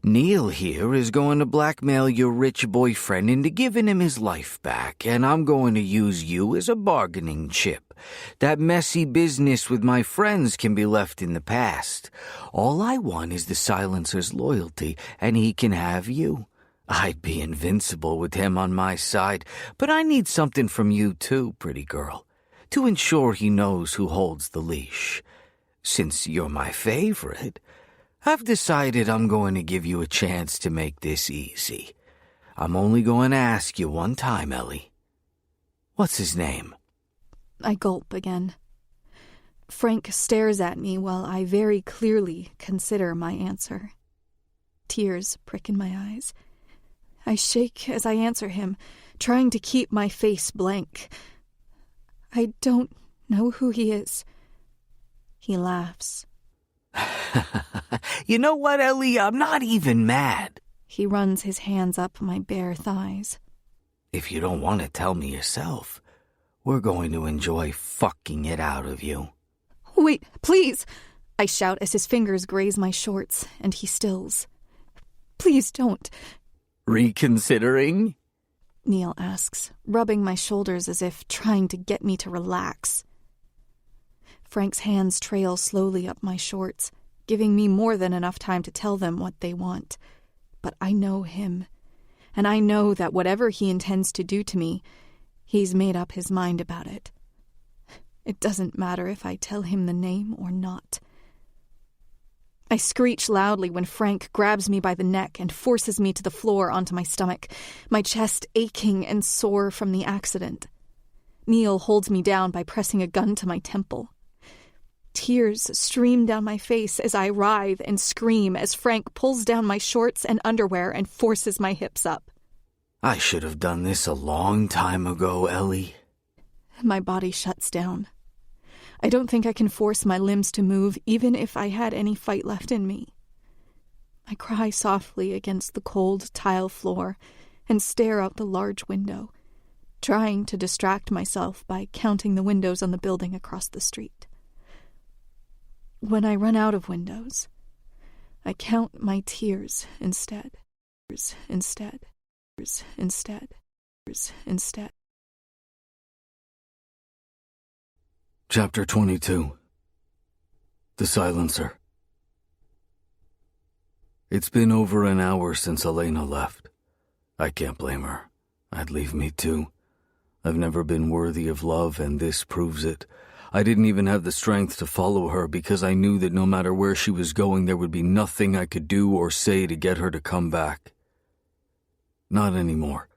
Neil here is going to blackmail your rich boyfriend into giving him his life back, and I'm going to use you as a bargaining chip. That messy business with my friends can be left in the past. All I want is the silencer's loyalty, and he can have you. I'd be invincible with him on my side, but I need something from you too, pretty girl, to ensure he knows who holds the leash. Since you're my favorite, I've decided I'm going to give you a chance to make this easy. I'm only going to ask you one time, Ellie. What's his name? I gulp again. Frank stares at me while I very clearly consider my answer. Tears prick in my eyes. I shake as I answer him, trying to keep my face blank. I don't know who he is. He laughs. You know what, Ellie? I'm not even mad. He runs his hands up my bare thighs. If you don't want to tell me yourself, we're going to enjoy fucking it out of you. Wait, please! I shout as his fingers graze my shorts, and he stills. Please don't. Reconsidering? Neil asks, rubbing my shoulders as if trying to get me to relax. Frank's hands trail slowly up my shorts, giving me more than enough time to tell them what they want. But I know him, and I know that whatever he intends to do to me, he's made up his mind about it. It doesn't matter if I tell him the name or not. I screech loudly when Frank grabs me by the neck and forces me to the floor onto my stomach, my chest aching and sore from the accident. Neil holds me down by pressing a gun to my temple. Tears stream down my face as I writhe and scream as Frank pulls down my shorts and underwear and forces my hips up. I should have done this a long time ago, Ellie. My body shuts down. I don't think I can force my limbs to move, even if I had any fight left in me. I cry softly against the cold tile floor and stare out the large window, trying to distract myself by counting the windows on the building across the street. When I run out of windows, I count my tears instead. Chapter 22. The Silencer. It's been over an hour since Elena left. I can't blame her. I'd leave me too. I've never been worthy of love, and this proves it. I didn't even have the strength to follow her because I knew that no matter where she was going, there would be nothing I could do or say to get her to come back. Not anymore.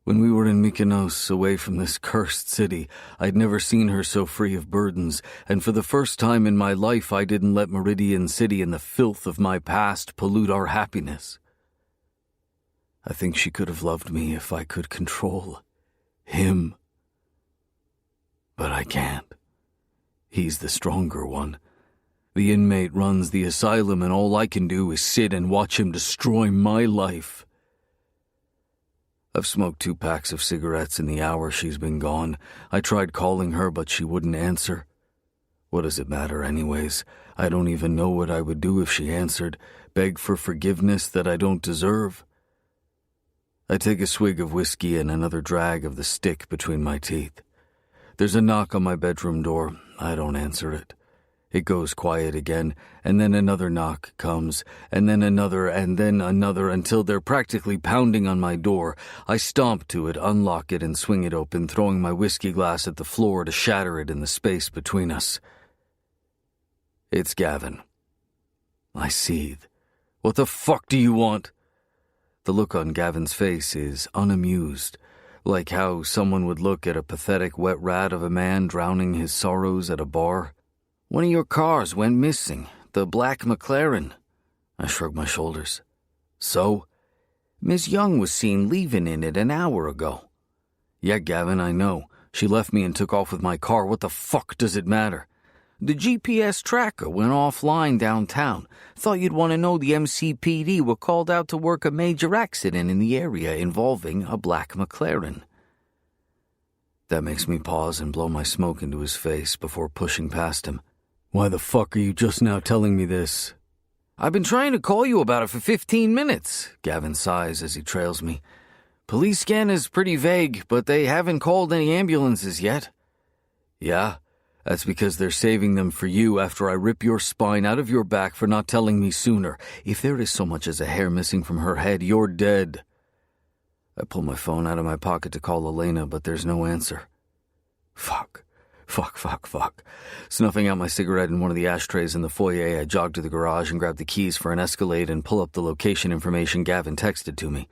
When we were in Mykonos, away from this cursed city, I'd never seen her so free of burdens, and for the first time in my life I didn't let Meridian City and the filth of my past pollute our happiness. I think she could have loved me if I could control him. But I can't. He's the stronger one. The inmate runs the asylum, and all I can do is sit and watch him destroy my life. I've smoked 2 packs of cigarettes in the hour she's been gone. I tried calling her, but she wouldn't answer. What does it matter anyways? I don't even know what I would do if she answered. Beg for forgiveness that I don't deserve. I take a swig of whiskey and another drag of the stick between my teeth. There's a knock on my bedroom door. I don't answer it. It goes quiet again, and then another knock comes, and then another, until they're practically pounding on my door. I stomp to it, unlock it, and swing it open, throwing my whiskey glass at the floor to shatter it in the space between us. It's Gavin. I seethe. What the fuck do you want? The look on Gavin's face is unamused, like how someone would look at a pathetic wet rat of a man drowning his sorrows at a bar. One of your cars went missing, the black McLaren. I shrug my shoulders. So? Miss Young was seen leaving in it an hour ago. Yeah, Gavin, I know. She left me and took off with my car. What the fuck does it matter? The GPS tracker went offline downtown. Thought you'd want to know the MCPD were called out to work a major accident in the area involving a black McLaren. That makes me pause and blow my smoke into his face before pushing past him. Why the fuck are you just now telling me this? I've been trying to call you about it for 15 minutes, Gavin sighs as he trails me. Police scan is pretty vague, but they haven't called any ambulances yet. Yeah, that's because they're saving them for you after I rip your spine out of your back for not telling me sooner. If there is so much as a hair missing from her head, you're dead. I pull my phone out of my pocket to call Elena, but there's no answer. Fuck. Snuffing out my cigarette in one of the ashtrays in the foyer, I jog to the garage and grab the keys for an Escalade and pull up the location information Gavin texted to me.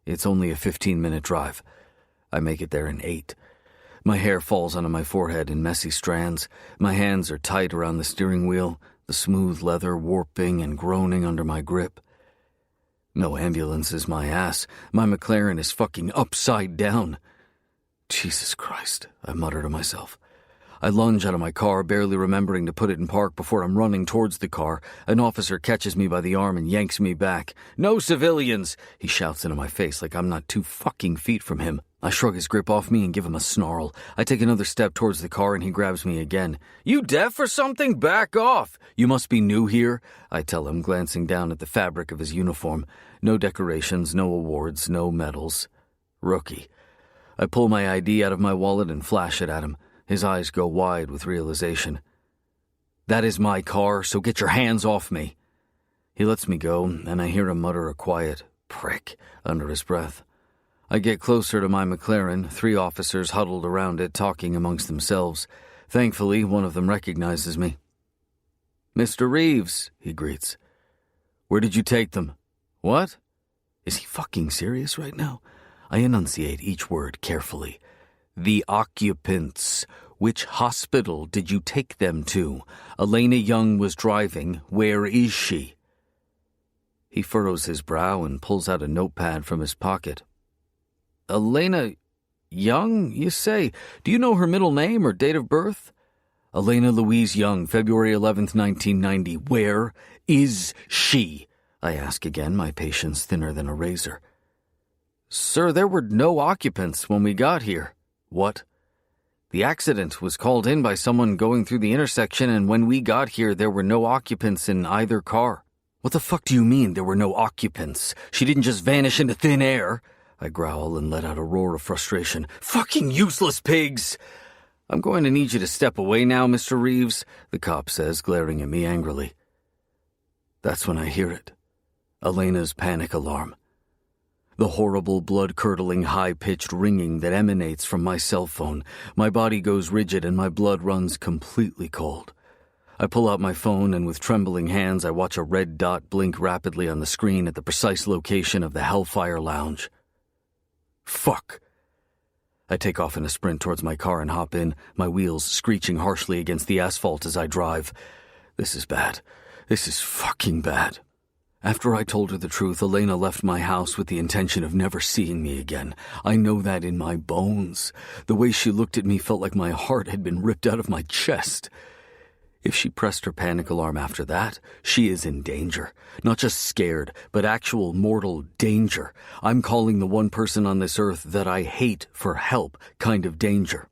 It's only a 15-minute drive. I make it there in 8. My hair falls onto my forehead in messy strands. My hands are tight around the steering wheel, the smooth leather warping and groaning under my grip. No ambulance is my ass. My McLaren is fucking upside down. Jesus Christ, I mutter to myself. I lunge out of my car, barely remembering to put it in park before I'm running towards the car. An officer catches me by the arm and yanks me back. No civilians! He shouts into my face like I'm not 2 fucking feet from him. I shrug his grip off me and give him a snarl. I take another step towards the car and he grabs me again. You deaf or something? Back off! You must be new here, I tell him, glancing down at the fabric of his uniform. No decorations, no awards, no medals. Rookie. I pull my ID out of my wallet and flash it at him. His eyes go wide with realization. That is my car, so get your hands off me. He lets me go, and I hear him mutter a quiet prick under his breath. I get closer to my McLaren, 3 officers huddled around it, talking amongst themselves. Thankfully, one of them recognizes me. Mr. Reeves, he greets. Where did you take them? What? Is he fucking serious right now? I enunciate each word carefully. The occupants. Which hospital did you take them to? Elena Young was driving. Where is she? He furrows his brow and pulls out a notepad from his pocket. Elena Young, you say? Do you know her middle name or date of birth? Elena Louise Young, February 11th, 1990. Where is she? I ask again, my patience thinner than a razor. Sir, there were no occupants when we got here. What? The accident was called in by someone going through the intersection, and when we got here, there were no occupants in either car. What the fuck do you mean there were no occupants? She didn't just vanish into thin air. I growl and let out a roar of frustration. Fucking useless pigs! I'm going to need you to step away now, Mr. Reeves, the cop says, glaring at me angrily. That's when I hear it. Elena's panic alarm. The horrible, blood-curdling, high-pitched ringing that emanates from my cell phone. My body goes rigid and my blood runs completely cold. I pull out my phone and with trembling hands I watch a red dot blink rapidly on the screen at the precise location of the Hellfire Lounge. Fuck! I take off in a sprint towards my car and hop in, my wheels screeching harshly against the asphalt as I drive. This is bad. This is fucking bad. After I told her the truth, Elena left my house with the intention of never seeing me again. I know that in my bones. The way she looked at me felt like my heart had been ripped out of my chest. If she pressed her panic alarm after that, she is in danger. Not just scared, but actual mortal danger. I'm calling the one person on this earth that I hate for help kind of danger.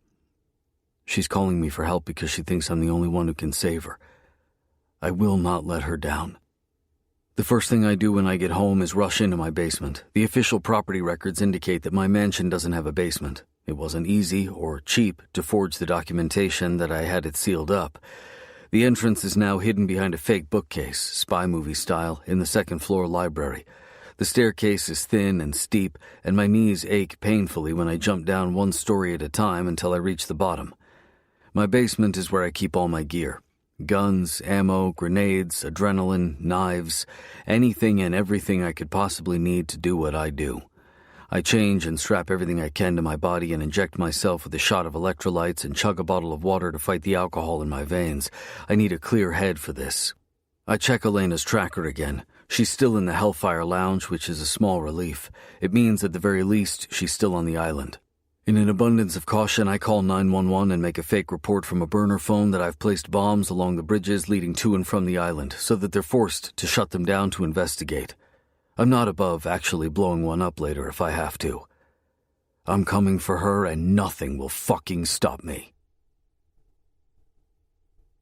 She's calling me for help because she thinks I'm the only one who can save her. I will not let her down. The first thing I do when I get home is rush into my basement. The official property records indicate that my mansion doesn't have a basement. It wasn't easy or cheap to forge the documentation that I had it sealed up. The entrance is now hidden behind a fake bookcase, spy movie style, in the second-floor library. The staircase is thin and steep, and my knees ache painfully when I jump down one story at a time until I reach the bottom. My basement is where I keep all my gear. Guns, ammo, grenades, adrenaline, knives, anything and everything I could possibly need to do what I do. I change and strap everything I can to my body and inject myself with a shot of electrolytes and chug a bottle of water to fight the alcohol in my veins. I need a clear head for this. I check Elena's tracker again. She's still in the Hellfire Lounge, which is a small relief. It means at the very least she's still on the island. In an abundance of caution, I call 911 and make a fake report from a burner phone that I've placed bombs along the bridges leading to and from the island so that they're forced to shut them down to investigate. I'm not above actually blowing one up later if I have to. I'm coming for her and nothing will fucking stop me.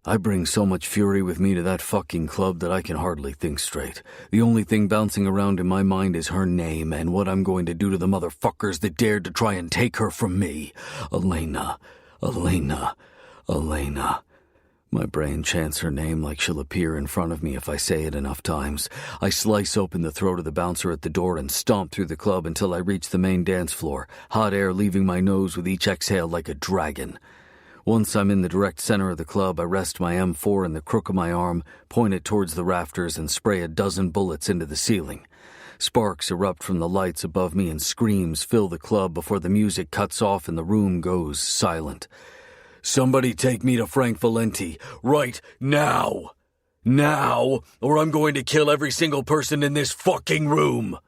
I bring so much fury with me to that fucking club that I can hardly think straight. The only thing bouncing around in my mind is her name and what I'm going to do to the motherfuckers that dared to try and take her from me. Elena. Elena. Elena. My brain chants her name like she'll appear in front of me if I say it enough times. I slice open the throat of the bouncer at the door and stomp through the club until I reach the main dance floor, hot air leaving my nose with each exhale like a dragon. Once I'm in the direct center of the club, I rest my M4 in the crook of my arm, point it towards the rafters, and spray a dozen bullets into the ceiling. Sparks erupt from the lights above me and screams fill the club before the music cuts off and the room goes silent. Somebody take me to Frank Valenti, right now! Now, or I'm going to kill every single person in this fucking room!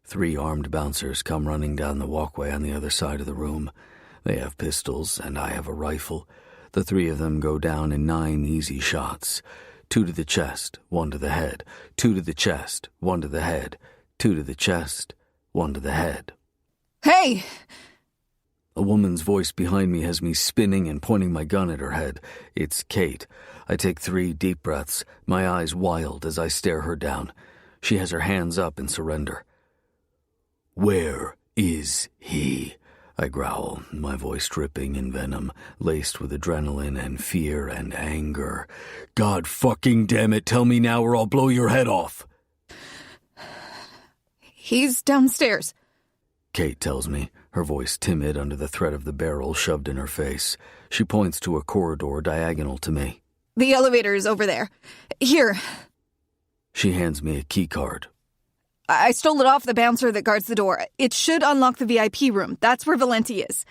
3 armed bouncers come running down the walkway on the other side of the room. They have pistols, and I have a rifle. The 3 of them go down in 9 easy shots. 2 to the chest, 1 to the head. 2 to the chest, 1 to the head. 2 to the chest, 1 to the head. Hey! A woman's voice behind me has me spinning and pointing my gun at her head. It's Kate. I take 3 deep breaths, my eyes wild as I stare her down. She has her hands up in surrender. Where is he? I growl, my voice dripping in venom, laced with adrenaline and fear and anger. God fucking damn it, tell me now or I'll blow your head off. He's downstairs, Kate tells me, her voice timid under the threat of the barrel shoved in her face. She points to a corridor diagonal to me. The elevator is over there. Here. She hands me a key card. I stole it off the bouncer that guards the door. It should unlock the VIP room. That's where Valenti is.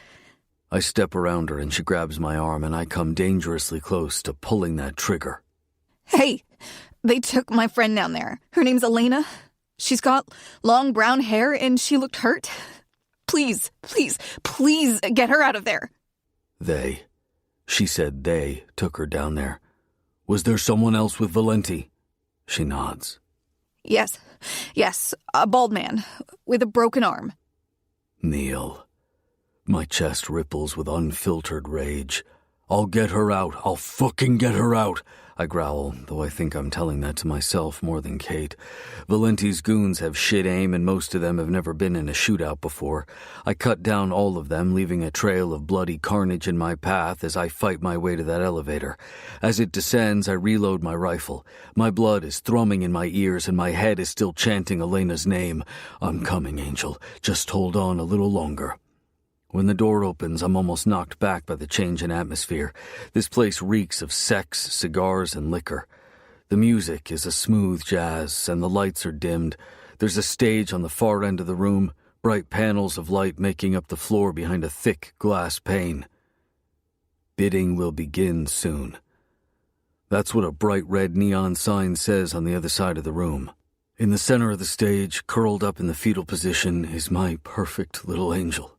I step around her and she grabs my arm and I come dangerously close to pulling that trigger. Hey, they took my friend down there. Her name's Elena. She's got long brown hair and she looked hurt. Please, please, please get her out of there. They. She said they took her down there. Was there someone else with Valenti? She nods. Yes, a bald man with a broken arm. Neil. My chest ripples with unfiltered rage. I'll get her out. I'll fucking get her out. I growl, though I think I'm telling that to myself more than Kate. Valenti's goons have shit aim and most of them have never been in a shootout before. I cut down all of them, leaving a trail of bloody carnage in my path as I fight my way to that elevator. As it descends, I reload my rifle. My blood is thrumming in my ears and my head is still chanting Elena's name. I'm coming, Angel. Just hold on a little longer. When the door opens, I'm almost knocked back by the change in atmosphere. This place reeks of sex, cigars, and liquor. The music is a smooth jazz, and the lights are dimmed. There's a stage on the far end of the room, bright panels of light making up the floor behind a thick glass pane. Bidding will begin soon. That's what a bright red neon sign says on the other side of the room. In the center of the stage, curled up in the fetal position, is my perfect little angel.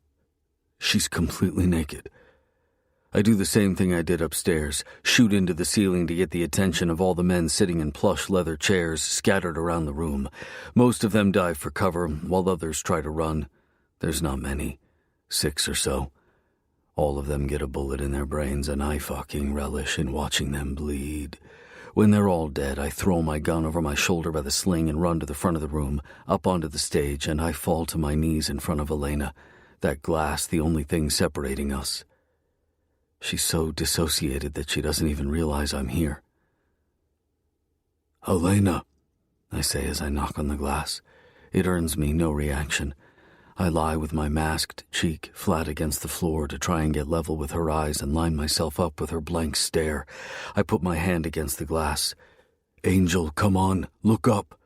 She's completely naked. I do the same thing I did upstairs, shoot into the ceiling to get the attention of all the men sitting in plush leather chairs scattered around the room. Most of them dive for cover, while others try to run. There's not many, 6 or so. All of them get a bullet in their brains, and I fucking relish in watching them bleed. When they're all dead, I throw my gun over my shoulder by the sling and run to the front of the room, up onto the stage, and I fall to my knees in front of Elena. That glass, the only thing separating us. She's so dissociated that she doesn't even realize I'm here. "Elena," I say as I knock on the glass. It earns me no reaction. I lie with my masked cheek flat against the floor to try and get level with her eyes and line myself up with her blank stare. I put my hand against the glass. "Angel, come on, look up."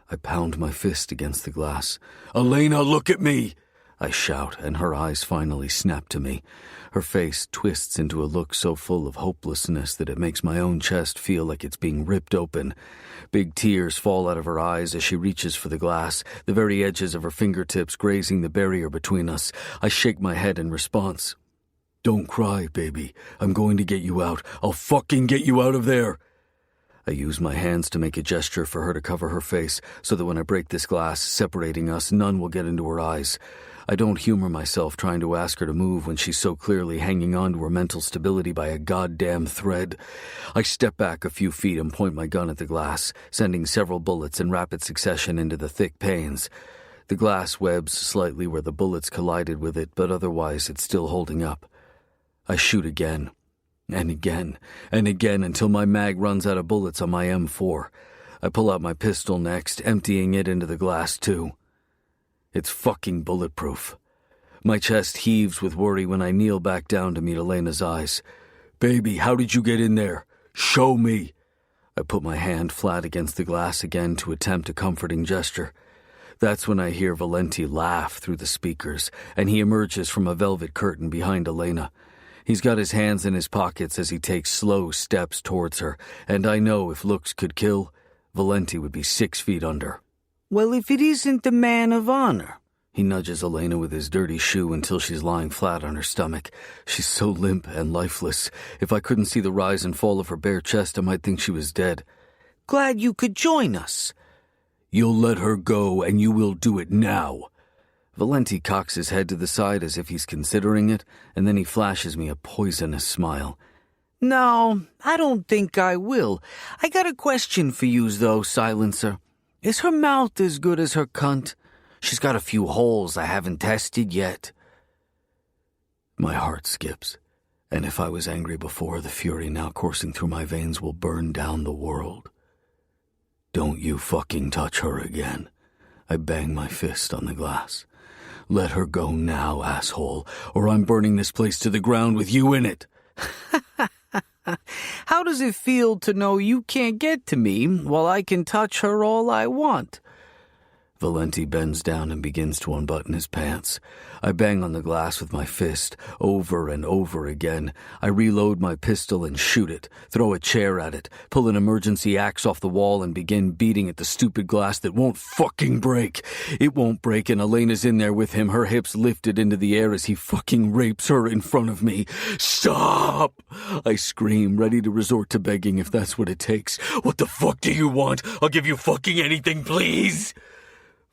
I pound my fist against the glass. "Elena, look at me!" I shout, and her eyes finally snap to me. Her face twists into a look so full of hopelessness that it makes my own chest feel like it's being ripped open. Big tears fall out of her eyes as she reaches for the glass, the very edges of her fingertips grazing the barrier between us. I shake my head in response. "Don't cry, baby. I'm going to get you out. I'll fucking get you out of there." I use my hands to make a gesture for her to cover her face so that when I break this glass separating us, none will get into her eyes. I don't humor myself trying to ask her to move when she's so clearly hanging on to her mental stability by a goddamn thread. I step back a few feet and point my gun at the glass, sending several bullets in rapid succession into the thick panes. The glass webs slightly where the bullets collided with it, but otherwise it's still holding up. I shoot again, and again, and again until my mag runs out of bullets on my M4. I pull out my pistol next, emptying it into the glass too. It's fucking bulletproof. My chest heaves with worry when I kneel back down to meet Elena's eyes. "Baby, how did you get in there? Show me." I put my hand flat against the glass again to attempt a comforting gesture. That's when I hear Valenti laugh through the speakers, and he emerges from a velvet curtain behind Elena. He's got his hands in his pockets as he takes slow steps towards her, and I know if looks could kill, Valenti would be 6 feet under. "Well, if it isn't the man of honor." He nudges Elena with his dirty shoe until she's lying flat on her stomach. She's so limp and lifeless. If I couldn't see the rise and fall of her bare chest, I might think she was dead. "Glad you could join us." "You'll let her go, and you will do it now." Valenti cocks his head to the side as if he's considering it, and then he flashes me a poisonous smile. "No, I don't think I will. I got a question for yous, though, Silencer. Is her mouth as good as her cunt? She's got a few holes I haven't tested yet." My heart skips, and if I was angry before, the fury now coursing through my veins will burn down the world. "Don't you fucking touch her again." I bang my fist on the glass. "Let her go now, asshole, or I'm burning this place to the ground with you in it." How does it feel to know you can't get to me while I can touch her all I want? Valenti bends down and begins to unbutton his pants. I bang on the glass with my fist, over and over again. I reload my pistol and shoot it, throw a chair at it, pull an emergency axe off the wall and begin beating at the stupid glass that won't fucking break. It won't break, and Elena's in there with him, her hips lifted into the air as he fucking rapes her in front of me. "Stop!" I scream, ready to resort to begging if that's what it takes. "What the fuck do you want? I'll give you fucking anything, please!"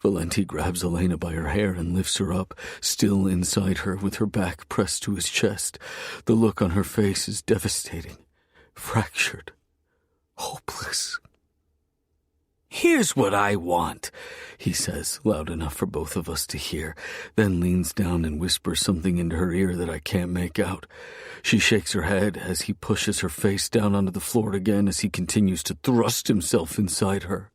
Valenti grabs Elena by her hair and lifts her up, still inside her with her back pressed to his chest. The look on her face is devastating, fractured, hopeless. "Here's what I want," he says, loud enough for both of us to hear, then leans down and whispers something into her ear that I can't make out. She shakes her head as he pushes her face down onto the floor again as he continues to thrust himself inside her.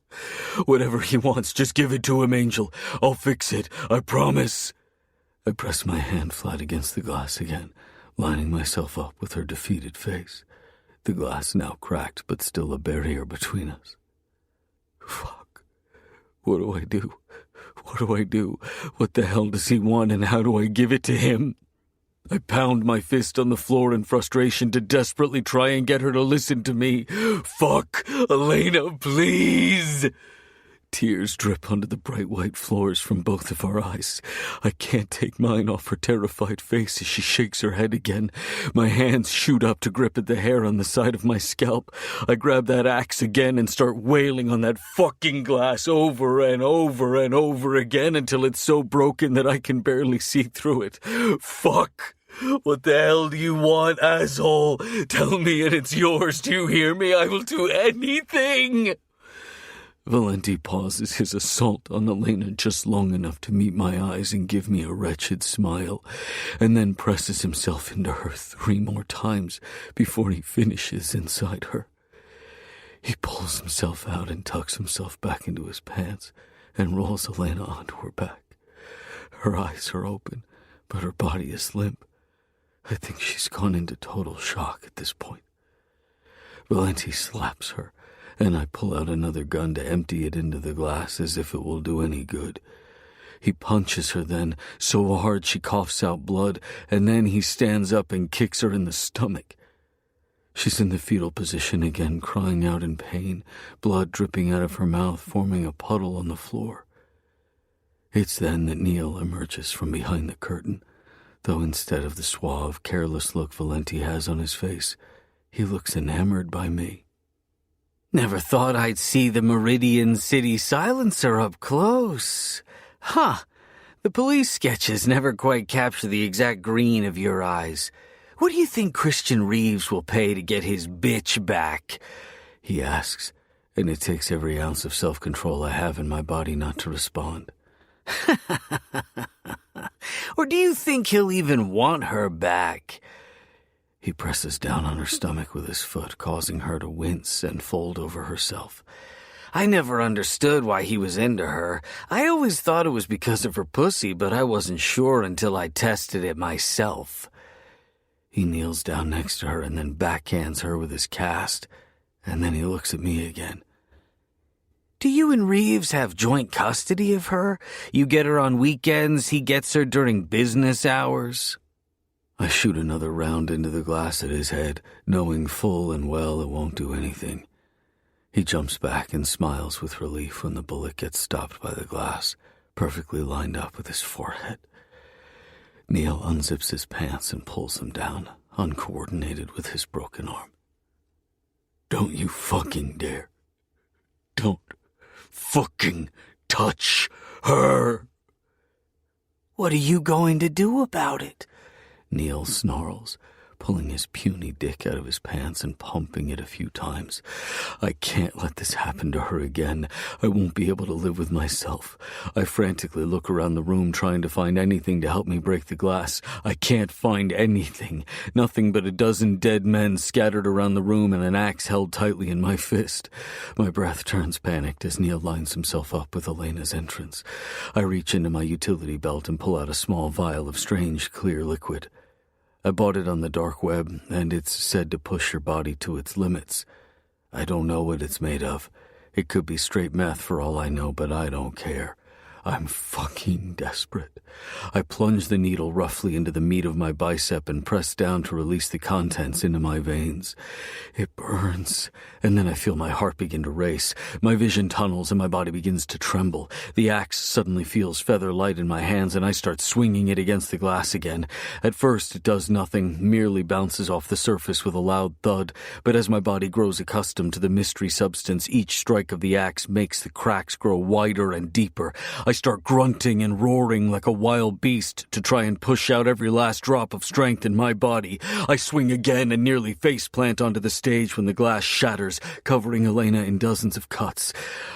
"Whatever he wants, just give it to him, Angel. I'll fix it, I promise." I press my hand flat against the glass again, lining myself up with her defeated face. The glass now cracked, but still a barrier between us. Fuck. What do I do? What do I do? What the hell does he want, and how do I give it to him? I pound my fist on the floor in frustration to desperately try and get her to listen to me. "Fuck, Elena, please!" Tears drip onto the bright white floors from both of our eyes. I can't take mine off her terrified face as she shakes her head again. My hands shoot up to grip at the hair on the side of my scalp. I grab that axe again and start wailing on that fucking glass over and over and over again until it's so broken that I can barely see through it. "Fuck! What the hell do you want, asshole? Tell me and it's yours. Do you hear me? I will do anything." Valenti pauses his assault on Elena just long enough to meet my eyes and give me a wretched smile, and then presses himself into her 3 more times before he finishes inside her. He pulls himself out and tucks himself back into his pants and rolls Elena onto her back. Her eyes are open, but her body is limp. I think she's gone into total shock at this point. Valenti slaps her, and I pull out another gun to empty it into the glass as if it will do any good. He punches her then, so hard she coughs out blood, and then he stands up and kicks her in the stomach. She's in the fetal position again, crying out in pain, blood dripping out of her mouth, forming a puddle on the floor. It's then that Neil emerges from behind the curtain, though instead of the suave, careless look Valenti has on his face, he looks enamored by me. Never thought I'd see the Meridian City Silencer up close. Huh. The police sketches never quite capture the exact green of your eyes. What do you think Christian Reeves will pay to get his bitch back? He asks, and it takes every ounce of self-control I have in my body not to respond. Or do you think he'll even want her back? He presses down on her stomach with his foot, causing her to wince and fold over herself. I never understood why he was into her. I always thought it was because of her pussy, but I wasn't sure until I tested it myself. He kneels down next to her and then backhands her with his cast, and then he looks at me again. Do you and Reeves have joint custody of her? You get her on weekends, he gets her during business hours? I shoot another round into the glass at his head, knowing full and well it won't do anything. He jumps back and smiles with relief when the bullet gets stopped by the glass, perfectly lined up with his forehead. Neil unzips his pants and pulls them down, uncoordinated with his broken arm. Don't you fucking dare. Don't fucking touch her. What are you going to do about it? Neil snarls, pulling his puny dick out of his pants and pumping it a few times. I can't let this happen to her again. I won't be able to live with myself. I frantically look around the room trying to find anything to help me break the glass. I can't find anything. Nothing but a dozen dead men scattered around the room and an axe held tightly in my fist. My breath turns panicked as Neil lines himself up with Elena's entrance. I reach into my utility belt and pull out a small vial of strange, clear liquid. I bought it on the dark web, and it's said to push your body to its limits. I don't know what it's made of. It could be straight meth for all I know, but I don't care. I'm fucking desperate. I plunge the needle roughly into the meat of my bicep and press down to release the contents into my veins. It burns, and then I feel my heart begin to race. My vision tunnels and my body begins to tremble. The axe suddenly feels feather light in my hands, and I start swinging it against the glass again. At first, it does nothing, merely bounces off the surface with a loud thud, but as my body grows accustomed to the mystery substance, each strike of the axe makes the cracks grow wider and deeper. I start grunting and roaring like a wild beast to try and push out every last drop of strength in my body. I swing again and nearly face-plant onto the stage when the glass shatters, covering Elena in dozens of cuts.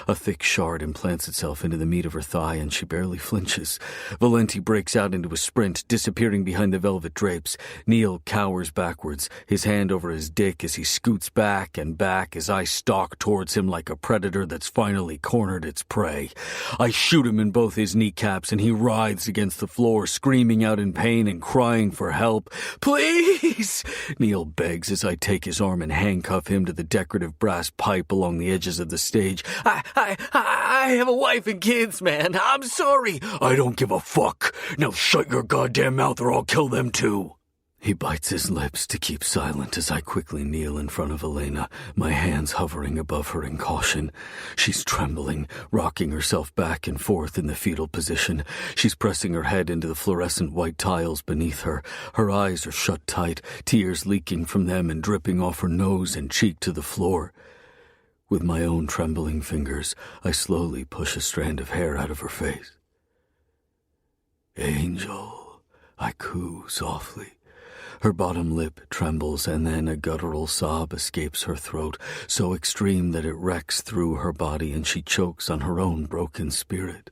A thick shard implants itself into the meat of her thigh, and she barely flinches. Valenti breaks out into a sprint, disappearing behind the velvet drapes. Neil cowers backwards, his hand over his dick as he scoots back and back as I stalk towards him like a predator that's finally cornered its prey. I shoot him in both his kneecaps, and he writhes against the floor, screaming out in pain and crying for help. Please! Neil begs as I take his arm and handcuff him to the decorative brass pipe along the edges of the stage. I have a wife and kids, man. I'm sorry. I don't give a fuck. Now shut your goddamn mouth or I'll kill them too. He bites his lips to keep silent as I quickly kneel in front of Elena, my hands hovering above her in caution. She's trembling, rocking herself back and forth in the fetal position. She's pressing her head into the fluorescent white tiles beneath her. Her eyes are shut tight, tears leaking from them and dripping off her nose and cheek to the floor. With my own trembling fingers, I slowly push a strand of hair out of her face. Angel, I coo softly. Her bottom lip trembles, and then a guttural sob escapes her throat, so extreme that it wrecks through her body and she chokes on her own broken spirit.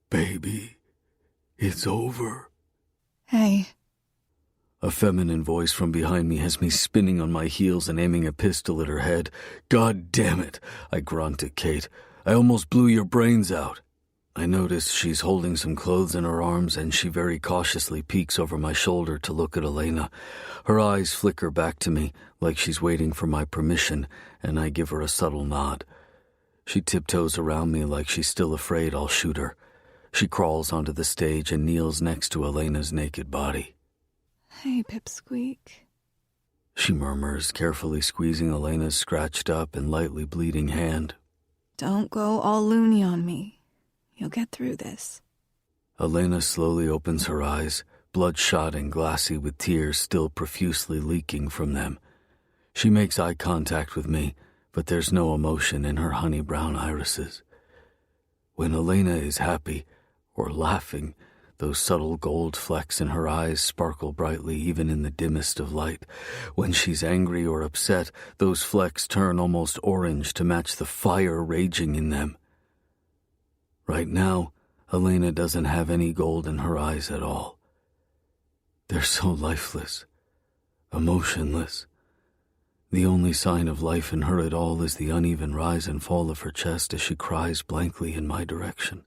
Baby, it's over. Hey. A feminine voice from behind me has me spinning on my heels and aiming a pistol at her head. God damn it, I grunt at Kate. I almost blew your brains out. I notice she's holding some clothes in her arms, and she very cautiously peeks over my shoulder to look at Elena. Her eyes flicker back to me, like she's waiting for my permission, and I give her a subtle nod. She tiptoes around me like she's still afraid I'll shoot her. She crawls onto the stage and kneels next to Elena's naked body. Hey, Pipsqueak. She murmurs, carefully squeezing Elena's scratched up and lightly bleeding hand. Don't go all loony on me. You'll get through this. Elena slowly opens her eyes, bloodshot and glassy with tears still profusely leaking from them. She makes eye contact with me, but there's no emotion in her honey-brown irises. When Elena is happy, or laughing, those subtle gold flecks in her eyes sparkle brightly even in the dimmest of light. When she's angry or upset, those flecks turn almost orange to match the fire raging in them. Right now, Elena doesn't have any gold in her eyes at all. They're so lifeless, emotionless. The only sign of life in her at all is the uneven rise and fall of her chest as she cries blankly in my direction.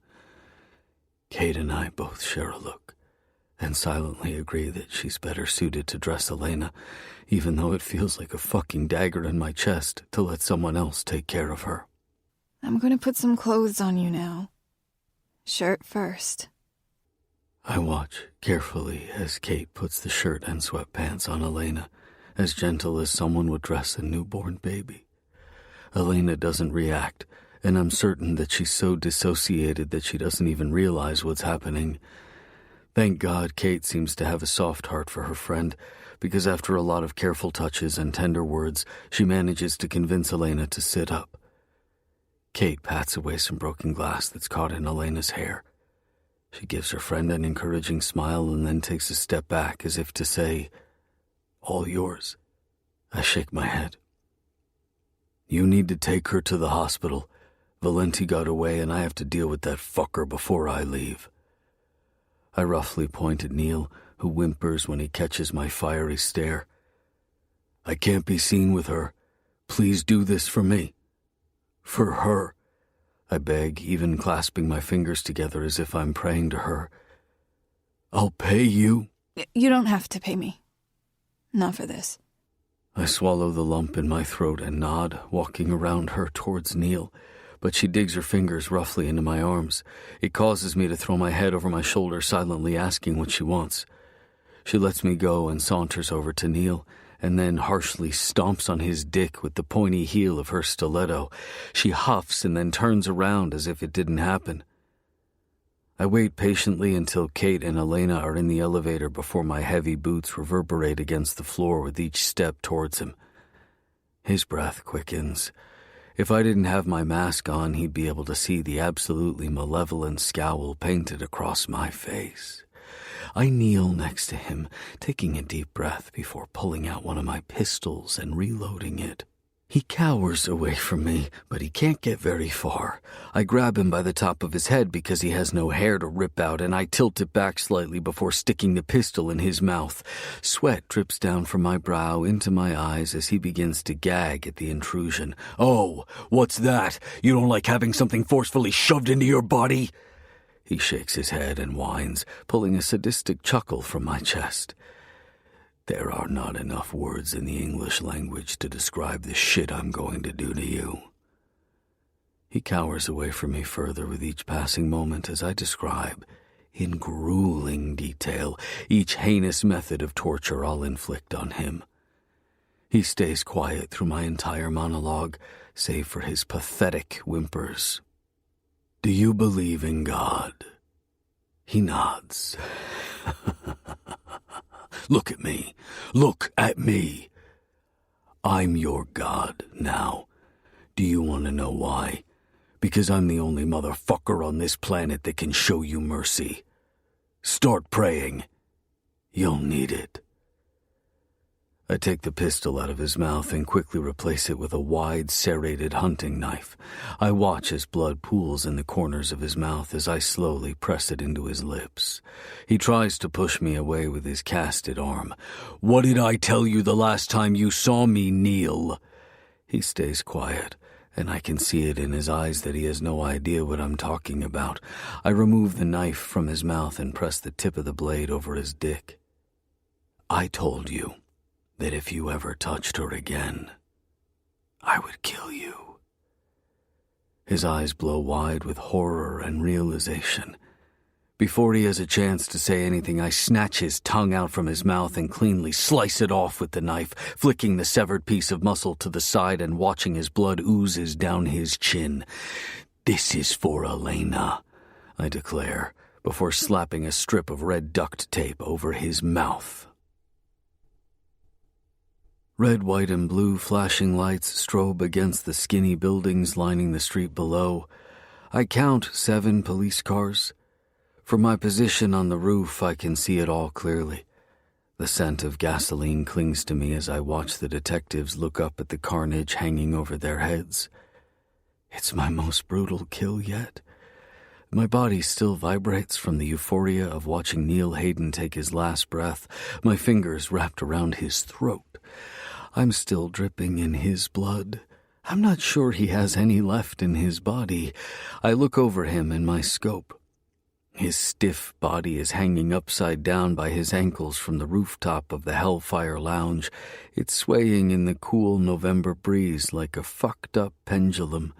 Kate and I both share a look, and silently agree that she's better suited to dress Elena, even though it feels like a fucking dagger in my chest to let someone else take care of her. I'm going to put some clothes on you now. Shirt first. I watch carefully as Kate puts the shirt and sweatpants on Elena, as gentle as someone would dress a newborn baby. Elena doesn't react, and I'm certain that she's so dissociated that she doesn't even realize what's happening. Thank God Kate seems to have a soft heart for her friend, because after a lot of careful touches and tender words, she manages to convince Elena to sit up. Kate pats away some broken glass that's caught in Elena's hair. She gives her friend an encouraging smile and then takes a step back as if to say, "All yours." I shake my head. "You need to take her to the hospital. Valenti got away and I have to deal with that fucker before I leave." I roughly point at Neil, who whimpers when he catches my fiery stare. "I can't be seen with her. Please do this for me. For her," I beg, even clasping my fingers together as if I'm praying to her. "I'll pay you." You don't have to pay me. Not for this. I swallow the lump in my throat and nod, walking around her towards Neil, but she digs her fingers roughly into my arms. It causes me to throw my head over my shoulder, silently asking what she wants. She lets me go and saunters over to Neil, and then harshly stomps on his dick with the pointy heel of her stiletto. She huffs and then turns around as if it didn't happen. I wait patiently until Kate and Elena are in the elevator before my heavy boots reverberate against the floor with each step towards him. His breath quickens. If I didn't have my mask on, he'd be able to see the absolutely malevolent scowl painted across my face. I kneel next to him, taking a deep breath before pulling out one of my pistols and reloading it. He cowers away from me, but he can't get very far. I grab him by the top of his head because he has no hair to rip out, and I tilt it back slightly before sticking the pistol in his mouth. Sweat drips down from my brow into my eyes as he begins to gag at the intrusion. "Oh, what's that? You don't like having something forcefully shoved into your body?" He shakes his head and whines, pulling a sadistic chuckle from my chest. There are not enough words in the English language to describe the shit I'm going to do to you. He cowers away from me further with each passing moment as I describe, in grueling detail, each heinous method of torture I'll inflict on him. He stays quiet through my entire monologue, save for his pathetic whimpers. "Do you believe in God?" He nods. "Look at me. Look at me. I'm your God now. Do you want to know why? Because I'm the only motherfucker on this planet that can show you mercy. Start praying." You'll need it. I take the pistol out of his mouth and quickly replace it with a wide, serrated hunting knife. I watch as blood pools in the corners of his mouth as I slowly press it into his lips. He tries to push me away with his casted arm. "What did I tell you the last time you saw me, Neil?" He stays quiet, and I can see it in his eyes that he has no idea what I'm talking about. I remove the knife from his mouth and press the tip of the blade over his dick. "I told you that if you ever touched her again, I would kill you." His eyes blow wide with horror and realization. Before he has a chance to say anything, I snatch his tongue out from his mouth and cleanly slice it off with the knife, flicking the severed piece of muscle to the side and watching his blood oozes down his chin. "This is for Elena," I declare, before slapping a strip of red duct tape over his mouth. Red, white, and blue flashing lights strobe against the skinny buildings lining the street below. I count 7 police cars. From my position on the roof, I can see it all clearly. The scent of gasoline clings to me as I watch the detectives look up at the carnage hanging over their heads. It's my most brutal kill yet. My body still vibrates from the euphoria of watching Neil Hayden take his last breath, my fingers wrapped around his throat. I'm still dripping in his blood. I'm not sure he has any left in his body. I look over him in my scope. His stiff body is hanging upside down by his ankles from the rooftop of the Hellfire Lounge. It's swaying in the cool November breeze like a fucked-up pendulum.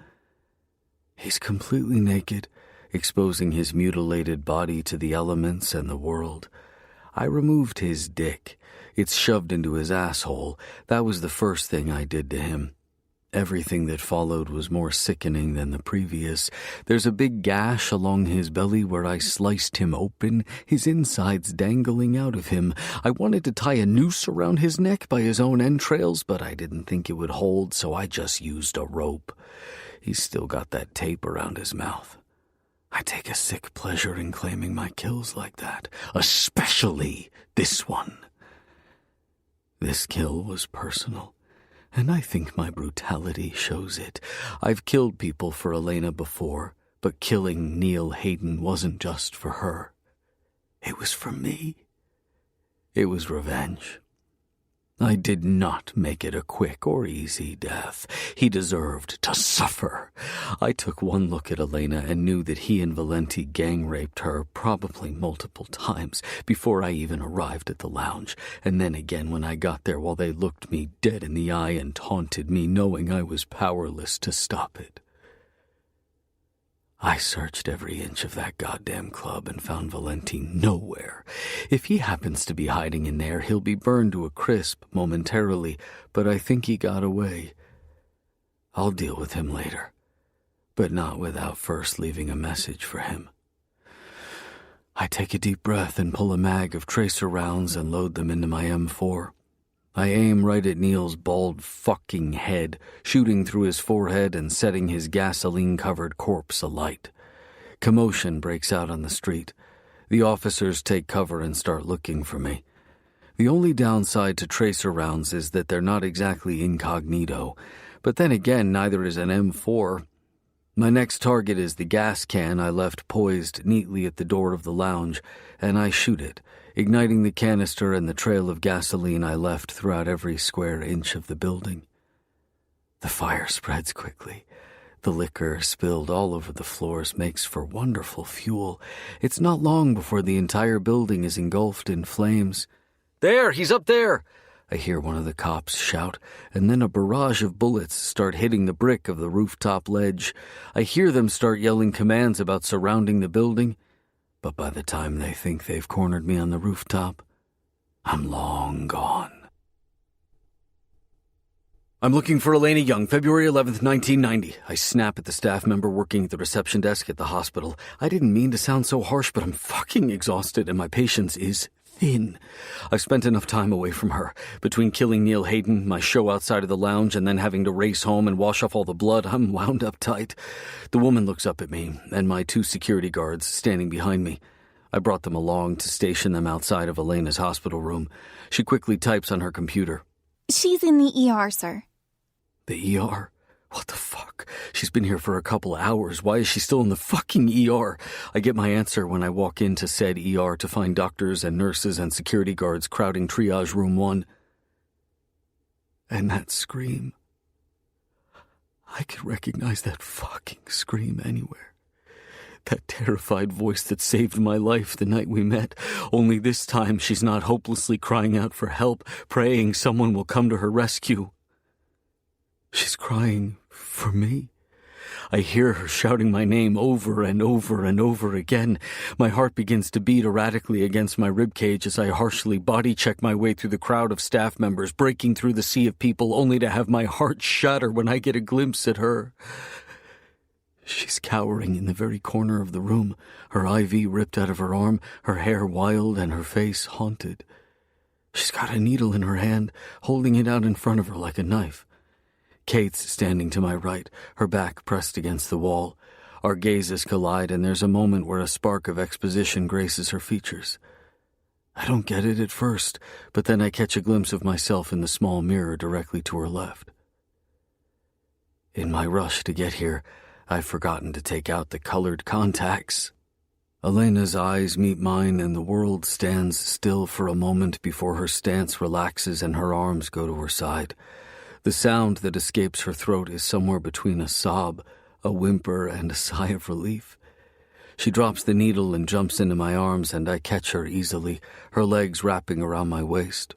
He's completely naked, exposing his mutilated body to the elements and the world. I removed his dick. It's shoved into his asshole. That was the first thing I did to him. Everything that followed was more sickening than the previous. There's a big gash along his belly where I sliced him open, his insides dangling out of him. I wanted to tie a noose around his neck by his own entrails, but I didn't think it would hold, so I just used a rope. He's still got that tape around his mouth. I take a sick pleasure in claiming my kills like that, especially this one. This kill was personal, and I think my brutality shows it. I've killed people for Elena before, but killing Neil Hayden wasn't just for her. It was for me. It was revenge. I did not make it a quick or easy death. He deserved to suffer. I took one look at Elena and knew that he and Valenti gang-raped her probably multiple times before I even arrived at the lounge, and then again when I got there while they looked me dead in the eye and taunted me, knowing I was powerless to stop it. I searched every inch of that goddamn club and found Valenti nowhere. If he happens to be hiding in there, he'll be burned to a crisp momentarily, but I think he got away. I'll deal with him later, but not without first leaving a message for him. I take a deep breath and pull a mag of tracer rounds and load them into my M4. I aim right at Neil's bald fucking head, shooting through his forehead and setting his gasoline-covered corpse alight. Commotion breaks out on the street. The officers take cover and start looking for me. The only downside to tracer rounds is that they're not exactly incognito, but then again, neither is an M4. My next target is the gas can I left poised neatly at the door of the lounge, and I shoot it, igniting the canister and the trail of gasoline I left throughout every square inch of the building. The fire spreads quickly. The liquor spilled all over the floors makes for wonderful fuel. It's not long before the entire building is engulfed in flames. "There! He's up there!" I hear one of the cops shout, and then a barrage of bullets start hitting the brick of the rooftop ledge. I hear them start yelling commands about surrounding the building, but by the time they think they've cornered me on the rooftop, I'm long gone. "I'm looking for Elena Young, February 11th, 1990. I snap at the staff member working at the reception desk at the hospital. I didn't mean to sound so harsh, but I'm fucking exhausted and my patience is thin. I've spent enough time away from her. Between killing Neil Hayden, my show outside of the lounge, and then having to race home and wash off all the blood, I'm wound up tight. The woman looks up at me, and my 2 security guards standing behind me. I brought them along to station them outside of Elena's hospital room. She quickly types on her computer. She's in the ER, sir. The ER? What the fuck? She's been here for a couple hours. Why is she still in the fucking ER? I get my answer when I walk into said ER to find doctors and nurses and security guards crowding triage room 1. And that scream. I could recognize that fucking scream anywhere. That terrified voice that saved my life the night we met. Only this time she's not hopelessly crying out for help, praying someone will come to her rescue. She's crying for me. I hear her shouting my name over and over and over again. My heart begins to beat erratically against my ribcage as I harshly body check my way through the crowd of staff members, breaking through the sea of people only to have my heart shatter when I get a glimpse at her. She's cowering in the very corner of the room, her IV ripped out of her arm, her hair wild and her face haunted. She's got a needle in her hand, holding it out in front of her like a knife. Kate's standing to my right, her back pressed against the wall. Our gazes collide, and there's a moment where a spark of exposition graces her features. I don't get it at first, but then I catch a glimpse of myself in the small mirror directly to her left. In my rush to get here, I've forgotten to take out the colored contacts. Elena's eyes meet mine, and the world stands still for a moment before her stance relaxes and her arms go to her side. The sound that escapes her throat is somewhere between a sob, a whimper, and a sigh of relief. She drops the needle and jumps into my arms, and I catch her easily, her legs wrapping around my waist.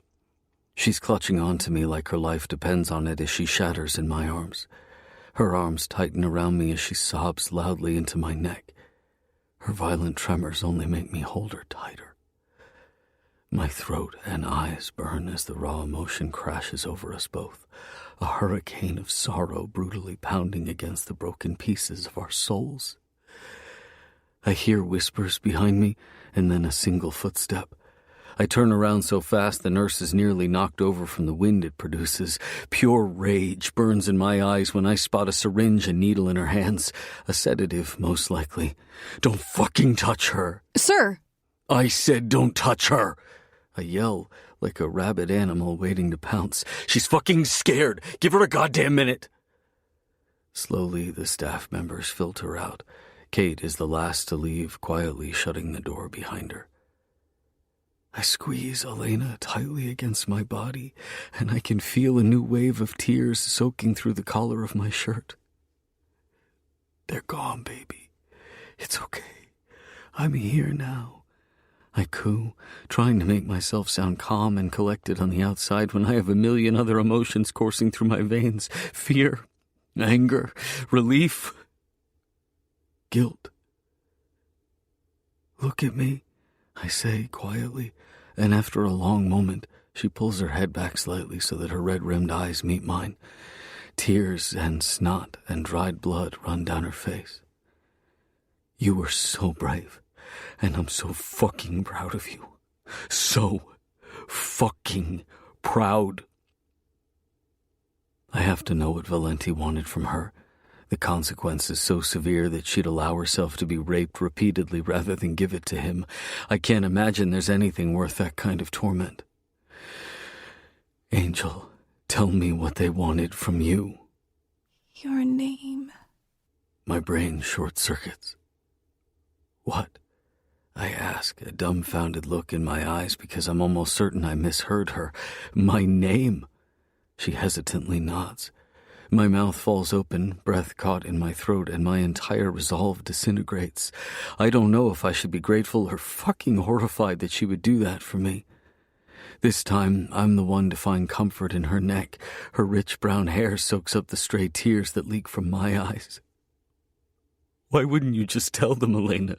She's clutching onto me like her life depends on it as she shatters in my arms. Her arms tighten around me as she sobs loudly into my neck. Her violent tremors only make me hold her tighter. My throat and eyes burn as the raw emotion crashes over us both, a hurricane of sorrow brutally pounding against the broken pieces of our souls. I hear whispers behind me, and then a single footstep. I turn around so fast the nurse is nearly knocked over from the wind it produces. Pure rage burns in my eyes when I spot a syringe and needle in her hands. A sedative, most likely. Don't fucking touch her. Sir! I said don't touch her! I yell like a rabid animal waiting to pounce. She's fucking scared! Give her a goddamn minute! Slowly, the staff members filter out. Kate is the last to leave, quietly shutting the door behind her. I squeeze Elena tightly against my body, and I can feel a new wave of tears soaking through the collar of my shirt. They're gone, baby. It's okay. I'm here now. I coo, trying to make myself sound calm and collected on the outside when I have a million other emotions coursing through my veins. Fear, anger, relief, guilt. Look at me, I say quietly, and after a long moment, she pulls her head back slightly so that her red-rimmed eyes meet mine. Tears and snot and dried blood run down her face. You were so brave. And I'm so fucking proud of you. So fucking proud. I have to know what Valenti wanted from her. The consequence is so severe that she'd allow herself to be raped repeatedly rather than give it to him. I can't imagine there's anything worth that kind of torment. Angel, tell me what they wanted from you. Your name. My brain short-circuits. What? I ask, a dumbfounded look in my eyes because I'm almost certain I misheard her. My name. She hesitantly nods. My mouth falls open, breath caught in my throat, and my entire resolve disintegrates. I don't know if I should be grateful or fucking horrified that she would do that for me. This time, I'm the one to find comfort in her neck. Her rich brown hair soaks up the stray tears that leak from my eyes. Why wouldn't you just tell them, Elena?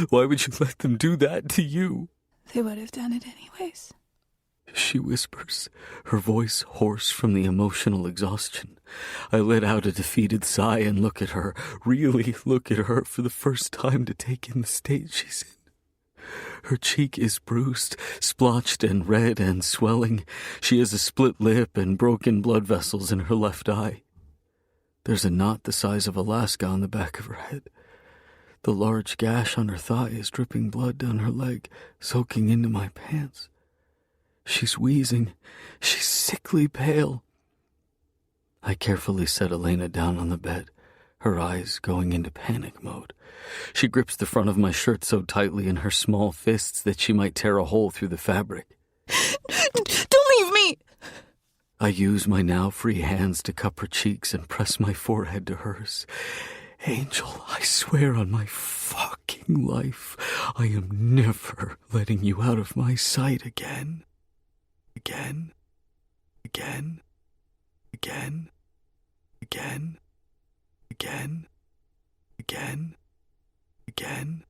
Why would you let them do that to you? They would have done it anyways. She whispers, her voice hoarse from the emotional exhaustion. I let out a defeated sigh and look at her, really look at her for the first time to take in the state she's in. Her cheek is bruised, splotched and red and swelling. She has a split lip and broken blood vessels in her left eye. There's a knot the size of Alaska on the back of her head. The large gash on her thigh is dripping blood down her leg, soaking into my pants. She's wheezing. She's sickly pale. I carefully set Elena down on the bed, her eyes going into panic mode. She grips the front of my shirt so tightly in her small fists that she might tear a hole through the fabric. Don't leave me! I use my now free hands to cup her cheeks and press my forehead to hers. Angel, I swear on my fucking life, I am never letting you out of my sight again. Again. Again. Again. Again. Again. Again. Again.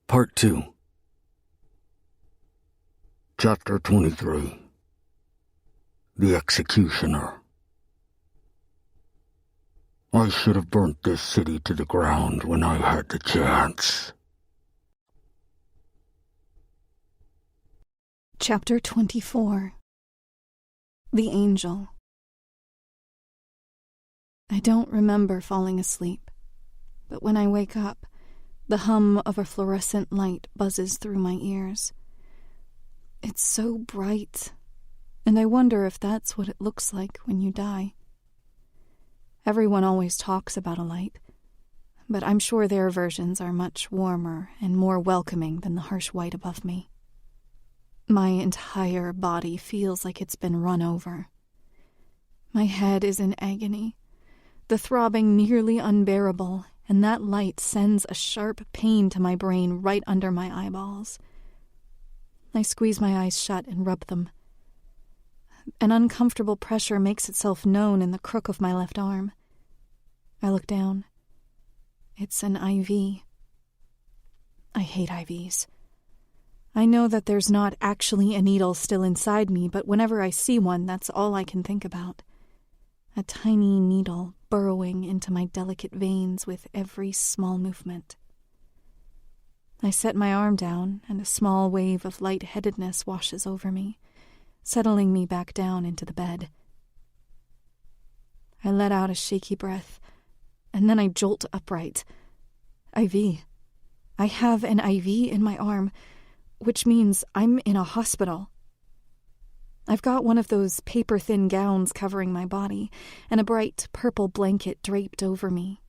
Part 2. Chapter 23. The Executioner. I should have burnt this city to the ground when I had the chance. Chapter 24. The Angel. I don't remember falling asleep, but when I wake up, the hum of a fluorescent light buzzes through my ears. It's so bright, and I wonder if that's what it looks like when you die. Everyone always talks about a light, but I'm sure their versions are much warmer and more welcoming than the harsh white above me. My entire body feels like it's been run over. My head is in agony, the throbbing nearly unbearable, and that light sends a sharp pain to my brain right under my eyeballs. I squeeze my eyes shut and rub them. An uncomfortable pressure makes itself known in the crook of my left arm. I look down. It's an IV. I hate IVs. I know that there's not actually a needle still inside me, but whenever I see one, that's all I can think about. A tiny needle burrowing into my delicate veins with every small movement. I set my arm down, and a small wave of lightheadedness washes over me, settling me back down into the bed. I let out a shaky breath, and then I jolt upright. IV. I have an IV in my arm, which means I'm in a hospital. I've got one of those paper-thin gowns covering my body, and a bright purple blanket draped over me.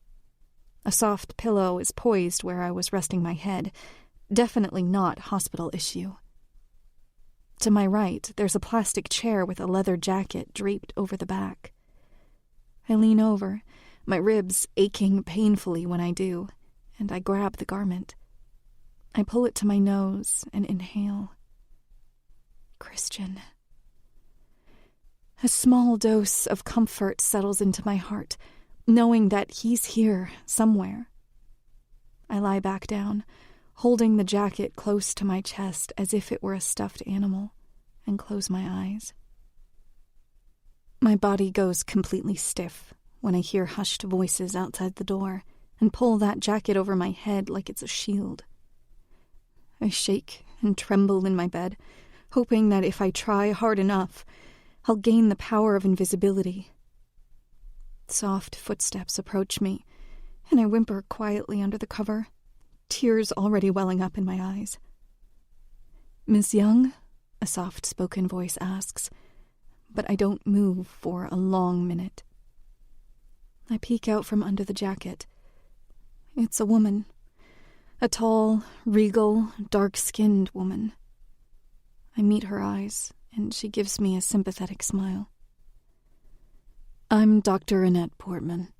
A soft pillow is poised where I was resting my head, definitely not hospital issue. To my right, there's a plastic chair with a leather jacket draped over the back. I lean over, my ribs aching painfully when I do, and I grab the garment. I pull it to my nose and inhale. Christian. A small dose of comfort settles into my heart, knowing that he's here somewhere. I lie back down, holding the jacket close to my chest as if it were a stuffed animal, and close my eyes. My body goes completely stiff when I hear hushed voices outside the door and pull that jacket over my head like it's a shield. I shake and tremble in my bed, hoping that if I try hard enough, I'll gain the power of invisibility. Soft footsteps approach me, and I whimper quietly under the cover, tears already welling up in my eyes. "Miss Young?" a soft-spoken voice asks, but I don't move for a long minute. I peek out from under the jacket. It's a woman. A tall, regal, dark-skinned woman. I meet her eyes, and she gives me a sympathetic smile. "I'm Dr. Annette Portman."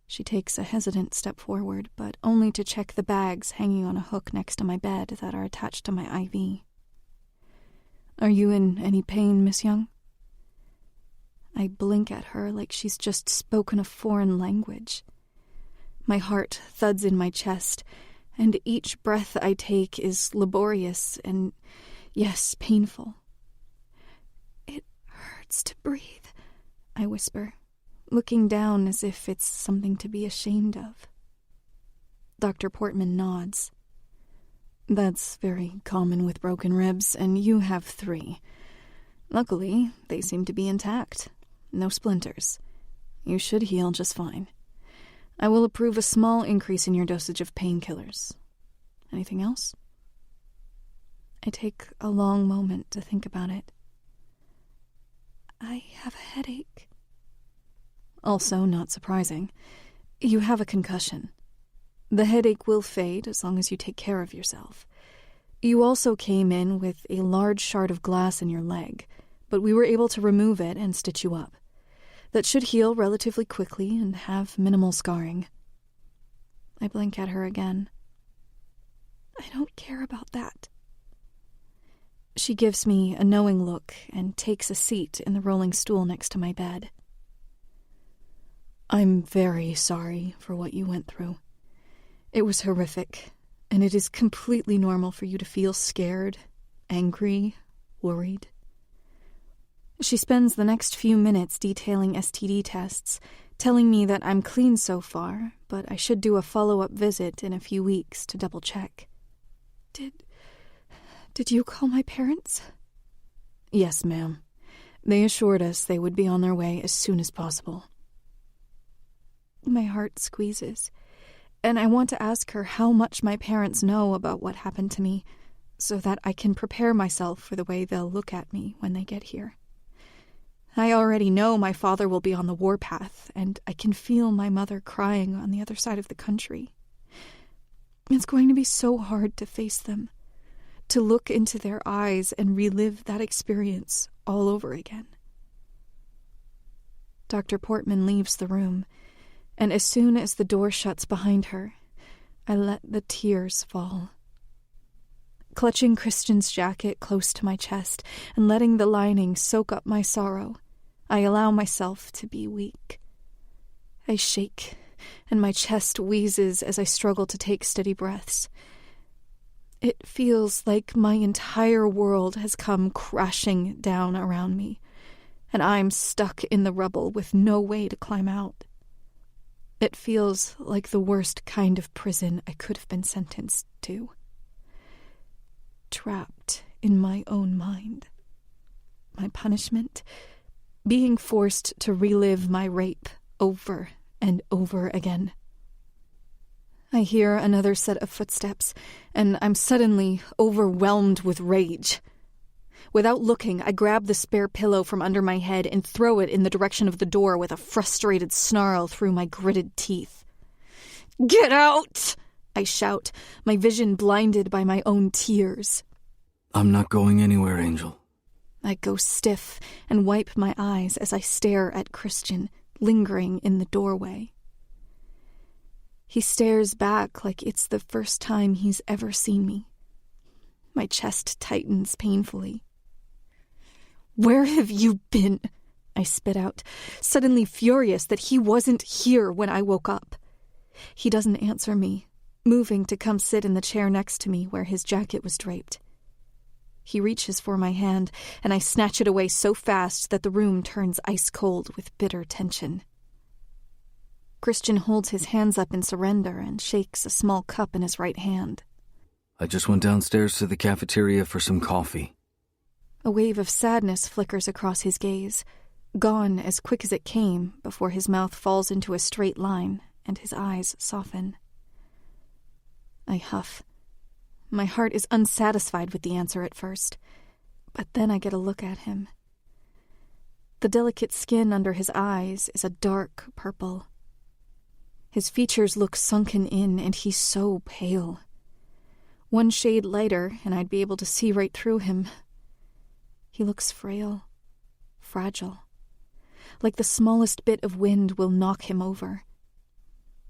She takes a hesitant step forward, but only to check the bags hanging on a hook next to my bed that are attached to my IV. "Are you in any pain, Miss Young?" I blink at her like she's just spoken a foreign language. My heart thuds in my chest, and each breath I take is laborious and, yes, painful. "It hurts to breathe," I whisper, looking down as if it's something to be ashamed of. Dr. Portman nods. "That's very common with broken ribs, and you have 3. Luckily, they seem to be intact. No splinters. You should heal just fine." I will approve a small increase in your dosage of painkillers. Anything else? I take a long moment to think about it. I have a headache. Also, not surprising, you have a concussion. The headache will fade as long as you take care of yourself. You also came in with a large shard of glass in your leg, but we were able to remove it and stitch you up. That should heal relatively quickly and have minimal scarring. I blink at her again. I don't care about that. She gives me a knowing look and takes a seat in the rolling stool next to my bed. I'm very sorry for what you went through. It was horrific, and it is completely normal for you to feel scared, angry, worried. She spends the next few minutes detailing STD tests, telling me that I'm clean so far, but I should do a follow-up visit in a few weeks to double-check. Did you call my parents? Yes, ma'am. They assured us they would be on their way as soon as possible. My heart squeezes, and I want to ask her how much my parents know about what happened to me, so that I can prepare myself for the way they'll look at me when they get here. I already know my father will be on the warpath, and I can feel my mother crying on the other side of the country. It's going to be so hard to face them, to look into their eyes and relive that experience all over again. Dr. Portman leaves the room, and as soon as the door shuts behind her, I let the tears fall. Clutching Christian's jacket close to my chest and letting the lining soak up my sorrow, I allow myself to be weak. I shake, and my chest wheezes as I struggle to take steady breaths. It feels like my entire world has come crashing down around me, and I'm stuck in the rubble with no way to climb out. It feels like the worst kind of prison I could have been sentenced to. Trapped in my own mind. My punishment? Being forced to relive my rape over and over again. I hear another set of footsteps, and I'm suddenly overwhelmed with rage. Without looking, I grab the spare pillow from under my head and throw it in the direction of the door with a frustrated snarl through my gritted teeth. "Get out!" I shout, my vision blinded by my own tears. I'm not going anywhere, Angel. I go stiff and wipe my eyes as I stare at Christian, lingering in the doorway. He stares back like it's the first time he's ever seen me. My chest tightens painfully. "Where have you been?" I spit out, suddenly furious that he wasn't here when I woke up. He doesn't answer me, moving to come sit in the chair next to me where his jacket was draped. He reaches for my hand, and I snatch it away so fast that the room turns ice cold with bitter tension. Christian holds his hands up in surrender and shakes a small cup in his right hand. I just went downstairs to the cafeteria for some coffee. A wave of sadness flickers across his gaze, gone as quick as it came before his mouth falls into a straight line and his eyes soften. I huff. My heart is unsatisfied with the answer at first, but then I get a look at him. The delicate skin under his eyes is a dark purple. His features look sunken in, and he's so pale. One shade lighter, and I'd be able to see right through him. He looks frail, fragile, like the smallest bit of wind will knock him over.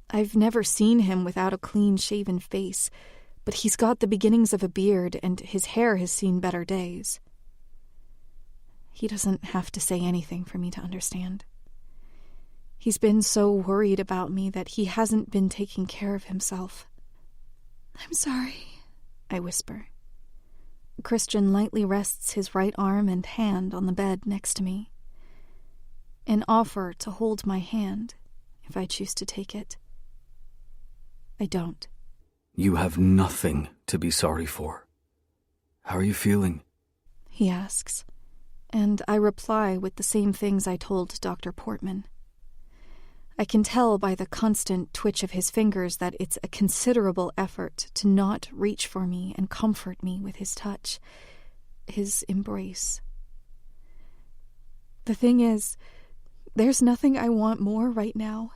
I've never seen him without a clean-shaven face, but he's got the beginnings of a beard, and his hair has seen better days. He doesn't have to say anything for me to understand. He's been so worried about me that he hasn't been taking care of himself. "I'm sorry," I whisper. Christian lightly rests his right arm and hand on the bed next to me. An offer to hold my hand, if I choose to take it. I don't. You have nothing to be sorry for. How are you feeling? He asks, and I reply with the same things I told Dr. Portman. I can tell by the constant twitch of his fingers that it's a considerable effort to not reach for me and comfort me with his touch, his embrace. The thing is, there's nothing I want more right now,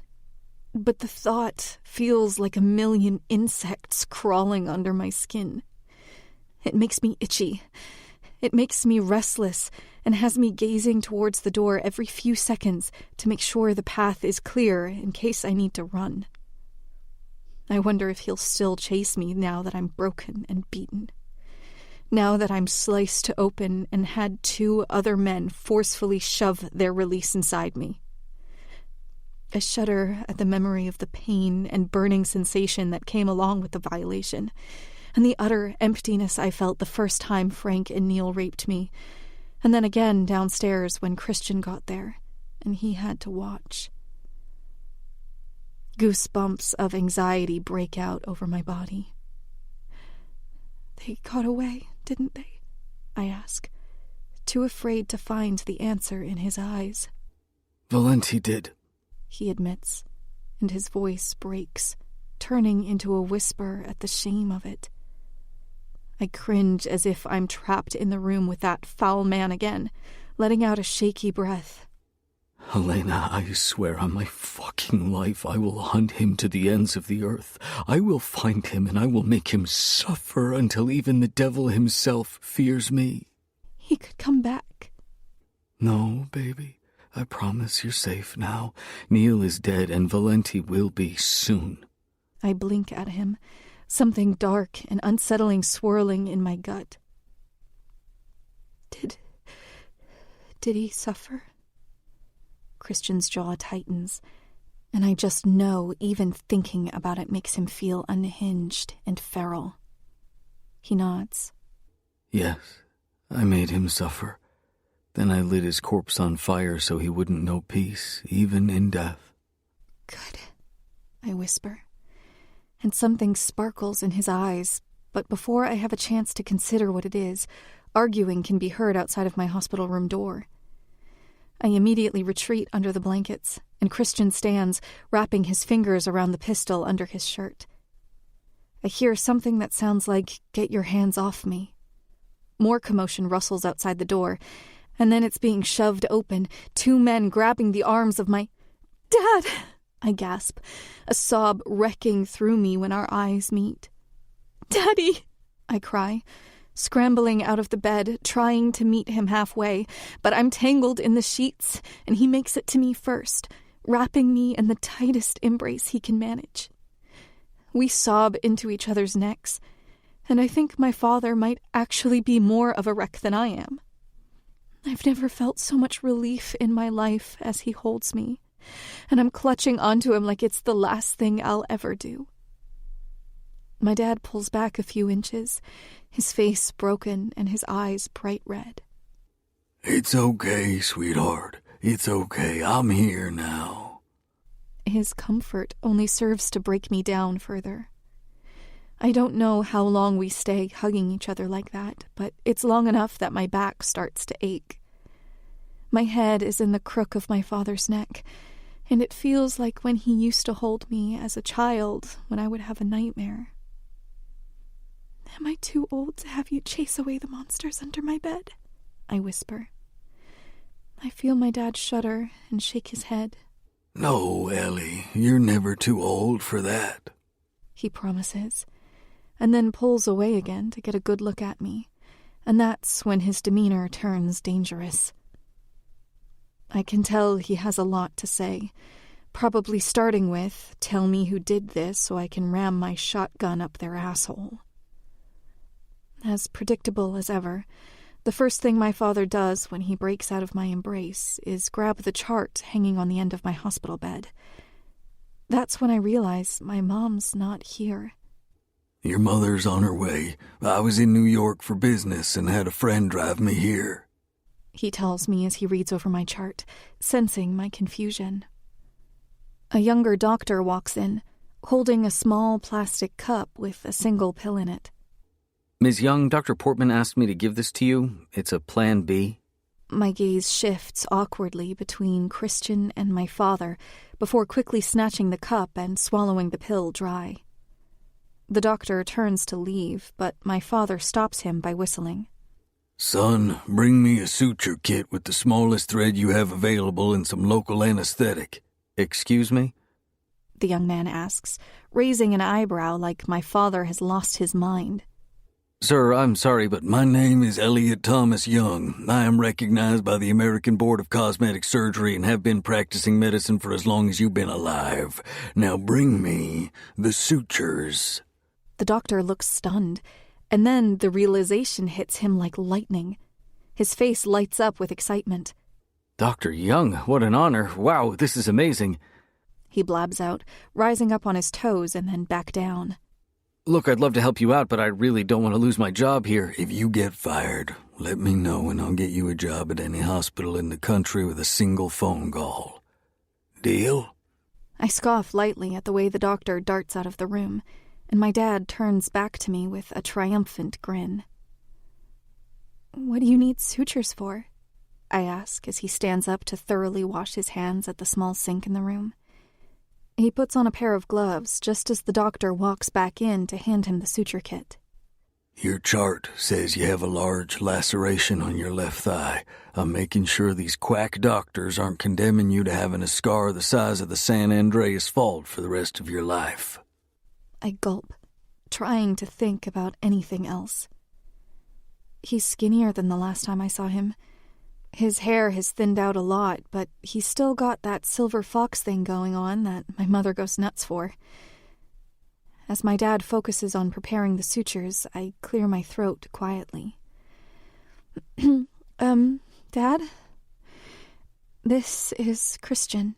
but the thought feels like a million insects crawling under my skin. It makes me itchy. It makes me restless and has me gazing towards the door every few seconds to make sure the path is clear in case I need to run. I wonder if he'll still chase me now that I'm broken and beaten. Now that I'm sliced open and had 2 other men forcefully shove their release inside me. I shudder at the memory of the pain and burning sensation that came along with the violation, and the utter emptiness I felt the first time Frank and Neil raped me, and then again downstairs when Christian got there, and he had to watch. Goosebumps of anxiety break out over my body. They got away, didn't they? I ask, too afraid to find the answer in his eyes. Valenti did, he admits, and his voice breaks, turning into a whisper at the shame of it. I cringe as if I'm trapped in the room with that foul man again, letting out a shaky breath. Helena, I swear on my fucking life I will hunt him to the ends of the earth. I will find him and I will make him suffer until even the devil himself fears me. He could come back. No, baby. I promise you're safe now. Neil is dead and Valenti will be soon. I blink at him, something dark and unsettling swirling in my gut. Did he suffer? Christian's jaw tightens, and I just know even thinking about it makes him feel unhinged and feral. He nods. Yes, I made him suffer. Then I lit his corpse on fire so he wouldn't know peace, even in death. Good, I whisper, and something sparkles in his eyes, but before I have a chance to consider what it is, arguing can be heard outside of my hospital room door. I immediately retreat under the blankets, and Christian stands, wrapping his fingers around the pistol under his shirt. I hear something that sounds like, "Get your hands off me." More commotion rustles outside the door, and then it's being shoved open, 2 men grabbing the arms of my... "Dad!" I gasp, a sob wrecking through me when our eyes meet. "Daddy!" I cry, scrambling out of the bed, trying to meet him halfway, but I'm tangled in the sheets, and he makes it to me first, wrapping me in the tightest embrace he can manage. We sob into each other's necks, and I think my father might actually be more of a wreck than I am. I've never felt so much relief in my life as he holds me, and I'm clutching onto him like it's the last thing I'll ever do. My dad pulls back a few inches, his face broken and his eyes bright red. It's okay, sweetheart. It's okay. I'm here now. His comfort only serves to break me down further. I don't know how long we stay hugging each other like that, but it's long enough that my back starts to ache. My head is in the crook of my father's neck, and it feels like when he used to hold me as a child when I would have a nightmare. "Am I too old to have you chase away the monsters under my bed?" I whisper. I feel my dad shudder and shake his head. No, Ellie, you're never too old for that, he promises, and then pulls away again to get a good look at me, and that's when his demeanor turns dangerous. I can tell he has a lot to say, probably starting with, "Tell me who did this so I can ram my shotgun up their asshole." As predictable as ever, the first thing my father does when he breaks out of my embrace is grab the chart hanging on the end of my hospital bed. That's when I realize my mom's not here. Your mother's on her way. I was in New York for business and had a friend drive me here, he tells me as he reads over my chart, sensing my confusion. A younger doctor walks in, holding a small plastic cup with a single pill in it. Ms. Young, Dr. Portman asked me to give this to you. It's a Plan B. My gaze shifts awkwardly between Christian and my father before quickly snatching the cup and swallowing the pill dry. The doctor turns to leave, but my father stops him by whistling. Son, bring me a suture kit with the smallest thread you have available and some local anesthetic. Excuse me? The young man asks, raising an eyebrow like my father has lost his mind. Sir, I'm sorry, but My name is Elliot Thomas Young. I am recognized by the American Board of Cosmetic Surgery and have been practicing medicine for as long as you've been alive. Now bring me the sutures. The doctor looks stunned, and then the realization hits him like lightning. His face lights up with excitement. Dr. Young, what an honor. Wow, this is amazing. He blabs out, rising up on his toes and then back down. Look, I'd love to help you out, but I really don't want to lose my job here. If you get fired, let me know and I'll get you a job at any hospital in the country with a single phone call. Deal? I scoff lightly at the way the doctor darts out of the room, and my dad turns back to me with a triumphant grin. What do you need sutures for? I ask as he stands up to thoroughly wash his hands at the small sink in the room. He puts on a pair of gloves just as the doctor walks back in to hand him the suture kit. Your chart says you have a large laceration on your left thigh. I'm making sure these quack doctors aren't condemning you to having a scar the size of the San Andreas Fault for the rest of your life. I gulp, trying to think about anything else. He's skinnier than the last time I saw him. His hair has thinned out a lot, but he's still got that silver fox thing going on that my mother goes nuts for. As my dad focuses on preparing the sutures, I clear my throat quietly. Dad? This is Christian.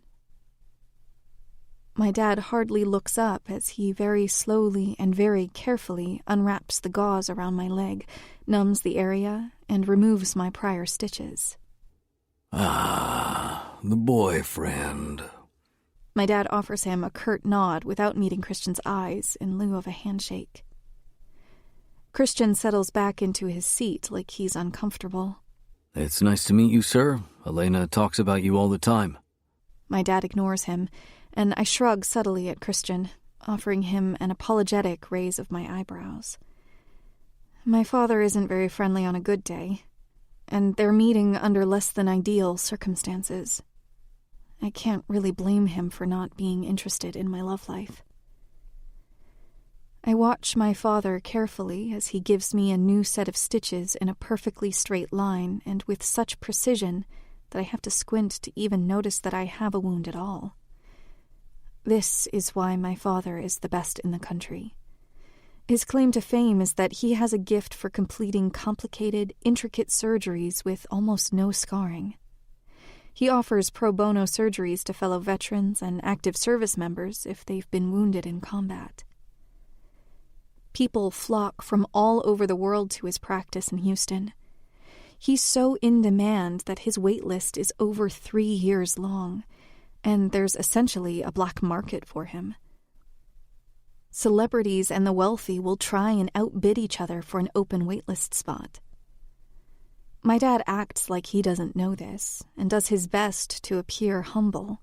My dad hardly looks up as he very slowly and very carefully unwraps the gauze around my leg, numbs the area, and removes my prior stitches. Ah, the boyfriend. My dad offers him a curt nod without meeting Christian's eyes in lieu of a handshake. Christian settles back into his seat like he's uncomfortable. It's nice to meet you, sir. Elena talks about you all the time. My dad ignores him, and I shrug subtly at Christian, offering him an apologetic raise of my eyebrows. My father isn't very friendly on a good day, and they're meeting under less than ideal circumstances. I can't really blame him for not being interested in my love life. I watch my father carefully as he gives me a new set of stitches in a perfectly straight line and with such precision that I have to squint to even notice that I have a wound at all. This is why my father is the best in the country. His claim to fame is that he has a gift for completing complicated, intricate surgeries with almost no scarring. He offers pro bono surgeries to fellow veterans and active service members if they've been wounded in combat. People flock from all over the world to his practice in Houston. He's so in demand that his wait list is over 3 years long, and there's essentially a black market for him. Celebrities and the wealthy will try and outbid each other for an open waitlist spot. My dad acts like he doesn't know this and does his best to appear humble,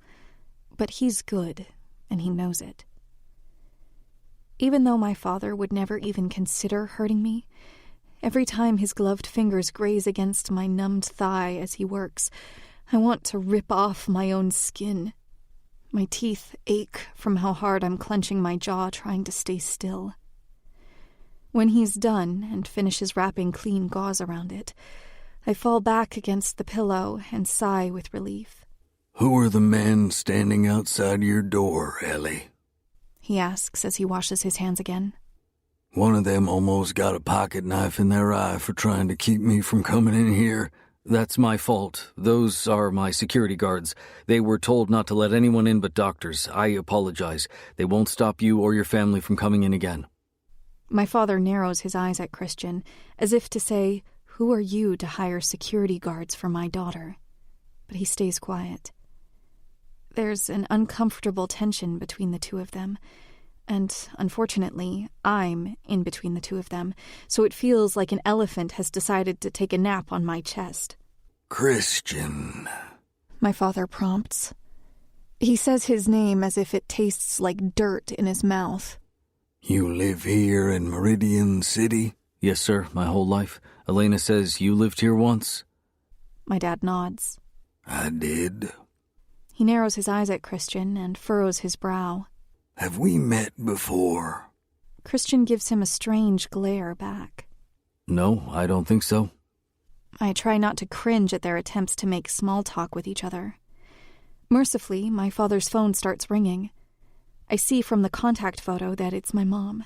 but he's good, and he knows it. Even though my father would never even consider hurting me, every time his gloved fingers graze against my numbed thigh as he works, I want to rip off my own skin. My teeth ache from how hard I'm clenching my jaw trying to stay still. When he's done and finishes wrapping clean gauze around it, I fall back against the pillow and sigh with relief. Who are the men standing outside your door, Ellie? He asks as he washes his hands again. One of them almost got a pocket knife in their eye for trying to keep me from coming in here. That's my fault. Those are my security guards. They were told not to let anyone in but doctors. I apologize. They won't stop you or your family from coming in again. My father narrows his eyes at Christian, as if to say, "Who are you to hire security guards for my daughter?" But he stays quiet. There's an uncomfortable tension between the two of them, and unfortunately, I'm in between the two of them, so it feels like an elephant has decided to take a nap on my chest. Christian. My father prompts. He says his name as if it tastes like dirt in his mouth. You live here in Meridian City? Yes, sir, my whole life. Elena says you lived here once. My dad nods. I did. He narrows his eyes at Christian and furrows his brow. Have we met before? Christian gives him a strange glare back. No, I don't think so. I try not to cringe at their attempts to make small talk with each other. Mercifully, my father's phone starts ringing. I see from the contact photo that it's my mom.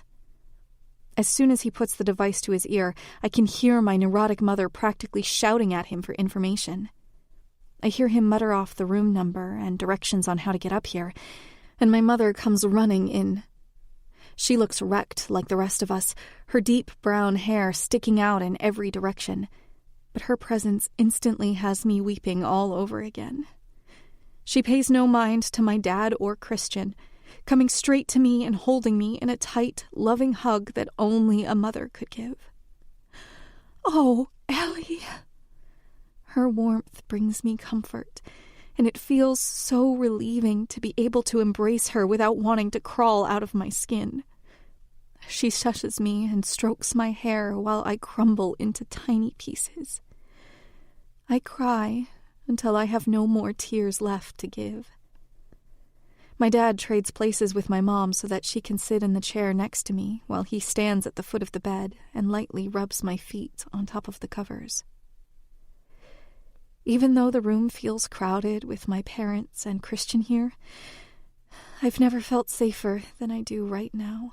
As soon as he puts the device to his ear, I can hear my neurotic mother practically shouting at him for information. I hear him mutter off the room number and directions on how to get up here, and my mother comes running in. She looks wrecked like the rest of us, her deep brown hair sticking out in every direction, but her presence instantly has me weeping all over again. She pays no mind to my dad or Christian, coming straight to me and holding me in a tight, loving hug that only a mother could give. "Oh, Ellie." Her warmth brings me comfort, and it feels so relieving to be able to embrace her without wanting to crawl out of my skin. She shushes me and strokes my hair while I crumble into tiny pieces. I cry until I have no more tears left to give. My dad trades places with my mom so that she can sit in the chair next to me while he stands at the foot of the bed and lightly rubs my feet on top of the covers. Even though the room feels crowded with my parents and Christian here, I've never felt safer than I do right now.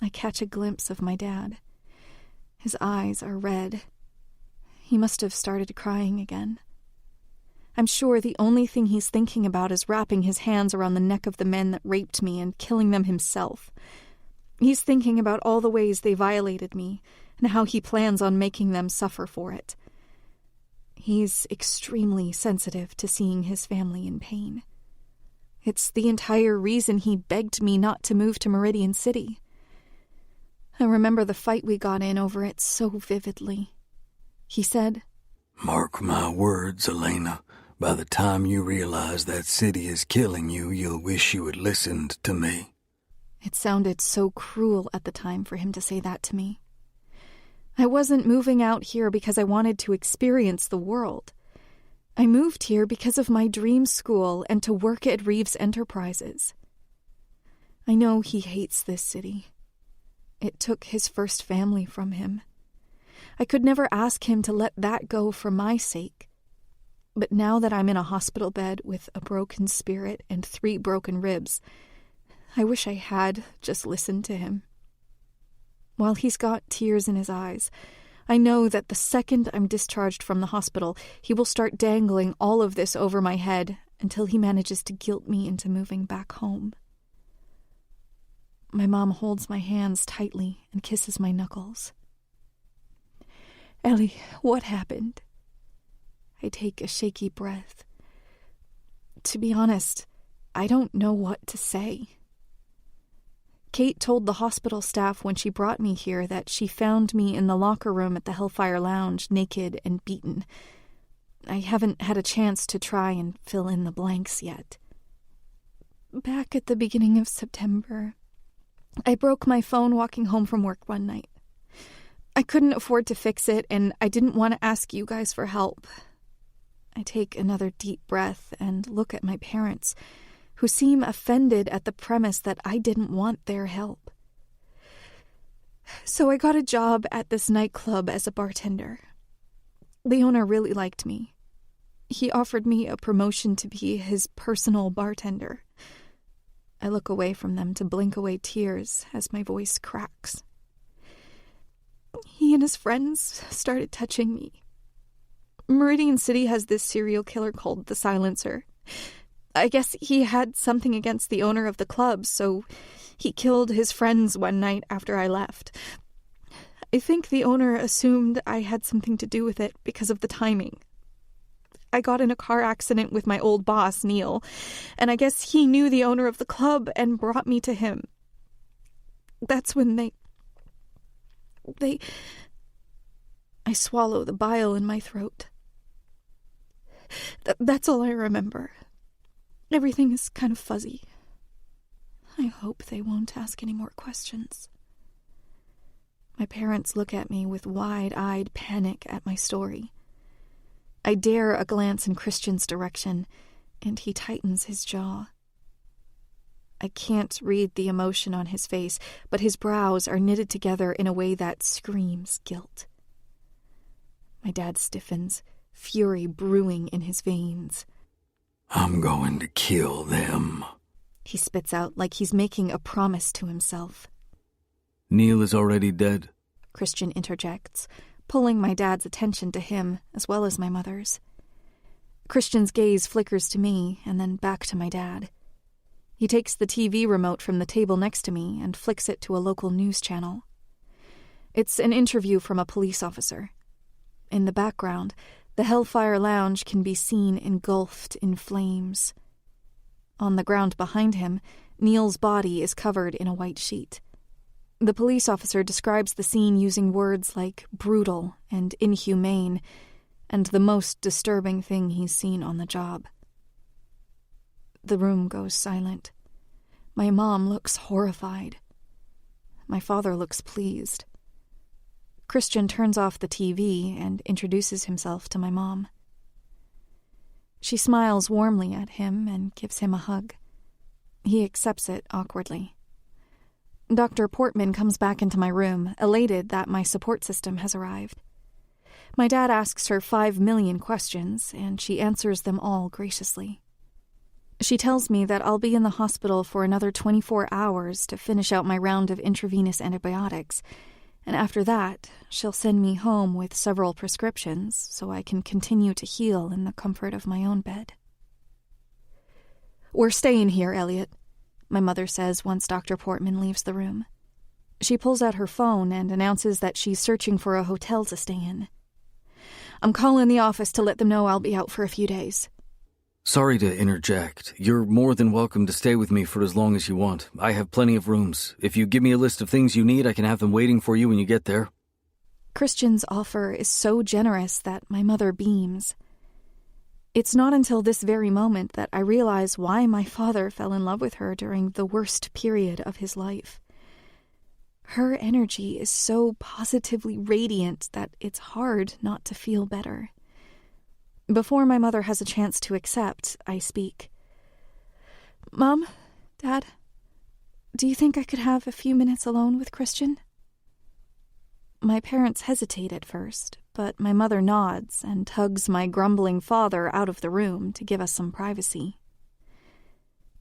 I catch a glimpse of my dad. His eyes are red. He must have started crying again. I'm sure the only thing he's thinking about is wrapping his hands around the neck of the men that raped me and killing them himself. He's thinking about all the ways they violated me and how he plans on making them suffer for it. He's extremely sensitive to seeing his family in pain. It's the entire reason he begged me not to move to Meridian City. I remember the fight we got in over it so vividly. He said, "Mark my words, Elena. By the time you realize that city is killing you, you'll wish you had listened to me." It sounded so cruel at the time for him to say that to me. I wasn't moving out here because I wanted to experience the world. I moved here because of my dream school and to work at Reeves Enterprises. I know he hates this city. It took his first family from him. I could never ask him to let that go for my sake. But now that I'm in a hospital bed with a broken spirit and 3 broken ribs, I wish I had just listened to him. While he's got tears in his eyes, I know that the second I'm discharged from the hospital, he will start dangling all of this over my head until he manages to guilt me into moving back home. My mom holds my hands tightly and kisses my knuckles. "Ellie, what happened?" I take a shaky breath. To be honest, I don't know what to say. Kate told the hospital staff when she brought me here that she found me in the locker room at the Hellfire Lounge, naked and beaten. I haven't had a chance to try and fill in the blanks yet. Back at the beginning of September, I broke my phone walking home from work one night. I couldn't afford to fix it, and I didn't want to ask you guys for help. I take another deep breath and look at my parents, who seem offended at the premise that I didn't want their help. So I got a job at this nightclub as a bartender. The owner really liked me. He offered me a promotion to be his personal bartender. I look away from them to blink away tears as my voice cracks. He and his friends started touching me. Meridian City has this serial killer called the Silencer. I guess he had something against the owner of the club, so he killed his friends one night after I left. I think the owner assumed I had something to do with it because of the timing. I got in a car accident with my old boss, Neil, and I guess he knew the owner of the club and brought me to him. That's when they... I swallow the bile in my throat. That's all I remember. Everything is kind of fuzzy. I hope they won't ask any more questions. My parents look at me with wide-eyed panic at my story. I dare a glance in Christian's direction, and he tightens his jaw. I can't read the emotion on his face, but his brows are knitted together in a way that screams guilt. My dad stiffens, fury brewing in his veins. I'm going to kill them, He spits out like he's making a promise to himself. Neil is already dead, Christian interjects, pulling my dad's attention to him as well as my mother's. Christian's gaze flickers to me and then back to my dad. He takes the TV remote from the table next to me and flicks it to a local news channel. It's an interview from a police officer. In the background, the Hellfire Lounge can be seen engulfed in flames. On the ground behind him, Neil's body is covered in a white sheet. The police officer describes the scene using words like brutal and inhumane, and the most disturbing thing he's seen on the job. The room goes silent. My mom looks horrified. My father looks pleased. Christian turns off the TV and introduces himself to my mom. She smiles warmly at him and gives him a hug. He accepts it awkwardly. Dr. Portman comes back into my room, elated that my support system has arrived. My dad asks her 5 million questions, and she answers them all graciously. She tells me that I'll be in the hospital for another 24 hours to finish out my round of intravenous antibiotics, and after that, she'll send me home with several prescriptions so I can continue to heal in the comfort of my own bed. "We're staying here, Elliot," my mother says once Dr. Portman leaves the room. She pulls out her phone and announces that she's searching for a hotel to stay in. "I'm calling the office to let them know I'll be out for a few days." Sorry to interject. You're more than welcome to stay with me for as long as you want. I have plenty of rooms. If you give me a list of things you need, I can have them waiting for you when you get there. Christian's offer is so generous that my mother beams. It's not until this very moment that I realize why my father fell in love with her during the worst period of his life. Her energy is so positively radiant that it's hard not to feel better. Before my mother has a chance to accept, I speak. "Mom, Dad, do you think I could have a few minutes alone with Christian?" My parents hesitate at first, but my mother nods and tugs my grumbling father out of the room to give us some privacy.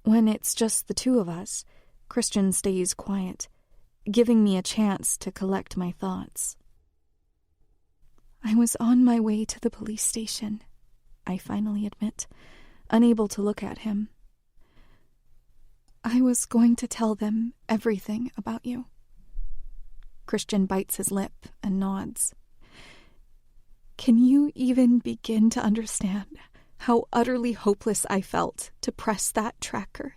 When it's just the two of us, Christian stays quiet, giving me a chance to collect my thoughts. "I was on my way to the police station," I finally admit, unable to look at him. "I was going to tell them everything about you." Christian bites his lip and nods. "Can you even begin to understand how utterly hopeless I felt to press that tracker?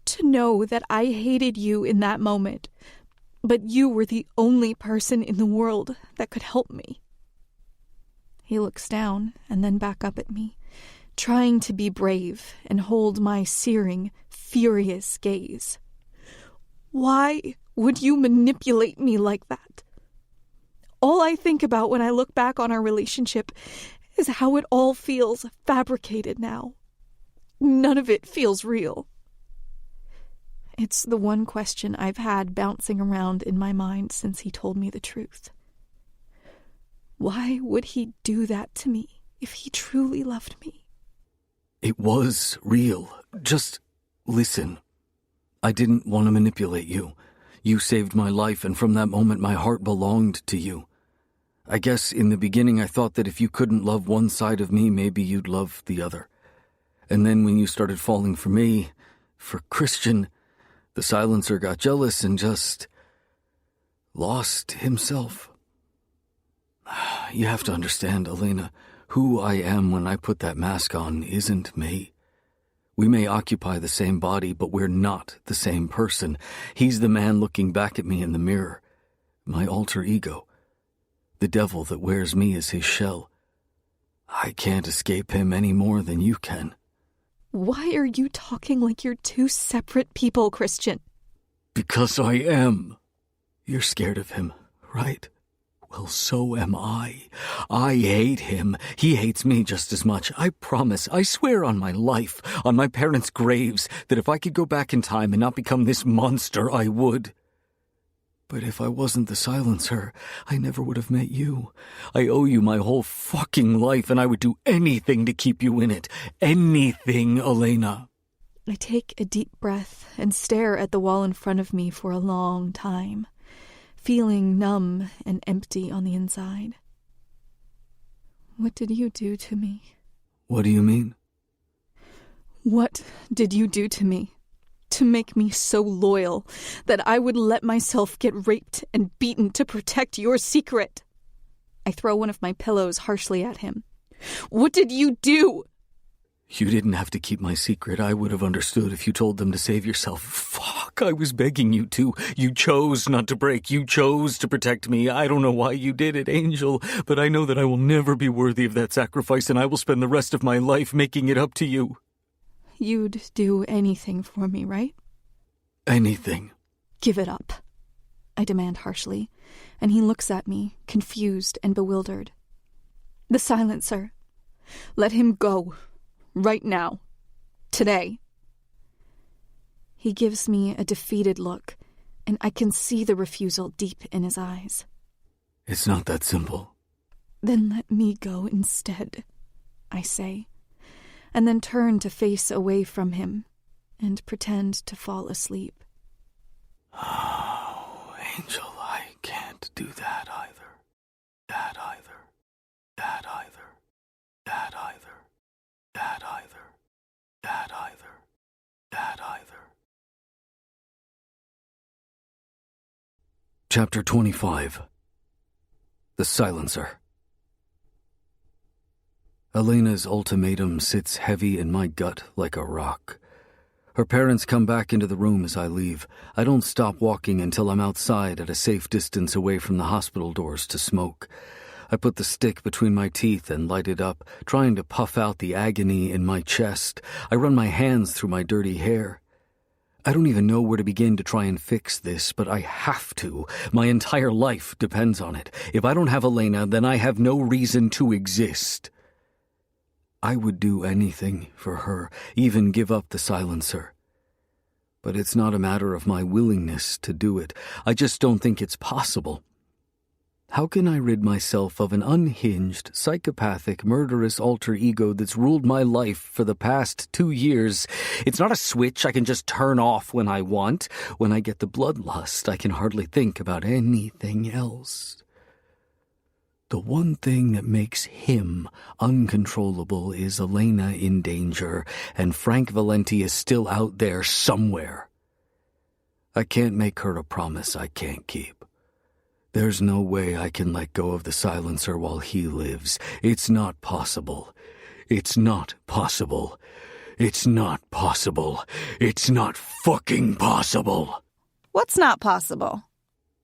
To know that I hated you in that moment, but you were the only person in the world that could help me." He looks down and then back up at me, trying to be brave and hold my searing, furious gaze. "Why would you manipulate me like that? All I think about when I look back on our relationship is how it all feels fabricated now. None of it feels real." It's the one question I've had bouncing around in my mind since he told me the truth. Why would he do that to me if he truly loved me? It was real. Just listen. I didn't want to manipulate you. You saved my life, and from that moment my heart belonged to you. I guess in the beginning I thought that if you couldn't love one side of me, maybe you'd love the other. And then when you started falling for me, for Christian, the silencer got jealous and just lost himself. You have to understand, Elena, who I am when I put that mask on isn't me. We may occupy the same body, but we're not the same person. He's the man looking back at me in the mirror, my alter ego. The devil that wears me as his shell. I can't escape him any more than you can. Why are you talking like you're two separate people, Christian? Because I am. You're scared of him, right? Well, so am I. I hate him. He hates me just as much. I promise, I swear on my life, on my parents' graves, that if I could go back in time and not become this monster, I would. But if I wasn't the silencer, I never would have met you. I owe you my whole fucking life, and I would do anything to keep you in it. Anything, Elena. I take a deep breath and stare at the wall in front of me for a long time, feeling numb and empty on the inside. What did you do to me? What do you mean? What did you do to me? To make me so loyal that I would let myself get raped and beaten to protect your secret. I throw one of my pillows harshly at him. What did you do? You didn't have to keep my secret. I would have understood if you told them to save yourself. Fuck, I was begging you to. You chose not to break. You chose to protect me. I don't know why you did it, Angel, but I know that I will never be worthy of that sacrifice, and I will spend the rest of my life making it up to you. You'd do anything for me, right? Anything. Give it up, I demand harshly, and he looks at me, confused and bewildered. The silencer. Let him go. Right now. Today. He gives me a defeated look, and I can see the refusal deep in his eyes. It's not that simple. Then let me go instead, I say, and then turn to face away from him and pretend to fall asleep. Oh, Angel, I can't do that either. That either. That either. That either. That either. That either. That either. Chapter 25. The Silencer. Elena's ultimatum sits heavy in my gut like a rock. Her parents come back into the room as I leave. I don't stop walking until I'm outside at a safe distance away from the hospital doors to smoke. I put the stick between my teeth and light it up, trying to puff out the agony in my chest. I run my hands through my dirty hair. I don't even know where to begin to try and fix this, but I have to. My entire life depends on it. If I don't have Elena, then I have no reason to exist. I would do anything for her, even give up the silencer. But it's not a matter of my willingness to do it. I just don't think it's possible. How can I rid myself of an unhinged, psychopathic, murderous alter ego that's ruled my life for the past 2 years? It's not a switch I can just turn off when I want. When I get the bloodlust, I can hardly think about anything else. The one thing that makes him uncontrollable is Elena in danger, and Frank Valenti is still out there somewhere. I can't make her a promise I can't keep. There's no way I can let go of the silencer while he lives. It's not possible. It's not possible. It's not possible. It's not fucking possible. What's not possible?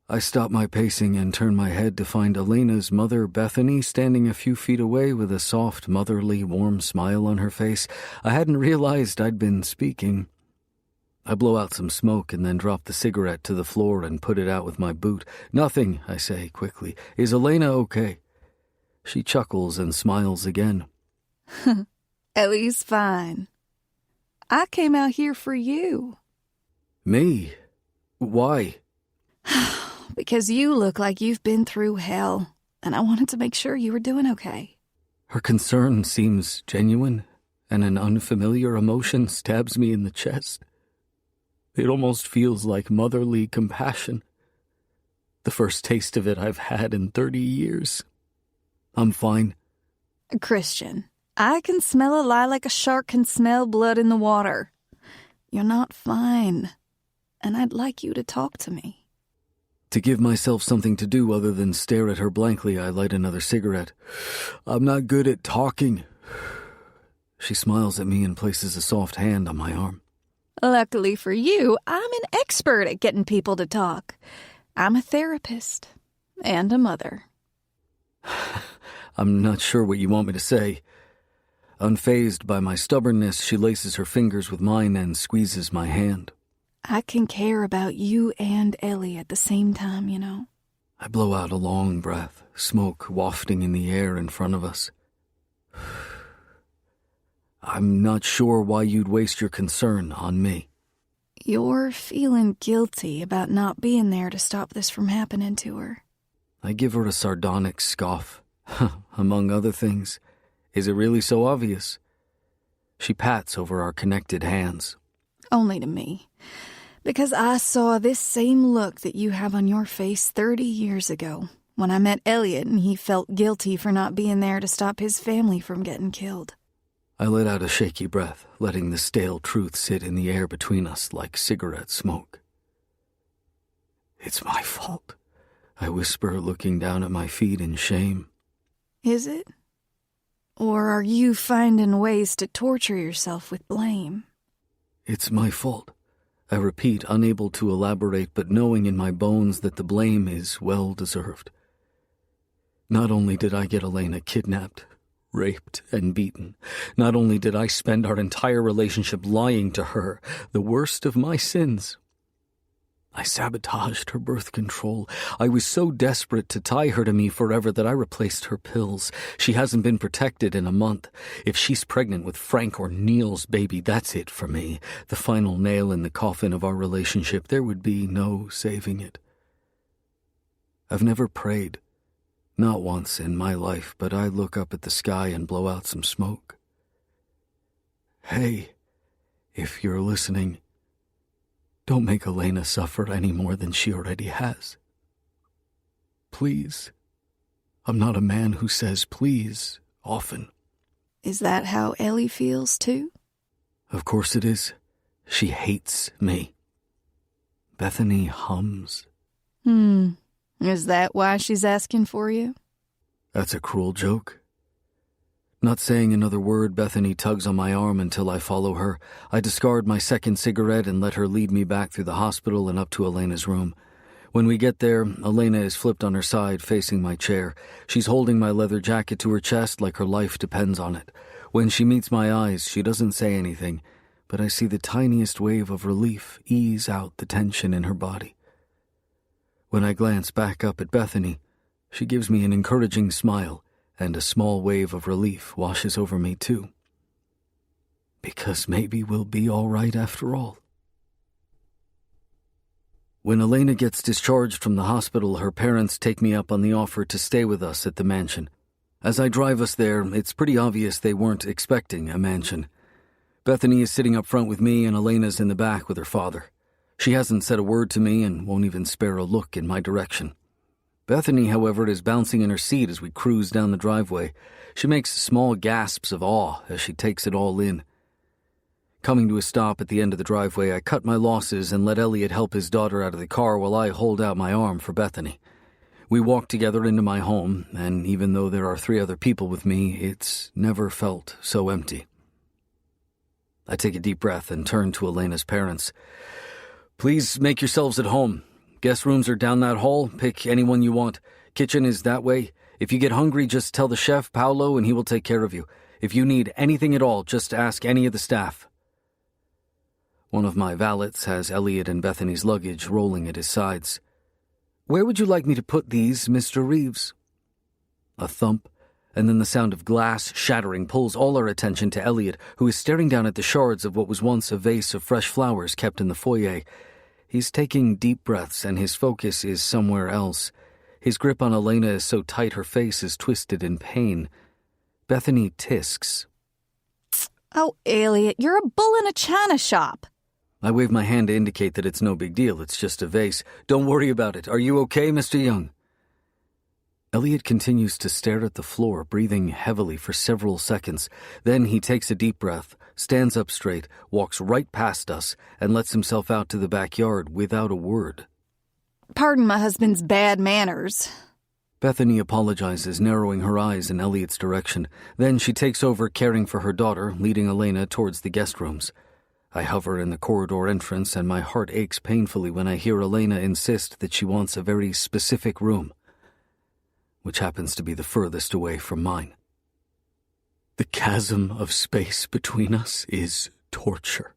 I stop my pacing and turn my head to find Elena's mother, Bethany, standing a few feet away with a soft, motherly, warm smile on her face. I hadn't realized I'd been speaking. I blow out some smoke and then drop the cigarette to the floor and put it out with my boot. Nothing, I say quickly. Is Elena okay? She chuckles and smiles again. Ellie's fine. I came out here for you. Me? Why? Because you look like you've been through hell, and I wanted to make sure you were doing okay. Her concern seems genuine, and an unfamiliar emotion stabs me in the chest. It almost feels like motherly compassion. The first taste of it I've had in 30 years. I'm fine. Christian, I can smell a lie like a shark can smell blood in the water. You're not fine, and I'd like you to talk to me. To give myself something to do other than stare at her blankly, I light another cigarette. I'm not good at talking. She smiles at me and places a soft hand on my arm. Luckily for you, I'm an expert at getting people to talk. I'm a therapist and a mother. I'm not sure what you want me to say. Unfazed by my stubbornness, she laces her fingers with mine and squeezes my hand. I can care about you and Ellie at the same time, you know. I blow out a long breath, smoke wafting in the air in front of us. I'm not sure why you'd waste your concern on me. You're feeling guilty about not being there to stop this from happening to her. I give her a sardonic scoff. Among other things. Is it really so obvious? She pats over our connected hands. Only to me. Because I saw this same look that you have on your face 30 years ago, when I met Elliot and he felt guilty for not being there to stop his family from getting killed. I let out a shaky breath, letting the stale truth sit in the air between us like cigarette smoke. It's my fault, I whisper, looking down at my feet in shame. Is it? Or are you finding ways to torture yourself with blame? It's my fault, I repeat, unable to elaborate, but knowing in my bones that the blame is well-deserved. Not only did I get Elena kidnapped, raped, and beaten, not only did I spend our entire relationship lying to her, the worst of my sins. I sabotaged her birth control. I was so desperate to tie her to me forever that I replaced her pills. She hasn't been protected in a month. If she's pregnant with Frank or Neil's baby, that's it for me. The final nail in the coffin of our relationship. There would be no saving it. I've never prayed. Not once in my life, but I look up at the sky and blow out some smoke. Hey, if you're listening, don't make Elena suffer any more than she already has. Please. I'm not a man who says please often. Is that how Ellie feels, too? Of course it is. She hates me. Bethany hums. Is that why she's asking for you? That's a cruel joke. Not saying another word, Bethany tugs on my arm until I follow her. I discard my second cigarette and let her lead me back through the hospital and up to Elena's room. When we get there, Elena is flipped on her side, facing my chair. She's holding my leather jacket to her chest like her life depends on it. When she meets my eyes, she doesn't say anything, but I see the tiniest wave of relief ease out the tension in her body. When I glance back up at Bethany, she gives me an encouraging smile, and a small wave of relief washes over me, too. Because maybe we'll be all right after all. When Elena gets discharged from the hospital, her parents take me up on the offer to stay with us at the mansion. As I drive us there, it's pretty obvious they weren't expecting a mansion. Bethany is sitting up front with me, and Elena's in the back with her father. She hasn't said a word to me and won't even spare a look in my direction. Bethany, however, is bouncing in her seat as we cruise down the driveway. She makes small gasps of awe as she takes it all in. Coming to a stop at the end of the driveway, I cut my losses and let Elliot help his daughter out of the car while I hold out my arm for Bethany. We walk together into my home, and even though there are 3 other people with me, it's never felt so empty. I take a deep breath and turn to Elena's parents. Please make yourselves at home. Guest rooms are down that hall. Pick anyone you want. Kitchen is that way. If you get hungry, just tell the chef, Paolo, and he will take care of you. If you need anything at all, just ask any of the staff. One of my valets has Elliot and Bethany's luggage rolling at his sides. Where would you like me to put these, Mr. Reeves? A thump, and then the sound of glass shattering pulls all our attention to Elliot, who is staring down at the shards of what was once a vase of fresh flowers kept in the foyer. He's taking deep breaths, and his focus is somewhere else. His grip on Elena is so tight her face is twisted in pain. Bethany tisks. Oh, Elliot, you're a bull in a china shop. I wave my hand to indicate that it's no big deal. It's just a vase. Don't worry about it. Are you okay, Mr. Young? Elliot continues to stare at the floor, breathing heavily for several seconds. Then he takes a deep breath, stands up straight, walks right past us, and lets himself out to the backyard without a word. Pardon my husband's bad manners. Bethany apologizes, narrowing her eyes in Elliot's direction. Then she takes over caring for her daughter, leading Elena towards the guest rooms. I hover in the corridor entrance, and my heart aches painfully when I hear Elena insist that she wants a very specific room. which happens to be the furthest away from mine. The chasm of space between us is torture.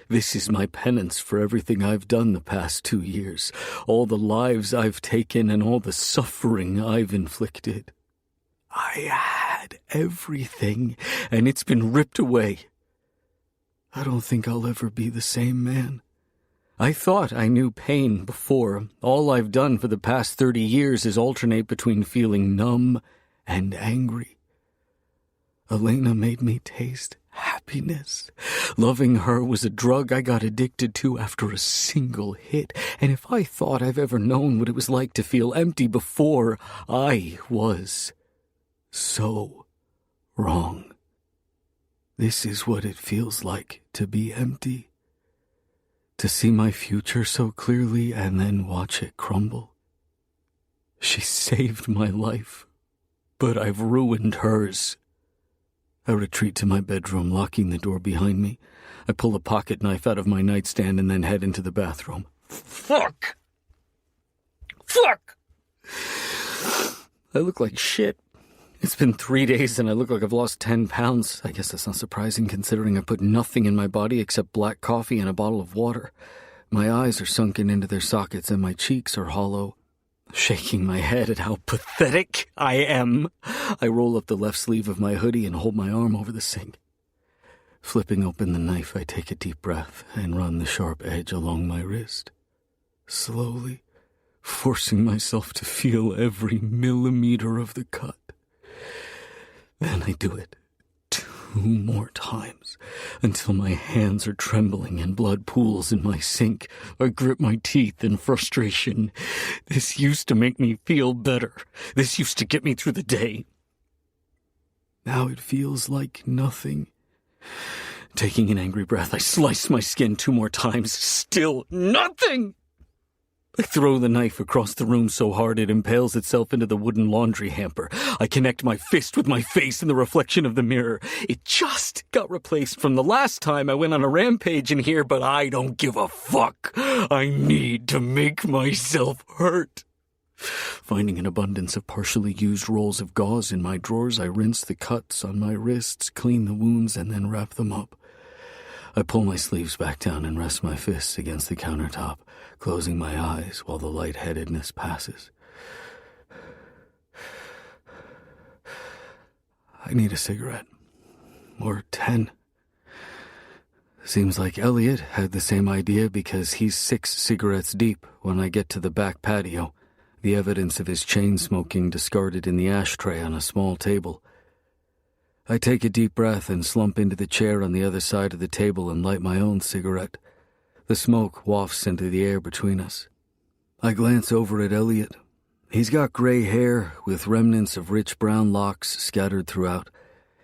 This is my penance for everything I've done the past 2 years, all the lives I've taken and all the suffering I've inflicted. I had everything, and it's been ripped away. I don't think I'll ever be the same man. I thought I knew pain before. All I've done for the past 30 years is alternate between feeling numb and angry. Elena made me taste happiness. Loving her was a drug I got addicted to after a single hit, and if I thought I've ever known what it was like to feel empty before, I was so wrong. This is what it feels like to be empty. To see my future so clearly and then watch it crumble. She saved my life, but I've ruined hers. I retreat to my bedroom, locking the door behind me. I pull a pocket knife out of my nightstand and then head into the bathroom. Fuck! I look like shit. It's been 3 days and I look like I've lost 10 pounds. I guess that's not surprising considering I put nothing in my body except black coffee and a bottle of water. My eyes are sunken into their sockets and my cheeks are hollow. Shaking my head at how pathetic I am, I roll up the left sleeve of my hoodie and hold my arm over the sink. Flipping open the knife, I take a deep breath and run the sharp edge along my wrist. Slowly, forcing myself to feel every millimeter of the cut. Then I do it 2 more times, until my hands are trembling and blood pools in my sink. I grip my teeth in frustration. This used to make me feel better. This used to get me through the day. Now it feels like nothing. Taking an angry breath, I slice my skin 2 more times. Still nothing! I throw the knife across the room so hard it impales itself into the wooden laundry hamper. I connect my fist with my face in the reflection of the mirror. It just got replaced from the last time I went on a rampage in here, but I don't give a fuck. I need to make myself hurt. Finding an abundance of partially used rolls of gauze in my drawers, I rinse the cuts on my wrists, clean the wounds, and then wrap them up. I pull my sleeves back down and rest my fists against the countertop, closing my eyes while the lightheadedness passes. I need a cigarette. Or 10. Seems like Elliot had the same idea because he's 6 cigarettes deep when I get to the back patio, the evidence of his chain smoking discarded in the ashtray on a small table. I take a deep breath and slump into the chair on the other side of the table and light my own cigarette. The smoke wafts into the air between us. I glance over at Elliot. He's got gray hair with remnants of rich brown locks scattered throughout.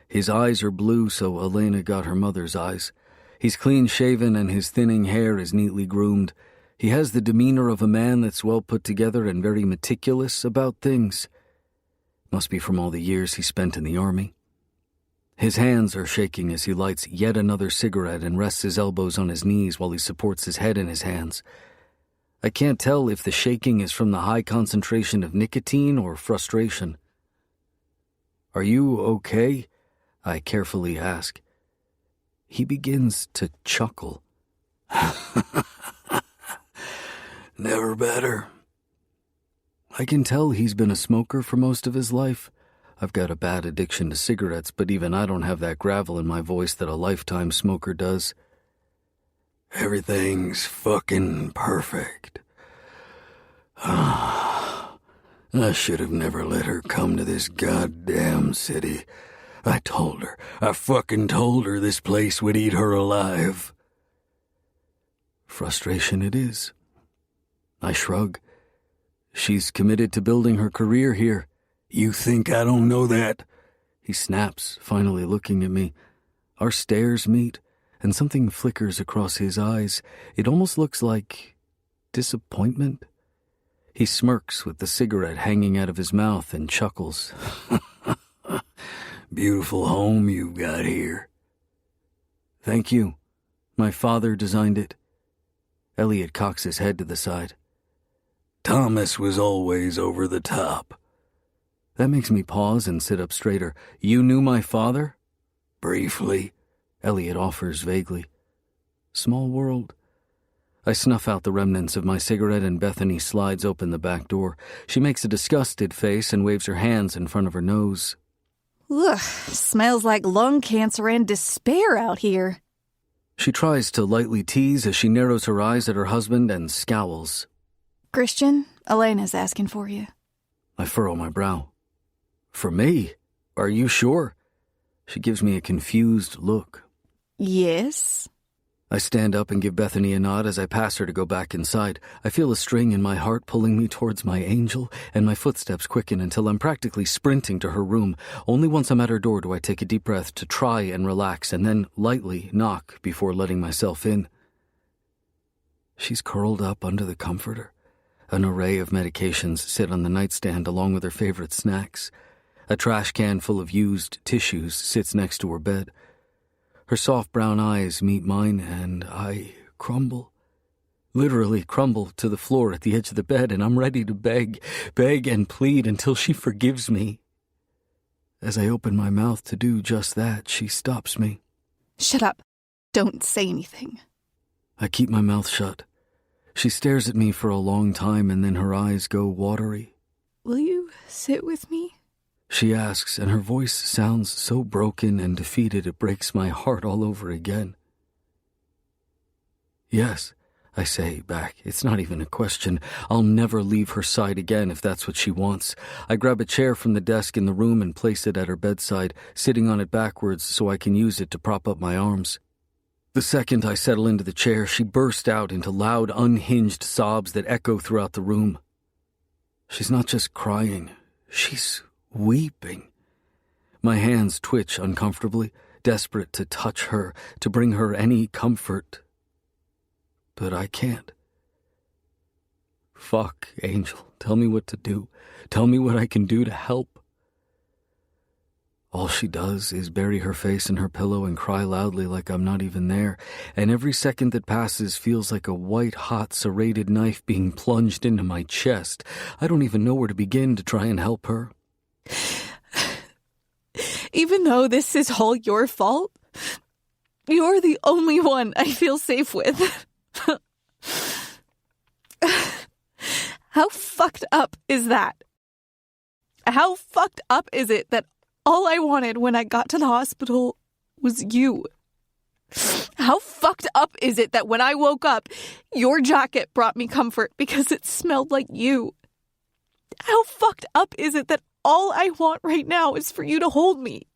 His eyes are blue, so Elena got her mother's eyes. He's clean-shaven and his thinning hair is neatly groomed. He has the demeanor of a man that's well put together and very meticulous about things. Must be from all the years he spent in the army. His hands are shaking as he lights yet another cigarette and rests his elbows on his knees while he supports his head in his hands. I can't tell if the shaking is from the high concentration of nicotine or frustration. "Are you okay?" I carefully ask. He begins to chuckle. Never better. I can tell he's been a smoker for most of his life. I've got a bad addiction to cigarettes, but even I don't have that gravel in my voice that a lifetime smoker does. Everything's fucking perfect. I should have never let her come to this goddamn city. I fucking told her this place would eat her alive. Frustration it is. I shrug. She's committed to building her career here. You think I don't know that? He snaps, finally looking at me. Our stares meet, and something flickers across his eyes. It almost looks like disappointment. He smirks with the cigarette hanging out of his mouth and chuckles. Beautiful home you've got here. Thank you. My father designed it. Elliot cocks his head to the side. Thomas was always over the top. That makes me pause and sit up straighter. You knew my father? Briefly. Elliot offers vaguely. Small world. I snuff out the remnants of my cigarette and Bethany slides open the back door. She makes a disgusted face and waves her hands in front of her nose. Ugh, smells like lung cancer and despair out here. She tries to lightly tease as she narrows her eyes at her husband and scowls. Christian, Elena's asking for you. I furrow my brow. For me? Are you sure? She gives me a confused look. Yes. I stand up and give Bethany a nod as I pass her to go back inside. I feel a string in my heart pulling me towards my angel, and my footsteps quicken until I'm practically sprinting to her room. Only once I'm at her door do I take a deep breath to try and relax, and then lightly knock before letting myself in. She's curled up under the comforter. An array of medications sit on the nightstand along with her favorite snacks. A trash can full of used tissues sits next to her bed. Her soft brown eyes meet mine, and I crumble. Literally crumble to the floor at the edge of the bed, and I'm ready to beg and plead until she forgives me. As I open my mouth to do just that, she stops me. Shut up. Don't say anything. I keep my mouth shut. She stares at me for a long time, and then her eyes go watery. Will you sit with me? She asks, and her voice sounds so broken and defeated it breaks my heart all over again. Yes, I say back. It's not even a question. I'll never leave her side again if that's what she wants. I grab a chair from the desk in the room and place it at her bedside, sitting on it backwards so I can use it to prop up my arms. The second I settle into the chair, she bursts out into loud, unhinged sobs that echo throughout the room. She's not just crying. She's weeping. My hands twitch uncomfortably, desperate to touch her, to bring her any comfort. But I can't. Fuck, Angel. Tell me what to do. Tell me what I can do to help. All she does is bury her face in her pillow and cry loudly like I'm not even there, and every second that passes feels like a white-hot serrated knife being plunged into my chest. I don't even know where to begin to try and help her. Even though this is all your fault, you're the only one I feel safe with. How fucked up is that? How fucked up is it that all I wanted when I got to the hospital was you? How fucked up is it that when I woke up, your jacket brought me comfort because it smelled like you? How fucked up is it that all I want right now is for you to hold me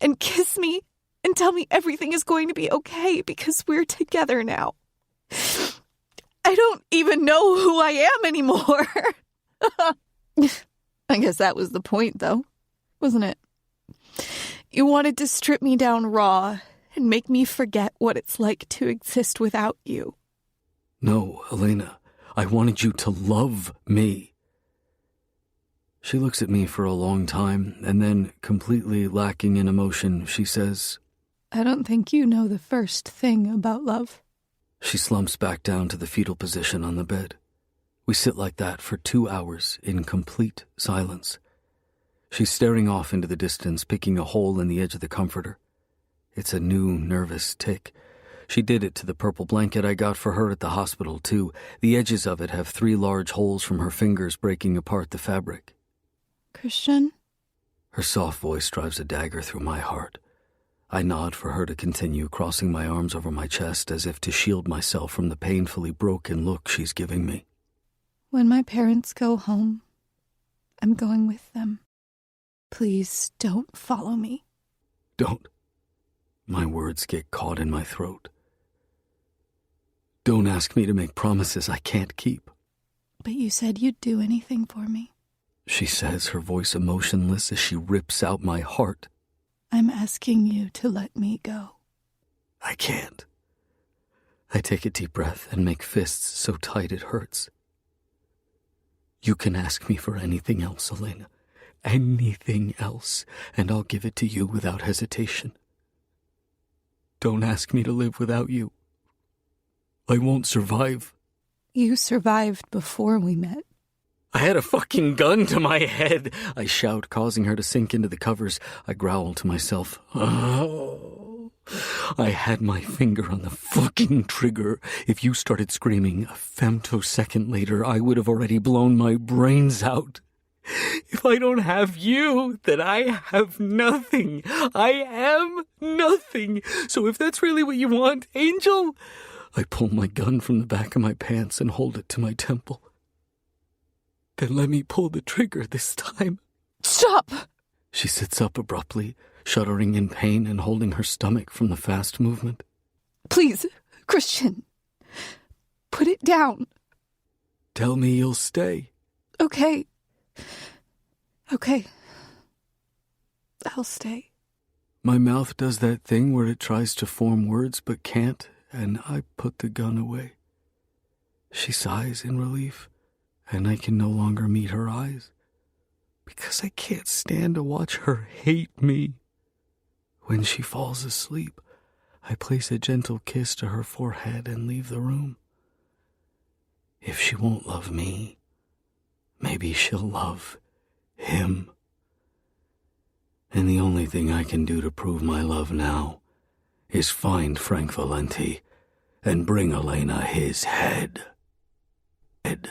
and kiss me and tell me everything is going to be okay because we're together now? I don't even know who I am anymore. I guess that was the point, though, wasn't it? You wanted to strip me down raw and make me forget what it's like to exist without you. No, Elena, I wanted you to love me. She looks at me for a long time, and then, completely lacking in emotion, she says, I don't think you know the first thing about love. She slumps back down to the fetal position on the bed. We sit like that for 2 hours in complete silence. She's staring off into the distance, picking a hole in the edge of the comforter. It's a new nervous tick. She did it to the purple blanket I got for her at the hospital, too. The edges of it have 3 large holes from her fingers breaking apart the fabric. Christian? Her soft voice drives a dagger through my heart. I nod for her to continue, crossing my arms over my chest as if to shield myself from the painfully broken look she's giving me. When my parents go home, I'm going with them. Please don't follow me. Don't. My words get caught in my throat. Don't ask me to make promises I can't keep. But you said you'd do anything for me. She says, her voice emotionless as she rips out my heart. I'm asking you to let me go. I can't. I take a deep breath and make fists so tight it hurts. You can ask me for anything else, Elena. Anything else, and I'll give it to you without hesitation. Don't ask me to live without you. I won't survive. You survived before we met. I had a fucking gun to my head, I shout, causing her to sink into the covers. I growl to myself. Oh, I had my finger on the fucking trigger. If you started screaming a femtosecond later, I would have already blown my brains out. If I don't have you, then I have nothing. I am nothing. So if that's really what you want, Angel, I pull my gun from the back of my pants and hold it to my temple. Then let me pull the trigger this time. Stop! She sits up abruptly, shuddering in pain and holding her stomach from the fast movement. Please, Christian, put it down. Tell me you'll stay. Okay. Okay. I'll stay. My mouth does that thing where it tries to form words but can't, and I put the gun away. She sighs in relief, and I can no longer meet her eyes, because I can't stand to watch her hate me. When she falls asleep, I place a gentle kiss to her forehead and leave the room. If she won't love me, maybe she'll love him. And the only thing I can do to prove my love now is find Frank Valenti and bring Elena his head. Ed.